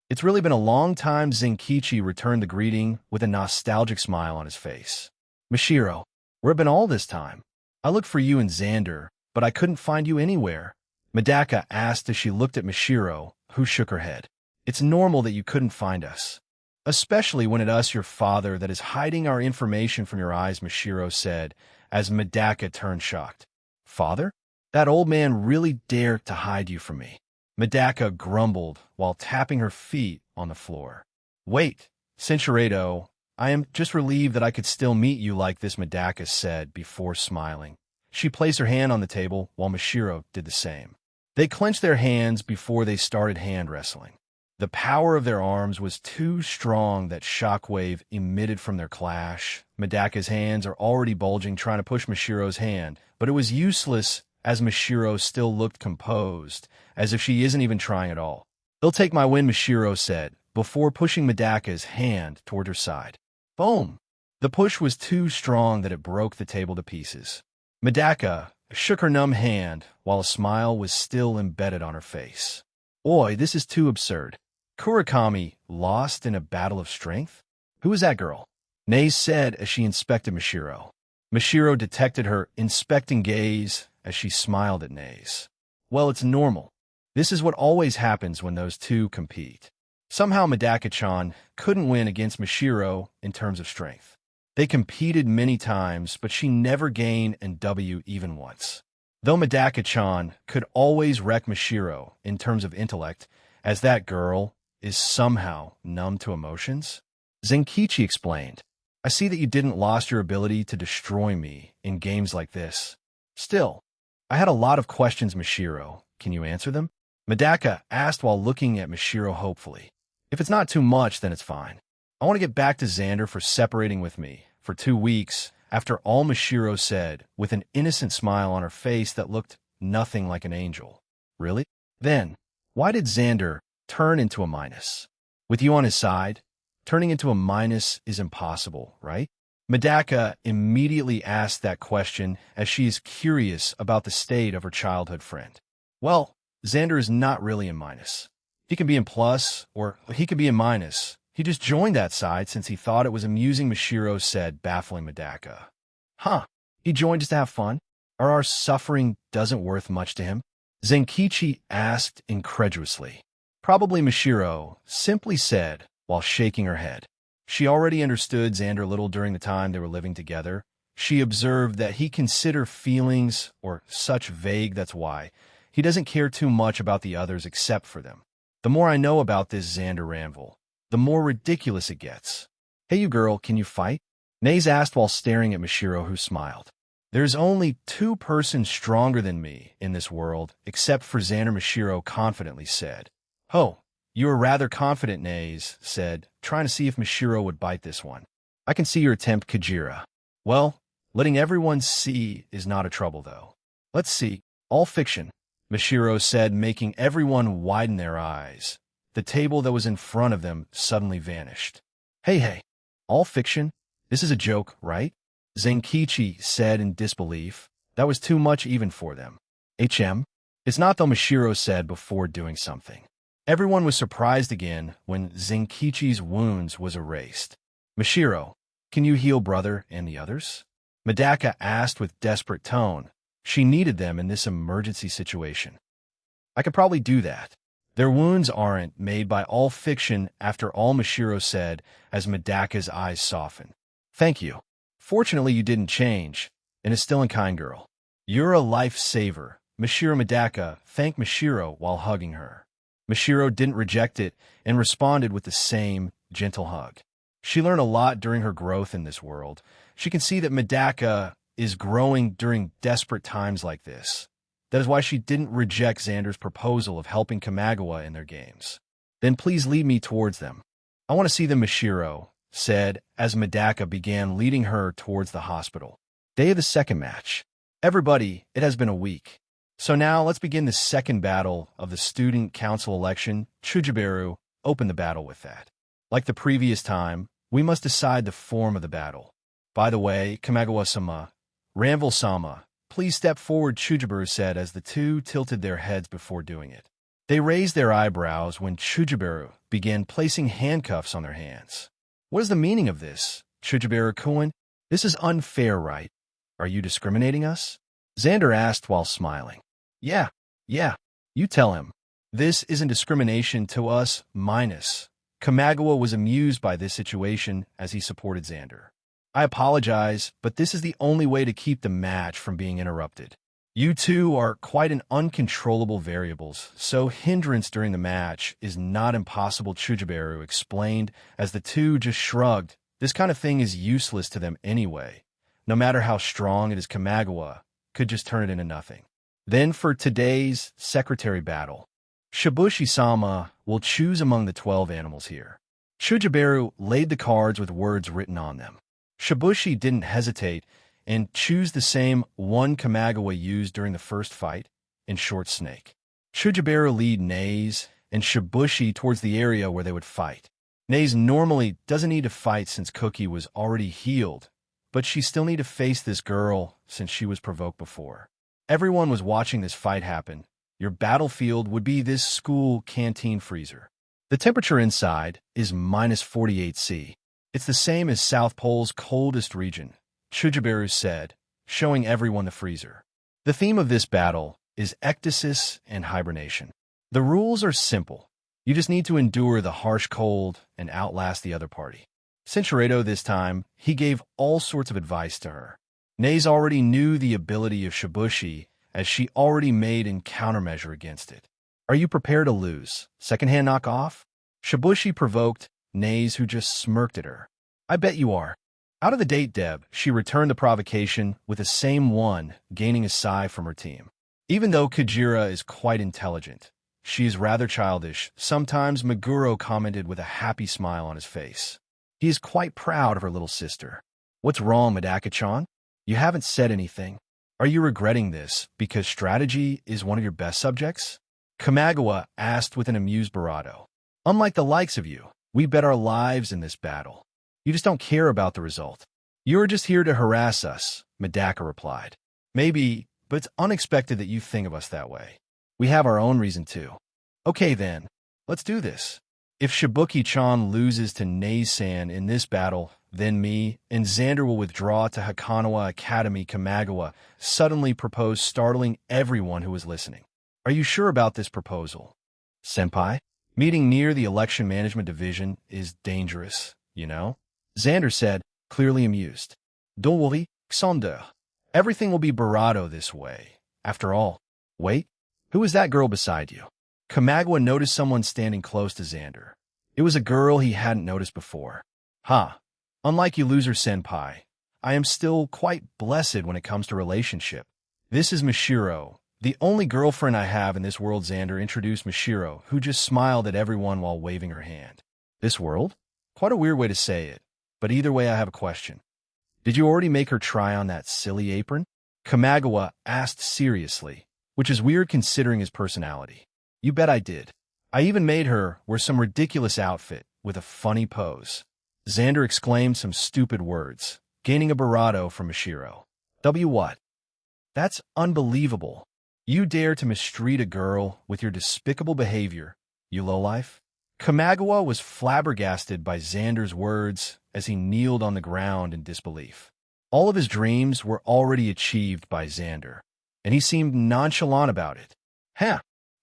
It's really been a long time, Zenkichi returned the greeting with a nostalgic smile on his face. Mashiro, where have been all this time? I looked for you and Xander, but I couldn't find you anywhere. Medaka asked as she looked at Mashiro, who shook her head. It's normal that you couldn't find us. Especially when it's us, your father, that is hiding our information from your eyes, Mashiro said, as Medaka turned shocked. Father? That old man really dared to hide you from me. Medaka grumbled while tapping her feet on the floor. Wait, Cinchuredo, I am just relieved that I could still meet you like this, Medaka said before smiling. She placed her hand on the table while Mashiro did the same. They clenched their hands before they started hand wrestling. The power of their arms was too strong that shockwave emitted from their clash. Medaka's hands are already bulging trying to push Mashiro's hand, but it was useless as Mashiro still looked composed, as if she isn't even trying at all. They'll take my win, Mashiro said, before pushing Medaka's hand toward her side. Boom! The push was too strong that it broke the table to pieces. Medaka shook her numb hand while a smile was still embedded on her face. Oi, this is too absurd. Kurakami lost in a battle of strength? Who is that girl? Nae said as she inspected Mashiro. Mashiro detected her inspecting gaze as she smiled at Nae's. Well, it's normal. This is what always happens when those two compete. Somehow Medaka-chan couldn't win against Mashiro in terms of strength. They competed many times, but she never gained an W even once. Though Medaka-chan could always wreck Mashiro in terms of intellect, as that girl is somehow numb to emotions. Zenkichi explained, I see that you didn't lost your ability to destroy me in games like this. Still, I had a lot of questions, Mashiro. Can you answer them? Medaka asked while looking at Mashiro hopefully. If it's not too much, then it's fine. I want to get back to Xander for separating with me for 2 weeks, after all, Mashiro said, with an innocent smile on her face that looked nothing like an angel. Really? Then, why did Xander turn into a minus? With you on his side, turning into a minus is impossible, right? Medaka immediately asked that question as she is curious about the state of her childhood friend. Well, Xander is not really a minus. He can be in plus, or he could be in minus. He just joined that side since he thought it was amusing, Mashiro said, baffling Medaka. Huh, he joined just to have fun? Or our suffering doesn't worth much to him? Zenkichi asked incredulously. Probably, Mashiro simply said while shaking her head. She already understood Xander little during the time they were living together. She observed that he considered feelings or such vague, that's why. He doesn't care too much about the others except for them. The more I know about this Xander Ranvil, the more ridiculous it gets. Hey, you girl, can you fight? Naze asked while staring at Mashiro, who smiled. There's only 2 persons stronger than me in this world, except for Xander, Mashiro confidently said. Oh, you were rather confident, Naze said, trying to see if Mashiro would bite this one. I can see your attempt, Kajira. Well, letting everyone see is not a trouble, though. Let's see. All fiction, Mashiro said, making everyone widen their eyes. The table that was in front of them suddenly vanished. Hey, all fiction? This is a joke, right? Zenkichi said in disbelief. That was too much even for them. It's not, though, Mashiro said before doing something. Everyone was surprised again when Zenkichi's wounds was erased. Mashiro, can you heal brother and the others? Medaka asked with desperate tone. She needed them in this emergency situation. I could probably do that. Their wounds aren't made by all fiction, after all, Mashiro said as Medaka's eyes softened. Thank you. Fortunately, you didn't change, and is still a kind girl. You're a lifesaver. Mashiro Medaka thanked Mashiro while hugging her. Mashiro didn't reject it and responded with the same gentle hug. She learned a lot during her growth in this world. She can see that Medaka is growing during desperate times like this. That is why she didn't reject Xander's proposal of helping Kamagawa in their games. Then please lead me towards them. I want to see them, Mashiro said as Medaka began leading her towards the hospital. Day of the second match. Everybody, it has been a week. So now let's begin the second battle of the student council election. Chujibaru, open the battle with that. Like the previous time, we must decide the form of the battle. By the way, Kamagawa-sama, Ranvil-sama, please step forward, Chujibaru said as the two tilted their heads before doing it. They raised their eyebrows when Chujibaru began placing handcuffs on their hands. What is the meaning of this, Chujibaru-kun? This is unfair, right? Are you discriminating us? Xander asked while smiling. Yeah, you tell him. This isn't discrimination to us, minus. Kamagawa was amused by this situation as he supported Xander. I apologize, but this is the only way to keep the match from being interrupted. You two are quite an uncontrollable variables, so hindrance during the match is not impossible, Chujibaru explained as the two just shrugged. This kind of thing is useless to them anyway. No matter how strong it is, Kamagawa could just turn it into nothing. Then for today's secretary battle, Shibushi-sama will choose among the 12 animals here. Chujibaru laid the cards with words written on them. Shibushi didn't hesitate and choose the same one Kamagawa used during the first fight, in Short Snake. Chujibaru lead Naze and Shibushi towards the area where they would fight. Naze normally doesn't need to fight since Cookie was already healed, but she still need to face this girl since she was provoked before. Everyone was watching this fight happen. Your battlefield would be this school canteen freezer. The temperature inside is minus 48 C. It's the same as South Pole's coldest region, Chujibaru said, showing everyone the freezer. The theme of this battle is ectasis and hibernation. The rules are simple. You just need to endure the harsh cold and outlast the other party. Cinchuredo this time, he gave all sorts of advice to her. Naze already knew the ability of Shibushi, as she already made in countermeasure against it. Are you prepared to lose? Second-hand knock-off? Shibushi provoked Naze, who just smirked at her. I bet you are. Out of the date, Deb, she returned the provocation with the same one, gaining a sigh from her team. Even though Kujira is quite intelligent, she is rather childish. Sometimes Meguro commented with a happy smile on his face. He is quite proud of her little sister. What's wrong, Madaka-chan? You haven't said anything. Are you regretting this because strategy is one of your best subjects? Kamagawa asked with an amused bravado. Unlike the likes of you, we bet our lives in this battle. You just don't care about the result. You're just here to harass us, Madaka replied. Maybe, but it's unexpected that you think of us that way. We have our own reason too. Okay then, let's do this. If Shibuki-chan loses to Naze-san in this battle, then me and Xander will withdraw to Hakanawa Academy. Kamagawa suddenly proposed, startling everyone who was listening. Are you sure about this proposal? Senpai? Meeting near the election management division is dangerous, you know? Xander said, clearly amused. Don't worry, Xander. Everything will be barato this way. After all, wait, who is that girl beside you? Kamagawa noticed someone standing close to Xander. It was a girl he hadn't noticed before. Unlike you loser senpai, I am still quite blessed when it comes to relationship. This is Mishiro, the only girlfriend I have in this world. Xander introduced Mishiro, who just smiled at everyone while waving her hand. This world? Quite a weird way to say it, but either way I have a question. Did you already make her try on that silly apron? Kamagawa asked seriously, which is weird considering his personality. You bet I did. I even made her wear some ridiculous outfit with a funny pose. Xander exclaimed some stupid words, gaining a bravado from Mishiro. What? That's unbelievable. You dare to mistreat a girl with your despicable behavior, you lowlife? Kamagawa was flabbergasted by Xander's words as he kneeled on the ground in disbelief. All of his dreams were already achieved by Xander, and he seemed nonchalant about it.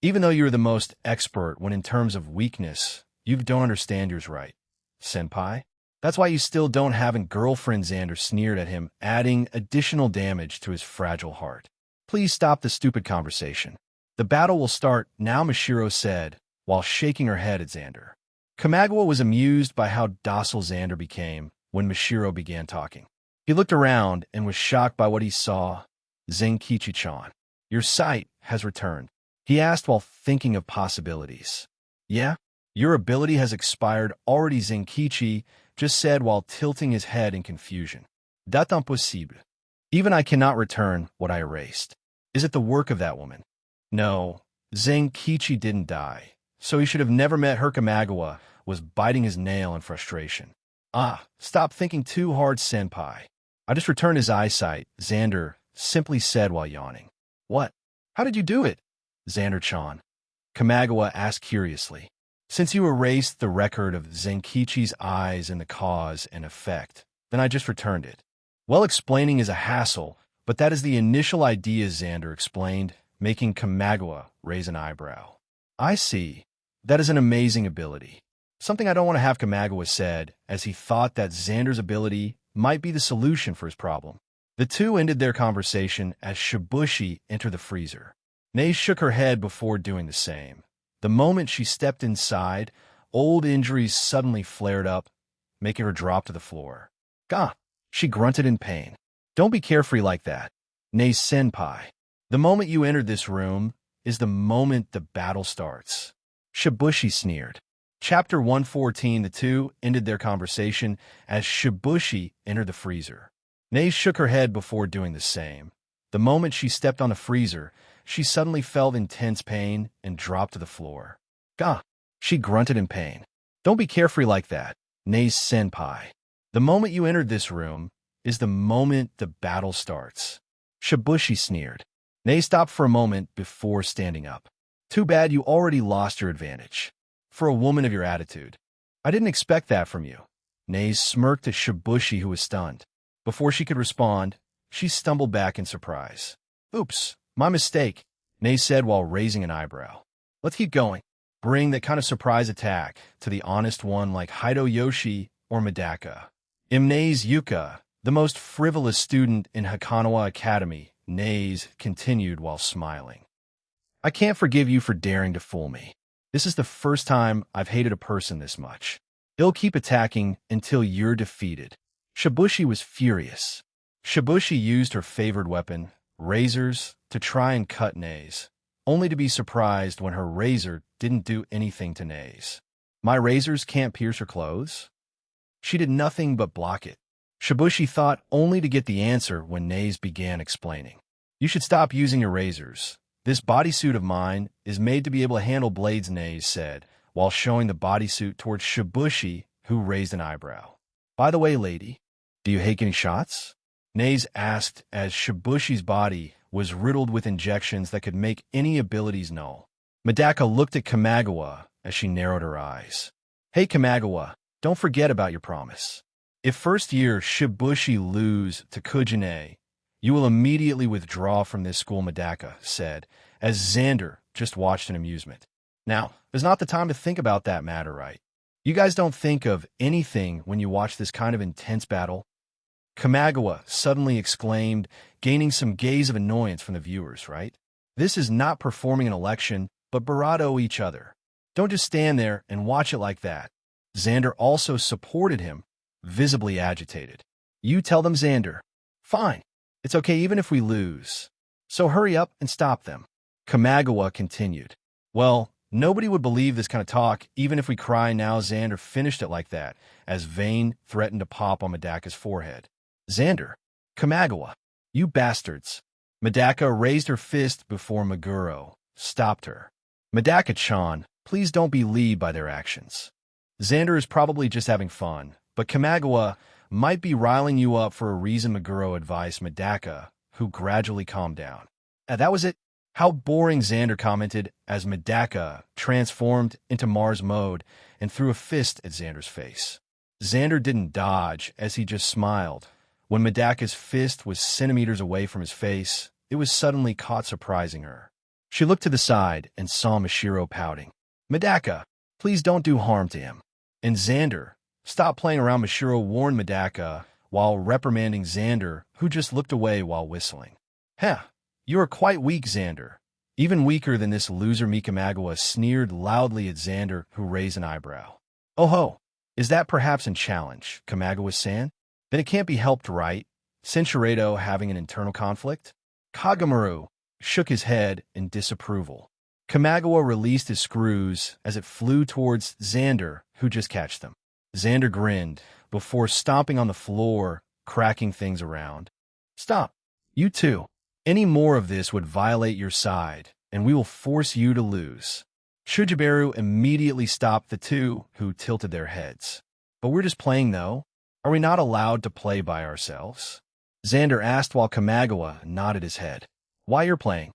Even though you're the most expert when in terms of weakness, you don't understand yours right, senpai. That's why you still don't have a girlfriend. Xander sneered at him, adding additional damage to his fragile heart. Please stop the stupid conversation. The battle will start now, Mishiro said, while shaking her head at Xander. Kamagawa was amused by how docile Xander became when Mishiro began talking. He looked around and was shocked by what he saw. Zenkichi-chan, your sight has returned, he asked while thinking of possibilities. Yeah? Your ability has expired already, Zenkichi just said while tilting his head in confusion. C'est impossible. Even I cannot return what I erased. Is it the work of that woman? No, Zenkichi didn't die, so he should have never met her. Kamagawa was biting his nail in frustration. Ah, stop thinking too hard, senpai. I just returned his eyesight, Xander simply said while yawning. What? How did you do it? Xander-chan. Kamagawa asked curiously. Since you erased the record of Zenkichi's eyes and the cause and effect, then I just returned it. Well, explaining is a hassle, but that is the initial idea, Xander explained, making Kamagawa raise an eyebrow. I see. That is an amazing ability. Something I don't want to have, Kamagawa said, as he thought that Xander's ability might be the solution for his problem. The two ended their conversation as Shibushi entered the freezer. Nei shook her head before doing the same. The moment she stepped inside, old injuries suddenly flared up, making her drop to the floor. Gah! She grunted in pain. Don't be carefree like that. Nei-senpai. The moment you entered this room is the moment the battle starts. Shibushi sneered. Chapter 114. The two ended their conversation as Shibushi entered the freezer. Nei shook her head before doing the same. The moment she stepped on the freezer, she suddenly felt intense pain and dropped to the floor. Gah! She grunted in pain. Don't be carefree like that, Nei-senpai. The moment you entered this room is the moment the battle starts. Shibushi sneered. Nei stopped for a moment before standing up. Too bad you already lost your advantage. For a woman of your attitude. I didn't expect that from you. Nei smirked at Shibushi, who was stunned. Before she could respond, she stumbled back in surprise. Oops, my mistake, Nei said while raising an eyebrow. Let's keep going. Bring that kind of surprise attack to the honest one like Hideyoshi or Medaka. Nei's Yuka, the most frivolous student in Hakanawa Academy, Nei's continued while smiling. I can't forgive you for daring to fool me. This is the first time I've hated a person this much. They'll keep attacking until you're defeated. Shibushi was furious. Shibushi used her favored weapon, razors, to try and cut Nei's, only to be surprised when her razor didn't do anything to Nei's. My razors can't pierce her clothes? She did nothing but block it. Shibushi thought only to get the answer when Nei's began explaining. You should stop using your razors. This bodysuit of mine is made to be able to handle blades, Nei's said, while showing the bodysuit towards Shibushi, who raised an eyebrow. By the way, lady, do you take any shots? Nei's asked as Shibushi's body was riddled with injections that could make any abilities null. Medaka looked at Kamagawa as she narrowed her eyes. Hey Kamagawa, don't forget about your promise. If first year Shibushi lose to Kujine, you will immediately withdraw from this school, Medaka said, as Xander just watched in amusement. Now, there's not the time to think about that matter, right? You guys don't think of anything when you watch this kind of intense battle? Kamagawa suddenly exclaimed, gaining some gaze of annoyance from the viewers, right? This is not performing an election, but bravado each other. Don't just stand there and watch it like that. Xander also supported him, visibly agitated. You tell them, Xander. Fine. It's okay even if we lose. So hurry up and stop them. Kamagawa continued. Well, nobody would believe this kind of talk, even if we cry now. Xander finished it like that, as Vane threatened to pop on Medaka's forehead. Xander, Kamagawa, you bastards. Medaka raised her fist before Meguro stopped her. Medaka-chan, please don't be led by their actions. Xander is probably just having fun, but Kamagawa might be riling you up for a reason, Meguro advised Medaka, who gradually calmed down. That was it. How boring, Xander commented as Medaka transformed into Mars mode and threw a fist at Xander's face. Xander didn't dodge as he just smiled. When Medaka's fist was centimeters away from his face, it was suddenly caught, surprising her. She looked to the side and saw Mashiro pouting. Medaka, please don't do harm to him. And Xander, stop playing around, Mashiro warned Medaka while reprimanding Xander, who just looked away while whistling. You are quite weak, Xander. Even weaker than this loser, Kamagawa sneered loudly at Xander, who raised an eyebrow. Oh ho, is that perhaps a challenge, Kamagawa-san? Then it can't be helped, right? Senshiredo having an internal conflict? Kagamaru shook his head in disapproval. Kamagawa released his screws as it flew towards Xander, who just catched them. Xander grinned before stomping on the floor, cracking things around. Stop. You too. Any more of this would violate your side, and we will force you to lose. Shujibaru immediately stopped the two, who tilted their heads. But we're just playing, though. Are we not allowed to play by ourselves? Xander asked while Kamagawa nodded his head. Why you're playing?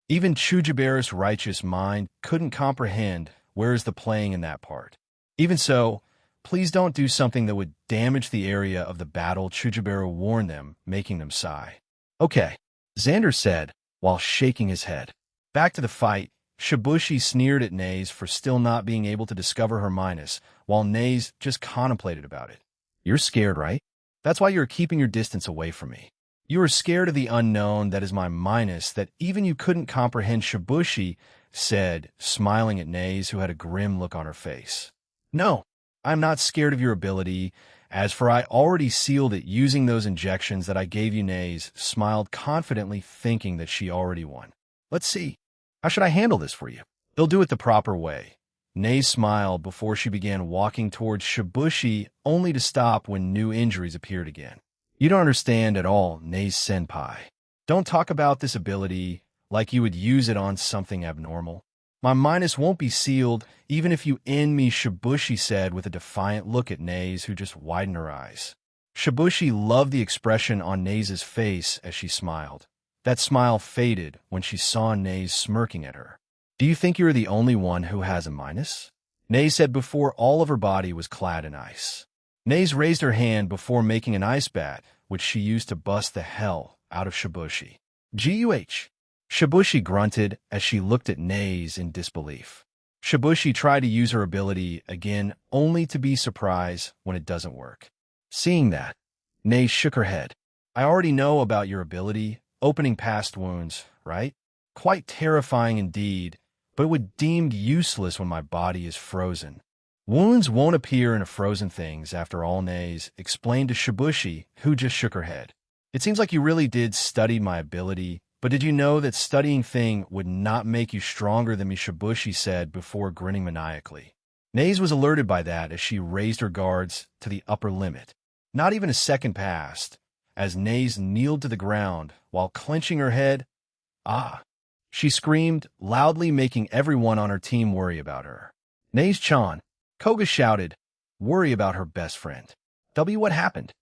Even Chujibaru's righteous mind couldn't comprehend where is the playing in that part. Even so, please don't do something that would damage the area of the battle, Chujibaru warned them, making them sigh. Okay, Xander said, while shaking his head. Back to the fight, Shibushi sneered at Naze for still not being able to discover her minus, while Naze just contemplated about it. You're scared, right? That's why you're keeping your distance away from me. You are scared of the unknown that is my minus that even you couldn't comprehend, Shibushi said, smiling at Naze, who had a grim look on her face. No, I'm not scared of your ability. As for I already sealed it using those injections that I gave you, Naze smiled confidently, thinking that she already won. Let's see. How should I handle this for you? They'll do it the proper way. Naze smiled before she began walking towards Shibushi, only to stop when new injuries appeared again. You don't understand at all, Naze-senpai. Don't talk about this ability like you would use it on something abnormal. My minus won't be sealed, even if you end me, Shibushi said with a defiant look at Naze, who just widened her eyes. Shibushi loved the expression on Naze's face as she smiled. That smile faded when she saw Naze smirking at her. Do you think you're the only one who has a minus? Naze said before all of her body was clad in ice. Naze raised her hand before making an ice bat, which she used to bust the hell out of Shibushi. Guh! Shibushi grunted as she looked at Naze in disbelief. Shibushi tried to use her ability again, only to be surprised when it doesn't work. Seeing that, Naze shook her head. I already know about your ability, opening past wounds, right? Quite terrifying indeed, but it would be deemed useless when my body is frozen. Wounds won't appear in a frozen things, after all, Naze explained to Shibushi, who just shook her head. It seems like you really did study my ability, but did you know that studying thing would not make you stronger than me, Shibushi said before grinning maniacally. Naze was alerted by that as she raised her guards to the upper limit. Not even a second passed, as Naze kneeled to the ground while clenching her head. Ah! She screamed, loudly, making everyone on her team worry about her. Naze-chan, Koga shouted, worry about her best friend. What happened?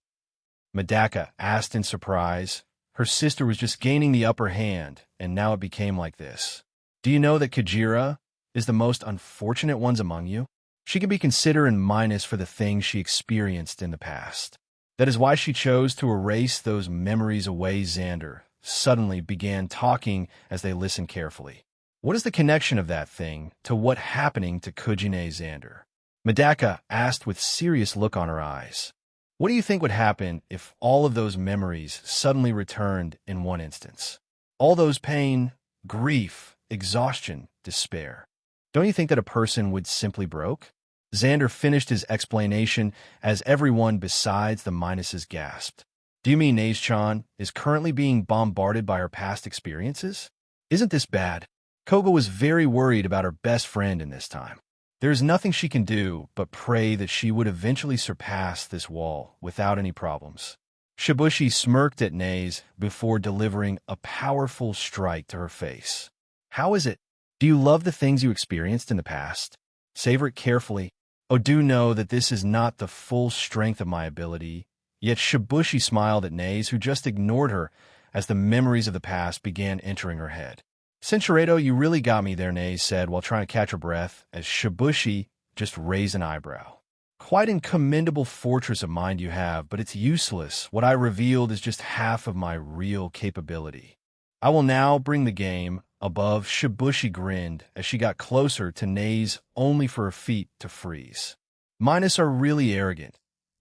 Madaka asked in surprise. Her sister was just gaining the upper hand, and now it became like this. Do you know that Kajira is the most unfortunate ones among you? She can be considered in minus for the things she experienced in the past. That is why she chose to erase those memories away. Xander suddenly began talking as they listened carefully. What is the connection of that thing to what happening to Kujine, Xander? Madaka asked with serious look on her eyes. What do you think would happen if all of those memories suddenly returned in one instance? All those pain, grief, exhaustion, despair. Don't you think that a person would simply broke? Xander finished his explanation as everyone besides the minuses gasped. Do you mean Naze-chan is currently being bombarded by her past experiences? Isn't this bad? Koga was very worried about her best friend in this time. There is nothing she can do but pray that she would eventually surpass this wall without any problems. Shibushi smirked at Naze before delivering a powerful strike to her face. How is it? Do you love the things you experienced in the past? Savor it carefully. Oh, do know that this is not the full strength of my ability. Yet Shibushi smiled at Naze, who just ignored her as the memories of the past began entering her head. Cinchureto, you really got me there, Naze said while trying to catch her breath, as Shibushi just raised an eyebrow. Quite a commendable fortress of mind you have, but it's useless. What I revealed is just half of my real capability. I will now bring the game above. Shibushi grinned as she got closer to Naze, only for her feet to freeze. Minus are really arrogant.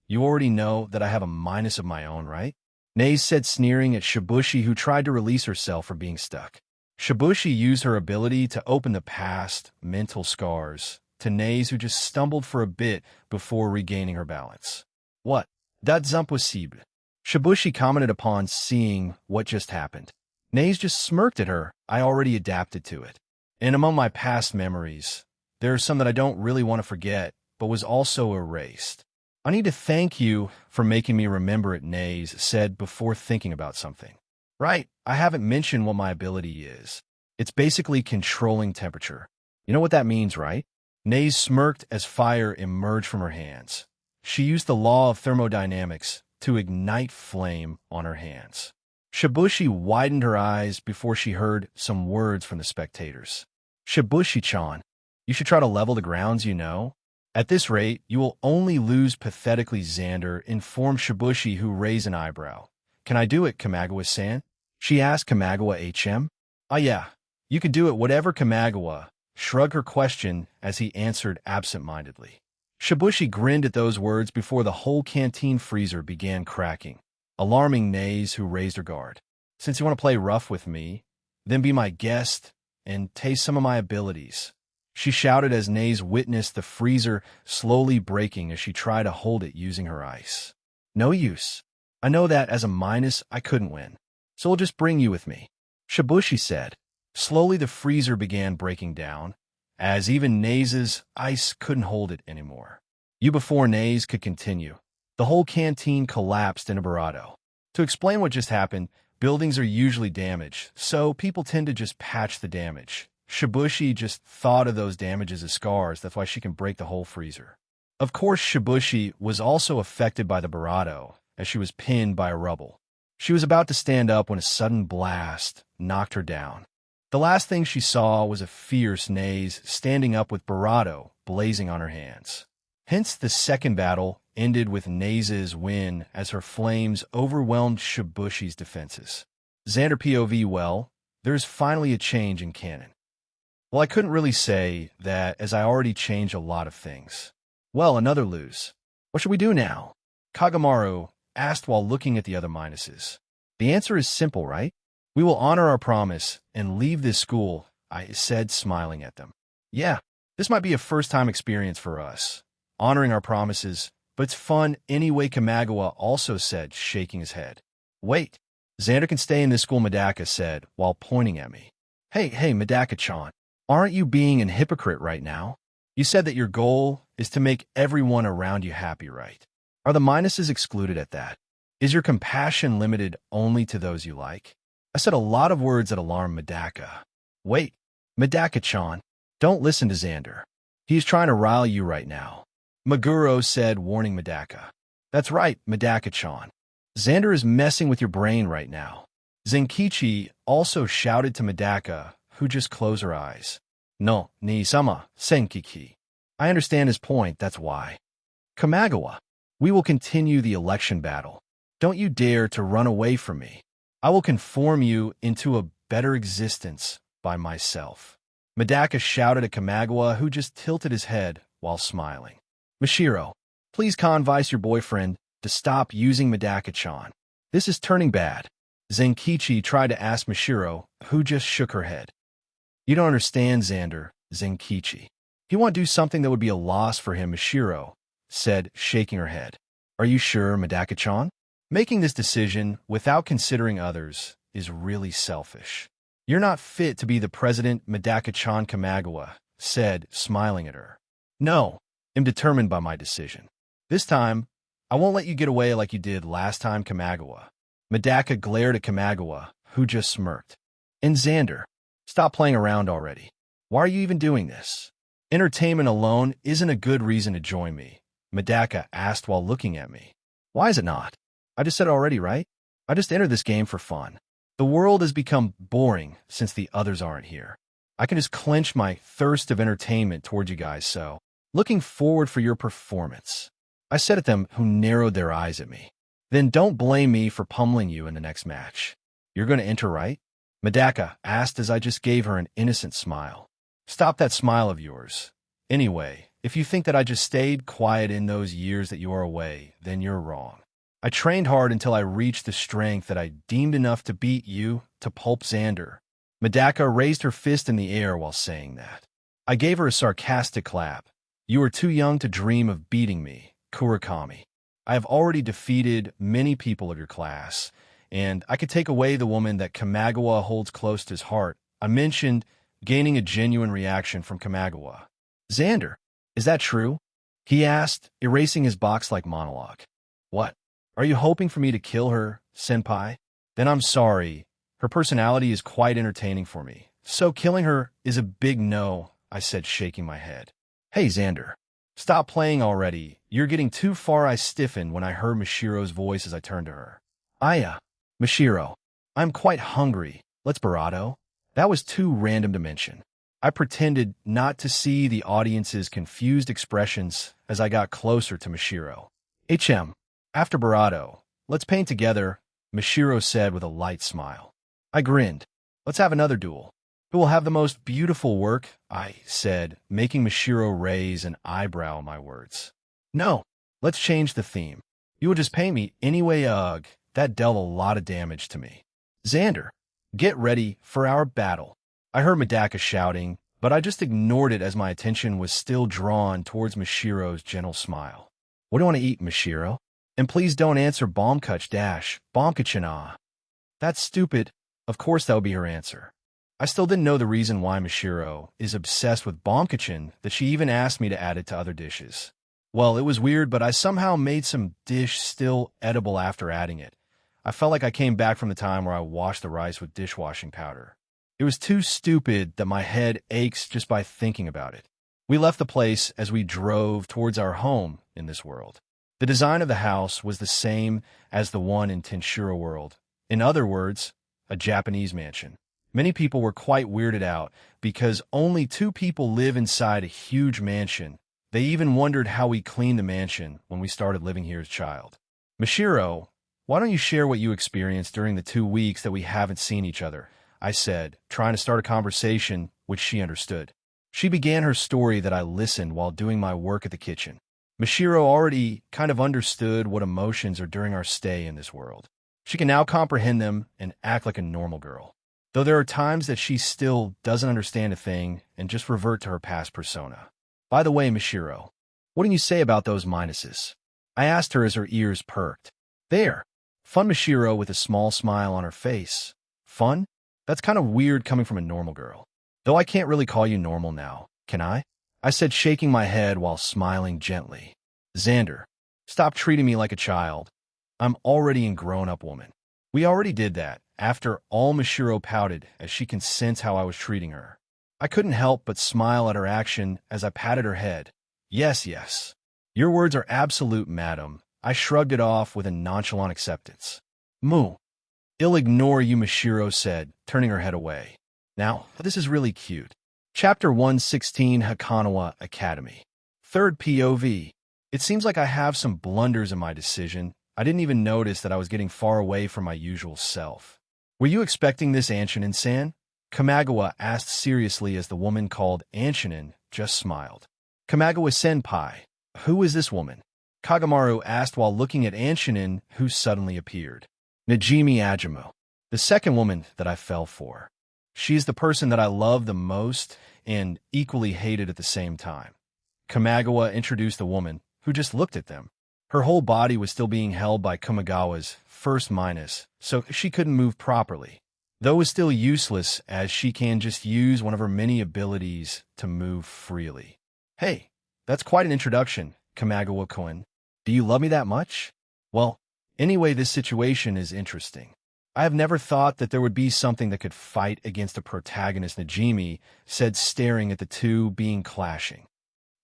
You already know that I have a minus of my own, right? Naze said, sneering at Shibushi, who tried to release herself from being stuck. Shibushi used her ability to open the past mental scars to Naze, who just stumbled for a bit before regaining her balance. What? That's impossible. Shibushi commented upon seeing what just happened. Naze just smirked at her. I already adapted to it. And among my past memories, there are some that I don't really want to forget, but was also erased. I need to thank you for making me remember it, Naze said before thinking about something. Right, I haven't mentioned what my ability is. It's basically controlling temperature. You know what that means, right? Naze smirked as fire emerged from her hands. She used the law of thermodynamics to ignite flame on her hands. Shibushi widened her eyes before she heard some words from the spectators. Shibushi-chan, you should try to level the grounds, you know? At this rate, you will only lose pathetically, Xander informed Shibushi, who raised an eyebrow. Can I do it, Kamagawa-san? She asked Kamagawa-HM. Ah, yeah, you can do it, whatever. Kamagawa shrugged her question as he answered absent-mindedly. Shibushi grinned at those words before the whole canteen freezer began cracking, alarming Naze, who raised her guard. Since you want to play rough with me, then be my guest and taste some of my abilities, she shouted as Naze witnessed the freezer slowly breaking as she tried to hold it using her ice. No use. I know that as a minus I couldn't win, so I'll just bring you with me, Shibushi said. Slowly the freezer began breaking down, as even Naze's ice couldn't hold it anymore. Before Naze could continue, the whole canteen collapsed in a barato. To explain what just happened, buildings are usually damaged, so people tend to just patch the damage. Shibushi just thought of those damages as scars, that's why she can break the whole freezer. Of course, Shibushi was also affected by the barato, as she was pinned by a rubble. She was about to stand up when a sudden blast knocked her down. The last thing she saw was a fierce Naze standing up with barato blazing on her hands. Hence, the second battle ended with Naze's win as her flames overwhelmed Shibushi's defenses. Xander POV, well, there's finally a change in canon. Well, I couldn't really say that, as I already changed a lot of things. Well, another lose. What should we do now? Kagamaru asked while looking at the other minuses. The answer is simple, right? We will honor our promise and leave this school, I said, smiling at them. Yeah, this might be a first-time experience for us, honoring our promises, but it's fun anyway, Kamagawa also said, shaking his head. Wait, Xander can stay in this school, Madaka said, while pointing at me. Hey, Madaka-chan, aren't you being a hypocrite right now? You said that your goal is to make everyone around you happy, right? Are the minuses excluded at that? Is your compassion limited only to those you like? I said a lot of words that alarmed Madaka. Wait, Madaka-chan, don't listen to Xander. He's trying to rile you right now, Maguro said, warning Madaka. That's right, Madaka-chan. Xander is messing with your brain right now. Zenkichi also shouted to Madaka, who just closed her eyes. No, ni-sama, Senkiki. I understand his point, that's why. Kamagawa, we will continue the election battle. Don't you dare to run away from me. I will conform you into a better existence by myself. Madaka shouted at Kamagawa, who just tilted his head while smiling. Mashiro, please convince your boyfriend to stop using Madaka-chan. This is turning bad. Zenkichi tried to ask Mashiro, who just shook her head. You don't understand, Xander, Zenkichi. He won't do something that would be a loss for him, Mashiro said, shaking her head. Are you sure, Madaka-chan? Making this decision without considering others is really selfish. You're not fit to be the president, Madaka-chan, Kamagawa said, smiling at her. No, I'm determined by my decision. This time, I won't let you get away like you did last time, Kamagawa. Madaka glared at Kamagawa, who just smirked. And Xander, stop playing around already. Why are you even doing this? Entertainment alone isn't a good reason to join me, Madaka asked while looking at me. Why is it not? I just said it already, right? I just entered this game for fun. The world has become boring since the others aren't here. I can just clench my thirst of entertainment toward you guys, so looking forward for your performance. I said at them, who narrowed their eyes at me. Then don't blame me for pummeling you in the next match. You're going to enter, right? Madaka asked as I just gave her an innocent smile. Stop that smile of yours. Anyway, if you think that I just stayed quiet in those years that you are away, then you're wrong. I trained hard until I reached the strength that I deemed enough to beat you, to pulp Xander. Madaka raised her fist in the air while saying that. I gave her a sarcastic clap. You are too young to dream of beating me, Kurakami. I have already defeated many people of your class, and I could take away the woman that Kamagawa holds close to his heart. I mentioned gaining a genuine reaction from Kamagawa. Xander, is that true? He asked, erasing his box-like monologue. What? Are you hoping for me to kill her, senpai? Then I'm sorry. Her personality is quite entertaining for me. So killing her is a big no, I said, shaking my head. Hey, Xander. Stop playing already. You're getting too far. I stiffened when I heard Mishiro's voice as I turned to her. Mishiro. I'm quite hungry. Let's barato. That was too random to mention. I pretended not to see the audience's confused expressions as I got closer to Mishiro. After barato, let's paint together, Mishiro said with a light smile. I grinned. Let's have another duel. Who will have the most beautiful work? I said, making Mishiro raise an eyebrow at my words. No, let's change the theme. You will just paint me anyway. Ugh, that dealt a lot of damage to me. Xander, get ready for our battle. I heard Medaka shouting, but I just ignored it as my attention was still drawn towards Mishiro's gentle smile. What do you want to eat, Mishiro? And please don't answer Bombkachina. That's stupid. Of course that would be her answer. I still didn't know the reason why Mishiro is obsessed with Bombkachin, that she even asked me to add it to other dishes. Well, it was weird, but I somehow made some dish still edible after adding it. I felt like I came back from the time where I washed the rice with dishwashing powder. It was too stupid that my head aches just by thinking about it. We left the place as we drove towards our home in this world. The design of the house was the same as the one in Tenshura World. In other words, a Japanese mansion. Many people were quite weirded out because only 2 people live inside a huge mansion. They even wondered how we cleaned the mansion when we started living here as a child. Mishiro, why don't you share what you experienced during the 2 weeks that we haven't seen each other? I said, trying to start a conversation which she understood. She began her story that I listened while doing my work at the kitchen. Mishiro already kind of understood what emotions are during our stay in this world. She can now comprehend them and act like a normal girl. Though there are times that she still doesn't understand a thing and just revert to her past persona. By the way, Mishiro, what do you say about those minuses? I asked her as her ears perked. There. Fun, Mishiro with a small smile on her face. Fun? That's kind of weird coming from a normal girl. Though I can't really call you normal now, can I? I said, shaking my head while smiling gently. Xander, stop treating me like a child. I'm already a grown-up woman. We already did that. After all, Mishiro pouted as she can sense how I was treating her. I couldn't help but smile at her action as I patted her head. Yes. Your words are absolute, madam. I shrugged it off with a nonchalant acceptance. Moo. I'll ignore you, Mishiro said, turning her head away. Now, this is really cute. Chapter 116, Hakanawa Academy. Third POV. It seems like I have some blunders in my decision. I didn't even notice that I was getting far away from my usual self. Were you expecting this, Anshinin-san? Kamagawa asked seriously as the woman called Anshinin just smiled. Kamagawa-senpai, who is this woman? Kagamaru asked while looking at Anshinin, who suddenly appeared. Najimi Ajimo, the second woman that I fell for. She's the person that I love the most and equally hated at the same time. Kamagawa introduced the woman, who just looked at them. Her whole body was still being held by Kamagawa's first minus, so she couldn't move properly. Though it was still useless, as she can just use one of her many abilities to move freely. Hey, that's quite an introduction, Kamagawa-kun. Do you love me that much? Well, anyway, this situation is interesting. I have never thought that there would be something that could fight against a protagonist, Najimi said, staring at the two being clashing.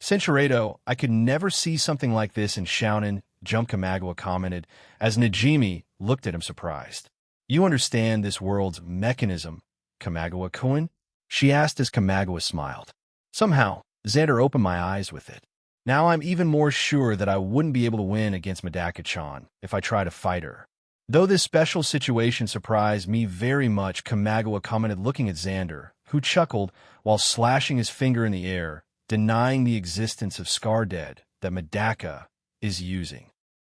Senshirado, I could never see something like this in Shounen, Kamagawa commented, as Najimi looked at him surprised. You understand this world's mechanism, Kamagawa-kun? She asked as Kamagawa smiled. Somehow, Xander opened my eyes with it. Now I'm even more sure that I wouldn't be able to win against Medaka-chan if I try to fight her. Though this special situation surprised me very much, Kamagawa commented looking at Xander, who chuckled while slashing his finger in the air, denying the existence of Scar Dead that Medaka is using.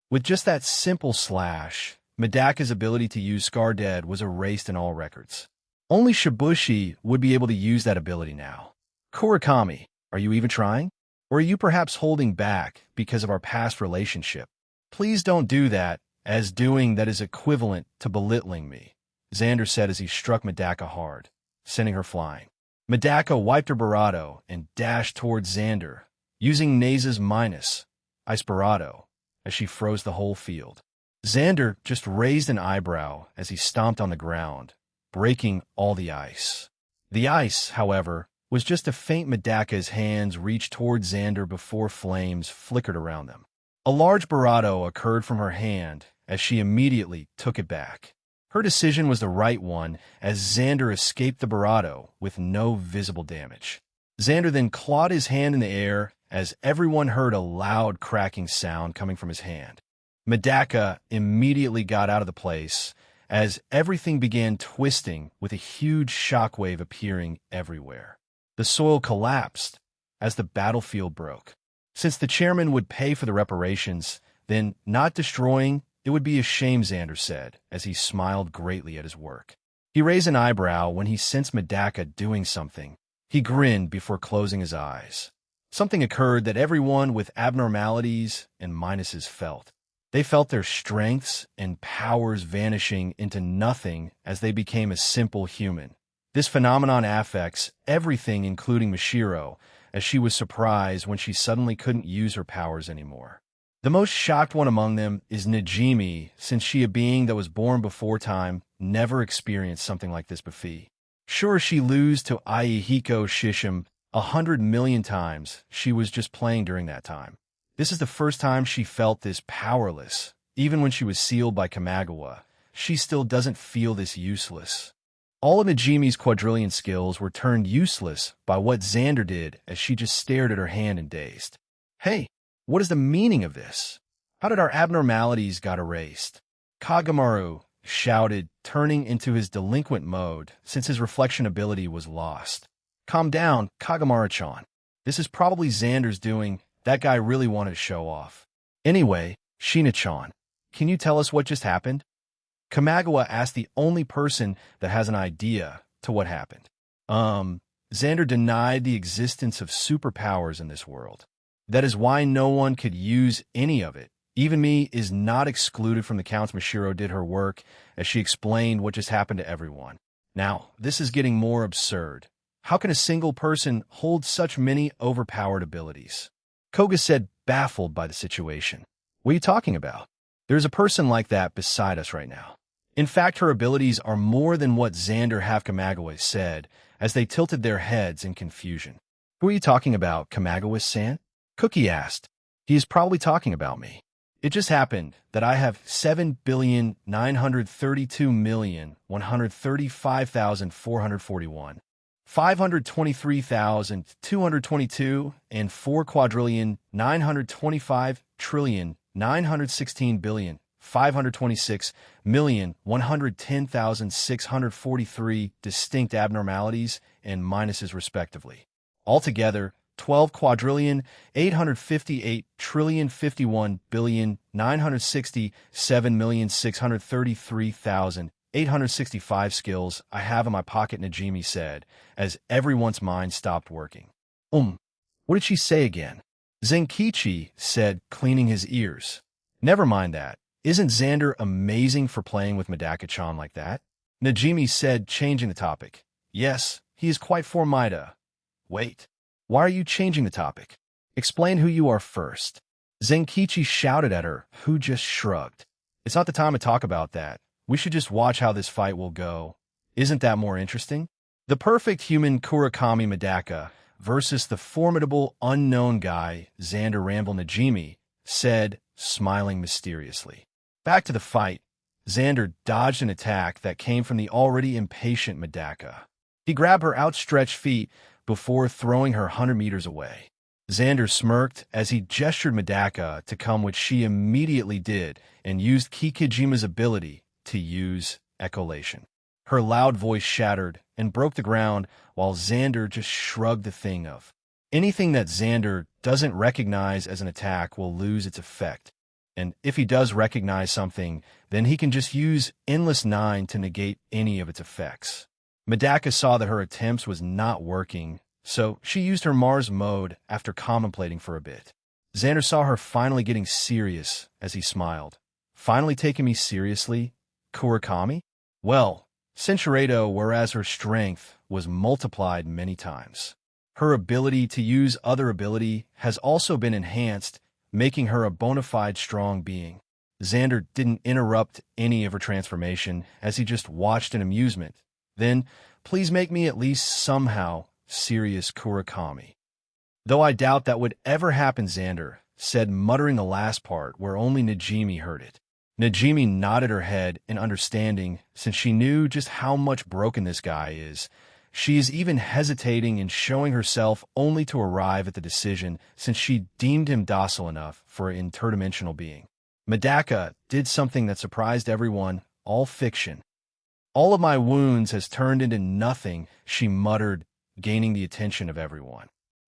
With just that simple slash, Medaka's ability to use Scar Dead was erased in all records. Only Shibushi would be able to use that ability now. Kurakami, are you even trying? Or are you perhaps holding back because of our past relationship? Please don't do that, as doing that is equivalent to belittling me, Xander said as he struck Medaka hard, sending her flying. Medaka wiped her barato and dashed towards Xander, using Neza's minus, Ice Barato, as she froze the whole field. Xander just raised an eyebrow as he stomped on the ground, breaking all the ice. The ice, however, was just a faint Medaka as hands reached toward Xander before flames flickered around them. A large barato occurred from her hand as she immediately took it back. Her decision was the right one as Xander escaped the barato with no visible damage. Xander then clawed his hand in the air as everyone heard a loud cracking sound coming from his hand. Medaka immediately got out of the place as everything began twisting with a huge shockwave appearing everywhere. The soil collapsed as the battlefield broke. Since the chairman would pay for the reparations, then not destroying it would be a shame, Xander said, as he smiled greatly at his work. He raised an eyebrow when he sensed Medaka doing something. He grinned before closing his eyes. Something occurred that everyone with abnormalities and minuses felt. They felt their strengths and powers vanishing into nothing as they became a simple human. This phenomenon affects everything, including Mashiro, as she was surprised when she suddenly couldn't use her powers anymore. The most shocked one among them is Najimi, since she, a being that was born before time, never experienced something like this before. Sure, she lose to Aihiko Shishim 100 million times. She was just playing during that time. This is the first time she felt this powerless. Even when she was sealed by Kamagawa, she still doesn't feel this useless. All of Najimi's quadrillion skills were turned useless by what Xander did as she just stared at her hand and dazed. Hey, what is the meaning of this? How did our abnormalities got erased? Kagamaru shouted, turning into his delinquent mode since his reflection ability was lost. Calm down, Kagamaru-chan. This is probably Xander's doing. That guy really wanted to show off. Anyway, Shina-chan, can you tell us what just happened? Kamagawa asked the only person that has an idea to what happened. Xander denied the existence of superpowers in this world. That is why no one could use any of it. Even me is not excluded from the counts. Mashiro did her work as she explained what just happened to everyone. Now, this is getting more absurd. How can a single person hold such many overpowered abilities? Koga said, baffled by the situation. What are you talking about? There's a person like that beside us right now. In fact, her abilities are more than what Xander Kamagawa said as they tilted their heads in confusion. Who are you talking about, Kamagawa-san? Cookie asked. He is probably talking about me. It just happened that I have 7,932,135,441. 523,222 and 4,925,916,526,110,643 distinct abnormalities and minuses respectively. Altogether, 12,858,051,967,633,865 skills I have in my pocket, Najimi said, as everyone's mind stopped working. What did she say again? Zenkichi said, cleaning his ears. Never mind that. Isn't Xander amazing for playing with Medaka-chan like that? Najimi said, changing the topic. Yes, he is quite formida. Wait. Why are you changing the topic? Explain who you are first. Zenkichi shouted at her, who just shrugged. It's not the time to talk about that. We should just watch how this fight will go. Isn't that more interesting? The perfect human Kurakami Medaka versus the formidable unknown guy Xander Ranvil, Najimi said, smiling mysteriously. Back to the fight. Xander dodged an attack that came from the already impatient Medaka. He grabbed her outstretched feet before throwing her 100 meters away. Xander smirked as he gestured Medaka to come, which she immediately did and used Kikijima's ability to use echolation. Her loud voice shattered and broke the ground while Xander just shrugged the thing of. Anything that Xander doesn't recognize as an attack will lose its effect. And if he does recognize something, then he can just use Endless 9 to negate any of its effects. Medaka saw that her attempts was not working, so she used her Mars mode after contemplating for a bit. Xander saw her finally getting serious as he smiled. Finally taking me seriously? Kurakami? Well, Senshiredo, whereas her strength was multiplied many times. Her ability to use other ability has also been enhanced, making her a bona fide strong being. Xander didn't interrupt any of her transformation as he just watched in amusement. Then, please make me at least somehow serious Kurakami. Though I doubt that would ever happen, Xander said, muttering the last part where only Najimi heard it. Najimi nodded her head in understanding since she knew just how much broken this guy is. She is even hesitating in showing herself only to arrive at the decision since she deemed him docile enough for an interdimensional being. Medaka did something that surprised everyone, all fiction. All of my wounds has turned into nothing, she muttered, gaining the attention of everyone.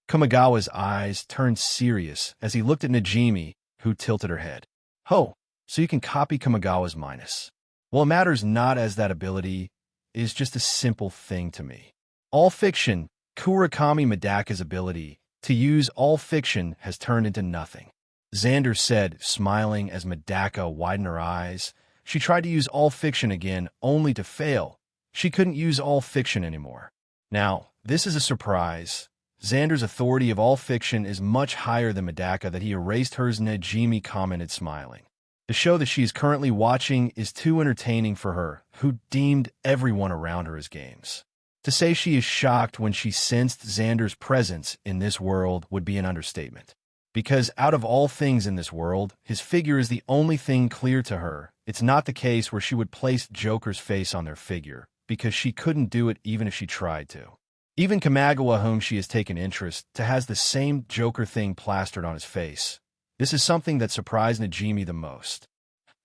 Kamigawa's eyes turned serious as he looked at Najimi, who tilted her head. "Oh, so you can copy Kamigawa's minus. Well, it matters not as that ability is just a simple thing to me. All fiction, Kurakami Medaka's ability to use all fiction has turned into nothing," Xander said, smiling as Medaka widened her eyes. She tried to use all fiction again, only to fail. She couldn't use all fiction anymore. Now, this is a surprise. Xander's authority of all fiction is much higher than Medaka that he erased hers, Najimi commented, smiling. The show that she is currently watching is too entertaining for her, who deemed everyone around her as games. To say she is shocked when she sensed Xander's presence in this world would be an understatement. Because out of all things in this world, his figure is the only thing clear to her. It's not the case where she would place Joker's face on their figure, because she couldn't do it even if she tried to. Even Kamigawa, whom she has taken interest to, has the same Joker thing plastered on his face. This is something that surprised Najimi the most.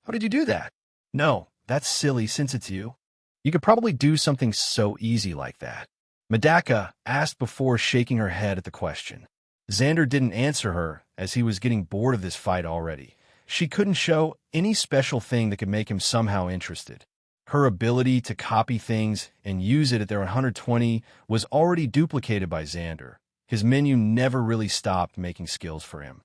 "How did you do that?" "No, that's silly since it's you. You could probably do something so easy like that," Medaka asked before shaking her head at the question. Xander didn't answer her as he was getting bored of this fight already. She couldn't show any special thing that could make him somehow interested. Her ability to copy things and use it at their 120 was already duplicated by Xander. His menu never really stopped making skills for him.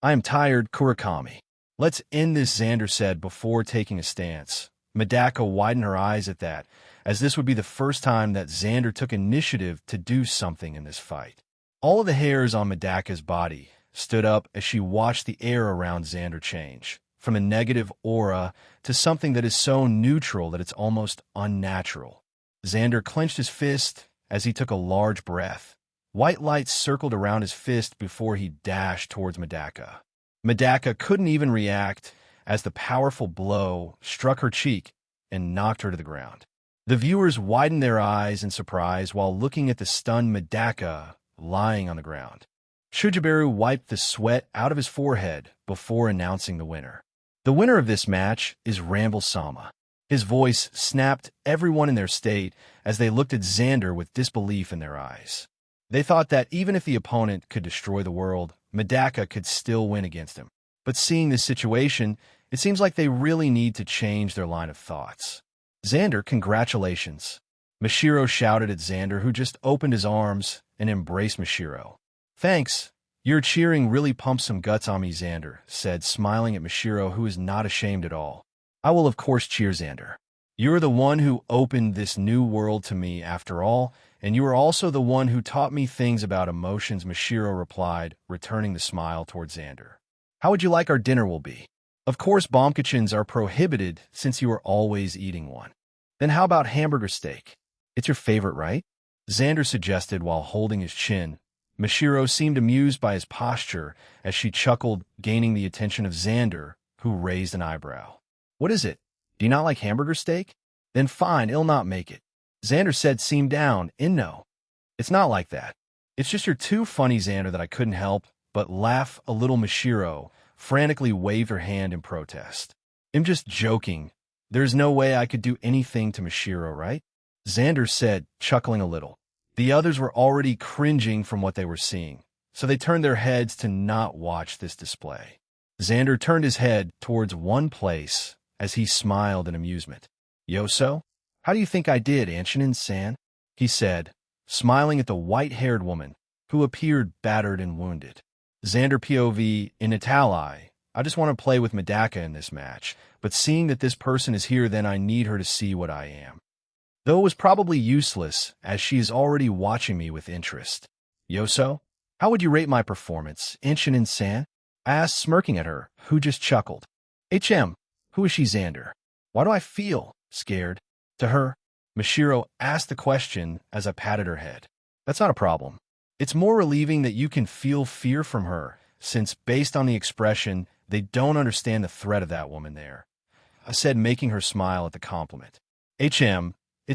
"I am tired, Kurakami. Let's end this," Xander said before taking a stance. Medaka widened her eyes at that, as this would be the first time that Xander took initiative to do something in this fight. All of the hairs on Medaka's body stood up as she watched the air around Xander change, from a negative aura to something that is so neutral that it's almost unnatural. Xander clenched his fist as he took a large breath. White lights circled around his fist before he dashed towards Medaka. Medaka couldn't even react as the powerful blow struck her cheek and knocked her to the ground. The viewers widened their eyes in surprise while looking at the stunned Medaka lying on the ground. Shujibaru wiped the sweat out of his forehead before announcing the winner. "The winner of this match is Ranvil-sama." His voice snapped everyone in their state as they looked at Xander with disbelief in their eyes. They thought that even if the opponent could destroy the world, Medaka could still win against him. But seeing this situation, it seems like they really need to change their line of thoughts. "Xander, congratulations." Mashiro shouted at Xander, who just opened his arms and embraced Mashiro. "Thanks. Your cheering really pumped some guts on me," Xander said, smiling at Mashiro, who is not ashamed at all. "I will of course cheer, Xander. You're the one who opened this new world to me after all, and you are also the one who taught me things about emotions," Mashiro replied, returning the smile towards Xander. "How would you like our dinner will be?" "Of course Bomkachins are prohibited since you are always eating one." "Then how about hamburger steak? It's your favorite, right?" Xander suggested while holding his chin. Mashiro seemed amused by his posture as she chuckled, gaining the attention of Xander, who raised an eyebrow. "What is it? Do you not like hamburger steak? Then fine, I'll not make it." Xander said, "Seem down, no. It's not like that. It's just you're too funny, Xander, that I couldn't help but laugh a little." Mashiro frantically waved her hand in protest. "I'm just joking. There's no way I could do anything to Mashiro, right?" Xander said, chuckling a little. The others were already cringing from what they were seeing, so they turned their heads to not watch this display. Xander turned his head towards one place as he smiled in amusement. "Yoso, how do you think I did, Anshinin-san?" he said, smiling at the white-haired woman, who appeared battered and wounded. Xander POV in Itali, "I just want to play with Medaka in this match, but seeing that this person is here, then I need her to see what I am. Though it was probably useless, as she is already watching me with interest." "Yoso, how would you rate my performance, Anshinin-san?" I asked, smirking at her, who just chuckled. Who is she, Xander? Why do I feel scared? To her, Mashiro asked the question as I patted her head. That's not a problem. It's more relieving that you can feel fear from her, since based on the expression, they don't understand the threat of that woman there. I said, making her smile at the compliment. It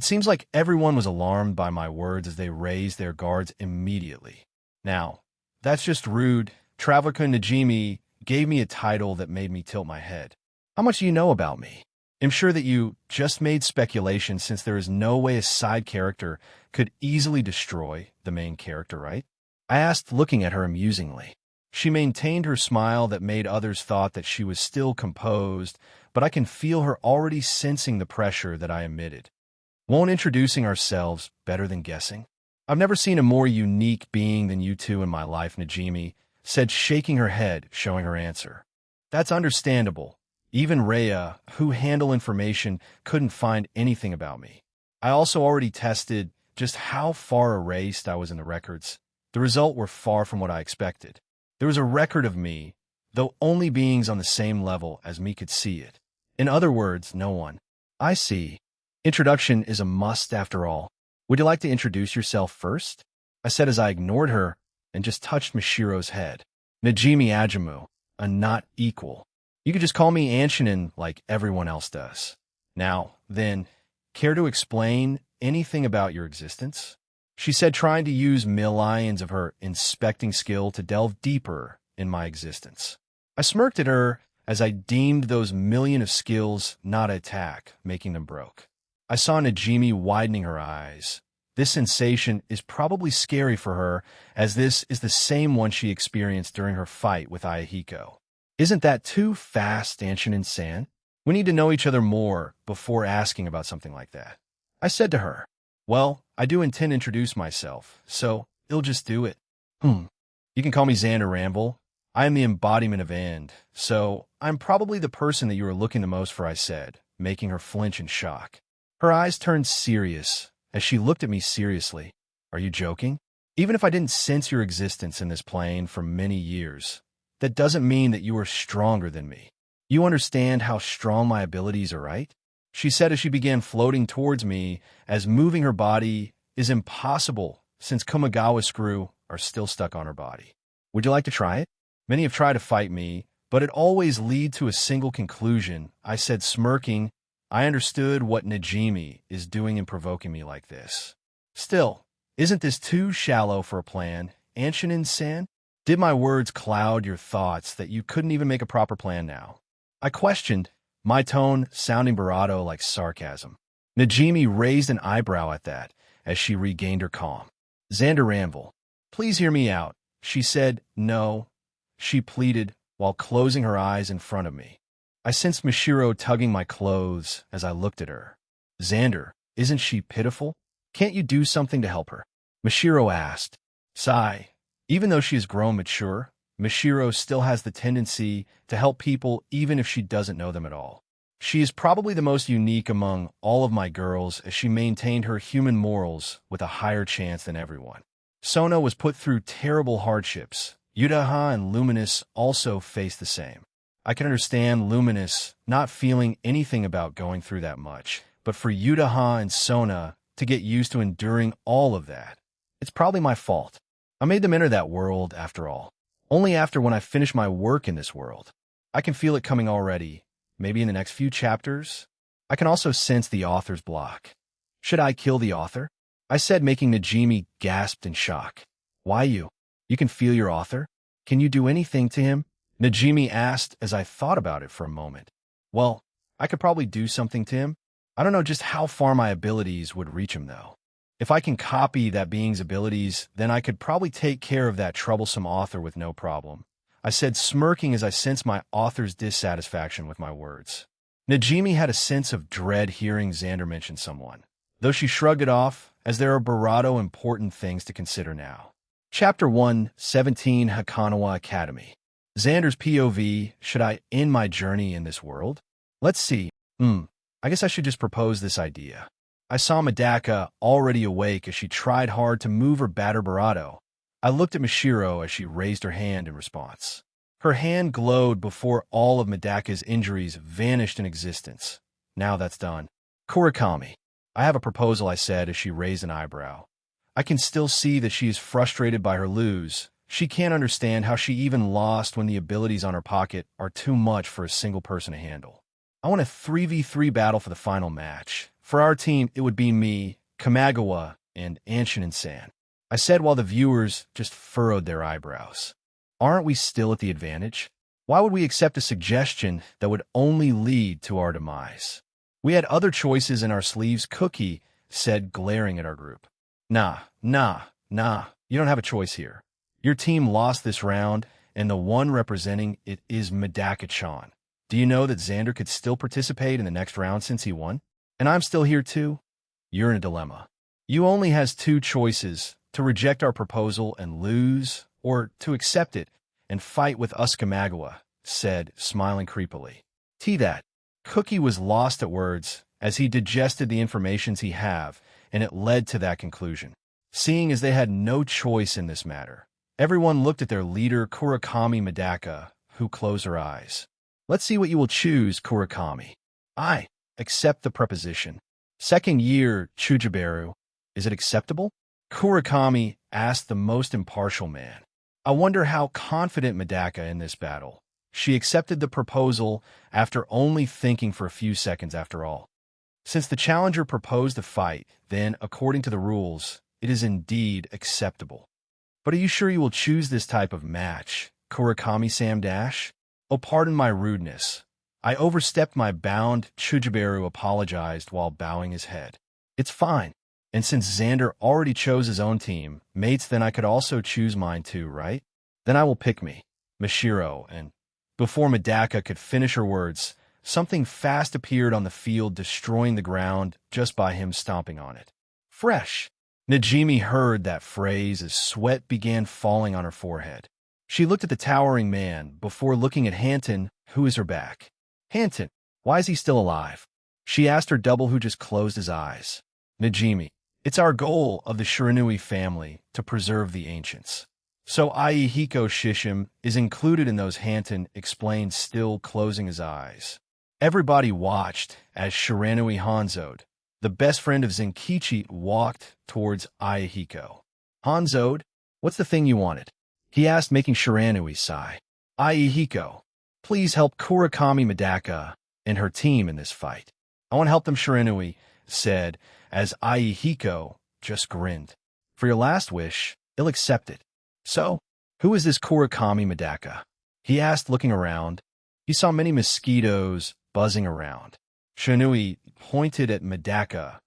seems like everyone was alarmed by my words as they raised their guards immediately. Now, that's just rude. Traveler Najimi gave me a title that made me tilt my head. How much do you know about me? I'm sure that you just made speculation since there is no way a side character could easily destroy the main character, right? I asked, looking at her amusingly. She maintained her smile that made others thought that she was still composed, but I can feel her already sensing the pressure that I emitted. Won't introducing ourselves better than guessing? I've never seen a more unique being than you two in my life, Najimi said, shaking her head, showing her answer. That's understandable. Even Rhea, who handled information, couldn't find anything about me. I also already tested just how far erased I was in the records. The results were far from what I expected. There was a record of me, though only beings on the same level as me could see it. In other words, no one. I see. Introduction is a must after all. Would you like to introduce yourself first? I said as I ignored her and just touched Mashiro's head. Najimi Ajamu, a not equal. You could just call me Anshanin like everyone else does. Now, then, care to explain anything about your existence? She said, trying to use millions of her inspecting skill to delve deeper in my existence. I smirked at her as I deemed those million of skills not an attack, making them broke. I saw Najimi widening her eyes. This sensation is probably scary for her, as this is the same one she experienced during her fight with Ayahiko. Isn't that too fast, Anshin-san? We need to know each other more before asking about something like that. I said to her, well, I do intend to introduce myself, so you'll just do it. You can call me Xander Ranvil. I am the embodiment of end, so I'm probably the person that you are looking the most for, I said, making her flinch in shock. Her eyes turned serious as she looked at me seriously. Are you joking? Even if I didn't sense your existence in this plane for many years, that doesn't mean that you are stronger than me. You understand how strong my abilities are, right? She said as she began floating towards me, as moving her body is impossible since Kumagawa screw are still stuck on her body. Would you like to try it? Many have tried to fight me, but it always leads to a single conclusion, I said, smirking. I understood what Najimi is doing in provoking me like this. Still, isn't this too shallow for a plan, Anshin-san? Did my words cloud your thoughts that you couldn't even make a proper plan now? I questioned, my tone sounding bravado like sarcasm. Najimi raised an eyebrow at that as she regained her calm. Xander Ranvil, please hear me out, she said. No, she pleaded while closing her eyes in front of me. I sensed Mashiro tugging my clothes as I looked at her. Xander, isn't she pitiful? Can't you do something to help her? Mashiro asked. Sigh. Even though she has grown mature, Mashiro still has the tendency to help people even if she doesn't know them at all. She is probably the most unique among all of my girls as she maintained her human morals with a higher chance than everyone. Sona was put through terrible hardships. Yudaha and Luminous also faced the same. I can understand Luminous not feeling anything about going through that much, but for Yudaha and Sona to get used to enduring all of that, it's probably my fault. I made them enter that world, after all. Only after when I finish my work in this world. I can feel it coming already, maybe in the next few chapters. I can also sense the author's block. Should I kill the author? I said, making Najimi gasp in shock. Why you? You can feel your author? Can you do anything to him? Najimi asked as I thought about it for a moment. Well, I could probably do something to him. I don't know just how far my abilities would reach him, though. If I can copy that being's abilities, then I could probably take care of that troublesome author with no problem. I said, smirking as I sensed my author's dissatisfaction with my words. Najimi had a sense of dread hearing Xander mention someone, though she shrugged it off, as there are bravado important things to consider now. Chapter 1:17 Hakanawa Academy. Xander's POV, should I end my journey in this world? Let's see. I guess I should just propose this idea. I saw Madaka already awake as she tried hard to move her battered bravado. I looked at Mashiro as she raised her hand in response. Her hand glowed before all of Medaka's injuries vanished in existence. Now that's done. Kurakami, I have a proposal, I said as she raised an eyebrow. I can still see that she is frustrated by her lose. She can't understand how she even lost when the abilities on her pocket are too much for a single person to handle. I want a 3v3 battle for the final match. For our team, it would be me, Kamagawa, and Anshin-san. I said while the viewers just furrowed their eyebrows. Aren't we still at the advantage? Why would we accept a suggestion that would only lead to our demise? We had other choices in our sleeves, Cookie said, glaring at our group. Nah, you don't have a choice here. Your team lost this round, and the one representing it is Medaka-chan. Do you know that Xander could still participate in the next round since he won? And I'm still here too? You're in a dilemma. You only has two choices, to reject our proposal and lose, or to accept it and fight with us, Kamagawa said, smiling creepily. That. Cookie was lost at words as he digested the informations he have, and it led to that conclusion. Seeing as they had no choice in this matter, everyone looked at their leader, Kurakami Medaka, who closed her eyes. Let's see what you will choose, Kurakami. I accept the preposition. Second year, Chujibaru. Is it acceptable? Kurakami asked the most impartial man. I wonder how confident Medaka in this battle. She accepted the proposal after only thinking for a few seconds after all. Since the challenger proposed the fight, then, according to the rules, it is indeed acceptable. But are you sure you will choose this type of match, Kurakami Sam Dash? Oh, pardon my rudeness. I overstepped my bound, Chujibaru apologized while bowing his head. It's fine. And since Xander already chose his own team, mates, then I could also choose mine too, right? Then I will pick me, Mashiro, and before Medaka could finish her words, something fast appeared on the field, destroying the ground just by him stomping on it. Fresh. Najimi heard that phrase as sweat began falling on her forehead. She looked at the towering man before looking at Hanton, who is her back. Hanton, why is he still alive? She asked her double, who just closed his eyes. Najimi, it's our goal of the Shiranui family to preserve the ancients. So Aihiko Shishim is included in those, Hanton explained, still closing his eyes. Everybody watched as Shiranui Hanzode, the best friend of Zenkichi, walked towards Aihiko. Hanzode, what's the thing you wanted? He asked, making Shiranui sigh. Aihiko, please help Kurakami Medaka and her team in this fight. I want to help them, Shiranui said, as Aihiko just grinned. For your last wish, he'll accept it. So, who is this Kurakami Medaka? He asked, looking around. He saw many mosquitoes buzzing around. Shiranui pointed at Medaka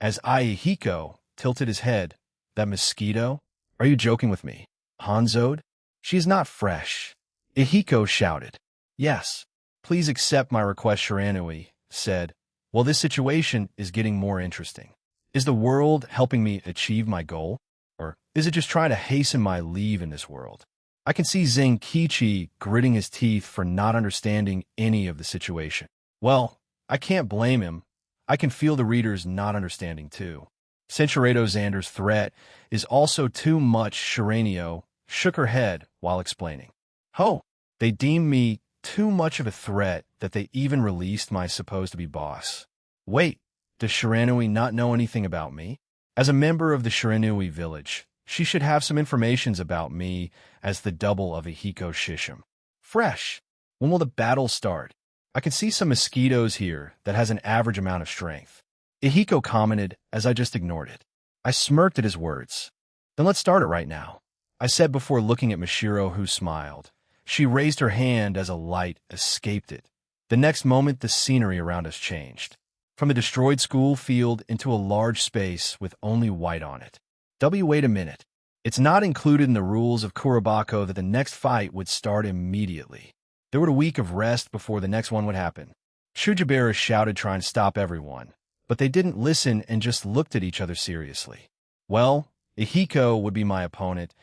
as Aihiko tilted his head. That mosquito? Are you joking with me? Hanzode? She is not fresh. Ihiko shouted. Yes. Please accept my request, Shiranui said. Well, this situation is getting more interesting. Is the world helping me achieve my goal? Or is it just trying to hasten my leave in this world? I can see Zenkichi gritting his teeth for not understanding any of the situation. Well, I can't blame him. I can feel the readers not understanding too. Senshirado Xander's threat is also too much. Shiranio shook her head while explaining. Oh, they deemed me too much of a threat that they even released my supposed-to-be boss. Wait, does Shiranui not know anything about me? As a member of the Shiranui village, she should have some information about me as the double of Ihiko Shishim. Fresh. When will the battle start? I can see some mosquitoes here that has an average amount of strength. Ihiko commented as I just ignored it. I smirked at his words. Then let's start it right now, I said before looking at Mashiro, who smiled. She raised her hand as a light escaped it. The next moment, the scenery around us changed. From a destroyed school field into a large space with only white on it. Wait a minute. It's not included in the rules of Kurobako that the next fight would start immediately. There were a week of rest before the next one would happen. Chujibaru shouted, trying to stop everyone, but they didn't listen and just looked at each other seriously. Well, Ihiko would be my opponent.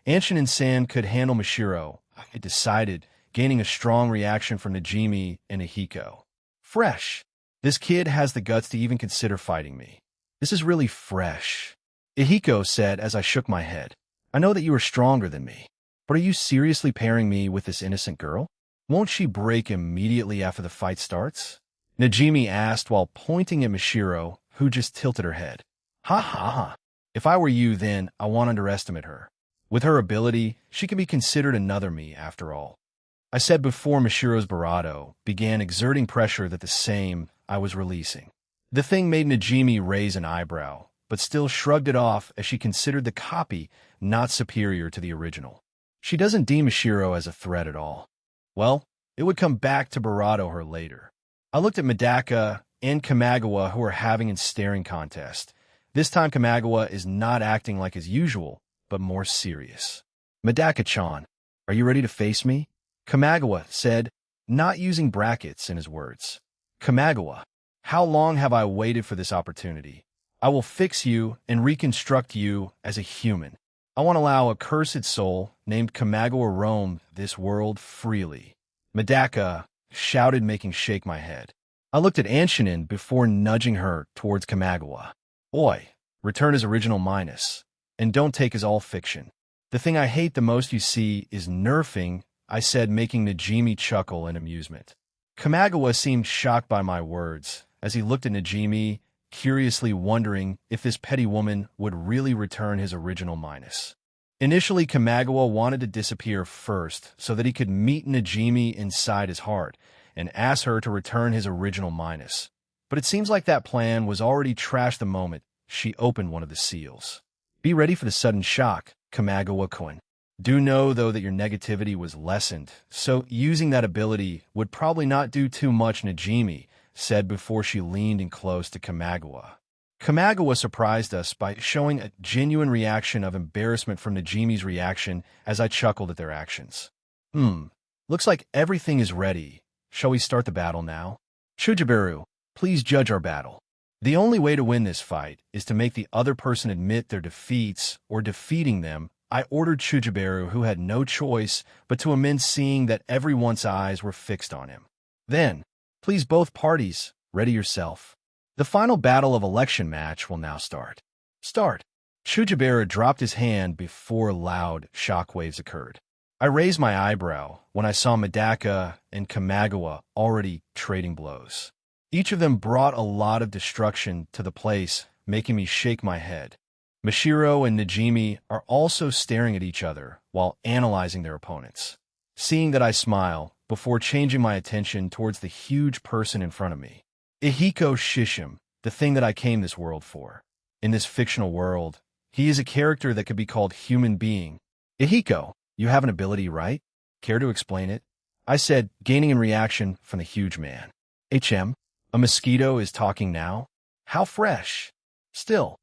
Anshin and San could handle Mashiro, I decided, gaining a strong reaction from Najimi and Ihiko. Fresh. This kid has the guts to even consider fighting me. This is really fresh. Ihiko said as I shook my head. I know that you are stronger than me, But are you seriously pairing me with this innocent girl? Won't she break immediately after the fight starts? Najimi asked while pointing at Mishiro, who just tilted her head. Ha ha ha. If I were you, then I won't underestimate her. With her ability, she can be considered another me, after all. I said before Mishiro's bravado began exerting pressure that the same I was releasing. The thing made Najimi raise an eyebrow, but still shrugged it off as she considered the copy not superior to the original. She doesn't deem Mishiro as a threat at all. Well, it would come back to bravado her later. I looked at Medaka and Kamagawa, who are having a staring contest. This time Kamagawa is not acting like his usual, but more serious. Medaka-chan, are you ready to face me? Kamagawa said, not using brackets in his words. Kamagawa, how long have I waited for this opportunity? I will fix you and reconstruct you as a human. I won't allow a cursed soul named Kamagawa roam this world freely. Medaka shouted, making shake my head. I looked at Anshinin before nudging her towards Kamagawa. Oi, return his original minus, and don't take his all fiction. The thing I hate the most, you see, is nerfing, I said, making Najimi chuckle in amusement. Kamagawa seemed shocked by my words, as he looked at Najimi, curiously wondering if this petty woman would really return his original minus. Initially, Kamagawa wanted to disappear first so that he could meet Najimi inside his heart and ask her to return his original minus. But it seems like that plan was already trashed the moment she opened one of the seals. Be ready for the sudden shock, Kamagawa-kun. Do know, though, that your negativity was lessened, so using that ability would probably not do too much, Najimi said before she leaned in close to Kamagawa. Kamagawa surprised us by showing a genuine reaction of embarrassment from Najimi's reaction as I chuckled at their actions. Looks like everything is ready. Shall we start the battle now? Chujibaru, please judge our battle. The only way to win this fight is to make the other person admit their defeats or defeating them. I ordered Chujibaru, who had no choice but to amend, seeing that everyone's eyes were fixed on him. Then, please both parties, ready yourself. The final battle of election match will now start. Start. Chujibaru dropped his hand before loud shockwaves occurred. I raised my eyebrow when I saw Medaka and Kamagawa already trading blows. Each of them brought a lot of destruction to the place, making me shake my head. Mishiro and Najimi are also staring at each other while analyzing their opponents. Seeing that, I smile before changing my attention towards the huge person in front of me. Ihiko Shishim, the thing that I came this world for. In this fictional world, he is a character that could be called human being. Ihiko, you have an ability, right? Care to explain it? I said, gaining in reaction from the huge man. A mosquito is talking now? How fresh. Still,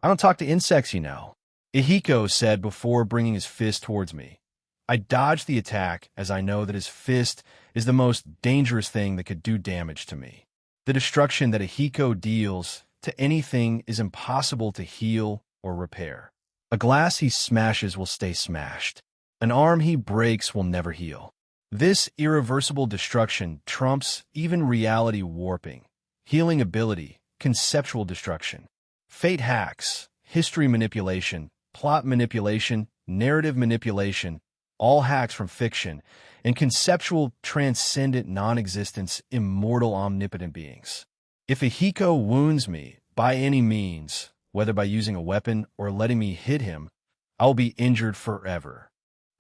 I don't talk to insects, you know. Ihiko said before bringing his fist towards me. I dodged the attack, as I know that his fist is the most dangerous thing that could do damage to me. The destruction that Ihiko deals to anything is impossible to heal or repair. A glass he smashes will stay smashed. An arm he breaks will never heal. This irreversible destruction trumps even reality warping, healing ability, conceptual destruction, fate hacks, history manipulation, plot manipulation, narrative manipulation, all hacks from fiction, and conceptual, transcendent, non-existence, immortal, omnipotent beings. If Ihiko wounds me by any means, whether by using a weapon or letting me hit him, I will be injured forever.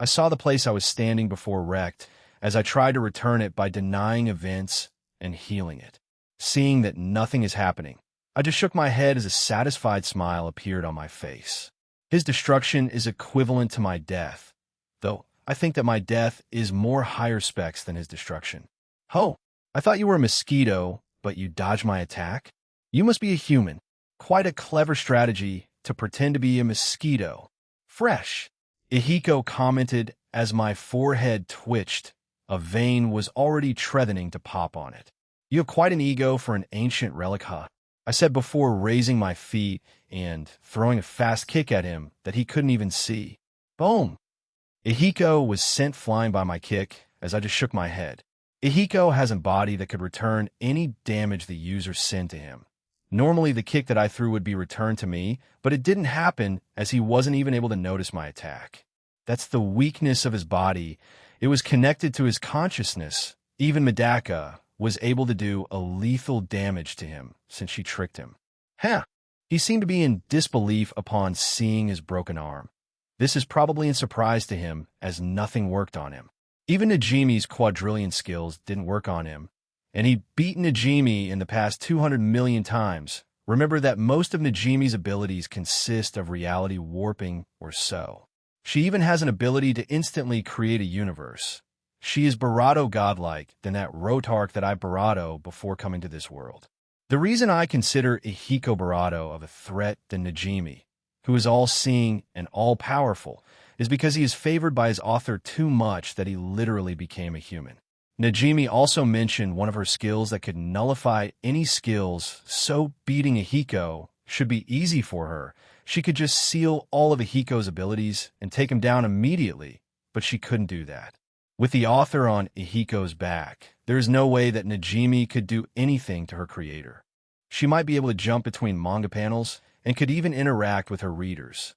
I saw the place I was standing before wrecked as I tried to return it by denying events and healing it. Seeing that nothing is happening, I just shook my head as a satisfied smile appeared on my face. His destruction is equivalent to my death, though I think that my death is more higher specs than his destruction. Ho, I thought you were a mosquito, but you dodged my attack? You must be a human. Quite a clever strategy to pretend to be a mosquito. Fresh. Ihiko commented as my forehead twitched. A vein was already threatening to pop on it. You have quite an ego for an ancient relic, huh? I said before raising my feet and throwing a fast kick at him that he couldn't even see. Boom! Ihiko was sent flying by my kick as I just shook my head. Ihiko has a body that could return any damage the user sent to him. Normally the kick that I threw would be returned to me, but it didn't happen as he wasn't even able to notice my attack. That's the weakness of his body. It was connected to his consciousness. Even Medaka was able to do a lethal damage to him since she tricked him. Huh. He seemed to be in disbelief upon seeing his broken arm. This is probably in surprise to him, as nothing worked on him. Even Najimi's quadrillion skills didn't work on him, and he'd beaten Najimi in the past 200 million times. Remember that most of Najimi's abilities consist of reality warping or so. She even has an ability to instantly create a universe. She is Barato godlike than that Rotark that I Barato before coming to this world. The reason I consider Ihiko Barato of a threat than Najimi, who is all-seeing and all-powerful, is because he is favored by his author too much that he literally became a human. Najimi also mentioned one of her skills that could nullify any skills, so beating Ihiko should be easy for her. She could just seal all of Ihiko's abilities and take him down immediately, but she couldn't do that. With the author on Ihiko's back, there is no way that Najimi could do anything to her creator. She might be able to jump between manga panels and could even interact with her readers.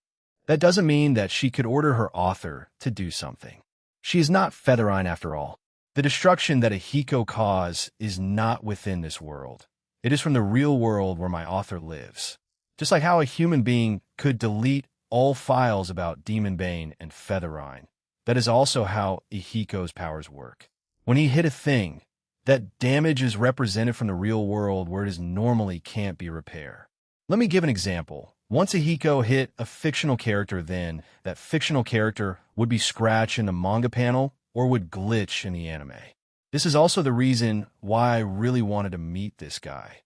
That doesn't mean that she could order her author to do something. She is not Featherine after all. The destruction that Ihiko caused is not within this world. It is from the real world where my author lives. Just like how a human being could delete all files about Demon Bane and Featherine, that is also how Ihiko's powers work. When he hit a thing, that damage is represented from the real world where it is normally can't be repaired. Let me give an example. Once Ihiko hit a fictional character, then that fictional character would be scratched in the manga panel or would glitch in the anime. This is also the reason why I really wanted to meet this guy.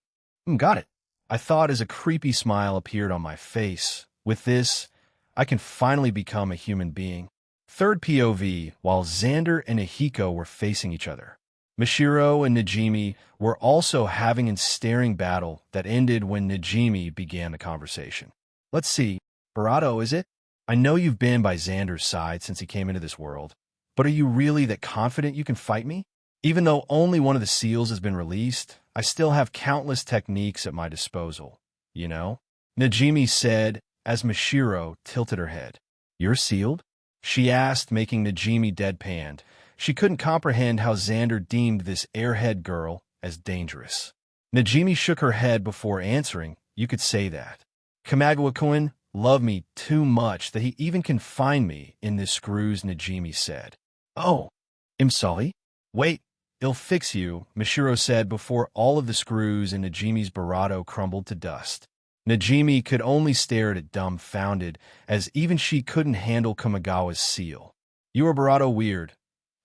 Got it. I thought as a creepy smile appeared on my face. With this, I can finally become a human being. Third POV, while Xander and Ihiko were facing each other. Mishiro and Najimi were also having a staring battle that ended when Najimi began the conversation. Let's see, Barato, is it? I know you've been by Xander's side since he came into this world, but are you really that confident you can fight me? Even though only one of the seals has been released, I still have countless techniques at my disposal, you know? Najimi said as Mishiro tilted her head. You're sealed? She asked, making Najimi deadpanned. She couldn't comprehend how Xander deemed this airhead girl as dangerous. Najimi shook her head before answering. You could say that. Kamagawa-kun loved me too much that he even confined me in this screws, Najimi said. Oh, I'm sorry. Wait, it'll fix you, Mishiro said before all of the screws in Najimi's Barato crumbled to dust. Najimi could only stare at it dumbfounded, as even she couldn't handle Kamagawa's seal. You are Barato weird.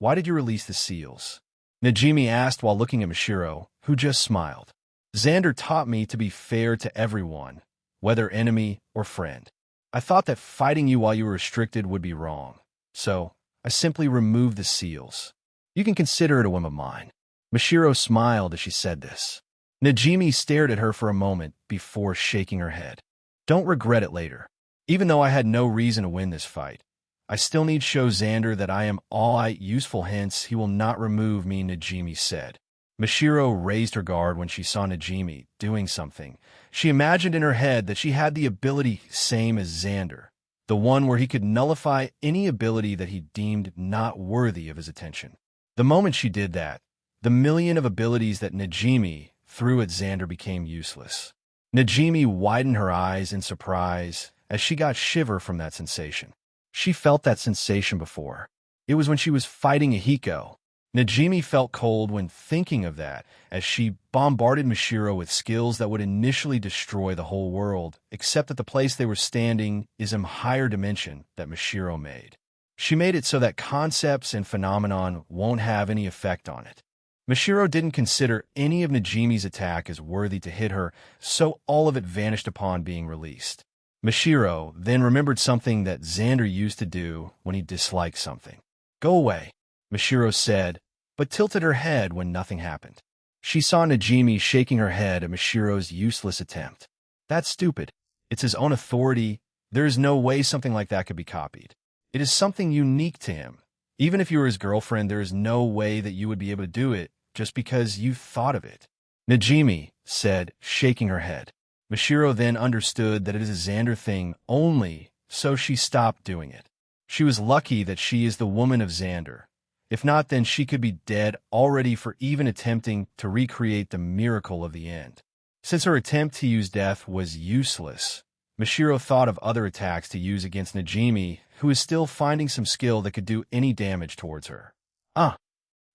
Why did you release the seals? Najimi asked while looking at Mishiro, who just smiled. Xander taught me to be fair to everyone, whether enemy or friend. I thought that fighting you while you were restricted would be wrong, so I simply removed the seals. You can consider it a whim of mine. Mishiro smiled as she said this. Najimi stared at her for a moment before shaking her head. Don't regret it later. Even though I had no reason to win this fight, I still need to show Xander that I am all-out useful, hence he will not remove me, Najimi said. Mishiro raised her guard when she saw Najimi doing something. She imagined in her head that she had the ability same as Xander, the one where he could nullify any ability that he deemed not worthy of his attention. The moment she did that, the million of abilities that Najimi threw at Xander became useless. Najimi widened her eyes in surprise as she got shiver from that sensation. She felt that sensation before. It was when she was fighting Ihiko. Najimi felt cold when thinking of that, as she bombarded Mishiro with skills that would initially destroy the whole world, except that the place they were standing is a higher dimension that Mishiro made. She made it so that concepts and phenomenon won't have any effect on it. Mishiro didn't consider any of Najimi's attack as worthy to hit her, so all of it vanished upon being released. Mishiro then remembered something that Xander used to do when he disliked something. Go away, Mishiro said, but tilted her head when nothing happened. She saw Najimi shaking her head at Mishiro's useless attempt. That's stupid. It's his own authority. There is no way something like that could be copied. It is something unique to him. Even if you were his girlfriend, there is no way that you would be able to do it just because you thought of it. Najimi said, shaking her head. Mishiro then understood that it is a Xander thing only, so she stopped doing it. She was lucky that she is the woman of Xander. If not, then she could be dead already for even attempting to recreate the miracle of the end. Since her attempt to use death was useless, Mashiro thought of other attacks to use against Najimi, who is still finding some skill that could do any damage towards her.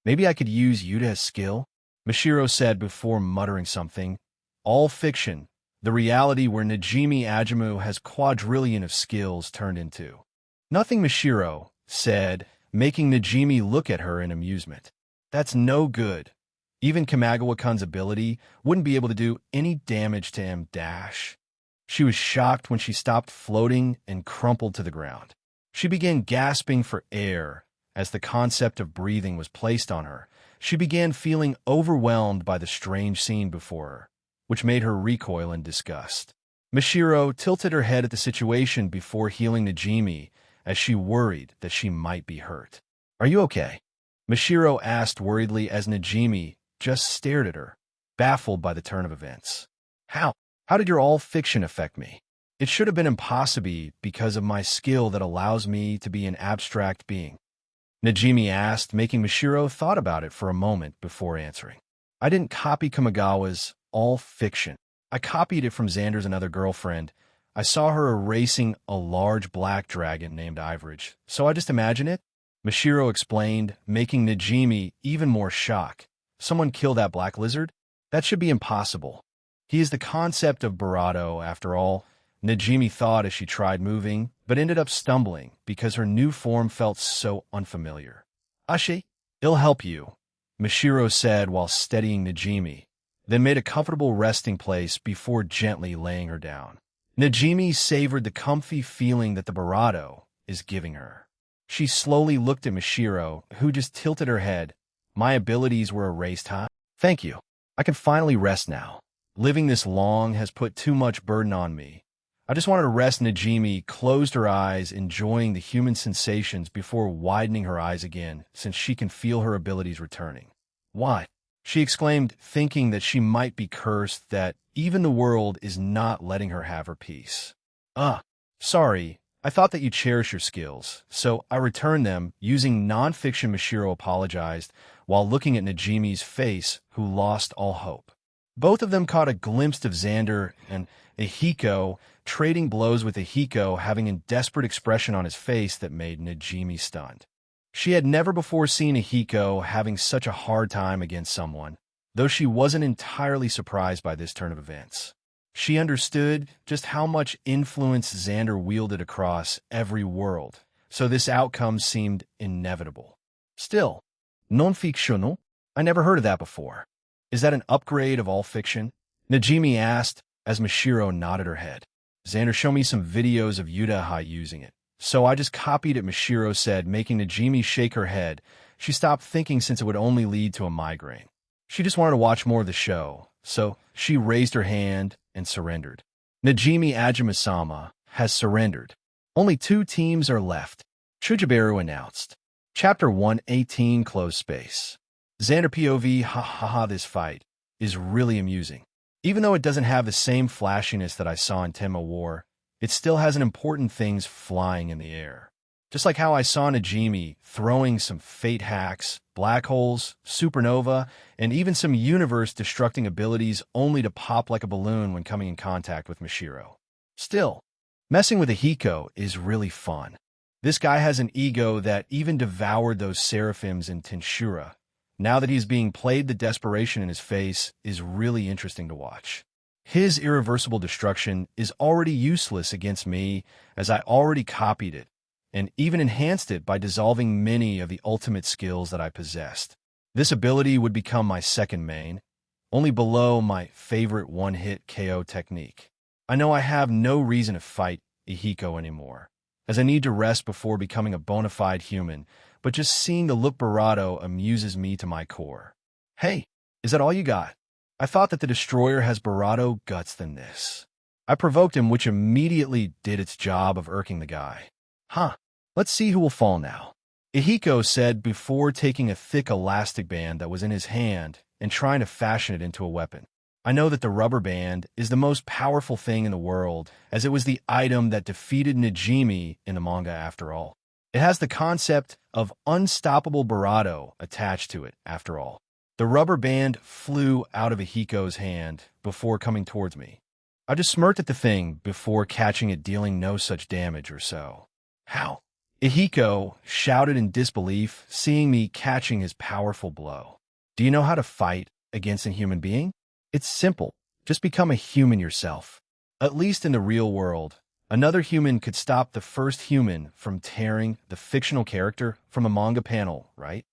Maybe I could use Yuta's skill? Mashiro said before muttering something. All fiction, the reality where Najimi Ajamu has quadrillion of skills turned into. Nothing, Mashiro said, making Najimi look at her in amusement. That's no good. Even Kamagawa-kun's ability wouldn't be able to do any damage to him. She was shocked when she stopped floating and crumpled to the ground. She began gasping for air as the concept of breathing was placed on her. She began feeling overwhelmed by the strange scene before her, which made her recoil in disgust. Mashiro tilted her head at the situation before healing Najimi, as she worried that she might be hurt. Are you okay? Mashiro asked worriedly as Najimi just stared at her, baffled by the turn of events. How did your all-fiction affect me? It should have been impossible because of my skill that allows me to be an abstract being. Najimi asked, making Mashiro thought about it for a moment before answering. I didn't copy Kamagawa's all-fiction. I copied it from Xander's another girlfriend. I saw her erasing a large black dragon named Ivorage, so I just imagined it. Mashiro explained, making Najimi even more shocked. Someone killed that black lizard? That should be impossible. He is the concept of Barato, after all. Najimi thought as she tried moving, but ended up stumbling because her new form felt so unfamiliar. Ashi, it'll help you, Mashiro said while steadying Najimi, then made a comfortable resting place before gently laying her down. Najimi savored the comfy feeling that the Barato is giving her. She slowly looked at Mashiro, who just tilted her head. My abilities were erased, huh? Thank you. I can finally rest now. Living this long has put too much burden on me. I just wanted to rest. Najimi closed her eyes, enjoying the human sensations before widening her eyes again, since she can feel her abilities returning. What? She exclaimed, thinking that she might be cursed, that even the world is not letting her have her peace. Sorry. I thought that you cherish your skills, so I returned them, using non-fiction. Mashiro apologized, while looking at Najimi's face, who lost all hope. Both of them caught a glimpse of Xander and Ehiko trading blows, with Ehiko having a desperate expression on his face that made Najimi stunned. She had never before seen Ehiko having such a hard time against someone, though she wasn't entirely surprised by this turn of events. She understood just how much influence Xander wielded across every world, so this outcome seemed inevitable. Still, non-fictional? I never heard of that before. Is that an upgrade of all fiction? Najimi asked, as Mashiro nodded her head. Xander showed me some videos of Yutahai using it, so I just copied it, Mashiro said, making Najimi shake her head. She stopped thinking since it would only lead to a migraine. She just wanted to watch more of the show, so she raised her hand and surrendered. Najimi Ajima-sama has surrendered. Only 2 teams are left, Chujibaru announced. Chapter 118, closed space. Xander POV, this fight is really amusing. Even though it doesn't have the same flashiness that I saw in Tenma War, it still has an important things flying in the air. Just like how I saw Najimi throwing some fate hacks, black holes, supernova, and even some universe-destructing abilities only to pop like a balloon when coming in contact with Mashiro. Still, messing with Ehiko is really fun. This guy has an ego that even devoured those seraphims in Tenshura. Now that he's being played, the desperation in his face is really interesting to watch. His irreversible destruction is already useless against me, as I already copied it, and even enhanced it by dissolving many of the ultimate skills that I possessed. This ability would become my second main, only below my favorite one-hit KO technique. I know I have no reason to fight Ehiko anymore, as I need to rest before becoming a bona fide human, but just seeing the look Barato amuses me to my core. Hey, is that all you got? I thought that the Destroyer has Barato guts than this. I provoked him, which immediately did its job of irking the guy. Let's see who will fall now, Ehiko said before taking a thick elastic band that was in his hand and trying to fashion it into a weapon. I know that the rubber band is the most powerful thing in the world, as it was the item that defeated Najimi in the manga after all. It has the concept of unstoppable bravado attached to it, after all. The rubber band flew out of Ahiko's hand before coming towards me. I just smirked at the thing before catching it dealing no such damage or so. How? Ahiko shouted in disbelief, seeing me catching his powerful blow. Do you know how to fight against a human being? It's simple. Just become a human yourself. At least in the real world, another human could stop the first human from tearing the fictional character from a manga panel, right?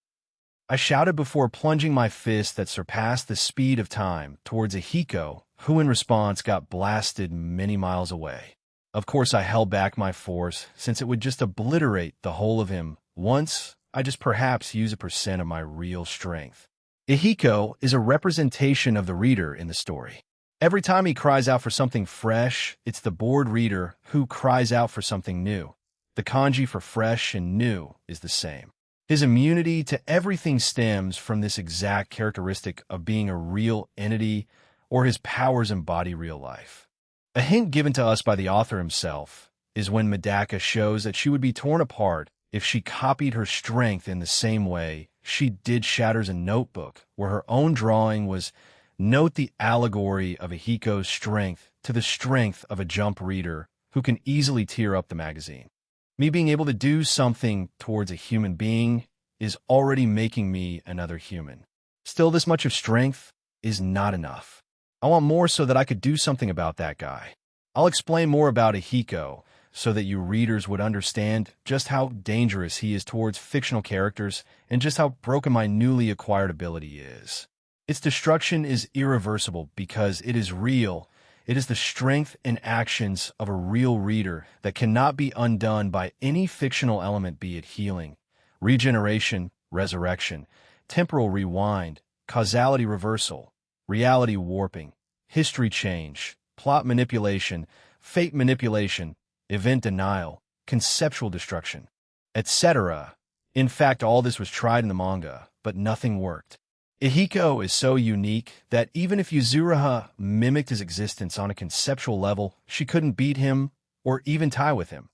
I shouted before plunging my fist that surpassed the speed of time towards Ahiko, who in response got blasted many miles away. Of course, I held back my force, since it would just obliterate the whole of him. Once, I just perhaps use 1% of my real strength. Ahiko is a representation of the reader in the story. Every time he cries out for something fresh, it's the bored reader who cries out for something new. The kanji for fresh and new is the same. His immunity to everything stems from this exact characteristic of being a real entity, or his powers embody real life. A hint given to us by the author himself is when Medaka shows that she would be torn apart if she copied her strength in the same way she did Shatter's notebook, where her own drawing was note the allegory of Ahiko's strength to the strength of a Jump reader who can easily tear up the magazine. Me being able to do something towards a human being is already making me another human. Still, this much of strength is not enough. I want more so that I could do something about that guy. I'll explain more about Ahiko so that you readers would understand just how dangerous he is towards fictional characters and just how broken my newly acquired ability is. Its destruction is irreversible because it is real. It is the strength and actions of a real reader that cannot be undone by any fictional element, be it healing, regeneration, resurrection, temporal rewind, causality reversal, reality warping, history change, plot manipulation, fate manipulation, event denial, conceptual destruction, etc. In fact, all this was tried in the manga, but nothing worked. Ahiko is so unique that even if Yuzuriha mimicked his existence on a conceptual level, she couldn't beat him or even tie with him,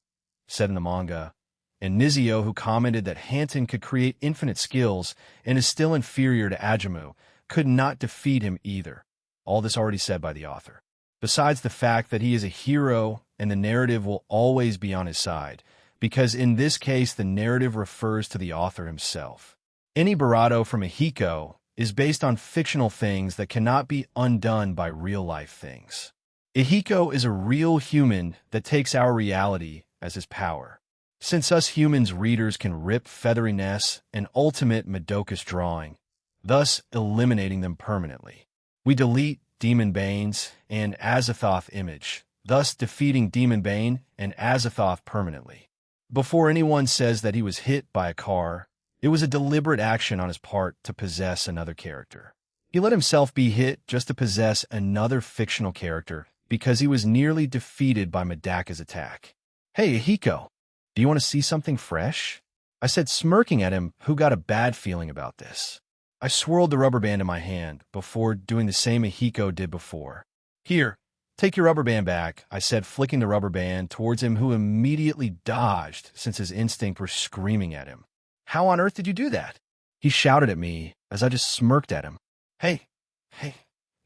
said in the manga. And Nizio, who commented that Hanton could create infinite skills and is still inferior to Ajamu, could not defeat him either. All this already said by the author. Besides the fact that he is a hero and the narrative will always be on his side, because in this case the narrative refers to the author himself. Any bravado from Ahiko is based on fictional things that cannot be undone by real-life things. Ahiko is a real human that takes our reality as his power. Since us humans readers can rip feathery nests and ultimate Madoka's drawing, thus eliminating them permanently. We delete Demon Bane's and Azathoth image, thus defeating Demon Bane and Azathoth permanently. Before anyone says that he was hit by a car, it was a deliberate action on his part to possess another character. He let himself be hit just to possess another fictional character because he was nearly defeated by Medaka's attack. Hey, Ahiko, do you want to see something fresh? I said, smirking at him, who got a bad feeling about this. I swirled the rubber band in my hand before doing the same Ahiko did before. Here, take your rubber band back, I said, flicking the rubber band towards him, who immediately dodged since his instinct were screaming at him. How on earth did you do that? He shouted at me as I just smirked at him. Hey,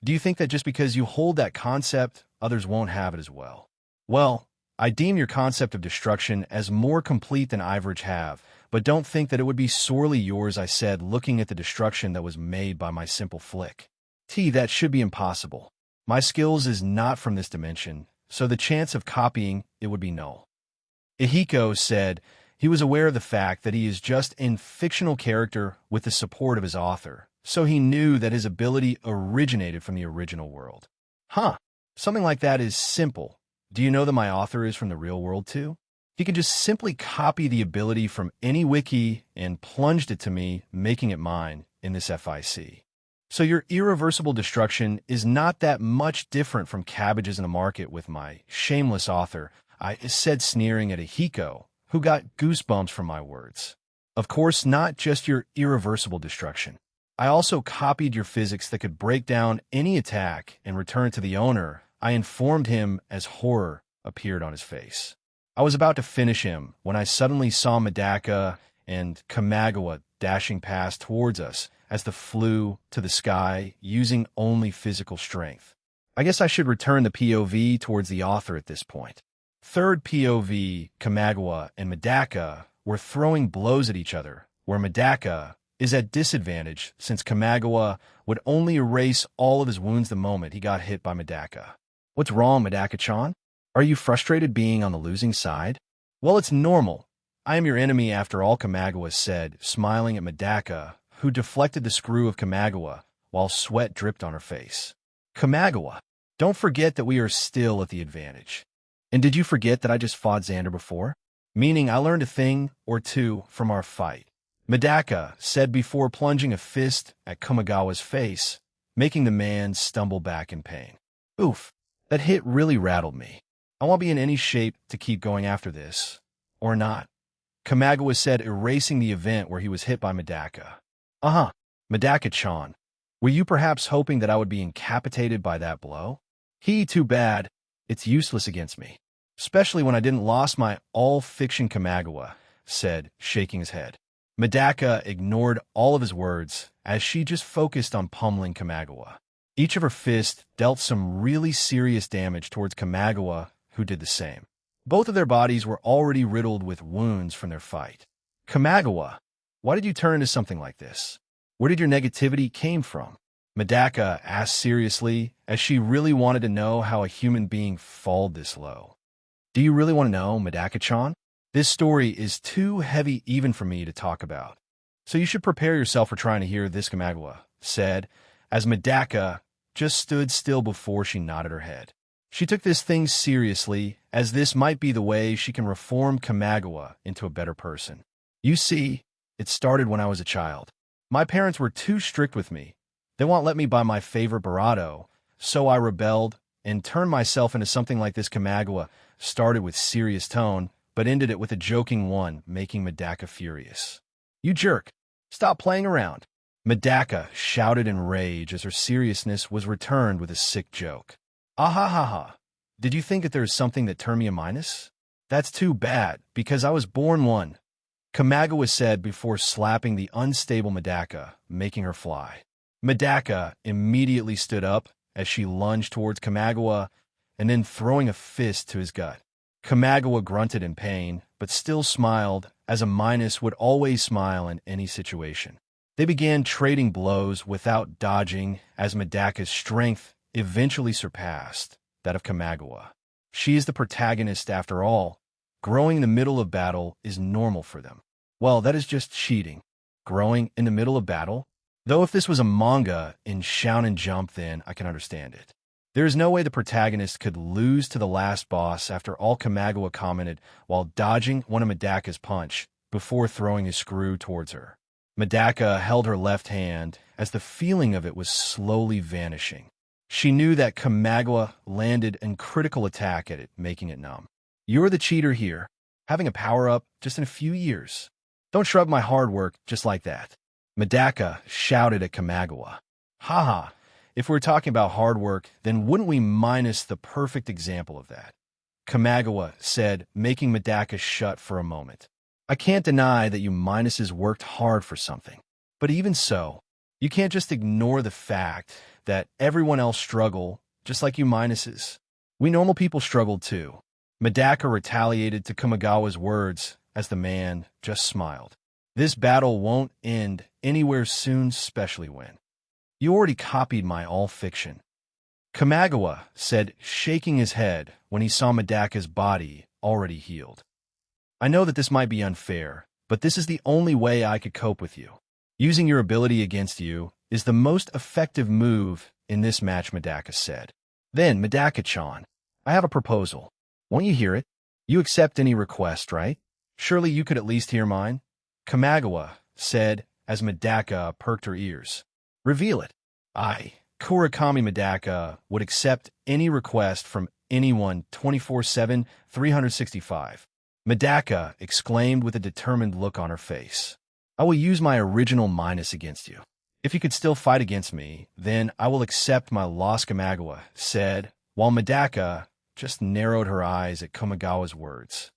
do you think that just because you hold that concept, others won't have it as well? Well, I deem your concept of destruction as more complete than average have, but don't think that it would be sorely yours, I said, looking at the destruction that was made by my simple flick. That should be impossible. My skills is not from this dimension, so the chance of copying it would be null. Ahiko said he was aware of the fact that he is just a fictional character with the support of his author, so he knew that his ability originated from the original world. Something like that is simple. Do you know that my author is from the real world too? He can just simply copy the ability from any wiki and plunged it to me, making it mine in this FIC. So your irreversible destruction is not that much different from cabbages in the market with my shameless author, I said, sneering at Ahiko, who got goosebumps from my words. Of course, not just your irreversible destruction. I also copied your physics that could break down any attack and return it to the owner. I informed him as horror appeared on his face. I was about to finish him when I suddenly saw Medaka and Kamagawa dashing past towards us as they flew to the sky using only physical strength. I guess I should return the POV towards the author at this point. Third POV, Kamagawa and Medaka were throwing blows at each other, where Medaka is at disadvantage since Kamagawa would only erase all of his wounds the moment he got hit by Medaka. What's wrong, Medaka-chan? Are you frustrated being on the losing side? Well, it's normal. I am your enemy after all, Kamagawa said, smiling at Medaka, who deflected the screw of Kamagawa while sweat dripped on her face. Kamagawa, don't forget that we are still at the advantage. And did you forget that I just fought Xander before? Meaning I learned a thing or two from our fight. Medaka said before plunging a fist at Kamagawa's face, making the man stumble back in pain. Oof, that hit really rattled me. I won't be in any shape to keep going after this. Or not. Kamagawa said, erasing the event where he was hit by Medaka. Medaka-chan. Were you perhaps hoping that I would be incapacitated by that blow? Too bad. It's useless against me. Especially when I didn't lost my all-fiction, Kamagawa said, shaking his head. Medaka ignored all of his words as she just focused on pummeling Kamagawa. Each of her fists dealt some really serious damage towards Kamagawa, who did the same. Both of their bodies were already riddled with wounds from their fight. Kamagawa, why did you turn into something like this? Where did your negativity came from? Medaka asked seriously, as she really wanted to know how a human being fell this low. Do you really want to know, Medaka-chan? This story is too heavy even for me to talk about. So you should prepare yourself for trying to hear this, Kamagawa said, as Medaka just stood still before she nodded her head. She took this thing seriously, as this might be the way she can reform Kamagawa into a better person. You see, it started when I was a child. My parents were too strict with me. They won't let me buy my favorite Barato, so I rebelled and turned myself into something like this. Kamagawa started with serious tone, but ended it with a joking one, making Medaka furious. You jerk! Stop playing around! Medaka shouted in rage as her seriousness was returned with a sick joke. Ah. Did you think that there is something that turned me a minus? That's too bad, because I was born one. Kamagawa said before slapping the unstable Medaka, making her fly. Medaka immediately stood up as she lunged towards Kamagawa and then throwing a fist to his gut. Kamagawa grunted in pain, but still smiled, as a minus would always smile in any situation. They began trading blows without dodging, as Medaka's strength eventually surpassed that of Kamagawa. She is the protagonist after all. Growing in the middle of battle is normal for them. Well, that is just cheating. Growing in the middle of battle? Though if this was a manga in Shonen Jump, then I can understand it. There is no way the protagonist could lose to the last boss after all, Kamagawa commented while dodging one of Medaka's punch before throwing his screw towards her. Medaka held her left hand as the feeling of it was slowly vanishing. She knew that Kamagawa landed a critical attack at it, making it numb. You're the cheater here, having a power-up just in a few years. Don't shrug my hard work just like that. Medaka shouted at Kamagawa. Haha, if we're talking about hard work, then wouldn't we minus the perfect example of that? Kamagawa said, making Medaka shut for a moment. I can't deny that you minuses worked hard for something. But even so, you can't just ignore the fact that everyone else struggled just like you minuses. We normal people struggled too. Medaka retaliated to Kamagawa's words as the man just smiled. This battle won't end anywhere soon, especially when. You already copied my all-fiction. Kamagawa said, shaking his head when he saw Medaka's body already healed. I know that this might be unfair, but this is the only way I could cope with you. Using your ability against you is the most effective move in this match, Medaka said. Then, Medaka-chan, I have a proposal. Won't you hear it? You accept any request, right? Surely you could at least hear mine? Kamagawa said as Medaka perked her ears. Reveal it. Kurakami Medaka would accept any request from anyone 24/7, 365. Medaka exclaimed with a determined look on her face. I will use my original minus against you. If you could still fight against me, then I will accept my loss, Kamagawa said, while Medaka just narrowed her eyes at Kamagawa's words.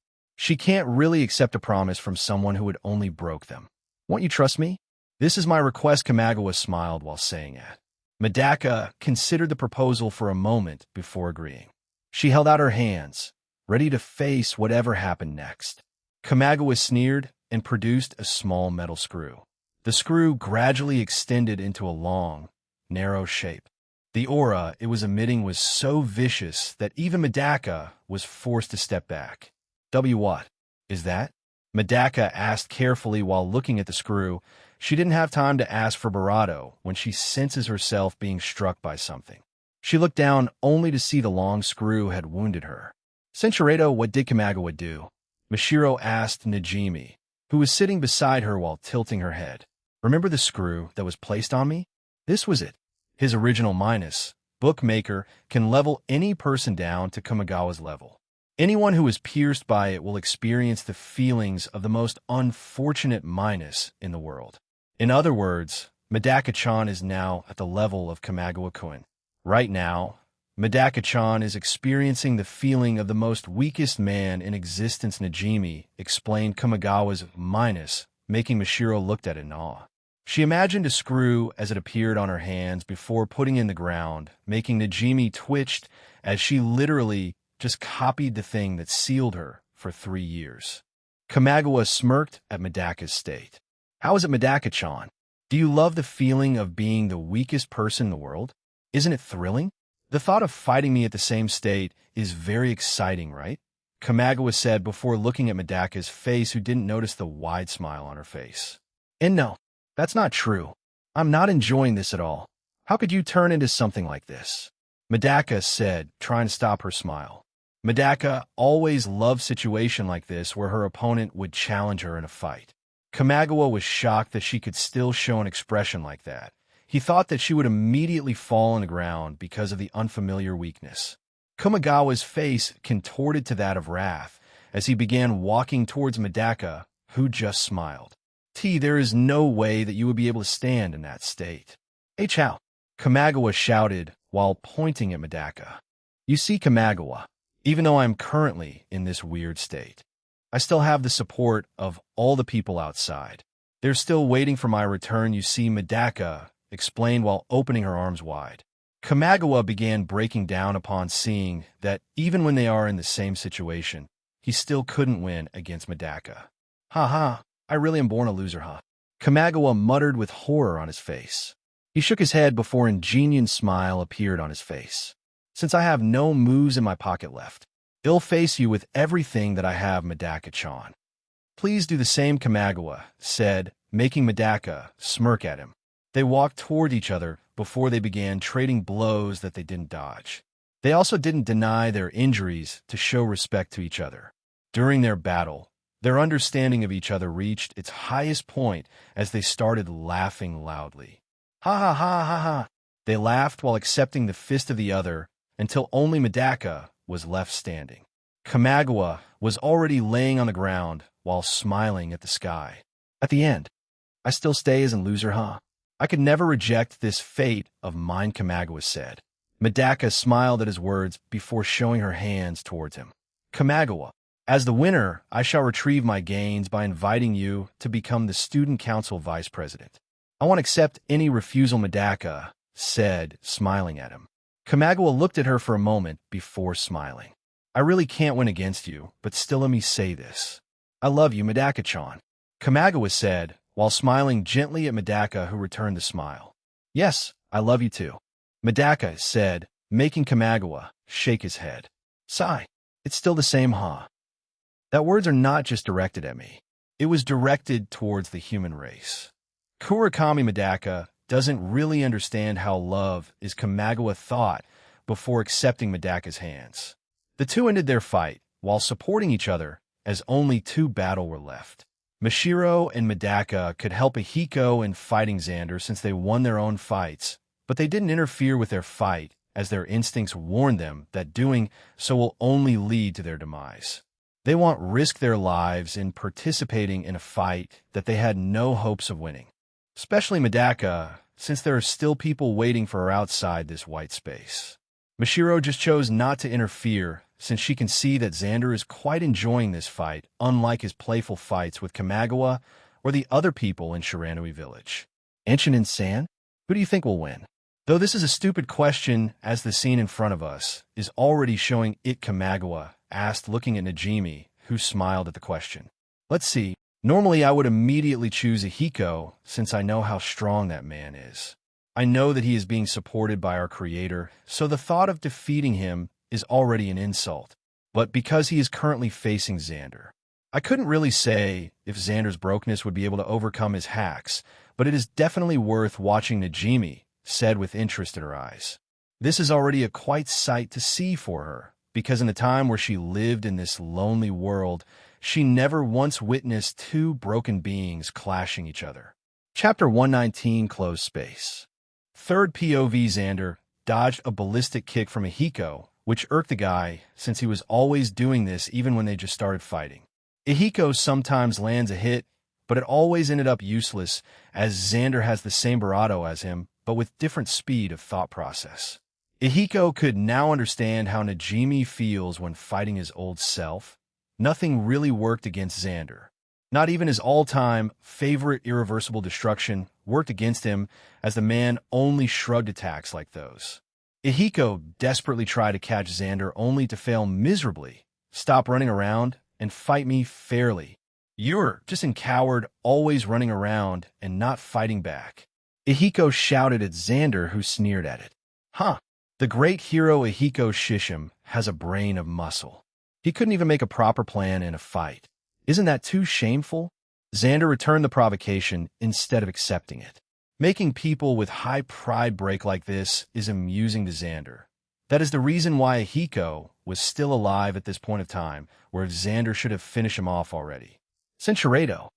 She can't really accept a promise from someone who had only broke them. Won't you trust me? This is my request, Kamagawa smiled while saying it. Medaka considered the proposal for a moment before agreeing. She held out her hands, ready to face whatever happened next. Kamagawa sneered and produced a small metal screw. The screw gradually extended into a long, narrow shape. The aura it was emitting was so vicious that even Medaka was forced to step back. What is that? Medaka asked carefully while looking at the screw. She didn't have time to ask for bravado when she senses herself being struck by something. She looked down only to see the long screw had wounded her. Senshirado, what did Kamagawa do? Mashiro asked Najimi, who was sitting beside her while tilting her head. Remember the screw that was placed on me? This was it. His original minus, bookmaker, can level any person down to Kamagawa's level. Anyone who is pierced by it will experience the feelings of the most unfortunate minus in the world. In other words, Medaka-chan is now at the level of Kamagawa-kun. Right now, Medaka-chan is experiencing the feeling of the most weakest man in existence. Najimi explained Kamagawa's minus, making Mashiro looked at it in awe. She imagined a screw as it appeared on her hands before putting it in the ground, making Najimi twitched as she literally just copied the thing that sealed her for 3 years. Kamagawa smirked at Medaka's state. How is it, Medaka-chan? Do you love the feeling of being the weakest person in the world? Isn't it thrilling? The thought of fighting me at the same state is very exciting, right? Kamagawa said before looking at Medaka's face, who didn't notice the wide smile on her face. And no, that's not true. I'm not enjoying this at all. How could you turn into something like this? Medaka said, trying to stop her smile. Medaka always loved situations like this where her opponent would challenge her in a fight. Kamagawa was shocked that she could still show an expression like that. He thought that she would immediately fall on the ground because of the unfamiliar weakness. Kamagawa's face contorted to that of wrath as he began walking towards Medaka, who just smiled. There is no way that you would be able to stand in that state. Hey, Chow! Kamagawa shouted while pointing at Medaka. You see, Kamagawa, even though I'm currently in this weird state, I still have the support of all the people outside. They're still waiting for my return, you see, Medaka explained while opening her arms wide. Kamagawa began breaking down upon seeing that even when they are in the same situation, he still couldn't win against Medaka. I really am born a loser, huh? Kamagawa muttered with horror on his face. He shook his head before an ingenious smile appeared on his face. Since I have no moves in my pocket left, I'll face you with everything that I have, Medaka-chan. Please do the same, Kamagawa said, making Medaka smirk at him. They walked toward each other before they began trading blows that they didn't dodge. They also didn't deny their injuries to show respect to each other. During their battle, their understanding of each other reached its highest point as they started laughing loudly. Ha ha ha ha ha! They laughed while accepting the fist of the other until only Medaka was left standing. Kamagawa was already laying on the ground while smiling at the sky. At the end, I still stay as a loser, huh? I could never reject this fate of mine, Kamagawa said. Medaka smiled at his words before showing her hands towards him. Kamagawa, as the winner, I shall retrieve my gains by inviting you to become the student council vice president. I won't accept any refusal, Medaka said, smiling at him. Kamagawa looked at her for a moment before smiling. I really can't win against you, but still let me say this. I love you, Medaka-chan. Kamagawa said, while smiling gently at Medaka, who returned the smile. Yes, I love you too. Medaka said, making Kamagawa shake his head. Sigh, it's still the same, huh? That words are not just directed at me. It was directed towards the human race. Kurakami Medaka doesn't really understand how love is, Kamagawa thought before accepting Medaka's hands. The two ended their fight while supporting each other as only 2 battle were left. Mashiro and Medaka could help Ahiko in fighting Xander since they won their own fights, but they didn't interfere with their fight as their instincts warned them that doing so will only lead to their demise. They won't risk their lives in participating in a fight that they had no hopes of winning. Especially Medaka, since there are still people waiting for her outside this white space. Mashiro just chose not to interfere, since she can see that Xander is quite enjoying this fight, unlike his playful fights with Kamagawa or the other people in Shiranui village. Ancient and San? Who do you think will win? Though this is a stupid question, as the scene in front of us is already showing it Kamagawa asked, looking at Najimi, who smiled at the question. Let's see. Normally I would immediately choose Ahiko, since I know how strong that man is. I know that he is being supported by our creator, so the thought of defeating him is already an insult. But because he is currently facing Xander, I couldn't really say if Xander's brokenness would be able to overcome his hacks, but it is definitely worth watching, Najimi said with interest in her eyes. This is already a quite sight to see for her, because in the time where she lived in this lonely world, she never once witnessed two broken beings clashing each other. Chapter 119, Closed Space. Third POV. Xander dodged a ballistic kick from Ahiko, which irked the guy since he was always doing this even when they just started fighting. Ahiko sometimes lands a hit, but it always ended up useless, as Xander has the same barato as him, but with different speed of thought process. Ahiko could now understand how Najimi feels when fighting his old self. Nothing really worked against Xander. Not even his all-time favorite irreversible destruction worked against him, as the man only shrugged attacks like those. Ahiko desperately tried to catch Xander only to fail miserably. Stop running around and fight me fairly. You're just a coward, always running around and not fighting back. Ahiko shouted at Xander, who sneered at it. Huh. The great hero Ahiko Shishim has a brain of muscle. He couldn't even make a proper plan in a fight. Isn't that too shameful? Xander returned the provocation instead of accepting it. Making people with high pride break like this is amusing to Xander. That is the reason why Ahiko was still alive at this point of time, where Xander should have finished him off already. Cinchuredo.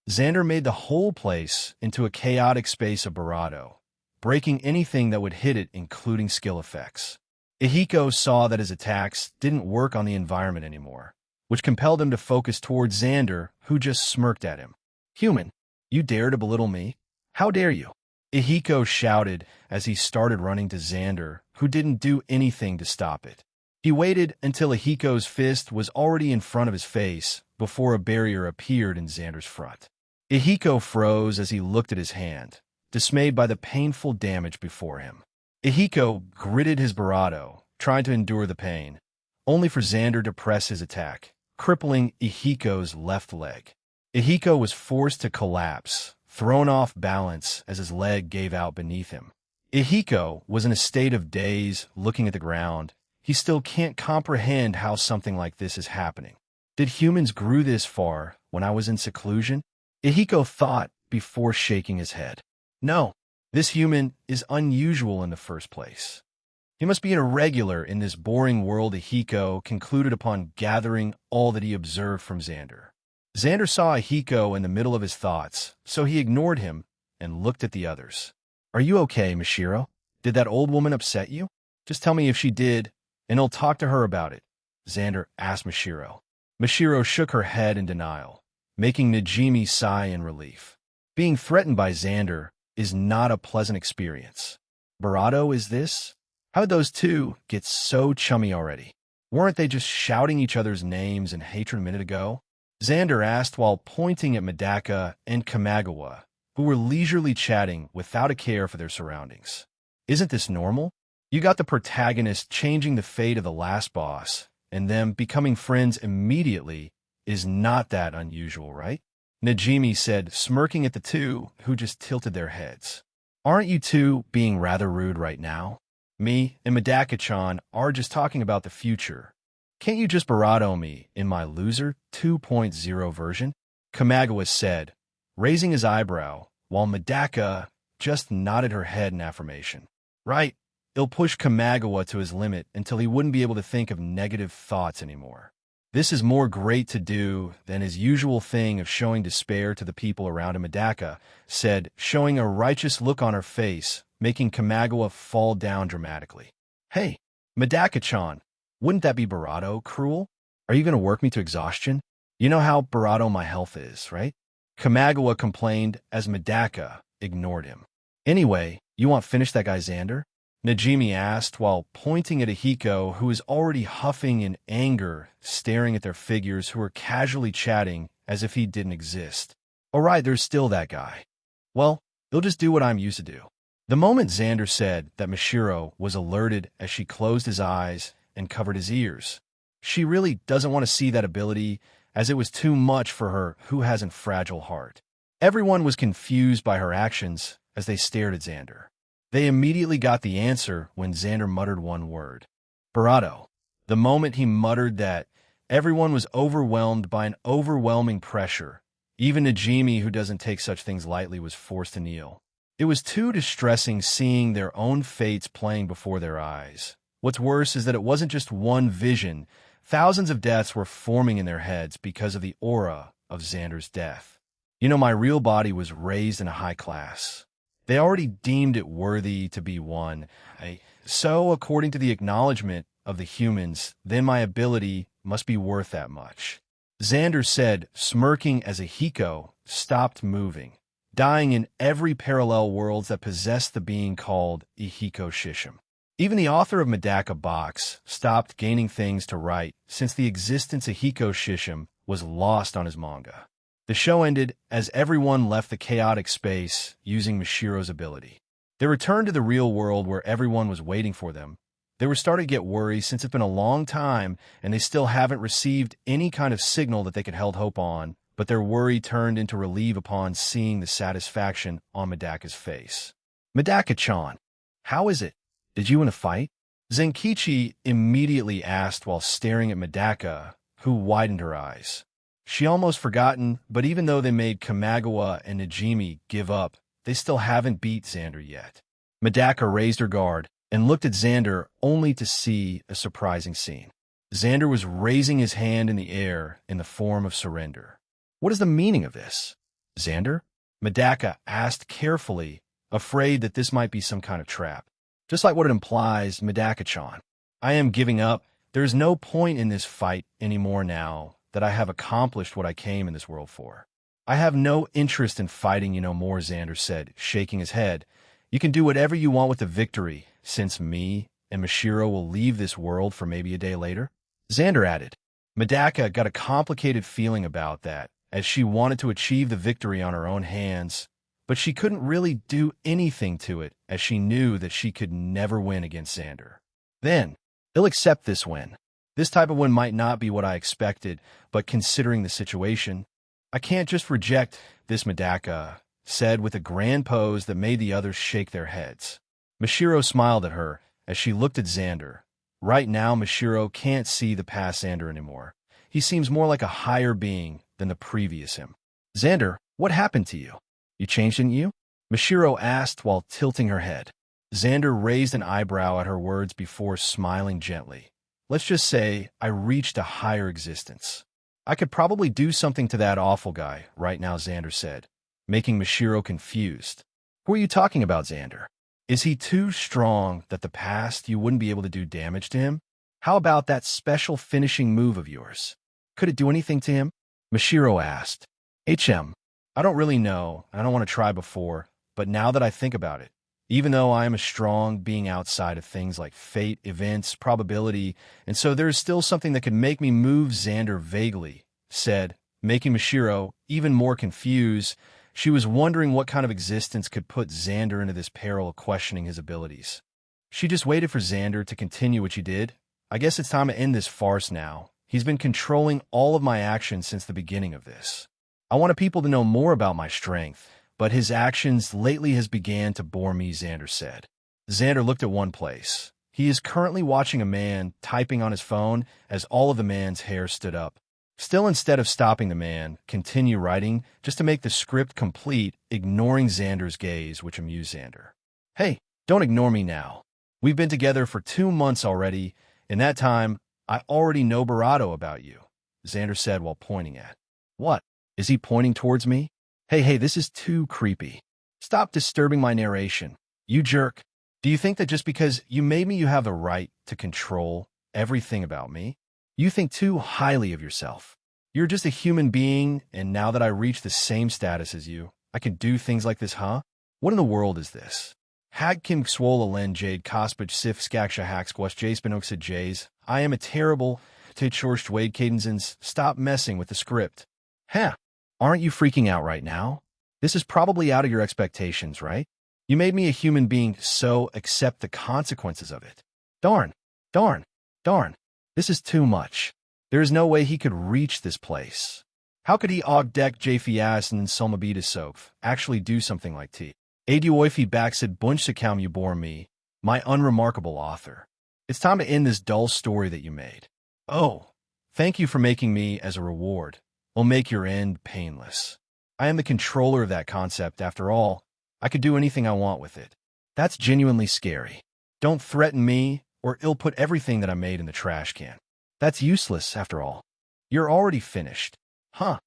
Xander made the whole place into a chaotic space of barato, breaking anything that would hit it, including skill effects. Ahiko saw that his attacks didn't work on the environment anymore, which compelled him to focus towards Xander, who just smirked at him. Human, you dare to belittle me? How dare you? Ahiko shouted as he started running to Xander, who didn't do anything to stop it. He waited until Ahiko's fist was already in front of his face before a barrier appeared in Xander's front. Ahiko froze as he looked at his hand, dismayed by the painful damage before him. Ahiko gritted his barato, trying to endure the pain, only for Xander to press his attack, crippling Ahiko's left leg. Ahiko was forced to collapse, thrown off balance as his leg gave out beneath him. Ahiko was in a state of daze, looking at the ground. He still can't comprehend how something like this is happening. Did humans grew this far when I was in seclusion? Ahiko thought before shaking his head. No, this human is unusual in the first place. He must be an irregular in this boring world. Ahiko concluded upon gathering all that he observed from Xander. Xander saw Ahiko in the middle of his thoughts, so he ignored him and looked at the others. Are you okay, Mashiro? Did that old woman upset you? Just tell me if she did, and I'll talk to her about it, Xander asked Mashiro. Mashiro shook her head in denial, making Najimi sigh in relief. Being threatened by Xander is not a pleasant experience. Barato, is this? How did those two get so chummy already? Weren't they just shouting each other's names in hatred a minute ago? Xander asked while pointing at Medaka and Kamagawa, who were leisurely chatting without a care for their surroundings. Isn't this normal? You got the protagonist changing the fate of the last boss, and them becoming friends immediately is not that unusual, right? Najimi said, smirking at the two who just tilted their heads. Aren't you two being rather rude right now? Me and Medaka-chan are just talking about the future. Can't you just barato me in my loser 2.0 version? Kamagawa said, raising his eyebrow, while Medaka just nodded her head in affirmation. Right, it'll push Kamagawa to his limit until he wouldn't be able to think of negative thoughts anymore. This is more great to do than his usual thing of showing despair to the people around him. Medaka said, showing a righteous look on her face, making Kamagawa fall down dramatically. Hey, Medaka-chan, wouldn't that be barato cruel? Are you going to work me to exhaustion? You know how barato my health is, right? Kamagawa complained as Medaka ignored him. Anyway, you want to finish that guy Xander? Najimi asked while pointing at Ahiko, who was already huffing in anger, staring at their figures who were casually chatting as if he didn't exist. All right, there's still that guy. Well, he'll just do what I'm used to do. The moment Xander said that, Mashiro was alerted as she closed his eyes and covered his ears. She really doesn't want to see that ability, as it was too much for her who hasn't fragile heart. Everyone was confused by her actions as they stared at Xander. They immediately got the answer when Xander muttered one word. Barato. The moment he muttered that, everyone was overwhelmed by an overwhelming pressure. Even Najimi, who doesn't take such things lightly, was forced to kneel. It was too distressing seeing their own fates playing before their eyes. What's worse is that it wasn't just one vision. Thousands of deaths were forming in their heads because of the aura of Xander's death. My real body was raised in a high class. They already deemed it worthy to be one. So, according to the acknowledgement of the humans, then my ability must be worth that much. Xander said, smirking as Ahiko stopped moving, dying in every parallel worlds that possessed the being called Ahiko Shishim. Even the author of Medaka Box stopped gaining things to write since the existence of Ahiko Shishim was lost on his manga. The show ended as everyone left the chaotic space using Mashiro's ability. They returned to the real world where everyone was waiting for them. They were starting to get worried since it's been a long time and they still haven't received any kind of signal that they could hold hope on, but their worry turned into relief upon seeing the satisfaction on Medaka's face. Medaka-chan, how is it? Did you win a fight? Zenkichi immediately asked while staring at Medaka, who widened her eyes. She almost forgotten, but even though they made Kamagawa and Najimi give up, they still haven't beat Xander yet. Medaka raised her guard and looked at Xander only to see a surprising scene. Xander was raising his hand in the air in the form of surrender. What is the meaning of this? Xander? Medaka asked carefully, afraid that this might be some kind of trap. Just like what it implies, Medaka-chan. I am giving up. There is no point in this fight anymore now that I have accomplished what I came in this world for. I have no interest in fighting more, Xander said, shaking his head. You can do whatever you want with the victory, since me and Mashiro will leave this world for maybe a day later. Xander added. Medaka got a complicated feeling about that, as she wanted to achieve the victory on her own hands, but she couldn't really do anything to it, as she knew that she could never win against Xander. Then, he'll accept this win. This type of win might not be what I expected, but considering the situation, I can't just reject this, Medaka said with a grand pose that made the others shake their heads. Mashiro smiled at her as she looked at Xander. Right now, Mashiro can't see the past Xander anymore. He seems more like a higher being than the previous him. Xander, what happened to you? You changed, didn't you? Mashiro asked while tilting her head. Xander raised an eyebrow at her words before smiling gently. Let's just say I reached a higher existence. I could probably do something to that awful guy right now, Xander said, making Mashiro confused. Who are you talking about, Xander? Is he too strong that the past you wouldn't be able to do damage to him? How about that special finishing move of yours? Could it do anything to him? Mashiro asked. I don't really know. I don't want to try before, but now that I think about it, even though I am a strong being outside of things like fate, events, probability, and so there is still something that could make me move, Xander vaguely said, making Mashiro even more confused. She was wondering what kind of existence could put Xander into this peril of questioning his abilities. She just waited for Xander to continue what she did. I guess it's time to end this farce now. He's been controlling all of my actions since the beginning of this. I wanted people to know more about my strength, but his actions lately has began to bore me, Xander said. Xander looked at one place. He is currently watching a man typing on his phone as all of the man's hair stood up. Still, instead of stopping the man, continue writing just to make the script complete, ignoring Xander's gaze, which amused Xander. Hey, don't ignore me now. We've been together for 2 months already. In that time, I already know Barato about you, Xander said while pointing at. What? Is he pointing towards me? Hey, this is too creepy. Stop disturbing my narration. You jerk. Do you think that just because you made me, you have the right to control everything about me? You think too highly of yourself. You're just a human being, and now that I reach the same status as you, I can do things like this, huh? What in the world is this? Hag Kim Swola Len Jade Kospich Sif Skaksha Hacksquash Jaspinoxid Jays. I am a terrible Titchorst Wade Cadenzens. Stop messing with the script. Huh. Aren't you freaking out right now? This is probably out of your expectations, right? You made me a human being, so accept the consequences of it. Darn. Darn. Darn. This is too much. There is no way he could reach this place. How could he Ogdek Jfias and Solmabitisov actually do something like T? Aduoifi Baxid Bunchsakam you bore me, my unremarkable author. It's time to end this dull story that you made. Oh, thank you for making me as a reward. Will make your end painless. I am the controller of that concept, after all. I could do anything I want with it. That's genuinely scary. Don't threaten me, or it'll put everything that I made in the trash can. That's useless, after all. You're already finished. Huh.